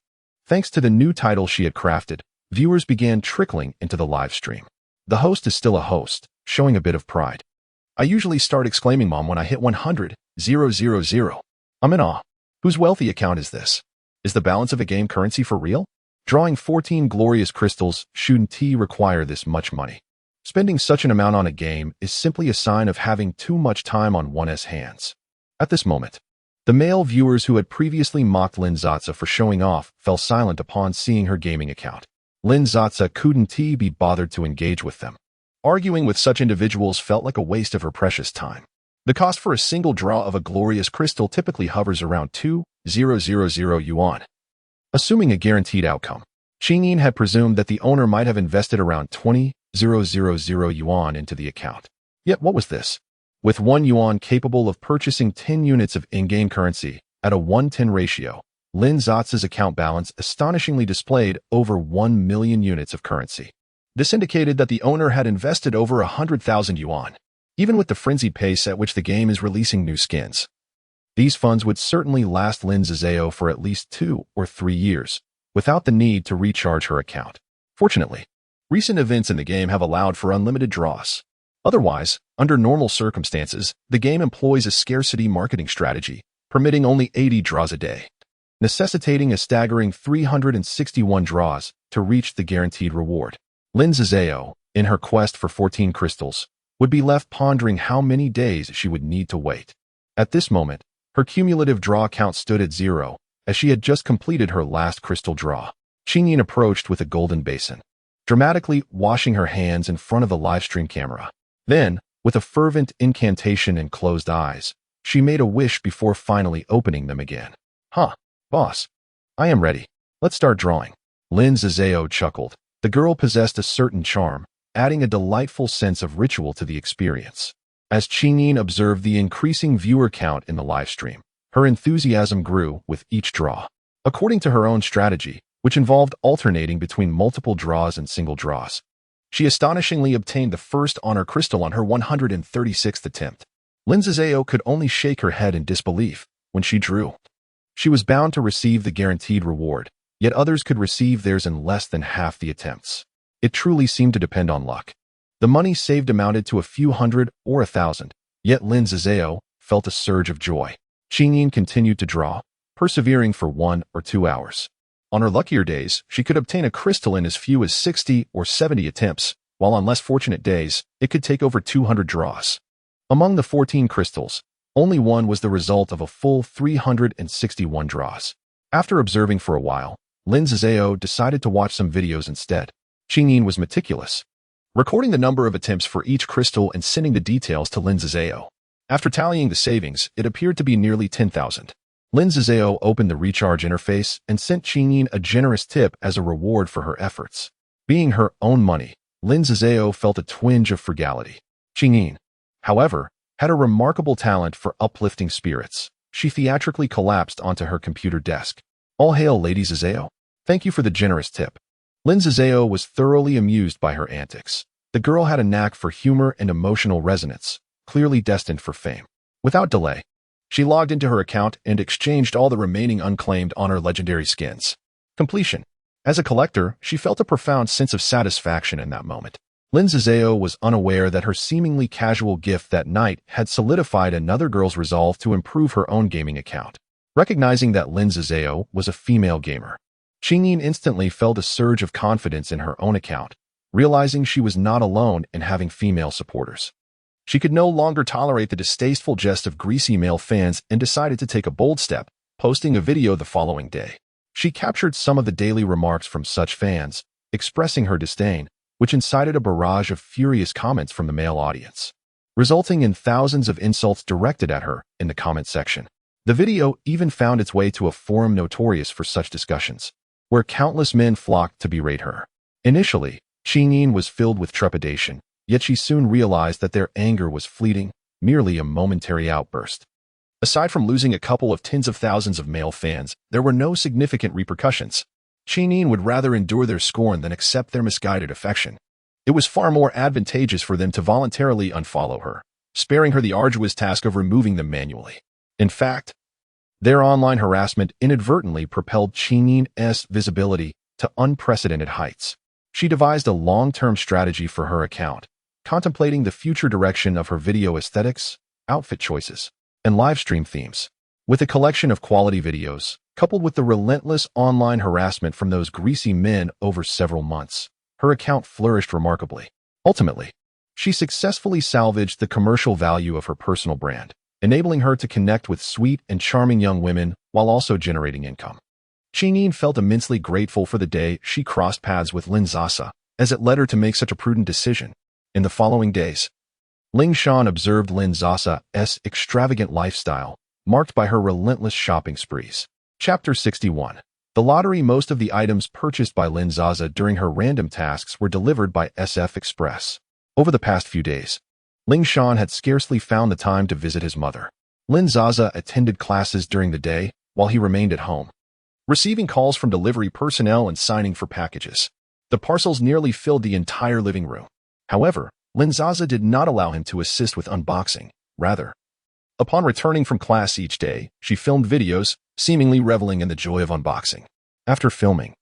Thanks to the new title she had crafted, viewers began trickling into the live stream. The host is still a host, showing a bit of pride. "I usually start exclaiming mom when I hit 100,000. I'm in awe. Whose wealthy account is this? Is the balance of in-game currency for real? Drawing 14 glorious crystals shouldn't require this much money. Spending such an amount on a game is simply a sign of having too much time on one's hands." At this moment, the male viewers who had previously mocked Lin Sasa for showing off fell silent upon seeing her gaming account. Lin Sasa couldn't be bothered to engage with them. Arguing with such individuals felt like a waste of her precious time. The cost for a single draw of a glorious crystal typically hovers around 2,000 yuan. Assuming a guaranteed outcome, Qingyin had presumed that the owner might have invested around 20,000 yuan into the account. Yet what was this? With 1 yuan capable of purchasing 10 units of in-game currency at a 1:10 ratio, Lin Sasa's account balance astonishingly displayed over 1 million units of currency. This indicated that the owner had invested over 100,000 yuan, even with the frenzied pace at which the game is releasing new skins. These funds would certainly last Lin Sasa for at least 2 or 3 years, without the need to recharge her account. Fortunately, recent events in the game have allowed for unlimited draws. Otherwise, under normal circumstances, the game employs a scarcity marketing strategy, permitting only 80 draws a day, necessitating a staggering 361 draws to reach the guaranteed reward. Lin Sasa, in her quest for 14 crystals, would be left pondering how many days she would need to wait. At this moment, her cumulative draw count stood at 0, as she had just completed her last crystal draw. Qingyin approached with a golden basin, dramatically washing her hands in front of the livestream camera. Then, with a fervent incantation and closed eyes, she made a wish before finally opening them again. "Huh, boss. I am ready. Let's start drawing." Lin Sasa chuckled. The girl possessed a certain charm, adding a delightful sense of ritual to the experience. As Qingyin observed the increasing viewer count in the livestream, her enthusiasm grew with each draw. According to her own strategy, which involved alternating between multiple draws and single draws, she astonishingly obtained the first honor crystal on her 136th attempt. Lin Sasa could only shake her head in disbelief when she drew. She was bound to receive the guaranteed reward, yet others could receive theirs in less than half the attempts. It truly seemed to depend on luck. The money saved amounted to a few hundred or 1,000, yet Lin Sasa felt a surge of joy. Qingyin continued to draw, persevering for 1 or 2 hours. On her luckier days, she could obtain a crystal in as few as 60 or 70 attempts, while on less fortunate days, it could take over 200 draws. Among the 14 crystals, only one was the result of a full 361 draws. After observing for a while, Lin Sasa decided to watch some videos instead. Qingyin was meticulous, recording the number of attempts for each crystal and sending the details to Lin Sasa. After tallying the savings, it appeared to be nearly 10,000. Lin Sasa opened the recharge interface and sent Qingyin a generous tip as a reward for her efforts. Being her own money, Lin Sasa felt a twinge of frugality. Qingyin, however, had a remarkable talent for uplifting spirits. She theatrically collapsed onto her computer desk. "All hail, Lady Sasa. Thank you for the generous tip." Lin Sasa was thoroughly amused by her antics. The girl had a knack for humor and emotional resonance, clearly destined for fame. Without delay, she logged into her account and exchanged all the remaining unclaimed Honor Legendary skins. Completion. As a collector, she felt a profound sense of satisfaction in that moment. Lin Sasa was unaware that her seemingly casual gift that night had solidified another girl's resolve to improve her own gaming account. Recognizing that Lin Sasa was a female gamer, Yin instantly felt a surge of confidence in her own account, realizing she was not alone in having female supporters. She could no longer tolerate the distasteful jest of greasy male fans and decided to take a bold step, posting a video the following day. She captured some of the daily remarks from such fans, expressing her disdain, which incited a barrage of furious comments from the male audience, resulting in thousands of insults directed at her in the comment section. The video even found its way to a forum notorious for such discussions, where countless men flocked to berate her. Initially, Yin was filled with trepidation, yet she soon realized that their anger was fleeting, merely a momentary outburst. Aside from losing a couple of tens of thousands of male fans, there were no significant repercussions. Yin would rather endure their scorn than accept their misguided affection. It was far more advantageous for them to voluntarily unfollow her, sparing her the arduous task of removing them manually. In fact, their online harassment inadvertently propelled Yin's visibility to unprecedented heights. She devised a long-term strategy for her account, contemplating the future direction of her video aesthetics, outfit choices, and livestream themes. With a collection of quality videos, coupled with the relentless online harassment from those greasy men over several months, her account flourished remarkably. Ultimately, she successfully salvaged the commercial value of her personal brand, enabling her to connect with sweet and charming young women while also generating income. Yin felt immensely grateful for the day she crossed paths with Lin Sasa, as it led her to make such a prudent decision. In the following days, Ling Shan observed Lin Sasa's extravagant lifestyle, marked by her relentless shopping sprees. Chapter 61. The lottery. Most of the items purchased by Lin Sasa during her random tasks were delivered by SF Express. Over the past few days, Ling Shan had scarcely found the time to visit his mother. Lin Sasa attended classes during the day, while he remained at home, receiving calls from delivery personnel and signing for packages. The parcels nearly filled the entire living room. However, Lin Sasa did not allow him to assist with unboxing. Rather, upon returning from class each day, she filmed videos, seemingly reveling in the joy of unboxing. After filming,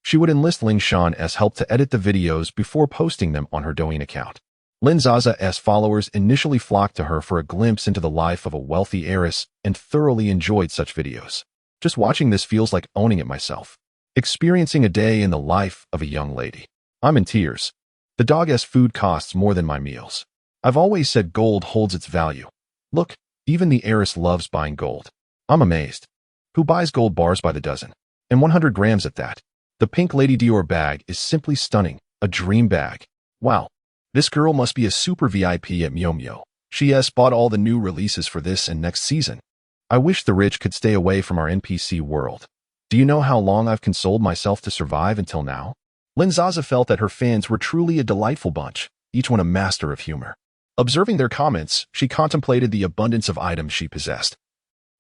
she would enlist Ling Shan's help to edit the videos before posting them on her Douyin account. Lin Sasa's followers initially flocked to her for a glimpse into the life of a wealthy heiress and thoroughly enjoyed such videos. Just watching this feels like owning it myself. Experiencing a day in the life of a young lady. I'm in tears. The dog's food costs more than my meals. I've always said gold holds its value. Look, even the heiress loves buying gold. I'm amazed. Who buys gold bars by the dozen? And 100 grams at that. The pink Lady Dior bag is simply stunning. A dream bag. Wow. This girl must be a super VIP at Miu. She has bought all the new releases for this and next season. I wish the rich could stay away from our NPC world. Do you know how long I've consoled myself to survive until now? Lin Sasa felt that her fans were truly a delightful bunch, each one a master of humor. Observing their comments, she contemplated the abundance of items she possessed,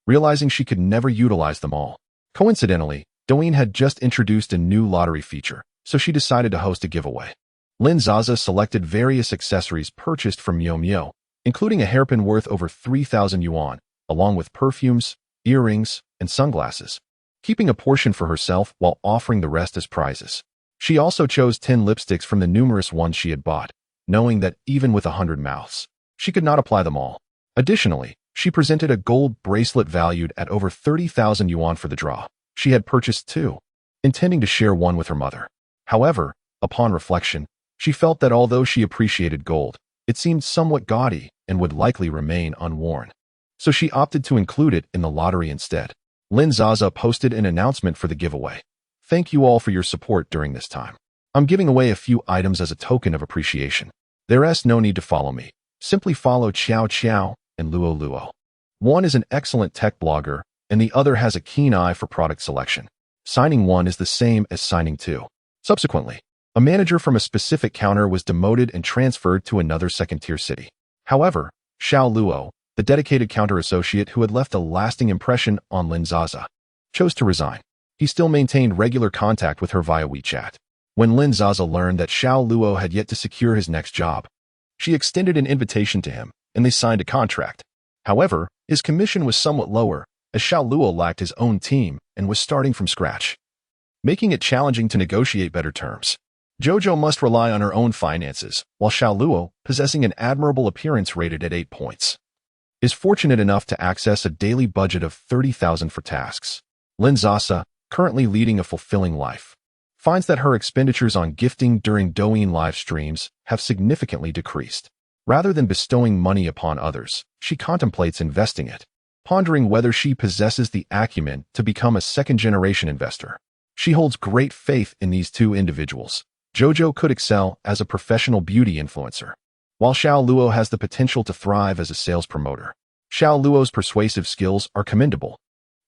realizing she could never utilize them all. Coincidentally, Douyin had just introduced a new lottery feature, so she decided to host a giveaway. Lin Sasa selected various accessories purchased from Miu, including a hairpin worth over 3,000 yuan, along with perfumes, earrings, and sunglasses, keeping a portion for herself while offering the rest as prizes. She also chose 10 lipsticks from the numerous ones she had bought, knowing that even with 100 mouths, she could not apply them all. Additionally, she presented a gold bracelet valued at over 30,000 yuan for the draw. She had purchased two, intending to share one with her mother. However, upon reflection, she felt that although she appreciated gold, it seemed somewhat gaudy and would likely remain unworn. So she opted to include it in the lottery instead. Lin Sasa posted an announcement for the giveaway. Thank you all for your support during this time. I'm giving away a few items as a token of appreciation. There's no need to follow me. Simply follow Xiao Xiao and Luo Luo. One is an excellent tech blogger, and the other has a keen eye for product selection. Signing one is the same as signing two. Subsequently, a manager from a specific counter was demoted and transferred to another second-tier city. However, Shao Luo, the dedicated counter associate who had left a lasting impression on Lin Sasa, chose to resign. He still maintained regular contact with her via WeChat. When Lin Sasa learned that Shao Luo had yet to secure his next job, she extended an invitation to him, and they signed a contract. However, his commission was somewhat lower, as Shao Luo lacked his own team and was starting from scratch, making it challenging to negotiate better terms. Jojo must rely on her own finances, while Shao Luo, possessing an admirable appearance rated at 8 points, is fortunate enough to access a daily budget of 30,000 for tasks. Lin Sasa, currently leading a fulfilling life, finds that her expenditures on gifting during Douyin live streams have significantly decreased. Rather than bestowing money upon others, she contemplates investing it, pondering whether she possesses the acumen to become a second-generation investor. She holds great faith in these two individuals. Jojo could excel as a professional beauty influencer, while Shao Luo has the potential to thrive as a sales promoter. Shao Luo's persuasive skills are commendable,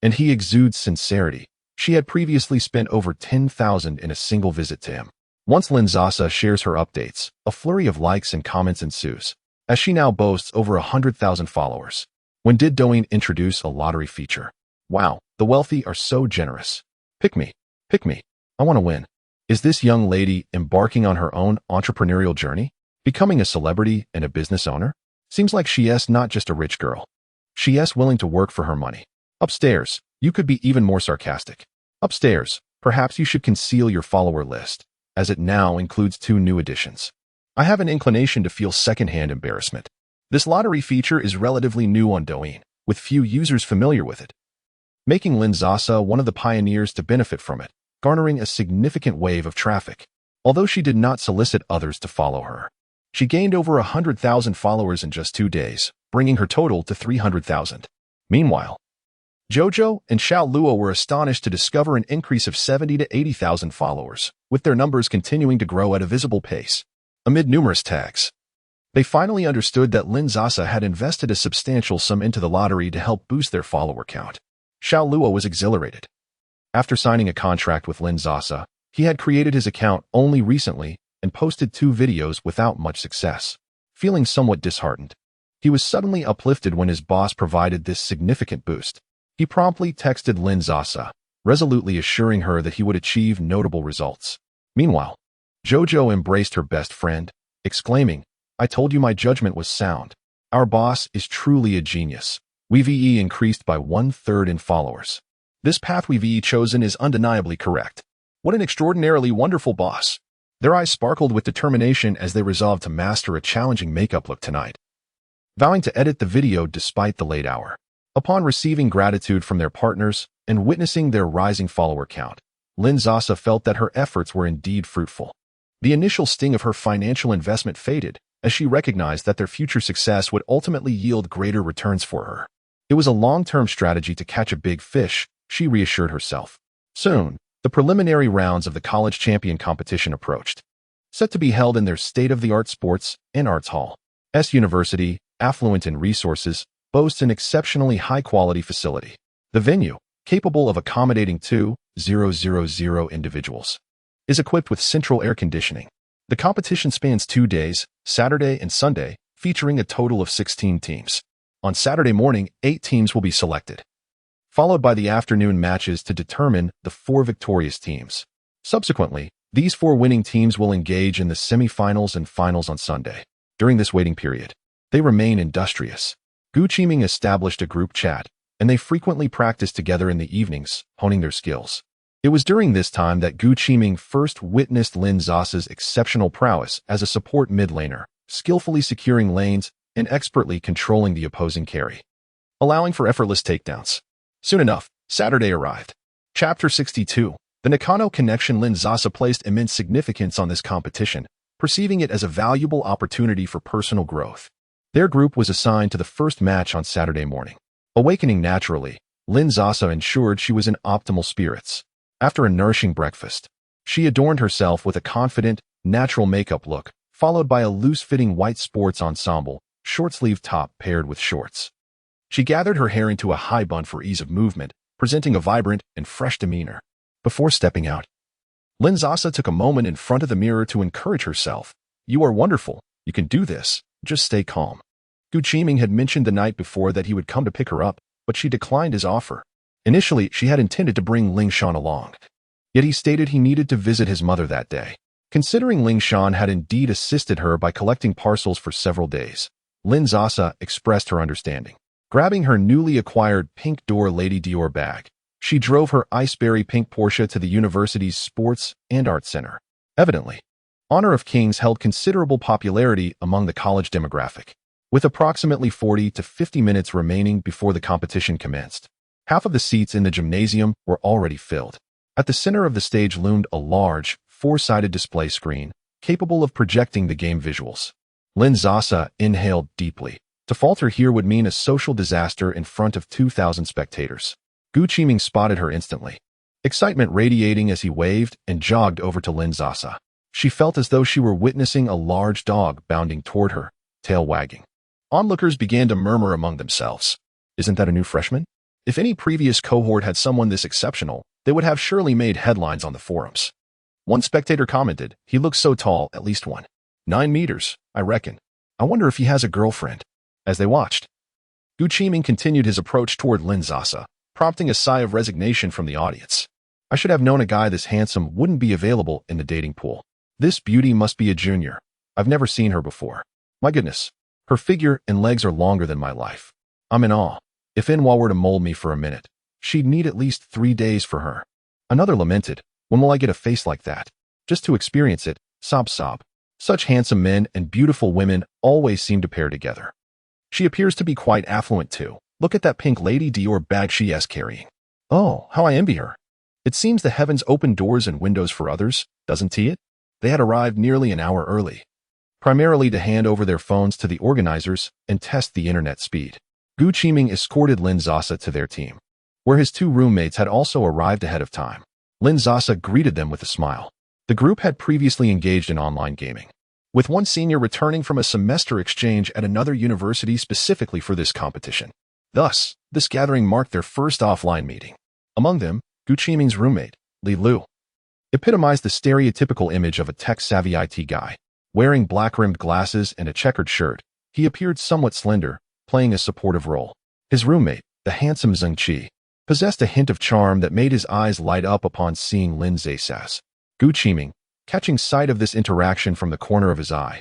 and he exudes sincerity. She had previously spent over 10,000 in a single visit to him. Once Lin Sasa shares her updates, a flurry of likes and comments ensues, as she now boasts over 100,000 followers. When did Douyin introduce a lottery feature? Wow, the wealthy are so generous. Pick me. Pick me. I want to win. Is this young lady embarking on her own entrepreneurial journey? Becoming a celebrity and a business owner? Seems like she's not just a rich girl. She's willing to work for her money. Upstairs, you could be even more sarcastic. Upstairs, perhaps you should conceal your follower list, as it now includes 2 new additions. I have an inclination to feel secondhand embarrassment. This lottery feature is relatively new on Douyin, with few users familiar with it, making Lin Sasa one of the pioneers to benefit from it, garnering a significant wave of traffic. Although she did not solicit others to follow her, she gained over 100,000 followers in just 2 days, bringing her total to 300,000. Meanwhile, Jojo and Shao Luo were astonished to discover an increase of 70 to 80,000 followers, with their numbers continuing to grow at a visible pace. Amid numerous tags, they finally understood that Lin Sasa had invested a substantial sum into the lottery to help boost their follower count. Shao Luo was exhilarated. After signing a contract with Lin Sasa, he had created his account only recently and posted 2 videos without much success. Feeling somewhat disheartened, he was suddenly uplifted when his boss provided this significant boost. He promptly texted Lin Sasa, resolutely assuring her that he would achieve notable results. Meanwhile, Jojo embraced her best friend, exclaiming, "I told you my judgment was sound. Our boss is truly a genius." WeVE increased by 1/3 in followers. This path WeVE chosen is undeniably correct. What an extraordinarily wonderful boss. Their eyes sparkled with determination as they resolved to master a challenging makeup look tonight, vowing to edit the video despite the late hour. Upon receiving gratitude from their partners and witnessing their rising follower count, Lin Sasa felt that her efforts were indeed fruitful. The initial sting of her financial investment faded, as she recognized that their future success would ultimately yield greater returns for her. It was a long-term strategy to catch a big fish, she reassured herself. Soon, the preliminary rounds of the college champion competition approached, set to be held in their state-of-the-art sports and arts hall. S University, affluent in resources, boasts an exceptionally high-quality facility. The venue, capable of accommodating 2,000 individuals, is equipped with central air conditioning. The competition spans 2 days, Saturday and Sunday, featuring a total of 16 teams. On Saturday morning, 8 teams will be selected, followed by the afternoon matches to determine the 4 victorious teams. Subsequently, these 4 winning teams will engage in the semifinals and finals on Sunday. During this waiting period, they remain industrious. Gu Qiming established a group chat, and they frequently practiced together in the evenings, honing their skills. It was during this time that Gu Qiming first witnessed Lin Sasa's exceptional prowess as a support mid-laner, skillfully securing lanes and expertly controlling the opposing carry, allowing for effortless takedowns. Soon enough, Saturday arrived. Chapter 62. The Nakano Connection. Lin Sasa placed immense significance on this competition, perceiving it as a valuable opportunity for personal growth. Their group was assigned to the first match on Saturday morning. Awakening naturally, Lin Sasa ensured she was in optimal spirits. After a nourishing breakfast, she adorned herself with a confident, natural makeup look, followed by a loose-fitting white sports ensemble, short-sleeve top paired with shorts. She gathered her hair into a high bun for ease of movement, presenting a vibrant and fresh demeanor. Before stepping out, Lin Sasa took a moment in front of the mirror to encourage herself. "You are wonderful. You can do this. Just stay calm." Gu Qiming had mentioned the night before that he would come to pick her up, but she declined his offer. Initially, she had intended to bring Ling Shan along, yet he stated he needed to visit his mother that day. Considering Ling Shan had indeed assisted her by collecting parcels for several days, Lin Sasa expressed her understanding. Grabbing her newly acquired pink door Lady Dior bag, she drove her iceberry pink Porsche to the university's Sports and Arts Center. Evidently, Honor of Kings held considerable popularity among the college demographic, with approximately 40 to 50 minutes remaining before the competition commenced. Half of the seats in the gymnasium were already filled. At the center of the stage loomed a large, four-sided display screen, capable of projecting the game visuals. Lin Sasa inhaled deeply. To falter here would mean a social disaster in front of 2,000 spectators. Gu Qiming spotted her instantly, excitement radiating as he waved and jogged over to Lin Sasa. She felt as though she were witnessing a large dog bounding toward her, tail wagging. Onlookers began to murmur among themselves. Isn't that a new freshman? If any previous cohort had someone this exceptional, they would have surely made headlines on the forums. One spectator commented, "He looks so tall, at least 9 meters, I reckon. I wonder if he has a girlfriend." As they watched, Gu Qiming continued his approach toward Lin Sasa, prompting a sigh of resignation from the audience. I should have known a guy this handsome wouldn't be available in the dating pool. This beauty must be a junior. I've never seen her before. My goodness, her figure and legs are longer than my life. I'm in awe. If Inwa were to mold me for a minute, she'd need at least 3 days for her. Another lamented, when will I get a face like that? Just to experience it, sob sob. Such handsome men and beautiful women always seem to pair together. She appears to be quite affluent too. Look at that pink Lady Dior bag she is carrying. Oh, how I envy her. It seems the heavens open doors and windows for others, doesn't it? They had arrived nearly an hour early, primarily to hand over their phones to the organizers and test the internet speed. Gu Qiming escorted Lin Sasa to their team, where his 2 roommates had also arrived ahead of time. Lin Sasa greeted them with a smile. The group had previously engaged in online gaming, with one senior returning from a semester exchange at another university specifically for this competition. Thus, this gathering marked their first offline meeting. Among them, Gu Qiming's roommate, Li Lu, epitomized the stereotypical image of a tech-savvy IT guy. Wearing black-rimmed glasses and a checkered shirt, he appeared somewhat slender, playing a supportive role. His roommate, the handsome Zheng Qi, possessed a hint of charm that made his eyes light up upon seeing Lin Sasa. Gu Qiming, catching sight of this interaction from the corner of his eye,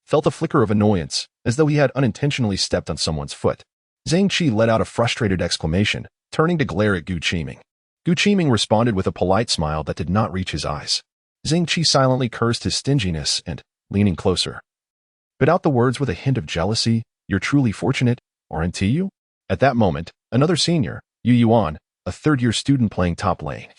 felt a flicker of annoyance, as though he had unintentionally stepped on someone's foot. Zheng Qi let out a frustrated exclamation, turning to glare at Gu Qiming. Gu Qiming responded with a polite smile that did not reach his eyes. Zheng Qi silently cursed his stinginess and, leaning closer, bit out the words with a hint of jealousy, "You're truly fortunate, aren't you?" At that moment, another senior, Yu Yuan, a third-year student playing top lane,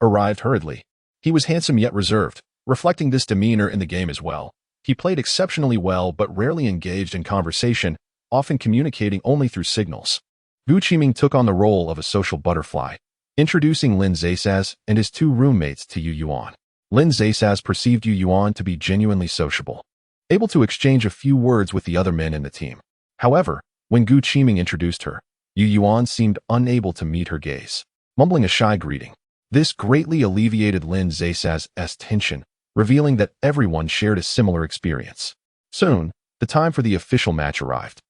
arrived hurriedly. He was handsome yet reserved, reflecting this demeanor in the game as well. He played exceptionally well but rarely engaged in conversation, often communicating only through signals. Gu Qiming took on the role of a social butterfly, introducing Lin Sasa and his 2 roommates to Yu Yuan. Lin Sasa perceived Yu Yuan to be genuinely sociable, able to exchange a few words with the other men in the team. However, when Gu Qiming introduced her, Yu Yuan seemed unable to meet her gaze, mumbling a shy greeting. This greatly alleviated Lin Sasa's tension, revealing that everyone shared a similar experience. Soon, the time for the official match arrived,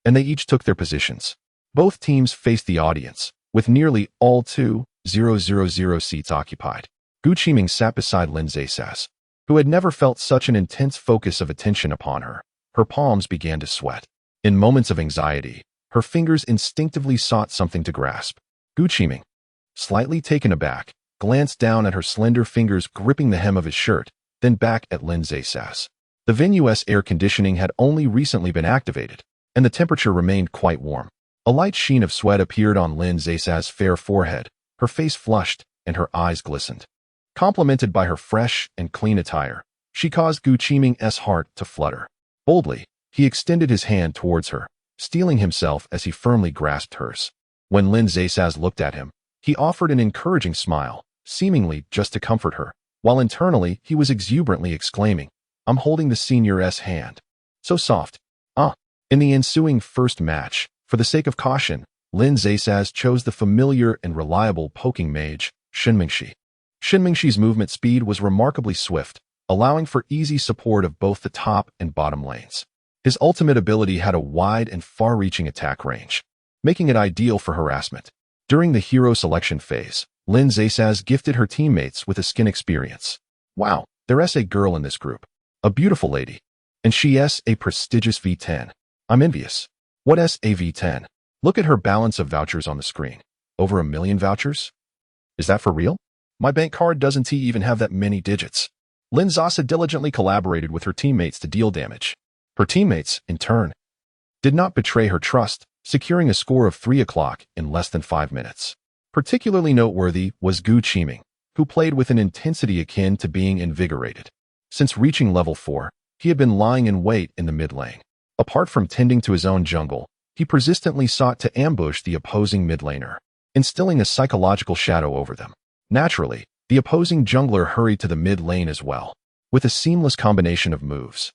and they each took their positions. Both teams faced the audience, with nearly all 2,000 seats occupied. Gu Qiming sat beside Lin Sasa, who had never felt such an intense focus of attention upon her. Her palms began to sweat. In moments of anxiety, her fingers instinctively sought something to grasp. Gu Qiming, slightly taken aback, glanced down at her slender fingers gripping the hem of his shirt, then back at Lin Sasa. The venue's air conditioning had only recently been activated, and the temperature remained quite warm. A light sheen of sweat appeared on Lin Sasa's fair forehead, her face flushed, and her eyes glistened. Complemented by her fresh and clean attire, she caused Gu Qiming's heart to flutter. Boldly, he extended his hand towards her, steeling himself as he firmly grasped hers. When Lin Sasa looked at him, he offered an encouraging smile, seemingly just to comfort her, while internally he was exuberantly exclaiming, "I'm holding the senior's hand. So soft." In the ensuing first match, for the sake of caution, Lin Sasa chose the familiar and reliable poking mage, Shenmingshi. Shenmingshi's movement speed was remarkably swift, allowing for easy support of both the top and bottom lanes. His ultimate ability had a wide and far-reaching attack range, making it ideal for harassment. During the hero selection phase, Lin Sasa gifted her teammates with a skin experience. Wow, there's a girl in this group. A beautiful lady. And she's a prestigious V10. I'm envious. What's a V10? Look at her balance of vouchers on the screen. Over 1 million vouchers? Is that for real? My bank card doesn't even have that many digits. Lin Sasa diligently collaborated with her teammates to deal damage. Her teammates, in turn, did not betray her trust, securing a score of 3 o'clock in less than 5 minutes. Particularly noteworthy was Gu Qiming, who played with an intensity akin to being invigorated. Since reaching level 4, he had been lying in wait in the mid lane. Apart from tending to his own jungle, he persistently sought to ambush the opposing mid laner, instilling a psychological shadow over them. Naturally, the opposing jungler hurried to the mid lane as well. With a seamless combination of moves,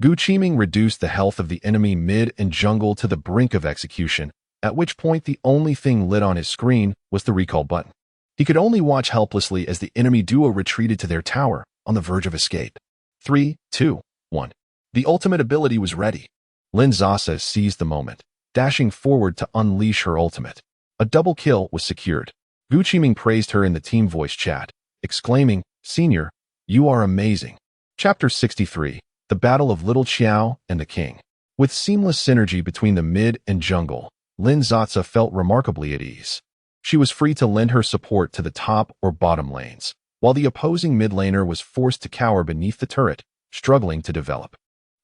Gu Qiming reduced the health of the enemy mid and jungle to the brink of execution, at which point the only thing lit on his screen was the recall button. He could only watch helplessly as the enemy duo retreated to their tower, on the verge of escape. 3, 2, 1. The ultimate ability was ready. Lin Sasa seized the moment, dashing forward to unleash her ultimate. A double kill was secured. Gu Qiming praised her in the team voice chat, exclaiming, "Senior, you are amazing." Chapter 63, The Battle of Little Qiao and the King. With seamless synergy between the mid and jungle, Lin Sasa felt remarkably at ease. She was free to lend her support to the top or bottom lanes, while the opposing mid laner was forced to cower beneath the turret, struggling to develop.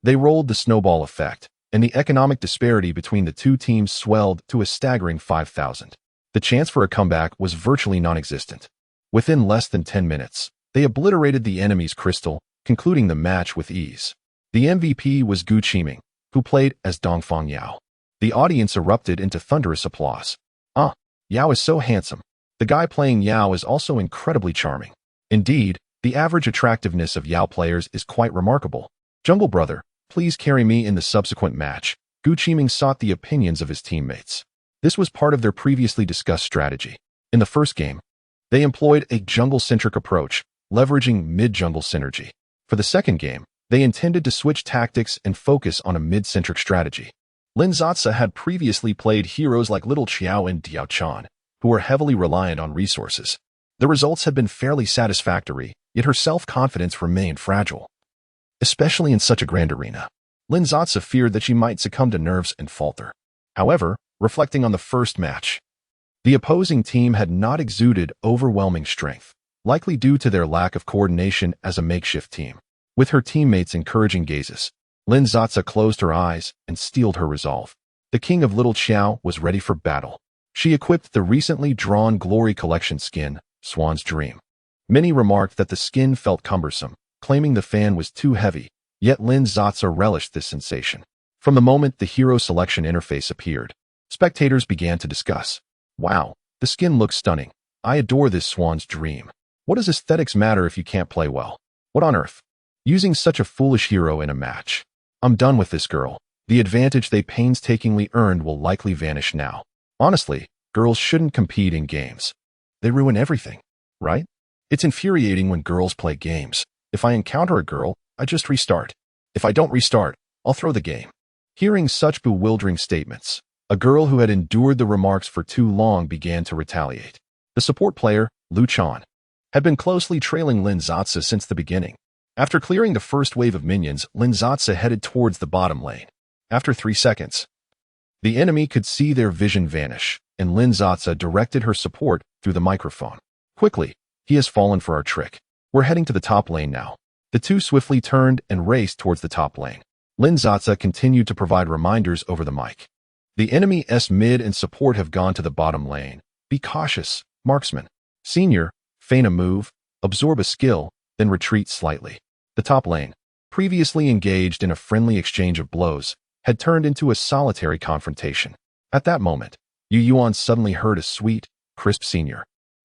They rolled the snowball effect, and the economic disparity between the two teams swelled to a staggering 5,000. The chance for a comeback was virtually non-existent. Within less than 10 minutes, they obliterated the enemy's crystal, concluding the match with ease. The MVP was Gu Qiming, who played as Dongfang Yao. The audience erupted into thunderous applause. Yao is so handsome. The guy playing Yao is also incredibly charming. Indeed, the average attractiveness of Yao players is quite remarkable. Jungle brother, please carry me in the subsequent match. Gu Qiming sought the opinions of his teammates. This was part of their previously discussed strategy. In the first game, they employed a jungle-centric approach, leveraging mid-jungle synergy. For the second game, they intended to switch tactics and focus on a mid-centric strategy. Lin Sasa had previously played heroes like Little Qiao and Diao Chan, who were heavily reliant on resources. The results had been fairly satisfactory, yet her self-confidence remained fragile. Especially in such a grand arena, Lin Sasa feared that she might succumb to nerves and falter. However, reflecting on the first match, the opposing team had not exuded overwhelming strength, likely due to their lack of coordination as a makeshift team. With her teammates' encouraging gazes, Lin Sasa closed her eyes and steeled her resolve. The king of Little Qiao was ready for battle. She equipped the recently drawn Glory Collection skin, Swan's Dream. Many remarked that the skin felt cumbersome, claiming the fan was too heavy, yet Lin Sasa relished this sensation. From the moment the hero selection interface appeared, spectators began to discuss. Wow, the skin looks stunning. I adore this Swan's Dream. What does aesthetics matter if you can't play well? What on earth? Using such a foolish hero in a match. I'm done with this girl. The advantage they painstakingly earned will likely vanish now. Honestly, girls shouldn't compete in games. They ruin everything, right? It's infuriating when girls play games. If I encounter a girl, I just restart. If I don't restart, I'll throw the game. Hearing such bewildering statements, a girl who had endured the remarks for too long began to retaliate. The support player, Lu Chan, had been closely trailing Lin Sasa since the beginning. After clearing the first wave of minions, Lin Sasa headed towards the bottom lane. After 3 seconds, the enemy could see their vision vanish, and Lin Sasa directed her support through the microphone. Quickly, he has fallen for our trick. We're heading to the top lane now. The two swiftly turned and raced towards the top lane. Lin Sasa continued to provide reminders over the mic. The enemy's mid and support have gone to the bottom lane. Be cautious, marksman. Senior, feign a move, absorb a skill, then retreat slightly. The top lane, previously engaged in a friendly exchange of blows, had turned into a solitary confrontation. At that moment, Yu Yuan suddenly heard a sweet, crisp senior,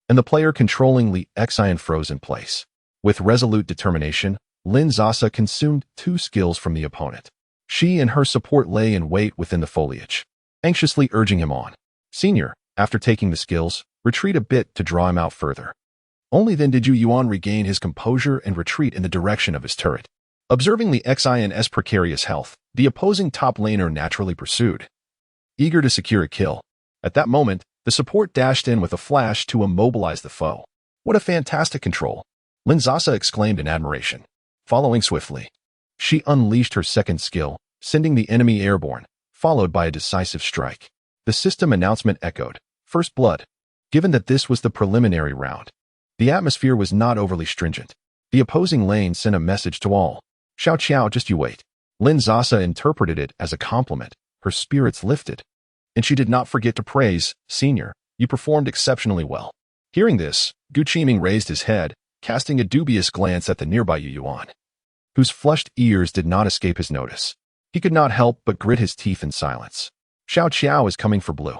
and the player controlling Li Xian froze in place. With resolute determination, Lin Sasa consumed 2 skills from the opponent. She and her support lay in wait within the foliage, anxiously urging him on. Senior, after taking the skills, retreat a bit to draw him out further. Only then did Yu Yuan regain his composure and retreat in the direction of his turret. Observing Li Xian's precarious health, the opposing top laner naturally pursued, eager to secure a kill. At that moment, the support dashed in with a flash to immobilize the foe. What a fantastic control! Lin Sasa exclaimed in admiration. Following swiftly, she unleashed her second skill, sending the enemy airborne, followed by a decisive strike. The system announcement echoed, "First blood." Given that this was the preliminary round, the atmosphere was not overly stringent. The opposing lane sent a message to all. "Xiao Qiao, just you wait." Lin Sasa interpreted it as a compliment. Her spirits lifted. And she did not forget to praise, "Senior, you performed exceptionally well." Hearing this, Gu Qiming raised his head, casting a dubious glance at the nearby Yu Yuan, whose flushed ears did not escape his notice. He could not help but grit his teeth in silence. "Xiao Qiao is coming for blue."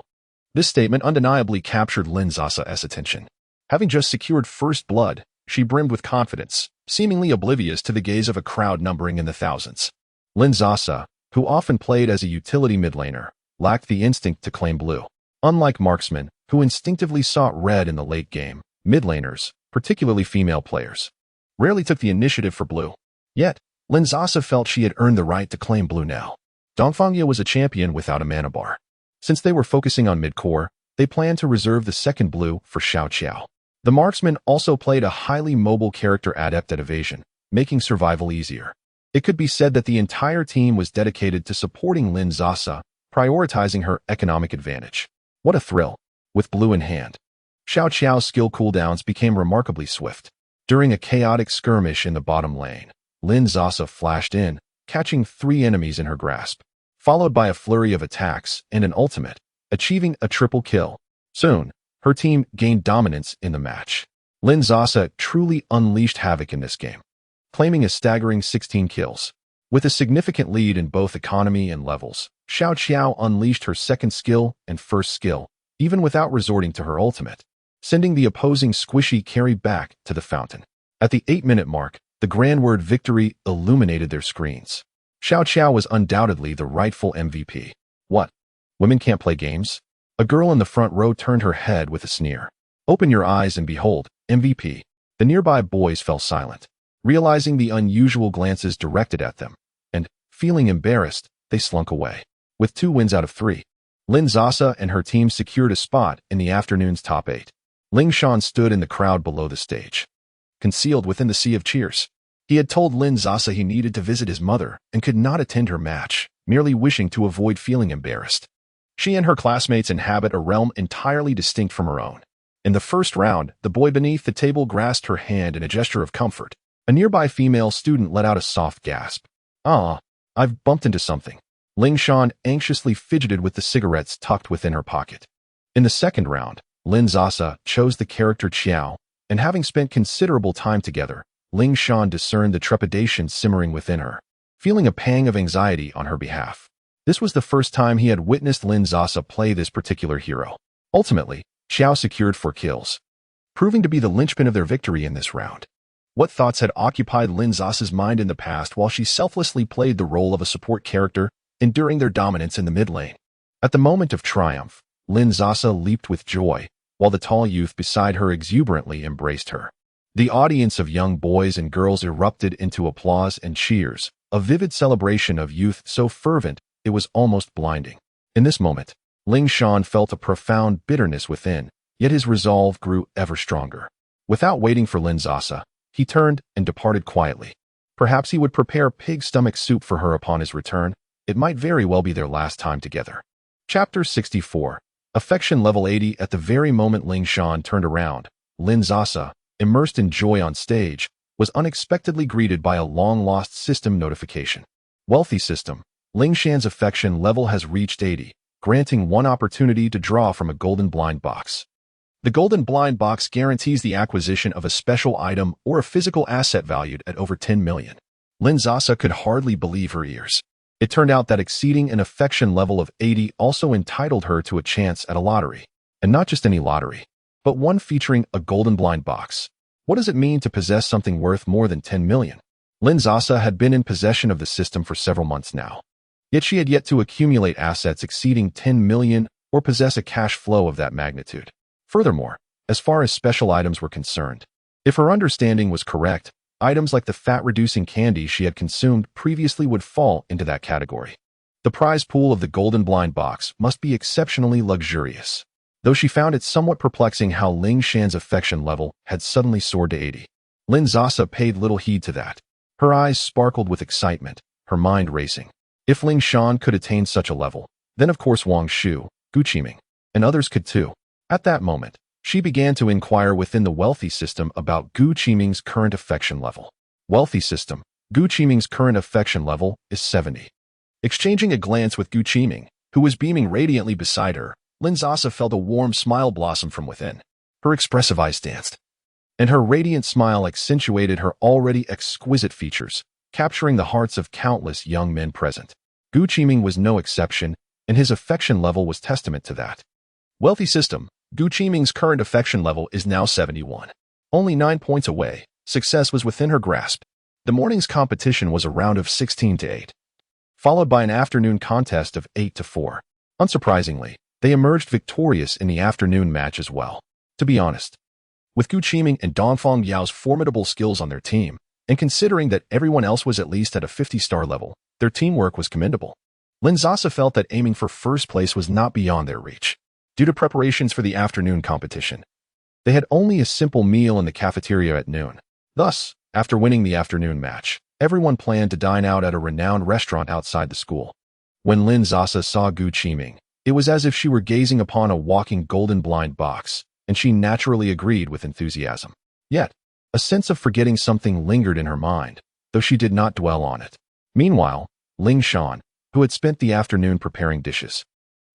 This statement undeniably captured Lin Sasa's attention. Having just secured first blood, she brimmed with confidence, seemingly oblivious to the gaze of a crowd numbering in the thousands. Lin Sasa, who often played as a utility mid-laner, lacked the instinct to claim blue. Unlike marksmen, who instinctively sought red in the late game, mid-laners, particularly female players, rarely took the initiative for blue. Yet, Lin Sasa felt she had earned the right to claim blue now. Dongfangya was a champion without a mana bar. Since they were focusing on mid-core, they planned to reserve the second blue for Xiao Qiao. The marksman also played a highly mobile character adept at evasion, making survival easier. It could be said that the entire team was dedicated to supporting Lin Sasa, prioritizing her economic advantage. What a thrill! With blue in hand, Xiao Qiao's skill cooldowns became remarkably swift. During a chaotic skirmish in the bottom lane, Lin Sasa flashed in, catching 3 enemies in her grasp, followed by a flurry of attacks and an ultimate, achieving a triple kill. Soon, her team gained dominance in the match. Lin Sasa truly unleashed havoc in this game, claiming a staggering 16 kills. With a significant lead in both economy and levels, Xiao Qiao unleashed her second skill and first skill, even without resorting to her ultimate, sending the opposing squishy carry back to the fountain. At the 8-minute mark, the grand word victory illuminated their screens. Xiao Qiao was undoubtedly the rightful MVP. What? Women can't play games? A girl in the front row turned her head with a sneer. Open your eyes and behold, MVP. The nearby boys fell silent, realizing the unusual glances directed at them, and, feeling embarrassed, they slunk away. With 2 wins out of 3, Lin Sasa and her team secured a spot in the afternoon's top 8. Ling Shan stood in the crowd below the stage, concealed within the sea of cheers. He had told Lin Sasa he needed to visit his mother and could not attend her match, merely wishing to avoid feeling embarrassed. She and her classmates inhabit a realm entirely distinct from her own. In the first round, the boy beneath the table grasped her hand in a gesture of comfort. A nearby female student let out a soft gasp. "Ah, I've bumped into something." Ling Shan anxiously fidgeted with the cigarettes tucked within her pocket. In the second round, Lin Sasa chose the character Qiao, and having spent considerable time together, Ling Shan discerned the trepidation simmering within her, feeling a pang of anxiety on her behalf. This was the first time he had witnessed Lin Sasa play this particular hero. Ultimately, Qiao secured 4 kills, proving to be the linchpin of their victory in this round. What thoughts had occupied Lin Sasa's mind in the past while she selflessly played the role of a support character, enduring their dominance in the mid lane? At the moment of triumph, Lin Sasa leaped with joy, while the tall youth beside her exuberantly embraced her. The audience of young boys and girls erupted into applause and cheers, a vivid celebration of youth so fervent it was almost blinding. In this moment, Ling Shan felt a profound bitterness within, yet his resolve grew ever stronger. Without waiting for Lin Sasa, he turned and departed quietly. Perhaps he would prepare pig stomach soup for her upon his return. It might very well be their last time together. Chapter 64. Affection level 80. At the very moment Ling Shan turned around, Lin Sasa, immersed in joy on stage, was unexpectedly greeted by a long-lost system notification. Wealthy system. Ling Shan's affection level has reached 80, granting 1 opportunity to draw from a golden blind box. The golden blind box guarantees the acquisition of a special item or a physical asset valued at over 10 million. Lin Sasa could hardly believe her ears. It turned out that exceeding an affection level of 80 also entitled her to a chance at a lottery. And not just any lottery, but one featuring a golden blind box. What does it mean to possess something worth more than 10 million? Lin Sasa had been in possession of the system for several months now. Yet she had yet to accumulate assets exceeding 10 million or possess a cash flow of that magnitude. Furthermore, as far as special items were concerned, if her understanding was correct, items like the fat-reducing candy she had consumed previously would fall into that category. The prize pool of the golden blind box must be exceptionally luxurious, though she found it somewhat perplexing how Ling Shan's affection level had suddenly soared to 80. Lin Sasa paid little heed to that. Her eyes sparkled with excitement, her mind racing. If Ling Shan could attain such a level, then of course Wang Shu, Gu Qiming, and others could too. At that moment, she began to inquire within the wealthy system about Gu Qiming's current affection level. Wealthy system, Gu Qiming's current affection level is 70. Exchanging a glance with Gu Qiming, who was beaming radiantly beside her, Lin Sasa felt a warm smile blossom from within. Her expressive eyes danced, and her radiant smile accentuated her already exquisite features, capturing the hearts of countless young men present. Gu Qiming was no exception, and his affection level was testament to that. Wealthy system, Gu Qiming's current affection level is now 71. Only 9 points away, success was within her grasp. The morning's competition was a round of 16-8, followed by an afternoon contest of 8-4. Unsurprisingly, they emerged victorious in the afternoon match as well. To be honest, with Gu Qiming and Dongfang Yao's formidable skills on their team, and considering that everyone else was at least at a 50-star level, their teamwork was commendable. Lin Sasa felt that aiming for first place was not beyond their reach. Due to preparations for the afternoon competition, they had only a simple meal in the cafeteria at noon. Thus, after winning the afternoon match, everyone planned to dine out at a renowned restaurant outside the school. When Lin Sasa saw Gu Qiming, it was as if she were gazing upon a walking golden blind box, and she naturally agreed with enthusiasm. Yet, a sense of forgetting something lingered in her mind, though she did not dwell on it. Meanwhile, Ling Shan, who had spent the afternoon preparing dishes,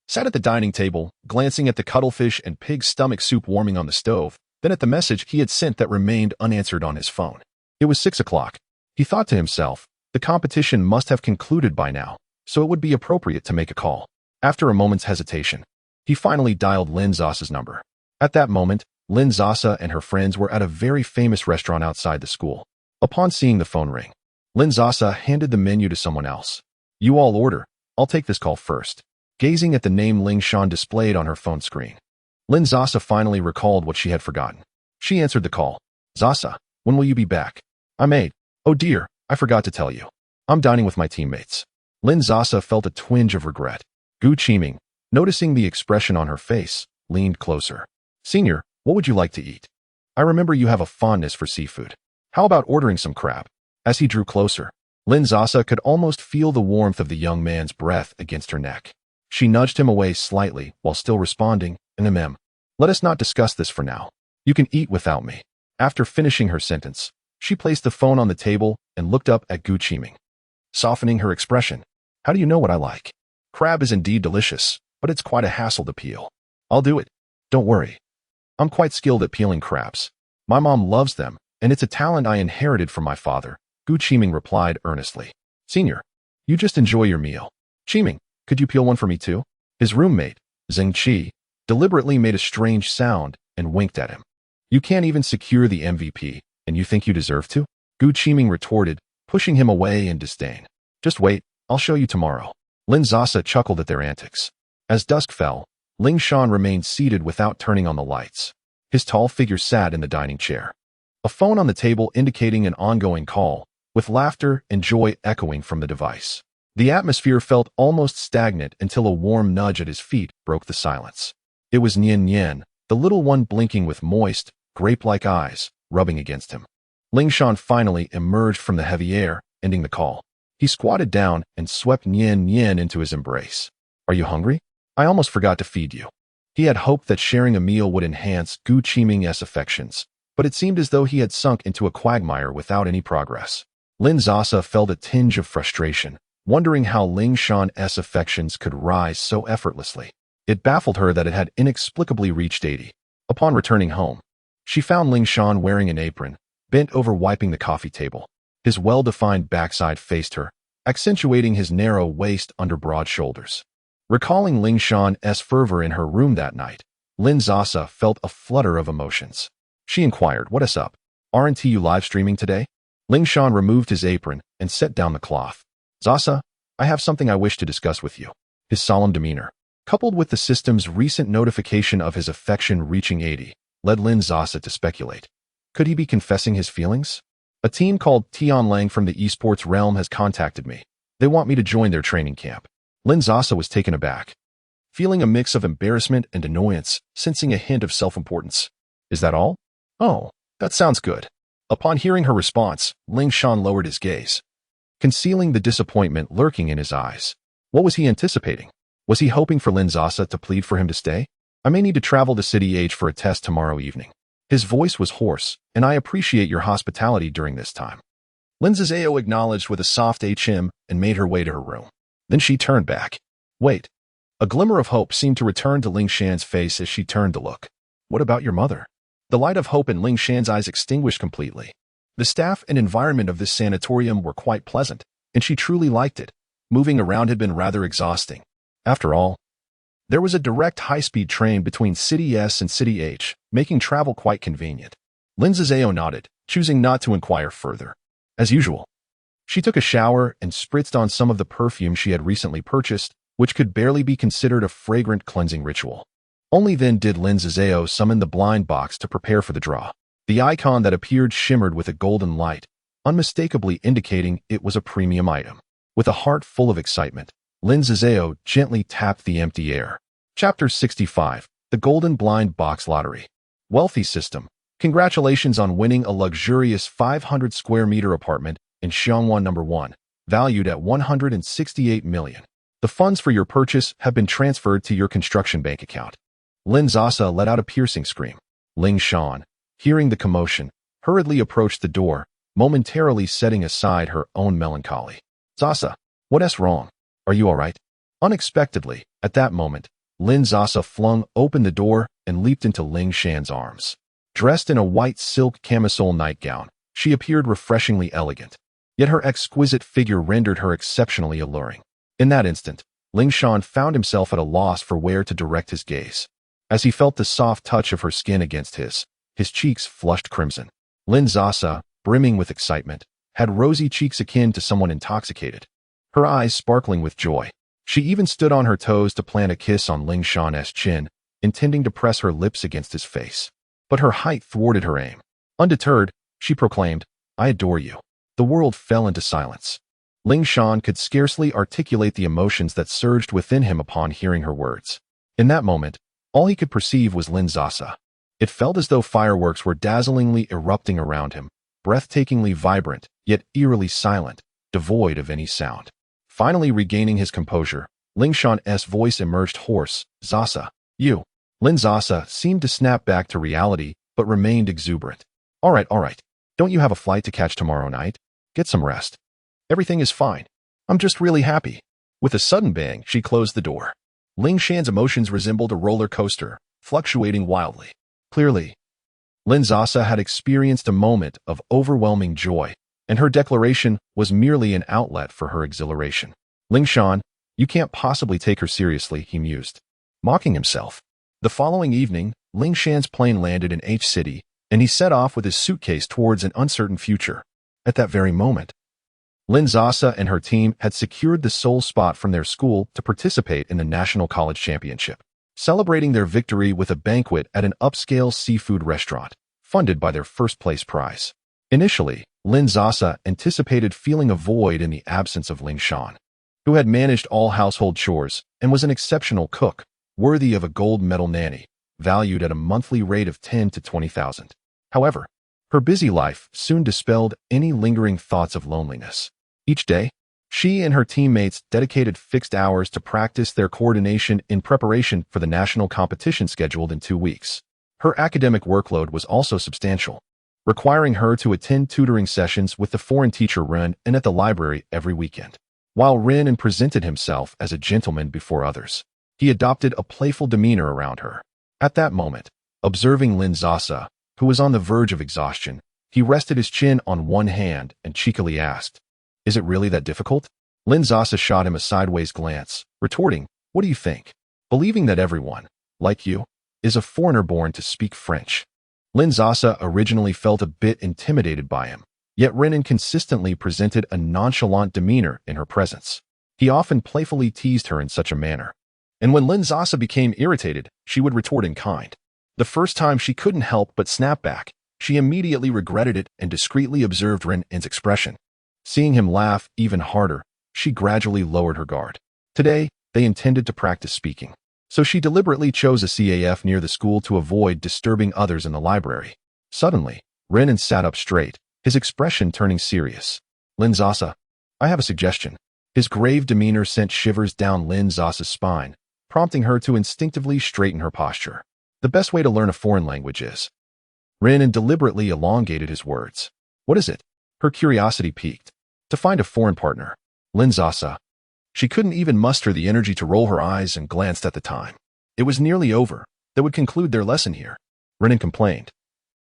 sat at the dining table, glancing at the cuttlefish and pig stomach soup warming on the stove, then at the message he had sent that remained unanswered on his phone. It was 6 o'clock. He thought to himself, the competition must have concluded by now, so it would be appropriate to make a call. After a moment's hesitation, he finally dialed Lin Sasa's number. At that moment, Lin Sasa and her friends were at a very famous restaurant outside the school. Upon seeing the phone ring, Lin Sasa handed the menu to someone else. You all order. I'll take this call first. Gazing at the name Ling Shan displayed on her phone screen, Lin Sasa finally recalled what she had forgotten. She answered the call. Sasa, when will you be back? I'm 8. Oh dear, I forgot to tell you. I'm dining with my teammates. Lin Sasa felt a twinge of regret. Gu Qiming, noticing the expression on her face, leaned closer. Senior, what would you like to eat? I remember you have a fondness for seafood. How about ordering some crab? As he drew closer, Lin Sasa could almost feel the warmth of the young man's breath against her neck. She nudged him away slightly while still responding, let us not discuss this for now. You can eat without me. After finishing her sentence, she placed the phone on the table and looked up at Gu Qiming, softening her expression. How do you know what I like? Crab is indeed delicious, but it's quite a hassle to peel. I'll do it. Don't worry. I'm quite skilled at peeling crabs. My mom loves them, and it's a talent I inherited from my father, Gu Qiming replied earnestly. Senior, you just enjoy your meal. Qiming, could you peel one for me too? His roommate, Zheng Qi, deliberately made a strange sound and winked at him. You can't even secure the MVP, and you think you deserve to? Gu Qiming retorted, pushing him away in disdain. Just wait, I'll show you tomorrow. Lin Sasa chuckled at their antics. As dusk fell, Ling Shan remained seated without turning on the lights. His tall figure sat in the dining chair. A phone on the table indicating an ongoing call, with laughter and joy echoing from the device. The atmosphere felt almost stagnant until a warm nudge at his feet broke the silence. It was Nian Nian, the little one blinking with moist, grape-like eyes, rubbing against him. Ling Shan finally emerged from the heavy air, ending the call. He squatted down and swept Nian Nian into his embrace. Are you hungry? I almost forgot to feed you. He had hoped that sharing a meal would enhance Gu Qiming's affections, but it seemed as though he had sunk into a quagmire without any progress. Lin Sasa felt a tinge of frustration, wondering how Ling Shan's affections could rise so effortlessly. It baffled her that it had inexplicably reached 80. Upon returning home, she found Ling Shan wearing an apron, bent over wiping the coffee table. His well-defined backside faced her, accentuating his narrow waist under broad shoulders. Recalling Ling Shan's fervor in her room that night, Lin Sasa felt a flutter of emotions. She inquired, what is up? Aren't you live streaming today? Ling Shan removed his apron and set down the cloth. Sasa, I have something I wish to discuss with you. His solemn demeanor, coupled with the system's recent notification of his affection reaching 80, led Lin Sasa to speculate. Could he be confessing his feelings? A team called Tianlang from the esports realm has contacted me. They want me to join their training camp. Lin Sasa was taken aback, feeling a mix of embarrassment and annoyance, sensing a hint of self-importance. Is that all? Oh, that sounds good. Upon hearing her response, Ling Shan lowered his gaze, concealing the disappointment lurking in his eyes. What was he anticipating? Was he hoping for Lin Sasa to plead for him to stay? I may need to travel to City H for a test tomorrow evening. His voice was hoarse, and I appreciate your hospitality during this time. Lin Sasa acknowledged with a soft HM and made her way to her room. Then she turned back. Wait. A glimmer of hope seemed to return to Ling Shan's face as she turned to look. What about your mother? The light of hope in Ling Shan's eyes extinguished completely. The staff and environment of this sanatorium were quite pleasant, and she truly liked it. Moving around had been rather exhausting. After all, there was a direct high-speed train between City S and City H, making travel quite convenient. Lin Sasa nodded, choosing not to inquire further. As usual, she took a shower and spritzed on some of the perfume she had recently purchased, which could barely be considered a fragrant cleansing ritual. Only then did Lin Sasa summon the blind box to prepare for the draw. The icon that appeared shimmered with a golden light, unmistakably indicating it was a premium item. With a heart full of excitement, Lin Sasa gently tapped the empty air. Chapter 65, The Golden Blind Box Lottery. Wealthy system. Congratulations on winning a luxurious 500 square meter apartment in Xiangwan No. 1, valued at 168 million. The funds for your purchase have been transferred to your construction bank account. Lin Sasa let out a piercing scream. Ling Shan, hearing the commotion, hurriedly approached the door, momentarily setting aside her own melancholy. Sasa, what's wrong? Are you all right? Unexpectedly, at that moment, Lin Sasa flung open the door and leaped into Ling Shan's arms. Dressed in a white silk camisole nightgown, she appeared refreshingly elegant. Yet her exquisite figure rendered her exceptionally alluring. In that instant, Ling Shan found himself at a loss for where to direct his gaze. As he felt the soft touch of her skin against his cheeks flushed crimson. Lin Sasa, brimming with excitement, had rosy cheeks akin to someone intoxicated. Her eyes sparkling with joy. She even stood on her toes to plant a kiss on Ling Shan's chin, intending to press her lips against his face. But her height thwarted her aim. Undeterred, she proclaimed, I adore you. The world fell into silence. Ling Shan could scarcely articulate the emotions that surged within him upon hearing her words. In that moment, all he could perceive was Lin Sasa. It felt as though fireworks were dazzlingly erupting around him, breathtakingly vibrant, yet eerily silent, devoid of any sound. Finally regaining his composure, Ling Shan's voice emerged hoarse. Sasa, you. Lin Sasa seemed to snap back to reality, but remained exuberant. All right. Don't you have a flight to catch tomorrow night? Get some rest. Everything is fine. I'm just really happy. With a sudden bang, she closed the door. Ling Shan's emotions resembled a roller coaster, fluctuating wildly. Clearly, Lin Sasa had experienced a moment of overwhelming joy, and her declaration was merely an outlet for her exhilaration. Ling Shan, you can't possibly take her seriously, he mused, mocking himself. The following evening, Ling Shan's plane landed in H City, and he set off with his suitcase towards an uncertain future. At that very moment, Lin Sasa and her team had secured the sole spot from their school to participate in the National College Championship, celebrating their victory with a banquet at an upscale seafood restaurant, funded by their first-place prize. Initially, Lin Sasa anticipated feeling a void in the absence of Ling Shan, who had managed all household chores and was an exceptional cook, worthy of a gold medal nanny, valued at a monthly rate of 10 to 20,000. However, her busy life soon dispelled any lingering thoughts of loneliness. Each day, she and her teammates dedicated fixed hours to practice their coordination in preparation for the national competition scheduled in 2 weeks. Her academic workload was also substantial, requiring her to attend tutoring sessions with the foreign teacher Ren and at the library every weekend. While Ren presented himself as a gentleman before others, he adopted a playful demeanor around her. At that moment, observing Lin Sasa, who was on the verge of exhaustion, he rested his chin on one hand and cheekily asked, Is it really that difficult? Lin Sasa shot him a sideways glance, retorting, What do you think? Believing that everyone, like you, is a foreigner born to speak French. Lin Sasa originally felt a bit intimidated by him, yet Renan consistently presented a nonchalant demeanor in her presence. He often playfully teased her in such a manner. And when Lin Sasa became irritated, she would retort in kind. The first time she couldn't help but snap back. She immediately regretted it and discreetly observed Ren's expression. Seeing him laugh even harder, she gradually lowered her guard. Today, they intended to practice speaking, so she deliberately chose a CAF near the school to avoid disturbing others in the library. Suddenly, Renan sat up straight, his expression turning serious. Lin Sasa, I have a suggestion. His grave demeanor sent shivers down Lin Sasa's spine, prompting her to instinctively straighten her posture. The best way to learn a foreign language is. Rin deliberately elongated his words. What is it? Her curiosity piqued. To find a foreign partner. Lin Sasa. She couldn't even muster the energy to roll her eyes and glanced at the time. It was nearly over. They would conclude their lesson here. Rin complained.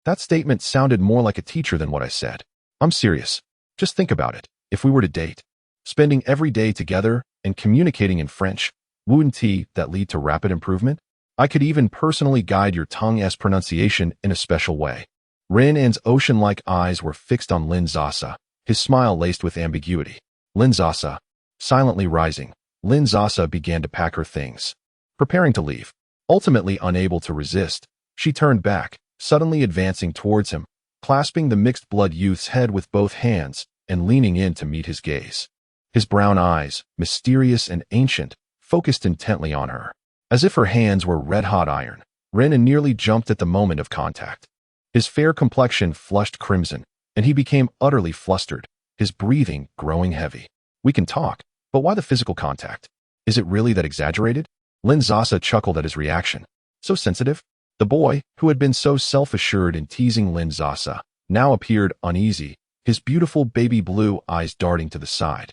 That statement sounded more like a teacher than what I said. I'm serious. Just think about it. If we were to date, spending every day together and communicating in French, wouldn't that lead to rapid improvement? I could even personally guide your tongue's pronunciation in a special way. Rin's ocean-like eyes were fixed on Lin Sasa, his smile laced with ambiguity. Lin Sasa. Silently rising, Lin Sasa began to pack her things, preparing to leave. Ultimately unable to resist, she turned back, suddenly advancing towards him, clasping the mixed-blood youth's head with both hands and leaning in to meet his gaze. His brown eyes, mysterious and ancient, focused intently on her. As if her hands were red-hot iron, Rin nearly jumped at the moment of contact. His fair complexion flushed crimson, and he became utterly flustered, his breathing growing heavy. We can talk, but why the physical contact? Is it really that exaggerated? Lin Sasa chuckled at his reaction. So sensitive? The boy, who had been so self-assured in teasing Lin Sasa, now appeared uneasy, his beautiful baby blue eyes darting to the side.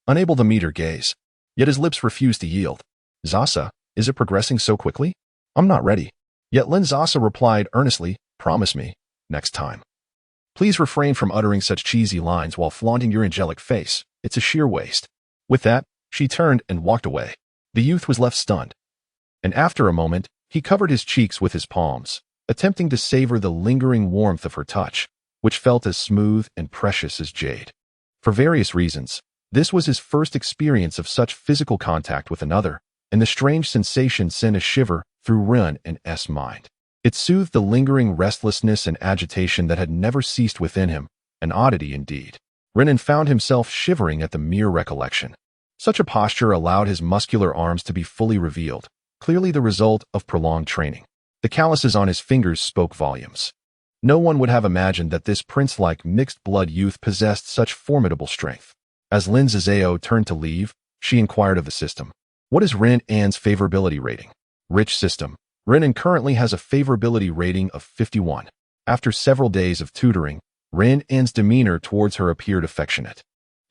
Unable to meet her gaze, yet his lips refused to yield. Sasa, is it progressing so quickly? I'm not ready. Yet Lin Sasa replied earnestly, promise me, next time. Please refrain from uttering such cheesy lines while flaunting your angelic face. It's a sheer waste. With that, she turned and walked away. The youth was left stunned. And after a moment, he covered his cheeks with his palms, attempting to savor the lingering warmth of her touch, which felt as smooth and precious as jade. For various reasons, this was his first experience of such physical contact with another, and the strange sensation sent a shiver through Rin's mind. It soothed the lingering restlessness and agitation that had never ceased within him, an oddity indeed. Rin found himself shivering at the mere recollection. Such a posture allowed his muscular arms to be fully revealed, clearly the result of prolonged training. The calluses on his fingers spoke volumes. No one would have imagined that this prince-like mixed-blood youth possessed such formidable strength. As Lin Sasa turned to leave, she inquired of the system. What is Rin's favorability rating? Rich system. Rin currently has a favorability rating of 51. After several days of tutoring, Rin's demeanor towards her appeared affectionate.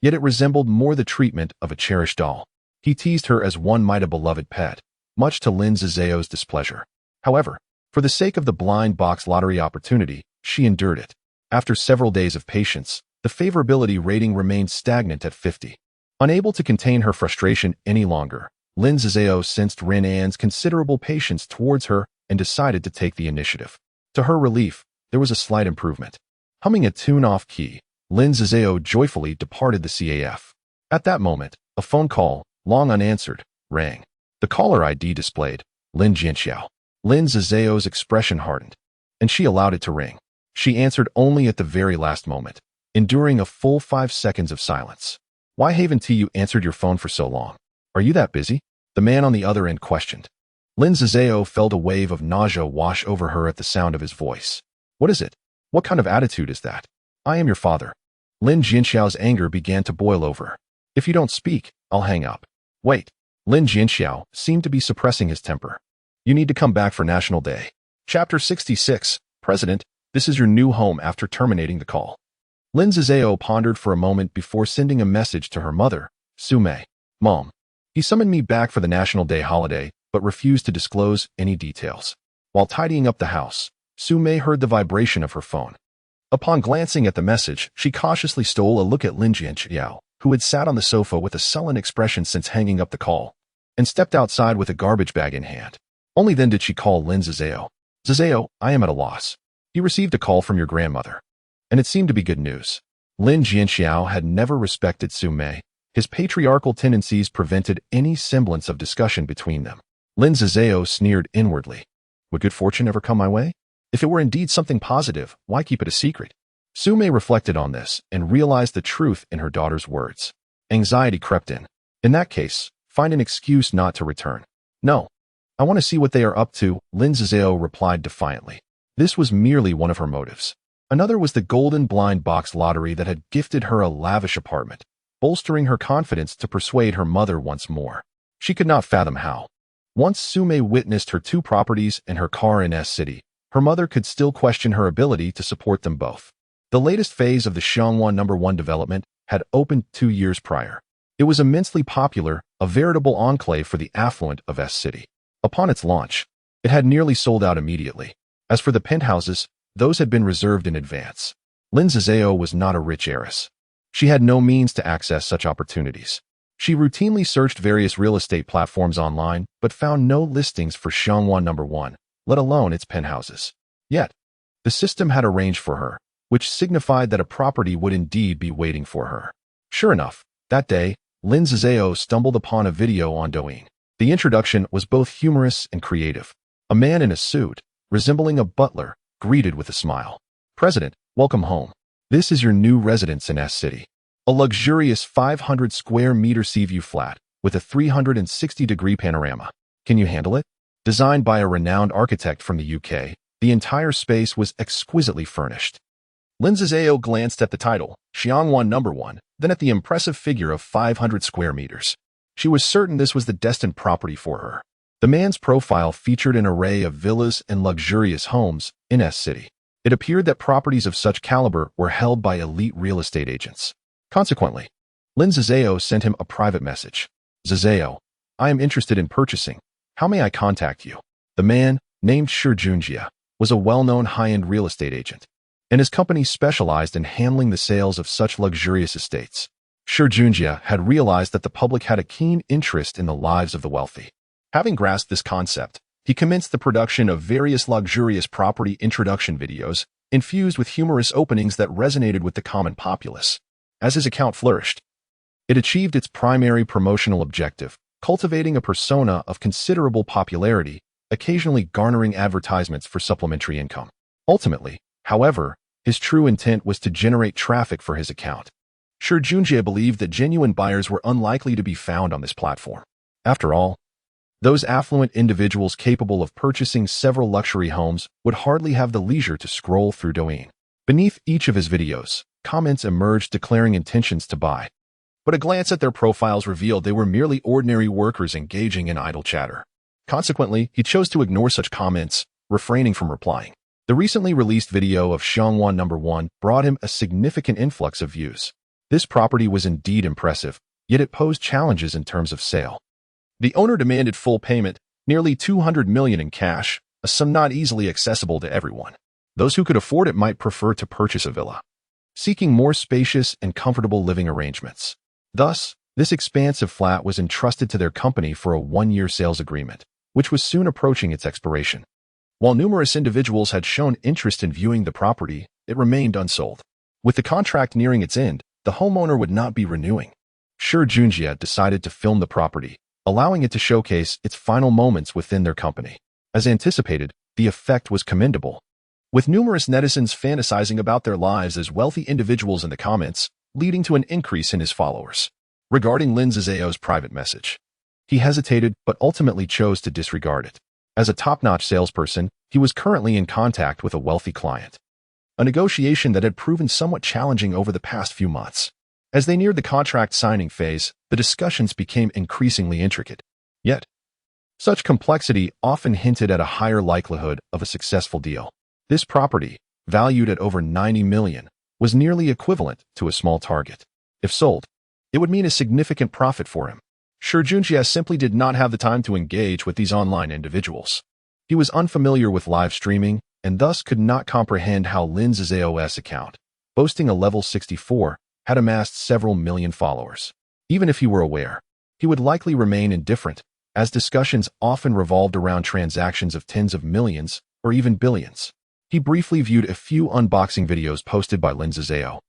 Yet it resembled more the treatment of a cherished doll. He teased her as one might a beloved pet, much to Lin Sasa's displeasure. However, for the sake of the blind box lottery opportunity, she endured it. After several days of patience, the favorability rating remained stagnant at 50. Unable to contain her frustration any longer, Lin Sasa sensed Rin's considerable patience towards her and decided to take the initiative. To her relief, there was a slight improvement. Humming a tune off key, Lin Sasa joyfully departed the CAF. At that moment, a phone call, long unanswered, rang. The caller ID displayed, Lin Jianxiao. Lin Sasa's expression hardened, and she allowed it to ring. She answered only at the very last moment, enduring a full 5 seconds of silence. Why haven't you answered your phone for so long? Are you that busy? The man on the other end questioned. Lin Sasa felt a wave of nausea wash over her at the sound of his voice. What is it? What kind of attitude is that? I am your father. Lin Jianxiao's anger began to boil over. If you don't speak, I'll hang up. Wait. Lin Jianxiao seemed to be suppressing his temper. You need to come back for National Day. Chapter 66. President, this is your new home after terminating the call. Lin Sasa pondered for a moment before sending a message to her mother, Su Mei. Mom, he summoned me back for the National Day holiday, but refused to disclose any details. While tidying up the house, Su Mei heard the vibration of her phone. Upon glancing at the message, she cautiously stole a look at Lin Jianxiao, who had sat on the sofa with a sullen expression since hanging up the call, and stepped outside with a garbage bag in hand. Only then did she call Lin Sasa. Sasa, I am at a loss. You received a call from your grandmother, and it seemed to be good news. Lin Jianxiao had never respected Su Mei. His patriarchal tendencies prevented any semblance of discussion between them. Lin Sasa sneered inwardly. Would good fortune ever come my way? If it were indeed something positive, why keep it a secret? Su Mei reflected on this and realized the truth in her daughter's words. Anxiety crept in. In that case, find an excuse not to return. No. I want to see what they are up to, Lin Sasa replied defiantly. This was merely one of her motives. Another was the golden blind box lottery that had gifted her a lavish apartment, bolstering her confidence to persuade her mother once more. She could not fathom how. Once Sume witnessed her 2 properties and her car in S-City, her mother could still question her ability to support them both. The latest phase of the Shenhao No. 1 development had opened 2 years prior. It was immensely popular, a veritable enclave for the affluent of S-City. Upon its launch, it had nearly sold out immediately. As for the penthouses, those had been reserved in advance. Lin Sasa was not a rich heiress. She had no means to access such opportunities. She routinely searched various real estate platforms online, but found no listings for Shenhao No. 1, let alone its penthouses. Yet, the system had arranged for her, which signified that a property would indeed be waiting for her. Sure enough, that day, Lin Sasa stumbled upon a video on Douyin. The introduction was both humorous and creative. A man in a suit, resembling a butler, greeted with a smile. "President, welcome home. This is your new residence in S-City. A luxurious 500 square meter sea view flat with a 360-degree panorama. Can you handle it?" Designed by a renowned architect from the UK, the entire space was exquisitely furnished. Lin Sasa glanced at the title, Shenhao No. 1, then at the impressive figure of 500 square meters. She was certain this was the destined property for her. The man's profile featured an array of villas and luxurious homes in S-City. It appeared that properties of such caliber were held by elite real estate agents. Consequently, Lin Sasa sent him a private message. "Sasa, I am interested in purchasing. How may I contact you?" The man, named Shao Yu Yin, was a well-known high-end real estate agent, and his company specialized in handling the sales of such luxurious estates. Shao Yu Yin had realized that the public had a keen interest in the lives of the wealthy. Having grasped this concept, he commenced the production of various luxurious property introduction videos, infused with humorous openings that resonated with the common populace. As his account flourished, it achieved its primary promotional objective, cultivating a persona of considerable popularity, occasionally garnering advertisements for supplementary income. Ultimately, however, his true intent was to generate traffic for his account. Shao Yu Yin believed that genuine buyers were unlikely to be found on this platform. After all, those affluent individuals capable of purchasing several luxury homes would hardly have the leisure to scroll through Douyin. Beneath each of his videos, comments emerged declaring intentions to buy. But a glance at their profiles revealed they were merely ordinary workers engaging in idle chatter. Consequently, he chose to ignore such comments, refraining from replying. The recently released video of Shenhao No. 1 brought him a significant influx of views. This property was indeed impressive, yet it posed challenges in terms of sale. The owner demanded full payment, nearly 200 million in cash, a sum not easily accessible to everyone. Those who could afford it might prefer to purchase a villa, seeking more spacious and comfortable living arrangements. Thus, this expansive flat was entrusted to their company for a 1-year sales agreement, which was soon approaching its expiration. While numerous individuals had shown interest in viewing the property, it remained unsold. With the contract nearing its end, the homeowner would not be renewing. Shao Yu Yin decided to film the property, allowing it to showcase its final moments within their company. As anticipated, the effect was commendable, with numerous netizens fantasizing about their lives as wealthy individuals in the comments, leading to an increase in his followers. Regarding Lin Sasa's private message, he hesitated but ultimately chose to disregard it. As a top-notch salesperson, he was currently in contact with a wealthy client, a negotiation that had proven somewhat challenging over the past few months. As they neared the contract signing phase, the discussions became increasingly intricate. Yet, such complexity often hinted at a higher likelihood of a successful deal. This property, valued at over 90 million, was nearly equivalent to a small target. If sold, it would mean a significant profit for him. Shao Yu Yin simply did not have the time to engage with these online individuals. He was unfamiliar with live streaming and thus could not comprehend how Lin Sasa's account, boasting a level 64, had amassed several million followers. Even if he were aware, he would likely remain indifferent, as discussions often revolved around transactions of tens of millions or even billions. He briefly viewed a few unboxing videos posted by Lin Sasa,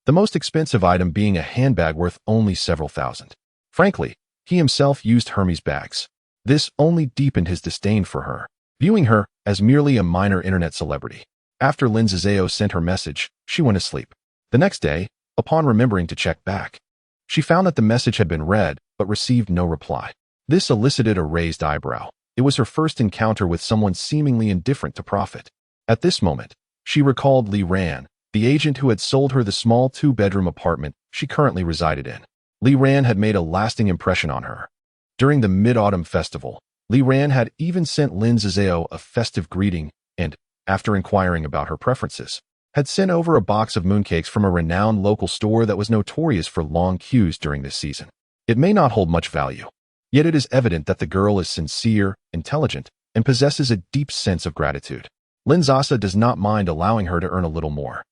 the most expensive item being a handbag worth only several thousand. Frankly, he himself used Hermes bags. This only deepened his disdain for her, viewing her as merely a minor internet celebrity. After Lin Sasa sent her message, she went asleep. The next day, upon remembering to check back, she found that the message had been read but received no reply. This elicited a raised eyebrow. It was her first encounter with someone seemingly indifferent to profit. At this moment, she recalled Li Ran, the agent who had sold her the small 2-bedroom apartment she currently resided in. Li Ran had made a lasting impression on her. During the Mid-Autumn Festival, Li Ran had even sent Lin Sasa a festive greeting and, after inquiring about her preferences, had sent over a box of mooncakes from a renowned local store that was notorious for long queues during this season. It may not hold much value, yet it is evident that the girl is sincere, intelligent, and possesses a deep sense of gratitude. Lin Sasa does not mind allowing her to earn a little more.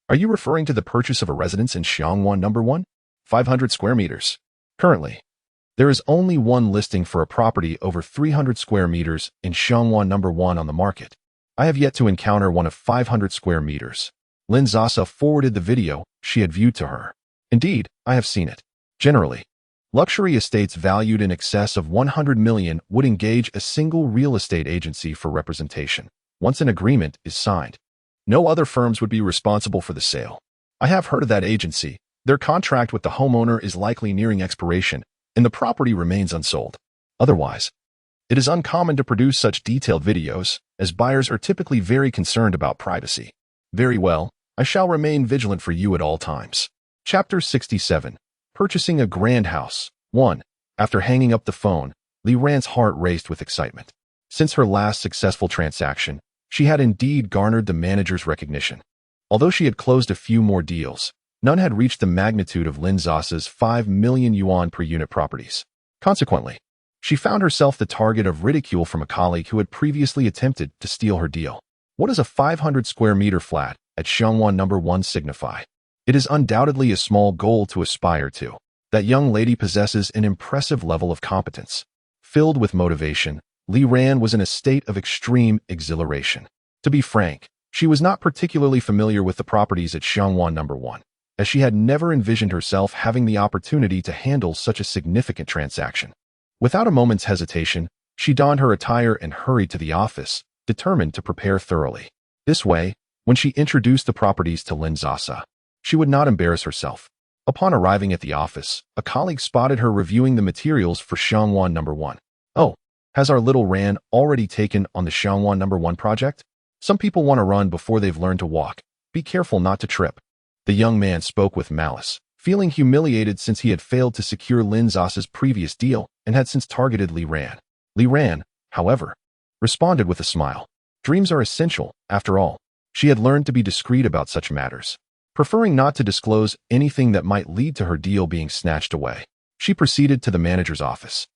Are you referring to the purchase of a residence in Xiangwan No. 1? 500 square meters. Currently, there is only one listing for a property over 300 square meters in Xiangwan No. 1 on the market. I have yet to encounter one of 500 square meters. Lin Sasa forwarded the video she had viewed to her. Indeed, I have seen it. Generally, luxury estates valued in excess of 100 million would engage a single real estate agency for representation. Once an agreement is signed, no other firms would be responsible for the sale. I have heard of that agency. Their contract with the homeowner is likely nearing expiration, and the property remains unsold. Otherwise, it is uncommon to produce such detailed videos, as buyers are typically very concerned about privacy. Very well, I shall remain vigilant for you at all times. Chapter 67. Purchasing a Grand House. 1. After hanging up the phone, Li Ran's heart raced with excitement. Since her last successful transaction, she had indeed garnered the manager's recognition. Although she had closed a few more deals, none had reached the magnitude of Lin Sasa's 5 million yuan per unit properties. Consequently, she found herself the target of ridicule from a colleague who had previously attempted to steal her deal. What does a 500 square meter flat at Xiangwan No. 1 signify? It is undoubtedly a small goal to aspire to. That young lady possesses an impressive level of competence. Filled with motivation, Li Ran was in a state of extreme exhilaration. To be frank, she was not particularly familiar with the properties at Xiangwan No. 1, as she had never envisioned herself having the opportunity to handle such a significant transaction. Without a moment's hesitation, she donned her attire and hurried to the office, determined to prepare thoroughly. This way, when she introduced the properties to Lin Sasa, she would not embarrass herself. Upon arriving at the office, a colleague spotted her reviewing the materials for Xiangwan No. 1. Oh, has our little Ran already taken on the Xiangwan No. 1 project? Some people want to run before they've learned to walk. Be careful not to trip. The young man spoke with malice, feeling humiliated since he had failed to secure Lin Sasa's previous deal and had since targeted Li Ran. Li Ran, however, responded with a smile. Dreams are essential, after all. She had learned to be discreet about such matters, preferring not to disclose anything that might lead to her deal being snatched away. She proceeded to the manager's office.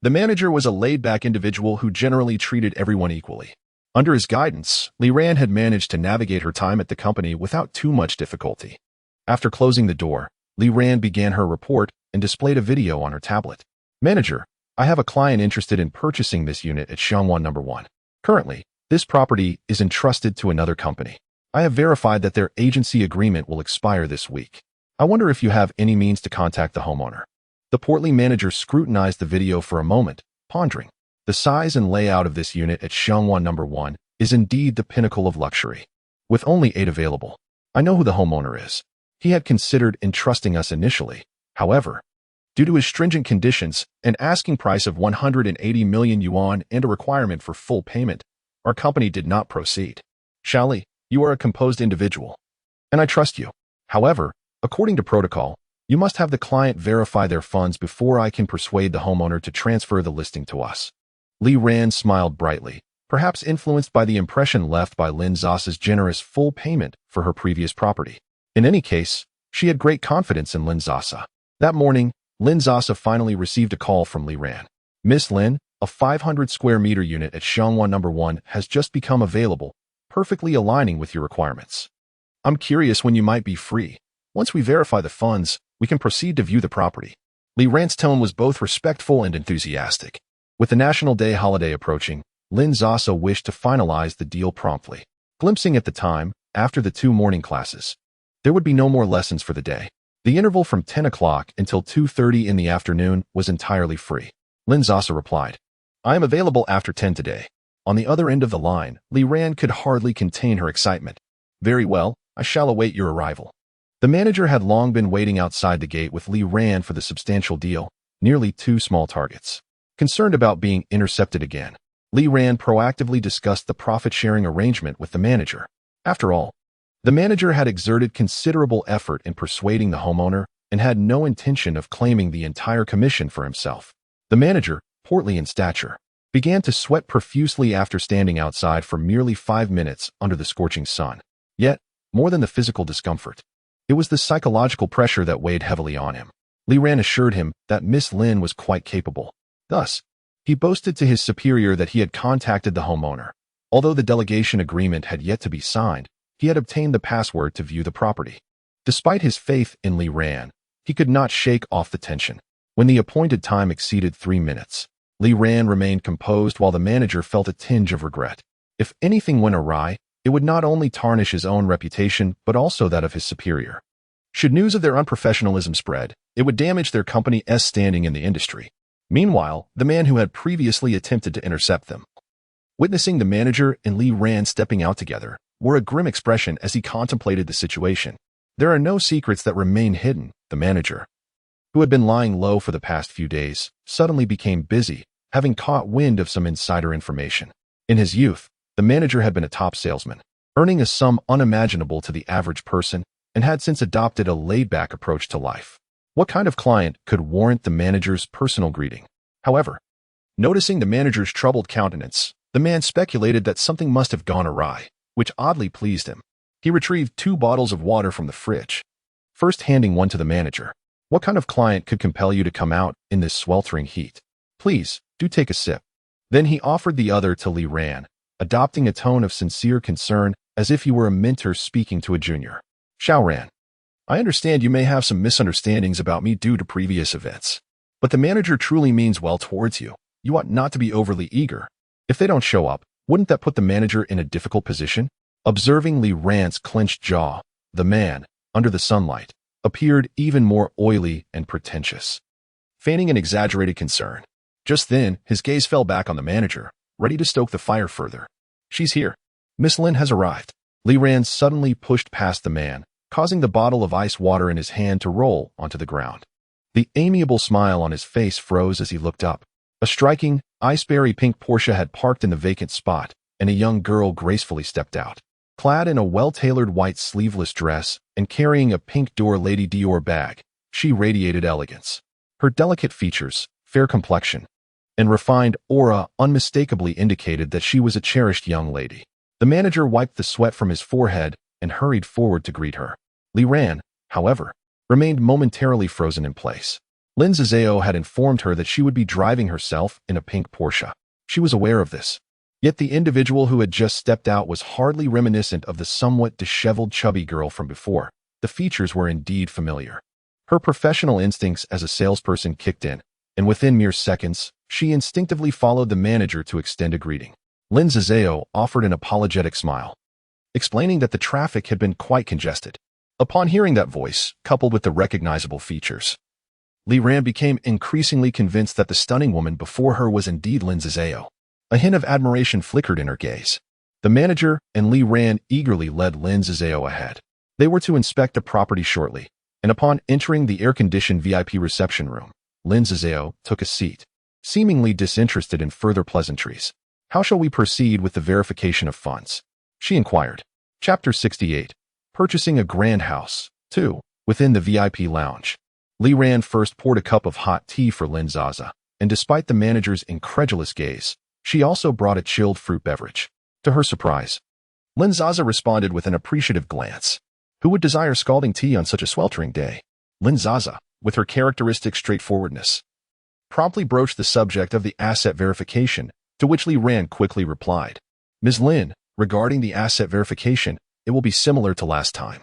The manager was a laid-back individual who generally treated everyone equally. Under his guidance, Li Ran had managed to navigate her time at the company without too much difficulty. After closing the door, Li Ran began her report and displayed a video on her tablet. Manager, I have a client interested in purchasing this unit at Xiangwan No. 1. Currently, this property is entrusted to another company. I have verified that their agency agreement will expire this week. I wonder if you have any means to contact the homeowner. The portly manager scrutinized the video for a moment, pondering. The size and layout of this unit at Xiangwan No. 1 is indeed the pinnacle of luxury. With only 8 available, I know who the homeowner is. He had considered entrusting us initially. However, due to his stringent conditions, an asking price of 180 million yuan and a requirement for full payment, our company did not proceed. Shao Li, you are a composed individual, and I trust you. However, according to protocol, you must have the client verify their funds before I can persuade the homeowner to transfer the listing to us. Li Ran smiled brightly, perhaps influenced by the impression left by Lin Sasa's generous full payment for her previous property. In any case, she had great confidence in Lin Sasa. That morning, Lin Sasa finally received a call from Li Ran. Miss Lin, a 500 square meter unit at Xiangwan No. 1 has just become available, perfectly aligning with your requirements. I'm curious when you might be free. Once we verify the funds, we can proceed to view the property. Li Ran's tone was both respectful and enthusiastic. With the National Day holiday approaching, Lin Sasa wished to finalize the deal promptly. Glimpsing at the time, after the 2 morning classes, there would be no more lessons for the day. The interval from 10 o'clock until 2:30 in the afternoon was entirely free. Lin Sasa replied, I am available after 10 today. On the other end of the line, Li Ran could hardly contain her excitement. Very well, I shall await your arrival. The manager had long been waiting outside the gate with Li Ran for the substantial deal, nearly 2 small targets. Concerned about being intercepted again, Li Ran proactively discussed the profit-sharing arrangement with the manager. After all, the manager had exerted considerable effort in persuading the homeowner, and had no intention of claiming the entire commission for himself. The manager, portly in stature, began to sweat profusely after standing outside for merely 5 minutes under the scorching sun. Yet, more than the physical discomfort, it was the psychological pressure that weighed heavily on him. Li Ran assured him that Miss Lin was quite capable. Thus, he boasted to his superior that he had contacted the homeowner. Although the delegation agreement had yet to be signed, he had obtained the password to view the property. Despite his faith in Li Ran, he could not shake off the tension. When the appointed time exceeded 3 minutes, Li Ran remained composed while the manager felt a tinge of regret. If anything went awry, it would not only tarnish his own reputation, but also that of his superior. Should news of their unprofessionalism spread, it would damage their company's standing in the industry. Meanwhile, the man who had previously attempted to intercept them, witnessing the manager and Li Ran stepping out together, wore a grim expression as he contemplated the situation. There are no secrets that remain hidden. The manager, who had been lying low for the past few days, suddenly became busy, having caught wind of some insider information. In his youth, the manager had been a top salesman, earning a sum unimaginable to the average person, and had since adopted a laid-back approach to life. What kind of client could warrant the manager's personal greeting? However, noticing the manager's troubled countenance, the man speculated that something must have gone awry, which oddly pleased him. He retrieved 2 bottles of water from the fridge, first handing one to the manager. What kind of client could compel you to come out in this sweltering heat? Please, do take a sip. Then he offered the other to Li Ran, adopting a tone of sincere concern as if he were a mentor speaking to a junior. Shao Ran, I understand you may have some misunderstandings about me due to previous events, but the manager truly means well towards you. You ought not to be overly eager. If they don't show up, wouldn't that put the manager in a difficult position? Observing Li Ran's clenched jaw, the man, under the sunlight, appeared even more oily and pretentious, feigning an exaggerated concern. Just then, his gaze fell back on the manager, ready to stoke the fire further. She's here. Miss Lin has arrived. Li Ran suddenly pushed past the man, causing the bottle of ice water in his hand to roll onto the ground. The amiable smile on his face froze as he looked up. A striking, iceberry pink Porsche had parked in the vacant spot, and a young girl gracefully stepped out. Clad in a well-tailored white sleeveless dress and carrying a pink Lady Dior bag, she radiated elegance. Her delicate features, fair complexion, and refined aura unmistakably indicated that she was a cherished young lady. The manager wiped the sweat from his forehead and hurried forward to greet her. Li Ran, however, remained momentarily frozen in place. Lin Sasa had informed her that she would be driving herself in a pink Porsche. She was aware of this. Yet the individual who had just stepped out was hardly reminiscent of the somewhat disheveled chubby girl from before. The features were indeed familiar. Her professional instincts as a salesperson kicked in, and within mere seconds, she instinctively followed the manager to extend a greeting. Lin Sasa offered an apologetic smile, explaining that the traffic had been quite congested. Upon hearing that voice, coupled with the recognizable features, Li Ran became increasingly convinced that the stunning woman before her was indeed Lin Sasa. A hint of admiration flickered in her gaze. The manager and Li Ran eagerly led Lin Sasa ahead. They were to inspect the property shortly, and upon entering the air-conditioned VIP reception room, Lin Sasa took a seat, seemingly disinterested in further pleasantries. How shall we proceed with the verification of funds? She inquired. Chapter 68. Purchasing a grand house. 2. Within the VIP lounge. Li Ran first poured a cup of hot tea for Lin Sasa, and despite the manager's incredulous gaze, she also brought a chilled fruit beverage. To her surprise, Lin Sasa responded with an appreciative glance. Who would desire scalding tea on such a sweltering day? Lin Sasa, with her characteristic straightforwardness, promptly broached the subject of the asset verification, to which Li Ran quickly replied. Ms. Lin, regarding the asset verification, it will be similar to last time.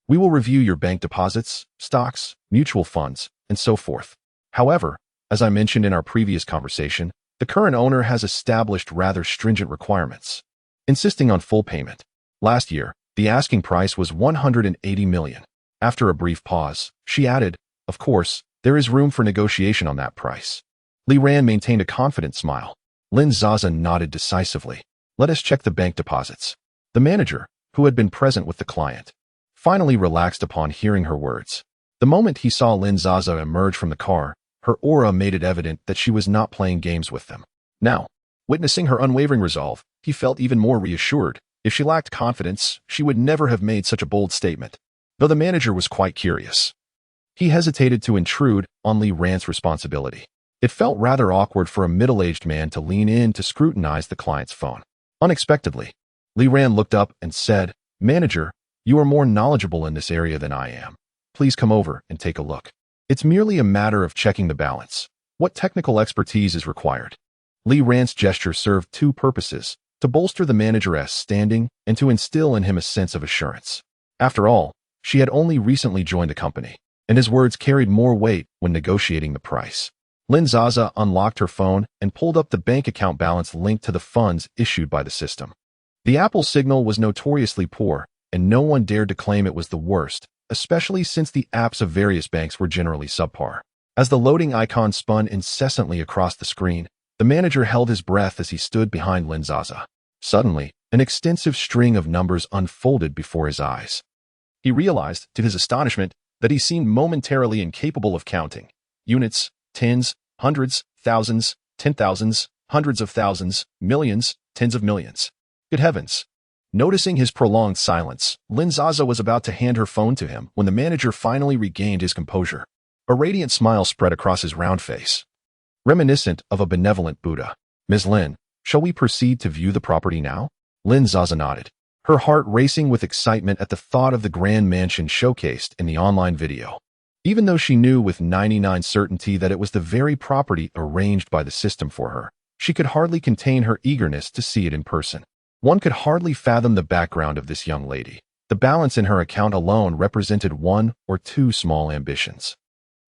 We will review your bank deposits, stocks, mutual funds, and so forth. However, as I mentioned in our previous conversation, the current owner has established rather stringent requirements, insisting on full payment. Last year, the asking price was 180 million. After a brief pause, she added, of course, there is room for negotiation on that price. Li Ran maintained a confident smile. Lin Sasa nodded decisively. Let us check the bank deposits. The manager, who had been present with the client, finally relaxed upon hearing her words. The moment he saw Lin Sasa emerge from the car, her aura made it evident that she was not playing games with them. Now, witnessing her unwavering resolve, he felt even more reassured. If she lacked confidence, she would never have made such a bold statement. Though the manager was quite curious, He hesitated to intrude on Li Ran's responsibility. It felt rather awkward for a middle-aged man to lean in to scrutinize the client's phone. Unexpectedly, Li Ran looked up and said, "Manager, you are more knowledgeable in this area than I am. Please come over and take a look. It's merely a matter of checking the balance. What technical expertise is required?" Li Ran's gesture served two purposes: to bolster the manager's standing and to instill in him a sense of assurance. After all, she had only recently joined the company, and his words carried more weight when negotiating the price. Lin Sasa unlocked her phone and pulled up the bank account balance linked to the funds issued by the system. The Apple signal was notoriously poor, and no one dared to claim it was the worst, especially since the apps of various banks were generally subpar. As the loading icon spun incessantly across the screen, the manager held his breath as he stood behind Lin Sasa. Suddenly, an extensive string of numbers unfolded before his eyes. He realized, to his astonishment, that he seemed momentarily incapable of counting. Units, tens, hundreds, thousands, 10,000s, hundreds of thousands, millions, tens of millions. Good heavens! Noticing his prolonged silence, Lin Sasa was about to hand her phone to him when the manager finally regained his composure. A radiant smile spread across his round face, reminiscent of a benevolent Buddha. "Ms. Lin, shall we proceed to view the property now?" Lin Sasa nodded, her heart racing with excitement at the thought of the grand mansion showcased in the online video. Even though she knew with 99 certainty that it was the very property arranged by the system for her, she could hardly contain her eagerness to see it in person. One could hardly fathom the background of this young lady. The balance in her account alone represented one or two small ambitions.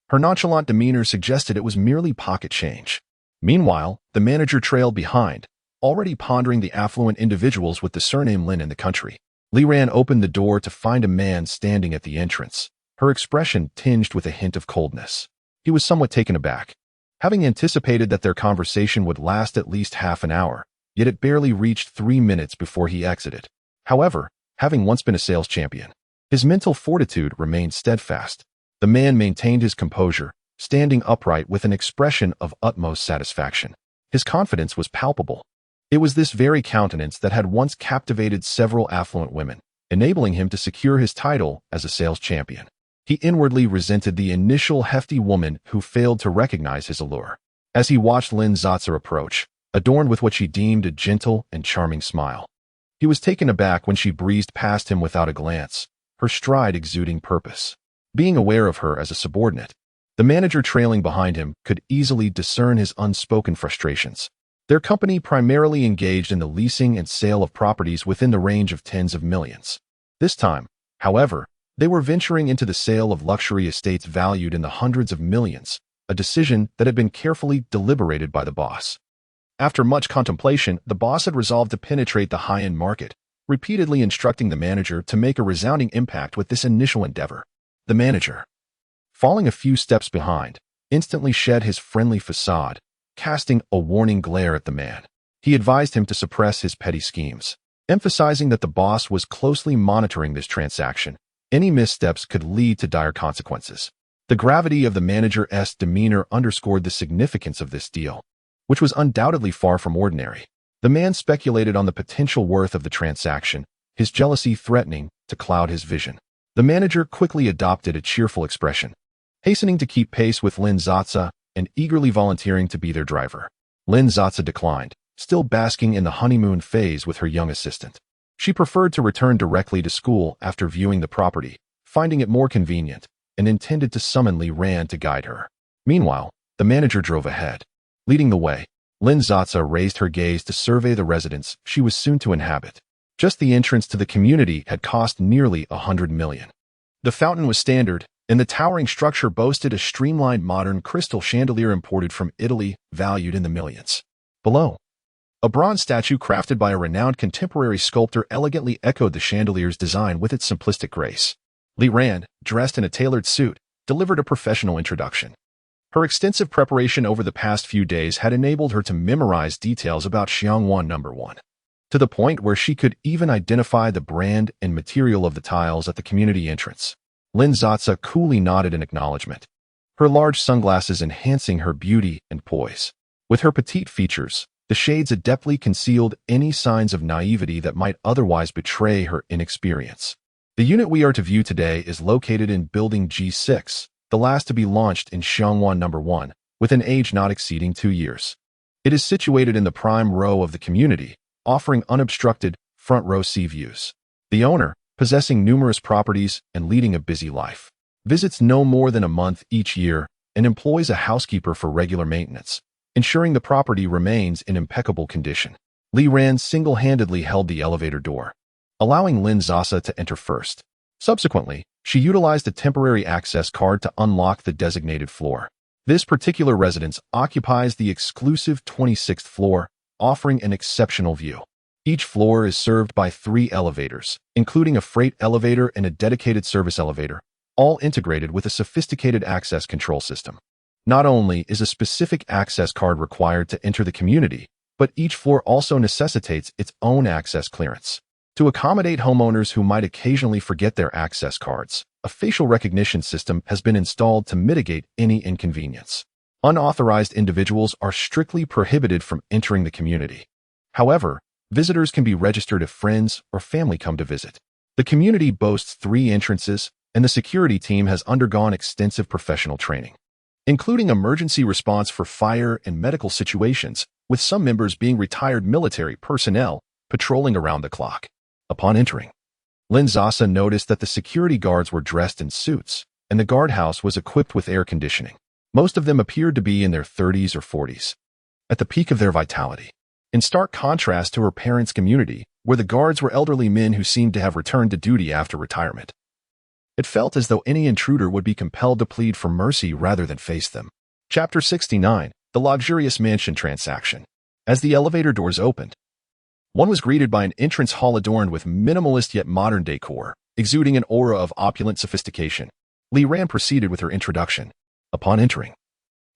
Her nonchalant demeanor suggested it was merely pocket change. Meanwhile, the manager trailed behind, already pondering the affluent individuals with the surname Lin in the country. Li Ran opened the door to find a man standing at the entrance, her expression tinged with a hint of coldness. He was somewhat taken aback, having anticipated that their conversation would last at least half an hour, yet it barely reached 3 minutes before he exited. However, having once been a sales champion, his mental fortitude remained steadfast. The man maintained his composure, standing upright with an expression of utmost satisfaction. His confidence was palpable. It was this very countenance that had once captivated several affluent women, enabling him to secure his title as a sales champion. He inwardly resented the initial hefty woman who failed to recognize his allure. As he watched Lin Sasa approach, adorned with what she deemed a gentle and charming smile, he was taken aback when she breezed past him without a glance, her stride exuding purpose. Being aware of her as a subordinate, the manager trailing behind him could easily discern his unspoken frustrations. Their company primarily engaged in the leasing and sale of properties within the range of tens of millions. This time, however, they were venturing into the sale of luxury estates valued in the hundreds of millions, a decision that had been carefully deliberated by the boss. After much contemplation, the boss had resolved to penetrate the high-end market, repeatedly instructing the manager to make a resounding impact with this initial endeavor. The manager, falling a few steps behind, instantly shed his friendly facade, casting a warning glare at the man. He advised him to suppress his petty schemes, emphasizing that the boss was closely monitoring this transaction. Any missteps could lead to dire consequences. The gravity of the manager's demeanor underscored the significance of this deal, which was undoubtedly far from ordinary. The man speculated on the potential worth of the transaction, his jealousy threatening to cloud his vision. The manager quickly adopted a cheerful expression, hastening to keep pace with Lin Sasa and eagerly volunteering to be their driver. Lin Sasa declined, still basking in the honeymoon phase with her young assistant. She preferred to return directly to school after viewing the property, finding it more convenient, and intended to summon Li Ran to guide her. Meanwhile, the manager drove ahead. Leading the way, Lin Sasa raised her gaze to survey the residence she was soon to inhabit. Just the entrance to the community had cost nearly 100 million. The fountain was standard, and the towering structure boasted a streamlined modern crystal chandelier imported from Italy, valued in the millions. Below, a bronze statue crafted by a renowned contemporary sculptor elegantly echoed the chandelier's design with its simplistic grace. Li Ran, dressed in a tailored suit, delivered a professional introduction. Her extensive preparation over the past few days had enabled her to memorize details about Xiangwan No. 1. To the point where she could even identify the brand and material of the tiles at the community entrance. Lin Sasa coolly nodded in acknowledgement, her large sunglasses enhancing her beauty and poise. With her petite features, the shades adeptly concealed any signs of naivety that might otherwise betray her inexperience. The unit we are to view today is located in Building G6, the the last to be launched in Xiangwan No. 1, with an age not exceeding 2 years. It is situated in the prime row of the community, offering unobstructed, front-row sea views. The owner, possessing numerous properties and leading a busy life, visits no more than a month each year and employs a housekeeper for regular maintenance, ensuring the property remains in impeccable condition. Li Ran single-handedly held the elevator door, allowing Lin Sasa to enter first. Subsequently, she utilized a temporary access card to unlock the designated floor. This particular residence occupies the exclusive 26th floor, offering an exceptional view. Each floor is served by 3 elevators, including a freight elevator and a dedicated service elevator, all integrated with a sophisticated access control system. Not only is a specific access card required to enter the community, but each floor also necessitates its own access clearance. To accommodate homeowners who might occasionally forget their access cards, a facial recognition system has been installed to mitigate any inconvenience. Unauthorized individuals are strictly prohibited from entering the community. However, visitors can be registered if friends or family come to visit. The community boasts 3 entrances, and the security team has undergone extensive professional training, including emergency response for fire and medical situations, with some members being retired military personnel patrolling around the clock. Upon entering, Lin Sasa noticed that the security guards were dressed in suits, and the guardhouse was equipped with air conditioning. Most of them appeared to be in their 30s or 40s, at the peak of their vitality, in stark contrast to her parents' community, where the guards were elderly men who seemed to have returned to duty after retirement. It felt as though any intruder would be compelled to plead for mercy rather than face them. Chapter 69, The Luxurious Mansion Transaction. As the elevator doors opened, one was greeted by an entrance hall adorned with minimalist yet modern decor, exuding an aura of opulent sophistication. Li Ran proceeded with her introduction. Upon entering,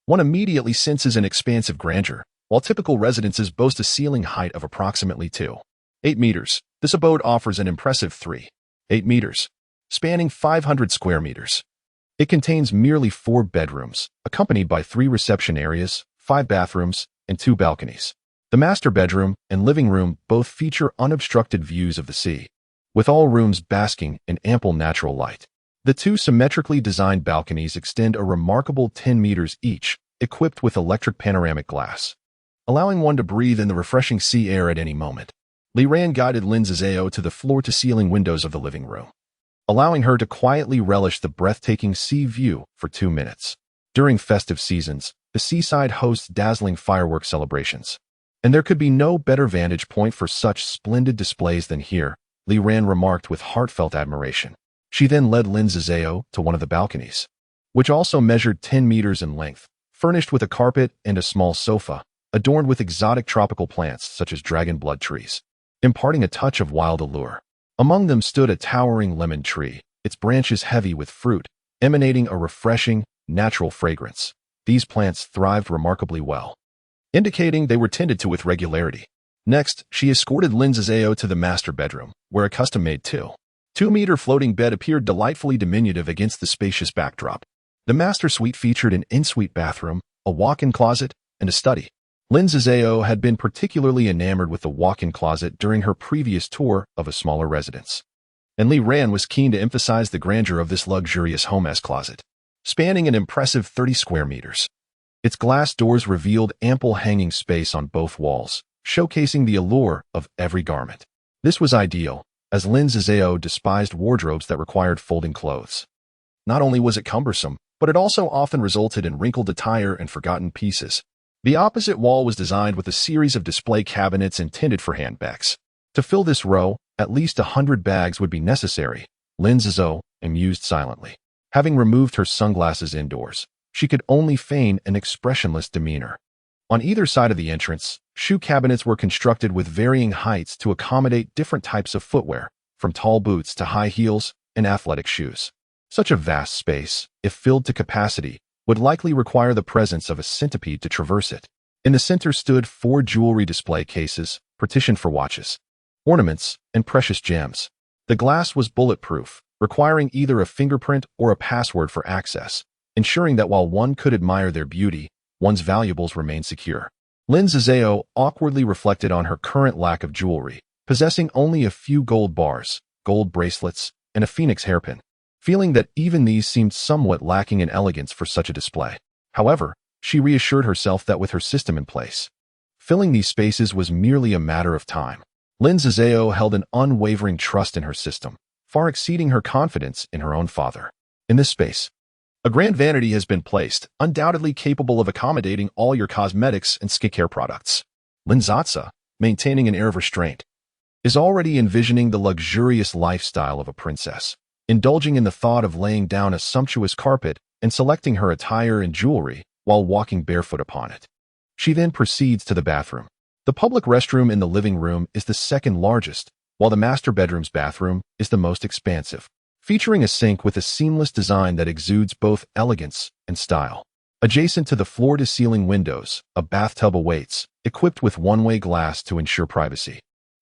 one immediately senses an expansive grandeur. While typical residences boast a ceiling height of approximately 2.8 meters, this abode offers an impressive 3.8 meters, spanning 500 square meters. It contains merely 4 bedrooms, accompanied by 3 reception areas, 5 bathrooms, and 2 balconies. The master bedroom and living room both feature unobstructed views of the sea, with all rooms basking in ample natural light. The 2 symmetrically designed balconies extend a remarkable 10 meters each, equipped with electric panoramic glass, allowing one to breathe in the refreshing sea air at any moment. Li Ran guided Lin Sasa to the floor-to-ceiling windows of the living room, allowing her to quietly relish the breathtaking sea view for 2 minutes. During festive seasons, the seaside hosts dazzling fireworks celebrations, and there could be no better vantage point for such splendid displays than here, Li Ran remarked with heartfelt admiration. She then led Lin Sasa to one of the balconies, which also measured 10 meters in length, furnished with a carpet and a small sofa, adorned with exotic tropical plants such as dragon blood trees, imparting a touch of wild allure. Among them stood a towering lemon tree, its branches heavy with fruit, emanating a refreshing, natural fragrance. These plants thrived remarkably well, indicating they were tended to with regularity. Next, she escorted Lin Sasa to the master bedroom, where a custom-made 2-meter floating bed appeared delightfully diminutive against the spacious backdrop. The master suite featured an en-suite bathroom, a walk-in closet, and a study. Lin Sasa had been particularly enamored with the walk-in closet during her previous tour of a smaller residence, and Li Ran was keen to emphasize the grandeur of this luxurious home-esque closet, spanning an impressive 30 square meters. Its glass doors revealed ample hanging space on both walls, showcasing the allure of every garment. This was ideal, as Lin Sasa despised wardrobes that required folding clothes. Not only was it cumbersome, but it also often resulted in wrinkled attire and forgotten pieces. The opposite wall was designed with a series of display cabinets intended for handbags. To fill this row, at least 100 bags would be necessary, Lin Sasa mused silently. Having removed her sunglasses indoors, she could only feign an expressionless demeanor. On either side of the entrance, shoe cabinets were constructed with varying heights to accommodate different types of footwear, from tall boots to high heels and athletic shoes. Such a vast space, if filled to capacity, would likely require the presence of a centipede to traverse it. In the center stood 4 jewelry display cases, partitioned for watches, ornaments, and precious gems. The glass was bulletproof, requiring either a fingerprint or a password for access, ensuring that while one could admire their beauty, one's valuables remained secure. Lin Sasa awkwardly reflected on her current lack of jewelry, possessing only a few gold bars, gold bracelets, and a phoenix hairpin. feeling that even these seemed somewhat lacking in elegance for such a display. However, she reassured herself that with her system in place, filling these spaces was merely a matter of time. Lin Sasa held an unwavering trust in her system, far exceeding her confidence in her own father. In this space, a grand vanity has been placed, undoubtedly capable of accommodating all your cosmetics and skincare products. Lin Sasa, maintaining an air of restraint, is already envisioning the luxurious lifestyle of a princess, indulging in the thought of laying down a sumptuous carpet and selecting her attire and jewelry while walking barefoot upon it. She then proceeds to the bathroom. The public restroom in the living room is the second largest, while the master bedroom's bathroom is the most expansive, featuring a sink with a seamless design that exudes both elegance and style. Adjacent to the floor-to-ceiling windows, a bathtub awaits, equipped with one-way glass to ensure privacy,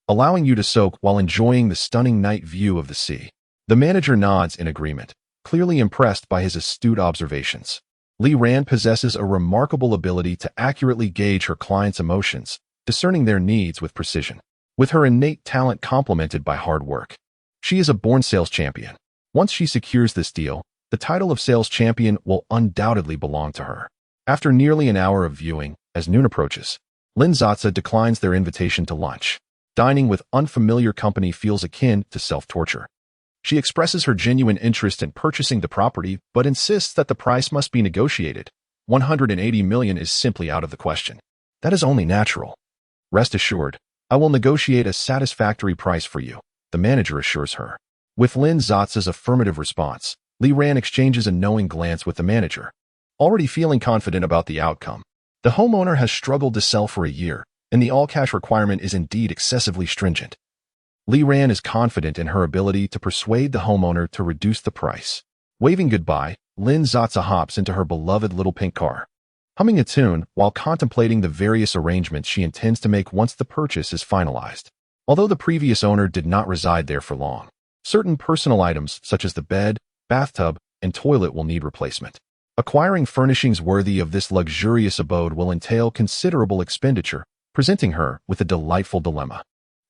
allowing you to soak while enjoying the stunning night view of the sea. The manager nods in agreement, clearly impressed by his astute observations. Li Ran possesses a remarkable ability to accurately gauge her clients' emotions, discerning their needs with precision. With her innate talent complemented by hard work, she is a born sales champion. Once she secures this deal, the title of sales champion will undoubtedly belong to her. After nearly an hour of viewing, as noon approaches, Lin Sasa declines their invitation to lunch. Dining with unfamiliar company feels akin to self-torture. She expresses her genuine interest in purchasing the property, but insists that the price must be negotiated. 180 million is simply out of the question. That is only natural. Rest assured, I will negotiate a satisfactory price for you, the manager assures her. With Lin Sasa's affirmative response, Li Ran exchanges a knowing glance with the manager. Already feeling confident about the outcome, the homeowner has struggled to sell for a year, and the all-cash requirement is indeed excessively stringent. Li Ran is confident in her ability to persuade the homeowner to reduce the price. Waving goodbye, Lin Sasa hops into her beloved little pink car, humming a tune while contemplating the various arrangements she intends to make once the purchase is finalized. Although the previous owner did not reside there for long, certain personal items such as the bed, bathtub, and toilet will need replacement. Acquiring furnishings worthy of this luxurious abode will entail considerable expenditure, presenting her with a delightful dilemma.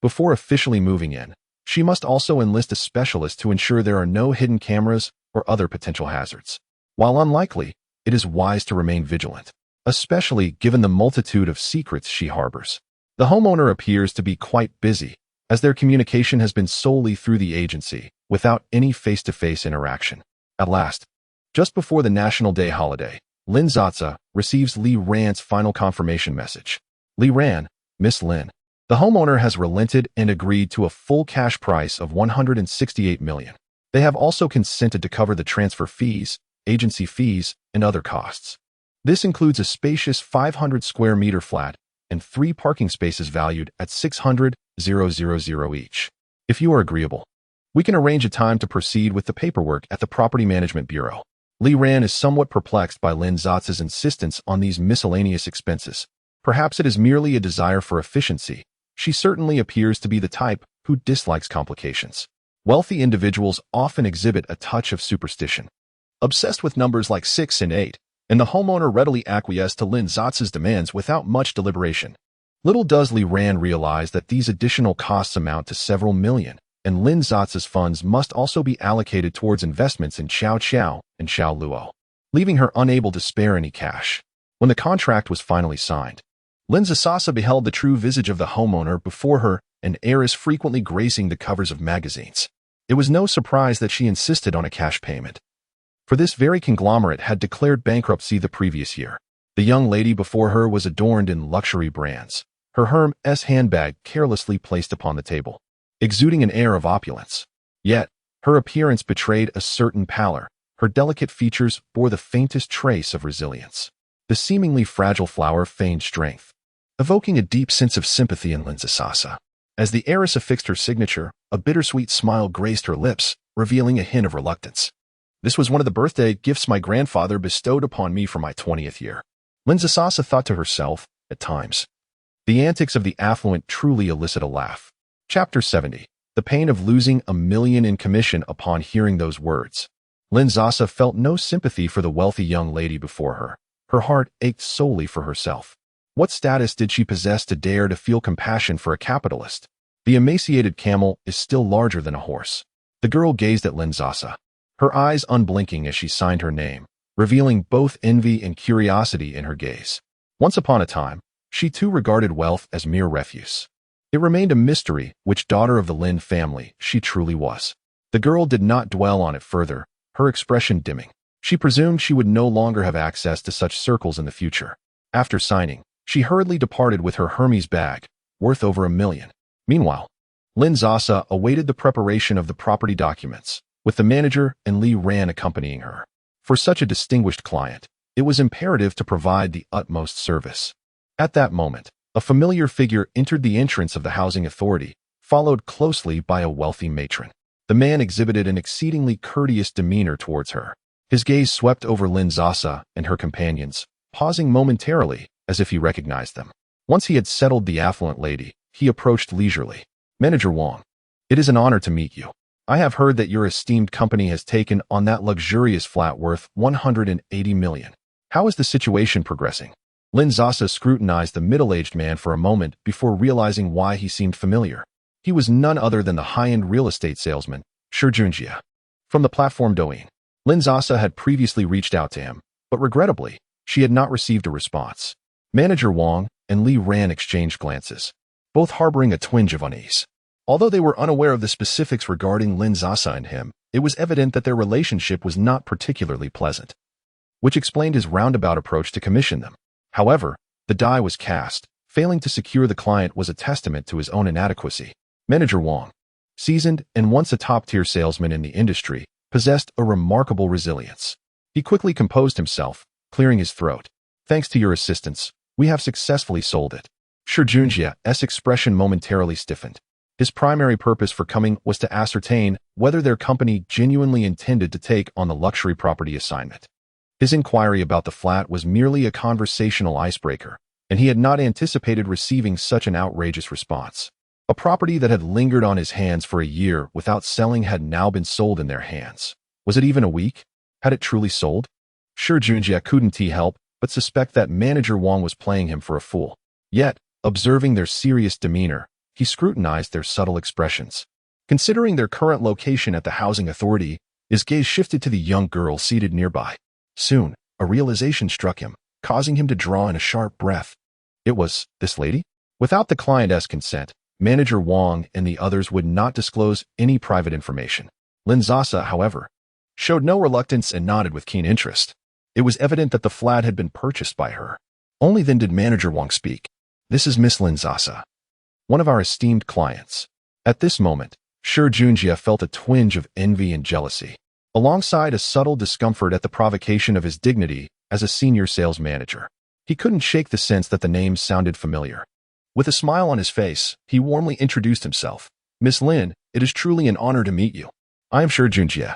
Before officially moving in, she must also enlist a specialist to ensure there are no hidden cameras or other potential hazards. While unlikely, it is wise to remain vigilant, especially given the multitude of secrets she harbors. The homeowner appears to be quite busy, as their communication has been solely through the agency, without any face-to-face interaction. At last, just before the National Day holiday, Lin Sasa receives Li Ran's final confirmation message. Li Ran, Miss Lin. The homeowner has relented and agreed to a full cash price of 168 million. They have also consented to cover the transfer fees, agency fees, and other costs. This includes a spacious 500 square meter flat and 3 parking spaces valued at 600,000 each. If you are agreeable, we can arrange a time to proceed with the paperwork at the Property Management Bureau. Li Ran is somewhat perplexed by Lin Sasa's insistence on these miscellaneous expenses. Perhaps it is merely a desire for efficiency. She certainly appears to be the type who dislikes complications. Wealthy individuals often exhibit a touch of superstition, obsessed with numbers like 6 and 8, and the homeowner readily acquiesced to Lin Sasa's demands without much deliberation. Little does Li Ran realize that these additional costs amount to several million, and Lin Sasa's funds must also be allocated towards investments in Chao Chao and Shao Luo, leaving her unable to spare any cash. When the contract was finally signed, Lin Sasa beheld the true visage of the homeowner before her, an heiress frequently gracing the covers of magazines. It was no surprise that she insisted on a cash payment, for this very conglomerate had declared bankruptcy the previous year. The young lady before her was adorned in luxury brands, her Hermes handbag carelessly placed upon the table, exuding an air of opulence. Yet, her appearance betrayed a certain pallor. Her delicate features bore the faintest trace of resilience. The seemingly fragile flower feigned strength, evoking a deep sense of sympathy in Lin Sasa. As the heiress affixed her signature, a bittersweet smile graced her lips, revealing a hint of reluctance. This was one of the birthday gifts my grandfather bestowed upon me for my 20th year. Lin Sasa thought to herself, at times. The antics of the affluent truly elicit a laugh. Chapter 70. The pain of losing $1 million in commission upon hearing those words. Lin Sasa felt no sympathy for the wealthy young lady before her. Her heart ached solely for herself. What status did she possess to dare to feel compassion for a capitalist? The emaciated camel is still larger than a horse. The girl gazed at Lin Sasa, her eyes unblinking as she signed her name, revealing both envy and curiosity in her gaze. Once upon a time, she too regarded wealth as mere refuse. It remained a mystery which daughter of the Lin family she truly was. The girl did not dwell on it further, her expression dimming. She presumed she would no longer have access to such circles in the future. After signing, she hurriedly departed with her Hermes bag, worth over $1 million. Meanwhile, Lin Sasa awaited the preparation of the property documents, with the manager and Li Ran accompanying her. For such a distinguished client, it was imperative to provide the utmost service. At that moment, a familiar figure entered the entrance of the housing authority, followed closely by a wealthy matron. The man exhibited an exceedingly courteous demeanor towards her. His gaze swept over Lin Sasa and her companions, pausing momentarily as if he recognized them. Once he had settled the affluent lady, he approached leisurely. Manager Wang, it is an honor to meet you. I have heard that your esteemed company has taken on that luxurious flat worth $180 million. How is the situation progressing? Lin Sasa scrutinized the middle-aged man for a moment before realizing why he seemed familiar. He was none other than the high-end real estate salesman, Shao Yu Yin. From the platform Douyin, Lin Sasa had previously reached out to him, but regrettably, she had not received a response. Manager Wang and Li Ran exchanged glances, both harboring a twinge of unease. Although they were unaware of the specifics regarding Lin Sasa and him, it was evident that their relationship was not particularly pleasant, which explained his roundabout approach to commission them. However, the die was cast. Failing to secure the client was a testament to his own inadequacy. Manager Wang, seasoned and once a top-tier salesman in the industry, possessed a remarkable resilience. He quickly composed himself, clearing his throat. Thanks to your assistance, we have successfully sold it. Shao Yu Yin's expression momentarily stiffened. His primary purpose for coming was to ascertain whether their company genuinely intended to take on the luxury property assignment. His inquiry about the flat was merely a conversational icebreaker, and he had not anticipated receiving such an outrageous response. A property that had lingered on his hands for a year without selling had now been sold in their hands. Was it even a week? Had it truly sold? Shao Yu Yin couldn't help but suspect that Manager Wang was playing him for a fool. Yet, observing their serious demeanor, he scrutinized their subtle expressions. Considering their current location at the housing authority, his gaze shifted to the young girl seated nearby. Soon, a realization struck him, causing him to draw in a sharp breath. It was this lady? Without the client's consent, Manager Wang and the others would not disclose any private information. Lin Sasa, however, showed no reluctance and nodded with keen interest. It was evident that the flat had been purchased by her. Only then did Manager Wang speak. This is Miss Lin Sasa, one of our esteemed clients. At this moment, Shao Yu Yin felt a twinge of envy and jealousy, alongside a subtle discomfort at the provocation of his dignity as a senior sales manager. He couldn't shake the sense that the name sounded familiar. With a smile on his face, he warmly introduced himself. Miss Lin, it is truly an honor to meet you. I am Shao Yu Yin,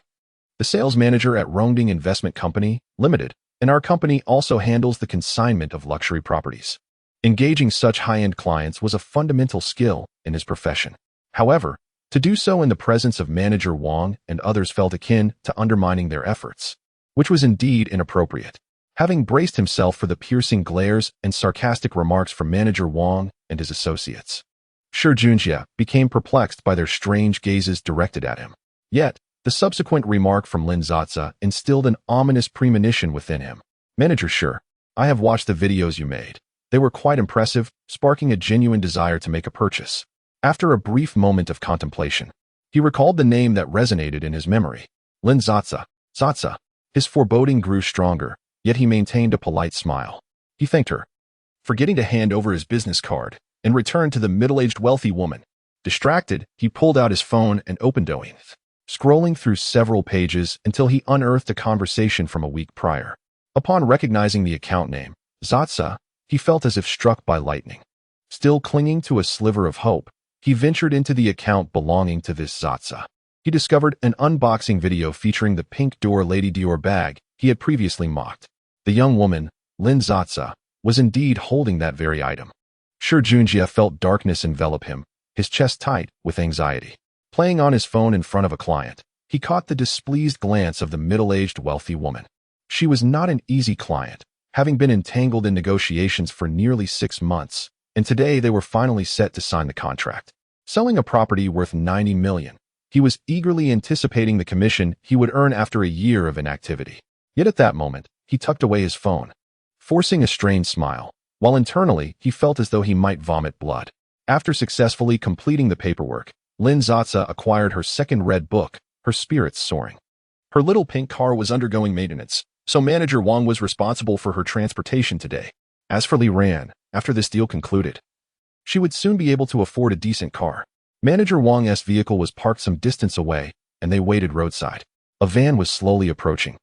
the sales manager at Rongding Investment Company, Limited, and our company also handles the consignment of luxury properties. Engaging such high-end clients was a fundamental skill in his profession. However, to do so in the presence of Manager Wang and others felt akin to undermining their efforts, which was indeed inappropriate. Having braced himself for the piercing glares and sarcastic remarks from Manager Wang and his associates, Shao Yu Yin became perplexed by their strange gazes directed at him. Yet, the subsequent remark from Lin Sasa instilled an ominous premonition within him. Manager Shao, I have watched the videos you made. They were quite impressive, sparking a genuine desire to make a purchase. After a brief moment of contemplation, he recalled the name that resonated in his memory. Lin Sasa. Sasa. His foreboding grew stronger, yet he maintained a polite smile. He thanked her, forgetting to hand over his business card, and returned to the middle-aged wealthy woman. Distracted, he pulled out his phone and opened Douyin, scrolling through several pages until he unearthed a conversation from a week prior. Upon recognizing the account name, Zatsa, he felt as if struck by lightning. Still clinging to a sliver of hope, he ventured into the account belonging to this Zatsa. He discovered an unboxing video featuring the pink door Lady Dior bag he had previously mocked. The young woman, Lin Sasa, was indeed holding that very item. Shao Yu Yin felt darkness envelop him, his chest tight with anxiety. Playing on his phone in front of a client, he caught the displeased glance of the middle-aged wealthy woman. She was not an easy client, having been entangled in negotiations for nearly 6 months, and today they were finally set to sign the contract. Selling a property worth $90 million, He was eagerly anticipating the commission he would earn after a year of inactivity. Yet at that moment, he tucked away his phone, forcing a strained smile, while internally he felt as though he might vomit blood. After successfully completing the paperwork, Lin Sasa acquired her second red book, her spirits soaring. Her little pink car was undergoing maintenance, so Manager Wang was responsible for her transportation today. As for Li Ran, after this deal concluded, she would soon be able to afford a decent car. Manager Wang's vehicle was parked some distance away, and they waited roadside. A van was slowly approaching,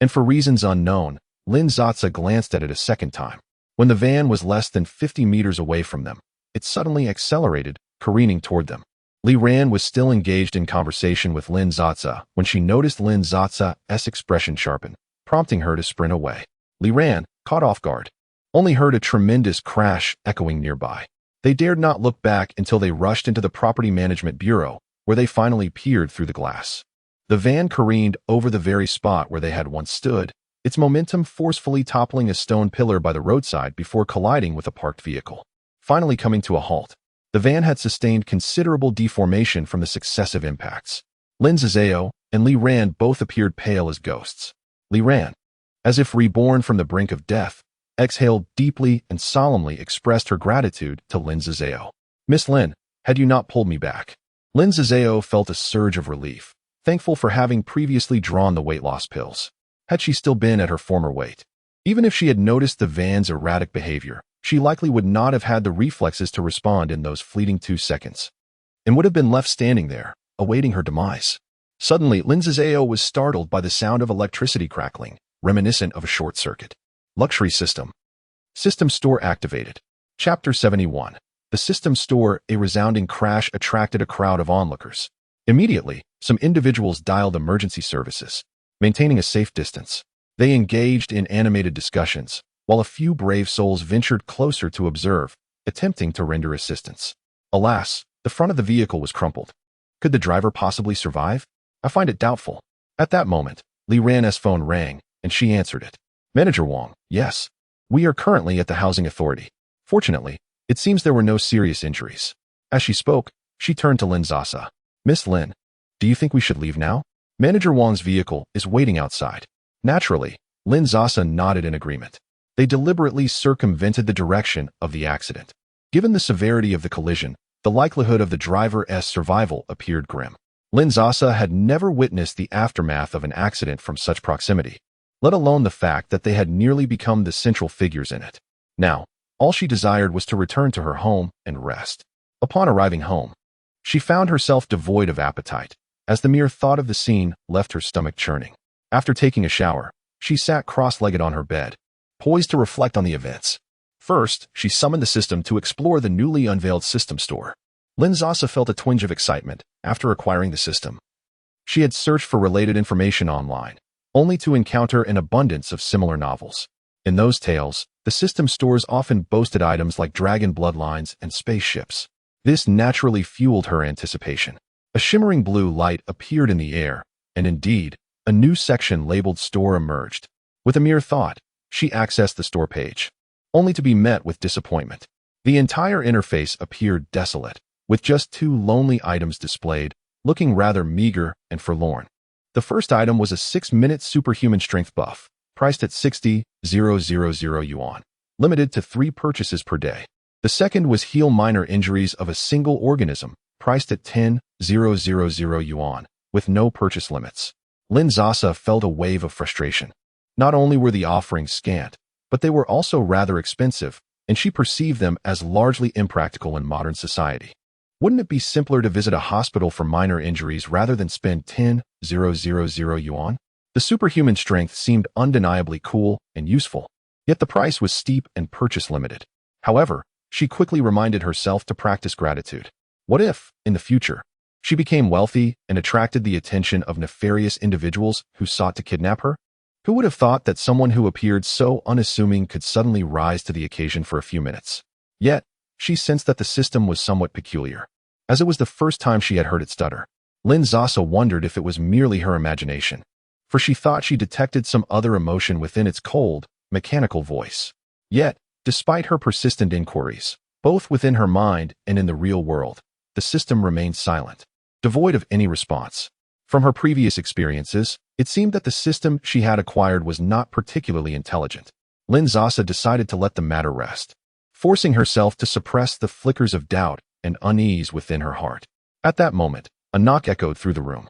and for reasons unknown, Lin Sasa glanced at it a second time. When the van was less than 50 meters away from them, it suddenly accelerated, careening toward them. Li Ran was still engaged in conversation with Lin Sasa when she noticed Lin Sasa's expression sharpen, prompting her to sprint away. Li Ran, caught off guard, only heard a tremendous crash echoing nearby. They dared not look back until they rushed into the Property Management Bureau, where they finally peered through the glass. The van careened over the very spot where they had once stood, its momentum forcefully toppling a stone pillar by the roadside before colliding with a parked vehicle. Finally coming to a halt, the van had sustained considerable deformation from the successive impacts. Lin Sasa and Li Ran both appeared pale as ghosts. Li Ran, as if reborn from the brink of death, exhaled deeply and solemnly expressed her gratitude to Lin Sasa. "Miss Lin, had you not pulled me back?" Lin Sasa felt a surge of relief, thankful for having previously drawn the weight loss pills. Had she still been at her former weight, even if she had noticed the van's erratic behavior, she likely would not have had the reflexes to respond in those fleeting 2 seconds, and would have been left standing there, awaiting her demise. Suddenly, Lin Sasa was startled by the sound of electricity crackling, reminiscent of a short circuit. Luxury System. System Store activated. Chapter 71. The System Store. A resounding crash attracted a crowd of onlookers. Immediately, some individuals dialed emergency services, maintaining a safe distance. They engaged in animated discussions, while a few brave souls ventured closer to observe, attempting to render assistance. Alas, the front of the vehicle was crumpled. Could the driver possibly survive? I find it doubtful. At that moment, Li Ran's phone rang, and she answered it. Manager Wang, yes. We are currently at the Housing Authority. Fortunately, it seems there were no serious injuries. As she spoke, she turned to Lin Sasa. Miss Lin, do you think we should leave now? Manager Wang's vehicle is waiting outside. Naturally, Lin Sasa nodded in agreement. They deliberately circumvented the direction of the accident. Given the severity of the collision, the likelihood of the driver's survival appeared grim. Lin Sasa had never witnessed the aftermath of an accident from such proximity, let alone the fact that they had nearly become the central figures in it. Now, all she desired was to return to her home and rest. Upon arriving home, she found herself devoid of appetite, as the mere thought of the scene left her stomach churning. After taking a shower, she sat cross-legged on her bed, poised to reflect on the events. First, she summoned the system to explore the newly unveiled System Store. Lin Sasa felt a twinge of excitement after acquiring the system. She had searched for related information online, only to encounter an abundance of similar novels. In those tales, the System Stores often boasted items like dragon bloodlines and spaceships. This naturally fueled her anticipation. A shimmering blue light appeared in the air, and indeed, a new section labeled Store emerged. With a mere thought, she accessed the store page, only to be met with disappointment. The entire interface appeared desolate, with just 2 lonely items displayed, looking rather meager and forlorn. The first item was a 6-minute superhuman strength buff, priced at 60,000 yuan, limited to 3 purchases per day. The second was heal minor injuries of a single organism, priced at 10,000 yuan, with no purchase limits. Lin Sasa felt a wave of frustration. Not only were the offerings scant, but they were also rather expensive, and she perceived them as largely impractical in modern society. Wouldn't it be simpler to visit a hospital for minor injuries rather than spend 10,000 yuan? The superhuman strength seemed undeniably cool and useful, yet the price was steep and purchase limited. However, she quickly reminded herself to practice gratitude. What if, in the future, she became wealthy and attracted the attention of nefarious individuals who sought to kidnap her? Who would have thought that someone who appeared so unassuming could suddenly rise to the occasion for a few minutes? Yet, she sensed that the system was somewhat peculiar, as it was the first time she had heard it stutter. Lin Sasa wondered if it was merely her imagination, for she thought she detected some other emotion within its cold, mechanical voice. Yet, despite her persistent inquiries, both within her mind and in the real world, the system remained silent. devoid of any response. From her previous experiences, it seemed that the system she had acquired was not particularly intelligent. Lin Sasa decided to let the matter rest, forcing herself to suppress the flickers of doubt and unease within her heart. At that moment, a knock echoed through the room.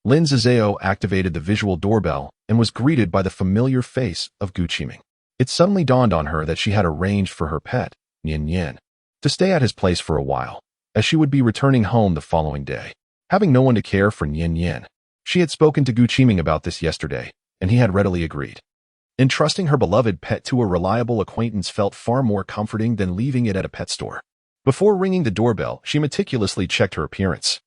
Lin Sasa activated the visual doorbell and was greeted by the familiar face of Gu Qiming. It suddenly dawned on her that she had arranged for her pet, Yin Yin, to stay at his place for a while, as she would be returning home the following day. Having no one to care for Yin Yin, she had spoken to Gu Qiming about this yesterday, and he had readily agreed. Entrusting her beloved pet to a reliable acquaintance felt far more comforting than leaving it at a pet store. Before ringing the doorbell, she meticulously checked her appearance,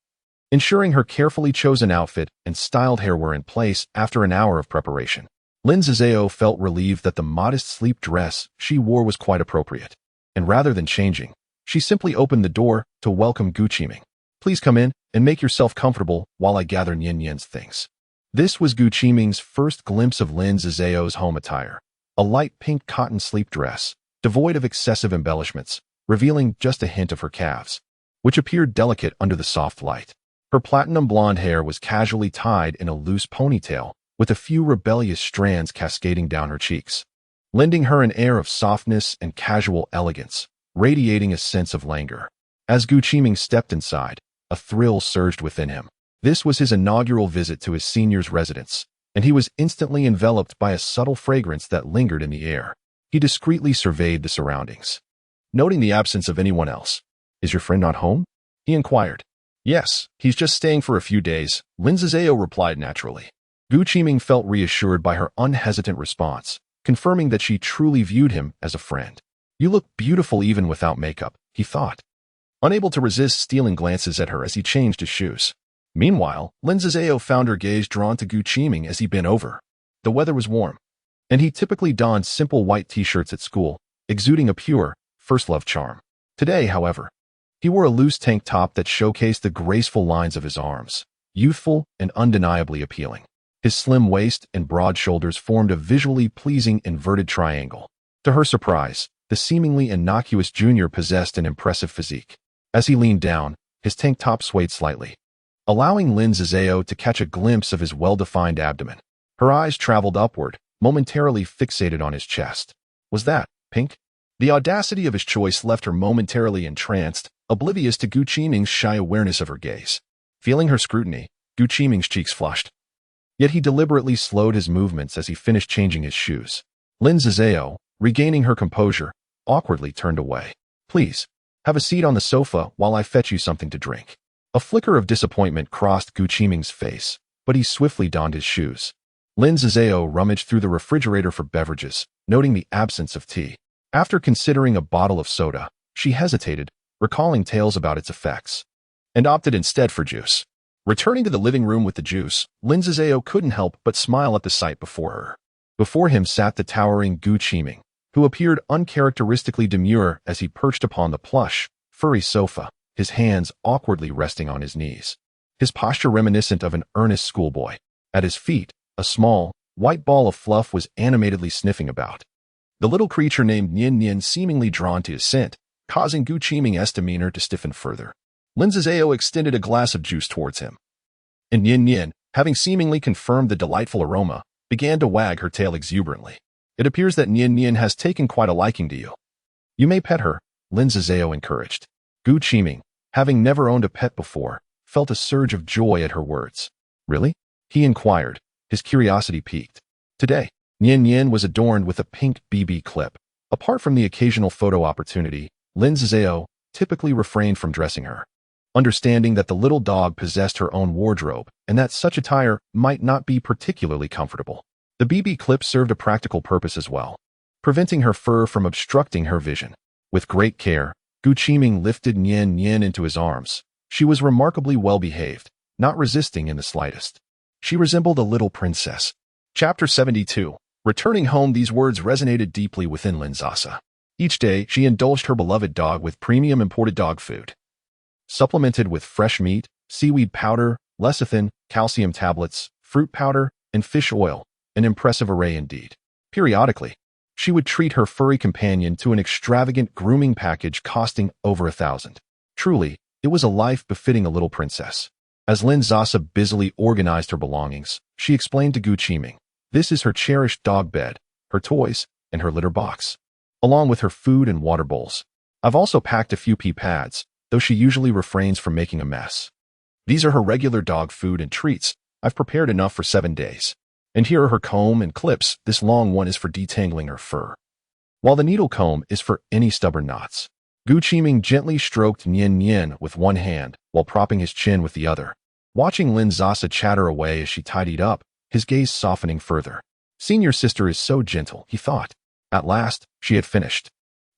ensuring her carefully chosen outfit and styled hair were in place. After an hour of preparation, Lin Sasa felt relieved that the modest sleep dress she wore was quite appropriate, and rather than changing, she simply opened the door to welcome Gu Qiming. Please come in and make yourself comfortable while I gather Yin Yin's things. This was Gu Qiming's first glimpse of Lin Sasa's home attire, a light pink cotton sleep dress, devoid of excessive embellishments, revealing just a hint of her calves, which appeared delicate under the soft light. Her platinum blonde hair was casually tied in a loose ponytail, with a few rebellious strands cascading down her cheeks, lending her an air of softness and casual elegance, radiating a sense of languor. As Gu Qiming stepped inside, a thrill surged within him. This was his inaugural visit to his senior's residence, and he was instantly enveloped by a subtle fragrance that lingered in the air. He discreetly surveyed the surroundings, noting the absence of anyone else. "Is your friend not home?" he inquired. "Yes, he's just staying for a few days," Lin Sasa replied naturally. Gu Qiming felt reassured by her unhesitant response, confirming that she truly viewed him as a friend. "You look beautiful even without makeup," he thought, unable to resist stealing glances at her as he changed his shoes. Meanwhile, Lin Sasa found her gaze drawn to Gu Qiming as he bent over. The weather was warm, and he typically donned simple white t-shirts at school, exuding a pure, first-love charm. Today, however, he wore a loose tank top that showcased the graceful lines of his arms, youthful and undeniably appealing. His slim waist and broad shoulders formed a visually pleasing inverted triangle. To her surprise, the seemingly innocuous junior possessed an impressive physique. As he leaned down, his tank top swayed slightly, allowing Lin Sasa to catch a glimpse of his well-defined abdomen. Her eyes traveled upward, momentarily fixated on his chest. Was that pink? The audacity of his choice left her momentarily entranced, oblivious to Gu Qiming's shy awareness of her gaze. Feeling her scrutiny, Gu Qiming's cheeks flushed. Yet he deliberately slowed his movements as he finished changing his shoes. Lin Sasa, regaining her composure, awkwardly turned away. "Please, have a seat on the sofa while I fetch you something to drink." A flicker of disappointment crossed Gu Qiming's face, but he swiftly donned his shoes. Lin Sasa rummaged through the refrigerator for beverages, noting the absence of tea. After considering a bottle of soda, she hesitated, recalling tales about its effects, and opted instead for juice. Returning to the living room with the juice, Lin Sasa couldn't help but smile at the sight before her. Before him sat the towering Gu Qiming, who appeared uncharacteristically demure as he perched upon the plush, furry sofa, his hands awkwardly resting on his knees, his posture reminiscent of an earnest schoolboy. At his feet, a small, white ball of fluff was animatedly sniffing about. The little creature named Yin Yin seemingly drawn to his scent, causing Gu Qiming's demeanor to stiffen further. Lin Sasa extended a glass of juice towards him, and Yin Yin, having seemingly confirmed the delightful aroma, began to wag her tail exuberantly. "It appears that Yin Yin has taken quite a liking to you. You may pet her," Lin Sasa encouraged. Gu Qiming, having never owned a pet before, felt a surge of joy at her words. "Really?" he inquired, his curiosity piqued. Today, Yin Yin was adorned with a pink BB clip. Apart from the occasional photo opportunity, Lin Sasa typically refrained from dressing her, understanding that the little dog possessed her own wardrobe and that such attire might not be particularly comfortable. The BB clip served a practical purpose as well, preventing her fur from obstructing her vision. With great care, Gu Qiming lifted Yin Yin into his arms. She was remarkably well-behaved, not resisting in the slightest. She resembled a little princess. Chapter 72. Returning home, these words resonated deeply within Lin Sasa. Each day, she indulged her beloved dog with premium imported dog food, supplemented with fresh meat, seaweed powder, lecithin, calcium tablets, fruit powder, and fish oil, an impressive array indeed. Periodically, she would treat her furry companion to an extravagant grooming package costing over $1,000. Truly, it was a life befitting a little princess. As Lin Sasa busily organized her belongings, she explained to Gu Qiming, this is her cherished dog bed, her toys, and her litter box, along with her food and water bowls. I've also packed a few pee pads, though she usually refrains from making a mess. These are her regular dog food and treats. I've prepared enough for 7 days. And here are her comb and clips. This long one is for detangling her fur, while the needle comb is for any stubborn knots. Gu Qiming gently stroked Nian Nian with one hand while propping his chin with the other. Watching Lin Sasa chatter away as she tidied up, his gaze softening further. Senior sister is so gentle, he thought. At last, she had finished.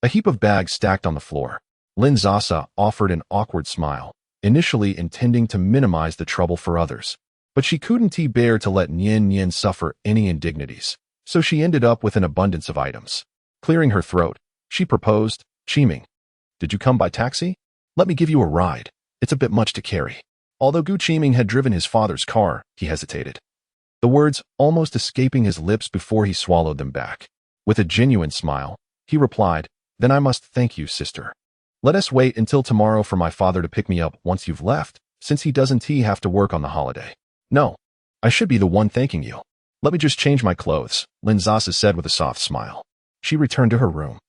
A heap of bags stacked on the floor. Lin Sasa offered an awkward smile, initially intending to minimize the trouble for others. But she couldn't bear to let Nian Nian suffer any indignities, so she ended up with an abundance of items. Clearing her throat, she proposed, Qiming, did you come by taxi? Let me give you a ride. It's a bit much to carry. Although Gu Qiming had driven his father's car, he hesitated, the words almost escaping his lips before he swallowed them back. With a genuine smile, he replied, then I must thank you, sister. Let us wait until tomorrow for my father to pick me up once you've left, since he doesn't have to work on the holiday. No, I should be the one thanking you. Let me just change my clothes, Lin Sasa said with a soft smile. She returned to her room,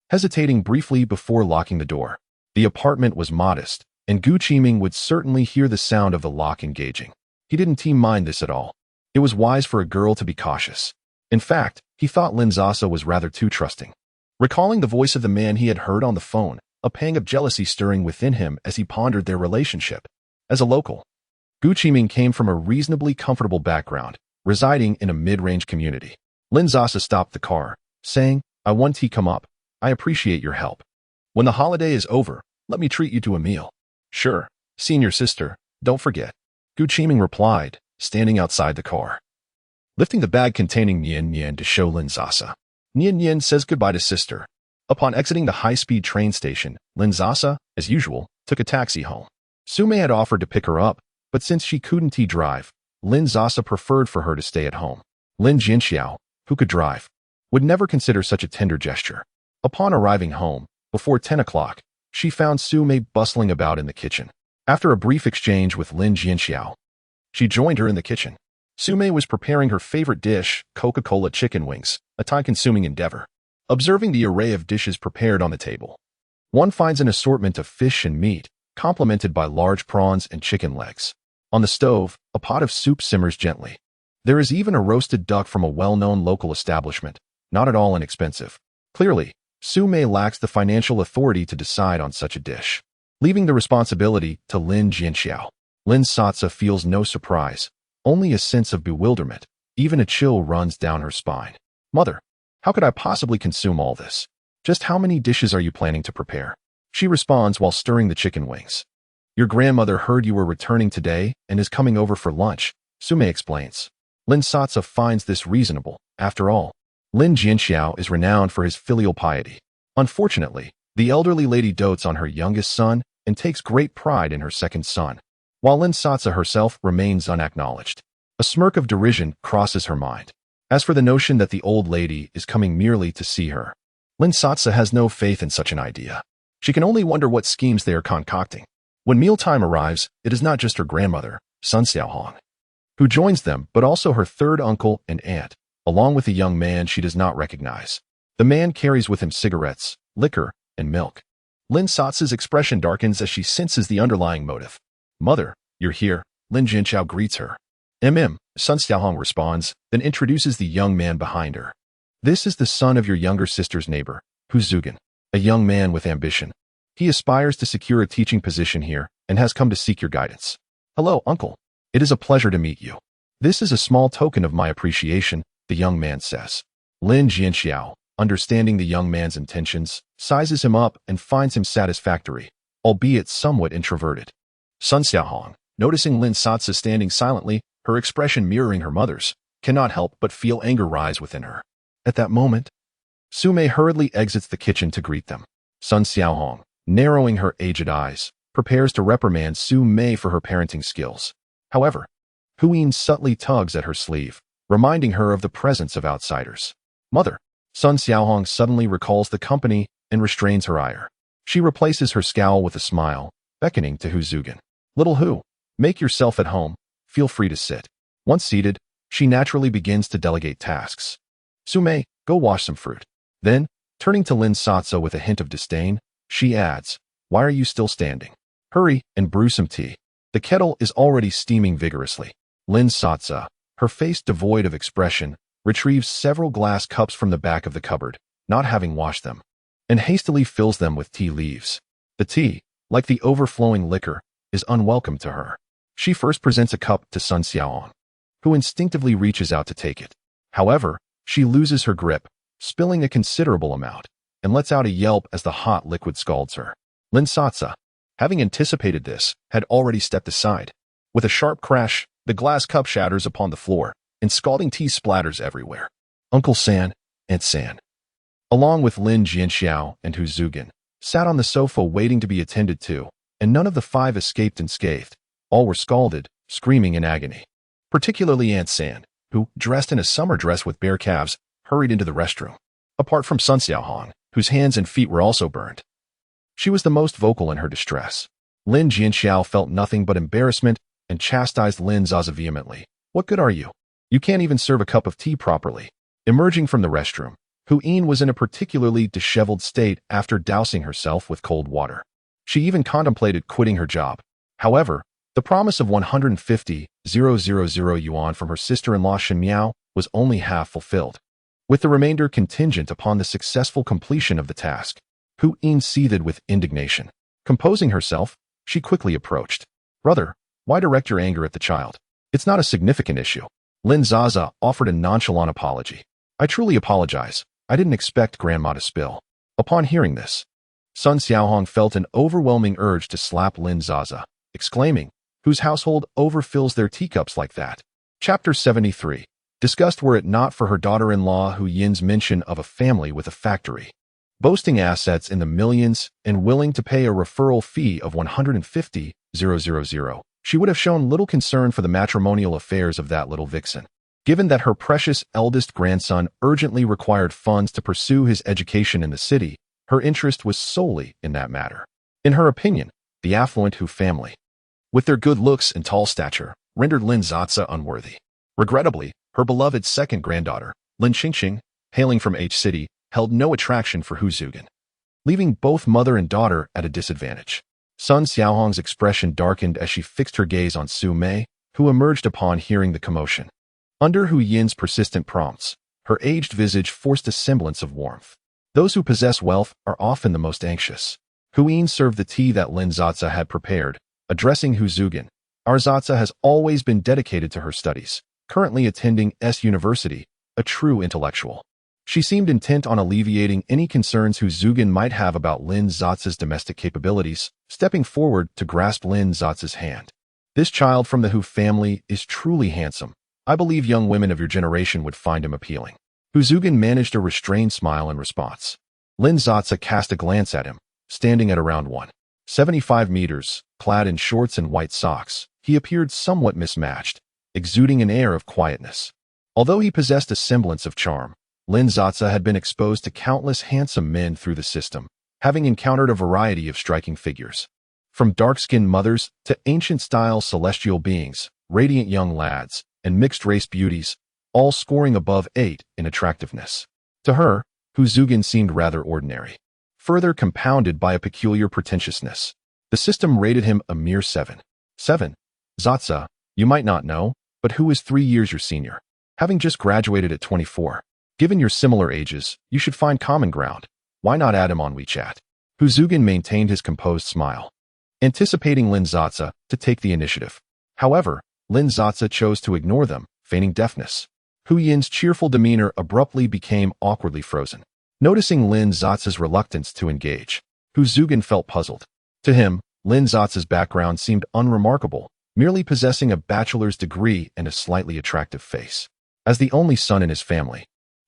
hesitating briefly before locking the door. The apartment was modest, and Gu Qiming would certainly hear the sound of the lock engaging. He didn't mind this at all. It was wise for a girl to be cautious. In fact, he thought Lin Sasa was rather too trusting. Recalling the voice of the man he had heard on the phone, a pang of jealousy stirring within him as he pondered their relationship. As a local, Gu Qiming came from a reasonably comfortable background, residing in a mid-range community. Lin Sasa stopped the car, saying, I want tea come up. I appreciate your help. When the holiday is over, let me treat you to a meal. Sure, senior sister, don't forget. Gu Qiming replied, standing outside the car. Lifting the bag containing Nian Nian to show Lin Sasa. Nian Nian says goodbye to sister. Upon exiting the high-speed train station, Lin Sasa, as usual, took a taxi home. Su Mei had offered to pick her up, but since she couldn't drive, Lin Sasa preferred for her to stay at home. Lin Jianxiao, who could drive, would never consider such a tender gesture. Upon arriving home, before 10 o'clock, she found Su Mei bustling about in the kitchen. After a brief exchange with Lin Jianxiao, she joined her in the kitchen. Su Mei was preparing her favorite dish, Coca-Cola chicken wings, a time-consuming endeavor. Observing the array of dishes prepared on the table, one finds an assortment of fish and meat, complemented by large prawns and chicken legs. On the stove, a pot of soup simmers gently. There is even a roasted duck from a well-known local establishment, not at all inexpensive. Clearly, Su Mei lacks the financial authority to decide on such a dish, leaving the responsibility to Lin Jianxiao. Lin Sasa feels no surprise, only a sense of bewilderment. Even a chill runs down her spine. Mother, how could I possibly consume all this? Just how many dishes are you planning to prepare? She responds while stirring the chicken wings. Your grandmother heard you were returning today and is coming over for lunch, Su Mei explains. Lin Sasa finds this reasonable. After all, Lin Jianxiao is renowned for his filial piety. Unfortunately, the elderly lady dotes on her youngest son and takes great pride in her second son, while Lin Sasa herself remains unacknowledged. A smirk of derision crosses her mind. As for the notion that the old lady is coming merely to see her, Lin Sasa has no faith in such an idea. She can only wonder what schemes they are concocting. When mealtime arrives, it is not just her grandmother, Sun Xiaohong, who joins them, but also her third uncle and aunt, along with a young man she does not recognize. The man carries with him cigarettes, liquor, and milk. Lin Sasa's expression darkens as she senses the underlying motive. Mother, you're here, Lin Jianxiao greets her. Sun Xiaohong responds, then introduces the young man behind her. This is the son of your younger sister's neighbor, Hu Zugan, a young man with ambition. He aspires to secure a teaching position here and has come to seek your guidance. Hello, uncle. It is a pleasure to meet you. This is a small token of my appreciation, the young man says. Lin Jianxiao, understanding the young man's intentions, sizes him up and finds him satisfactory, albeit somewhat introverted. Sun Xiaohong, noticing Lin Sasa standing silently, her expression mirroring her mother's, cannot help but feel anger rise within her. At that moment, Su Mei hurriedly exits the kitchen to greet them. Sun Xiaohong, narrowing her aged eyes, prepares to reprimand Su Mei for her parenting skills. However, Hu Yin subtly tugs at her sleeve, reminding her of the presence of outsiders. Mother, Sun Xiaohong suddenly recalls the company and restrains her ire. She replaces her scowl with a smile, beckoning to Hu Zugan. Little Hu, Make yourself at home. Feel free to sit. Once seated, she naturally begins to delegate tasks. Sume, go wash some fruit. Then, turning to Lin Sasa with a hint of disdain, she adds, why are you still standing? Hurry and brew some tea. The kettle is already steaming vigorously. Lin Sasa, her face devoid of expression, retrieves several glass cups from the back of the cupboard, not having washed them, and hastily fills them with tea leaves. The tea, like the overflowing liquor, is unwelcome to her. She first presents a cup to Sun Xiaohong, who instinctively reaches out to take it. However, she loses her grip, spilling a considerable amount, and lets out a yelp as the hot liquid scalds her. Lin Sasa, having anticipated this, had already stepped aside. With a sharp crash, the glass cup shatters upon the floor, and scalding tea splatters everywhere. Uncle San, Aunt San, along with Lin Jianxiao and Hu Zugin, sat on the sofa waiting to be attended to, and none of the five escaped unscathed. All were scalded, screaming in agony. Particularly Aunt San, who, dressed in a summer dress with bare calves, hurried into the restroom. Apart from Sun Xiaohong, whose hands and feet were also burned. She was the most vocal in her distress. Lin Jianxiao felt nothing but embarrassment and chastised Lin Sasa vehemently. What good are you? You can't even serve a cup of tea properly. Emerging from the restroom, Hu Yin was in a particularly disheveled state after dousing herself with cold water. She even contemplated quitting her job. However, the promise of 150,000 yuan from her sister-in-law Shenhao was only half fulfilled, with the remainder contingent upon the successful completion of the task. Hu Yin seethed with indignation. Composing herself, she quickly approached. Brother, why direct your anger at the child? It's not a significant issue. Lin Sasa offered a nonchalant apology. I truly apologize. I didn't expect Grandma to spill. Upon hearing this, Sun Xiaohong felt an overwhelming urge to slap Lin Sasa, exclaiming, whose household overfills their teacups like that? Chapter 73. Disgust were it not for her daughter-in-law Hu Yin's mention of a family with a factory, boasting assets in the millions and willing to pay a referral fee of 150,000, she would have shown little concern for the matrimonial affairs of that little vixen. Given that her precious eldest grandson urgently required funds to pursue his education in the city, her interest was solely in that matter. In her opinion, the affluent Hu family, with their good looks and tall stature, rendered Lin Sasa unworthy. Regrettably, her beloved second granddaughter, Lin Qingqing, hailing from H City, held no attraction for Hu Zugin, leaving both mother and daughter at a disadvantage. Sun Xiaohong's expression darkened as she fixed her gaze on Su Mei, who emerged upon hearing the commotion. Under Hu Yin's persistent prompts, her aged visage forced a semblance of warmth. Those who possess wealth are often the most anxious. Hu Yin served the tea that Lin Sasa had prepared, addressing Hu Zugin. Our Sasa has always been dedicated to her studies, currently attending S University, a true intellectual. She seemed intent on alleviating any concerns Hu Zugin might have about Lin Sasa's domestic capabilities, stepping forward to grasp Lin Sasa's hand. This child from the Hu family is truly handsome. I believe young women of your generation would find him appealing. Hu Zugin managed a restrained smile in response. Lin Sasa cast a glance at him, standing at around 175 meters, clad in shorts and white socks. He appeared somewhat mismatched, exuding an air of quietness. Although he possessed a semblance of charm, Lin Sasa had been exposed to countless handsome men through the system, having encountered a variety of striking figures. From dark-skinned mothers to ancient-style celestial beings, radiant young lads, and mixed-race beauties, all scoring above 8 in attractiveness. To her, Hu Zugin seemed rather ordinary, further compounded by a peculiar pretentiousness. The system rated him a mere 7. Sasa, you might not know, but Hu is 3 years your senior, having just graduated at 24. Given your similar ages, you should find common ground. Why not add him on WeChat? Hu Zugin maintained his composed smile, anticipating Lin Sasa to take the initiative. However, Lin Sasa chose to ignore them, feigning deafness. Hu Yin's cheerful demeanor abruptly became awkwardly frozen. Noticing Lin Sasa's reluctance to engage, Hu Zugin felt puzzled. To him, Lin Sasa's background seemed unremarkable, merely possessing a bachelor's degree and a slightly attractive face. As the only son in his family,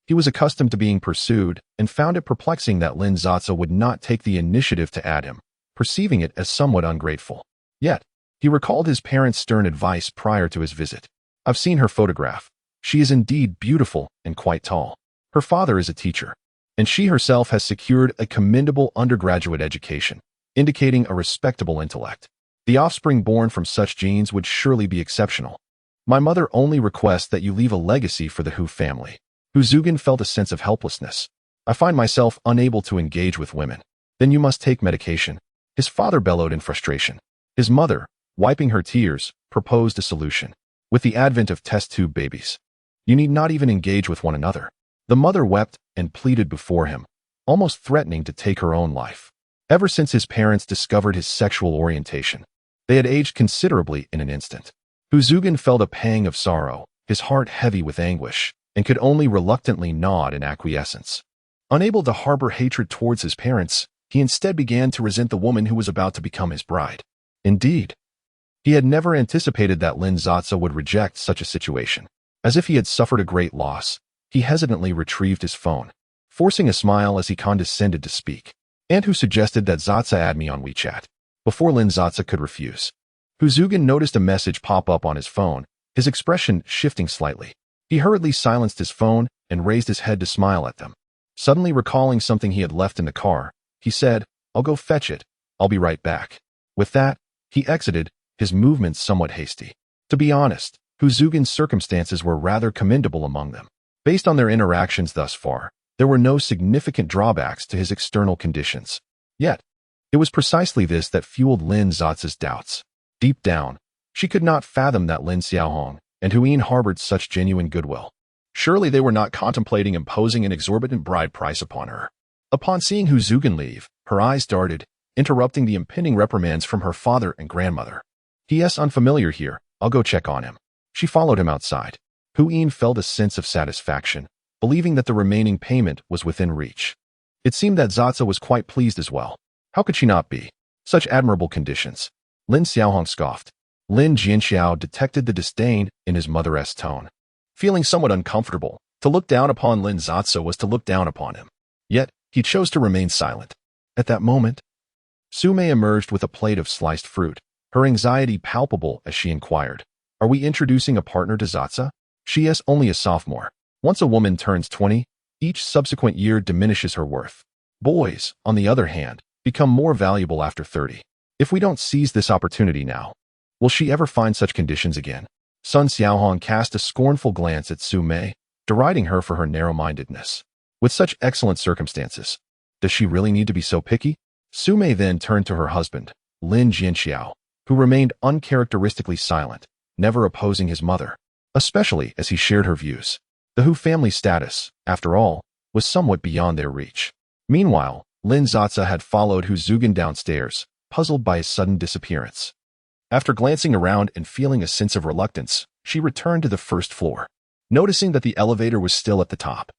he was accustomed to being pursued and found it perplexing that Lin Sasa would not take the initiative to add him, perceiving it as somewhat ungrateful. Yet, he recalled his parents' stern advice prior to his visit. I've seen her photograph. She is indeed beautiful and quite tall. Her father is a teacher, and she herself has secured a commendable undergraduate education, indicating a respectable intellect. The offspring born from such genes would surely be exceptional. My mother only requests that you leave a legacy for the Hu family. Hu Zugin felt a sense of helplessness. I find myself unable to engage with women. Then you must take medication. His father bellowed in frustration. His mother, wiping her tears, proposed a solution. With the advent of test tube babies, you need not even engage with one another. The mother wept and pleaded before him, almost threatening to take her own life. Ever since his parents discovered his sexual orientation, they had aged considerably in an instant. Hu Zugin felt a pang of sorrow, his heart heavy with anguish, and could only reluctantly nod in acquiescence. Unable to harbor hatred towards his parents, he instead began to resent the woman who was about to become his bride. Indeed, he had never anticipated that Lin Sasa would reject such a situation. As if he had suffered a great loss, he hesitantly retrieved his phone, forcing a smile as he condescended to speak. And who suggested that Sasa add me on WeChat? Before Lin Sasa could refuse, Hu Zugin noticed a message pop up on his phone, his expression shifting slightly. He hurriedly silenced his phone and raised his head to smile at them. Suddenly recalling something he had left in the car, he said, "I'll go fetch it. I'll be right back." With that, he exited, his movements somewhat hasty. To be honest, Hu Zugin's circumstances were rather commendable among them. Based on their interactions thus far, there were no significant drawbacks to his external conditions. Yet, it was precisely this that fueled Lin Sasa's doubts. Deep down, she could not fathom that Lin Xiaohong and Hu Yin harbored such genuine goodwill. Surely they were not contemplating imposing an exorbitant bride price upon her. Upon seeing Hu Zugin leave, her eyes darted, interrupting the impending reprimands from her father and grandmother. "He is unfamiliar here. I'll go check on him." She followed him outside. Hu Yin felt a sense of satisfaction, believing that the remaining payment was within reach. It seemed that Sasa was quite pleased as well. How could she not be? Such admirable conditions. Lin Xiaohong scoffed. Lin Jianxiao detected the disdain in his mother's tone. Feeling somewhat uncomfortable, to look down upon Lin Sasa was to look down upon him. Yet, he chose to remain silent. At that moment, Su Mei emerged with a plate of sliced fruit, her anxiety palpable as she inquired, "Are we introducing a partner to Sasa?" She is only a sophomore. Once a woman turns 20, each subsequent year diminishes her worth. Boys, on the other hand, become more valuable after 30. If we don't seize this opportunity now, will she ever find such conditions again? Sun Xiaohong cast a scornful glance at Su Mei, deriding her for her narrow-mindedness. With such excellent circumstances, does she really need to be so picky? Su Mei then turned to her husband, Lin Jianxiao, who remained uncharacteristically silent, never opposing his mother, especially as he shared her views. The Hu family status, after all, was somewhat beyond their reach. Meanwhile, Lin Sasa had followed Hu Zugin downstairs, puzzled by his sudden disappearance. After glancing around and feeling a sense of reluctance, she returned to the first floor, noticing that the elevator was still at the top.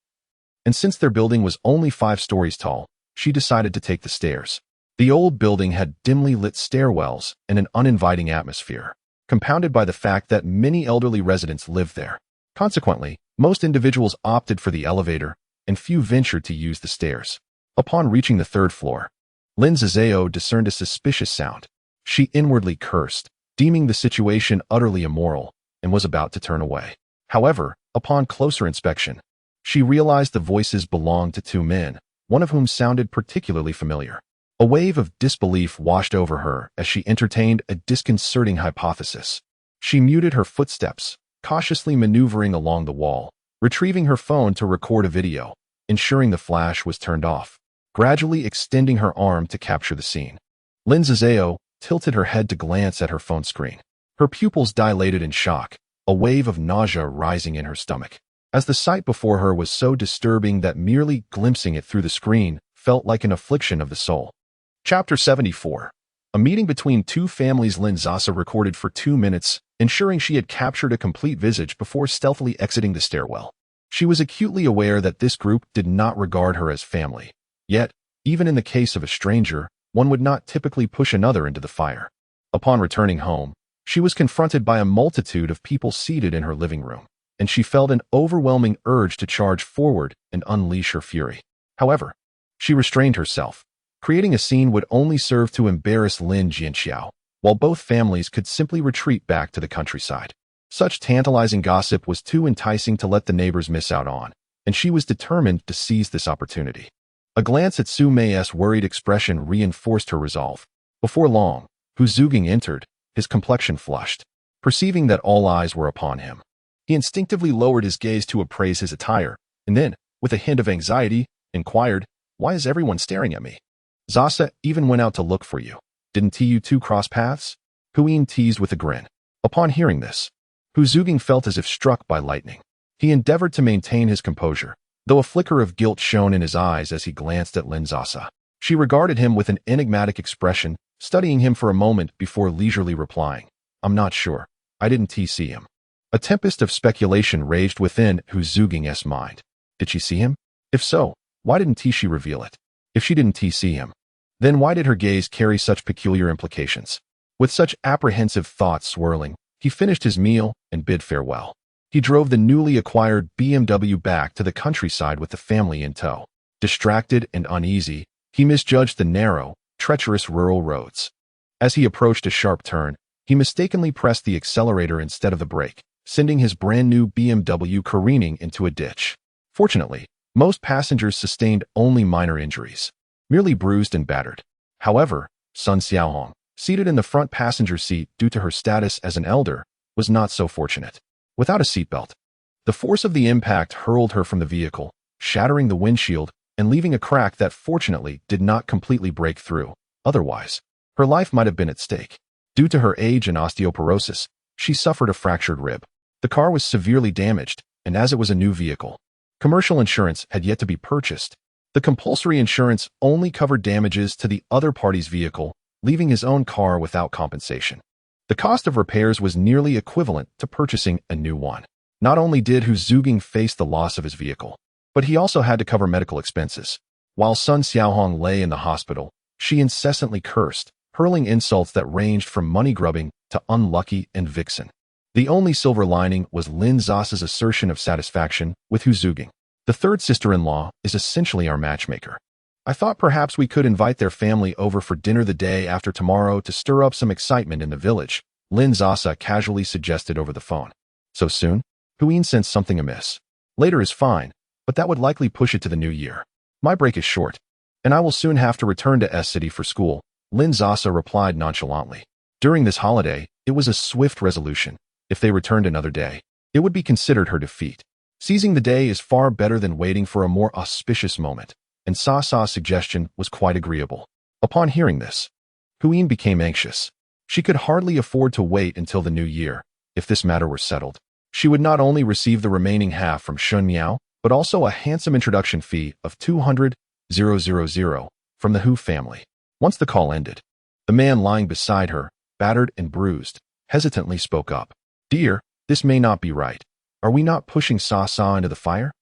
And since their building was only 5 stories tall, she decided to take the stairs. The old building had dimly lit stairwells and an uninviting atmosphere, compounded by the fact that many elderly residents lived there. Consequently, most individuals opted for the elevator, and few ventured to use the stairs. Upon reaching the 3rd floor, Lin Zizao discerned a suspicious sound. She inwardly cursed, deeming the situation utterly immoral, and was about to turn away. However, upon closer inspection, she realized the voices belonged to 2 men, one of whom sounded particularly familiar. A wave of disbelief washed over her as she entertained a disconcerting hypothesis. She muted her footsteps, cautiously maneuvering along the wall, retrieving her phone to record a video, ensuring the flash was turned off, gradually extending her arm to capture the scene. Lin Zizao tilted her head to glance at her phone screen. Her pupils dilated in shock, a wave of nausea rising in her stomach, as the sight before her was so disturbing that merely glimpsing it through the screen felt like an affliction of the soul. Chapter 74. A meeting between 2 families. Lin Sasa recorded for 2 minutes, ensuring she had captured a complete visage before stealthily exiting the stairwell. She was acutely aware that this group did not regard her as family. Yet, even in the case of a stranger, one would not typically push another into the fire. Upon returning home, she was confronted by a multitude of people seated in her living room, and she felt an overwhelming urge to charge forward and unleash her fury. However, she restrained herself. Creating a scene would only serve to embarrass Lin Jianxiao, while both families could simply retreat back to the countryside. Such tantalizing gossip was too enticing to let the neighbors miss out on, and she was determined to seize this opportunity. A glance at Su Mei's worried expression reinforced her resolve. Before long, Hu Zuging entered, his complexion flushed. Perceiving that all eyes were upon him, he instinctively lowered his gaze to appraise his attire, and then, with a hint of anxiety, inquired, "Why is everyone staring at me? Sasa even went out to look for you. Didn't you two cross paths?" Hu Yin teased with a grin. Upon hearing this, Hu Zuging felt as if struck by lightning. He endeavored to maintain his composure, though a flicker of guilt shone in his eyes as he glanced at Lin Sasa. She regarded him with an enigmatic expression, studying him for a moment before leisurely replying, "I'm not sure. I didn't see him." A tempest of speculation raged within Hu Zuging's mind. Did she see him? If so, why didn't she reveal it? If she didn't see him, then why did her gaze carry such peculiar implications? With such apprehensive thoughts swirling, he finished his meal and bid farewell. He drove the newly acquired BMW back to the countryside with the family in tow. Distracted and uneasy, he misjudged the narrow, treacherous rural roads. As he approached a sharp turn, he mistakenly pressed the accelerator instead of the brake, sending his brand-new BMW careening into a ditch. Fortunately, most passengers sustained only minor injuries, merely bruised and battered. However, Sun Xiaohong, seated in the front passenger seat due to her status as an elder, was not so fortunate. Without a seatbelt, the force of the impact hurled her from the vehicle, shattering the windshield and leaving a crack that fortunately did not completely break through. Otherwise, her life might have been at stake. Due to her age and osteoporosis, she suffered a fractured rib. The car was severely damaged, and as it was a new vehicle, commercial insurance had yet to be purchased. The compulsory insurance only covered damages to the other party's vehicle, leaving his own car without compensation. The cost of repairs was nearly equivalent to purchasing a new one. Not only did Hu Zuging face the loss of his vehicle, but he also had to cover medical expenses. While Sun Xiaohong lay in the hospital, she incessantly cursed, hurling insults that ranged from money-grubbing to unlucky and vixen. The only silver lining was Lin Sasa's assertion of satisfaction with Hu Zuging. The third sister-in-law is essentially our matchmaker. I thought perhaps we could invite their family over for dinner the day after tomorrow to stir up some excitement in the village, Lin Sasa casually suggested over the phone. So soon? Hu Yin sensed something amiss. Later is fine, but that would likely push it to the new year. My break is short, and I will soon have to return to S-City for school, Lin Sasa replied nonchalantly. During this holiday, it was a swift resolution. If they returned another day, it would be considered her defeat. Seizing the day is far better than waiting for a more auspicious moment, and Sasa's suggestion was quite agreeable. Upon hearing this, Hu Yin became anxious. She could hardly afford to wait until the new year. If this matter were settled, she would not only receive the remaining half from Shenhao, but also a handsome introduction fee of 200,000 from the Hu family. Once the call ended, the man lying beside her, battered and bruised, hesitantly spoke up. "Dear, this may not be right. Are we not pushing Sasa into the fire?"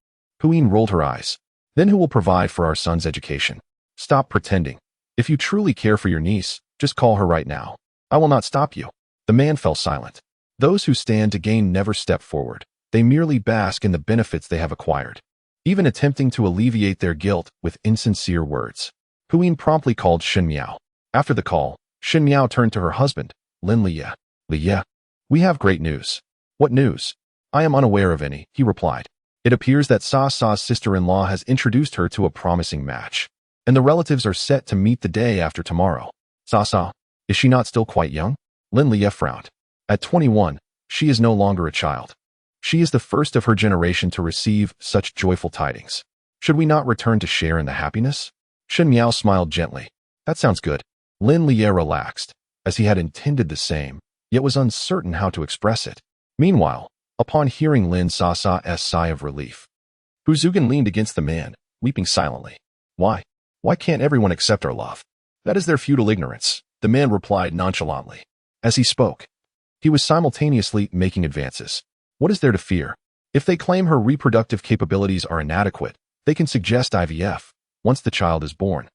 Hu Yin rolled her eyes. "Then who will provide for our son's education? Stop pretending. If you truly care for your niece, just call her right now. I will not stop you." The man fell silent. Those who stand to gain never step forward. They merely bask in the benefits they have acquired, even attempting to alleviate their guilt with insincere words. Hu Yin promptly called Shenhao. After the call, Shenhao turned to her husband, Lin Liye. "Liye, we have great news." "What news?" "I am unaware of any," he replied. "It appears that Sasa's sister-in-law has introduced her to a promising match, and the relatives are set to meet the day after tomorrow." "Sasa, is she not still quite young?" Lin Liye frowned. "At 21, she is no longer a child. She is the first of her generation to receive such joyful tidings. Should we not return to share in the happiness?" Shenhao smiled gently. "That sounds good." Lin Liye relaxed, as he had intended the same, yet was uncertain how to express it. Meanwhile, upon hearing Lin Sasa's sigh of relief, Hu Zuging leaned against the man, weeping silently. Why? Why can't everyone accept our love? That is their feudal ignorance," the man replied nonchalantly. As he spoke, he was simultaneously making advances. What is there to fear? If they claim her reproductive capabilities are inadequate, they can suggest IVF. Once the child is born,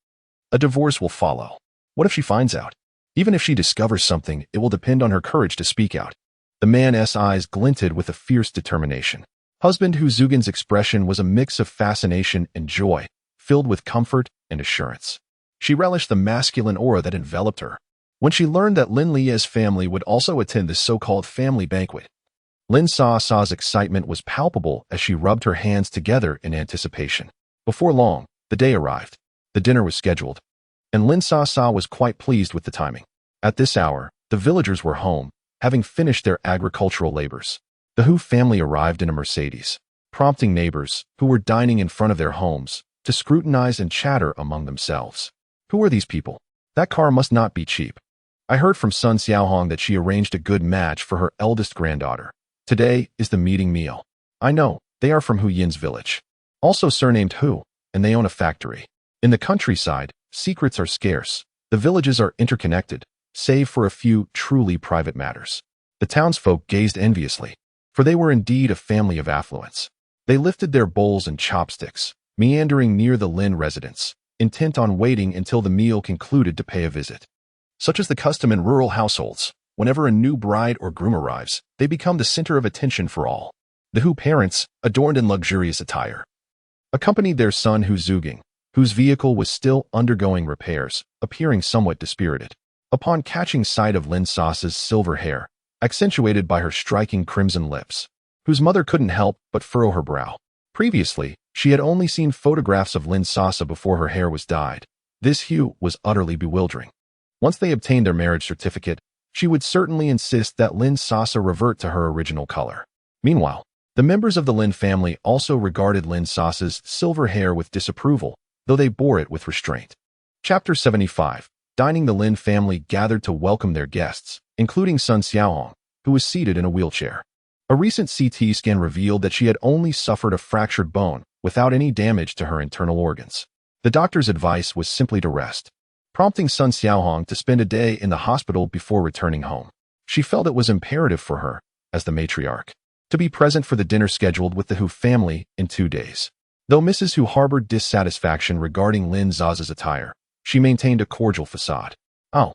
a divorce will follow. What if she finds out? Even if she discovers something, it will depend on her courage to speak out. The man's eyes glinted with a fierce determination. Husband Hu Zuging's expression was a mix of fascination and joy, filled with comfort and assurance. She relished the masculine aura that enveloped her. When she learned that Lin Liye's family would also attend this so-called family banquet, Lin Sasa's excitement was palpable as she rubbed her hands together in anticipation. Before long, the day arrived. The dinner was scheduled, and Lin Sasa was quite pleased with the timing. At this hour, the villagers were home, having finished their agricultural labors. The Hu family arrived in a Mercedes, prompting neighbors, who were dining in front of their homes, to scrutinize and chatter among themselves. Who are these people? That car must not be cheap. I heard from Sun Xiaohong that she arranged a good match for her eldest granddaughter. Today is the meeting meal. I know, they are from Hu Yin's village. Also surnamed Hu, and they own a factory. In the countryside, secrets are scarce. The villages are interconnected, save for a few truly private matters. The townsfolk gazed enviously, for they were indeed a family of affluence. They lifted their bowls and chopsticks, meandering near the Lin residence, intent on waiting until the meal concluded to pay a visit. Such is the custom in rural households. Whenever a new bride or groom arrives, they become the center of attention for all. The Hu parents, adorned in luxurious attire, accompanied their son Hu Zuging, whose vehicle was still undergoing repairs, appearing somewhat dispirited. Upon catching sight of Lin Sasa's silver hair, accentuated by her striking crimson lips, whose mother couldn't help but furrow her brow. Previously, she had only seen photographs of Lin Sasa before her hair was dyed. This hue was utterly bewildering. Once they obtained their marriage certificate, she would certainly insist that Lin Sasa revert to her original color. Meanwhile, the members of the Lin family also regarded Lin Sasa's silver hair with disapproval, though they bore it with restraint. Chapter 75. Dining. The Lin family gathered to welcome their guests, including Sun Xiaohong, who was seated in a wheelchair. A recent CT scan revealed that she had only suffered a fractured bone, without any damage to her internal organs. The doctor's advice was simply to rest, prompting Sun Xiaohong to spend a day in the hospital before returning home. She felt it was imperative for her, as the matriarch, to be present for the dinner scheduled with the Hu family in 2 days. Though Mrs. Hu harbored dissatisfaction regarding Lin Zaza's attire, she maintained a cordial facade. "Oh,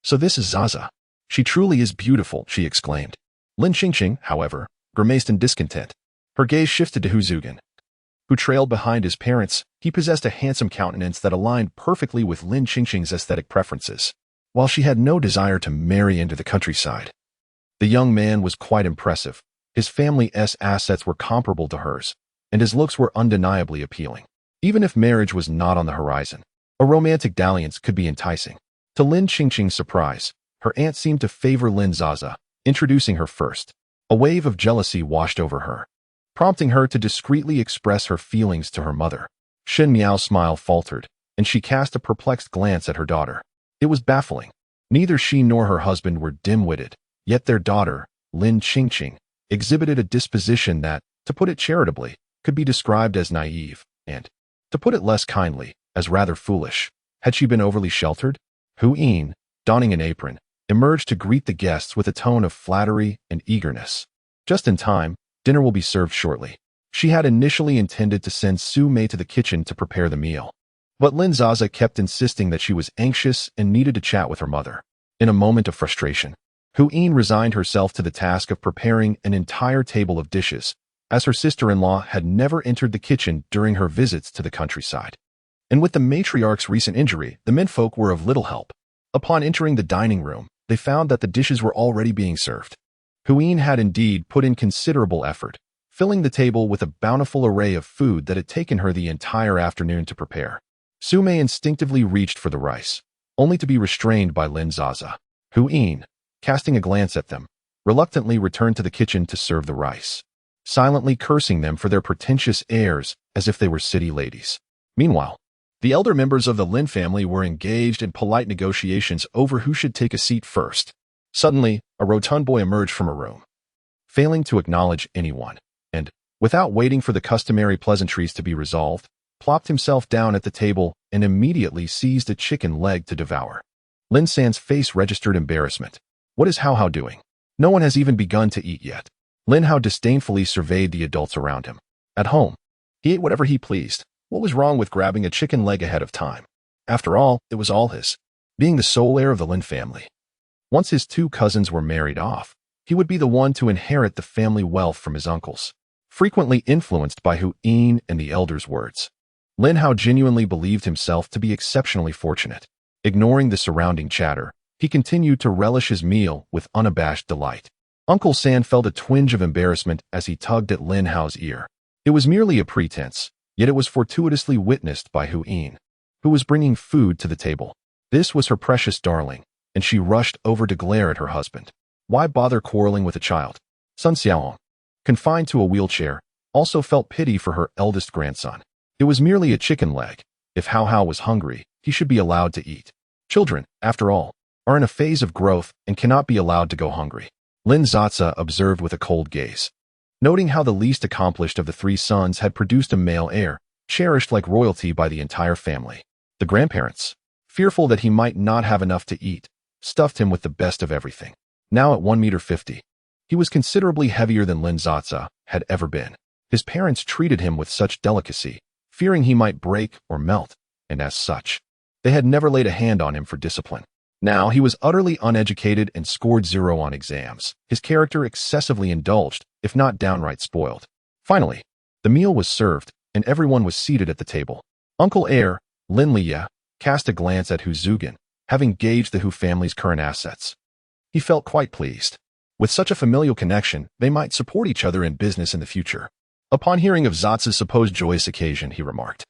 so this is Zaza. She truly is beautiful," she exclaimed. Lin Qingqing, however, grimaced in discontent. Her gaze shifted to Hu Zugin, who trailed behind his parents. He possessed a handsome countenance that aligned perfectly with Lin Qingqing's aesthetic preferences. While she had no desire to marry into the countryside, the young man was quite impressive. His family's assets were comparable to hers, and his looks were undeniably appealing. Even if marriage was not on the horizon, a romantic dalliance could be enticing. To Lin Qingqing's surprise, her aunt seemed to favor Lin Zaza, introducing her first. A wave of jealousy washed over her, prompting her to discreetly express her feelings to her mother. Shen Miao's smile faltered, and she cast a perplexed glance at her daughter. It was baffling. Neither she nor her husband were dim-witted, yet their daughter, Lin Qingqing, exhibited a disposition that, to put it charitably, could be described as naive, and, to put it less kindly, as rather foolish. Had she been overly sheltered? Hu Yin, donning an apron, emerged to greet the guests with a tone of flattery and eagerness. "Just in time, dinner will be served shortly." She had initially intended to send Su Mei to the kitchen to prepare the meal, but Lin Zaza kept insisting that she was anxious and needed to chat with her mother. In a moment of frustration, Hu Yin resigned herself to the task of preparing an entire table of dishes, as her sister-in-law had never entered the kitchen during her visits to the countryside. And with the matriarch's recent injury, the menfolk were of little help. Upon entering the dining room, they found that the dishes were already being served. Hu Yin had indeed put in considerable effort, filling the table with a bountiful array of food that had taken her the entire afternoon to prepare. Su Mei instinctively reached for the rice, only to be restrained by Lin Zaza. Hu Yin, casting a glance at them, reluctantly returned to the kitchen to serve the rice, silently cursing them for their pretentious airs as if they were city ladies. Meanwhile, the elder members of the Lin family were engaged in polite negotiations over who should take a seat first. Suddenly, a rotund boy emerged from a room, failing to acknowledge anyone, and, without waiting for the customary pleasantries to be resolved, plopped himself down at the table and immediately seized a chicken leg to devour. Lin San's face registered embarrassment. What is Hao Hao doing? No one has even begun to eat yet. Lin Hao disdainfully surveyed the adults around him. At home, he ate whatever he pleased. What was wrong with grabbing a chicken leg ahead of time? After all, it was all his, being the sole heir of the Lin family. Once his 2 cousins were married off, he would be the one to inherit the family wealth from his uncles. Frequently influenced by Hu Yin and the elders' words, Lin Hao genuinely believed himself to be exceptionally fortunate. Ignoring the surrounding chatter, he continued to relish his meal with unabashed delight. Uncle San felt a twinge of embarrassment as he tugged at Lin Hao's ear. It was merely a pretense, yet it was fortuitously witnessed by Hu Yin, who was bringing food to the table. This was her precious darling, and she rushed over to glare at her husband. Why bother quarreling with a child? Sun Xiaohong, confined to a wheelchair, also felt pity for her eldest grandson. It was merely a chicken leg. If Hao Hao was hungry, he should be allowed to eat. Children, after all, are in a phase of growth and cannot be allowed to go hungry. Lin Sasa observed with a cold gaze. Noting how the least accomplished of the three sons had produced a male heir, cherished like royalty by the entire family. The grandparents, fearful that he might not have enough to eat, stuffed him with the best of everything. Now at 1.50 meters, he was considerably heavier than Lin Sasa had ever been. His parents treated him with such delicacy, fearing he might break or melt, and as such, they had never laid a hand on him for discipline. Now he was utterly uneducated and scored 0 on exams, his character excessively indulged, if not downright spoiled. Finally, the meal was served, and everyone was seated at the table. Uncle Heir, Lin Liya, cast a glance at Hu Zugin, having gauged the Hu family's current assets. He felt quite pleased. With such a familial connection, they might support each other in business in the future. Upon hearing of Zatsa's supposed joyous occasion, he remarked,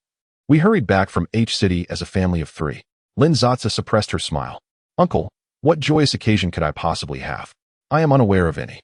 "We hurried back from H City as a family of 3. Lin Sasa suppressed her smile. "Uncle, what joyous occasion could I possibly have? I am unaware of any."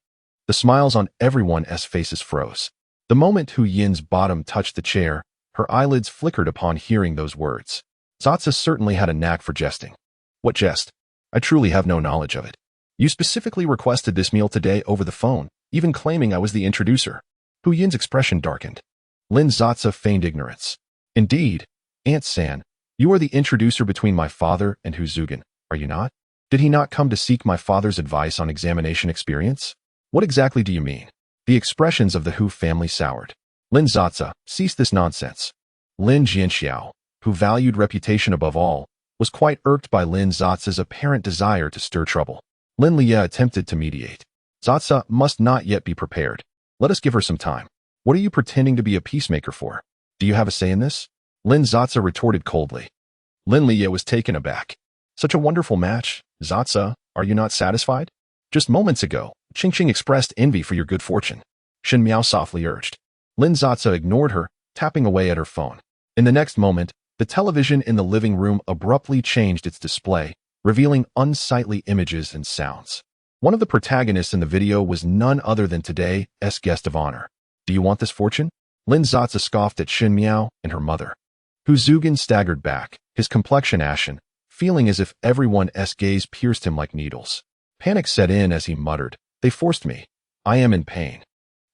The smiles on everyone's faces froze. The moment Hu Yin's bottom touched the chair, her eyelids flickered upon hearing those words. Zatsa certainly had a knack for jesting. "What jest? I truly have no knowledge of it. You specifically requested this meal today over the phone, even claiming I was the introducer." Hu Yin's expression darkened. Lin Sasa feigned ignorance. "Indeed, Aunt San, you are the introducer between my father and Hu Zugin, are you not? Did he not come to seek my father's advice on examination experience? What exactly do you mean?" The expressions of the Hu family soured. Lin Sasa, cease this nonsense. Lin Jianxiao, who valued reputation above all, was quite irked by Lin Sasa's apparent desire to stir trouble. Lin Liya attempted to mediate. "Sasa must not yet be prepared. Let us give her some time. What are you pretending to be a peacemaker for? Do you have a say in this?" Lin Sasa retorted coldly. Lin Liya was taken aback. "Such a wonderful match. Sasa, are you not satisfied? Just moments ago, Qingqing expressed envy for your good fortune." Shenhao softly urged. Lin Sasa ignored her, tapping away at her phone. In the next moment, the television in the living room abruptly changed its display, revealing unsightly images and sounds. One of the protagonists in the video was none other than today's guest of honor. "Do you want this fortune?" Lin Sasa scoffed at Shenhao and her mother. Hu Zugin staggered back, his complexion ashen, feeling as if everyone's gaze pierced him like needles. Panic set in as he muttered, "They forced me. I am in pain.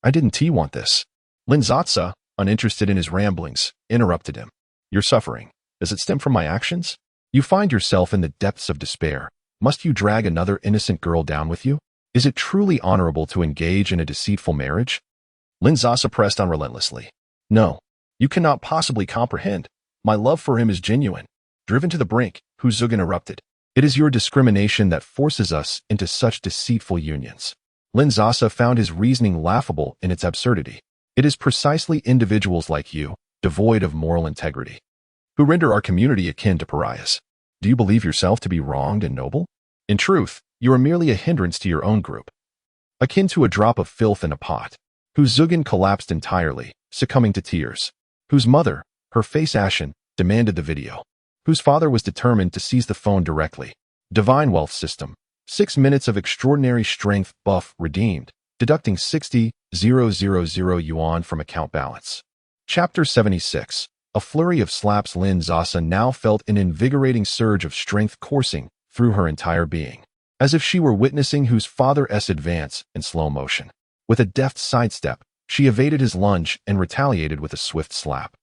I didn't want this." Lin Sasa, uninterested in his ramblings, interrupted him. "Your suffering, does it stem from my actions? You find yourself in the depths of despair. Must you drag another innocent girl down with you? Is it truly honorable to engage in a deceitful marriage?" Lin Sasa pressed on relentlessly. "No, you cannot possibly comprehend. My love for him is genuine." Driven to the brink, Hu Zugin erupted. "It is your discrimination that forces us into such deceitful unions." Lin Sasa found his reasoning laughable in its absurdity. "It is precisely individuals like you, devoid of moral integrity, who render our community akin to pariahs. Do you believe yourself to be wronged and noble? In truth, you are merely a hindrance to your own group, akin to a drop of filth in a pot." Hu Zugin collapsed entirely, succumbing to tears. Whose mother, her face ashen, demanded the video. Whose father was determined to seize the phone directly. Divine wealth system. 6 minutes of extraordinary strength buff redeemed, deducting 60,000 yuan from account balance. Chapter 76. A flurry of slaps. Lin Sasa now felt an invigorating surge of strength coursing through her entire being, as if she were witnessing Hu's father's advance in slow motion. With a deft sidestep, she evaded his lunge and retaliated with a swift slap.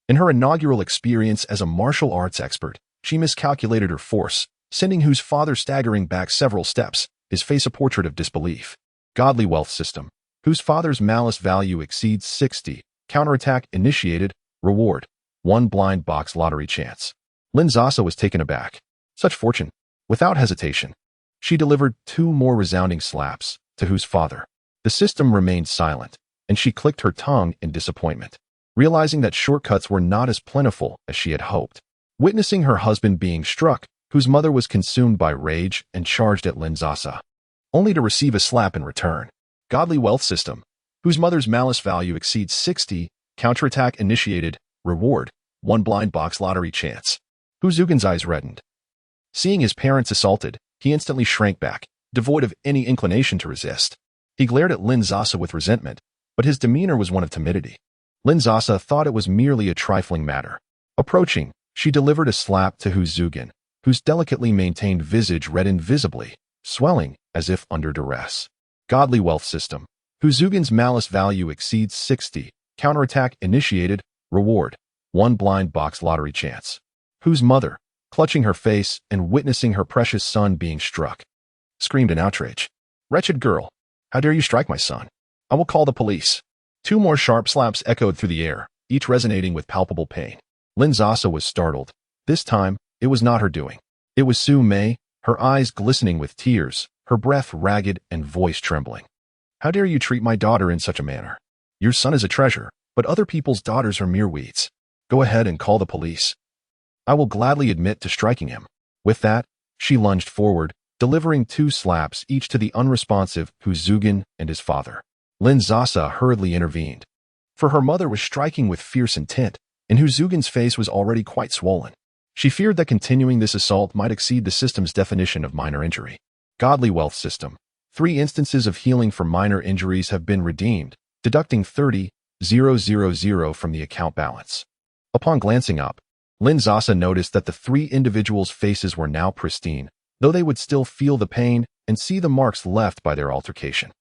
In her inaugural experience as a martial arts expert, she miscalculated her force, sending Hu's father staggering back several steps, his face a portrait of disbelief. Godly wealth system. Whose father's malice value exceeds 60. Counterattack initiated. Reward. 1 blind box lottery chance. Lin Sasa was taken aback. Such fortune. Without hesitation, she delivered 2 more resounding slaps to Hu's father. The system remained silent, and she clicked her tongue in disappointment, realizing that shortcuts were not as plentiful as she had hoped. Witnessing her husband being struck, Hu's mother was consumed by rage and charged at Lin Sasa, only to receive a slap in return. Godly wealth system. Whose mother's malice value exceeds 60. Counterattack initiated. Reward. 1 blind box lottery chance. Hu Zugin's eyes reddened. Seeing his parents assaulted, He instantly shrank back, devoid of any inclination to resist. He glared at Lin Sasa with resentment, but his demeanor was one of timidity. Lin Sasa thought it was merely a trifling matter. Approaching, she delivered a slap to Hu Zugin, whose delicately maintained visage reddened visibly, swelling as if under duress. Godly wealth system. Hu Zugin's malice value exceeds 60. Counterattack initiated. Reward. 1 blind box lottery chance. Hu's mother, clutching her face and witnessing her precious son being struck, screamed in outrage. Wretched girl, how dare you strike my son? I will call the police. 2 more sharp slaps echoed through the air, each resonating with palpable pain. Lin Sasa was startled. This time, it was not her doing. It was Su Mei, her eyes glistening with tears, her breath ragged and voice trembling. How dare you treat my daughter in such a manner? Your son is a treasure, but other people's daughters are mere weeds. Go ahead and call the police. I will gladly admit to striking him. With that, she lunged forward, delivering 2 slaps each to the unresponsive Hu Zugin and his father. Lin Sasa hurriedly intervened. For her mother was striking with fierce intent, and Hu Zugin's face was already quite swollen. She feared that continuing this assault might exceed the system's definition of minor injury. Godly wealth system. 3 instances of healing for minor injuries have been redeemed, deducting 30,000 from the account balance. Upon glancing up, Lin Sasa noticed that the 3 individuals' faces were now pristine, though they would still feel the pain and see the marks left by their altercation.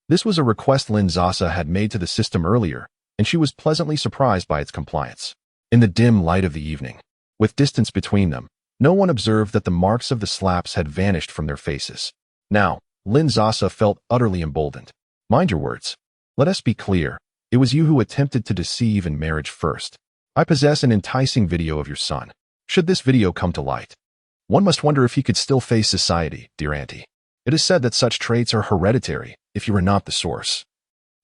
This was a request Lin Sasa had made to the system earlier, and she was pleasantly surprised by its compliance. In the dim light of the evening, with distance between them, no one observed that the marks of the slaps had vanished from their faces. Now, Lin Sasa felt utterly emboldened. Mind your words. Let us be clear. It was you who attempted to deceive in marriage first. I possess an enticing video of your son. Should this video come to light, one must wonder if he could still face society, dear auntie. It is said that such traits are hereditary, if you are not the source.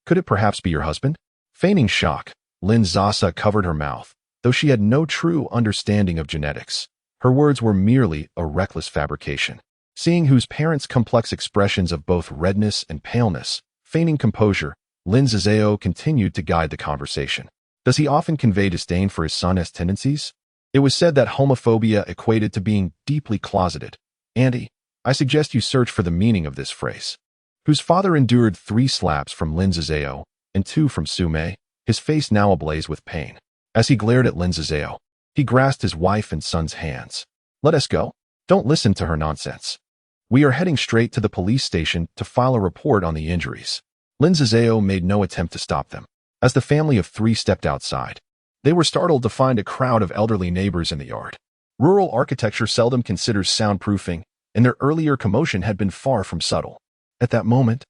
Could it perhaps be your husband? Feigning shock, Lin Sasa covered her mouth, though she had no true understanding of genetics. Her words were merely a reckless fabrication. Seeing Hu's parents' complex expressions of both redness and paleness, feigning composure, Lin Sasa continued to guide the conversation. Does he often convey disdain for his son's tendencies? It was said that homophobia equated to being deeply closeted. Auntie, I suggest you search for the meaning of this phrase. Whose father endured 3 slaps from Lin Sasa and 2 from Su Mei, his face now ablaze with pain. As he glared at Lin Sasa, he grasped his wife and son's hands. Let us go. Don't listen to her nonsense. We are heading straight to the police station to file a report on the injuries. Lin Sasa made no attempt to stop them. As the family of 3 stepped outside, they were startled to find a crowd of elderly neighbors in the yard. Rural architecture seldom considers soundproofing, and their earlier commotion had been far from subtle. At that moment,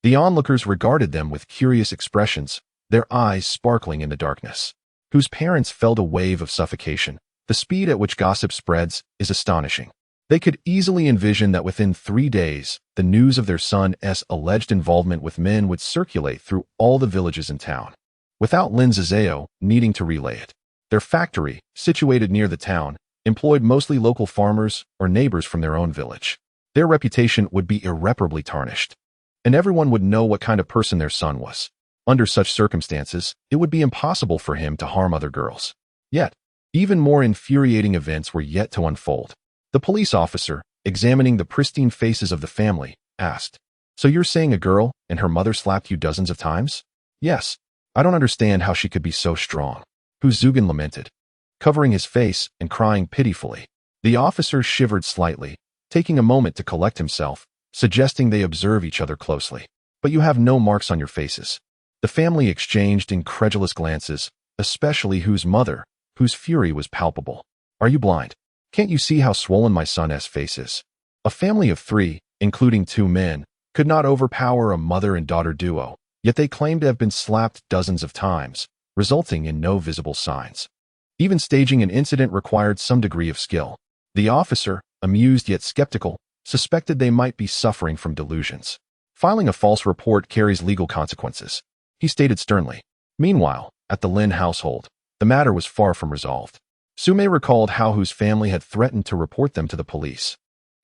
the onlookers regarded them with curious expressions, their eyes sparkling in the darkness. Whose parents felt a wave of suffocation. The speed at which gossip spreads is astonishing. They could easily envision that within 3 days, the news of their son's alleged involvement with men would circulate through all the villages in town, without Lin Sasa needing to relay it. Their factory, situated near the town, employed mostly local farmers or neighbors from their own village. Their reputation would be irreparably tarnished, and everyone would know what kind of person their son was. Under such circumstances, it would be impossible for him to harm other girls. Yet, even more infuriating events were yet to unfold. The police officer, examining the pristine faces of the family, asked, So you're saying a girl and her mother slapped you dozens of times? Yes. I don't understand how she could be so strong. Hu Zugin lamented, covering his face and crying pitifully. The officer shivered slightly, taking a moment to collect himself, suggesting they observe each other closely. But you have no marks on your faces. The family exchanged incredulous glances, especially Hu's mother, whose fury was palpable. Are you blind? Can't you see how swollen my son's face is? A family of 3, including 2 men, could not overpower a mother and daughter duo, yet they claimed to have been slapped dozens of times, resulting in no visible signs. Even staging an incident required some degree of skill. The officer, amused yet skeptical, suspected they might be suffering from delusions. Filing a false report carries legal consequences, he stated sternly. Meanwhile, at the Lin household, the matter was far from resolved. Su Mei recalled how Hu's family had threatened to report them to the police,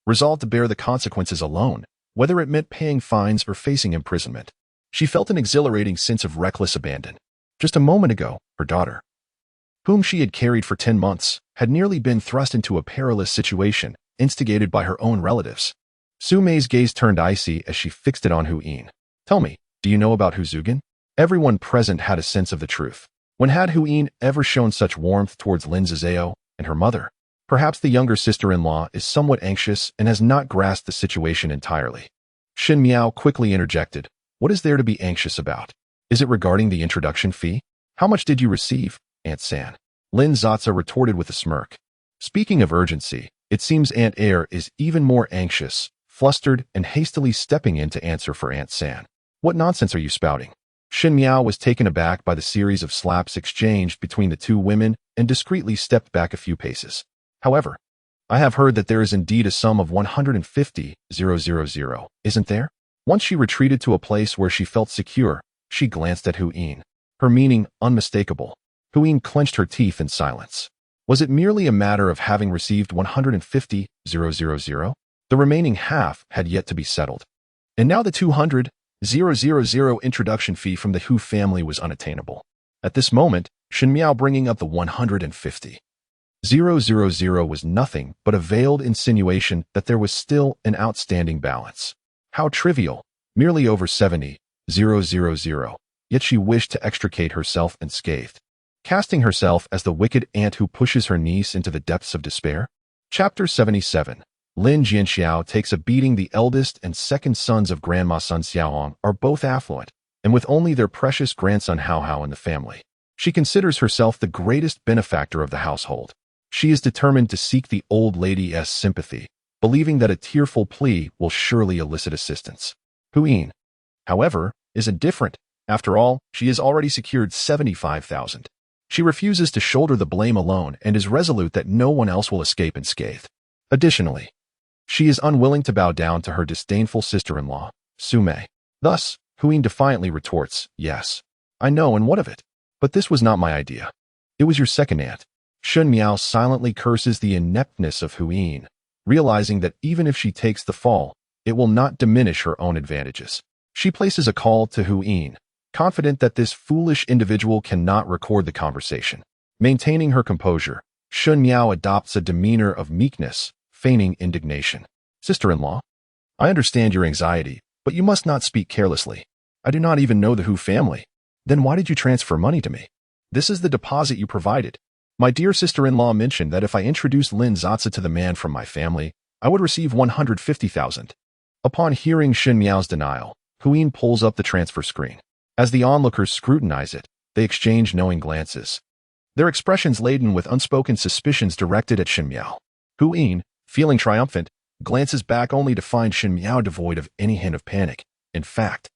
resolved to bear the consequences alone, whether it meant paying fines or facing imprisonment. She felt an exhilarating sense of reckless abandon. Just a moment ago, her daughter, whom she had carried for 10 months, had nearly been thrust into a perilous situation, instigated by her own relatives. Su Mei's gaze turned icy as she fixed it on Hu Yin. Tell me, do you know about Hu Zugin? Everyone present had a sense of the truth. When had Hu Yin ever shown such warmth towards Lin Sasa and her mother? Perhaps the younger sister-in-law is somewhat anxious and has not grasped the situation entirely. Shen Miao quickly interjected. What is there to be anxious about? Is it regarding the introduction fee? How much did you receive, Aunt San? Lin Sasa retorted with a smirk. Speaking of urgency, it seems Aunt Air is even more anxious, flustered, and hastily stepping in to answer for Aunt San. What nonsense are you spouting? Shen Miao was taken aback by the series of slaps exchanged between the two women and discreetly stepped back a few paces. However, I have heard that there is indeed a sum of 150,000, isn't there? Once she retreated to a place where she felt secure, she glanced at Hu Yin. Her meaning unmistakable. Hu Yin clenched her teeth in silence. Was it merely a matter of having received 150,000? The remaining half had yet to be settled. And now the 200,000 introduction fee from the Hu family was unattainable. At this moment, Shen Miao bringing up the 150,000 was nothing but a veiled insinuation that there was still an outstanding balance. How trivial, merely over 70,000, yet she wished to extricate herself unscathed, casting herself as the wicked aunt who pushes her niece into the depths of despair. Chapter 77. Lin Jianxiao takes a beating. The eldest and second sons of Grandma Sun Xiaohong are both affluent, and with only their precious grandson Hao Hao in the family, she considers herself the greatest benefactor of the household. She is determined to seek the old lady's sympathy, believing that a tearful plea will surely elicit assistance. Hu Yin, however, is indifferent. After all, she has already secured 75,000. She refuses to shoulder the blame alone and is resolute that no one else will escape unscathed. Additionally, she is unwilling to bow down to her disdainful sister-in-law, Su Mei. Thus, Hu Yin defiantly retorts, yes, I know, and what of it? But this was not my idea. It was your second aunt. Shen Miao silently curses the ineptness of Hu Yin, realizing that even if she takes the fall, it will not diminish her own advantages. She places a call to Hu Yin, confident that this foolish individual cannot record the conversation. Maintaining her composure, Shen Miao adopts a demeanor of meekness, feigning indignation. Sister-in-law, I understand your anxiety, but you must not speak carelessly. I do not even know the Hu family. Then why did you transfer money to me? This is the deposit you provided. My dear sister-in-law mentioned that if I introduced Lin Sasa to the man from my family, I would receive 150,000. Upon hearing Shen Miao's denial, Hu Yin pulls up the transfer screen. As the onlookers scrutinize it, they exchange knowing glances, their expressions laden with unspoken suspicions directed at Shen Miao. Hu Yin, feeling triumphant, glances back only to find Shen Miao devoid of any hint of panic. In fact,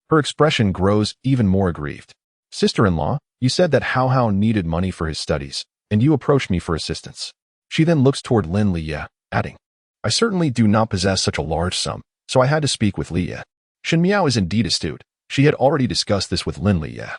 her expression grows even more aggrieved. Sister-in-law, you said that Hao Hao needed money for his studies, and you approached me for assistance. She then looks toward Lin Liye, adding, I certainly do not possess such a large sum, so I had to speak with Liye. Shen Miao is indeed astute. She had already discussed this with Lin Liye.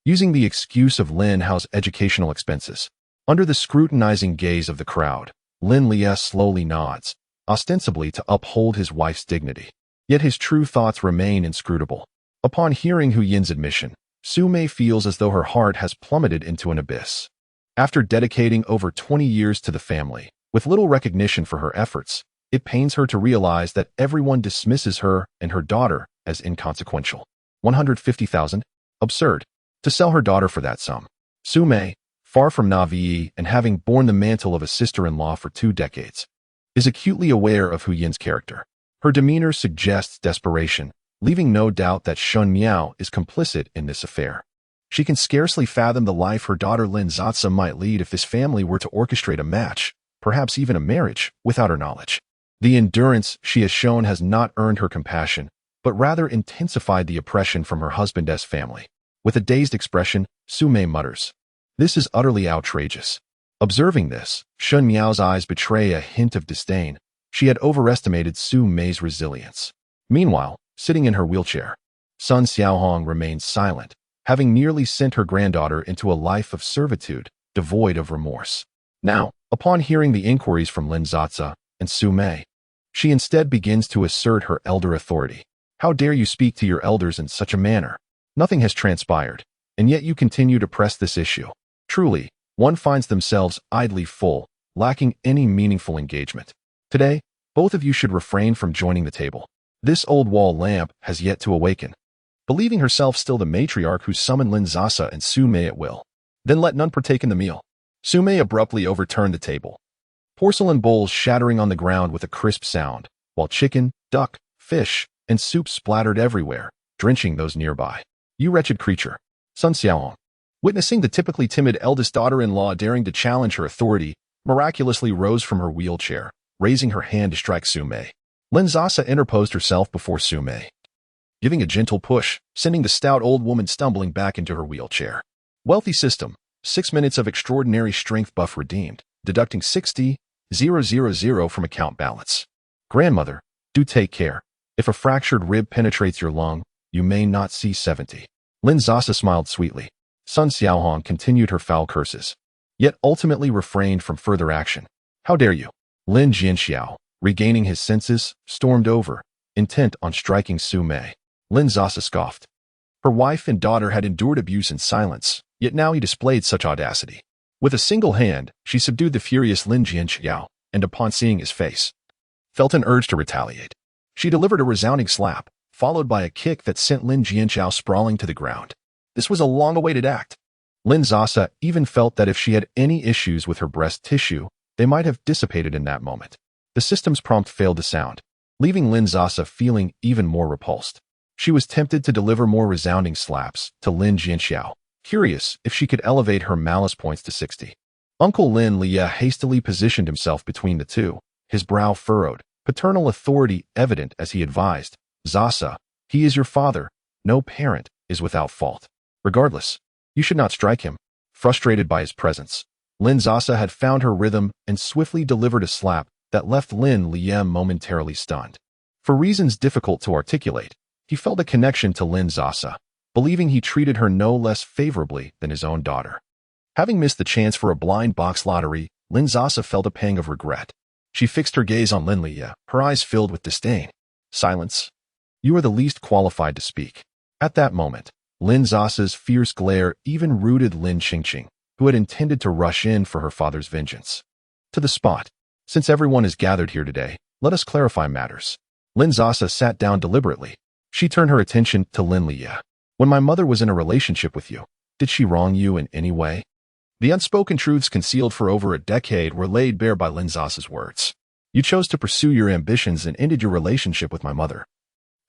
Using the excuse of Lin Hao's educational expenses, under the scrutinizing gaze of the crowd, Lin Liye slowly nods, ostensibly to uphold his wife's dignity. Yet his true thoughts remain inscrutable. Upon hearing Hu Yin's admission, Su Mei feels as though her heart has plummeted into an abyss. After dedicating over 20 years to the family, with little recognition for her efforts, it pains her to realize that everyone dismisses her and her daughter as inconsequential. 150,000? Absurd. To sell her daughter for that sum. Su Mei, far from naïve and having borne the mantle of a sister-in-law for 2 decades, is acutely aware of Hu Yin's character. Her demeanor suggests desperation, leaving no doubt that Shen Miao is complicit in this affair. She can scarcely fathom the life her daughter Lin Sasa might lead if this family were to orchestrate a match, perhaps even a marriage, without her knowledge. The endurance she has shown has not earned her compassion, but rather intensified the oppression from her husband's family. With a dazed expression, Su Mei mutters, this is utterly outrageous. Observing this, Shen Miao's eyes betray a hint of disdain. She had overestimated Su Mei's resilience. Meanwhile, sitting in her wheelchair, Sun Xiaohong remained silent, having nearly sent her granddaughter into a life of servitude, devoid of remorse. Now, upon hearing the inquiries from Lin Sasa and Su Mei, she instead begins to assert her elder authority. How dare you speak to your elders in such a manner? Nothing has transpired, and yet you continue to press this issue. Truly, one finds themselves idly full, lacking any meaningful engagement. Today, both of you should refrain from joining the table. This old wall lamp has yet to awaken. Believing herself still the matriarch who summoned Lin Sasa and Su Mei at will. Then let none partake in the meal. Su Mei abruptly overturned the table. Porcelain bowls shattering on the ground with a crisp sound, while chicken, duck, fish, and soup splattered everywhere, drenching those nearby. You wretched creature. Sun Xiaohong. Witnessing the typically timid eldest daughter-in-law daring to challenge her authority, miraculously rose from her wheelchair, raising her hand to strike Su Mei. Lin Sasa interposed herself before Su Mei, giving a gentle push, sending the stout old woman stumbling back into her wheelchair. Wealthy system. 6 minutes of extraordinary strength buff redeemed, deducting 60,000 from account balance. Grandmother, do take care. If a fractured rib penetrates your lung, you may not see 70. Lin Sasa smiled sweetly. Sun Xiaohong continued her foul curses, yet ultimately refrained from further action. How dare you? Lin Jianxiao, regaining his senses, stormed over, intent on striking Su Mei. Lin Sasa scoffed. Her wife and daughter had endured abuse in silence, yet now he displayed such audacity. With a single hand, she subdued the furious Lin Jianxiao, and upon seeing his face, felt an urge to retaliate. She delivered a resounding slap, followed by a kick that sent Lin Jianxiao sprawling to the ground. This was a long-awaited act. Lin Sasa even felt that if she had any issues with her breast tissue, they might have dissipated in that moment. The system's prompt failed to sound, leaving Lin Sasa feeling even more repulsed. She was tempted to deliver more resounding slaps to Lin Jianxiao, curious if she could elevate her malice points to 60. Uncle Lin Lia hastily positioned himself between the two, his brow furrowed, paternal authority evident as he advised, Sasa, he is your father. No parent is without fault. Regardless, you should not strike him. Frustrated by his presence, Lin Sasa had found her rhythm and swiftly delivered a slap that left Lin Liam momentarily stunned. For reasons difficult to articulate, he felt a connection to Lin Sasa, believing he treated her no less favorably than his own daughter. Having missed the chance for a blind box lottery, Lin Sasa felt a pang of regret. She fixed her gaze on Lin Lia, her eyes filled with disdain. Silence. You are the least qualified to speak. At that moment, Lin Sasa's fierce glare even rooted Lin Qingqing, who had intended to rush in for her father's vengeance. To the spot. Since everyone is gathered here today, let us clarify matters. Lin Sasa sat down deliberately. She turned her attention to Lin Lia. When my mother was in a relationship with you, did she wrong you in any way? The unspoken truths concealed for over a decade were laid bare by Lin Sasa's words. You chose to pursue your ambitions and ended your relationship with my mother,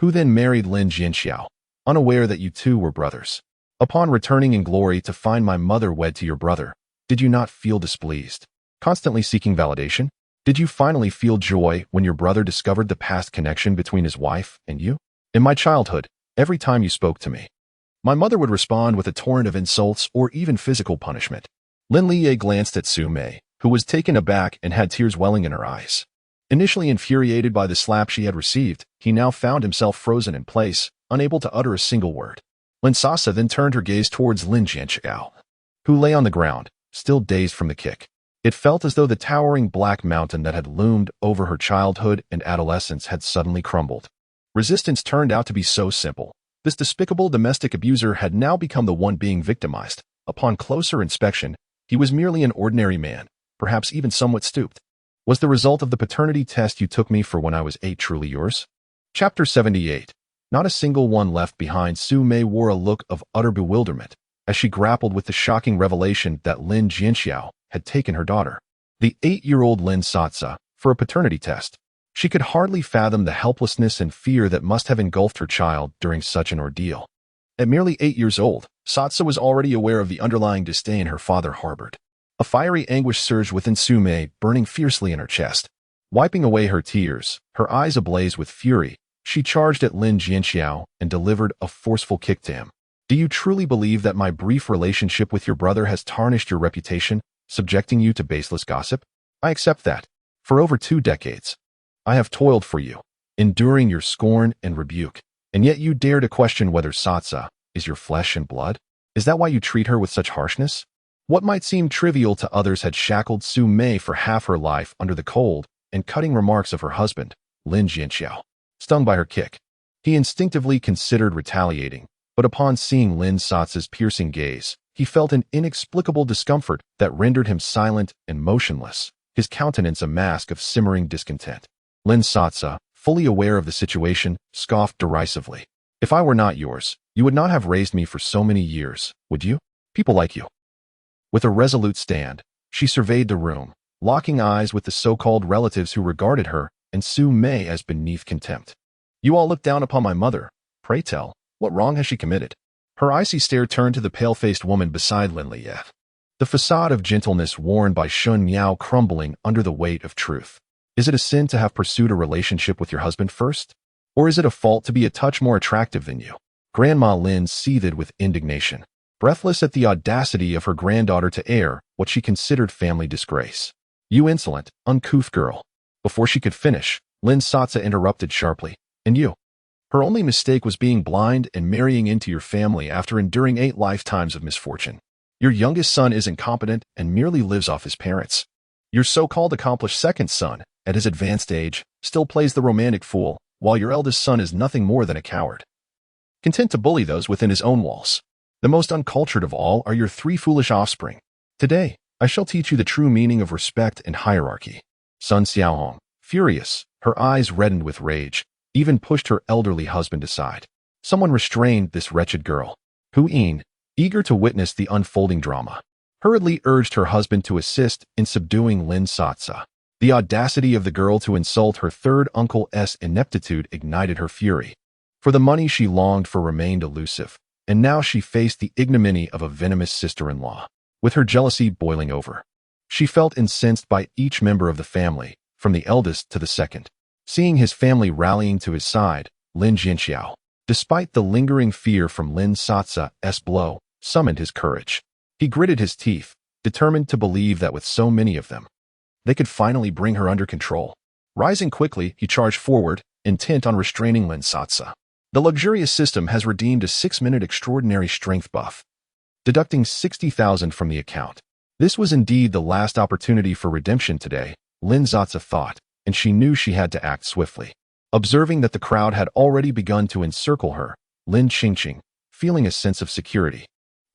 who then married Lin Jianxiao, unaware that you two were brothers. Upon returning in glory to find my mother wed to your brother, did you not feel displeased? Constantly seeking validation? Did you finally feel joy when your brother discovered the past connection between his wife and you? In my childhood, every time you spoke to me, my mother would respond with a torrent of insults or even physical punishment. Lin Liye glanced at Su Mei, who was taken aback and had tears welling in her eyes. Initially infuriated by the slap she had received, he now found himself frozen in place, unable to utter a single word. Lin Sasa then turned her gaze towards Lin Jianxiao, who lay on the ground, still dazed from the kick. It felt as though the towering black mountain that had loomed over her childhood and adolescence had suddenly crumbled. Resistance turned out to be so simple. This despicable domestic abuser had now become the one being victimized. Upon closer inspection, he was merely an ordinary man, perhaps even somewhat stooped. Was the result of the paternity test you took me for when I was 8 truly yours? Chapter 78. Not a single one left behind. Su Mei wore a look of utter bewilderment as she grappled with the shocking revelation that Lin Jianxiao had taken her daughter, the 8-year-old Lin Sasa, for a paternity test. She could hardly fathom the helplessness and fear that must have engulfed her child during such an ordeal. At merely 8 years old, Sasa was already aware of the underlying disdain her father harbored. A fiery anguish surged within Su Mei, burning fiercely in her chest. Wiping away her tears, her eyes ablaze with fury, she charged at Lin Jianxiao and delivered a forceful kick to him. Do you truly believe that my brief relationship with your brother has tarnished your reputation, subjecting you to baseless gossip? I accept that. For over 2 decades, I have toiled for you, enduring your scorn and rebuke, and yet you dare to question whether Sasa is your flesh and blood? Is that why you treat her with such harshness? What might seem trivial to others had shackled Su Mei for half her life under the cold and cutting remarks of her husband, Lin Jianxiao. Stung by her kick, he instinctively considered retaliating, but upon seeing Lin Sasa's piercing gaze, he felt an inexplicable discomfort that rendered him silent and motionless, his countenance a mask of simmering discontent. Lin Sasa, fully aware of the situation, scoffed derisively. If I were not yours, you would not have raised me for so many years, would you? People like you. With a resolute stand, she surveyed the room, locking eyes with the so-called relatives who regarded her and Su Mei as beneath contempt. You all look down upon my mother. Pray tell, what wrong has she committed? Her icy stare turned to the pale-faced woman beside Lin Liye. The facade of gentleness worn by Shenhao crumbling under the weight of truth. Is it a sin to have pursued a relationship with your husband first? Or is it a fault to be a touch more attractive than you? Grandma Lin seethed with indignation, breathless at the audacity of her granddaughter to air what she considered family disgrace. You insolent, uncouth girl. Before she could finish, Lin Sasa interrupted sharply. And you? Her only mistake was being blind and marrying into your family after enduring 8 lifetimes of misfortune. Your youngest son is incompetent and merely lives off his parents. Your so-called accomplished second son, at his advanced age, still plays the romantic fool, while your eldest son is nothing more than a coward, content to bully those within his own walls. The most uncultured of all are your 3 foolish offspring. Today, I shall teach you the true meaning of respect and hierarchy. Sun Xiaohong, furious, her eyes reddened with rage, even pushed her elderly husband aside. Someone restrained this wretched girl. Hu Yin, eager to witness the unfolding drama, hurriedly urged her husband to assist in subduing Lin Sasa. The audacity of the girl to insult her third uncle's ineptitude ignited her fury. For the money she longed for remained elusive, and now she faced the ignominy of a venomous sister-in-law, with her jealousy boiling over. She felt incensed by each member of the family, from the eldest to the second. Seeing his family rallying to his side, Lin Jianxiao, despite the lingering fear from Lin Sasa's blow, summoned his courage. He gritted his teeth, determined to believe that with so many of them, they could finally bring her under control. Rising quickly, he charged forward, intent on restraining Lin Sasa. The luxurious system has redeemed a 6-minute extraordinary strength buff, deducting 60,000 from the account. This was indeed the last opportunity for redemption today, Lin Sasa thought, and she knew she had to act swiftly. Observing that the crowd had already begun to encircle her, Lin Qingqing, feeling a sense of security,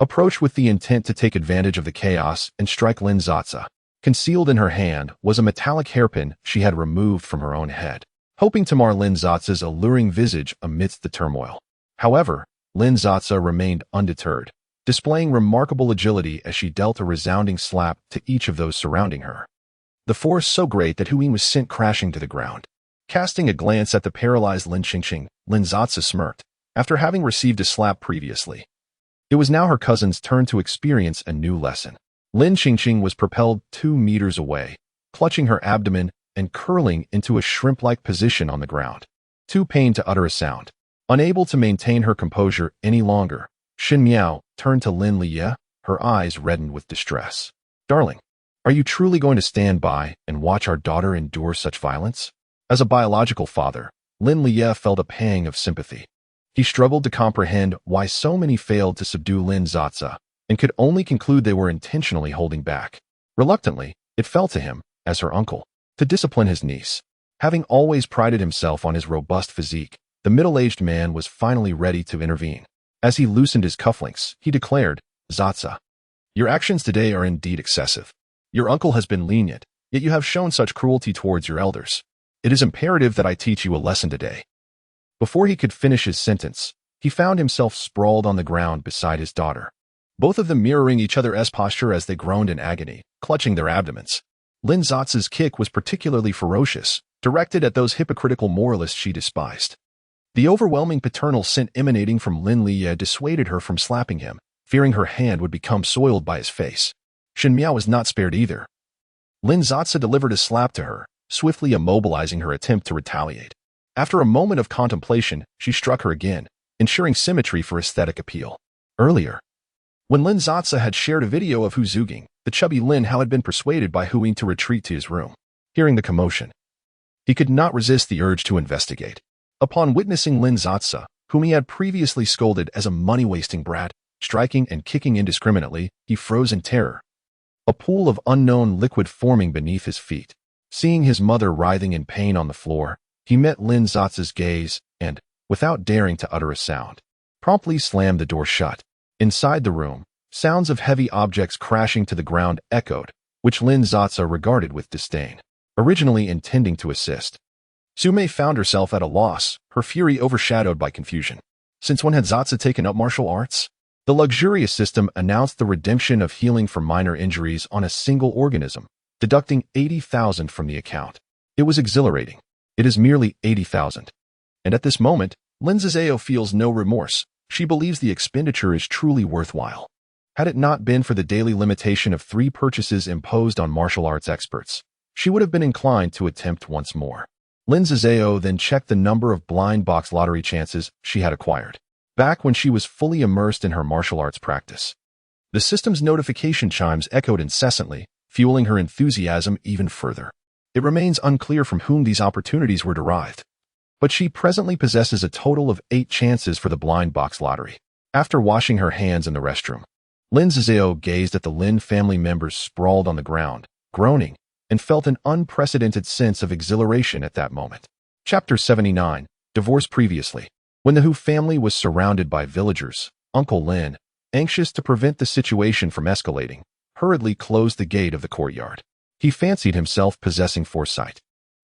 approached with the intent to take advantage of the chaos and strike Lin Sasa. Concealed in her hand was a metallic hairpin she had removed from her own head, hoping to mar Lin Sasa's alluring visage amidst the turmoil. However, Lin Sasa remained undeterred, displaying remarkable agility as she dealt a resounding slap to each of those surrounding her. The force so great that Hu Yin was sent crashing to the ground. Casting a glance at the paralyzed Lin Qingqing, Lin Sasa smirked, after having received a slap previously. It was now her cousin's turn to experience a new lesson. Lin Qingqing was propelled 2 meters away, clutching her abdomen and curling into a shrimp-like position on the ground. Too pained to utter a sound. Unable to maintain her composure any longer, Shenhao turned to Lin Liye, her eyes reddened with distress. Darling, are you truly going to stand by and watch our daughter endure such violence? As a biological father, Lin Liye felt a pang of sympathy. He struggled to comprehend why so many failed to subdue Lin Sasa, and could only conclude they were intentionally holding back. Reluctantly, it fell to him, as her uncle, to discipline his niece. Having always prided himself on his robust physique, the middle-aged man was finally ready to intervene. As he loosened his cufflinks, he declared, Sasa, your actions today are indeed excessive. Your uncle has been lenient, yet you have shown such cruelty towards your elders. It is imperative that I teach you a lesson today. Before he could finish his sentence, he found himself sprawled on the ground beside his daughter, both of them mirroring each other's posture as they groaned in agony, clutching their abdomens. Lin Sasa's kick was particularly ferocious, directed at those hypocritical moralists she despised. The overwhelming paternal scent emanating from Lin Liye dissuaded her from slapping him, fearing her hand would become soiled by his face. Shenhao was not spared either. Lin Sasa delivered a slap to her, swiftly immobilizing her attempt to retaliate. After a moment of contemplation, she struck her again, ensuring symmetry for aesthetic appeal. Earlier, when Lin Sasa had shared a video of Hu Zuging, the chubby Lin Hao had been persuaded by Hu Yin to retreat to his room. Hearing the commotion, he could not resist the urge to investigate. Upon witnessing Lin Sasa, whom he had previously scolded as a money-wasting brat, striking and kicking indiscriminately, he froze in terror. A pool of unknown liquid forming beneath his feet. Seeing his mother writhing in pain on the floor, he met Lin Sasa's gaze and, without daring to utter a sound, promptly slammed the door shut. Inside the room, sounds of heavy objects crashing to the ground echoed, which Lin Sasa regarded with disdain, originally intending to assist. Sumei found herself at a loss, her fury overshadowed by confusion. Since when had Sasa taken up martial arts? The luxurious system announced the redemption of healing from minor injuries on a single organism, deducting 80,000 from the account. It was exhilarating. It is merely 80,000. And at this moment, Lin Sasa feels no remorse. She believes the expenditure is truly worthwhile. Had it not been for the daily limitation of 3 purchases imposed on martial arts experts, she would have been inclined to attempt once more. Lin Sasa then checked the number of blind box lottery chances she had acquired, back when she was fully immersed in her martial arts practice. The system's notification chimes echoed incessantly, fueling her enthusiasm even further. It remains unclear from whom these opportunities were derived, but she presently possesses a total of 8 chances for the blind box lottery. After washing her hands in the restroom, Lin Sasa gazed at the Lin family members sprawled on the ground, groaning, and felt an unprecedented sense of exhilaration at that moment. Chapter 79, Divorce Previously. When the Hu family was surrounded by villagers, Uncle Lin, anxious to prevent the situation from escalating, hurriedly closed the gate of the courtyard. He fancied himself possessing foresight,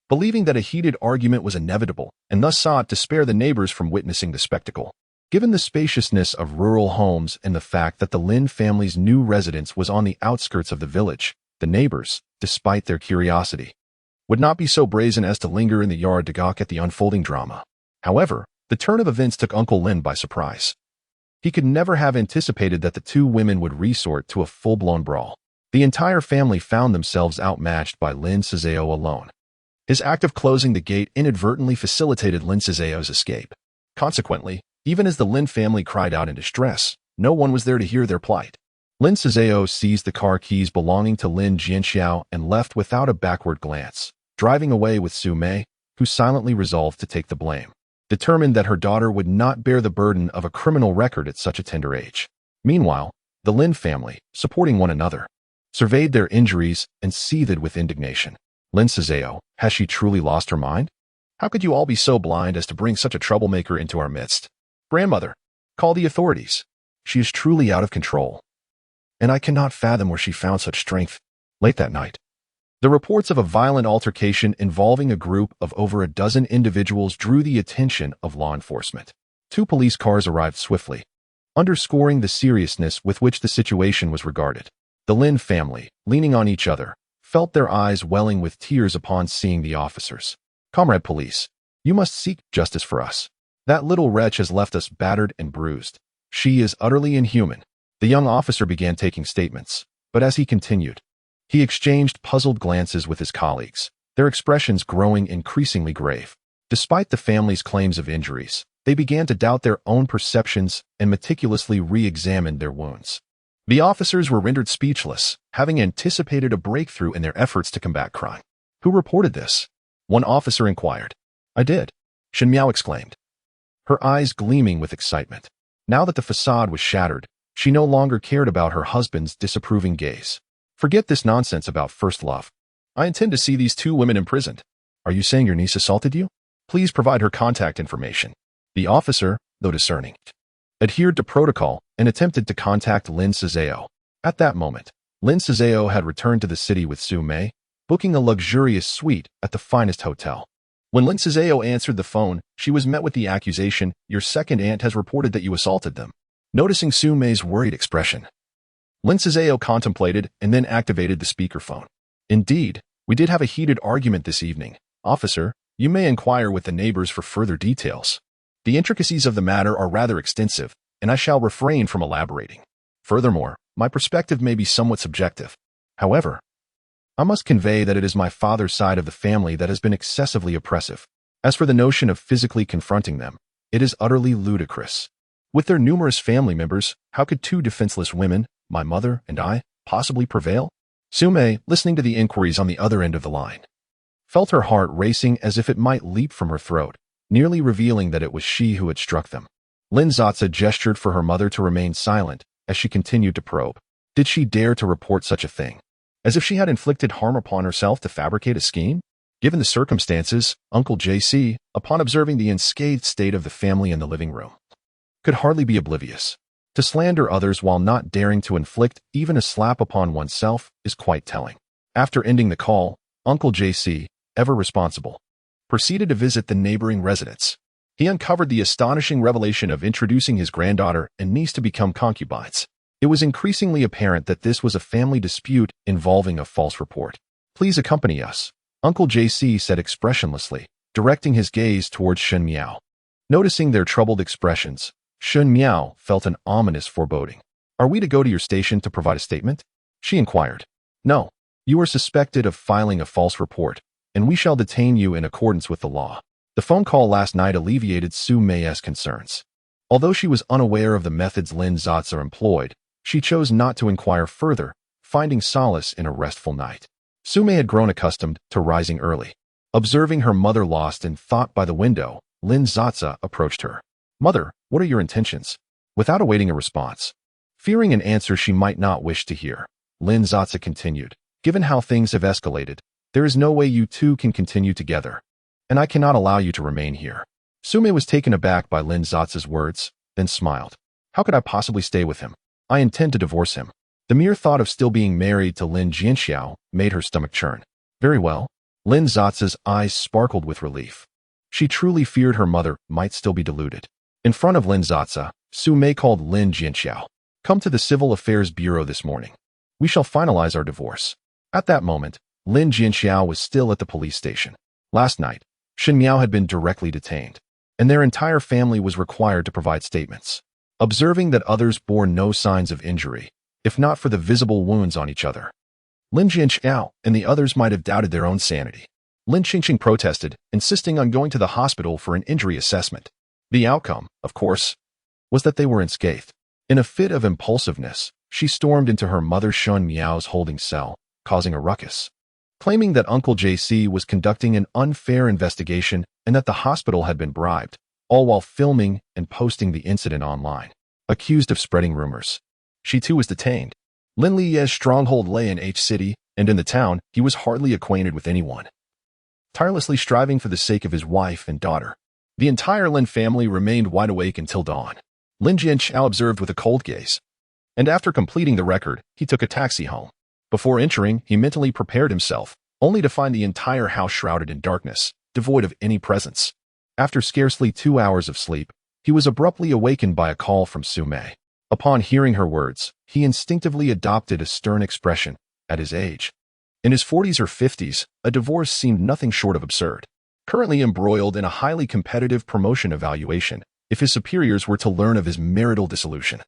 believing that a heated argument was inevitable, and thus sought to spare the neighbors from witnessing the spectacle. Given the spaciousness of rural homes and the fact that the Lin family's new residence was on the outskirts of the village, the neighbors, despite their curiosity, would not be so brazen as to linger in the yard to gawk at the unfolding drama. However, the turn of events took Uncle Lin by surprise. He could never have anticipated that the 2 women would resort to a full-blown brawl. The entire family found themselves outmatched by Lin Sasa alone. His act of closing the gate inadvertently facilitated Lin Sasa's escape. Consequently, even as the Lin family cried out in distress, no one was there to hear their plight. Lin Sasa seized the car keys belonging to Lin Jianxiao and left without a backward glance, driving away with Su Mei, who silently resolved to take the blame, determined that her daughter would not bear the burden of a criminal record at such a tender age. Meanwhile, the Lin family, supporting one another, surveyed their injuries and seethed with indignation. Lin Sasa, has she truly lost her mind? How could you all be so blind as to bring such a troublemaker into our midst? Grandmother, call the authorities. She is truly out of control. And I cannot fathom where she found such strength. Late that night, the reports of a violent altercation involving a group of over a dozen individuals drew the attention of law enforcement. 2 police cars arrived swiftly, underscoring the seriousness with which the situation was regarded. The Lin family, leaning on each other, felt their eyes welling with tears upon seeing the officers. Comrade police, you must seek justice for us. That little wretch has left us battered and bruised. She is utterly inhuman. The young officer began taking statements, but as he continued, he exchanged puzzled glances with his colleagues, their expressions growing increasingly grave. Despite the family's claims of injuries, they began to doubt their own perceptions and meticulously re-examined their wounds. The officers were rendered speechless, having anticipated a breakthrough in their efforts to combat crime. Who reported this? One officer inquired. I did, Shenhao exclaimed, her eyes gleaming with excitement. Now that the facade was shattered, she no longer cared about her husband's disapproving gaze. Forget this nonsense about first love. I intend to see these 2 women imprisoned. Are you saying your niece assaulted you? Please provide her contact information. The officer, though discerning, adhered to protocol and attempted to contact Lin Sasa. At that moment, Lin Sasa had returned to the city with Su Mei, booking a luxurious suite at the finest hotel. When Lin Sasa answered the phone, she was met with the accusation, your second aunt has reported that you assaulted them. Noticing Su Mei's worried expression, Lin Sasa contemplated and then activated the speakerphone. Indeed, we did have a heated argument this evening. Officer, you may inquire with the neighbors for further details. The intricacies of the matter are rather extensive, and I shall refrain from elaborating. Furthermore, my perspective may be somewhat subjective. However, I must convey that it is my father's side of the family that has been excessively oppressive. As for the notion of physically confronting them, it is utterly ludicrous. With their numerous family members, how could 2 defenseless women, my mother and I, possibly prevail? Su Mei, listening to the inquiries on the other end of the line, felt her heart racing as if it might leap from her throat, nearly revealing that it was she who had struck them. Lin Sasa gestured for her mother to remain silent as she continued to probe. Did she dare to report such a thing? As if she had inflicted harm upon herself to fabricate a scheme? Given the circumstances, Uncle JC, upon observing the unscathed state of the family in the living room, could hardly be oblivious. To slander others while not daring to inflict even a slap upon oneself is quite telling. After ending the call, Uncle JC, ever responsible, proceeded to visit the neighboring residence. He uncovered the astonishing revelation of introducing his granddaughter and niece to become concubines. It was increasingly apparent that this was a family dispute involving a false report. "Please accompany us," Uncle JC said expressionlessly, directing his gaze towards Shenhao. Noticing their troubled expressions, Shenhao felt an ominous foreboding. "Are we to go to your station to provide a statement?" she inquired. "No. You are suspected of filing a false report, and we shall detain you in accordance with the law." The phone call last night alleviated Su Mei's concerns. Although she was unaware of the methods Lin Sasa employed, she chose not to inquire further, finding solace in a restful night. Su Mei had grown accustomed to rising early. Observing her mother lost in thought by the window, Lin Sasa approached her. "Mother, what are your intentions?" Without awaiting a response, fearing an answer she might not wish to hear, Lin Sasa continued, "Given how things have escalated, there is no way you two can continue together, and I cannot allow you to remain here." Su Mei was taken aback by Lin Sasa's words, then smiled. "How could I possibly stay with him? I intend to divorce him." The mere thought of still being married to Lin Jianxiao made her stomach churn. "Very well." Lin Sasa's eyes sparkled with relief. She truly feared her mother might still be deluded. In front of Lin Sasa, Su Mei called Lin Jianxiao. "Come to the Civil Affairs Bureau this morning. We shall finalize our divorce." At that moment, Lin Jianxiao was still at the police station. Last night, Shenhao had been directly detained, and their entire family was required to provide statements. Observing that others bore no signs of injury, if not for the visible wounds on each other, Lin Jianxiao and the others might have doubted their own sanity. Lin Qingqing protested, insisting on going to the hospital for an injury assessment. The outcome, of course, was that they were unscathed. In a fit of impulsiveness, she stormed into her mother Shenhao's holding cell, causing a ruckus, claiming that Uncle JC was conducting an unfair investigation and that the hospital had been bribed, all while filming and posting the incident online. Accused of spreading rumors, she too was detained. Lin Lie's stronghold lay in H City, and in the town, he was hardly acquainted with anyone, tirelessly striving for the sake of his wife and daughter. The entire Lin family remained wide awake until dawn. Lin Jianxiao observed with a cold gaze, and after completing the record, he took a taxi home. Before entering, he mentally prepared himself, only to find the entire house shrouded in darkness, devoid of any presence. After scarcely 2 hours of sleep, he was abruptly awakened by a call from Su Mei. Upon hearing her words, he instinctively adopted a stern expression. At his age, in his 40s or 50s, a divorce seemed nothing short of absurd. Currently embroiled in a highly competitive promotion evaluation, if his superiors were to learn of his marital dissolution,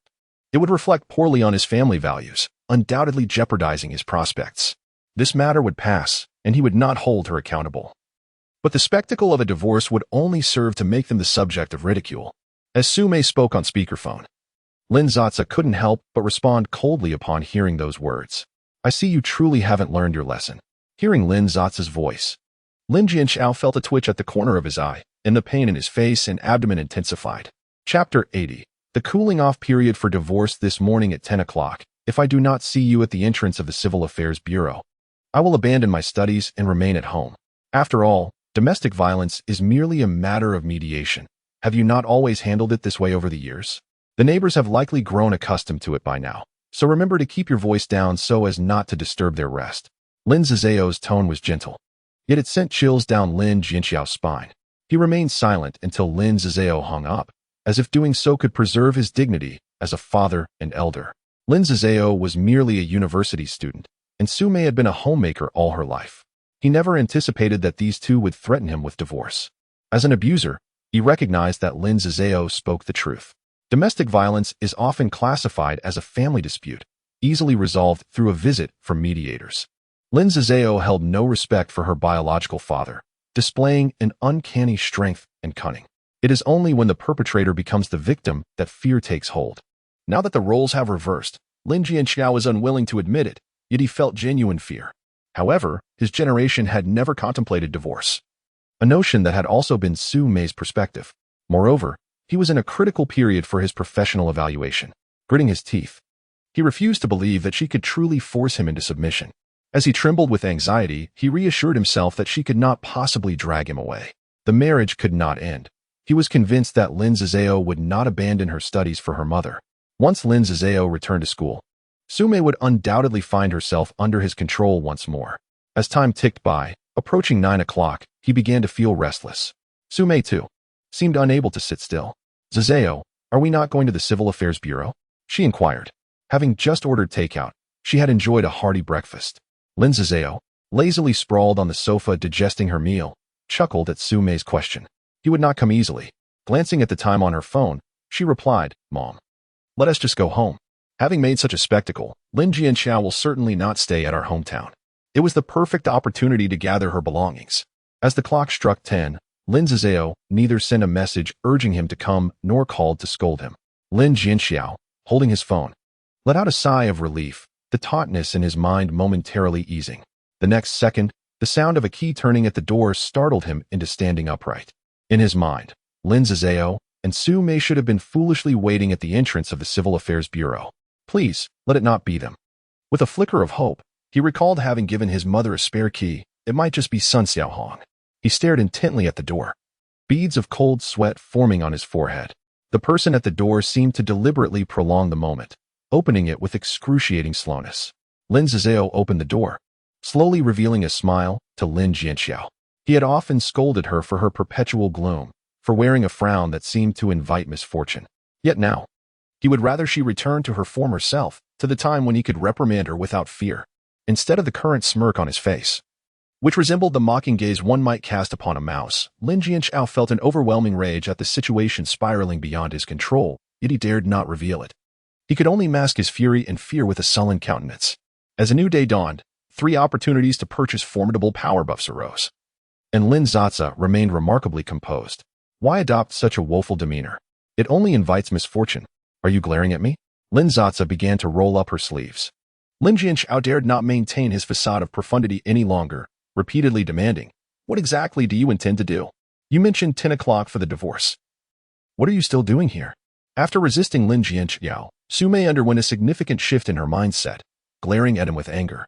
it would reflect poorly on his family values, undoubtedly jeopardizing his prospects. This matter would pass, and he would not hold her accountable. But the spectacle of a divorce would only serve to make them the subject of ridicule. As Su Mei spoke on speakerphone, Lin Sasa couldn't help but respond coldly upon hearing those words. "I see you truly haven't learned your lesson." Hearing Lin Sasa's voice, Lin Jianxiao felt a twitch at the corner of his eye, and the pain in his face and abdomen intensified. Chapter 80. The cooling off period for divorce. This morning at 10 o'clock. If I do not see you at the entrance of the Civil Affairs Bureau, I will abandon my studies and remain at home. After all, domestic violence is merely a matter of mediation. Have you not always handled it this way over the years? The neighbors have likely grown accustomed to it by now, so remember to keep your voice down so as not to disturb their rest. Lin Sasa's tone was gentle, yet it sent chills down Lin Jianxiao's spine. He remained silent until Lin Sasa hung up, as if doing so could preserve his dignity as a father and elder. Lin Sasa was merely a university student, and Su Mei had been a homemaker all her life. He never anticipated that these two would threaten him with divorce. As an abuser, he recognized that Lin Sasa spoke the truth. Domestic violence is often classified as a family dispute, easily resolved through a visit from mediators. Lin Sasa held no respect for her biological father, displaying an uncanny strength and cunning. It is only when the perpetrator becomes the victim that fear takes hold. Now that the roles have reversed, Lin Jianxiao is unwilling to admit it, yet he felt genuine fear. However, his generation had never contemplated divorce, a notion that had also been Su Mei's perspective. Moreover, he was in a critical period for his professional evaluation. Gritting his teeth, he refused to believe that she could truly force him into submission. As he trembled with anxiety, he reassured himself that she could not possibly drag him away. The marriage could not end. He was convinced that Lin Sasa would not abandon her studies for her mother. Once Lin Sasa returned to school, Sume would undoubtedly find herself under his control once more. As time ticked by, approaching 9 o'clock, he began to feel restless. Sume, too, seemed unable to sit still. "Zazeo, are we not going to the Civil Affairs Bureau?" she inquired. Having just ordered takeout, she had enjoyed a hearty breakfast. Lin Zazeo, lazily sprawled on the sofa digesting her meal, chuckled at Sume's question. He would not come easily. Glancing at the time on her phone, she replied, "Mom, let us just go home." Having made such a spectacle, Lin Jianxiao will certainly not stay at our hometown. It was the perfect opportunity to gather her belongings. As the clock struck 10, Lin Zazeo neither sent a message urging him to come nor called to scold him. Lin Jianxiao, holding his phone, let out a sigh of relief, the tautness in his mind momentarily easing. The next second, the sound of a key turning at the door startled him into standing upright. In his mind, Lin Zazeo and Su Mei should have been foolishly waiting at the entrance of the Civil Affairs Bureau. Please, let it not be them. With a flicker of hope, he recalled having given his mother a spare key. It might just be Sun Xiaohong. He stared intently at the door, beads of cold sweat forming on his forehead. The person at the door seemed to deliberately prolong the moment, opening it with excruciating slowness. Lin Zazeo opened the door, slowly revealing a smile to Lin Jianxiao. He had often scolded her for her perpetual gloom, for wearing a frown that seemed to invite misfortune. Yet now, he would rather she return to her former self, to the time when he could reprimand her without fear, instead of the current smirk on his face, which resembled the mocking gaze one might cast upon a mouse. Lin Jianxiao felt an overwhelming rage at the situation spiraling beyond his control, yet he dared not reveal it. He could only mask his fury and fear with a sullen countenance. As a new day dawned, 3 opportunities to purchase formidable power buffs arose, and Lin Sasa remained remarkably composed. Why adopt such a woeful demeanor? It only invites misfortune. Are you glaring at me? Lin Sasa began to roll up her sleeves. Lin Jianxiao dared not maintain his facade of profundity any longer, repeatedly demanding, "What exactly do you intend to do? You mentioned 10 o'clock for the divorce. What are you still doing here?" After resisting Lin Jianxiao, Su Mei underwent a significant shift in her mindset, glaring at him with anger.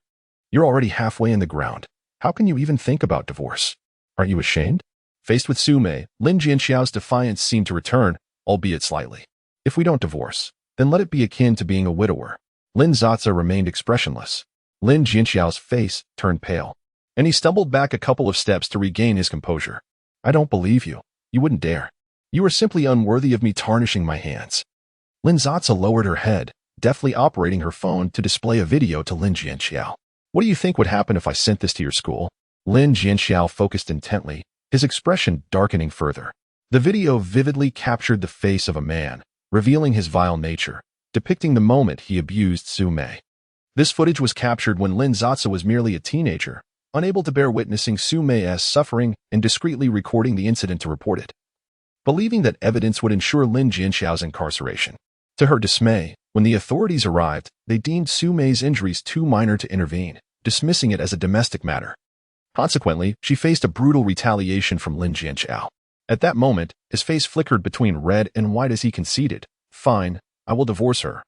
"You're already halfway in the ground. How can you even think about divorce? Aren't you ashamed?" Faced with Su Mei, Lin Jianxiao's defiance seemed to return, albeit slightly. "If we don't divorce, then let it be akin to being a widower." Lin Sasa remained expressionless. Lin Jianxiao's face turned pale, and he stumbled back a couple of steps to regain his composure. "I don't believe you. You wouldn't dare. You are simply unworthy of me tarnishing my hands." Lin Sasa lowered her head, deftly operating her phone to display a video to Lin Jianxiao. "What do you think would happen if I sent this to your school?" Lin Jianxiao focused intently, his expression darkening further. The video vividly captured the face of a man, revealing his vile nature, depicting the moment he abused Su Mei. This footage was captured when Lin Sasa was merely a teenager, unable to bear witnessing Su Mei's suffering and discreetly recording the incident to report it, believing that evidence would ensure Lin Jianxiao's incarceration. To her dismay, when the authorities arrived, they deemed Su Mei's injuries too minor to intervene, dismissing it as a domestic matter. Consequently, she faced a brutal retaliation from Lin Jianxiao. At that moment, his face flickered between red and white as he conceded, "Fine, I will divorce her.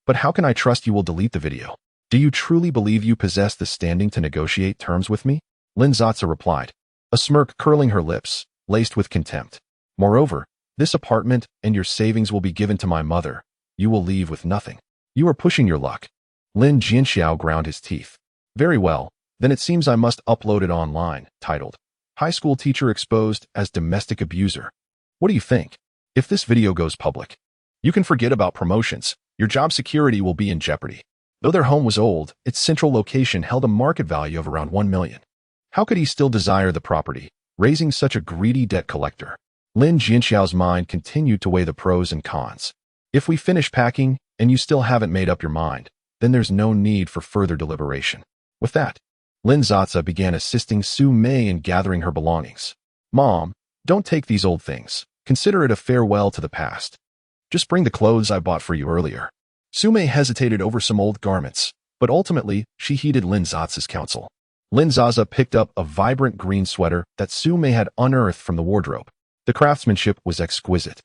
But how can I trust you will delete the video? Do you truly believe you possess the standing to negotiate terms with me?" Lin Sasa replied, a smirk curling her lips, laced with contempt. "Moreover, this apartment and your savings will be given to my mother. You will leave with nothing. You are pushing your luck." Lin Jianxiao ground his teeth. "Very well, then it seems I must upload it online," titled, "High School Teacher Exposed as Domestic Abuser." What do you think? If this video goes public, you can forget about promotions. Your job security will be in jeopardy. Though their home was old, its central location held a market value of around 1 million. How could he still desire the property, raising such a greedy debt collector? Lin Jianxiao's mind continued to weigh the pros and cons. If we finish packing and you still haven't made up your mind, then there's no need for further deliberation. With that, Lin Sasa began assisting Su Mei in gathering her belongings. "Mom, don't take these old things. Consider it a farewell to the past. Just bring the clothes I bought for you earlier." Su Mei hesitated over some old garments, but ultimately she heeded Lin Sasa's counsel. Lin Sasa picked up a vibrant green sweater that Su Mei had unearthed from the wardrobe. The craftsmanship was exquisite,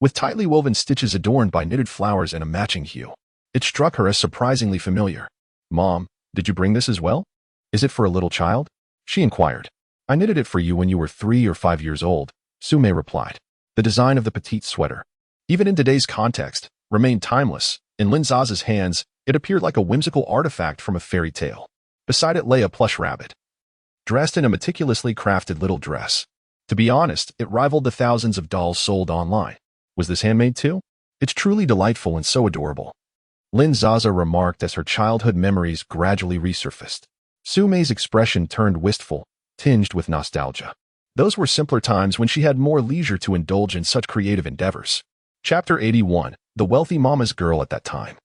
with tightly woven stitches adorned by knitted flowers in a matching hue. It struck her as surprisingly familiar. "Mom, did you bring this as well? Is it for a little child?" she inquired. "I knitted it for you when you were 3 or 5 years old," Su Mei replied. The design of the petite sweater, even in today's context, remained timeless. In Lin Sasa's hands, It appeared like a whimsical artifact from a fairy tale. Beside it lay a plush rabbit, dressed in a meticulously crafted little dress. To be honest, it rivaled the thousands of dolls sold online. Was this handmade too? It's truly delightful and so adorable. Lin Sasa remarked as her childhood memories gradually resurfaced. Su Mei's expression turned wistful, tinged with nostalgia. Those were simpler times when she had more leisure to indulge in such creative endeavors. Chapter 81. The Wealthy Mama's Girl at that time.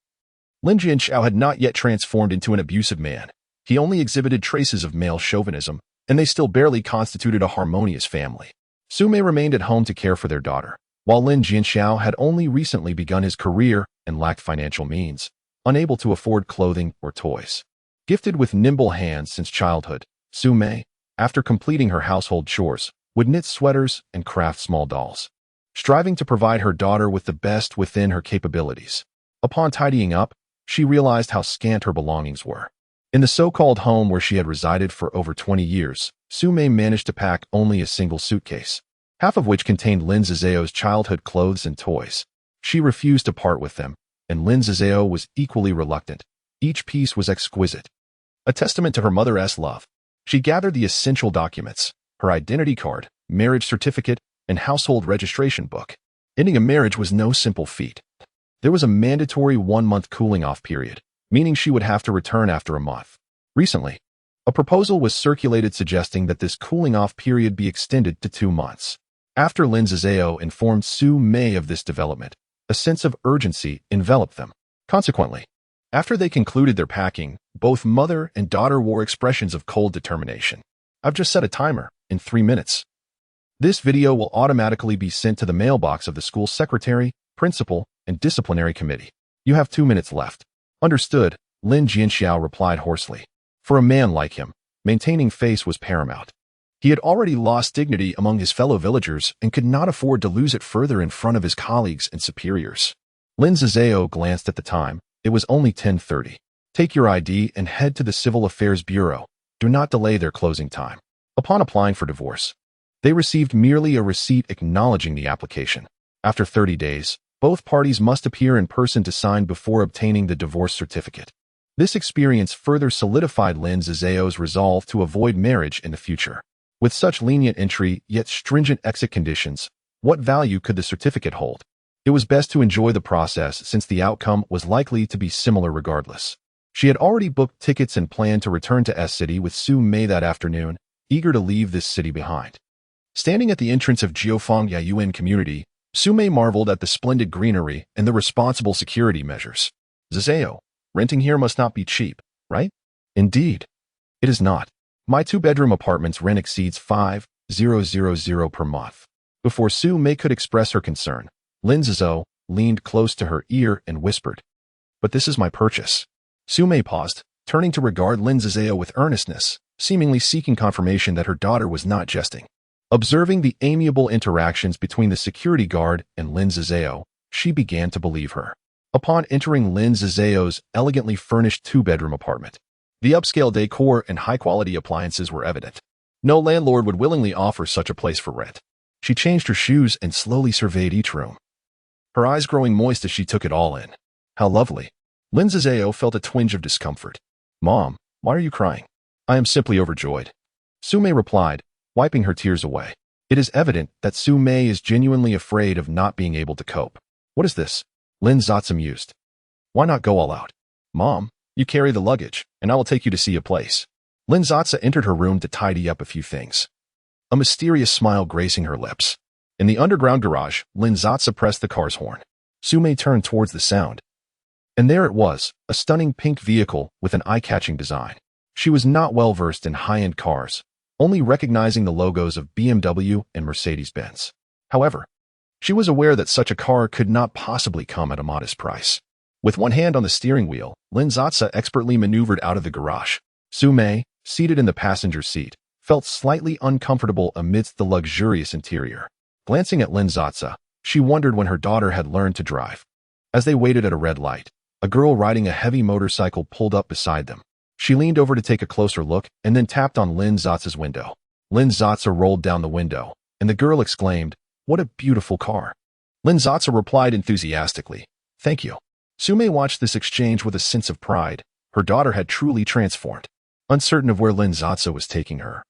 Lin Shenhao had not yet transformed into an abusive man. He only exhibited traces of male chauvinism, and they still barely constituted a harmonious family. Su Mei remained at home to care for their daughter, while Lin Shenhao had only recently begun his career and lacked financial means, unable to afford clothing or toys. Gifted with nimble hands since childhood, Su Mei, after completing her household chores, would knit sweaters and craft small dolls, striving to provide her daughter with the best within her capabilities. Upon tidying up, she realized how scant her belongings were. In the so-called home where she had resided for over 20 years, Su Mei managed to pack only a single suitcase, half of which contained Lin Sasa's childhood clothes and toys. She refused to part with them, and Lin Sasa was equally reluctant. Each piece was exquisite, a testament to her mother's love. She gathered the essential documents, her identity card, marriage certificate, and household registration book. Ending a marriage was no simple feat. There was a mandatory 1-month cooling-off period, meaning she would have to return after a month. Recently, a proposal was circulated suggesting that this cooling-off period be extended to 2 months. After Lin Sasa informed Su Mei of this development, a sense of urgency enveloped them. Consequently, after they concluded their packing, both mother and daughter wore expressions of cold determination. I've just set a timer, in 3 minutes. This video will automatically be sent to the mailbox of the school secretary, principal, and disciplinary committee. You have 2 minutes left. Understood, Lin Shenhao replied hoarsely. For a man like him, maintaining face was paramount. He had already lost dignity among his fellow villagers and could not afford to lose it further in front of his colleagues and superiors. Lin Sasa glanced at the time. It was only 10:30. Take your ID and head to the Civil Affairs Bureau. Do not delay their closing time. Upon applying for divorce, they received merely a receipt acknowledging the application. After 30 days, both parties must appear in person to sign before obtaining the divorce certificate. This experience further solidified Lin Sasa's resolve to avoid marriage in the future. With such lenient entry yet stringent exit conditions, what value could the certificate hold? It was best to enjoy the process since the outcome was likely to be similar regardless. She had already booked tickets and planned to return to S-City with Su Mei that afternoon, eager to leave this city behind. Standing at the entrance of Jiufeng Yaoyuan community, Su Mei marveled at the splendid greenery and the responsible security measures. Sasa, renting here must not be cheap, right? Indeed. It is not. My 2-bedroom apartment's rent exceeds 5,000 per month. Before Su Mei could express her concern, Lin Sasa leaned close to her ear and whispered, "But this is my purchase." Su Mei paused, turning to regard Lin Sasa with earnestness, seemingly seeking confirmation that her daughter was not jesting. Observing the amiable interactions between the security guard and Lin Sasa, she began to believe her. Upon entering Lin Sasa's elegantly furnished 2-bedroom apartment, the upscale decor and high-quality appliances were evident. No landlord would willingly offer such a place for rent. She changed her shoes and slowly surveyed each room, her eyes growing moist as she took it all in. How lovely. Lin Sasa felt a twinge of discomfort. "Mom, why are you crying?" "I am simply overjoyed," Su Mei replied, wiping her tears away. It is evident that Su Mei is genuinely afraid of not being able to cope. "What is this?" Lin Sasa mused. "Why not go all out? Mom, you carry the luggage, and I will take you to see a place." Lin Sasa entered her room to tidy up a few things, a mysterious smile gracing her lips. In the underground garage, Lin Sasa pressed the car's horn. Su Mei turned towards the sound. And there it was, a stunning pink vehicle with an eye-catching design. She was not well versed in high-end cars, only recognizing the logos of BMW and Mercedes-Benz. However, she was aware that such a car could not possibly come at a modest price. With one hand on the steering wheel, Lin Sasa expertly maneuvered out of the garage. Su Mei, seated in the passenger seat, felt slightly uncomfortable amidst the luxurious interior. Glancing at Lin Sasa, she wondered when her daughter had learned to drive. As they waited at a red light, a girl riding a heavy motorcycle pulled up beside them. She leaned over to take a closer look and then tapped on Lin Sasa's window. Lin Sasa rolled down the window, and the girl exclaimed, "What a beautiful car." Lin Sasa replied enthusiastically, "Thank you." Sume watched this exchange with a sense of pride. Her daughter had truly transformed. Uncertain of where Lin Sasa was taking her,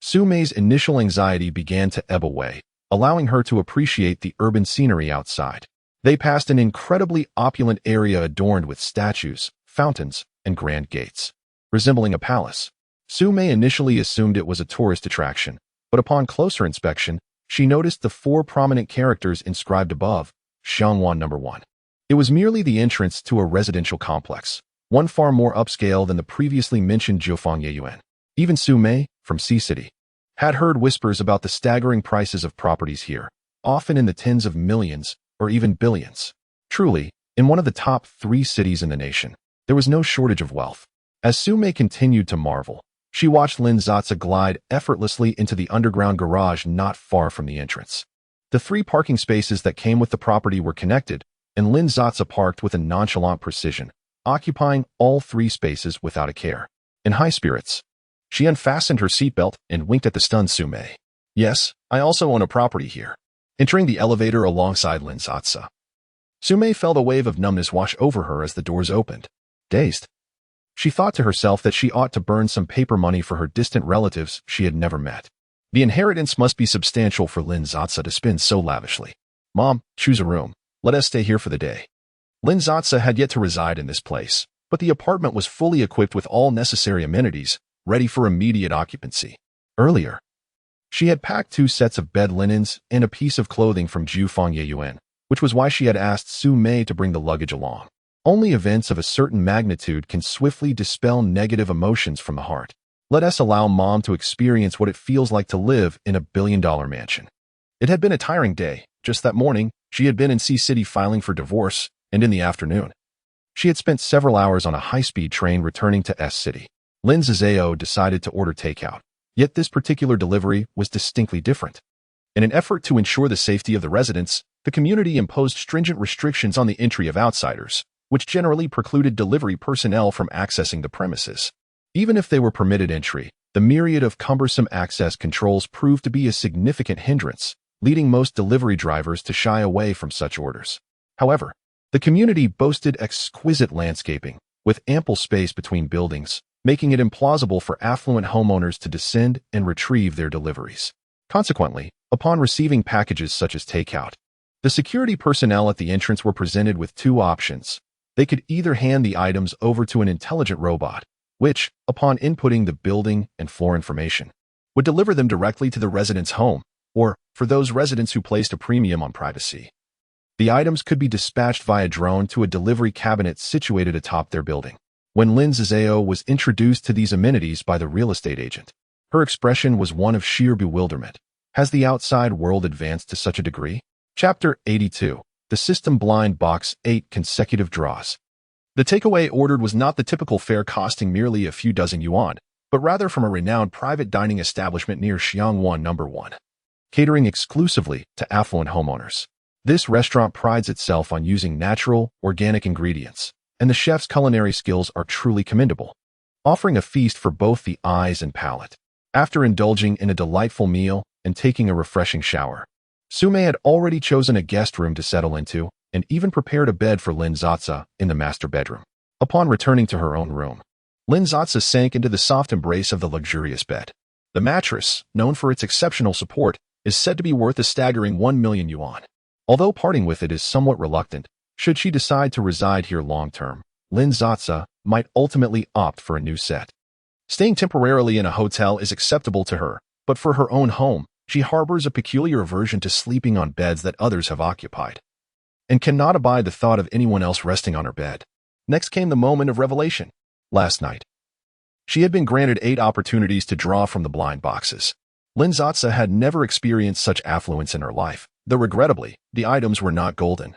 Sume's initial anxiety began to ebb away, allowing her to appreciate the urban scenery outside. They passed an incredibly opulent area adorned with statues, fountains, and grand gates. Resembling a palace, Sume initially assumed it was a tourist attraction, but upon closer inspection, she noticed the 4 prominent characters inscribed above, Xiangwan No. 1. It was merely the entrance to a residential complex, one far more upscale than the previously mentioned Jiufang Yeyuan. Even Sume, from C-City, had heard whispers about the staggering prices of properties here, often in the tens of millions or even billions. Truly, in one of the top 3 cities in the nation, there was no shortage of wealth. As Sume continued to marvel, she watched Lin Sasa glide effortlessly into the underground garage not far from the entrance. The 3 parking spaces that came with the property were connected, and Lin Sasa parked with a nonchalant precision, occupying all 3 spaces without a care. In high spirits, she unfastened her seatbelt and winked at the stunned Sume. Yes, I also own a property here. Entering the elevator alongside Lin Sasa, Sume felt a wave of numbness wash over her as the doors opened. Dazed, she thought to herself that she ought to burn some paper money for her distant relatives she had never met. The inheritance must be substantial for Lin Sasa to spend so lavishly. Mom, choose a room. Let us stay here for the day. Lin Sasa had yet to reside in this place, but the apartment was fully equipped with all necessary amenities, ready for immediate occupancy. Earlier, she had packed 2 sets of bed linens and a piece of clothing from Jiufang Yeyuan, which was why she had asked Sume to bring the luggage along. Only events of a certain magnitude can swiftly dispel negative emotions from the heart. Let us allow Mom to experience what it feels like to live in a billion-dollar mansion. It had been a tiring day. Just that morning, she had been in C-City filing for divorce, and in the afternoon, she had spent several hours on a high-speed train returning to S-City. Lin Sasa decided to order takeout, yet this particular delivery was distinctly different. In an effort to ensure the safety of the residents, the community imposed stringent restrictions on the entry of outsiders, which generally precluded delivery personnel from accessing the premises. Even if they were permitted entry, the myriad of cumbersome access controls proved to be a significant hindrance, leading most delivery drivers to shy away from such orders. However, the community boasted exquisite landscaping, with ample space between buildings, making it implausible for affluent homeowners to descend and retrieve their deliveries. Consequently, upon receiving packages such as takeout, the security personnel at the entrance were presented with 2 options. They could either hand the items over to an intelligent robot, which, upon inputting the building and floor information, would deliver them directly to the resident's home, or, for those residents who placed a premium on privacy, the items could be dispatched via drone to a delivery cabinet situated atop their building. When Lin Sasa was introduced to these amenities by the real estate agent, her expression was one of sheer bewilderment. Has the outside world advanced to such a degree? Chapter 82. The System Blind Box 8 Consecutive Draws. The takeaway ordered was not the typical fare costing merely a few dozen yuan, but rather from a renowned private dining establishment near Xiangwan No. 1, catering exclusively to affluent homeowners. This restaurant prides itself on using natural, organic ingredients, and the chef's culinary skills are truly commendable, offering a feast for both the eyes and palate. After indulging in a delightful meal and taking a refreshing shower, Sume had already chosen a guest room to settle into and even prepared a bed for Lin Sasa in the master bedroom. Upon returning to her own room, Lin Sasa sank into the soft embrace of the luxurious bed. The mattress, known for its exceptional support, is said to be worth a staggering 1 million yuan. Although parting with it is somewhat reluctant, should she decide to reside here long-term, Lin Sasa might ultimately opt for a new set. Staying temporarily in a hotel is acceptable to her, but for her own home, she harbors a peculiar aversion to sleeping on beds that others have occupied, and cannot abide the thought of anyone else resting on her bed. Next came the moment of revelation. Last night, she had been granted 8 opportunities to draw from the blind boxes. Lin Sasa had never experienced such affluence in her life, though regrettably, the items were not golden.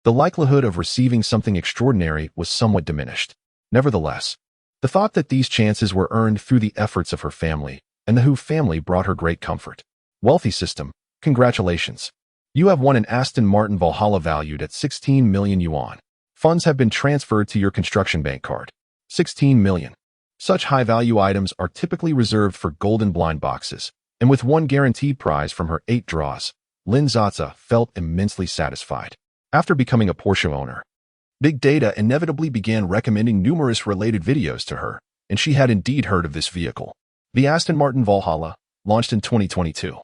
The likelihood of receiving something extraordinary was somewhat diminished. Nevertheless, the thought that these chances were earned through the efforts of her family and the Hu family brought her great comfort. Wealthy system, congratulations. You have won an Aston Martin Valhalla valued at 16 million yuan. Funds have been transferred to your construction bank card. 16 million. Such high-value items are typically reserved for golden blind boxes, and with 1 guaranteed prize from her 8 draws, Lin Sasa felt immensely satisfied. After becoming a Porsche owner, Big data inevitably began recommending numerous related videos to her, and she had indeed heard of this vehicle. The Aston Martin Valhalla, launched in 2022,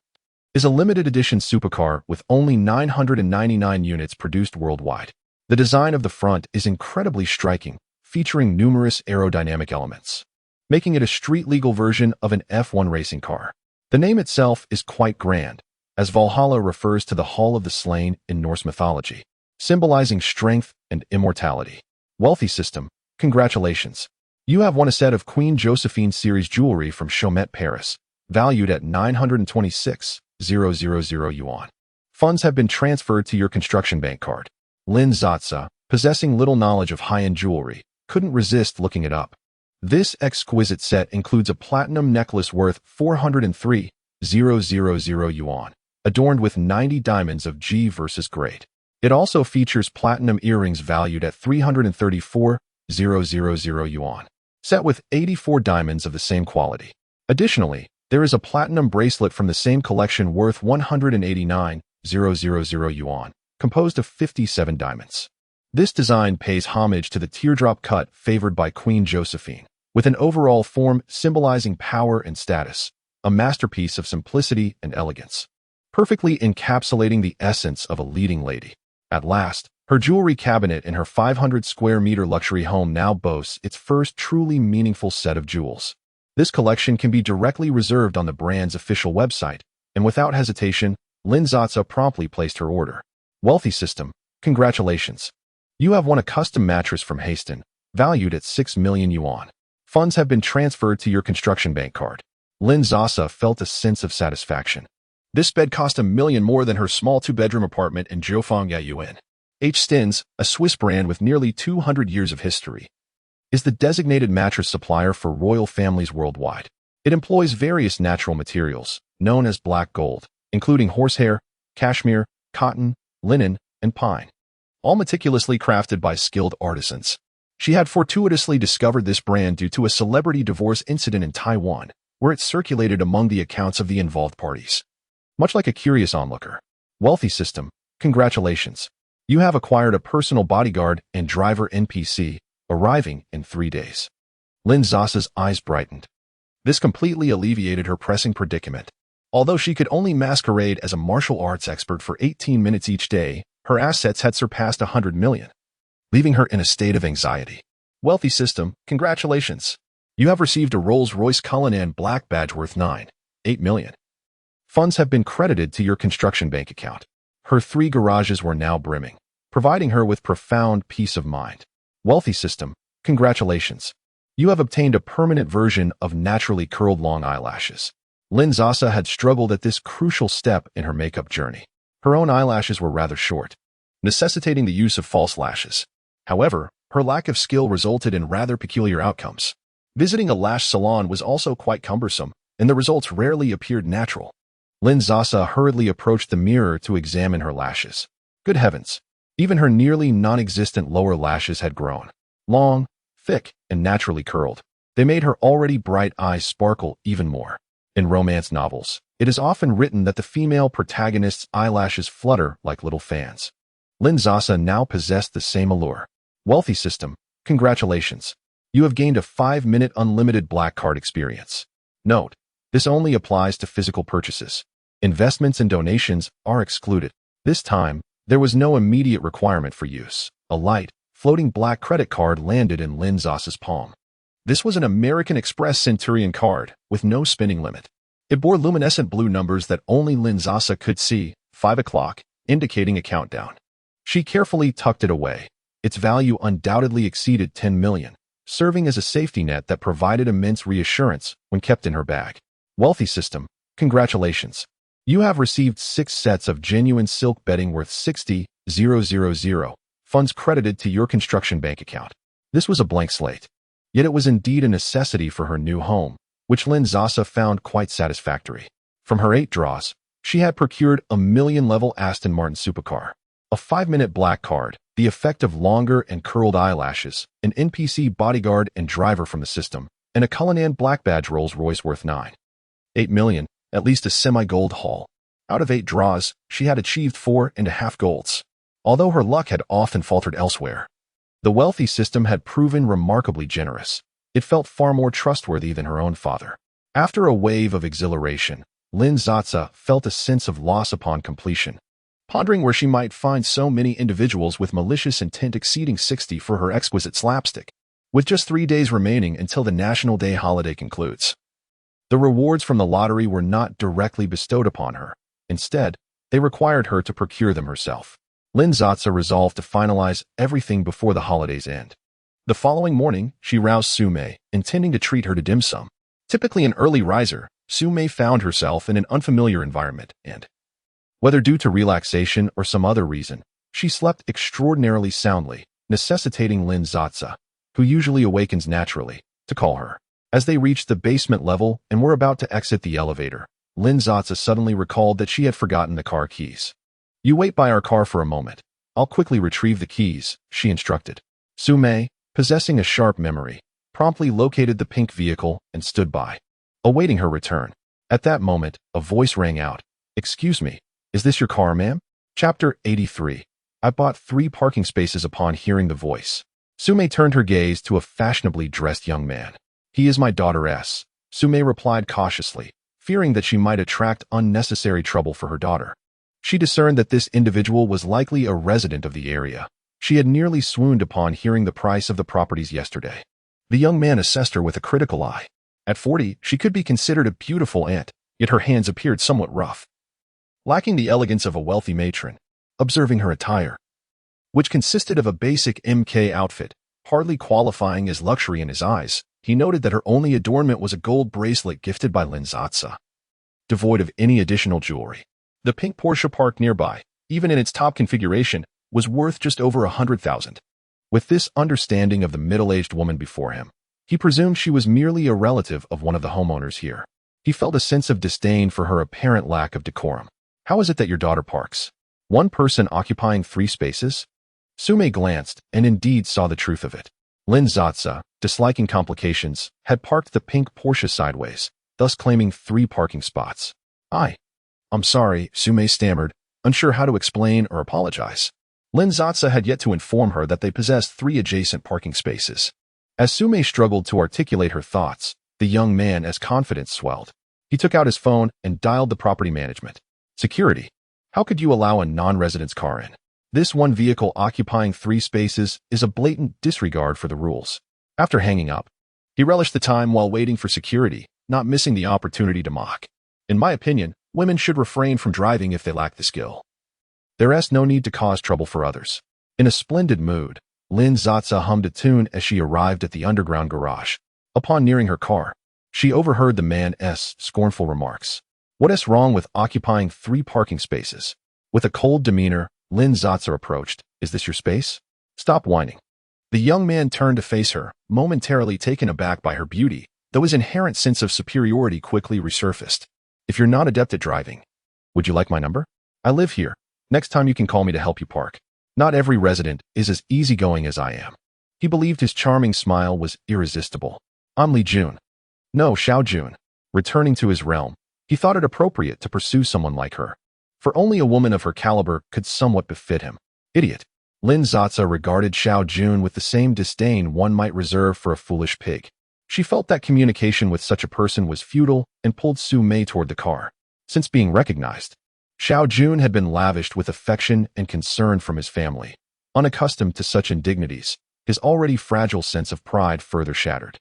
is a limited edition supercar with only 999 units produced worldwide. The design of the front is incredibly striking, featuring numerous aerodynamic elements, making it a street-legal version of an F1 racing car. The name itself is quite grand, as Valhalla refers to the Hall of the Slain in Norse mythology, symbolizing strength and immortality. Wealthy system, congratulations. You have won a set of Queen Josephine series jewelry from Chaumet Paris, valued at 926,000 yuan. Funds have been transferred to your construction bank card. Lin Sasa, possessing little knowledge of high-end jewelry, couldn't resist looking it up. This exquisite set includes a platinum necklace worth 403,000 yuan, adorned with 90 diamonds of G versus grade. It also features platinum earrings valued at 334,000 yuan, set with 84 diamonds of the same quality. Additionally, there is a platinum bracelet from the same collection worth 189,000 yuan, composed of 57 diamonds. This design pays homage to the teardrop cut favored by Queen Josephine, with an overall form symbolizing power and status, a masterpiece of simplicity and elegance, perfectly encapsulating the essence of a leading lady. At last, her jewelry cabinet in her 500-square-meter luxury home now boasts its first truly meaningful set of jewels. This collection can be directly reserved on the brand's official website, and without hesitation, Lin Sasa promptly placed her order. Wealthy system, congratulations. You have won a custom mattress from Haston, valued at 6 million yuan. Funds have been transferred to your construction bank card. Lin Sasa felt a sense of satisfaction. This bed cost 1 million more than her small 2-bedroom apartment in Shao Yu Yin. Stins, a Swiss brand with nearly 200 years of history, is the designated mattress supplier for royal families worldwide. It employs various natural materials, known as black gold, including horsehair, cashmere, cotton, linen, and pine, all meticulously crafted by skilled artisans. She had fortuitously discovered this brand due to a celebrity divorce incident in Taiwan, where it circulated among the accounts of the involved parties. Much like a curious onlooker. Wealthy system, congratulations. You have acquired a personal bodyguard and driver NPC, arriving in 3 days. Lin Sasa's eyes brightened. This completely alleviated her pressing predicament. Although she could only masquerade as a martial arts expert for 18 minutes each day, her assets had surpassed 100 million, leaving her in a state of anxiety. Wealthy system, congratulations. You have received a Rolls-Royce Cullinan Black badge worth 9.8 million. Funds have been credited to your construction bank account. Her 3 garages were now brimming, providing her with profound peace of mind. Wealthy system, congratulations. You have obtained a permanent version of naturally curled long eyelashes. Lin Sasa had struggled at this crucial step in her makeup journey. Her own eyelashes were rather short, necessitating the use of false lashes. However, her lack of skill resulted in rather peculiar outcomes. Visiting a lash salon was also quite cumbersome, and the results rarely appeared natural. Lin Sasa hurriedly approached the mirror to examine her lashes. Good heavens! Even her nearly non-existent lower lashes had grown. Long, thick, and naturally curled. They made her already bright eyes sparkle even more. In romance novels, it is often written that the female protagonist's eyelashes flutter like little fans. Lin Sasa now possessed the same allure. Wealthy system, congratulations. You have gained a 5-minute unlimited black card experience. Note, this only applies to physical purchases. Investments and donations are excluded. This time, there was no immediate requirement for use. A light, floating black credit card landed in Lin Sasa's palm. This was an American Express Centurion card with no spending limit. It bore luminescent blue numbers that only Lin Sasa could see, 5 o'clock, indicating a countdown. She carefully tucked it away. Its value undoubtedly exceeded 10 million, serving as a safety net that provided immense reassurance when kept in her bag. Wealthy system, congratulations. You have received 6 sets of genuine silk bedding worth 60,000, funds credited to your construction bank account. This was a blank slate. Yet it was indeed a necessity for her new home, which Lin Sasa found quite satisfactory. From her 8 draws, she had procured a million-level Aston Martin supercar, a 5-minute black card, the effect of longer and curled eyelashes, an NPC bodyguard and driver from the system, and a Cullinan Black badge Rolls-Royce worth 9.8 million, at least a semi-gold haul. Out of 8 draws, she had achieved 4.5 golds. Although her luck had often faltered elsewhere, The wealthy system had proven remarkably generous. It felt far more trustworthy than her own father. After a wave of exhilaration, Lin Sasa felt a sense of loss upon completion, pondering where she might find so many individuals with malicious intent exceeding 60 for her exquisite slapstick. With just 3 days remaining until the National Day holiday concludes, the rewards from the lottery were not directly bestowed upon her. Instead, they required her to procure them herself. Lin Sasa resolved to finalize everything before the holidays end. The following morning, she roused Su Mei, intending to treat her to dim sum. Typically an early riser, Su Mei found herself in an unfamiliar environment and, whether due to relaxation or some other reason, she slept extraordinarily soundly, necessitating Lin Sasa, who usually awakens naturally, to call her. As they reached the basement level and were about to exit the elevator, Lin Sasa suddenly recalled that she had forgotten the car keys. "You wait by our car for a moment. I'll quickly retrieve the keys," she instructed. Su Mei, possessing a sharp memory, promptly located the pink vehicle and stood by, awaiting her return. At that moment, a voice rang out. "Excuse me, is this your car, ma'am?" Chapter 83. I bought 3 parking spaces upon hearing the voice. Su Mei turned her gaze to a fashionably dressed young man. "He is my daughter S," Su Mei replied cautiously, fearing that she might attract unnecessary trouble for her daughter. She discerned that this individual was likely a resident of the area. She had nearly swooned upon hearing the price of the properties yesterday. The young man assessed her with a critical eye. At 40, she could be considered a beautiful aunt, yet her hands appeared somewhat rough, lacking the elegance of a wealthy matron. Observing her attire, which consisted of a basic MK outfit, hardly qualifying as luxury in his eyes, he noted that her only adornment was a gold bracelet gifted by Lin Sasa, devoid of any additional jewelry. The pink Porsche parked nearby, even in its top configuration, was worth just over 100,000. With this understanding of the middle-aged woman before him, he presumed she was merely a relative of one of the homeowners here. He felt a sense of disdain for her apparent lack of decorum. "How is it that your daughter parks? One person occupying 3 spaces?" Su Mei glanced and indeed saw the truth of it. Lin Sasa, disliking complications, had parked the pink Porsche sideways, thus claiming 3 parking spots. I'm sorry," Su Mei stammered, unsure how to explain or apologize. Lin Sasa had yet to inform her that they possessed 3 adjacent parking spaces. As Su Mei struggled to articulate her thoughts, the young man's confidence swelled. He took out his phone and dialed the property management. "Security. How could you allow a non-resident's car in? This one vehicle occupying 3 spaces is a blatant disregard for the rules." After hanging up, he relished the time while waiting for security, not missing the opportunity to mock. "In my opinion, women should refrain from driving if they lack the skill. There is no need to cause trouble for others." In a splendid mood, Lin Sasa hummed a tune as she arrived at the underground garage. Upon nearing her car, she overheard the man's scornful remarks. "What is wrong with occupying 3 parking spaces?" With a cold demeanor, Lin Sasa approached. "Is this your space? Stop whining." The young man turned to face her, momentarily taken aback by her beauty, though his inherent sense of superiority quickly resurfaced. "If you're not adept at driving, would you like my number? I live here. Next time you can call me to help you park. Not every resident is as easygoing as I am." He believed his charming smile was irresistible. "I'm Li Jun." No, Shao Jun. Returning to his realm, he thought it appropriate to pursue someone like her, for only a woman of her caliber could somewhat befit him. Idiot. Lin Sasa regarded Shao Jun with the same disdain one might reserve for a foolish pig. She felt that communication with such a person was futile and pulled Su Mei toward the car. Since being recognized, Shao Jun had been lavished with affection and concern from his family. Unaccustomed to such indignities, his already fragile sense of pride further shattered.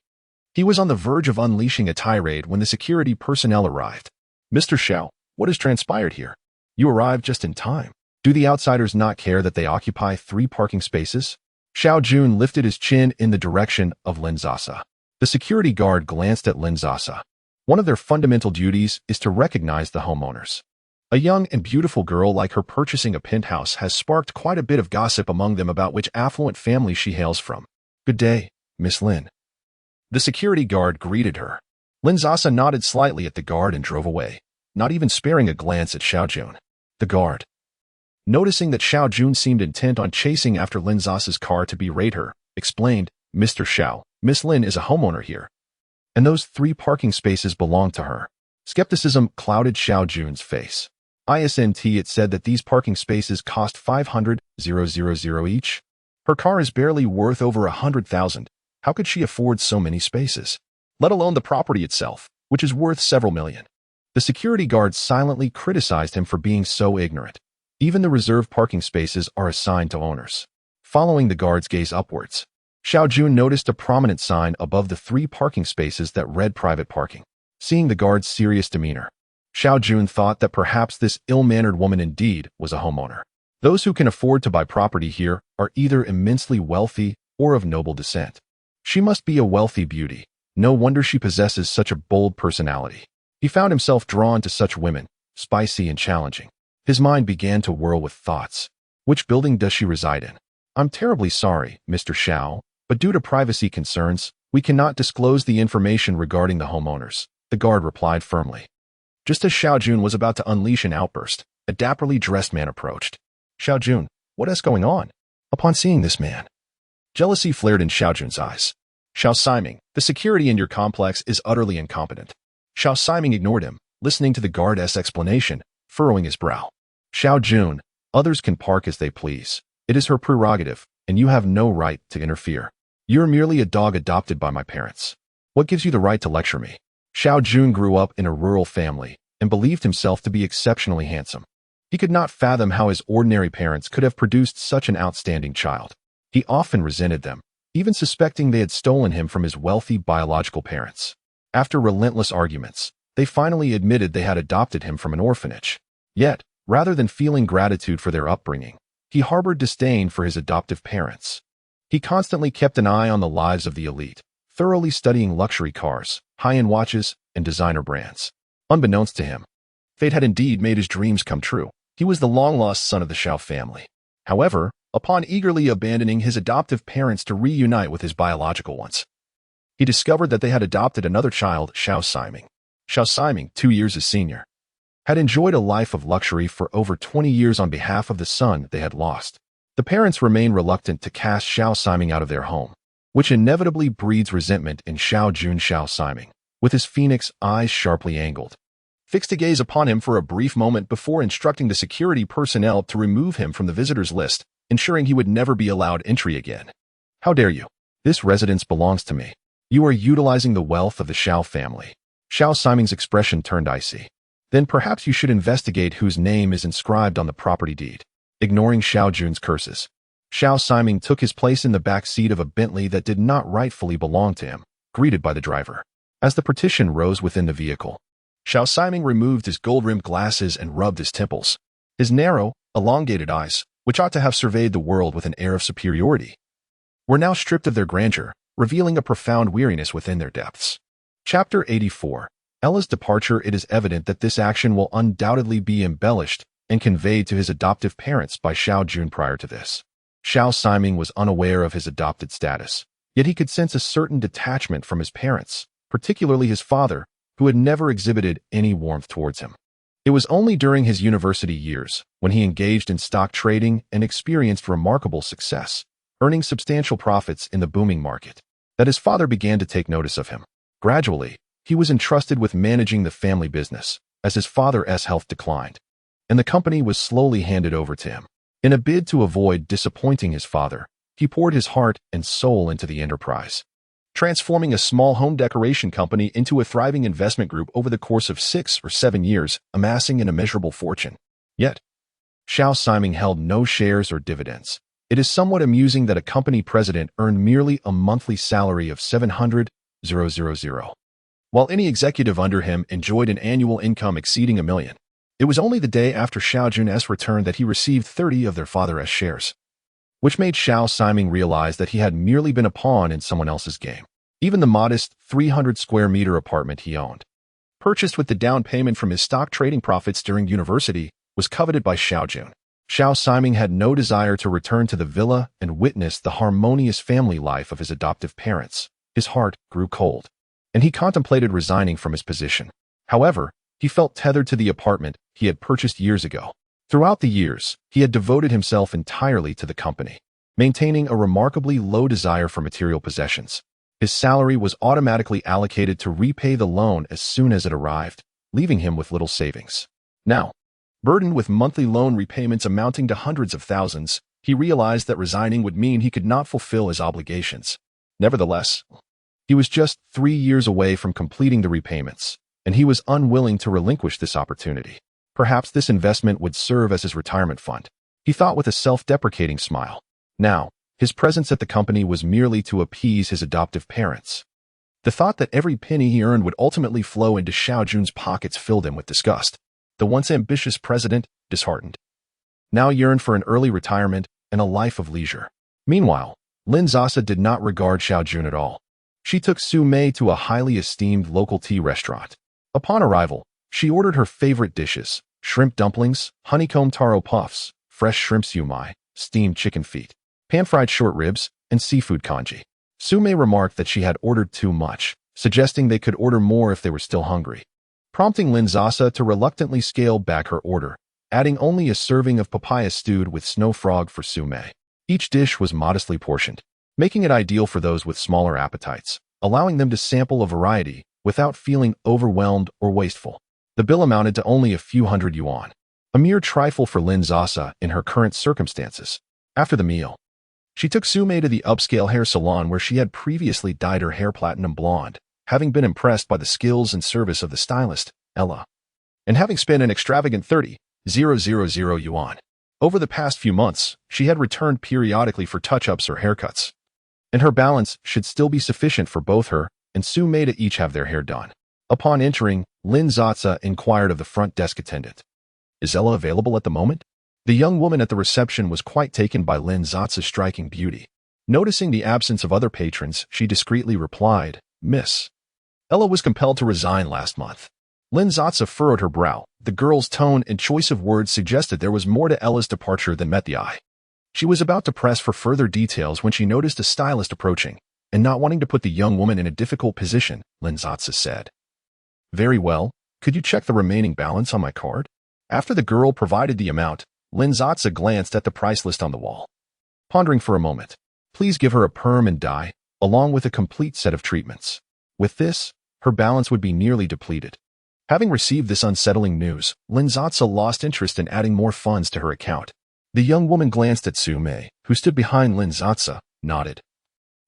He was on the verge of unleashing a tirade when the security personnel arrived. "Mr. Shao, what has transpired here? You arrived just in time. Do the outsiders not care that they occupy 3 parking spaces?" Shao Jun lifted his chin in the direction of Lin Sasa. The security guard glanced at Lin Sasa. One of their fundamental duties is to recognize the homeowners. A young and beautiful girl like her purchasing a penthouse has sparked quite a bit of gossip among them about which affluent family she hails from. "Good day, Miss Lin." The security guard greeted her. Lin Sasa nodded slightly at the guard and drove away, not even sparing a glance at Shao Jun. The guard, noticing that Shao Jun seemed intent on chasing after Lin Sasa's car to berate her, explained, "Mr. Shao, Miss Lin is a homeowner here, and those 3 parking spaces belong to her." Skepticism clouded Shao Jun's face. "Isn't it said that these parking spaces cost 500,000 each?" Her car is barely worth over 100,000. How could she afford so many spaces? Let alone the property itself, which is worth several million. The security guards silently criticized him for being so ignorant. Even the reserved parking spaces are assigned to owners. Following the guard's gaze upwards, Shao Jun noticed a prominent sign above the 3 parking spaces that read private parking. Seeing the guard's serious demeanor, Shao Jun thought that perhaps this ill-mannered woman indeed was a homeowner. Those who can afford to buy property here are either immensely wealthy or of noble descent. She must be a wealthy beauty. No wonder she possesses such a bold personality. He found himself drawn to such women, spicy and challenging. His mind began to whirl with thoughts. Which building does she reside in? I'm terribly sorry, Mr. Shao, but due to privacy concerns, we cannot disclose the information regarding the homeowners, the guard replied firmly. Just as Shao Jun was about to unleash an outburst, a dapperly dressed man approached. Shao Jun, what is going on? Upon seeing this man, jealousy flared in Shao Jun's eyes. Shao Siming, the security in your complex is utterly incompetent. Shao Siming ignored him, listening to the guard's explanation, furrowing his brow. Shao Jun, others can park as they please. It is her prerogative, and you have no right to interfere. You're merely a dog adopted by my parents. What gives you the right to lecture me? Shao Jun grew up in a rural family and believed himself to be exceptionally handsome. He could not fathom how his ordinary parents could have produced such an outstanding child. He often resented them, even suspecting they had stolen him from his wealthy biological parents. After relentless arguments, they finally admitted they had adopted him from an orphanage. Yet, rather than feeling gratitude for their upbringing, he harbored disdain for his adoptive parents. He constantly kept an eye on the lives of the elite, thoroughly studying luxury cars, high-end watches, and designer brands. Unbeknownst to him, fate had indeed made his dreams come true. He was the long-lost son of the Shao family. However, upon eagerly abandoning his adoptive parents to reunite with his biological ones, he discovered that they had adopted another child, Shao Siming. Shao Siming, 2 years his senior, had enjoyed a life of luxury for over 20 years on behalf of the son they had lost. The parents remained reluctant to cast Shao Siming out of their home, which inevitably breeds resentment in Shao Jun. Shao Siming, with his phoenix eyes sharply angled, fixed a gaze upon him for a brief moment before instructing the security personnel to remove him from the visitors list, ensuring he would never be allowed entry again. How dare you? This residence belongs to me. You are utilizing the wealth of the Shao family. Shao Siming's expression turned icy. Then perhaps you should investigate whose name is inscribed on the property deed. Ignoring Shao Jun's curses, Shao Siming took his place in the back seat of a Bentley that did not rightfully belong to him, greeted by the driver. As the partition rose within the vehicle, Shao Siming removed his gold-rimmed glasses and rubbed his temples. His narrow, elongated eyes, which ought to have surveyed the world with an air of superiority, were now stripped of their grandeur, revealing a profound weariness within their depths. Chapter 84. Ella's departure. It is evident that this action will undoubtedly be embellished and conveyed to his adoptive parents by Shao Jun prior to this. Shao Siming was unaware of his adopted status, yet he could sense a certain detachment from his parents, particularly his father, who had never exhibited any warmth towards him. It was only during his university years, when he engaged in stock trading and experienced remarkable success, earning substantial profits in the booming market, that his father began to take notice of him. Gradually, he was entrusted with managing the family business, as his father's health declined, and the company was slowly handed over to him. In a bid to avoid disappointing his father, he poured his heart and soul into the enterprise, transforming a small home decoration company into a thriving investment group over the course of 6 or 7 years, amassing an immeasurable fortune. Yet, Shao Siming held no shares or dividends. It is somewhat amusing that a company president earned merely a monthly salary of 700,000, while any executive under him enjoyed an annual income exceeding $1 million. It was only the day after Shao Jun's return that he received 30 of their father's shares, which made Shao Siming realize that he had merely been a pawn in someone else's game. Even the modest 300 square meter apartment he owned, purchased with the down payment from his stock trading profits during university, was coveted by Shao Jun. Shao Siming had no desire to return to the villa and witness the harmonious family life of his adoptive parents. His heart grew cold, and he contemplated resigning from his position. However, he felt tethered to the apartment he had purchased years ago. Throughout the years, he had devoted himself entirely to the company, maintaining a remarkably low desire for material possessions. His salary was automatically allocated to repay the loan as soon as it arrived, leaving him with little savings. Now, burdened with monthly loan repayments amounting to hundreds of thousands, He realized that resigning would mean he could not fulfill his obligations. Nevertheless, he was just 3 years away from completing the repayments, and he was unwilling to relinquish this opportunity. Perhaps this investment would serve as his retirement fund, he thought with a self-deprecating smile. Now, his presence at the company was merely to appease his adoptive parents. The thought that every penny he earned would ultimately flow into Shao Jun's pockets filled him with disgust. The once ambitious president, disheartened, now yearned for an early retirement and a life of leisure. Meanwhile, Lin Sasa did not regard Shao Jun at all. She took Su Mei to a highly esteemed local tea restaurant. Upon arrival, she ordered her favorite dishes: shrimp dumplings, honeycomb taro puffs, fresh shrimp siu mai, steamed chicken feet, pan-fried short ribs, and seafood congee. Su Mei remarked that she had ordered too much, suggesting they could order more if they were still hungry, prompting Lin Sasa to reluctantly scale back her order, adding only a serving of papaya stewed with snow frog for Su Mei. Each dish was modestly portioned, making it ideal for those with smaller appetites, allowing them to sample a variety without feeling overwhelmed or wasteful. The bill amounted to only a few hundred yuan, a mere trifle for Lin Sasa in her current circumstances. After the meal, she took Su Mei to the upscale hair salon where she had previously dyed her hair platinum blonde, having been impressed by the skills and service of the stylist, Ella, and having spent an extravagant 30,000 yuan. Over the past few months, she had returned periodically for touch-ups or haircuts, and her balance should still be sufficient for both her and Su Mei to each have their hair done. Upon entering, Lin Sasa inquired of the front desk attendant, "Is Ella available at the moment?" The young woman at the reception was quite taken by Lin Sasa's striking beauty. Noticing the absence of other patrons, she discreetly replied, "Miss, Ella was compelled to resign last month." Lin Sasa furrowed her brow. The girl's tone and choice of words suggested there was more to Ella's departure than met the eye. She was about to press for further details when she noticed a stylist approaching, and not wanting to put the young woman in a difficult position, Lin Sasa said, "Very well, could you check the remaining balance on my card?" After the girl provided the amount, Lin Sasa glanced at the price list on the wall. Pondering for a moment, "Please give her a perm and dye, along with a complete set of treatments." With this, her balance would be nearly depleted. Having received this unsettling news, Lin Sasa lost interest in adding more funds to her account. The young woman glanced at Su Mei, who stood behind Lin Sasa, nodded,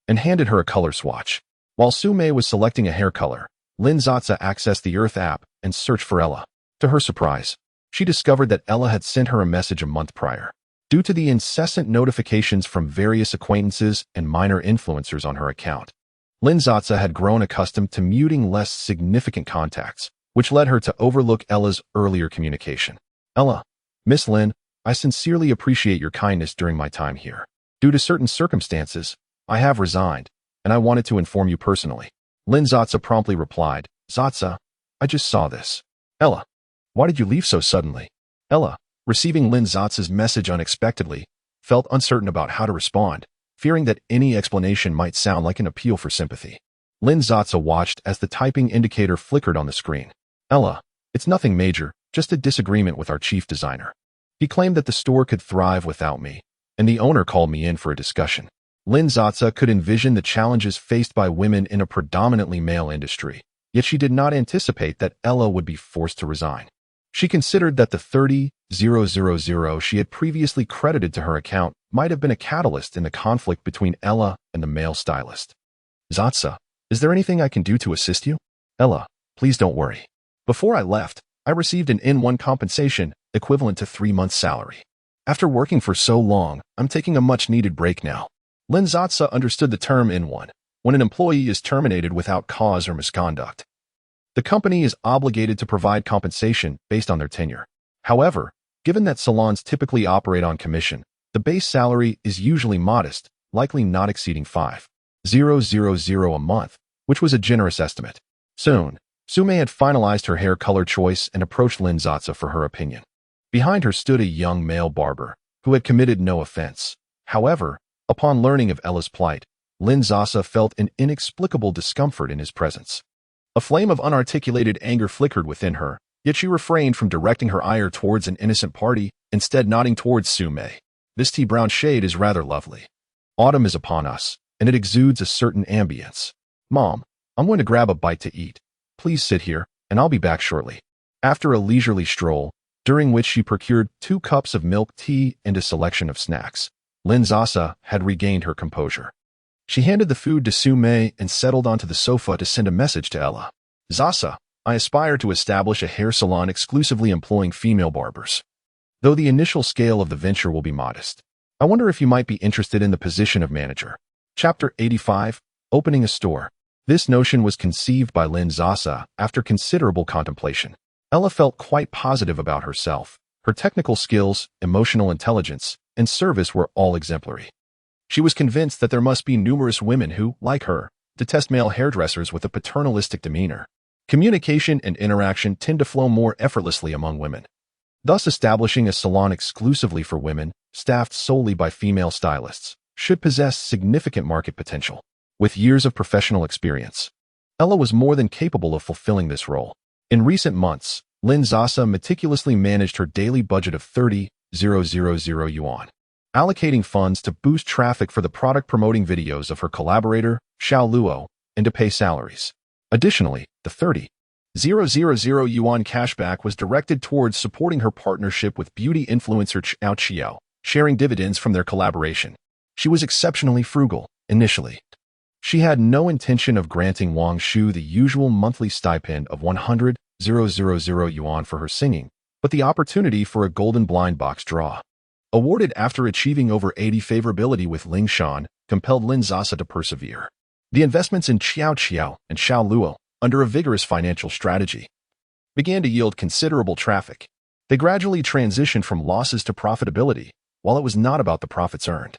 and handed her a color swatch. While Su Mei was selecting a hair color, Lin Sasa accessed the Earth app and searched for Ella. To her surprise, she discovered that Ella had sent her a message a month prior. Due to the incessant notifications from various acquaintances and minor influencers on her account, Lin Sasa had grown accustomed to muting less significant contacts, which led her to overlook Ella's earlier communication. "Ella, Miss Lin, I sincerely appreciate your kindness during my time here. Due to certain circumstances, I have resigned, and I wanted to inform you personally." Lin Sasa promptly replied, "Sasa, I just saw this." "Ella, why did you leave so suddenly?" Ella, receiving Lin Sasa's message unexpectedly, felt uncertain about how to respond, fearing that any explanation might sound like an appeal for sympathy. Lin Sasa watched as the typing indicator flickered on the screen. "Ella, it's nothing major, just a disagreement with our chief designer. He claimed that the store could thrive without me, and the owner called me in for a discussion." Lin Sasa could envision the challenges faced by women in a predominantly male industry, yet she did not anticipate that Ella would be forced to resign. She considered that the 30,000 she had previously credited to her account might have been a catalyst in the conflict between Ella and the male stylist. "Sasa, is there anything I can do to assist you?" "Ella, please don't worry. Before I left, I received an in-one compensation equivalent to 3 months' salary. After working for so long, I'm taking a much-needed break now." Lin Sasa understood the term in-one, when an employee is terminated without cause or misconduct. The company is obligated to provide compensation based on their tenure. However, given that salons typically operate on commission, the base salary is usually modest, likely not exceeding 5,000 a month, which was a generous estimate. Soon, Su Mei had finalized her hair color choice and approached Lin Sasa for her opinion. Behind her stood a young male barber, who had committed no offense. However, upon learning of Ella's plight, Lin Sasa felt an inexplicable discomfort in his presence. A flame of unarticulated anger flickered within her, yet she refrained from directing her ire towards an innocent party, instead nodding towards Su Mei. "This tea-brown shade is rather lovely. Autumn is upon us, and it exudes a certain ambience. Mom, I'm going to grab a bite to eat. Please sit here, and I'll be back shortly." After a leisurely stroll, during which she procured 2 cups of milk tea and a selection of snacks, Lin Sasa had regained her composure. She handed the food to Su Mei and settled onto the sofa to send a message to Ella. Sasa, I aspire to establish a hair salon exclusively employing female barbers. Though the initial scale of the venture will be modest, I wonder if you might be interested in the position of manager. Chapter 85, Opening a Store. This notion was conceived by Lin Sasa after considerable contemplation. Ella felt quite positive about herself. Her technical skills, emotional intelligence, and service were all exemplary. She was convinced that there must be numerous women who, like her, detest male hairdressers with a paternalistic demeanor. Communication and interaction tend to flow more effortlessly among women. Thus, establishing a salon exclusively for women, staffed solely by female stylists, should possess significant market potential. With years of professional experience, Ella was more than capable of fulfilling this role. In recent months, Lin Sasa meticulously managed her daily budget of 30,000 yuan, allocating funds to boost traffic for the product-promoting videos of her collaborator, Shao Yu Yin, and to pay salaries. Additionally, the 30,000 yuan cashback was directed towards supporting her partnership with beauty influencer Chao Qiao, sharing dividends from their collaboration. She was exceptionally frugal, initially. She had no intention of granting Wang Shu the usual monthly stipend of 100,000 yuan for her singing, but the opportunity for a golden blind box draw, awarded after achieving over 80 favorability with Ling Shan, compelled Lin Sasa to persevere. The investments in Chao Qiao and Shao Yu Yin, under a vigorous financial strategy, began to yield considerable traffic. They gradually transitioned from losses to profitability, while it was not about the profits earned.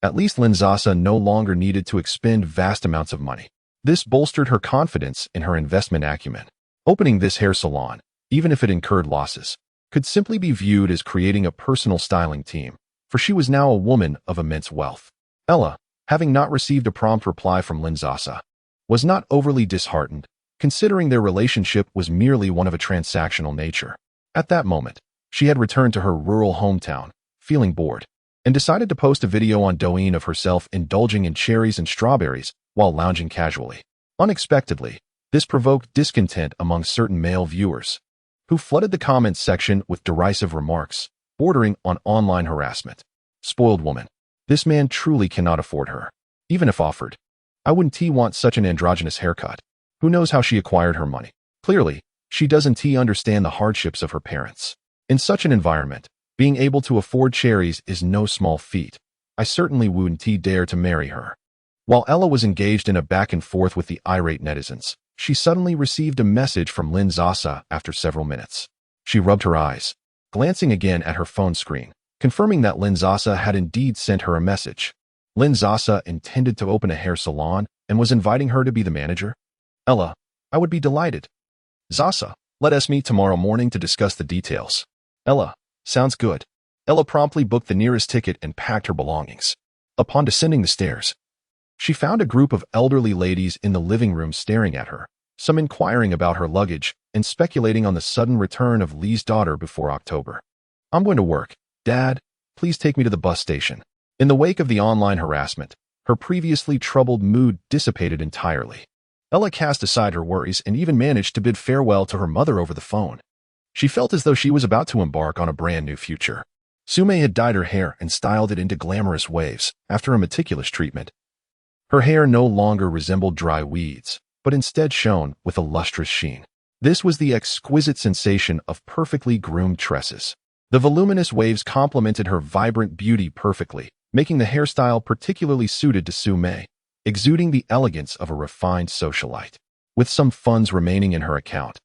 At least Lin Sasa no longer needed to expend vast amounts of money. This bolstered her confidence in her investment acumen. Opening this hair salon, even if it incurred losses, could simply be viewed as creating a personal styling team, for she was now a woman of immense wealth. Ella, having not received a prompt reply from Lin Sasa, was not overly disheartened, considering their relationship was merely one of a transactional nature. At that moment, she had returned to her rural hometown, feeling bored, and decided to post a video on Douyin of herself indulging in cherries and strawberries while lounging casually. Unexpectedly, this provoked discontent among certain male viewers, who flooded the comments section with derisive remarks, bordering on online harassment. Spoiled woman. This man truly cannot afford her. Even if offered, I wouldn't want such an androgynous haircut. Who knows how she acquired her money? Clearly, she doesn't understand the hardships of her parents. In such an environment, being able to afford cherries is no small feat. I certainly wouldn't dare to marry her. While Ella was engaged in a back and forth with the irate netizens, she suddenly received a message from Lin Sasa after several minutes. She rubbed her eyes, glancing again at her phone screen, confirming that Lin Sasa had indeed sent her a message. Lin Sasa intended to open a hair salon and was inviting her to be the manager? Ella, I would be delighted. Sasa, let us meet tomorrow morning to discuss the details. Ella, sounds good. Ella promptly booked the nearest ticket and packed her belongings. Upon descending the stairs, she found a group of elderly ladies in the living room staring at her, some inquiring about her luggage and speculating on the sudden return of Li's daughter before October. I'm going to work. Dad, please take me to the bus station. In the wake of the online harassment, her previously troubled mood dissipated entirely. Ella cast aside her worries and even managed to bid farewell to her mother over the phone. She felt as though she was about to embark on a brand new future. Su Mei had dyed her hair and styled it into glamorous waves after a meticulous treatment. Her hair no longer resembled dry weeds, but instead shone with a lustrous sheen. This was the exquisite sensation of perfectly groomed tresses. The voluminous waves complemented her vibrant beauty perfectly, making the hairstyle particularly suited to Su Mei, exuding the elegance of a refined socialite. With some funds remaining in her account,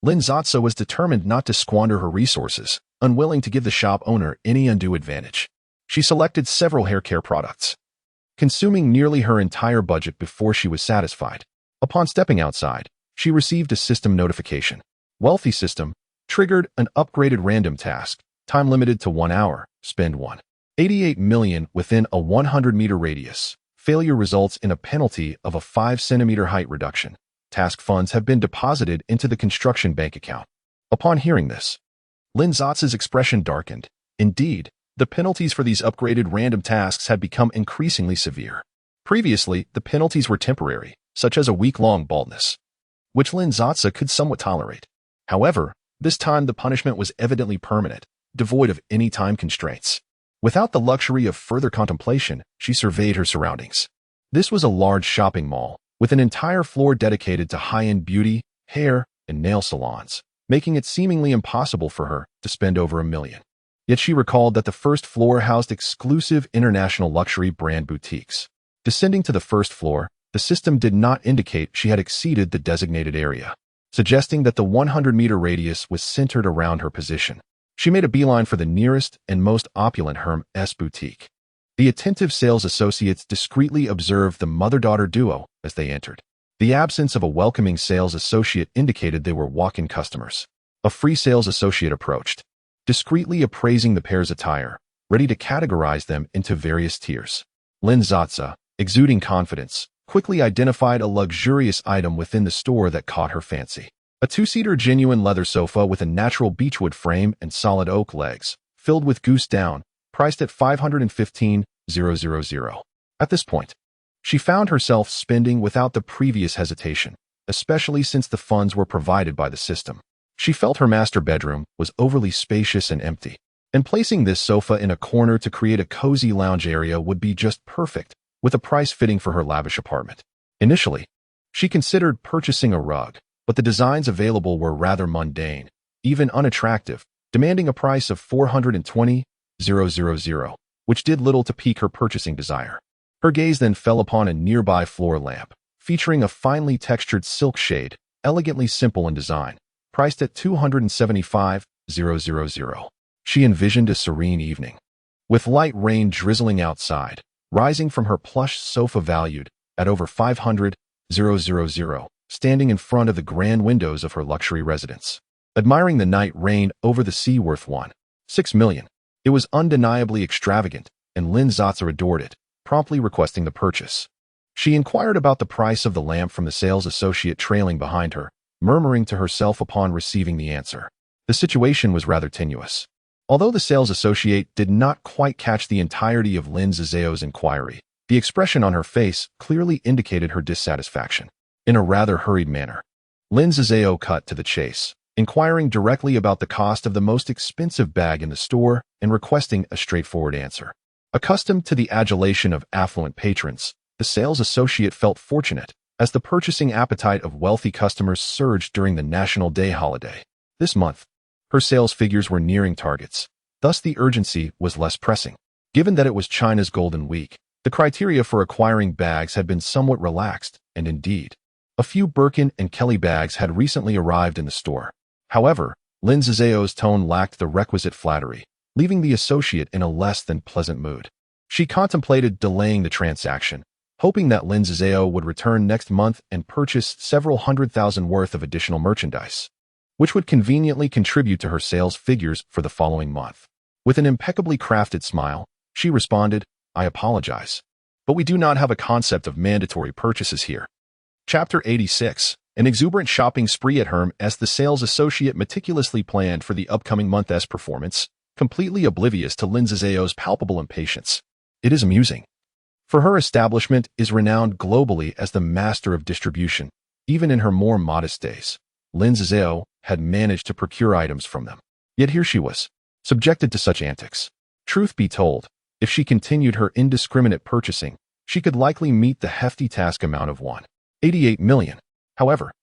Lin Sasa was determined not to squander her resources, unwilling to give the shop owner any undue advantage. She selected several hair care products, consuming nearly her entire budget before she was satisfied. Upon stepping outside, she received a system notification. Wealthy system, triggered an upgraded random task, time limited to 1 hour, spend 188 million within a 100-meter radius. Failure results in a penalty of a 5-centimeter height reduction. Task funds have been deposited into the construction bank account. Upon hearing this, Lin Sasa's expression darkened. Indeed, the penalties for these upgraded random tasks had become increasingly severe. Previously, the penalties were temporary, such as a week-long baldness, which Lin Sasa could somewhat tolerate. However, this time the punishment was evidently permanent, devoid of any time constraints. Without the luxury of further contemplation, she surveyed her surroundings. This was a large shopping mall, with an entire floor dedicated to high-end beauty, hair, and nail salons, making it seemingly impossible for her to spend over $1 million. Yet she recalled that the first floor housed exclusive international luxury brand boutiques. Descending to the first floor, the system did not indicate she had exceeded the designated area, suggesting that the 100-meter radius was centered around her position. She made a beeline for the nearest and most opulent Hermes boutique. The attentive sales associates discreetly observed the mother-daughter duo as they entered. The absence of a welcoming sales associate indicated they were walk-in customers. A free sales associate approached, discreetly appraising the pair's attire, ready to categorize them into various tiers. Lin Sasa, exuding confidence, quickly identified a luxurious item within the store that caught her fancy. A two-seater genuine leather sofa with a natural beechwood frame and solid oak legs, filled with goose down, priced at $515,000. At this point, she found herself spending without the previous hesitation, especially since the funds were provided by the system. She felt her master bedroom was overly spacious and empty, and placing this sofa in a corner to create a cozy lounge area would be just perfect, with a price fitting for her lavish apartment. Initially, she considered purchasing a rug, but the designs available were rather mundane, even unattractive, demanding a price of $420,000, which did little to pique her purchasing desire. Her gaze then fell upon a nearby floor lamp, featuring a finely textured silk shade, elegantly simple in design, priced at $275,000. She envisioned a serene evening, with light rain drizzling outside, rising from her plush sofa valued at over $500,000, standing in front of the grand windows of her luxury residence. Admiring the night rain over the sea worth $1.6 million. It was undeniably extravagant, and Lin Sasa adored it, promptly requesting the purchase. She inquired about the price of the lamp from the sales associate trailing behind her, murmuring to herself upon receiving the answer. The situation was rather tenuous. Although the sales associate did not quite catch the entirety of Lin Sasa's inquiry, the expression on her face clearly indicated her dissatisfaction. In a rather hurried manner, Lin Sasa cut to the chase, inquiring directly about the cost of the most expensive bag in the store and requesting a straightforward answer. Accustomed to the adulation of affluent patrons, the sales associate felt fortunate, as the purchasing appetite of wealthy customers surged during the National Day holiday. This month, her sales figures were nearing targets, thus the urgency was less pressing. Given that it was China's Golden Week, the criteria for acquiring bags had been somewhat relaxed, and indeed, a few Birkin and Kelly bags had recently arrived in the store. However, Lin Sasa's tone lacked the requisite flattery, leaving the associate in a less than pleasant mood. She contemplated delaying the transaction, hoping that Lin Sasa would return next month and purchase several $100,000 worth of additional merchandise, which would conveniently contribute to her sales figures for the following month. With an impeccably crafted smile, she responded, "I apologize, but we do not have a concept of mandatory purchases here." Chapter 86. An exuberant shopping spree at Hermes as the sales associate meticulously planned for the upcoming month's performance, completely oblivious to Lin Sasa's palpable impatience. It is amusing, for her establishment is renowned globally as the master of distribution. Even in her more modest days, Lin Sasa had managed to procure items from them. Yet here she was, subjected to such antics. Truth be told, if she continued her indiscriminate purchasing, she could likely meet the hefty task amount of $1.88 million. However,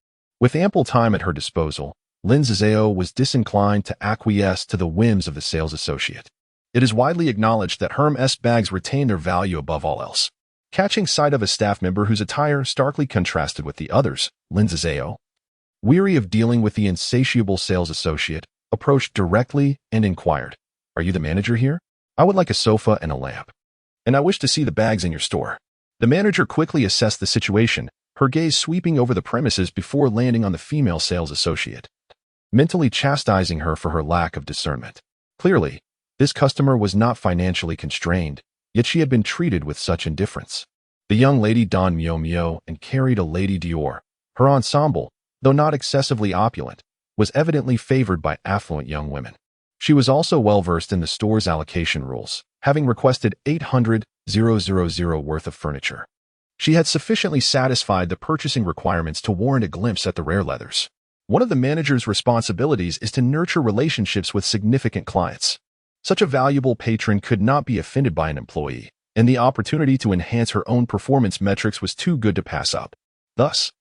with ample time at her disposal, Lin Sasa was disinclined to acquiesce to the whims of the sales associate. It is widely acknowledged that Hermes bags retain their value above all else. Catching sight of a staff member whose attire starkly contrasted with the others, Lin Sasa, weary of dealing with the insatiable sales associate, approached directly and inquired, "Are you the manager here? I would like a sofa and a lamp, and I wish to see the bags in your store." The manager quickly assessed the situation, her gaze sweeping over the premises before landing on the female sales associate, mentally chastising her for her lack of discernment. Clearly, this customer was not financially constrained, yet she had been treated with such indifference. The young lady donned Miu Miu and carried a Lady Dior. Her ensemble, though not excessively opulent, was evidently favored by affluent young women. She was also well-versed in the store's allocation rules, having requested $800,000 worth of furniture. She had sufficiently satisfied the purchasing requirements to warrant a glimpse at the rare leathers. One of the manager's responsibilities is to nurture relationships with significant clients. Such a valuable patron could not be offended by an employee, and the opportunity to enhance her own performance metrics was too good to pass up. Thus,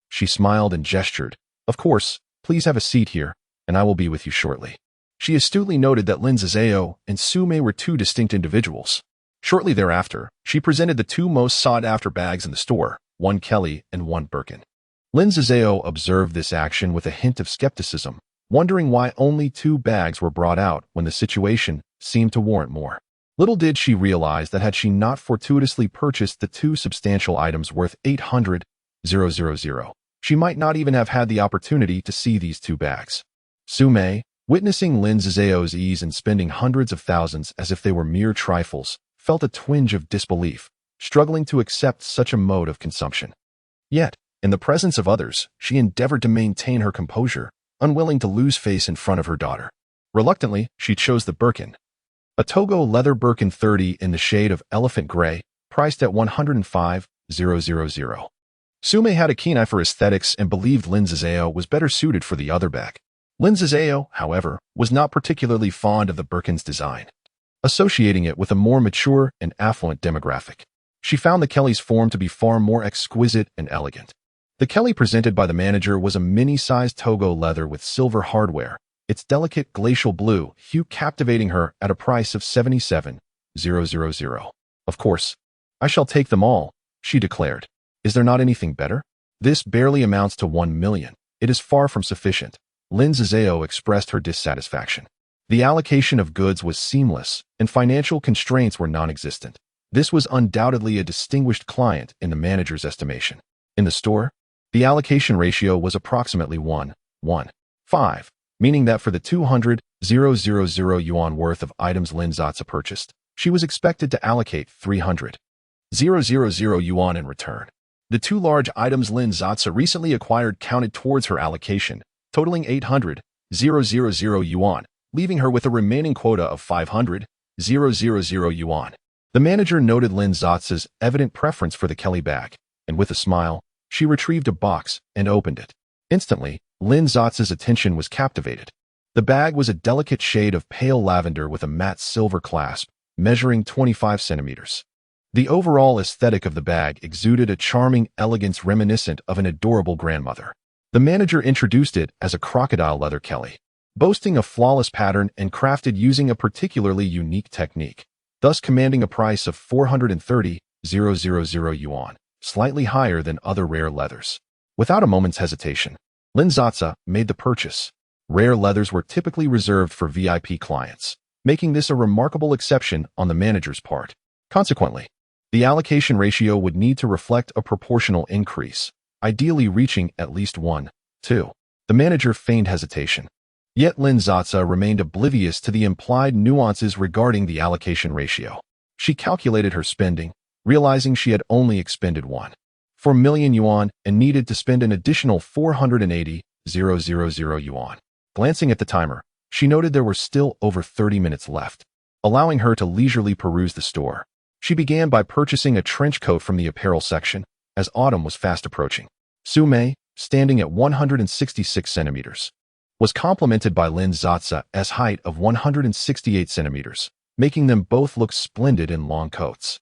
she smiled and gestured, "Of course, please have a seat here, and I will be with you shortly." She astutely noted that Lin Sasa and Sume were two distinct individuals. Shortly thereafter, she presented the two most sought-after bags in the store, one Kelly and one Birkin. Lin Sasa observed this action with a hint of skepticism, wondering why only two bags were brought out when the situation seemed to warrant more. Little did she realize that had she not fortuitously purchased the two substantial items worth 800,000, she might not even have had the opportunity to see these two bags. Sume, witnessing Lin Sasa's ease in spending hundreds of thousands as if they were mere trifles, felt a twinge of disbelief, struggling to accept such a mode of consumption. Yet, in the presence of others, she endeavored to maintain her composure, unwilling to lose face in front of her daughter. Reluctantly, she chose the Birkin. A Togo leather Birkin 30 in the shade of elephant gray, priced at 105,000. Sume had a keen eye for aesthetics and believed Lin Sasa was better suited for the other bag. Lin Sasa, however, was not particularly fond of the Birkin's design, associating it with a more mature and affluent demographic. She found the Kelly's form to be far more exquisite and elegant. The Kelly presented by the manager was a mini-sized Togo leather with silver hardware, its delicate glacial blue hue captivating her at a price of 77,000. "Of course, I shall take them all," she declared. "Is there not anything better? This barely amounts to 1 million. It is far from sufficient." Lin Sasa expressed her dissatisfaction. The allocation of goods was seamless, and financial constraints were non-existent. This was undoubtedly a distinguished client in the manager's estimation. In the store, the allocation ratio was approximately 1:1:5, meaning that for the 200,000 yuan worth of items Lin Sasa purchased, she was expected to allocate 300,000 yuan in return. The two large items Lin Sasa recently acquired counted towards her allocation, totaling 800,000 yuan, leaving her with a remaining quota of 500,000 yuan. The manager noted Lin Sasa's evident preference for the Kelly bag, and with a smile, she retrieved a box and opened it. Instantly, Lin Sasa's attention was captivated. The bag was a delicate shade of pale lavender with a matte silver clasp, measuring 25 centimeters. The overall aesthetic of the bag exuded a charming elegance reminiscent of an adorable grandmother. The manager introduced it as a crocodile leather Kelly, boasting a flawless pattern and crafted using a particularly unique technique, thus commanding a price of 430,000 yuan, slightly higher than other rare leathers. Without a moment's hesitation, Lin Sasa made the purchase. Rare leathers were typically reserved for VIP clients, making this a remarkable exception on the manager's part. Consequently, the allocation ratio would need to reflect a proportional increase, ideally reaching at least 1:2. The manager feigned hesitation. Yet Lin Sasa remained oblivious to the implied nuances regarding the allocation ratio. She calculated her spending, realizing she had only expended 1.4 million yuan and needed to spend an additional 480,000 yuan. Glancing at the timer, she noted there were still over 30 minutes left, allowing her to leisurely peruse the store. She began by purchasing a trench coat from the apparel section, as autumn was fast approaching. Sume, standing at 166 centimeters, was complemented by Lin Sasa's height of 168 centimeters, making them both look splendid in long coats.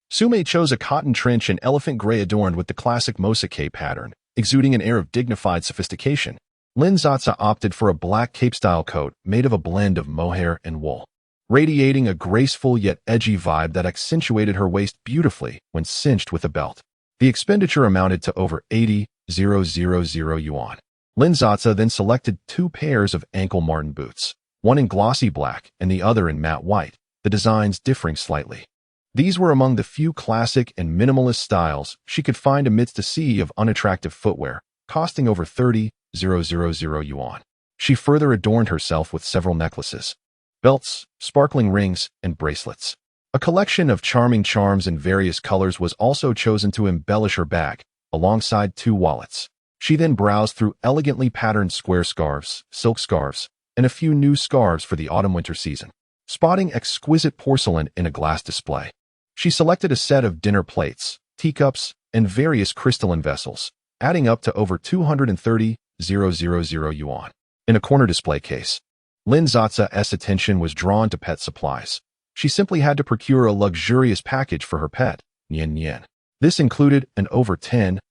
Sume chose a cotton trench and elephant gray adorned with the classic mosaic pattern, exuding an air of dignified sophistication. Lin Sasa opted for a black cape-style coat made of a blend of mohair and wool, radiating a graceful yet edgy vibe that accentuated her waist beautifully when cinched with a belt. The expenditure amounted to over 80,000 yuan. Lin Sasa then selected two pairs of ankle marten boots, one in glossy black and the other in matte white, the designs differing slightly. These were among the few classic and minimalist styles she could find amidst a sea of unattractive footwear, costing over 30,000 yuan. She further adorned herself with several necklaces, belts, sparkling rings, and bracelets. A collection of charming charms in various colors was also chosen to embellish her bag, alongside two wallets. She then browsed through elegantly patterned square scarves, silk scarves, and a few new scarves for the autumn-winter season. Spotting exquisite porcelain in a glass display, she selected a set of dinner plates, teacups, and various crystalline vessels, adding up to over 230,000 yuan. In a corner display case, Lin Sasa's attention was drawn to pet supplies. She simply had to procure a luxurious package for her pet, Yin Yin. This included an over 10,000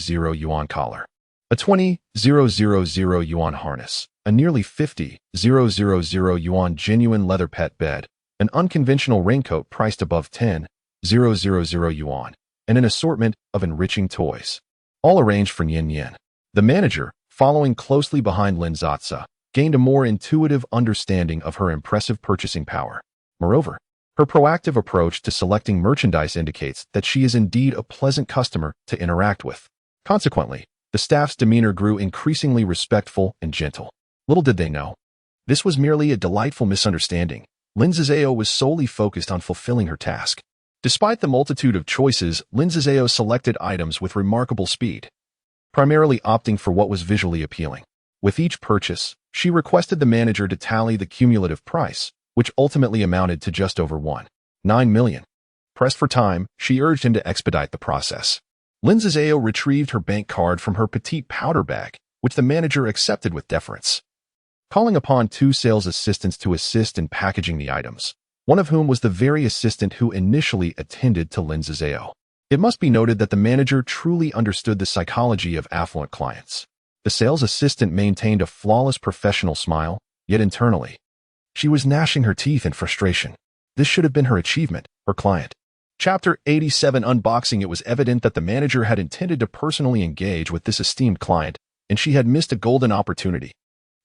yuan collar, a 20,000 yuan harness, a nearly 50,000 yuan genuine leather pet bed, an unconventional raincoat priced above 10,000 yuan, and an assortment of enriching toys, all arranged for Yin Yin. The manager, following closely behind Lin Sasa, gained a more intuitive understanding of her impressive purchasing power. Moreover, her proactive approach to selecting merchandise indicates that she is indeed a pleasant customer to interact with. Consequently, the staff's demeanor grew increasingly respectful and gentle. Little did they know, this was merely a delightful misunderstanding. Lin Sasa was solely focused on fulfilling her task. Despite the multitude of choices, Lin Sasa selected items with remarkable speed, primarily opting for what was visually appealing. With each purchase, she requested the manager to tally the cumulative price, which ultimately amounted to just over 1.9 million. Pressed for time, she urged him to expedite the process. Lin Sasa retrieved her bank card from her petite powder bag, which the manager accepted with deference. Calling upon 2 sales assistants to assist in packaging the items, one of whom was the very assistant who initially attended to Lin Sasa. It must be noted that the manager truly understood the psychology of affluent clients. The sales assistant maintained a flawless professional smile, yet internally, she was gnashing her teeth in frustration. This should have been her achievement, her client. Chapter 87 Unboxing. It was evident that the manager had intended to personally engage with this esteemed client, and she had missed a golden opportunity.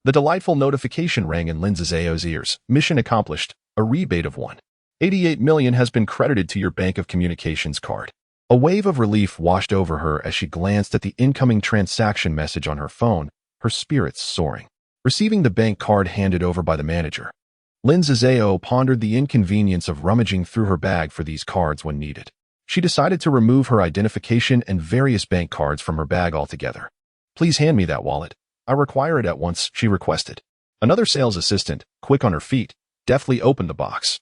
The delightful notification rang in Lin Sasa's ears. Mission accomplished. A rebate of 1.88 million has been credited to your Bank of Communications card. A wave of relief washed over her as she glanced at the incoming transaction message on her phone, her spirits soaring. Receiving the bank card handed over by the manager, Lin Sasa pondered the inconvenience of rummaging through her bag for these cards when needed. She decided to remove her identification and various bank cards from her bag altogether. Please hand me that wallet. I require it at once, she requested. Another sales assistant, quick on her feet, deftly opened the box,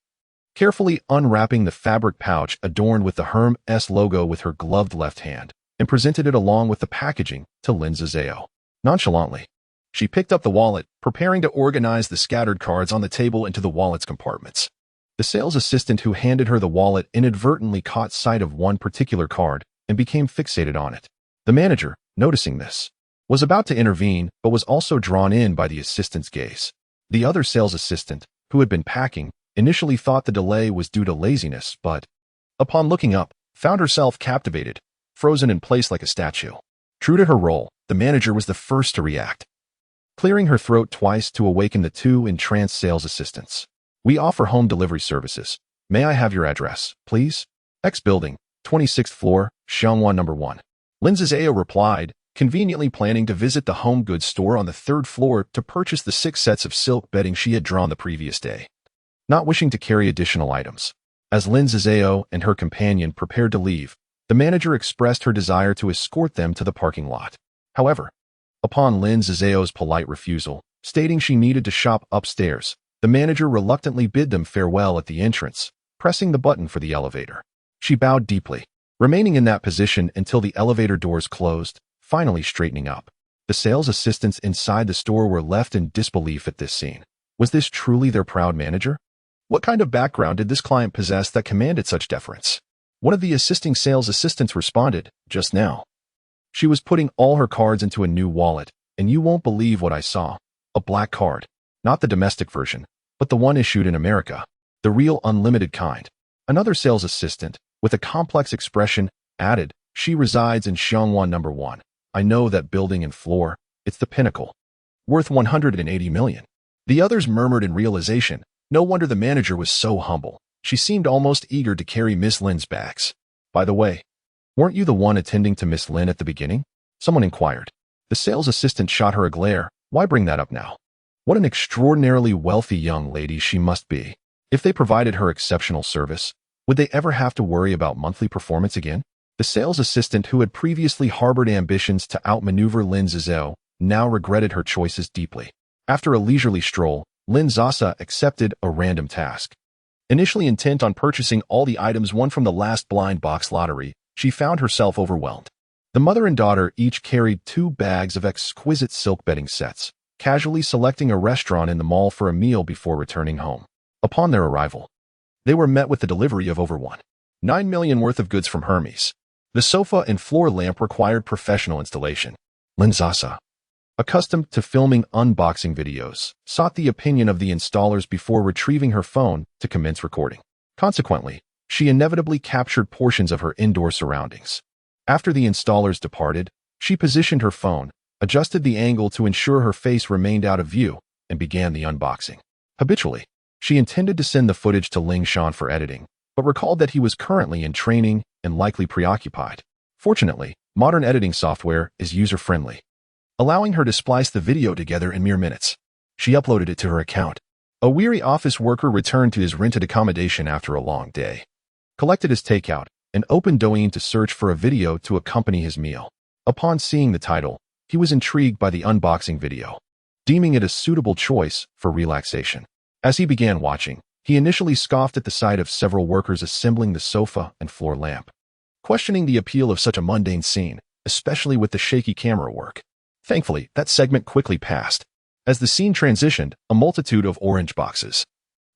carefully unwrapping the fabric pouch adorned with the Hermes logo with her gloved left hand, and presented it along with the packaging to Lin Sasa. Nonchalantly, she picked up the wallet, preparing to organize the scattered cards on the table into the wallet's compartments. The sales assistant who handed her the wallet inadvertently caught sight of one particular card and became fixated on it. The manager, noticing this, was about to intervene but was also drawn in by the assistant's gaze. The other sales assistant, who had been packing, initially thought the delay was due to laziness, but, upon looking up, found herself captivated, frozen in place like a statue. True to her role, the manager was the first to react, clearing her throat twice to awaken the 2 entranced sales assistants. We offer home delivery services. May I have your address, please? X Building, 26th floor, Shenhao number 1. Lin Sasa replied, conveniently planning to visit the home goods store on the 3rd floor to purchase the 6 sets of silk bedding she had drawn the previous day, not wishing to carry additional items. As Lin Sasa and her companion prepared to leave, the manager expressed her desire to escort them to the parking lot. However, upon Lin Sasa's polite refusal, stating she needed to shop upstairs, the manager reluctantly bid them farewell at the entrance, pressing the button for the elevator. She bowed deeply, remaining in that position until the elevator doors closed, finally straightening up. The sales assistants inside the store were left in disbelief at this scene. Was this truly their proud manager? What kind of background did this client possess that commanded such deference? One of the assisting sales assistants responded, just now. She was putting all her cards into a new wallet, and you won't believe what I saw. A black card. Not the domestic version, but the one issued in America. The real unlimited kind. Another sales assistant, with a complex expression, added, she resides in Shenhao number 1. I know that building and floor. It's the pinnacle. Worth 180 million. The others murmured in realization. No wonder the manager was so humble. She seemed almost eager to carry Miss Lin's bags. By the way, weren't you the one attending to Miss Lin at the beginning? Someone inquired. The sales assistant shot her a glare. Why bring that up now? What an extraordinarily wealthy young lady she must be. If they provided her exceptional service, would they ever have to worry about monthly performance again? The sales assistant who had previously harbored ambitions to outmaneuver Lin Sasa now regretted her choices deeply. After a leisurely stroll, Lin Sasa accepted a random task. Initially intent on purchasing all the items won from the last blind box lottery, she found herself overwhelmed. The mother and daughter each carried 2 bags of exquisite silk bedding sets, casually selecting a restaurant in the mall for a meal before returning home. Upon their arrival, they were met with the delivery of over 1.9 million worth of goods from Hermes. The sofa and floor lamp required professional installation. Lin Sasa, accustomed to filming unboxing videos, sought the opinion of the installers before retrieving her phone to commence recording. Consequently, she inevitably captured portions of her indoor surroundings. After the installers departed, she positioned her phone, adjusted the angle to ensure her face remained out of view, and began the unboxing. Habitually, she intended to send the footage to Ling Shan for editing, but recalled that he was currently in training and likely preoccupied. Fortunately, modern editing software is user-friendly, allowing her to splice the video together in mere minutes. She uploaded it to her account. A weary office worker returned to his rented accommodation after a long day, collected his takeout, and opened Douyin to search for a video to accompany his meal. Upon seeing the title, he was intrigued by the unboxing video, deeming it a suitable choice for relaxation. As he began watching, he initially scoffed at the sight of several workers assembling the sofa and floor lamp, questioning the appeal of such a mundane scene, especially with the shaky camera work. Thankfully, that segment quickly passed. As the scene transitioned, a multitude of orange boxes,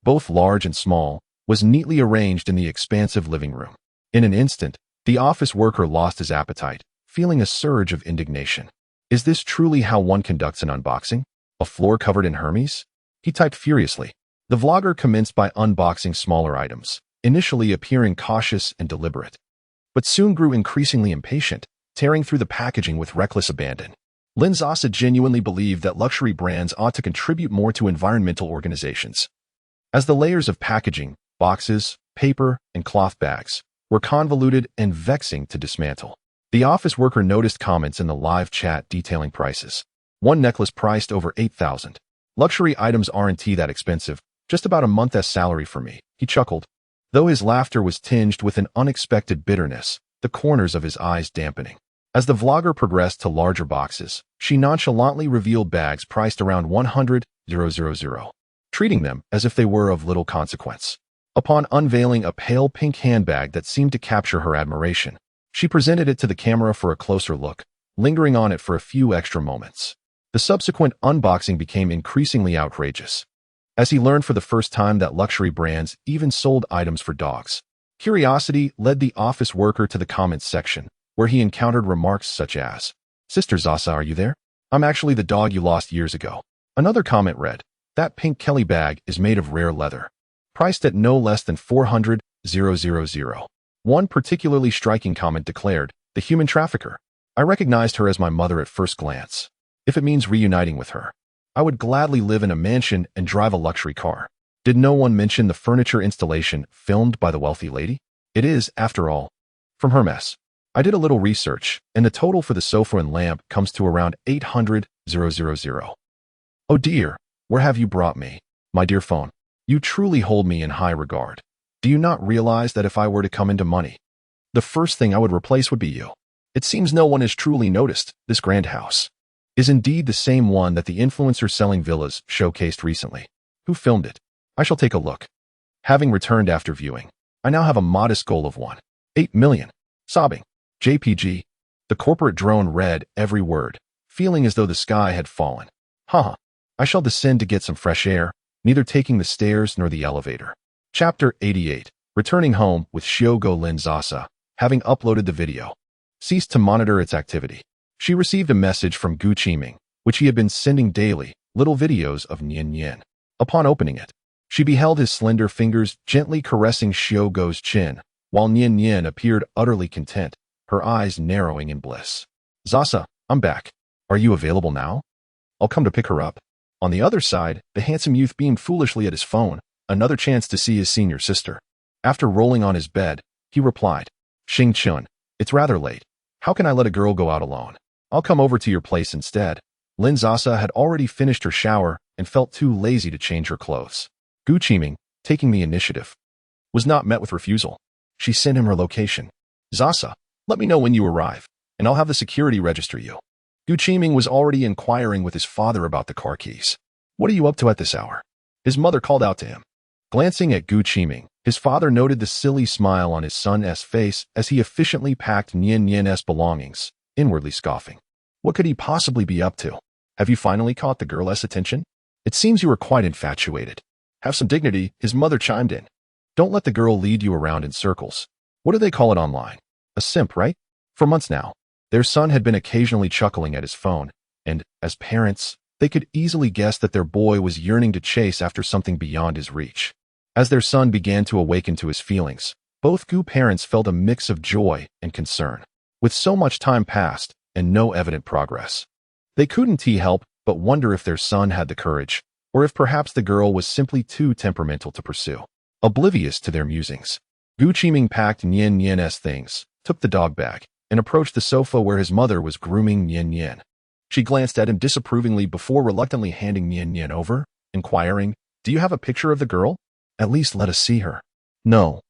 both large and small, was neatly arranged in the expansive living room. In an instant, the office worker lost his appetite, feeling a surge of indignation. Is this truly how one conducts an unboxing? A floor covered in Hermes? He typed furiously. The vlogger commenced by unboxing smaller items, initially appearing cautious and deliberate, but soon grew increasingly impatient, tearing through the packaging with reckless abandon. Lin Sasa genuinely believed that luxury brands ought to contribute more to environmental organizations. As the layers of packaging, boxes, paper, and cloth bags were convoluted and vexing to dismantle, the office worker noticed comments in the live chat detailing prices. One necklace priced over 8,000. Luxury items aren't that expensive, just about a month's salary for me, he chuckled. Though his laughter was tinged with an unexpected bitterness, the corners of his eyes dampening. As the vlogger progressed to larger boxes, she nonchalantly revealed bags priced around 100,000, treating them as if they were of little consequence. Upon unveiling a pale pink handbag that seemed to capture her admiration, she presented it to the camera for a closer look, lingering on it for a few extra moments. The subsequent unboxing became increasingly outrageous, as he learned for the first time that luxury brands even sold items for dogs. Curiosity led the office worker to the comments section, where he encountered remarks such as, "Sister Sasa, are you there? I'm actually the dog you lost years ago." Another comment read, "That pink Kelly bag is made of rare leather, priced at no less than 400,000. One particularly striking comment declared, "The human trafficker. I recognized her as my mother at first glance. If it means reuniting with her, I would gladly live in a mansion and drive a luxury car." Did no one mention the furniture installation filmed by the wealthy lady? It is, after all, from Hermes. I did a little research, and the total for the sofa and lamp comes to around 800,000. Oh dear, where have you brought me, my dear phone? You truly hold me in high regard. Do you not realize that if I were to come into money, the first thing I would replace would be you? It seems no one has truly noticed this grand house is indeed the same one that the influencer selling villas showcased recently. Who filmed it? I shall take a look. Having returned after viewing, I now have a modest goal of 1.8 million. Sobbing. JPG. The corporate drone read every word, feeling as though the sky had fallen. Haha. I shall descend to get some fresh air, neither taking the stairs nor the elevator. Chapter 88. Returning home with Lin Sasa, having uploaded the video, ceased to monitor its activity. She received a message from Gu Qiming, which he had been sending daily, little videos of Nian Yin. Upon opening it, she beheld his slender fingers gently caressing Xiaogo's chin, while Nian Yin appeared utterly content, her eyes narrowing in bliss. "Sasa, I'm back. Are you available now? I'll come to pick her up." On the other side, the handsome youth beamed foolishly at his phone, another chance to see his senior sister. After rolling on his bed, he replied, "Xing Chun, it's rather late. How can I let a girl go out alone? I'll come over to your place instead." Lin Sasa had already finished her shower and felt too lazy to change her clothes. Gu Qiming, taking the initiative, was not met with refusal. She sent him her location. "Sasa, let me know when you arrive, and I'll have the security register you." Gu Qiming was already inquiring with his father about the car keys. "What are you up to at this hour?" His mother called out to him. Glancing at Gu Qiming, his father noted the silly smile on his son's face as he efficiently packed Nian Yin's belongings, inwardly scoffing. What could he possibly be up to? Have you finally caught the girl's attention? It seems you are quite infatuated. Have some dignity, his mother chimed in. Don't let the girl lead you around in circles. What do they call it online? A simp, right? For months now, their son had been occasionally chuckling at his phone, and, as parents, they could easily guess that their boy was yearning to chase after something beyond his reach. As their son began to awaken to his feelings, both Gu parents felt a mix of joy and concern. With so much time passed and no evident progress, they couldn't help but wonder if their son had the courage, or if perhaps the girl was simply too temperamental to pursue. Oblivious to their musings, Gu Qiming packed Nian Nian's things, took the dog bag, and approached the sofa where his mother was grooming Nian Nian. She glanced at him disapprovingly before reluctantly handing Nian Nian over, inquiring, "Do you have a picture of the girl? At least let us see her." "No,"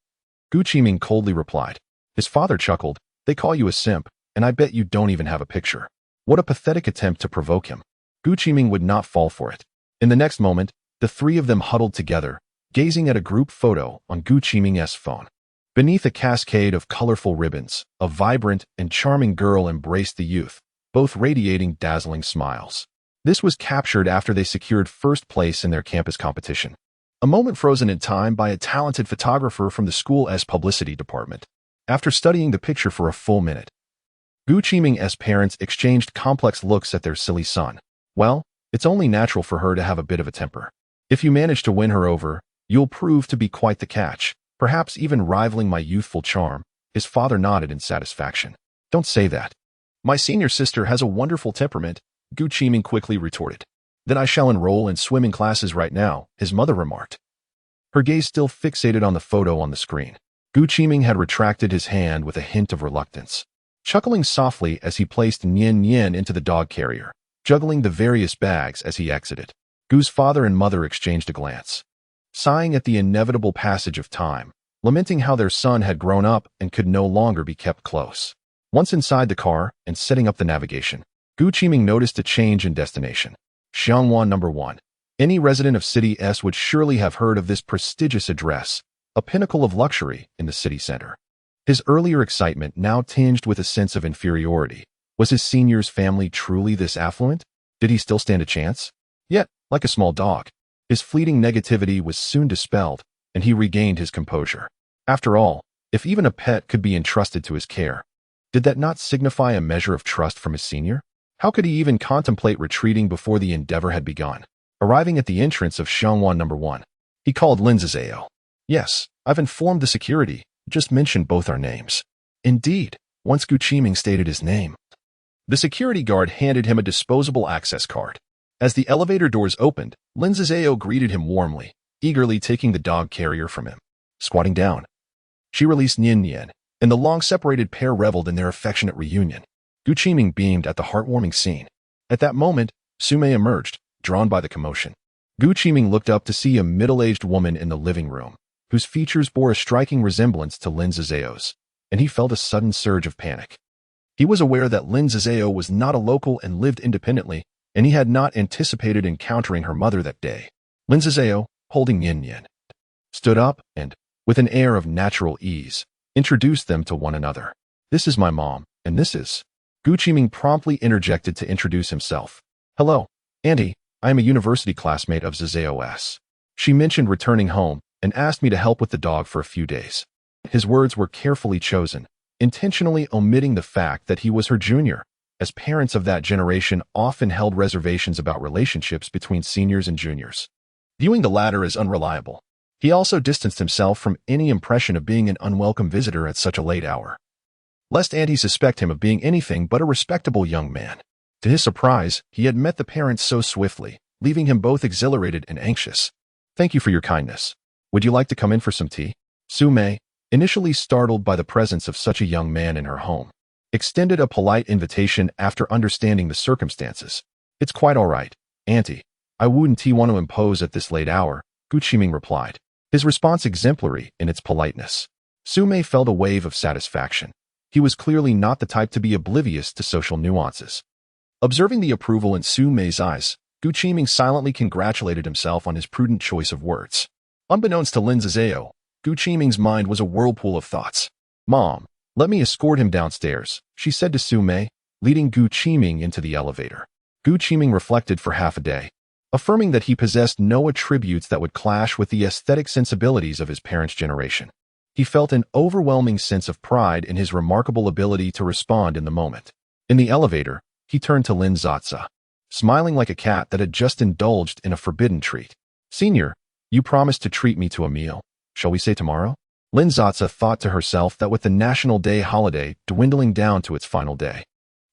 Gu Qiming coldly replied. His father chuckled, "They call you a simp, and I bet you don't even have a picture." What a pathetic attempt to provoke him. Gu Qiming would not fall for it. In the next moment, the three of them huddled together, gazing at a group photo on Gu Qiming's phone. Beneath a cascade of colorful ribbons, a vibrant and charming girl embraced the youth, both radiating dazzling smiles. This was captured after they secured first place in their campus competition. A moment frozen in time by a talented photographer from the school's publicity department. After studying the picture for a full minute, Gu Qiming's parents exchanged complex looks at their silly son. Well, it's only natural for her to have a bit of a temper. If you manage to win her over, you'll prove to be quite the catch, perhaps even rivaling my youthful charm. His father nodded in satisfaction. Don't say that. My senior sister has a wonderful temperament, Gu Qiming quickly retorted. Then I shall enroll in swimming classes right now, his mother remarked. Her gaze still fixated on the photo on the screen. Gu Qiming had retracted his hand with a hint of reluctance, chuckling softly as he placed Nian Nian into the dog carrier, juggling the various bags as he exited. Gu's father and mother exchanged a glance, sighing at the inevitable passage of time, lamenting how their son had grown up and could no longer be kept close. Once inside the car and setting up the navigation, Gu Qiming noticed a change in destination. Xiangwan No. 1. Any resident of City S would surely have heard of this prestigious address, a pinnacle of luxury in the city center. His earlier excitement now tinged with a sense of inferiority. Was his senior's family truly this affluent? Did he still stand a chance? Yet, like a small dog, his fleeting negativity was soon dispelled, and he regained his composure. After all, if even a pet could be entrusted to his care, did that not signify a measure of trust from his senior? How could he even contemplate retreating before the endeavor had begun? Arriving at the entrance of Shangwan No. 1, he called Lin Sasa. Yes, I've informed the security. Just mentioned both our names. Indeed, once Gu Qiming stated his name, the security guard handed him a disposable access card. As the elevator doors opened, Lin Sasa greeted him warmly, eagerly taking the dog carrier from him. Squatting down, she released Nian Nian, and the long-separated pair reveled in their affectionate reunion. Gu Qiming beamed at the heartwarming scene. At that moment, Sumei emerged, drawn by the commotion. Gu Qiming looked up to see a middle-aged woman in the living room, whose features bore a striking resemblance to Lin Sasa's, and he felt a sudden surge of panic. He was aware that Lin Sasa was not a local and lived independently, and he had not anticipated encountering her mother that day. Lin Sasa, holding Nian Nian, stood up and, with an air of natural ease, introduced them to one another. This is my mom, and this is... Gu Qiming promptly interjected to introduce himself. Hello, Auntie, I am a university classmate of Zazos. She mentioned returning home and asked me to help with the dog for a few days. His words were carefully chosen, intentionally omitting the fact that he was her junior, as parents of that generation often held reservations about relationships between seniors and juniors, viewing the latter as unreliable. He also distanced himself from any impression of being an unwelcome visitor at such a late hour, lest Auntie suspect him of being anything but a respectable young man. To his surprise, he had met the parents so swiftly, leaving him both exhilarated and anxious. Thank you for your kindness. Would you like to come in for some tea? Sumei, initially startled by the presence of such a young man in her home, extended a polite invitation after understanding the circumstances. It's quite all right, Auntie. I wouldn't want to impose at this late hour, Gu Qiming replied, his response exemplary in its politeness. Sumei felt a wave of satisfaction. He was clearly not the type to be oblivious to social nuances. Observing the approval in Sumei's eyes, Gu Qiming silently congratulated himself on his prudent choice of words. Unbeknownst to Lin Sasa, Gu Qiming's mind was a whirlpool of thoughts. Mom, let me escort him downstairs, she said to Sumei, leading Gu Qiming into the elevator. Gu Qiming reflected for half a day, affirming that he possessed no attributes that would clash with the aesthetic sensibilities of his parents' generation. He felt an overwhelming sense of pride in his remarkable ability to respond in the moment. In the elevator, he turned to Lin Sasa, smiling like a cat that had just indulged in a forbidden treat. "Senior, you promised to treat me to a meal. Shall we say tomorrow?" Lin Sasa thought to herself that with the National Day holiday dwindling down to its final day,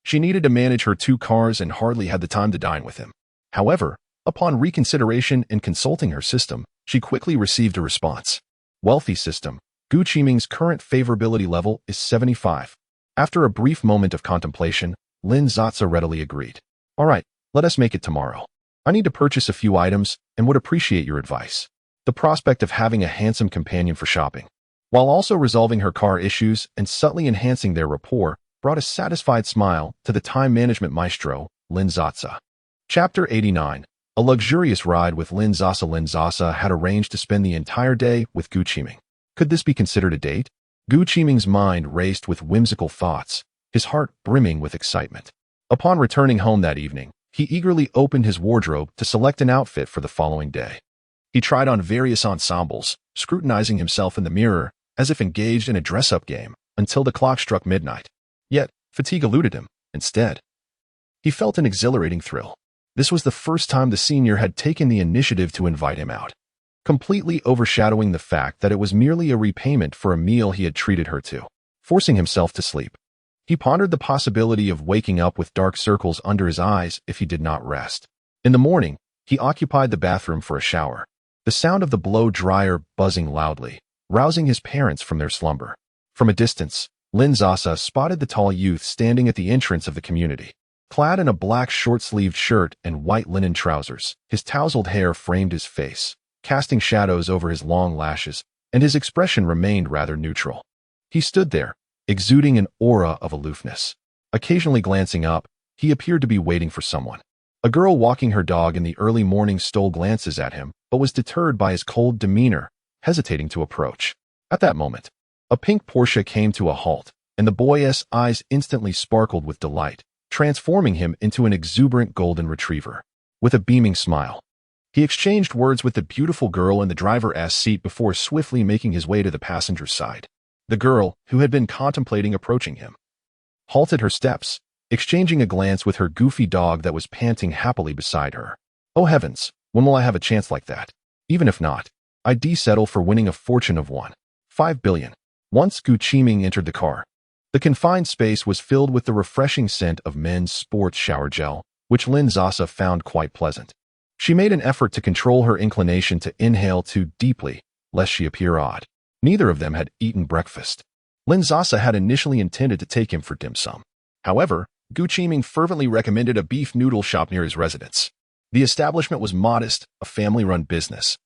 she needed to manage her 2 cars and hardly had the time to dine with him. However, upon reconsideration and consulting her system, she quickly received a response. "Wealthy system. Gu Qiming's current favorability level is 75. After a brief moment of contemplation, Lin Sasa readily agreed. "All right, let us make it tomorrow. I need to purchase a few items and would appreciate your advice." The prospect of having a handsome companion for shopping, while also resolving her car issues and subtly enhancing their rapport, brought a satisfied smile to the time management maestro, Lin Sasa. Chapter 89. A luxurious ride with Lin Sasa. Lin Sasa had arranged to spend the entire day with Gu Qiming. Could this be considered a date? Gu Qiming's mind raced with whimsical thoughts, his heart brimming with excitement. Upon returning home that evening, he eagerly opened his wardrobe to select an outfit for the following day. He tried on various ensembles, scrutinizing himself in the mirror as if engaged in a dress-up game, until the clock struck midnight. Yet, fatigue eluded him. Instead, he felt an exhilarating thrill. This was the first time the senior had taken the initiative to invite him out, completely overshadowing the fact that it was merely a repayment for a meal he had treated her to. Forcing himself to sleep, he pondered the possibility of waking up with dark circles under his eyes if he did not rest. In the morning, he occupied the bathroom for a shower, the sound of the blow dryer buzzing loudly, rousing his parents from their slumber. From a distance, Lin Sasa spotted the tall youth standing at the entrance of the community. Clad in a black short-sleeved shirt and white linen trousers, his tousled hair framed his face, casting shadows over his long lashes, and his expression remained rather neutral. He stood there, exuding an aura of aloofness. Occasionally glancing up, he appeared to be waiting for someone. A girl walking her dog in the early morning stole glances at him, but was deterred by his cold demeanor, hesitating to approach. At that moment, a pink Porsche came to a halt, and the boy's eyes instantly sparkled with delight, transforming him into an exuberant golden retriever. With a beaming smile, he exchanged words with the beautiful girl in the driver's seat before swiftly making his way to the passenger's side. The girl, who had been contemplating approaching him, halted her steps, exchanging a glance with her goofy dog that was panting happily beside her. "Oh heavens, when will I have a chance like that? Even if not, I'd settle for winning a fortune of 1.5 billion. Once Gu Qiming entered the car, the confined space was filled with the refreshing scent of men's sports shower gel, which Lin Sasa found quite pleasant. She made an effort to control her inclination to inhale too deeply, lest she appear odd. Neither of them had eaten breakfast. Lin Sasa had initially intended to take him for dim sum. However, Gu Qiming fervently recommended a beef noodle shop near his residence. The establishment was modest, a family-run business,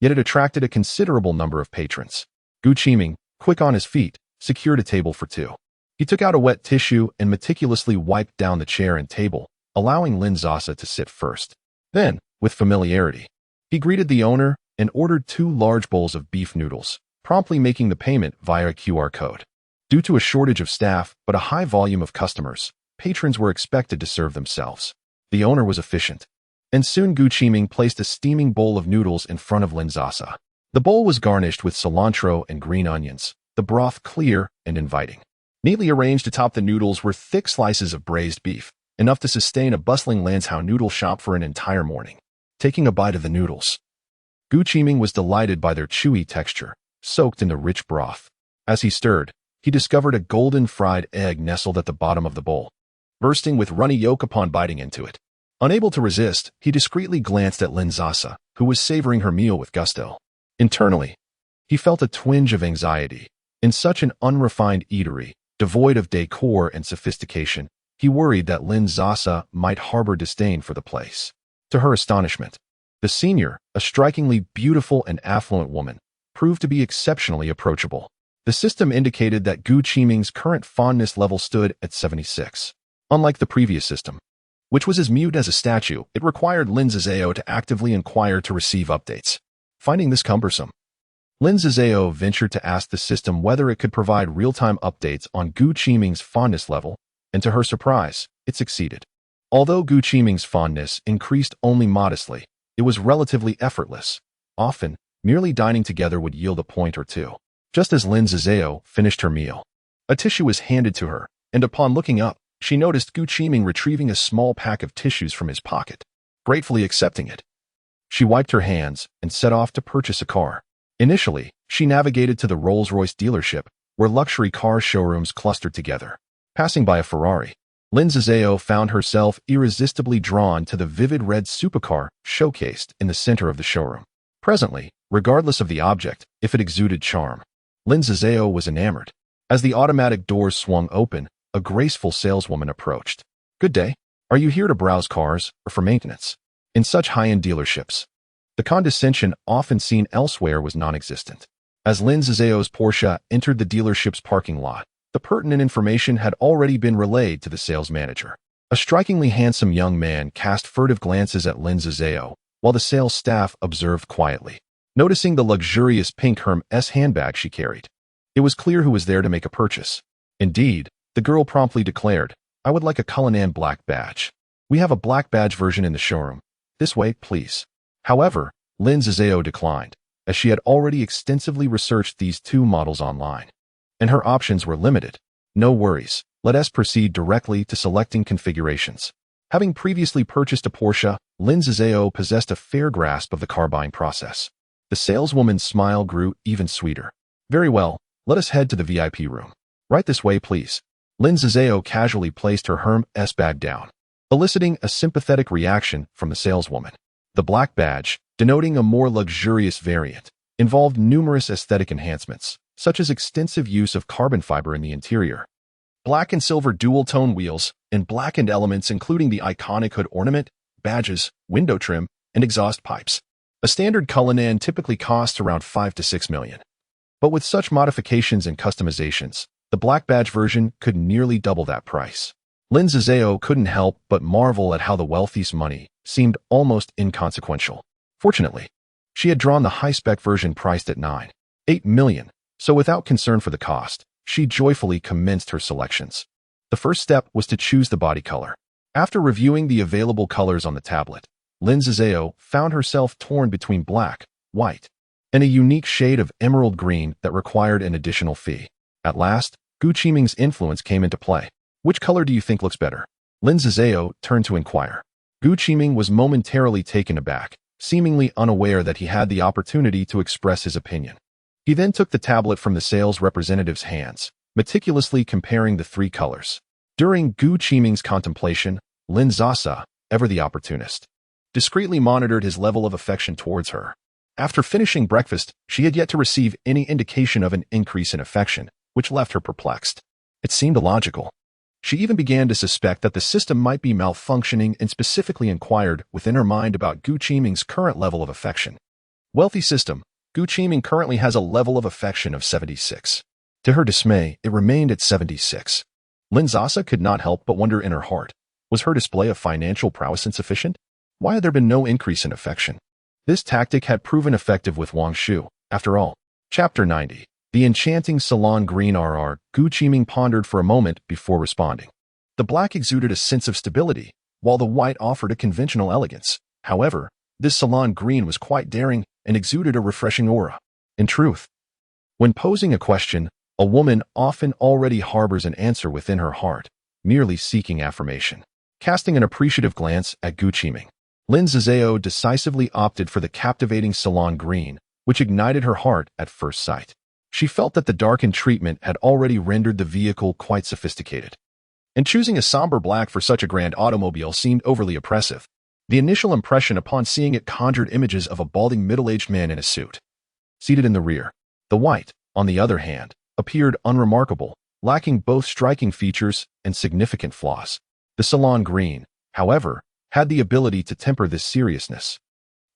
yet it attracted a considerable number of patrons. Gu Qiming, quick on his feet, secured a table for 2. He took out a wet tissue and meticulously wiped down the chair and table, allowing Lin Sasa to sit first. Then, with familiarity, he greeted the owner and ordered 2 large bowls of beef noodles, promptly making the payment via a QR code. Due to a shortage of staff but a high volume of customers, patrons were expected to serve themselves. The owner was efficient, and soon Gu Qiming placed a steaming bowl of noodles in front of Lin Sasa. The bowl was garnished with cilantro and green onions, the broth clear and inviting. Neatly arranged atop the noodles were thick slices of braised beef, enough to sustain a bustling Lanzhou noodle shop for an entire morning. Taking a bite of the noodles, Gu Qiming was delighted by their chewy texture, soaked in the rich broth. As he stirred, he discovered a golden fried egg nestled at the bottom of the bowl, bursting with runny yolk upon biting into it. Unable to resist, he discreetly glanced at Lin Sasa, who was savoring her meal with gusto. Internally, he felt a twinge of anxiety. In such an unrefined eatery, devoid of decor and sophistication, he worried that Lin Sasa might harbor disdain for the place. To her astonishment, the senior, a strikingly beautiful and affluent woman, proved to be exceptionally approachable. The system indicated that Gu Qiming's current fondness level stood at 76. Unlike the previous system, which was as mute as a statue, it required Lin Sasa to actively inquire to receive updates. Finding this cumbersome, Lin Sasa ventured to ask the system whether it could provide real-time updates on Gu Qiming's fondness level, and to her surprise, it succeeded. Although Gu Qiming's fondness increased only modestly, it was relatively effortless. Often, merely dining together would yield a point or two. Just as Lin Sasa finished her meal, a tissue was handed to her, and upon looking up, she noticed Gu Qiming retrieving a small pack of tissues from his pocket, gratefully accepting it. She wiped her hands and set off to purchase a car. Initially, she navigated to the Rolls-Royce dealership, where luxury car showrooms clustered together. Passing by a Ferrari, Lin Sasa found herself irresistibly drawn to the vivid red supercar showcased in the center of the showroom. Presently, regardless of the object, if it exuded charm, Lin Sasa was enamored. As the automatic doors swung open, a graceful saleswoman approached. "Good day. Are you here to browse cars or for maintenance?" In such high-end dealerships, the condescension often seen elsewhere was non-existent. As Lin Sasa's Porsche entered the dealership's parking lot, the pertinent information had already been relayed to the sales manager. A strikingly handsome young man cast furtive glances at Lin Sasa, while the sales staff observed quietly, noticing the luxurious pink Hermes handbag she carried. It was clear who was there to make a purchase. Indeed, the girl promptly declared, "I would like a Cullinan black badge. We have a black badge version in the showroom. This way, please." However, Lin Sasa declined, as she had already extensively researched these two models online, and her options were limited. "No worries, let us proceed directly to selecting configurations." Having previously purchased a Porsche, Lin Sasa possessed a fair grasp of the car buying process. The saleswoman's smile grew even sweeter. "Very well, let us head to the VIP room. Right this way, please." Lin Sasa casually placed her Hermes bag down, eliciting a sympathetic reaction from the saleswoman. The black badge, denoting a more luxurious variant, involved numerous aesthetic enhancements, such as extensive use of carbon fiber in the interior, black and silver dual-tone wheels, and blackened elements including the iconic hood ornament, badges, window trim, and exhaust pipes. A standard Cullinan typically costs around 5 to 6 million. But with such modifications and customizations, the black badge version could nearly double that price. Lin Sasa couldn't help but marvel at how the wealthy's money seemed almost inconsequential. Fortunately, she had drawn the high-spec version priced at 9.8 million, so without concern for the cost, she joyfully commenced her selections. The first step was to choose the body color. After reviewing the available colors on the tablet, Lin Sasa found herself torn between black, white, and a unique shade of emerald green that required an additional fee. At last, Gu Qiming's influence came into play. "Which color do you think looks better?" Lin Sasa turned to inquire. Gu Qiming was momentarily taken aback, seemingly unaware that he had the opportunity to express his opinion. He then took the tablet from the sales representative's hands, meticulously comparing the three colors. During Gu Qiming's contemplation, Lin Sasa, ever the opportunist, discreetly monitored his level of affection towards her. After finishing breakfast, she had yet to receive any indication of an increase in affection, which left her perplexed. It seemed illogical. She even began to suspect that the system might be malfunctioning and specifically inquired within her mind about Gu Qiming's current level of affection. "Wealthy system, Gu Qiming currently has a level of affection of 76. To her dismay, it remained at 76. Lin Sasa could not help but wonder in her heart, was her display of financial prowess insufficient? Why had there been no increase in affection? This tactic had proven effective with Wang Shu, after all. Chapter 90. The enchanting salon green RR. Gu Qiming pondered for a moment before responding. The black exuded a sense of stability, while the white offered a conventional elegance. However, this salon green was quite daring and exuded a refreshing aura. In truth, when posing a question, a woman often already harbors an answer within her heart, merely seeking affirmation. Casting an appreciative glance at Gu Qiming, Lin Sasa decisively opted for the captivating salon green, which ignited her heart at first sight. She felt that the darkened treatment had already rendered the vehicle quite sophisticated, and choosing a somber black for such a grand automobile seemed overly oppressive. The initial impression upon seeing it conjured images of a balding middle-aged man in a suit, seated in the rear. The white, on the other hand, appeared unremarkable, lacking both striking features and significant flaws. The salon green, however, had the ability to temper this seriousness,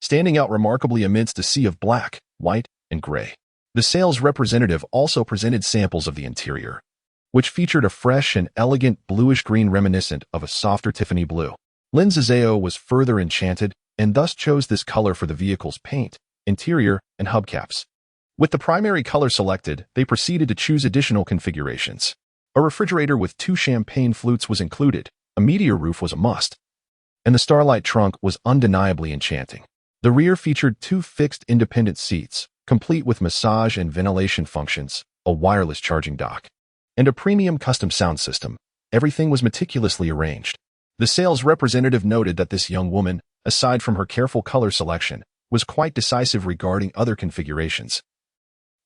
standing out remarkably amidst a sea of black, white, and gray. The sales representative also presented samples of the interior, which featured a fresh and elegant bluish-green reminiscent of a softer Tiffany blue. Lin Sasa was further enchanted and thus chose this color for the vehicle's paint, interior, and hubcaps. With the primary color selected, they proceeded to choose additional configurations. A refrigerator with 2 champagne flutes was included. A meteor roof was a must, and the Starlight trunk was undeniably enchanting. The rear featured 2 fixed independent seats, complete with massage and ventilation functions, a wireless charging dock, and a premium custom sound system. Everything was meticulously arranged. The sales representative noted that this young woman, aside from her careful color selection, was quite decisive regarding other configurations,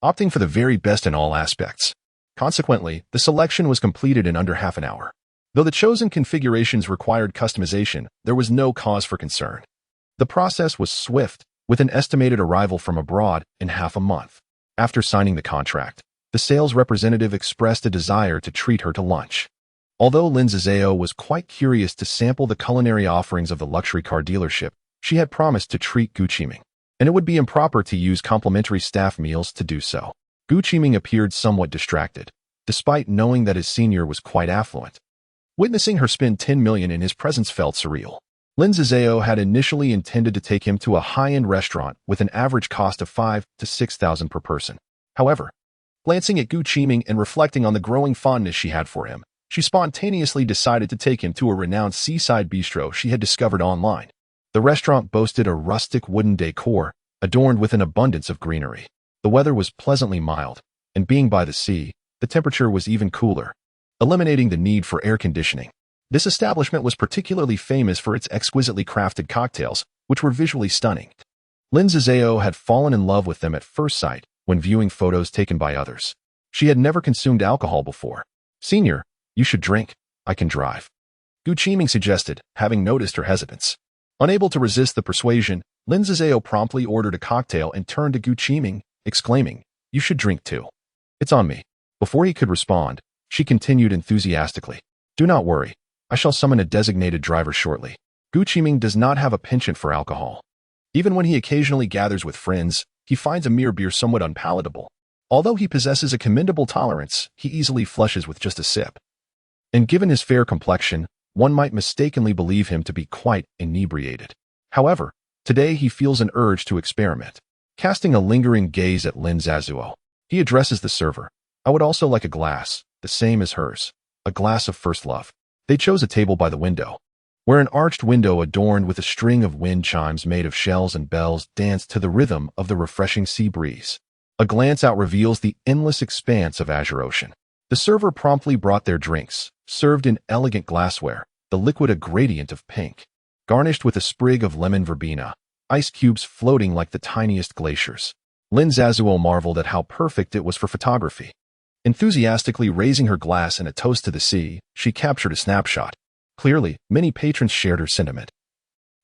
opting for the very best in all aspects. Consequently, the selection was completed in under half an hour. Though the chosen configurations required customization, there was no cause for concern. The process was swift, with an estimated arrival from abroad in half a month. After signing the contract, the sales representative expressed a desire to treat her to lunch. Although Lin Sasa was quite curious to sample the culinary offerings of the luxury car dealership, she had promised to treat Gu Qiming, and it would be improper to use complimentary staff meals to do so. Gu Qiming appeared somewhat distracted, despite knowing that his senior was quite affluent. Witnessing her spend 10 million in his presence felt surreal. Lin Sasa had initially intended to take him to a high-end restaurant with an average cost of 5,000 to 6,000 per person. However, glancing at Gu Qiming and reflecting on the growing fondness she had for him, she spontaneously decided to take him to a renowned seaside bistro she had discovered online. The restaurant boasted a rustic wooden decor, adorned with an abundance of greenery. The weather was pleasantly mild, and being by the sea, the temperature was even cooler, eliminating the need for air conditioning. This establishment was particularly famous for its exquisitely crafted cocktails, which were visually stunning. Lin Sasa had fallen in love with them at first sight when viewing photos taken by others. She had never consumed alcohol before. "Senior, you should drink. I can drive," Gu Qiming suggested, having noticed her hesitance. Unable to resist the persuasion, Lin Sasa promptly ordered a cocktail and turned to Gu Qiming, exclaiming, "You should drink too. It's on me." Before he could respond, she continued enthusiastically, "Do not worry. I shall summon a designated driver shortly." Gu Qiming does not have a penchant for alcohol. Even when he occasionally gathers with friends, he finds a mere beer somewhat unpalatable. Although he possesses a commendable tolerance, he easily flushes with just a sip. And given his fair complexion, one might mistakenly believe him to be quite inebriated. However, today he feels an urge to experiment. Casting a lingering gaze at Lin Sasa, he addresses the server. "I would also like a glass, the same as hers. A glass of first love." They chose a table by the window, where an arched window adorned with a string of wind chimes made of shells and bells danced to the rhythm of the refreshing sea breeze. A glance out reveals the endless expanse of azure ocean. The server promptly brought their drinks, served in elegant glassware, the liquid a gradient of pink, garnished with a sprig of lemon verbena, ice cubes floating like the tiniest glaciers. Lin Sasa marveled at how perfect it was for photography. Enthusiastically raising her glass in a toast to the sea, she captured a snapshot. Clearly, many patrons shared her sentiment.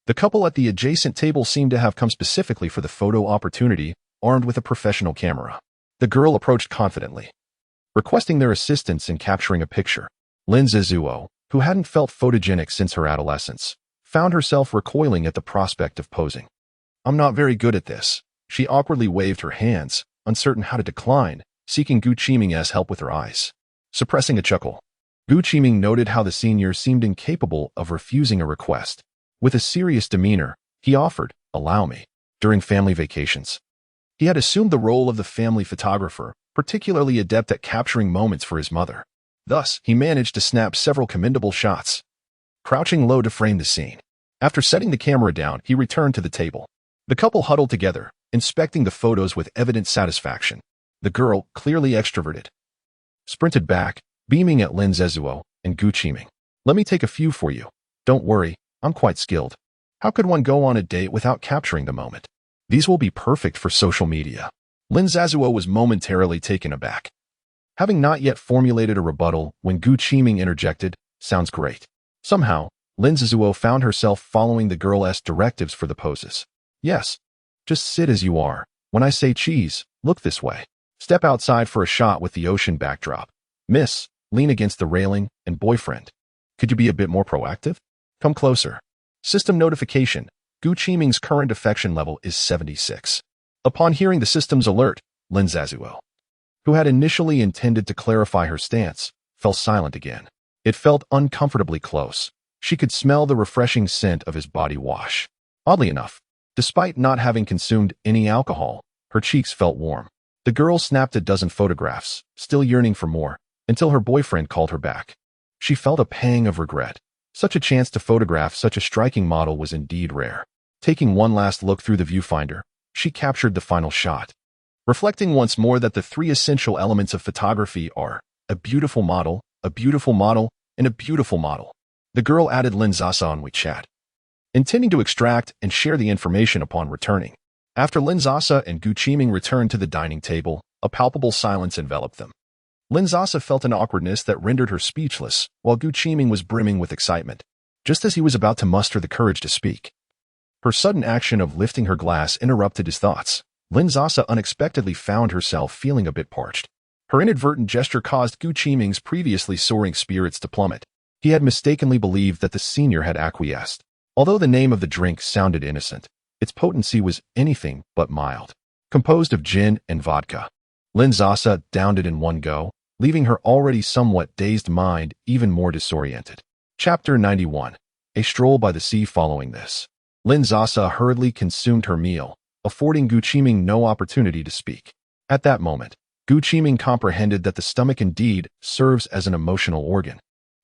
The couple at the adjacent table seemed to have come specifically for the photo opportunity, armed with a professional camera. The girl approached confidently, requesting their assistance in capturing a picture. Lin Sasa, who hadn't felt photogenic since her adolescence, found herself recoiling at the prospect of posing. "I'm not very good at this." She awkwardly waved her hands, uncertain how to decline, seeking Gu Qiming's help with her eyes. Suppressing a chuckle, Gu Qiming noted how the senior seemed incapable of refusing a request. With a serious demeanor, he offered, "Allow me." During family vacations, he had assumed the role of the family photographer, particularly adept at capturing moments for his mother. Thus, he managed to snap several commendable shots, crouching low to frame the scene. After setting the camera down, he returned to the table. The couple huddled together, inspecting the photos with evident satisfaction. The girl, clearly extroverted, sprinted back, beaming at Lin Sasa and Gu Qiming. "Let me take a few for you. Don't worry, I'm quite skilled. How could one go on a date without capturing the moment? These will be perfect for social media." Lin Sasa was momentarily taken aback, having not yet formulated a rebuttal when Gu Qiming interjected, "Sounds great." Somehow, Lin Sasa found herself following the girl's directives for the poses. "Yes, just sit as you are. When I say cheese, look this way. Step outside for a shot with the ocean backdrop. Miss, lean against the railing, and boyfriend. Could you be a bit more proactive? Come closer." System notification. Gu Qiming's current affection level is 76. Upon hearing the system's alert, Lin Sasa, who had initially intended to clarify her stance, fell silent again. It felt uncomfortably close. She could smell the refreshing scent of his body wash. Oddly enough, despite not having consumed any alcohol, her cheeks felt warm. The girl snapped a dozen photographs, still yearning for more, until her boyfriend called her back. She felt a pang of regret. Such a chance to photograph such a striking model was indeed rare. Taking one last look through the viewfinder, she captured the final shot. Reflecting once more that the three essential elements of photography are a beautiful model, a beautiful model, and a beautiful model. The girl added Lin Sasa on WeChat, intending to extract and share the information upon returning. After Lin Sasa and Gu Qiming returned to the dining table, a palpable silence enveloped them. Lin Sasa felt an awkwardness that rendered her speechless, while Gu Qiming was brimming with excitement. Just as he was about to muster the courage to speak, her sudden action of lifting her glass interrupted his thoughts. Lin Sasa unexpectedly found herself feeling a bit parched. Her inadvertent gesture caused Gu Qiming's previously soaring spirits to plummet. He had mistakenly believed that the senior had acquiesced. Although the name of the drink sounded innocent, its potency was anything but mild. Composed of gin and vodka, Lin Sasa downed it in one go, leaving her already somewhat dazed mind even more disoriented. Chapter 91. A stroll by the sea. Following this, Lin Sasa hurriedly consumed her meal, affording Gu Qiming no opportunity to speak. At that moment, Gu Qiming comprehended that the stomach indeed serves as an emotional organ.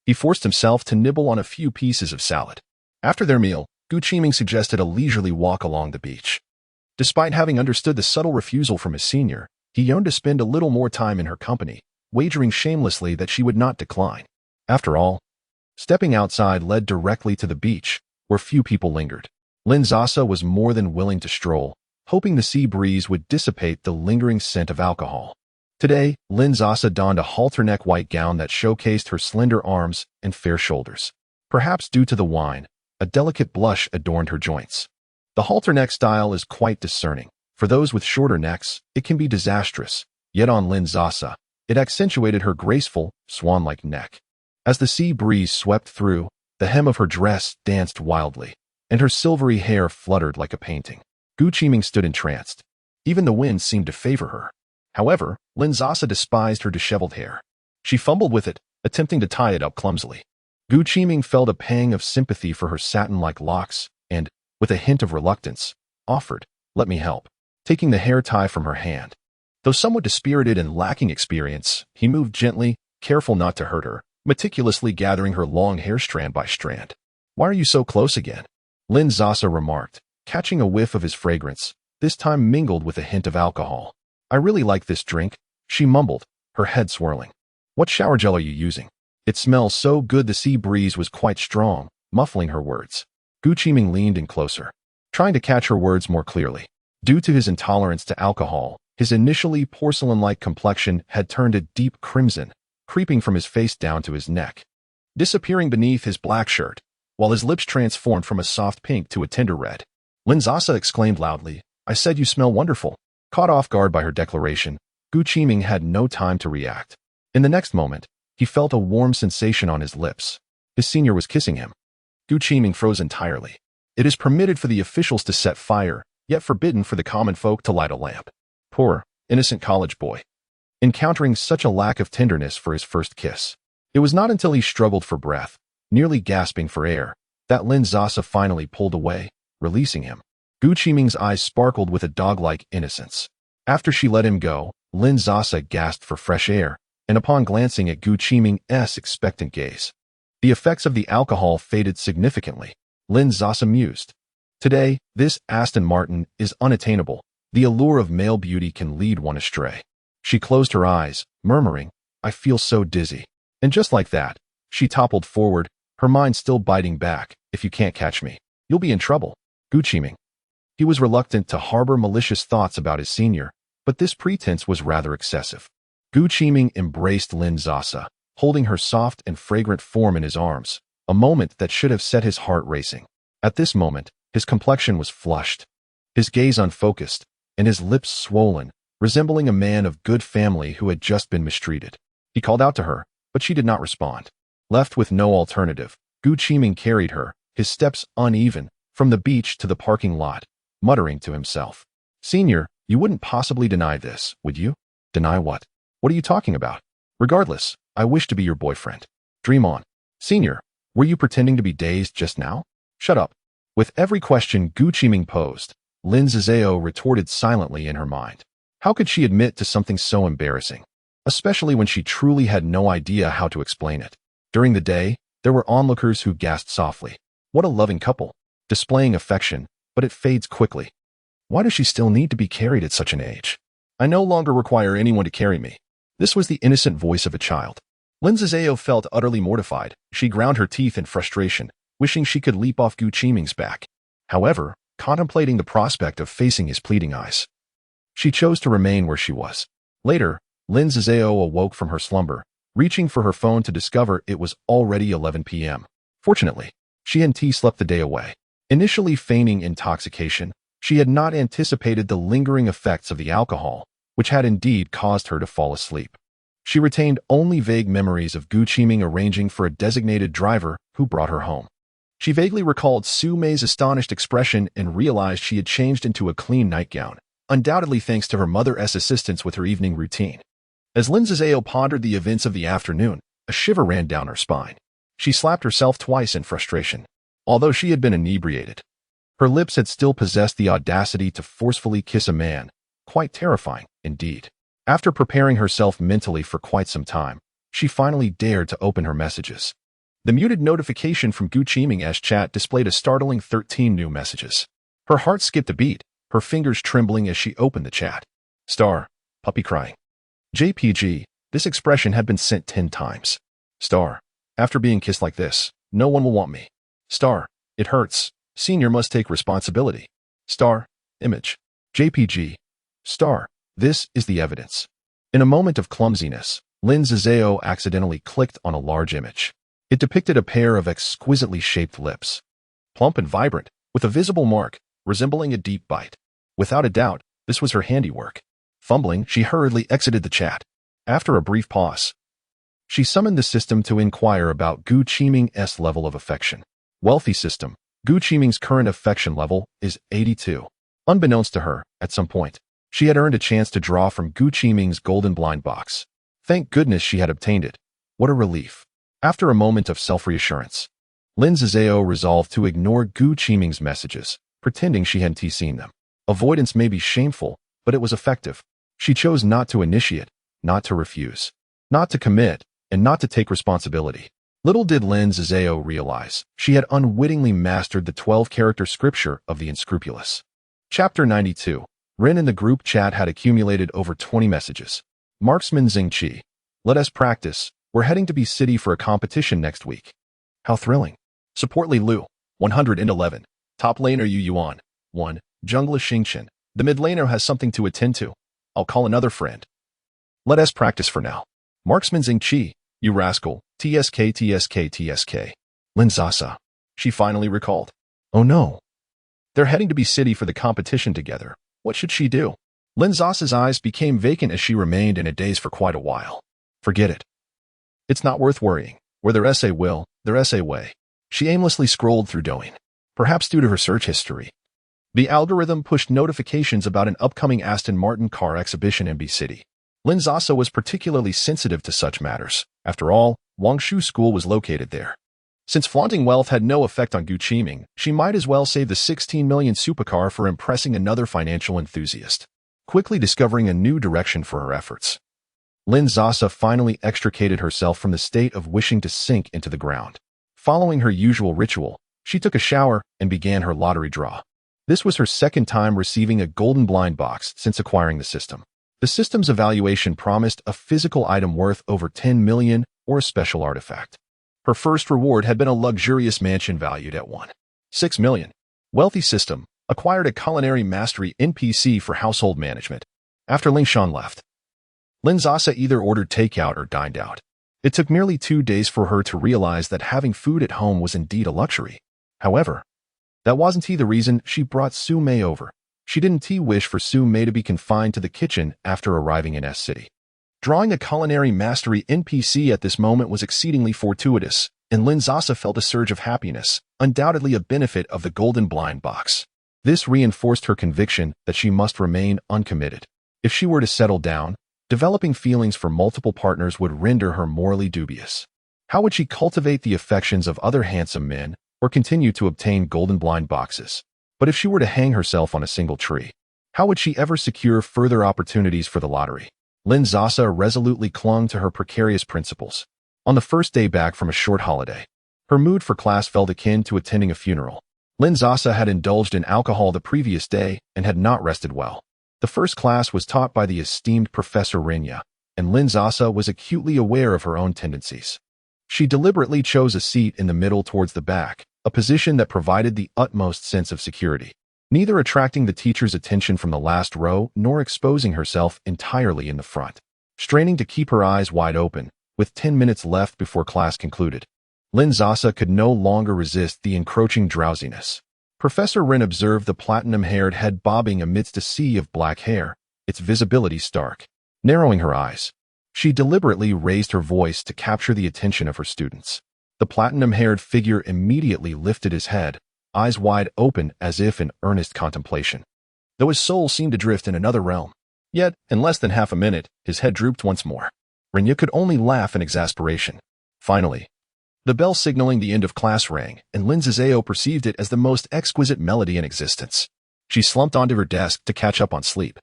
He forced himself to nibble on a few pieces of salad. After their meal, Gu Qiming suggested a leisurely walk along the beach. Despite having understood the subtle refusal from his senior, he yearned to spend a little more time in her company, wagering shamelessly that she would not decline. After all, stepping outside led directly to the beach, where few people lingered. Lin Sasa was more than willing to stroll, hoping the sea breeze would dissipate the lingering scent of alcohol. Today, Lin Sasa donned a halter-neck white gown that showcased her slender arms and fair shoulders. Perhaps due to the wine, a delicate blush adorned her joints. The halter-neck style is quite discerning. For those with shorter necks, it can be disastrous, yet on Lin Sasa, it accentuated her graceful, swan-like neck. As the sea breeze swept through, the hem of her dress danced wildly, and her silvery hair fluttered like a painting. Gu Qiming stood entranced. Even the wind seemed to favor her. However, Lin Sasa despised her disheveled hair. She fumbled with it, attempting to tie it up clumsily. Gu Qiming felt a pang of sympathy for her satin-like locks and, with a hint of reluctance, offered, "Let me help." Taking the hair tie from her hand. Though somewhat dispirited and lacking experience, he moved gently, careful not to hurt her, meticulously gathering her long hair strand by strand. "Why are you so close again?" Lin Sasa remarked, catching a whiff of his fragrance, this time mingled with a hint of alcohol. "I really like this drink," she mumbled, her head swirling. "What shower gel are you using? It smells so good." The sea breeze was quite strong, muffling her words. Gu Qiming leaned in closer, trying to catch her words more clearly. Due to his intolerance to alcohol, his initially porcelain-like complexion had turned a deep crimson, creeping from his face down to his neck, disappearing beneath his black shirt, while his lips transformed from a soft pink to a tender red. Lin Sasa exclaimed loudly, "I said you smell wonderful." Caught off guard by her declaration, Gu Qiming had no time to react. In the next moment, he felt a warm sensation on his lips. His senior was kissing him. Gu Qiming froze entirely. It is permitted for the officials to set fire, yet forbidden for the common folk to light a lamp. Poor, innocent college boy, encountering such a lack of tenderness for his first kiss. It was not until he struggled for breath, nearly gasping for air, that Lin Sasa finally pulled away, releasing him. Gu Qiming's eyes sparkled with a dog-like innocence. After she let him go, Lin Sasa gasped for fresh air, and upon glancing at Gu Qiming's expectant gaze, the effects of the alcohol faded significantly. Lin Sasa mused. Today, this Aston Martin is unattainable. The allure of male beauty can lead one astray. She closed her eyes, murmuring, "I feel so dizzy." And just like that, she toppled forward, her mind still biting back. "If you can't catch me, you'll be in trouble." Gu Qiming. He was reluctant to harbor malicious thoughts about his senior, but this pretense was rather excessive. Gu Qiming embraced Lin Sasa, holding her soft and fragrant form in his arms, a moment that should have set his heart racing. At this moment, his complexion was flushed, his gaze unfocused, and his lips swollen, resembling a man of good family who had just been mistreated. He called out to her, but she did not respond. Left with no alternative, Gu Qiming carried her, his steps uneven, from the beach to the parking lot, muttering to himself, "Senior, you wouldn't possibly deny this, would you?" "Deny what? What are you talking about? Regardless, I wish to be your boyfriend. Dream on." "Senior, were you pretending to be dazed just now?" "Shut up." With every question Gu Qiming posed, Lin Sasa retorted silently in her mind. How could she admit to something so embarrassing, especially when she truly had no idea how to explain it? During the day, There were onlookers who gasped softly. What a loving couple, displaying affection, but it fades quickly. Why does she still need to be carried at such an age? I no longer require anyone to carry me. This was the innocent voice of a child. Lin Sasa felt utterly mortified. She ground her teeth in frustration, wishing she could leap off Gu Qiming's back. However, contemplating the prospect of facing his pleading eyes, she chose to remain where she was. Later, Lin Sasa awoke from her slumber, reaching for her phone to discover it was already 11 p.m. Fortunately, she and T slept the day away. Initially feigning intoxication, she had not anticipated the lingering effects of the alcohol, which had indeed caused her to fall asleep. She retained only vague memories of Gu Qiming arranging for a designated driver who brought her home. She vaguely recalled Su Mei's astonished expression and realized she had changed into a clean nightgown, undoubtedly thanks to her mother's assistance with her evening routine. As Lin Sasa pondered the events of the afternoon, a shiver ran down her spine. She slapped herself twice in frustration. Although she had been inebriated, her lips had still possessed the audacity to forcefully kiss a man. Quite terrifying, indeed. After preparing herself mentally for quite some time, she finally dared to open her messages. The muted notification from Gu Qiming's chat displayed a startling 13 new messages. Her heart skipped a beat, her fingers trembling as she opened the chat. Star, puppy crying. JPG, this expression had been sent 10 times. Star, after being kissed like this, no one will want me. Star, it hurts. Senior must take responsibility. Star, image. JPG. Star, this is the evidence. In a moment of clumsiness, Lin Sasa accidentally clicked on a large image. It depicted a pair of exquisitely shaped lips. Plump and vibrant, with a visible mark, resembling a deep bite. Without a doubt, this was her handiwork. Fumbling, she hurriedly exited the chat. After a brief pause, she summoned the system to inquire about Gu Qiming's level of affection. Wealthy system, Gu Qiming's current affection level is 82. Unbeknownst to her, at some point, she had earned a chance to draw from Gu Qiming's golden blind box. Thank goodness she had obtained it. What a relief. After a moment of self-reassurance, Lin Sasa resolved to ignore Gu Qiming's messages, pretending she hadn't seen them. Avoidance may be shameful, but it was effective. She chose not to initiate, not to refuse, not to commit, and not to take responsibility. Little did Lin Sasa realize, she had unwittingly mastered the 12-character scripture of the unscrupulous. Chapter 92. Ren in the group chat had accumulated over 20 messages. Marksman Xingqi. Let us practice. We're heading to B City for a competition next week. How thrilling. Support Li Lu. 111. Top laner Yu Yuan. 1. Jungler Xingqian. The mid laner has something to attend to. I'll call another friend. Let us practice for now. Marksman Xingqi. You rascal. TSK. Lin Sasa. She finally recalled. Oh no. They're heading to B City for the competition together. What should she do? Lin Sasa's eyes became vacant as she remained in a daze for quite a while. Forget it. It's not worth worrying. Where their essay will, their essay way. She aimlessly scrolled through Douyin. Perhaps due to her search history, the algorithm pushed notifications about an upcoming Aston Martin car exhibition in B City. Lin Sasa was particularly sensitive to such matters. After all, Wangshu School was located there. Since flaunting wealth had no effect on Gu Qiming, she might as well save the 16 million supercar for impressing another financial enthusiast. Quickly discovering a new direction for her efforts, Lin Sasa finally extricated herself from the state of wishing to sink into the ground. Following her usual ritual, she took a shower and began her lottery draw. This was her second time receiving a golden blind box since acquiring the system. The system's evaluation promised a physical item worth over 10 million or a special artifact. Her first reward had been a luxurious mansion valued at 1.6 million. Wealthy system acquired a culinary mastery NPC for household management. After Ling Shan left, Lin Sasa either ordered takeout or dined out. It took nearly 2 days for her to realize that having food at home was indeed a luxury. However, that wasn't the reason she brought Su Mei over. She didn't wish for Su Mei to be confined to the kitchen after arriving in S City. Drawing a culinary mastery NPC at this moment was exceedingly fortuitous, and Lin Sasa felt a surge of happiness, undoubtedly a benefit of the golden blind box. This reinforced her conviction that she must remain uncommitted. If she were to settle down, developing feelings for multiple partners would render her morally dubious. How would she cultivate the affections of other handsome men, or continue to obtain golden blind boxes? But if she were to hang herself on a single tree, how would she ever secure further opportunities for the lottery? Lin Sasa resolutely clung to her precarious principles. On the first day back from a short holiday, Her mood for class felt akin to attending a funeral. Lin Sasa had indulged in alcohol the previous day and had not rested well. The first class was taught by the esteemed Professor Rinya, and Lin Sasa was acutely aware of her own tendencies. She deliberately chose a seat in the middle towards the back, a position that provided the utmost sense of security, neither attracting the teacher's attention from the last row nor exposing herself entirely in the front. Straining to keep her eyes wide open, with 10 minutes left before class concluded, Lin Sasa could no longer resist the encroaching drowsiness. Professor Rin observed the platinum-haired head bobbing amidst a sea of black hair, its visibility stark. Narrowing her eyes, she deliberately raised her voice to capture the attention of her students. The platinum-haired figure immediately lifted his head, eyes wide open as if in earnest contemplation, though his soul seemed to drift in another realm. Yet, in less than half a minute, his head drooped once more. Rinya could only laugh in exasperation. Finally, the bell signaling the end of class rang, and Lin Sasa perceived it as the most exquisite melody in existence. She slumped onto her desk to catch up on sleep.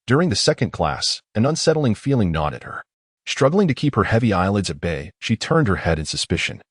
During the second class, an unsettling feeling gnawed at her. Struggling to keep her heavy eyelids at bay, she turned her head in suspicion,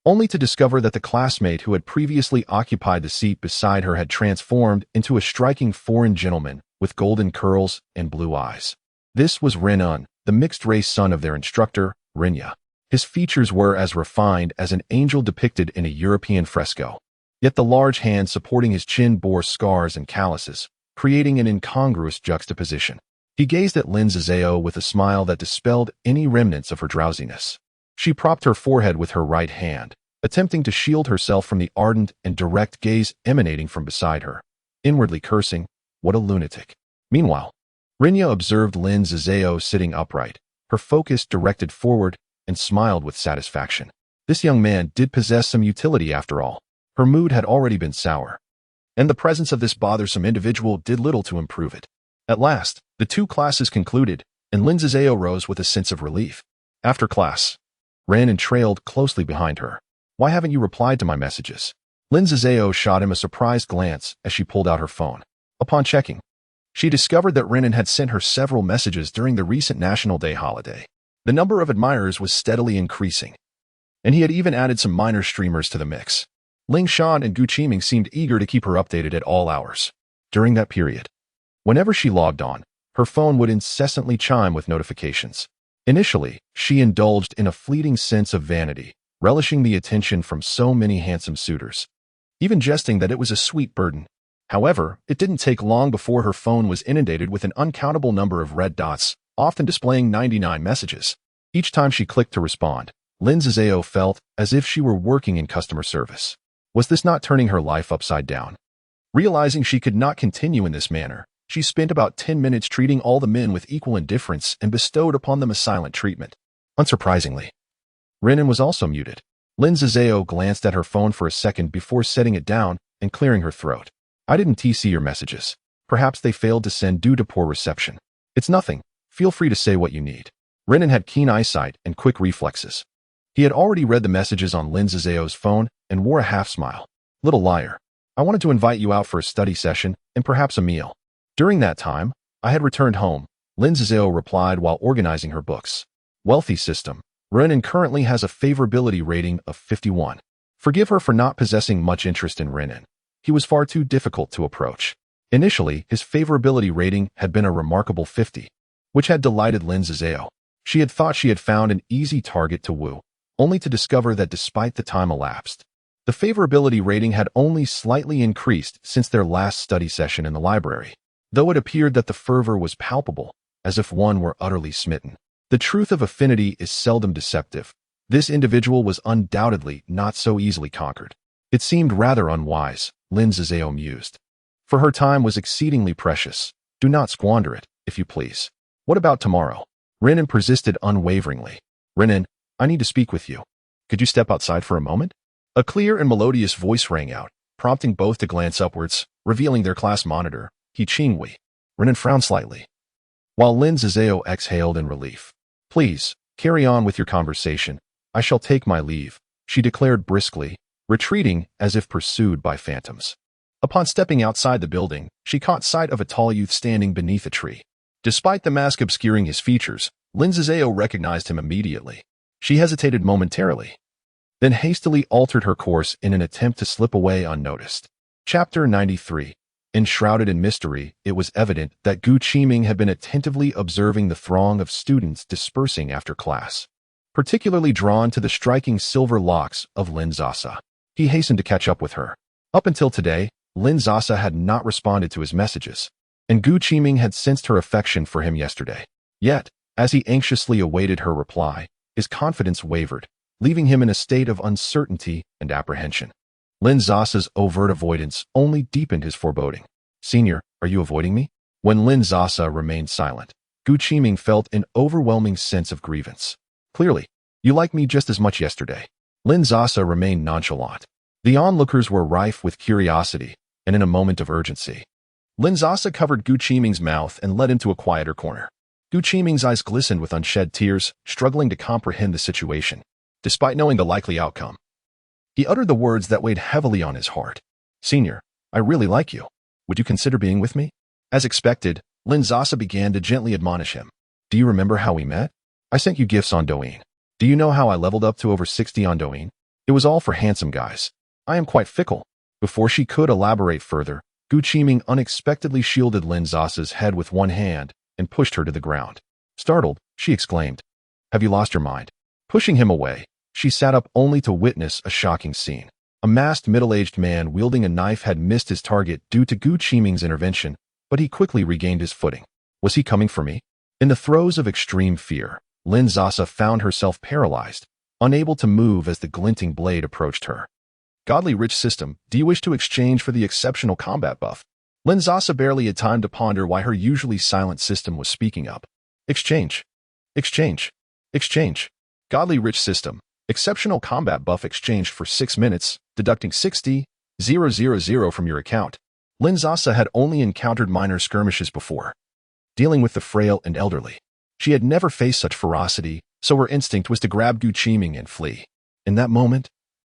only to discover that the classmate who had previously occupied the seat beside her had transformed into a striking foreign gentleman with golden curls and blue eyes. This was Renan, the mixed-race son of their instructor, Rinya. His features were as refined as an angel depicted in a European fresco. Yet the large hand supporting his chin bore scars and calluses, creating an incongruous juxtaposition. He gazed at Lin Sasa with a smile that dispelled any remnants of her drowsiness. She propped her forehead with her right hand, attempting to shield herself from the ardent and direct gaze emanating from beside her, inwardly cursing, "What a lunatic." Meanwhile, Rinya observed Lin Sasa sitting upright, her focus directed forward, and smiled with satisfaction. This young man did possess some utility after all. Her mood had already been sour, and the presence of this bothersome individual did little to improve it. At last, the two classes concluded, and Lin Sasa rose with a sense of relief. After class, Renan trailed closely behind her. "Why haven't you replied to my messages?" Lin Sasa shot him a surprised glance as she pulled out her phone. Upon checking, she discovered that Renan had sent her several messages during the recent National Day holiday. The number of admirers was steadily increasing, and he had even added some minor streamers to the mix. Ling Shan and Gu Qiming seemed eager to keep her updated at all hours. During that period, whenever she logged on, her phone would incessantly chime with notifications. Initially, she indulged in a fleeting sense of vanity, relishing the attention from so many handsome suitors, even jesting that it was a sweet burden. However, it didn't take long before her phone was inundated with an uncountable number of red dots, often displaying 99 messages. Each time she clicked to respond, Lin Sasa felt as if she were working in customer service. Was this not turning her life upside down? Realizing she could not continue in this manner, she spent about 10 minutes treating all the men with equal indifference and bestowed upon them a silent treatment. Unsurprisingly, Renan was also muted. Lin Sasa glanced at her phone for a second before setting it down and clearing her throat. "I didn't TC your messages. Perhaps they failed to send due to poor reception. It's nothing. Feel free to say what you need." Renan had keen eyesight and quick reflexes. He had already read the messages on Lin Sasa's phone and wore a half-smile. "Little liar. I wanted to invite you out for a study session and perhaps a meal. During that time, I had returned home," Lin Sasa replied while organizing her books. Wealthy system. Renan currently has a favorability rating of 51. Forgive her for not possessing much interest in Renan. He was far too difficult to approach. Initially, his favorability rating had been a remarkable 50, which had delighted Lin Sasa. She had thought she had found an easy target to woo, only to discover that despite the time elapsed, the favorability rating had only slightly increased since their last study session in the library. Though it appeared that the fervor was palpable, as if one were utterly smitten. The truth of affinity is seldom deceptive. This individual was undoubtedly not so easily conquered. It seemed rather unwise, Lin Sasa mused. For her time was exceedingly precious. Do not squander it, if you please. What about tomorrow? Renan persisted unwaveringly. "Renan, I need to speak with you. Could you step outside for a moment?" A clear and melodious voice rang out, prompting both to glance upwards, revealing their class monitor, He Qingwei. Renan frowned slightly, while Lin Sasa exhaled in relief. "Please, carry on with your conversation. I shall take my leave," she declared briskly, retreating as if pursued by phantoms. Upon stepping outside the building, she caught sight of a tall youth standing beneath a tree. Despite the mask obscuring his features, Lin Sasa recognized him immediately. She hesitated momentarily, then hastily altered her course in an attempt to slip away unnoticed. Chapter 93. Enshrouded in mystery, it was evident that Gu Qiming had been attentively observing the throng of students dispersing after class, particularly drawn to the striking silver locks of Lin Sasa. He hastened to catch up with her. Up until today, Lin Sasa had not responded to his messages, and Gu Qiming had sensed her affection for him yesterday. Yet, as he anxiously awaited her reply, his confidence wavered, leaving him in a state of uncertainty and apprehension. Lin Sasa's overt avoidance only deepened his foreboding. "Senior, are you avoiding me?" When Lin Sasa remained silent, Gu Qiming felt an overwhelming sense of grievance. "Clearly, you liked me just as much yesterday." Lin Sasa remained nonchalant. The onlookers were rife with curiosity, and in a moment of urgency, Lin Sasa covered Gu Qiming's mouth and led him to a quieter corner. Gu Qiming's eyes glistened with unshed tears, struggling to comprehend the situation. Despite knowing the likely outcome, he uttered the words that weighed heavily on his heart. "Senior, I really like you. Would you consider being with me?" As expected, Lin Sasa began to gently admonish him. "Do you remember how we met? I sent you gifts on Douyin. Do you know how I leveled up to over 60 on Douyin? It was all for handsome guys. I am quite fickle." Before she could elaborate further, Gu Qiming unexpectedly shielded Lin Sasa's head with one hand and pushed her to the ground. Startled, she exclaimed, "Have you lost your mind?" Pushing him away, she sat up only to witness a shocking scene. A masked middle-aged man wielding a knife had missed his target due to Gu Qiming's intervention, but he quickly regained his footing. Was he coming for me? In the throes of extreme fear, Lin Sasa found herself paralyzed, unable to move as the glinting blade approached her. "Godly rich system, do you wish to exchange for the exceptional combat buff?" Lin Sasa barely had time to ponder why her usually silent system was speaking up. "Exchange. Exchange. Exchange. Godly rich system. Exceptional combat buff exchanged for 6 minutes, deducting 60,000 from your account." Lin Sasa had only encountered minor skirmishes before, dealing with the frail and elderly. She had never faced such ferocity, so her instinct was to grab Gu Qiming and flee. In that moment,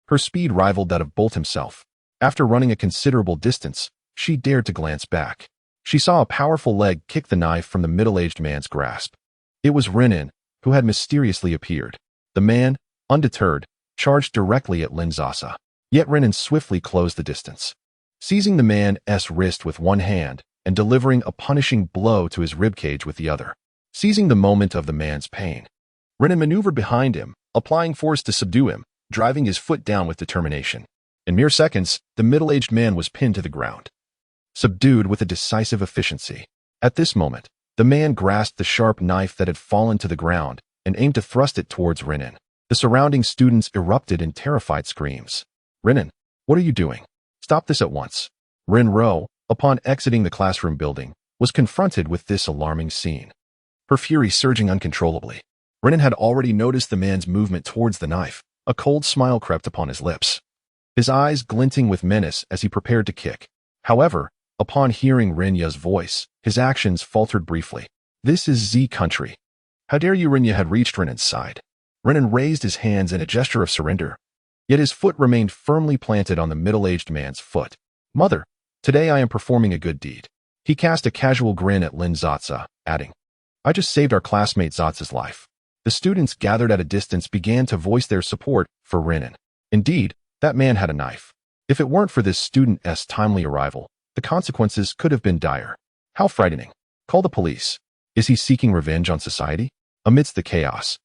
her speed rivaled that of Bolt himself. After running a considerable distance, she dared to glance back. She saw a powerful leg kick the knife from the middle-aged man's grasp. It was Renan, who had mysteriously appeared. The man, undeterred, charged directly at Lin Sasa. Yet Renan swiftly closed the distance, seizing the man's wrist with one hand and delivering a punishing blow to his ribcage with the other. Seizing the moment of the man's pain, Renan maneuvered behind him, applying force to subdue him, driving his foot down with determination. In mere seconds, the middle-aged man was pinned to the ground, subdued with a decisive efficiency. At this moment, the man grasped the sharp knife that had fallen to the ground and aimed to thrust it towards Renan. The surrounding students erupted in terrified screams. "Renan, what are you doing? Stop this at once." Ren Ro, upon exiting the classroom building, was confronted with this alarming scene, her fury surging uncontrollably. Renan had already noticed the man's movement towards the knife. A cold smile crept upon his lips, his eyes glinting with menace as he prepared to kick. However, upon hearing Renya's voice, his actions faltered briefly. "This is Z country. How dare you?" Renya had reached Renan's side. Renan raised his hands in a gesture of surrender, yet his foot remained firmly planted on the middle-aged man's foot. "Mother, today I am performing a good deed." He cast a casual grin at Lin Sasa, adding, "I just saved our classmate Zatsa's life." The students gathered at a distance began to voice their support for Renan. Indeed, that man had a knife. If it weren't for this student's timely arrival, the consequences could have been dire. How frightening. Call the police. Is he seeking revenge on society? Amidst the chaos,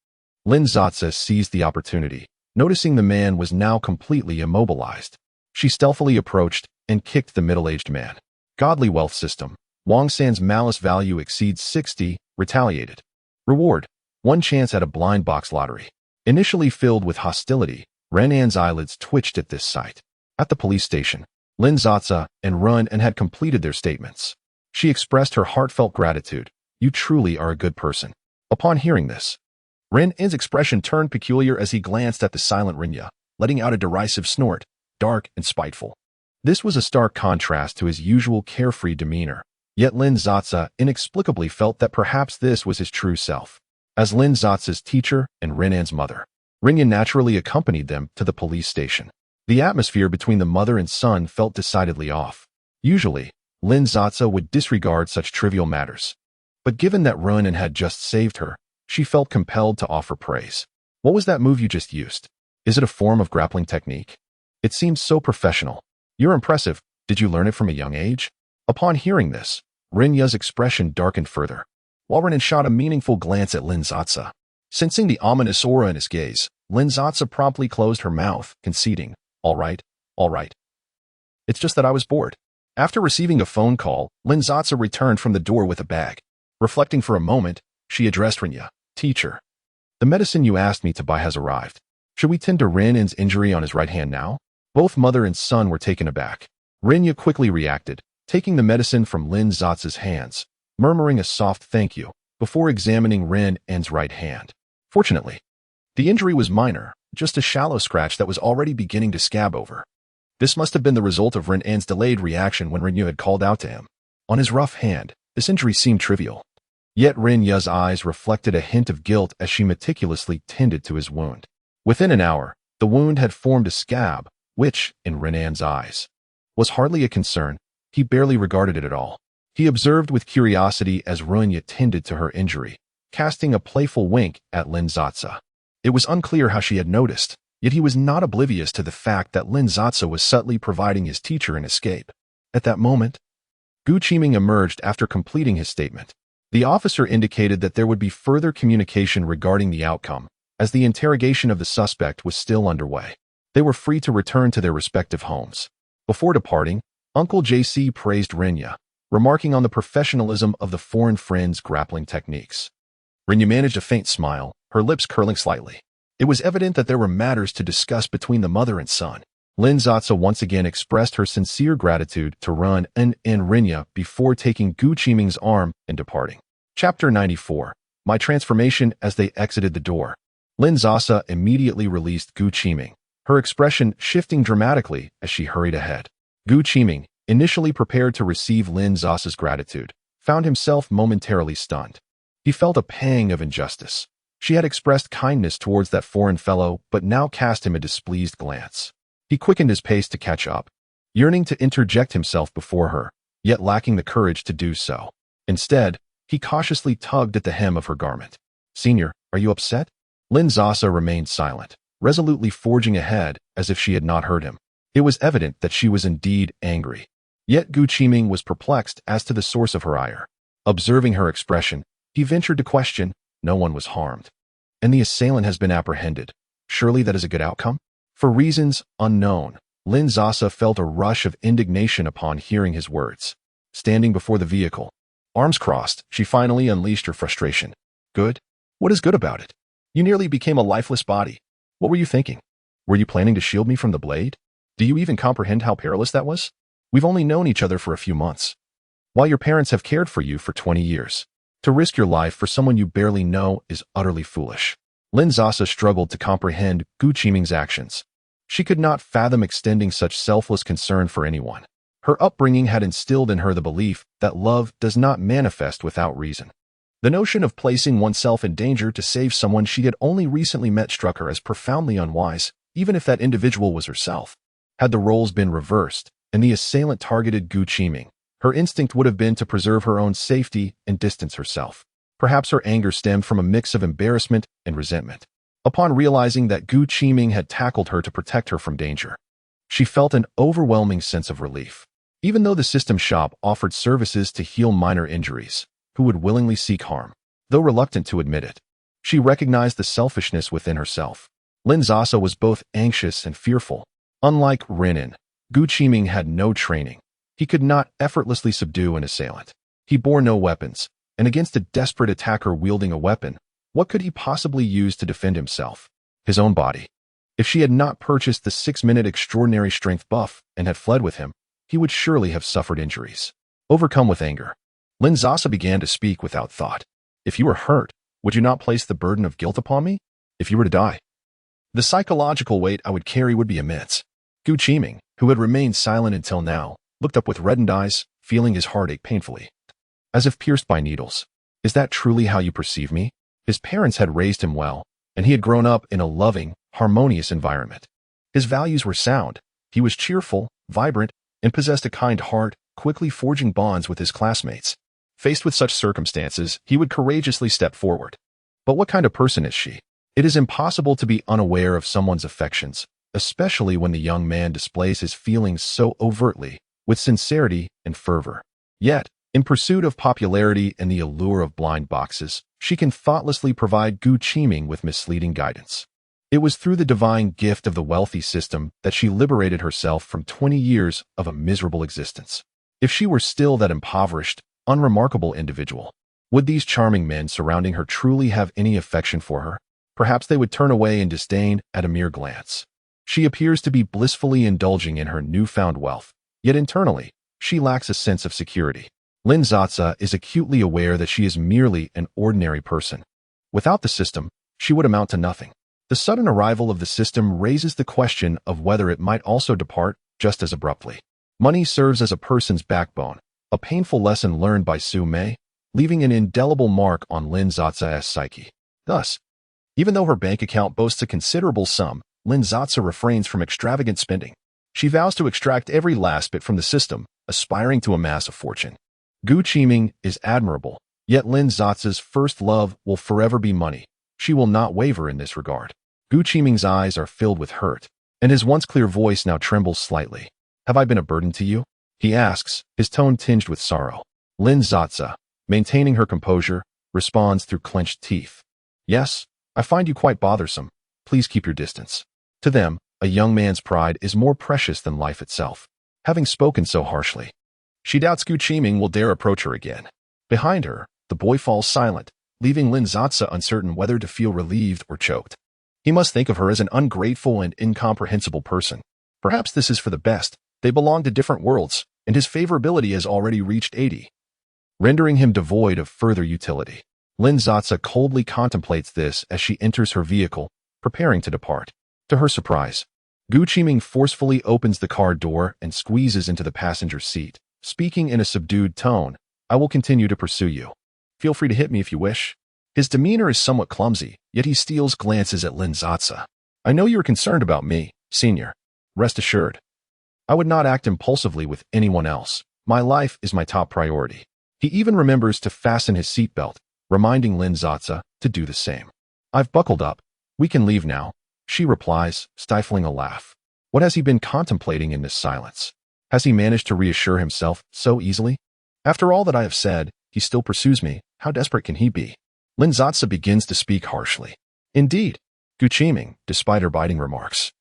Lin Sasa seized the opportunity, noticing the man was now completely immobilized. She stealthily approached and kicked the middle-aged man. "Godly wealth system. Wang San's malice value exceeds 60, retaliated. Reward, 1 chance at a blind box lottery." Initially filled with hostility, Renan's eyelids twitched at this sight. At the police station, Lin Sasa and Renan had completed their statements. She expressed her heartfelt gratitude. "You truly are a good person." Upon hearing this, Renan's expression turned peculiar as he glanced at the silent Renya, letting out a derisive snort, dark and spiteful. This was a stark contrast to his usual carefree demeanor, yet Lin Sasa inexplicably felt that perhaps this was his true self. As Lin Sasa's teacher and Renan's mother, Renya naturally accompanied them to the police station. The atmosphere between the mother and son felt decidedly off. Usually, Lin Sasa would disregard such trivial matters. But given that Renan had just saved her, she felt compelled to offer praise. "What was that move you just used?" Is it a form of grappling technique? It seems so professional. You're impressive. Did you learn it from a young age? Upon hearing this, Renya's expression darkened further, while Renan shot a meaningful glance at Lin Sasa. Sensing the ominous aura in his gaze, Lin Sasa promptly closed her mouth, conceding, all right. It's just that I was bored. After receiving a phone call, Lin Sasa returned from the door with a bag. Reflecting for a moment, she addressed Renya. Teacher, the medicine you asked me to buy has arrived. Should we tend to Renan's injury on his right hand now? Both mother and son were taken aback. Renya quickly reacted, taking the medicine from Lin Sasa's hands, murmuring a soft thank you, before examining Renan's right hand. Fortunately, the injury was minor, just a shallow scratch that was already beginning to scab over. This must have been the result of Renan's delayed reaction when Renya had called out to him. On his rough hand, this injury seemed trivial. Yet Renya's eyes reflected a hint of guilt as she meticulously tended to his wound. Within an hour, the wound had formed a scab, which, in Renan's eyes, was hardly a concern. He barely regarded it at all. He observed with curiosity as Renya tended to her injury, casting a playful wink at Lin Sasa. It was unclear how she had noticed, yet he was not oblivious to the fact that Lin Sasa was subtly providing his teacher an escape. At that moment, Gu Qiming emerged after completing his statement. The officer indicated that there would be further communication regarding the outcome, as the interrogation of the suspect was still underway. They were free to return to their respective homes. Before departing, Uncle JC praised Renya, remarking on the professionalism of the foreign friend's grappling techniques. Renya managed a faint smile, her lips curling slightly. It was evident that there were matters to discuss between the mother and son. Lin Sasa once again expressed her sincere gratitude to Ren and Renya before taking Gu Qiming's arm and departing. Chapter 94. My transformation. As they exited the door, Lin Sasa immediately released Gu Qiming, her expression shifting dramatically as she hurried ahead. Gu Qiming, initially prepared to receive Lin Sasa's gratitude, found himself momentarily stunned. He felt a pang of injustice. She had expressed kindness towards that foreign fellow, but now cast him a displeased glance. He quickened his pace to catch up, yearning to interject himself before her, yet lacking the courage to do so. Instead, he cautiously tugged at the hem of her garment. Senior, are you upset? Lin Sasa remained silent, resolutely forging ahead as if she had not heard him. It was evident that she was indeed angry. Yet Gu Qiming was perplexed as to the source of her ire. Observing her expression, he ventured to question. No one was harmed, and the assailant has been apprehended. Surely that is a good outcome? For reasons unknown, Lin Sasa felt a rush of indignation upon hearing his words. Standing before the vehicle, arms crossed, she finally unleashed her frustration. Good? What is good about it? You nearly became a lifeless body. What were you thinking? Were you planning to shield me from the blade? Do you even comprehend how perilous that was? We've only known each other for a few months, while your parents have cared for you for 20 years. To risk your life for someone you barely know is utterly foolish. Lin Sasa struggled to comprehend Gu Qiming's actions. She could not fathom extending such selfless concern for anyone. Her upbringing had instilled in her the belief that love does not manifest without reason. The notion of placing oneself in danger to save someone she had only recently met struck her as profoundly unwise, even if that individual was herself. Had the roles been reversed, and the assailant targeted Gu Qiming, her instinct would have been to preserve her own safety and distance herself. Perhaps her anger stemmed from a mix of embarrassment and resentment. Upon realizing that Gu Qiming had tackled her to protect her from danger, she felt an overwhelming sense of relief. Even though the system shop offered services to heal minor injuries, who would willingly seek harm? Though reluctant to admit it, she recognized the selfishness within herself. Lin Sasa was both anxious and fearful. Unlike Renan, Gu Qiming had no training. He could not effortlessly subdue an assailant. He bore no weapons, and against a desperate attacker wielding a weapon, what could he possibly use to defend himself? His own body. If she had not purchased the 6-minute extraordinary strength buff and had fled with him, he would surely have suffered injuries. Overcome with anger, Lin Sasa began to speak without thought. If you were hurt, would you not place the burden of guilt upon me? If you were to die, the psychological weight I would carry would be immense. Gu Qiming, who had remained silent until now, looked up with reddened eyes, feeling his heart ache painfully, as if pierced by needles. Is that truly how you perceive me? His parents had raised him well, and he had grown up in a loving, harmonious environment. His values were sound. He was cheerful, vibrant, and possessed a kind heart, quickly forging bonds with his classmates. Faced with such circumstances, he would courageously step forward. But what kind of person is she? It is impossible to be unaware of someone's affections, especially when the young man displays his feelings so overtly, with sincerity and fervor. Yet, in pursuit of popularity and the allure of blind boxes, she can thoughtlessly provide Gu Qiming with misleading guidance. It was through the divine gift of the wealthy system that she liberated herself from 20 years of a miserable existence. If she were still that impoverished, unremarkable individual, would these charming men surrounding her truly have any affection for her? Perhaps they would turn away in disdain at a mere glance. She appears to be blissfully indulging in her newfound wealth, yet internally, she lacks a sense of security. Lin Sasa is acutely aware that she is merely an ordinary person. Without the system, she would amount to nothing. The sudden arrival of the system raises the question of whether it might also depart just as abruptly. Money serves as a person's backbone, a painful lesson learned by Su Mei, leaving an indelible mark on Lin Sasa's psyche. Thus, even though her bank account boasts a considerable sum, Lin Sasa refrains from extravagant spending. She vows to extract every last bit from the system, aspiring to amass a fortune. Gu Qiming is admirable, yet Lin Sasa's first love will forever be money. She will not waver in this regard. Gu Qiming's eyes are filled with hurt, and his once clear voice now trembles slightly. Have I been a burden to you? He asks, his tone tinged with sorrow. Lin Sasa, maintaining her composure, responds through clenched teeth. Yes, I find you quite bothersome. Please keep your distance. To them, a young man's pride is more precious than life itself. Having spoken so harshly, she doubts Gu Qiming will dare approach her again. Behind her, the boy falls silent, leaving Lin Sasa uncertain whether to feel relieved or choked. He must think of her as an ungrateful and incomprehensible person. Perhaps this is for the best. They belong to different worlds, and his favorability has already reached 80, rendering him devoid of further utility. Lin Sasa coldly contemplates this as she enters her vehicle, preparing to depart. To her surprise, Gu Qiming forcefully opens the car door and squeezes into the passenger seat, speaking in a subdued tone. I will continue to pursue you. Feel free to hit me if you wish. His demeanor is somewhat clumsy, yet he steals glances at Lin Sasa. I know you are concerned about me, senior. Rest assured. I would not act impulsively with anyone else. My life is my top priority. He even remembers to fasten his seatbelt, reminding Lin Sasa to do the same. I've buckled up. We can leave now, she replies, stifling a laugh. What has he been contemplating in this silence? Has he managed to reassure himself so easily? After all that I have said, he still pursues me. How desperate can he be? Lin Sasa begins to speak harshly. Indeed, Gu Qiming, despite her biting remarks,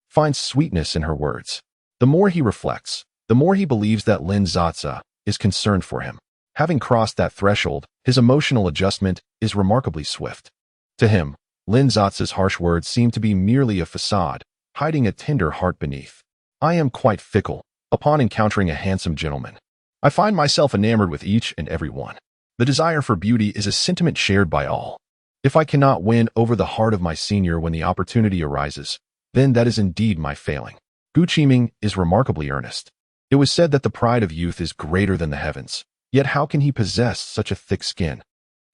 finds sweetness in her words. The more he reflects, the more he believes that Lin Sasa is concerned for him. Having crossed that threshold, his emotional adjustment is remarkably swift. To him, Lin Sasa's harsh words seem to be merely a facade, hiding a tender heart beneath. I am quite fickle. Upon encountering a handsome gentleman, I find myself enamored with each and every one. The desire for beauty is a sentiment shared by all. If I cannot win over the heart of my senior when the opportunity arises, then that is indeed my failing. Gu Qiming is remarkably earnest. It was said that the pride of youth is greater than the heavens, yet how can he possess such a thick skin?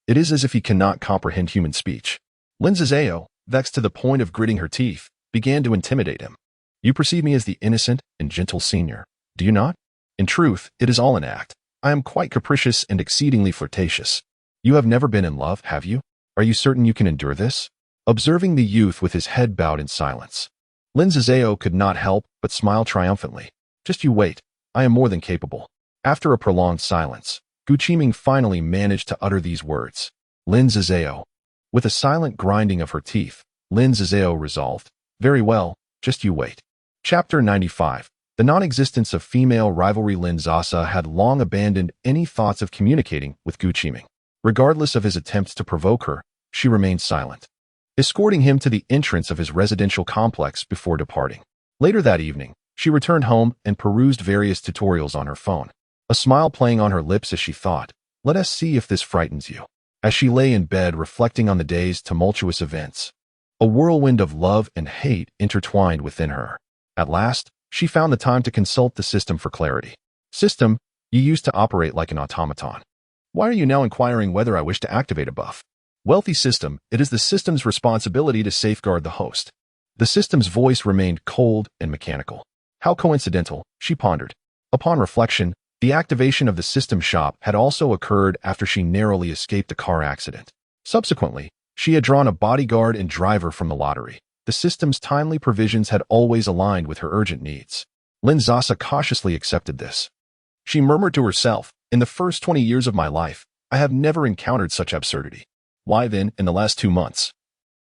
It is as if he cannot comprehend human speech. Lin Sasa, vexed to the point of gritting her teeth, began to intimidate him. You perceive me as the innocent and gentle senior, do you not? In truth, it is all an act. I am quite capricious and exceedingly flirtatious. You have never been in love, have you? Are you certain you can endure this? Observing the youth with his head bowed in silence, Lin Sasa could not help but smile triumphantly. Just you wait, I am more than capable. After a prolonged silence, Gu Qiming finally managed to utter these words. Lin Sasa. With a silent grinding of her teeth, Lin Sasa resolved, very well, just you wait. Chapter 95. The non-existence of female rivalry. Lin Sasa had long abandoned any thoughts of communicating with Gu Qiming. Regardless of his attempts to provoke her, she remained silent, escorting him to the entrance of his residential complex before departing. Later that evening, she returned home and perused various tutorials on her phone, a smile playing on her lips as she thought, let us see if this frightens you. As she lay in bed reflecting on the day's tumultuous events, a whirlwind of love and hate intertwined within her. At last, she found the time to consult the system for clarity. System, you used to operate like an automaton. Why are you now inquiring whether I wish to activate a buff? Wealthy system, it is the system's responsibility to safeguard the host. The system's voice remained cold and mechanical. How coincidental, she pondered. Upon reflection, the activation of the system shop had also occurred after she narrowly escaped a car accident. Subsequently, She had drawn a bodyguard and driver from the lottery. The system's timely provisions had always aligned with her urgent needs. Lin Sasa cautiously accepted this. She murmured to herself, "In the first 20 years of my life, I have never encountered such absurdity. Why then, in the last 2 months,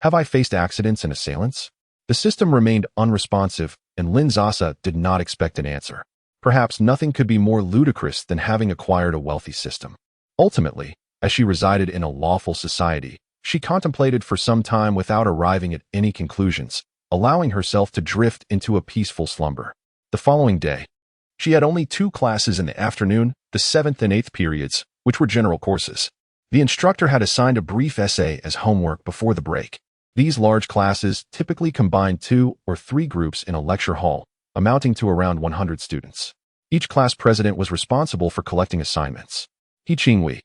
have I faced accidents and assailants?" The system remained unresponsive, and Lin Sasa did not expect an answer. Perhaps nothing could be more ludicrous than having acquired a wealthy system. Ultimately, as she resided in a lawful society, she contemplated for some time without arriving at any conclusions, allowing herself to drift into a peaceful slumber. The following day, she had only 2 classes in the afternoon, the 7th and 8th periods, which were general courses. The instructor had assigned a brief essay as homework before the break. These large classes typically combined 2 or 3 groups in a lecture hall, amounting to around 100 students. Each class president was responsible for collecting assignments. He Qingwei,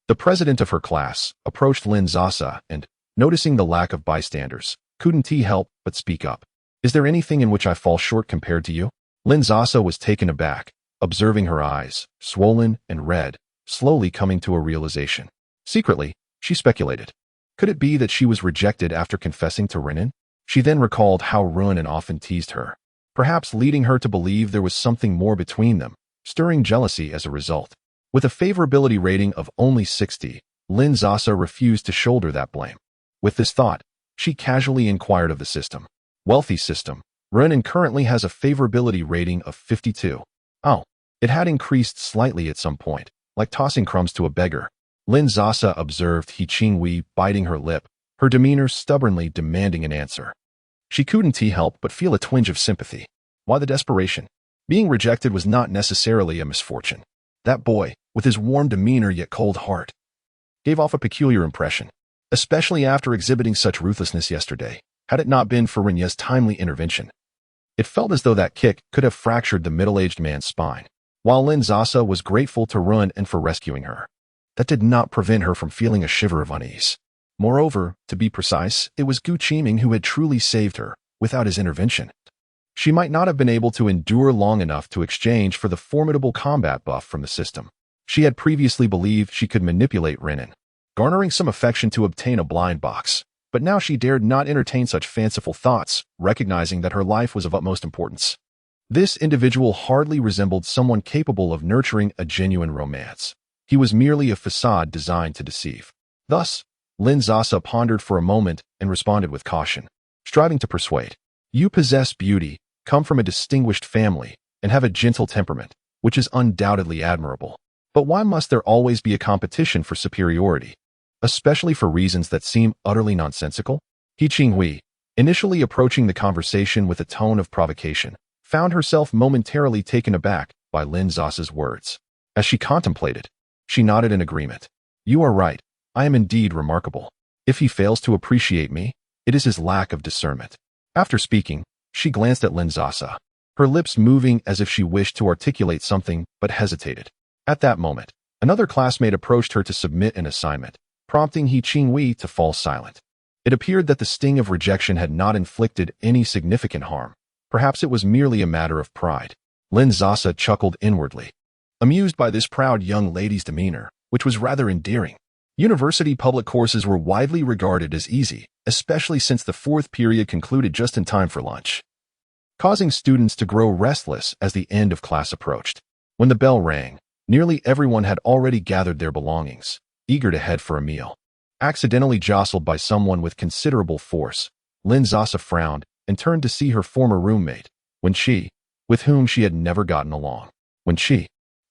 the president of her class, approached Lin Sasa and, noticing the lack of bystanders, couldn't he help but speak up. "Is there anything in which I fall short compared to you?" Lin Sasa was taken aback, observing her eyes, swollen and red, slowly coming to a realization. Secretly, she speculated. Could it be that she was rejected after confessing to Renan? She then recalled how Renan often teased her, perhaps leading her to believe there was something more between them, stirring jealousy as a result. With a favorability rating of only 60, Lin Sasa refused to shoulder that blame. With this thought, she casually inquired of the system. "Wealthy system, Renan currently has a favorability rating of 52. Oh, it had increased slightly at some point, like tossing crumbs to a beggar." Lin Sasa observed He Qingwei biting her lip, her demeanor stubbornly demanding an answer. She couldn't help but feel a twinge of sympathy. Why the desperation? Being rejected was not necessarily a misfortune. That boy, with his warm demeanor yet cold heart, gave off a peculiar impression, especially after exhibiting such ruthlessness yesterday. Had it not been for Renya's timely intervention, it felt as though that kick could have fractured the middle-aged man's spine. While Lin Sasa was grateful to Run and for rescuing her, that did not prevent her from feeling a shiver of unease. Moreover, to be precise, it was Gu Qiming who had truly saved her. Without his intervention, she might not have been able to endure long enough to exchange for the formidable combat buff from the system. She had previously believed she could manipulate Renan, garnering some affection to obtain a blind box, but now she dared not entertain such fanciful thoughts, recognizing that her life was of utmost importance. This individual hardly resembled someone capable of nurturing a genuine romance. He was merely a facade designed to deceive. Thus, Lin Sasa pondered for a moment and responded with caution, striving to persuade. "You possess beauty, come from a distinguished family, and have a gentle temperament, which is undoubtedly admirable. But why must there always be a competition for superiority, especially for reasons that seem utterly nonsensical?" He Qingwei, initially approaching the conversation with a tone of provocation, found herself momentarily taken aback by Lin Sasa's words. As she contemplated, she nodded in agreement. "You are right. I am indeed remarkable. If he fails to appreciate me, it is his lack of discernment." After speaking, she glanced at Lin Sasa, her lips moving as if she wished to articulate something but hesitated. At that moment, another classmate approached her to submit an assignment, prompting He Qingwei to fall silent. It appeared that the sting of rejection had not inflicted any significant harm. Perhaps it was merely a matter of pride. Lin Sasa chuckled inwardly, amused by this proud young lady's demeanor, which was rather endearing. University public courses were widely regarded as easy, especially since the 4th period concluded just in time for lunch, causing students to grow restless as the end of class approached. When the bell rang, nearly everyone had already gathered their belongings, eager to head for a meal. Accidentally jostled by someone with considerable force, Lin Sasa frowned and turned to see her former roommate, with whom she had never gotten along.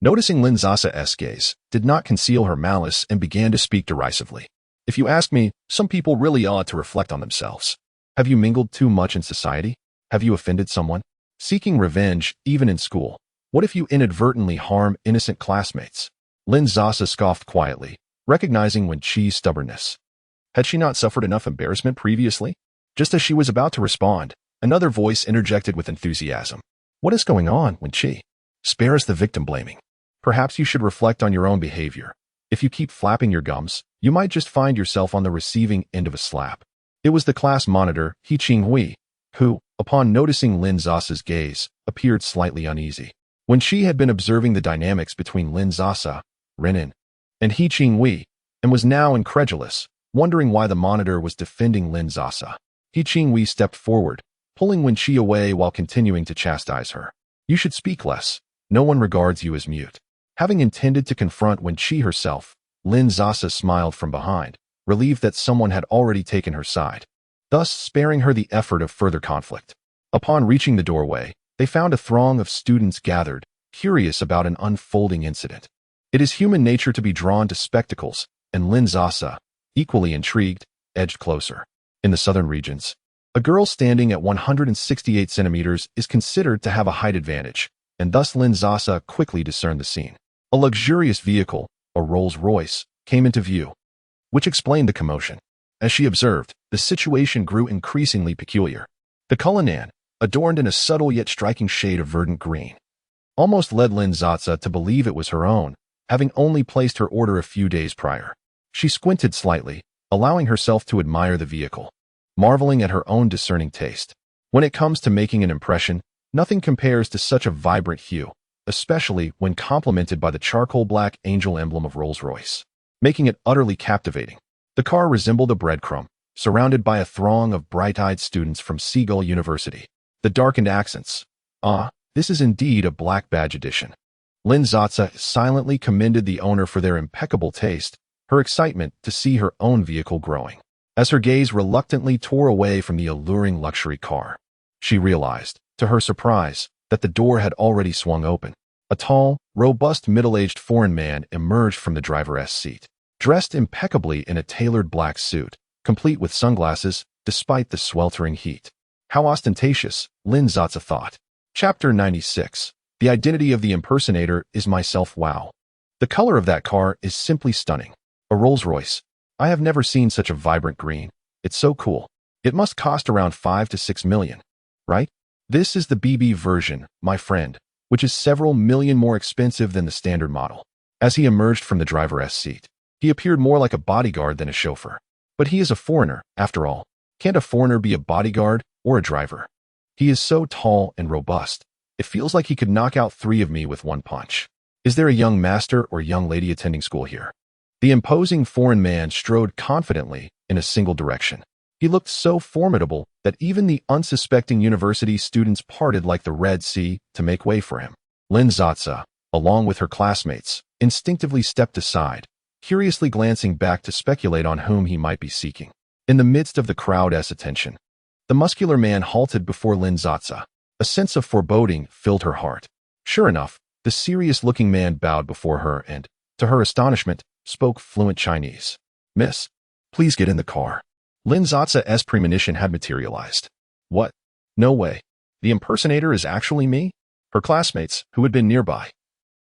Noticing Lin Sasa's gaze, did not conceal her malice and began to speak derisively. "If you ask me, some people really ought to reflect on themselves. Have you mingled too much in society? Have you offended someone? Seeking revenge, even in school. What if you inadvertently harm innocent classmates?" Lin Sasa scoffed quietly, recognizing Wen Qi's stubbornness. Had she not suffered enough embarrassment previously? Just as she was about to respond, another voice interjected with enthusiasm. "What is going on, Wen Qi? Spare us the victim blaming. Perhaps you should reflect on your own behavior. If you keep flapping your gums, you might just find yourself on the receiving end of a slap." It was the class monitor, He Qingwei, who, upon noticing Lin Sasa's gaze, appeared slightly uneasy. When she had been observing the dynamics between Lin Sasa, Renan, and He Qingwei, and was now incredulous, wondering why the monitor was defending Lin Sasa. He Qinghui stepped forward, pulling Wen Qi away while continuing to chastise her. You should speak less. No one regards you as mute. Having intended to confront Wen Qi herself, Lin Sasa smiled from behind, relieved that someone had already taken her side, thus sparing her the effort of further conflict. Upon reaching the doorway, they found a throng of students gathered, curious about an unfolding incident. It is human nature to be drawn to spectacles, and Lin Sasa, equally intrigued, edged closer. In the southern regions, a girl standing at 168 centimeters is considered to have a height advantage, and thus Lin Sasa quickly discerned the scene. A luxurious vehicle, a Rolls-Royce, came into view, which explained the commotion. As she observed, the situation grew increasingly peculiar. The Cullinan, adorned in a subtle yet striking shade of verdant green, almost led Lin Sasa to believe it was her own, having only placed her order a few days prior. She squinted slightly, allowing herself to admire the vehicle, marveling at her own discerning taste. When it comes to making an impression, nothing compares to such a vibrant hue, especially when complemented by the charcoal black angel emblem of Rolls-Royce, making it utterly captivating. The car resembled a breadcrumb, surrounded by a throng of bright-eyed students from Seagull University. The darkened accents. This is indeed a black badge edition. Lin Sasa silently commended the owner for their impeccable taste, her excitement to see her own vehicle growing. As her gaze reluctantly tore away from the alluring luxury car, she realized, to her surprise, that the door had already swung open. A tall, robust middle-aged foreign man emerged from the driver's seat, dressed impeccably in a tailored black suit, complete with sunglasses, despite the sweltering heat. How ostentatious, Lin Sasa thought. Chapter 96. The identity of the impersonator is myself. Wow. The color of that car is simply stunning. A Rolls-Royce. I have never seen such a vibrant green. It's so cool. It must cost around 5 to 6 million, right? This is the BB version, my friend, which is several million more expensive than the standard model. As he emerged from the driver's seat, he appeared more like a bodyguard than a chauffeur. But he is a foreigner, after all. Can't a foreigner be a bodyguard or a driver? He is so tall and robust. It feels like he could knock out 3 of me with one punch. Is there a young master or young lady attending school here? The imposing foreign man strode confidently in a single direction. He looked so formidable that even the unsuspecting university students parted like the Red Sea to make way for him. Lin Sasa, along with her classmates, instinctively stepped aside, curiously glancing back to speculate on whom he might be seeking. In the midst of the crowd's attention, the muscular man halted before Lin Sasa. A sense of foreboding filled her heart. Sure enough, the serious-looking man bowed before her and, to her astonishment, spoke fluent Chinese. Miss, please get in the car. Lin Sasa's premonition had materialized. What? No way. The impersonator is actually me? Her classmates, who had been nearby,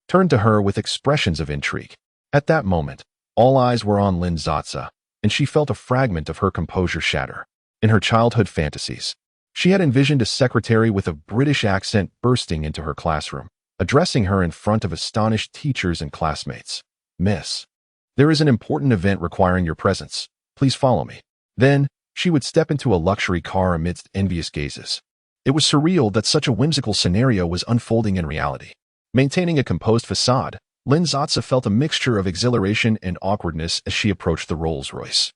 turned to her with expressions of intrigue. At that moment, all eyes were on Lin Sasa, and she felt a fragment of her composure shatter. In her childhood fantasies, she had envisioned a secretary with a British accent bursting into her classroom, addressing her in front of astonished teachers and classmates. Miss, there is an important event requiring your presence. Please follow me. Then, she would step into a luxury car amidst envious gazes. It was surreal that such a whimsical scenario was unfolding in reality. Maintaining a composed facade, Lin Sasa felt a mixture of exhilaration and awkwardness as she approached the Rolls-Royce.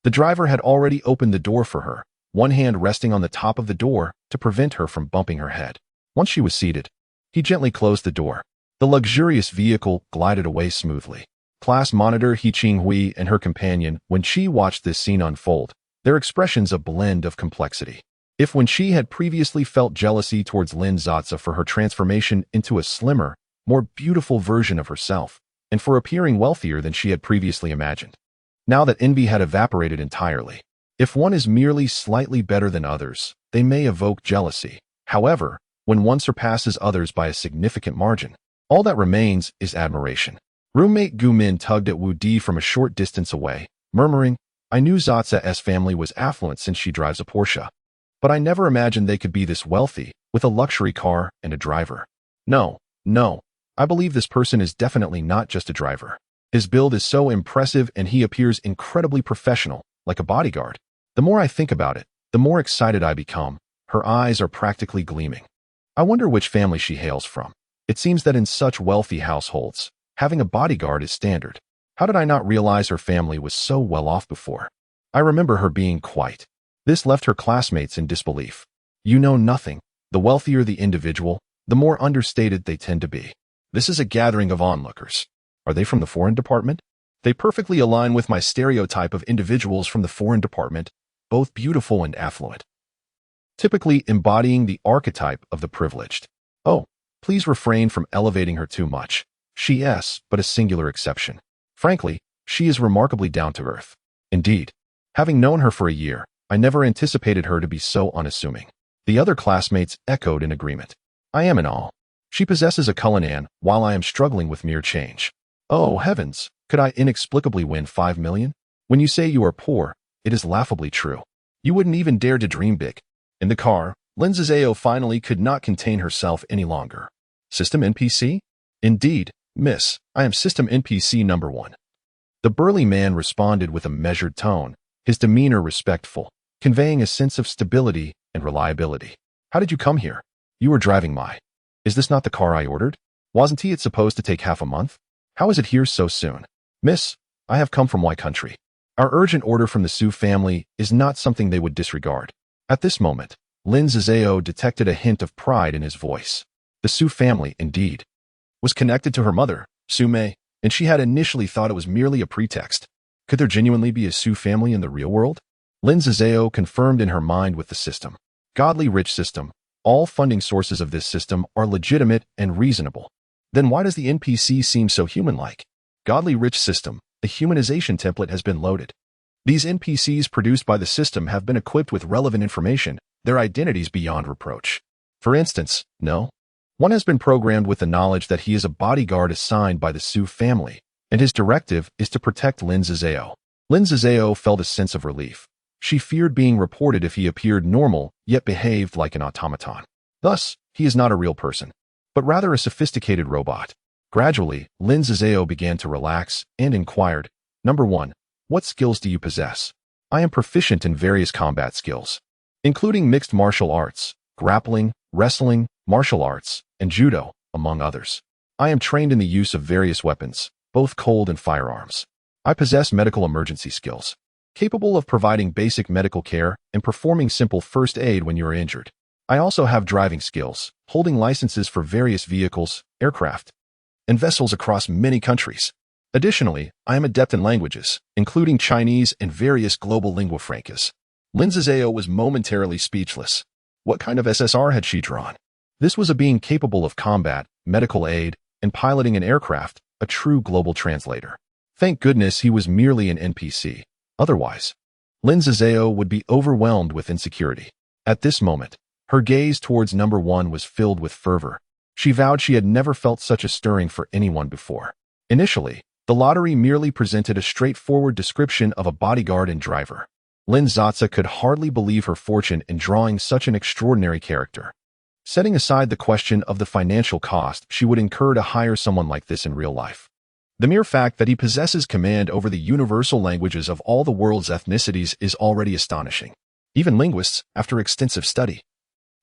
The driver had already opened the door for her, one hand resting on the top of the door to prevent her from bumping her head. Once she was seated, he gently closed the door. The luxurious vehicle glided away smoothly. Class monitor He Qinghui and her companion Wen Qi watched this scene unfold, their expressions a blend of complexity. If Wen Qi had previously felt jealousy towards Lin Sasa for her transformation into a slimmer, more beautiful version of herself, and for appearing wealthier than she had previously imagined, now that envy had evaporated entirely. If one is merely slightly better than others, they may evoke jealousy. However, when one surpasses others by a significant margin, all that remains is admiration. Roommate Gu Min tugged at Wu Di from a short distance away, murmuring, I knew Zatsa's family was affluent since she drives a Porsche, but I never imagined they could be this wealthy, with a luxury car and a driver. No, I believe this person is definitely not just a driver. His build is so impressive and he appears incredibly professional, like a bodyguard. The more I think about it, the more excited I become. Her eyes are practically gleaming. I wonder which family she hails from. It seems that in such wealthy households, having a bodyguard is standard. How did I not realize her family was so well off before? I remember her being quite. This left her classmates in disbelief. You know nothing. The wealthier the individual, the more understated they tend to be. This is a gathering of onlookers. Are they from the foreign department? They perfectly align with my stereotype of individuals from the foreign department, both beautiful and affluent, typically embodying the archetype of the privileged. Oh, please refrain from elevating her too much. She is but a singular exception. Frankly, she is remarkably down to earth. Indeed, having known her for a year, I never anticipated her to be so unassuming. The other classmates echoed in agreement. I am in awe. She possesses a Cullinan while I am struggling with mere change. Oh, heavens, could I inexplicably win 5 million? When you say you are poor, it is laughably true. You wouldn't even dare to dream big. In the car, Lin Sasa finally could not contain herself any longer. System NPC? Indeed, miss, I am System NPC number 1. The burly man responded with a measured tone, his demeanor respectful, conveying a sense of stability and reliability. How did you come here? You were driving my. Is this not the car I ordered? Wasn't it supposed to take half a month? How is it here so soon? Miss, I have come from Y country. Our urgent order from the Su family is not something they would disregard. At this moment, Lin Sasa detected a hint of pride in his voice. The Su family, indeed, was connected to her mother, Su Mei, and she had initially thought it was merely a pretext. Could there genuinely be a Su family in the real world? Lin Sasa confirmed in her mind with the system. Godly rich system. All funding sources of this system are legitimate and reasonable. Then why does the NPC seem so human-like? Godly rich system. The humanization template has been loaded. These NPCs produced by the system have been equipped with relevant information, their identities beyond reproach. For instance, no. One has been programmed with the knowledge that he is a bodyguard assigned by the Su family, and his directive is to protect Lin Sasa. Lin Sasa felt a sense of relief. She feared being reported if he appeared normal, yet behaved like an automaton. Thus, he is not a real person, but rather a sophisticated robot. Gradually, Lin Sasa began to relax and inquired, Number 1. What skills do you possess? I am proficient in various combat skills, including mixed martial arts, grappling, wrestling, martial arts, and judo, among others. I am trained in the use of various weapons, both cold and firearms. I possess medical emergency skills, capable of providing basic medical care and performing simple first aid when you are injured. I also have driving skills, holding licenses for various vehicles, aircraft, and vessels across many countries. Additionally, I am adept in languages, including Chinese and various global lingua francas. Lin Sasa was momentarily speechless. What kind of SSR had she drawn? This was a being capable of combat, medical aid, and piloting an aircraft, a true global translator. Thank goodness he was merely an NPC. Otherwise, Lin Sasa would be overwhelmed with insecurity. At this moment, her gaze towards number 1 was filled with fervor. She vowed she had never felt such a stirring for anyone before. Initially, the lottery merely presented a straightforward description of a bodyguard and driver. Lin Sasa could hardly believe her fortune in drawing such an extraordinary character. Setting aside the question of the financial cost she would incur to hire someone like this in real life, the mere fact that he possesses command over the universal languages of all the world's ethnicities is already astonishing. Even linguists, after extensive study,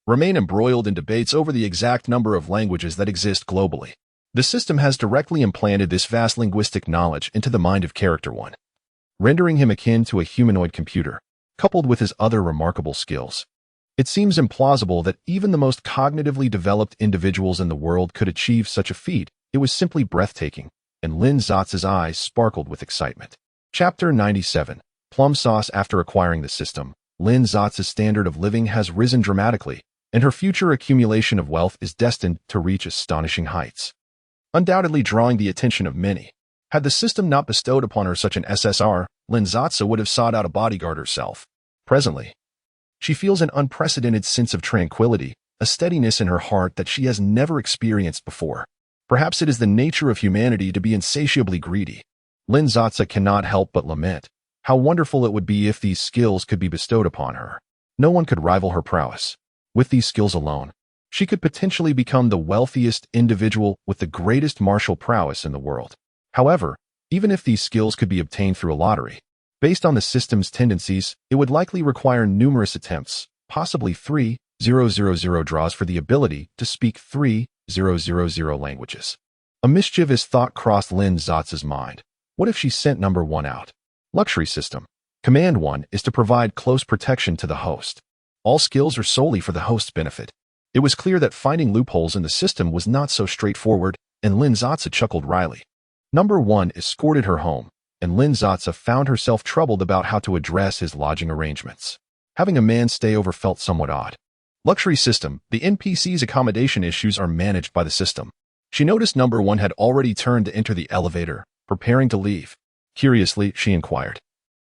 remain embroiled in debates over the exact number of languages that exist globally. The system has directly implanted this vast linguistic knowledge into the mind of Character 1, rendering him akin to a humanoid computer, coupled with his other remarkable skills. It seems implausible that even the most cognitively developed individuals in the world could achieve such a feat. It was simply breathtaking, and Lin Sasa's eyes sparkled with excitement. Chapter 97. Plum Sauce. After acquiring the system, Lin Sasa's standard of living has risen dramatically, and her future accumulation of wealth is destined to reach astonishing heights, undoubtedly drawing the attention of many. Had the system not bestowed upon her such an SSR, Lin Sasa would have sought out a bodyguard herself. Presently, she feels an unprecedented sense of tranquility, a steadiness in her heart that she has never experienced before. Perhaps it is the nature of humanity to be insatiably greedy. Lin Sasa cannot help but lament how wonderful it would be if these skills could be bestowed upon her. No one could rival her prowess. With these skills alone, she could potentially become the wealthiest individual with the greatest martial prowess in the world. However, even if these skills could be obtained through a lottery, based on the system's tendencies, it would likely require numerous attempts, possibly 3,000 draws for the ability to speak 3,000 languages. A mischievous thought crossed Lin Sasa's mind. What if she sent number 1 out? Luxury system. Command 1 is to provide close protection to the host. All skills are solely for the host's benefit. It was clear that finding loopholes in the system was not so straightforward, and Lin Sasa chuckled wryly. Number 1 escorted her home, and Lin Sasa found herself troubled about how to address his lodging arrangements. Having a man stay over felt somewhat odd. Luxury system. The NPC's accommodation issues are managed by the system. She noticed number 1 had already turned to enter the elevator, preparing to leave. Curiously, she inquired,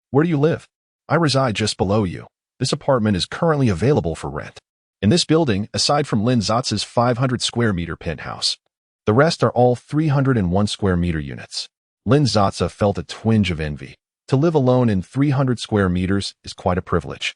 "Where do you live?" "I reside just below you. This apartment is currently available for rent." In this building, aside from Lin Sasa's 500 square meter penthouse, the rest are all 301 square meter units. Lin Sasa felt a twinge of envy. To live alone in 300 square meters is quite a privilege.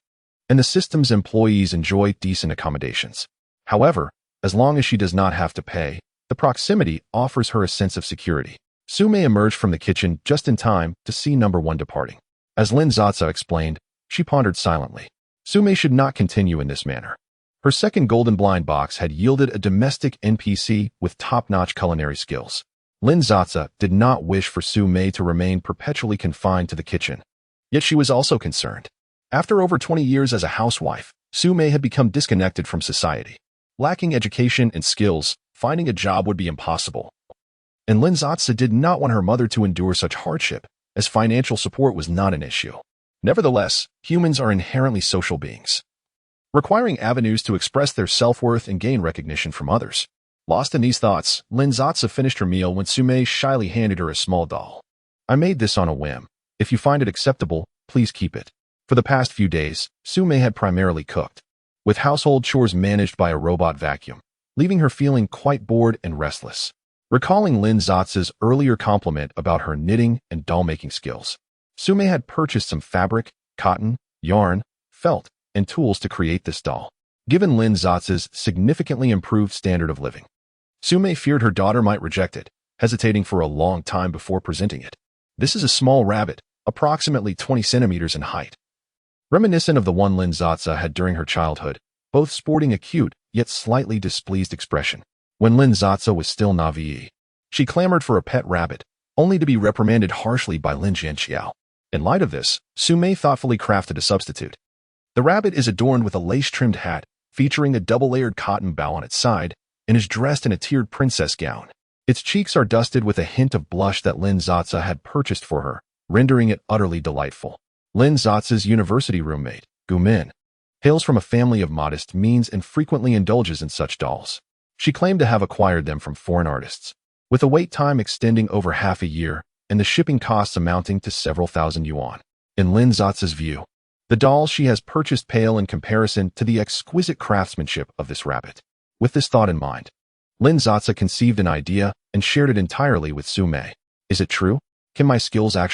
And the system's employees enjoy decent accommodations. However, as long as she does not have to pay, the proximity offers her a sense of security. Sume emerged from the kitchen just in time to see number 1 departing. As Lin Sasa explained, she pondered silently. Sume should not continue in this manner. Her second golden blind box had yielded a domestic NPC with top-notch culinary skills. Lin Sasa did not wish for Sume to remain perpetually confined to the kitchen. Yet she was also concerned. After over 20 years as a housewife, Sume had become disconnected from society. Lacking education and skills, finding a job would be impossible. And Lin Sasa did not want her mother to endure such hardship, as financial support was not an issue. Nevertheless, humans are inherently social beings, requiring avenues to express their self-worth and gain recognition from others. Lost in these thoughts, Lin Sasa finished her meal when Sume shyly handed her a small doll. "I made this on a whim. If you find it acceptable, please keep it." For the past few days, Sume had primarily cooked, with household chores managed by a robot vacuum, leaving her feeling quite bored and restless. Recalling Lin Sasa's earlier compliment about her knitting and doll-making skills, Sume had purchased some fabric, cotton, yarn, felt, and tools to create this doll. Given Lin Sasa's significantly improved standard of living, Sume feared her daughter might reject it, hesitating for a long time before presenting it. This is a small rabbit, approximately 20 centimeters in height, reminiscent of the one Lin Sasa had during her childhood, both sporting a cute, yet slightly displeased expression. When Lin Sasa was still naive, she clamored for a pet rabbit, only to be reprimanded harshly by Lin Jianxiao. In light of this, Sume thoughtfully crafted a substitute. The rabbit is adorned with a lace-trimmed hat, featuring a double-layered cotton bow on its side, and is dressed in a tiered princess gown. Its cheeks are dusted with a hint of blush that Lin Sasa had purchased for her, rendering it utterly delightful. Lin Sasa's university roommate, Gu Min, hails from a family of modest means and frequently indulges in such dolls. She claimed to have acquired them from foreign artists, with a wait time extending over half a year and the shipping costs amounting to several thousand yuan. In Lin Sasa's view, the dolls she has purchased pale in comparison to the exquisite craftsmanship of this rabbit. With this thought in mind, Lin Sasa conceived an idea and shared it entirely with Sume. "Is it true? Can my skills actually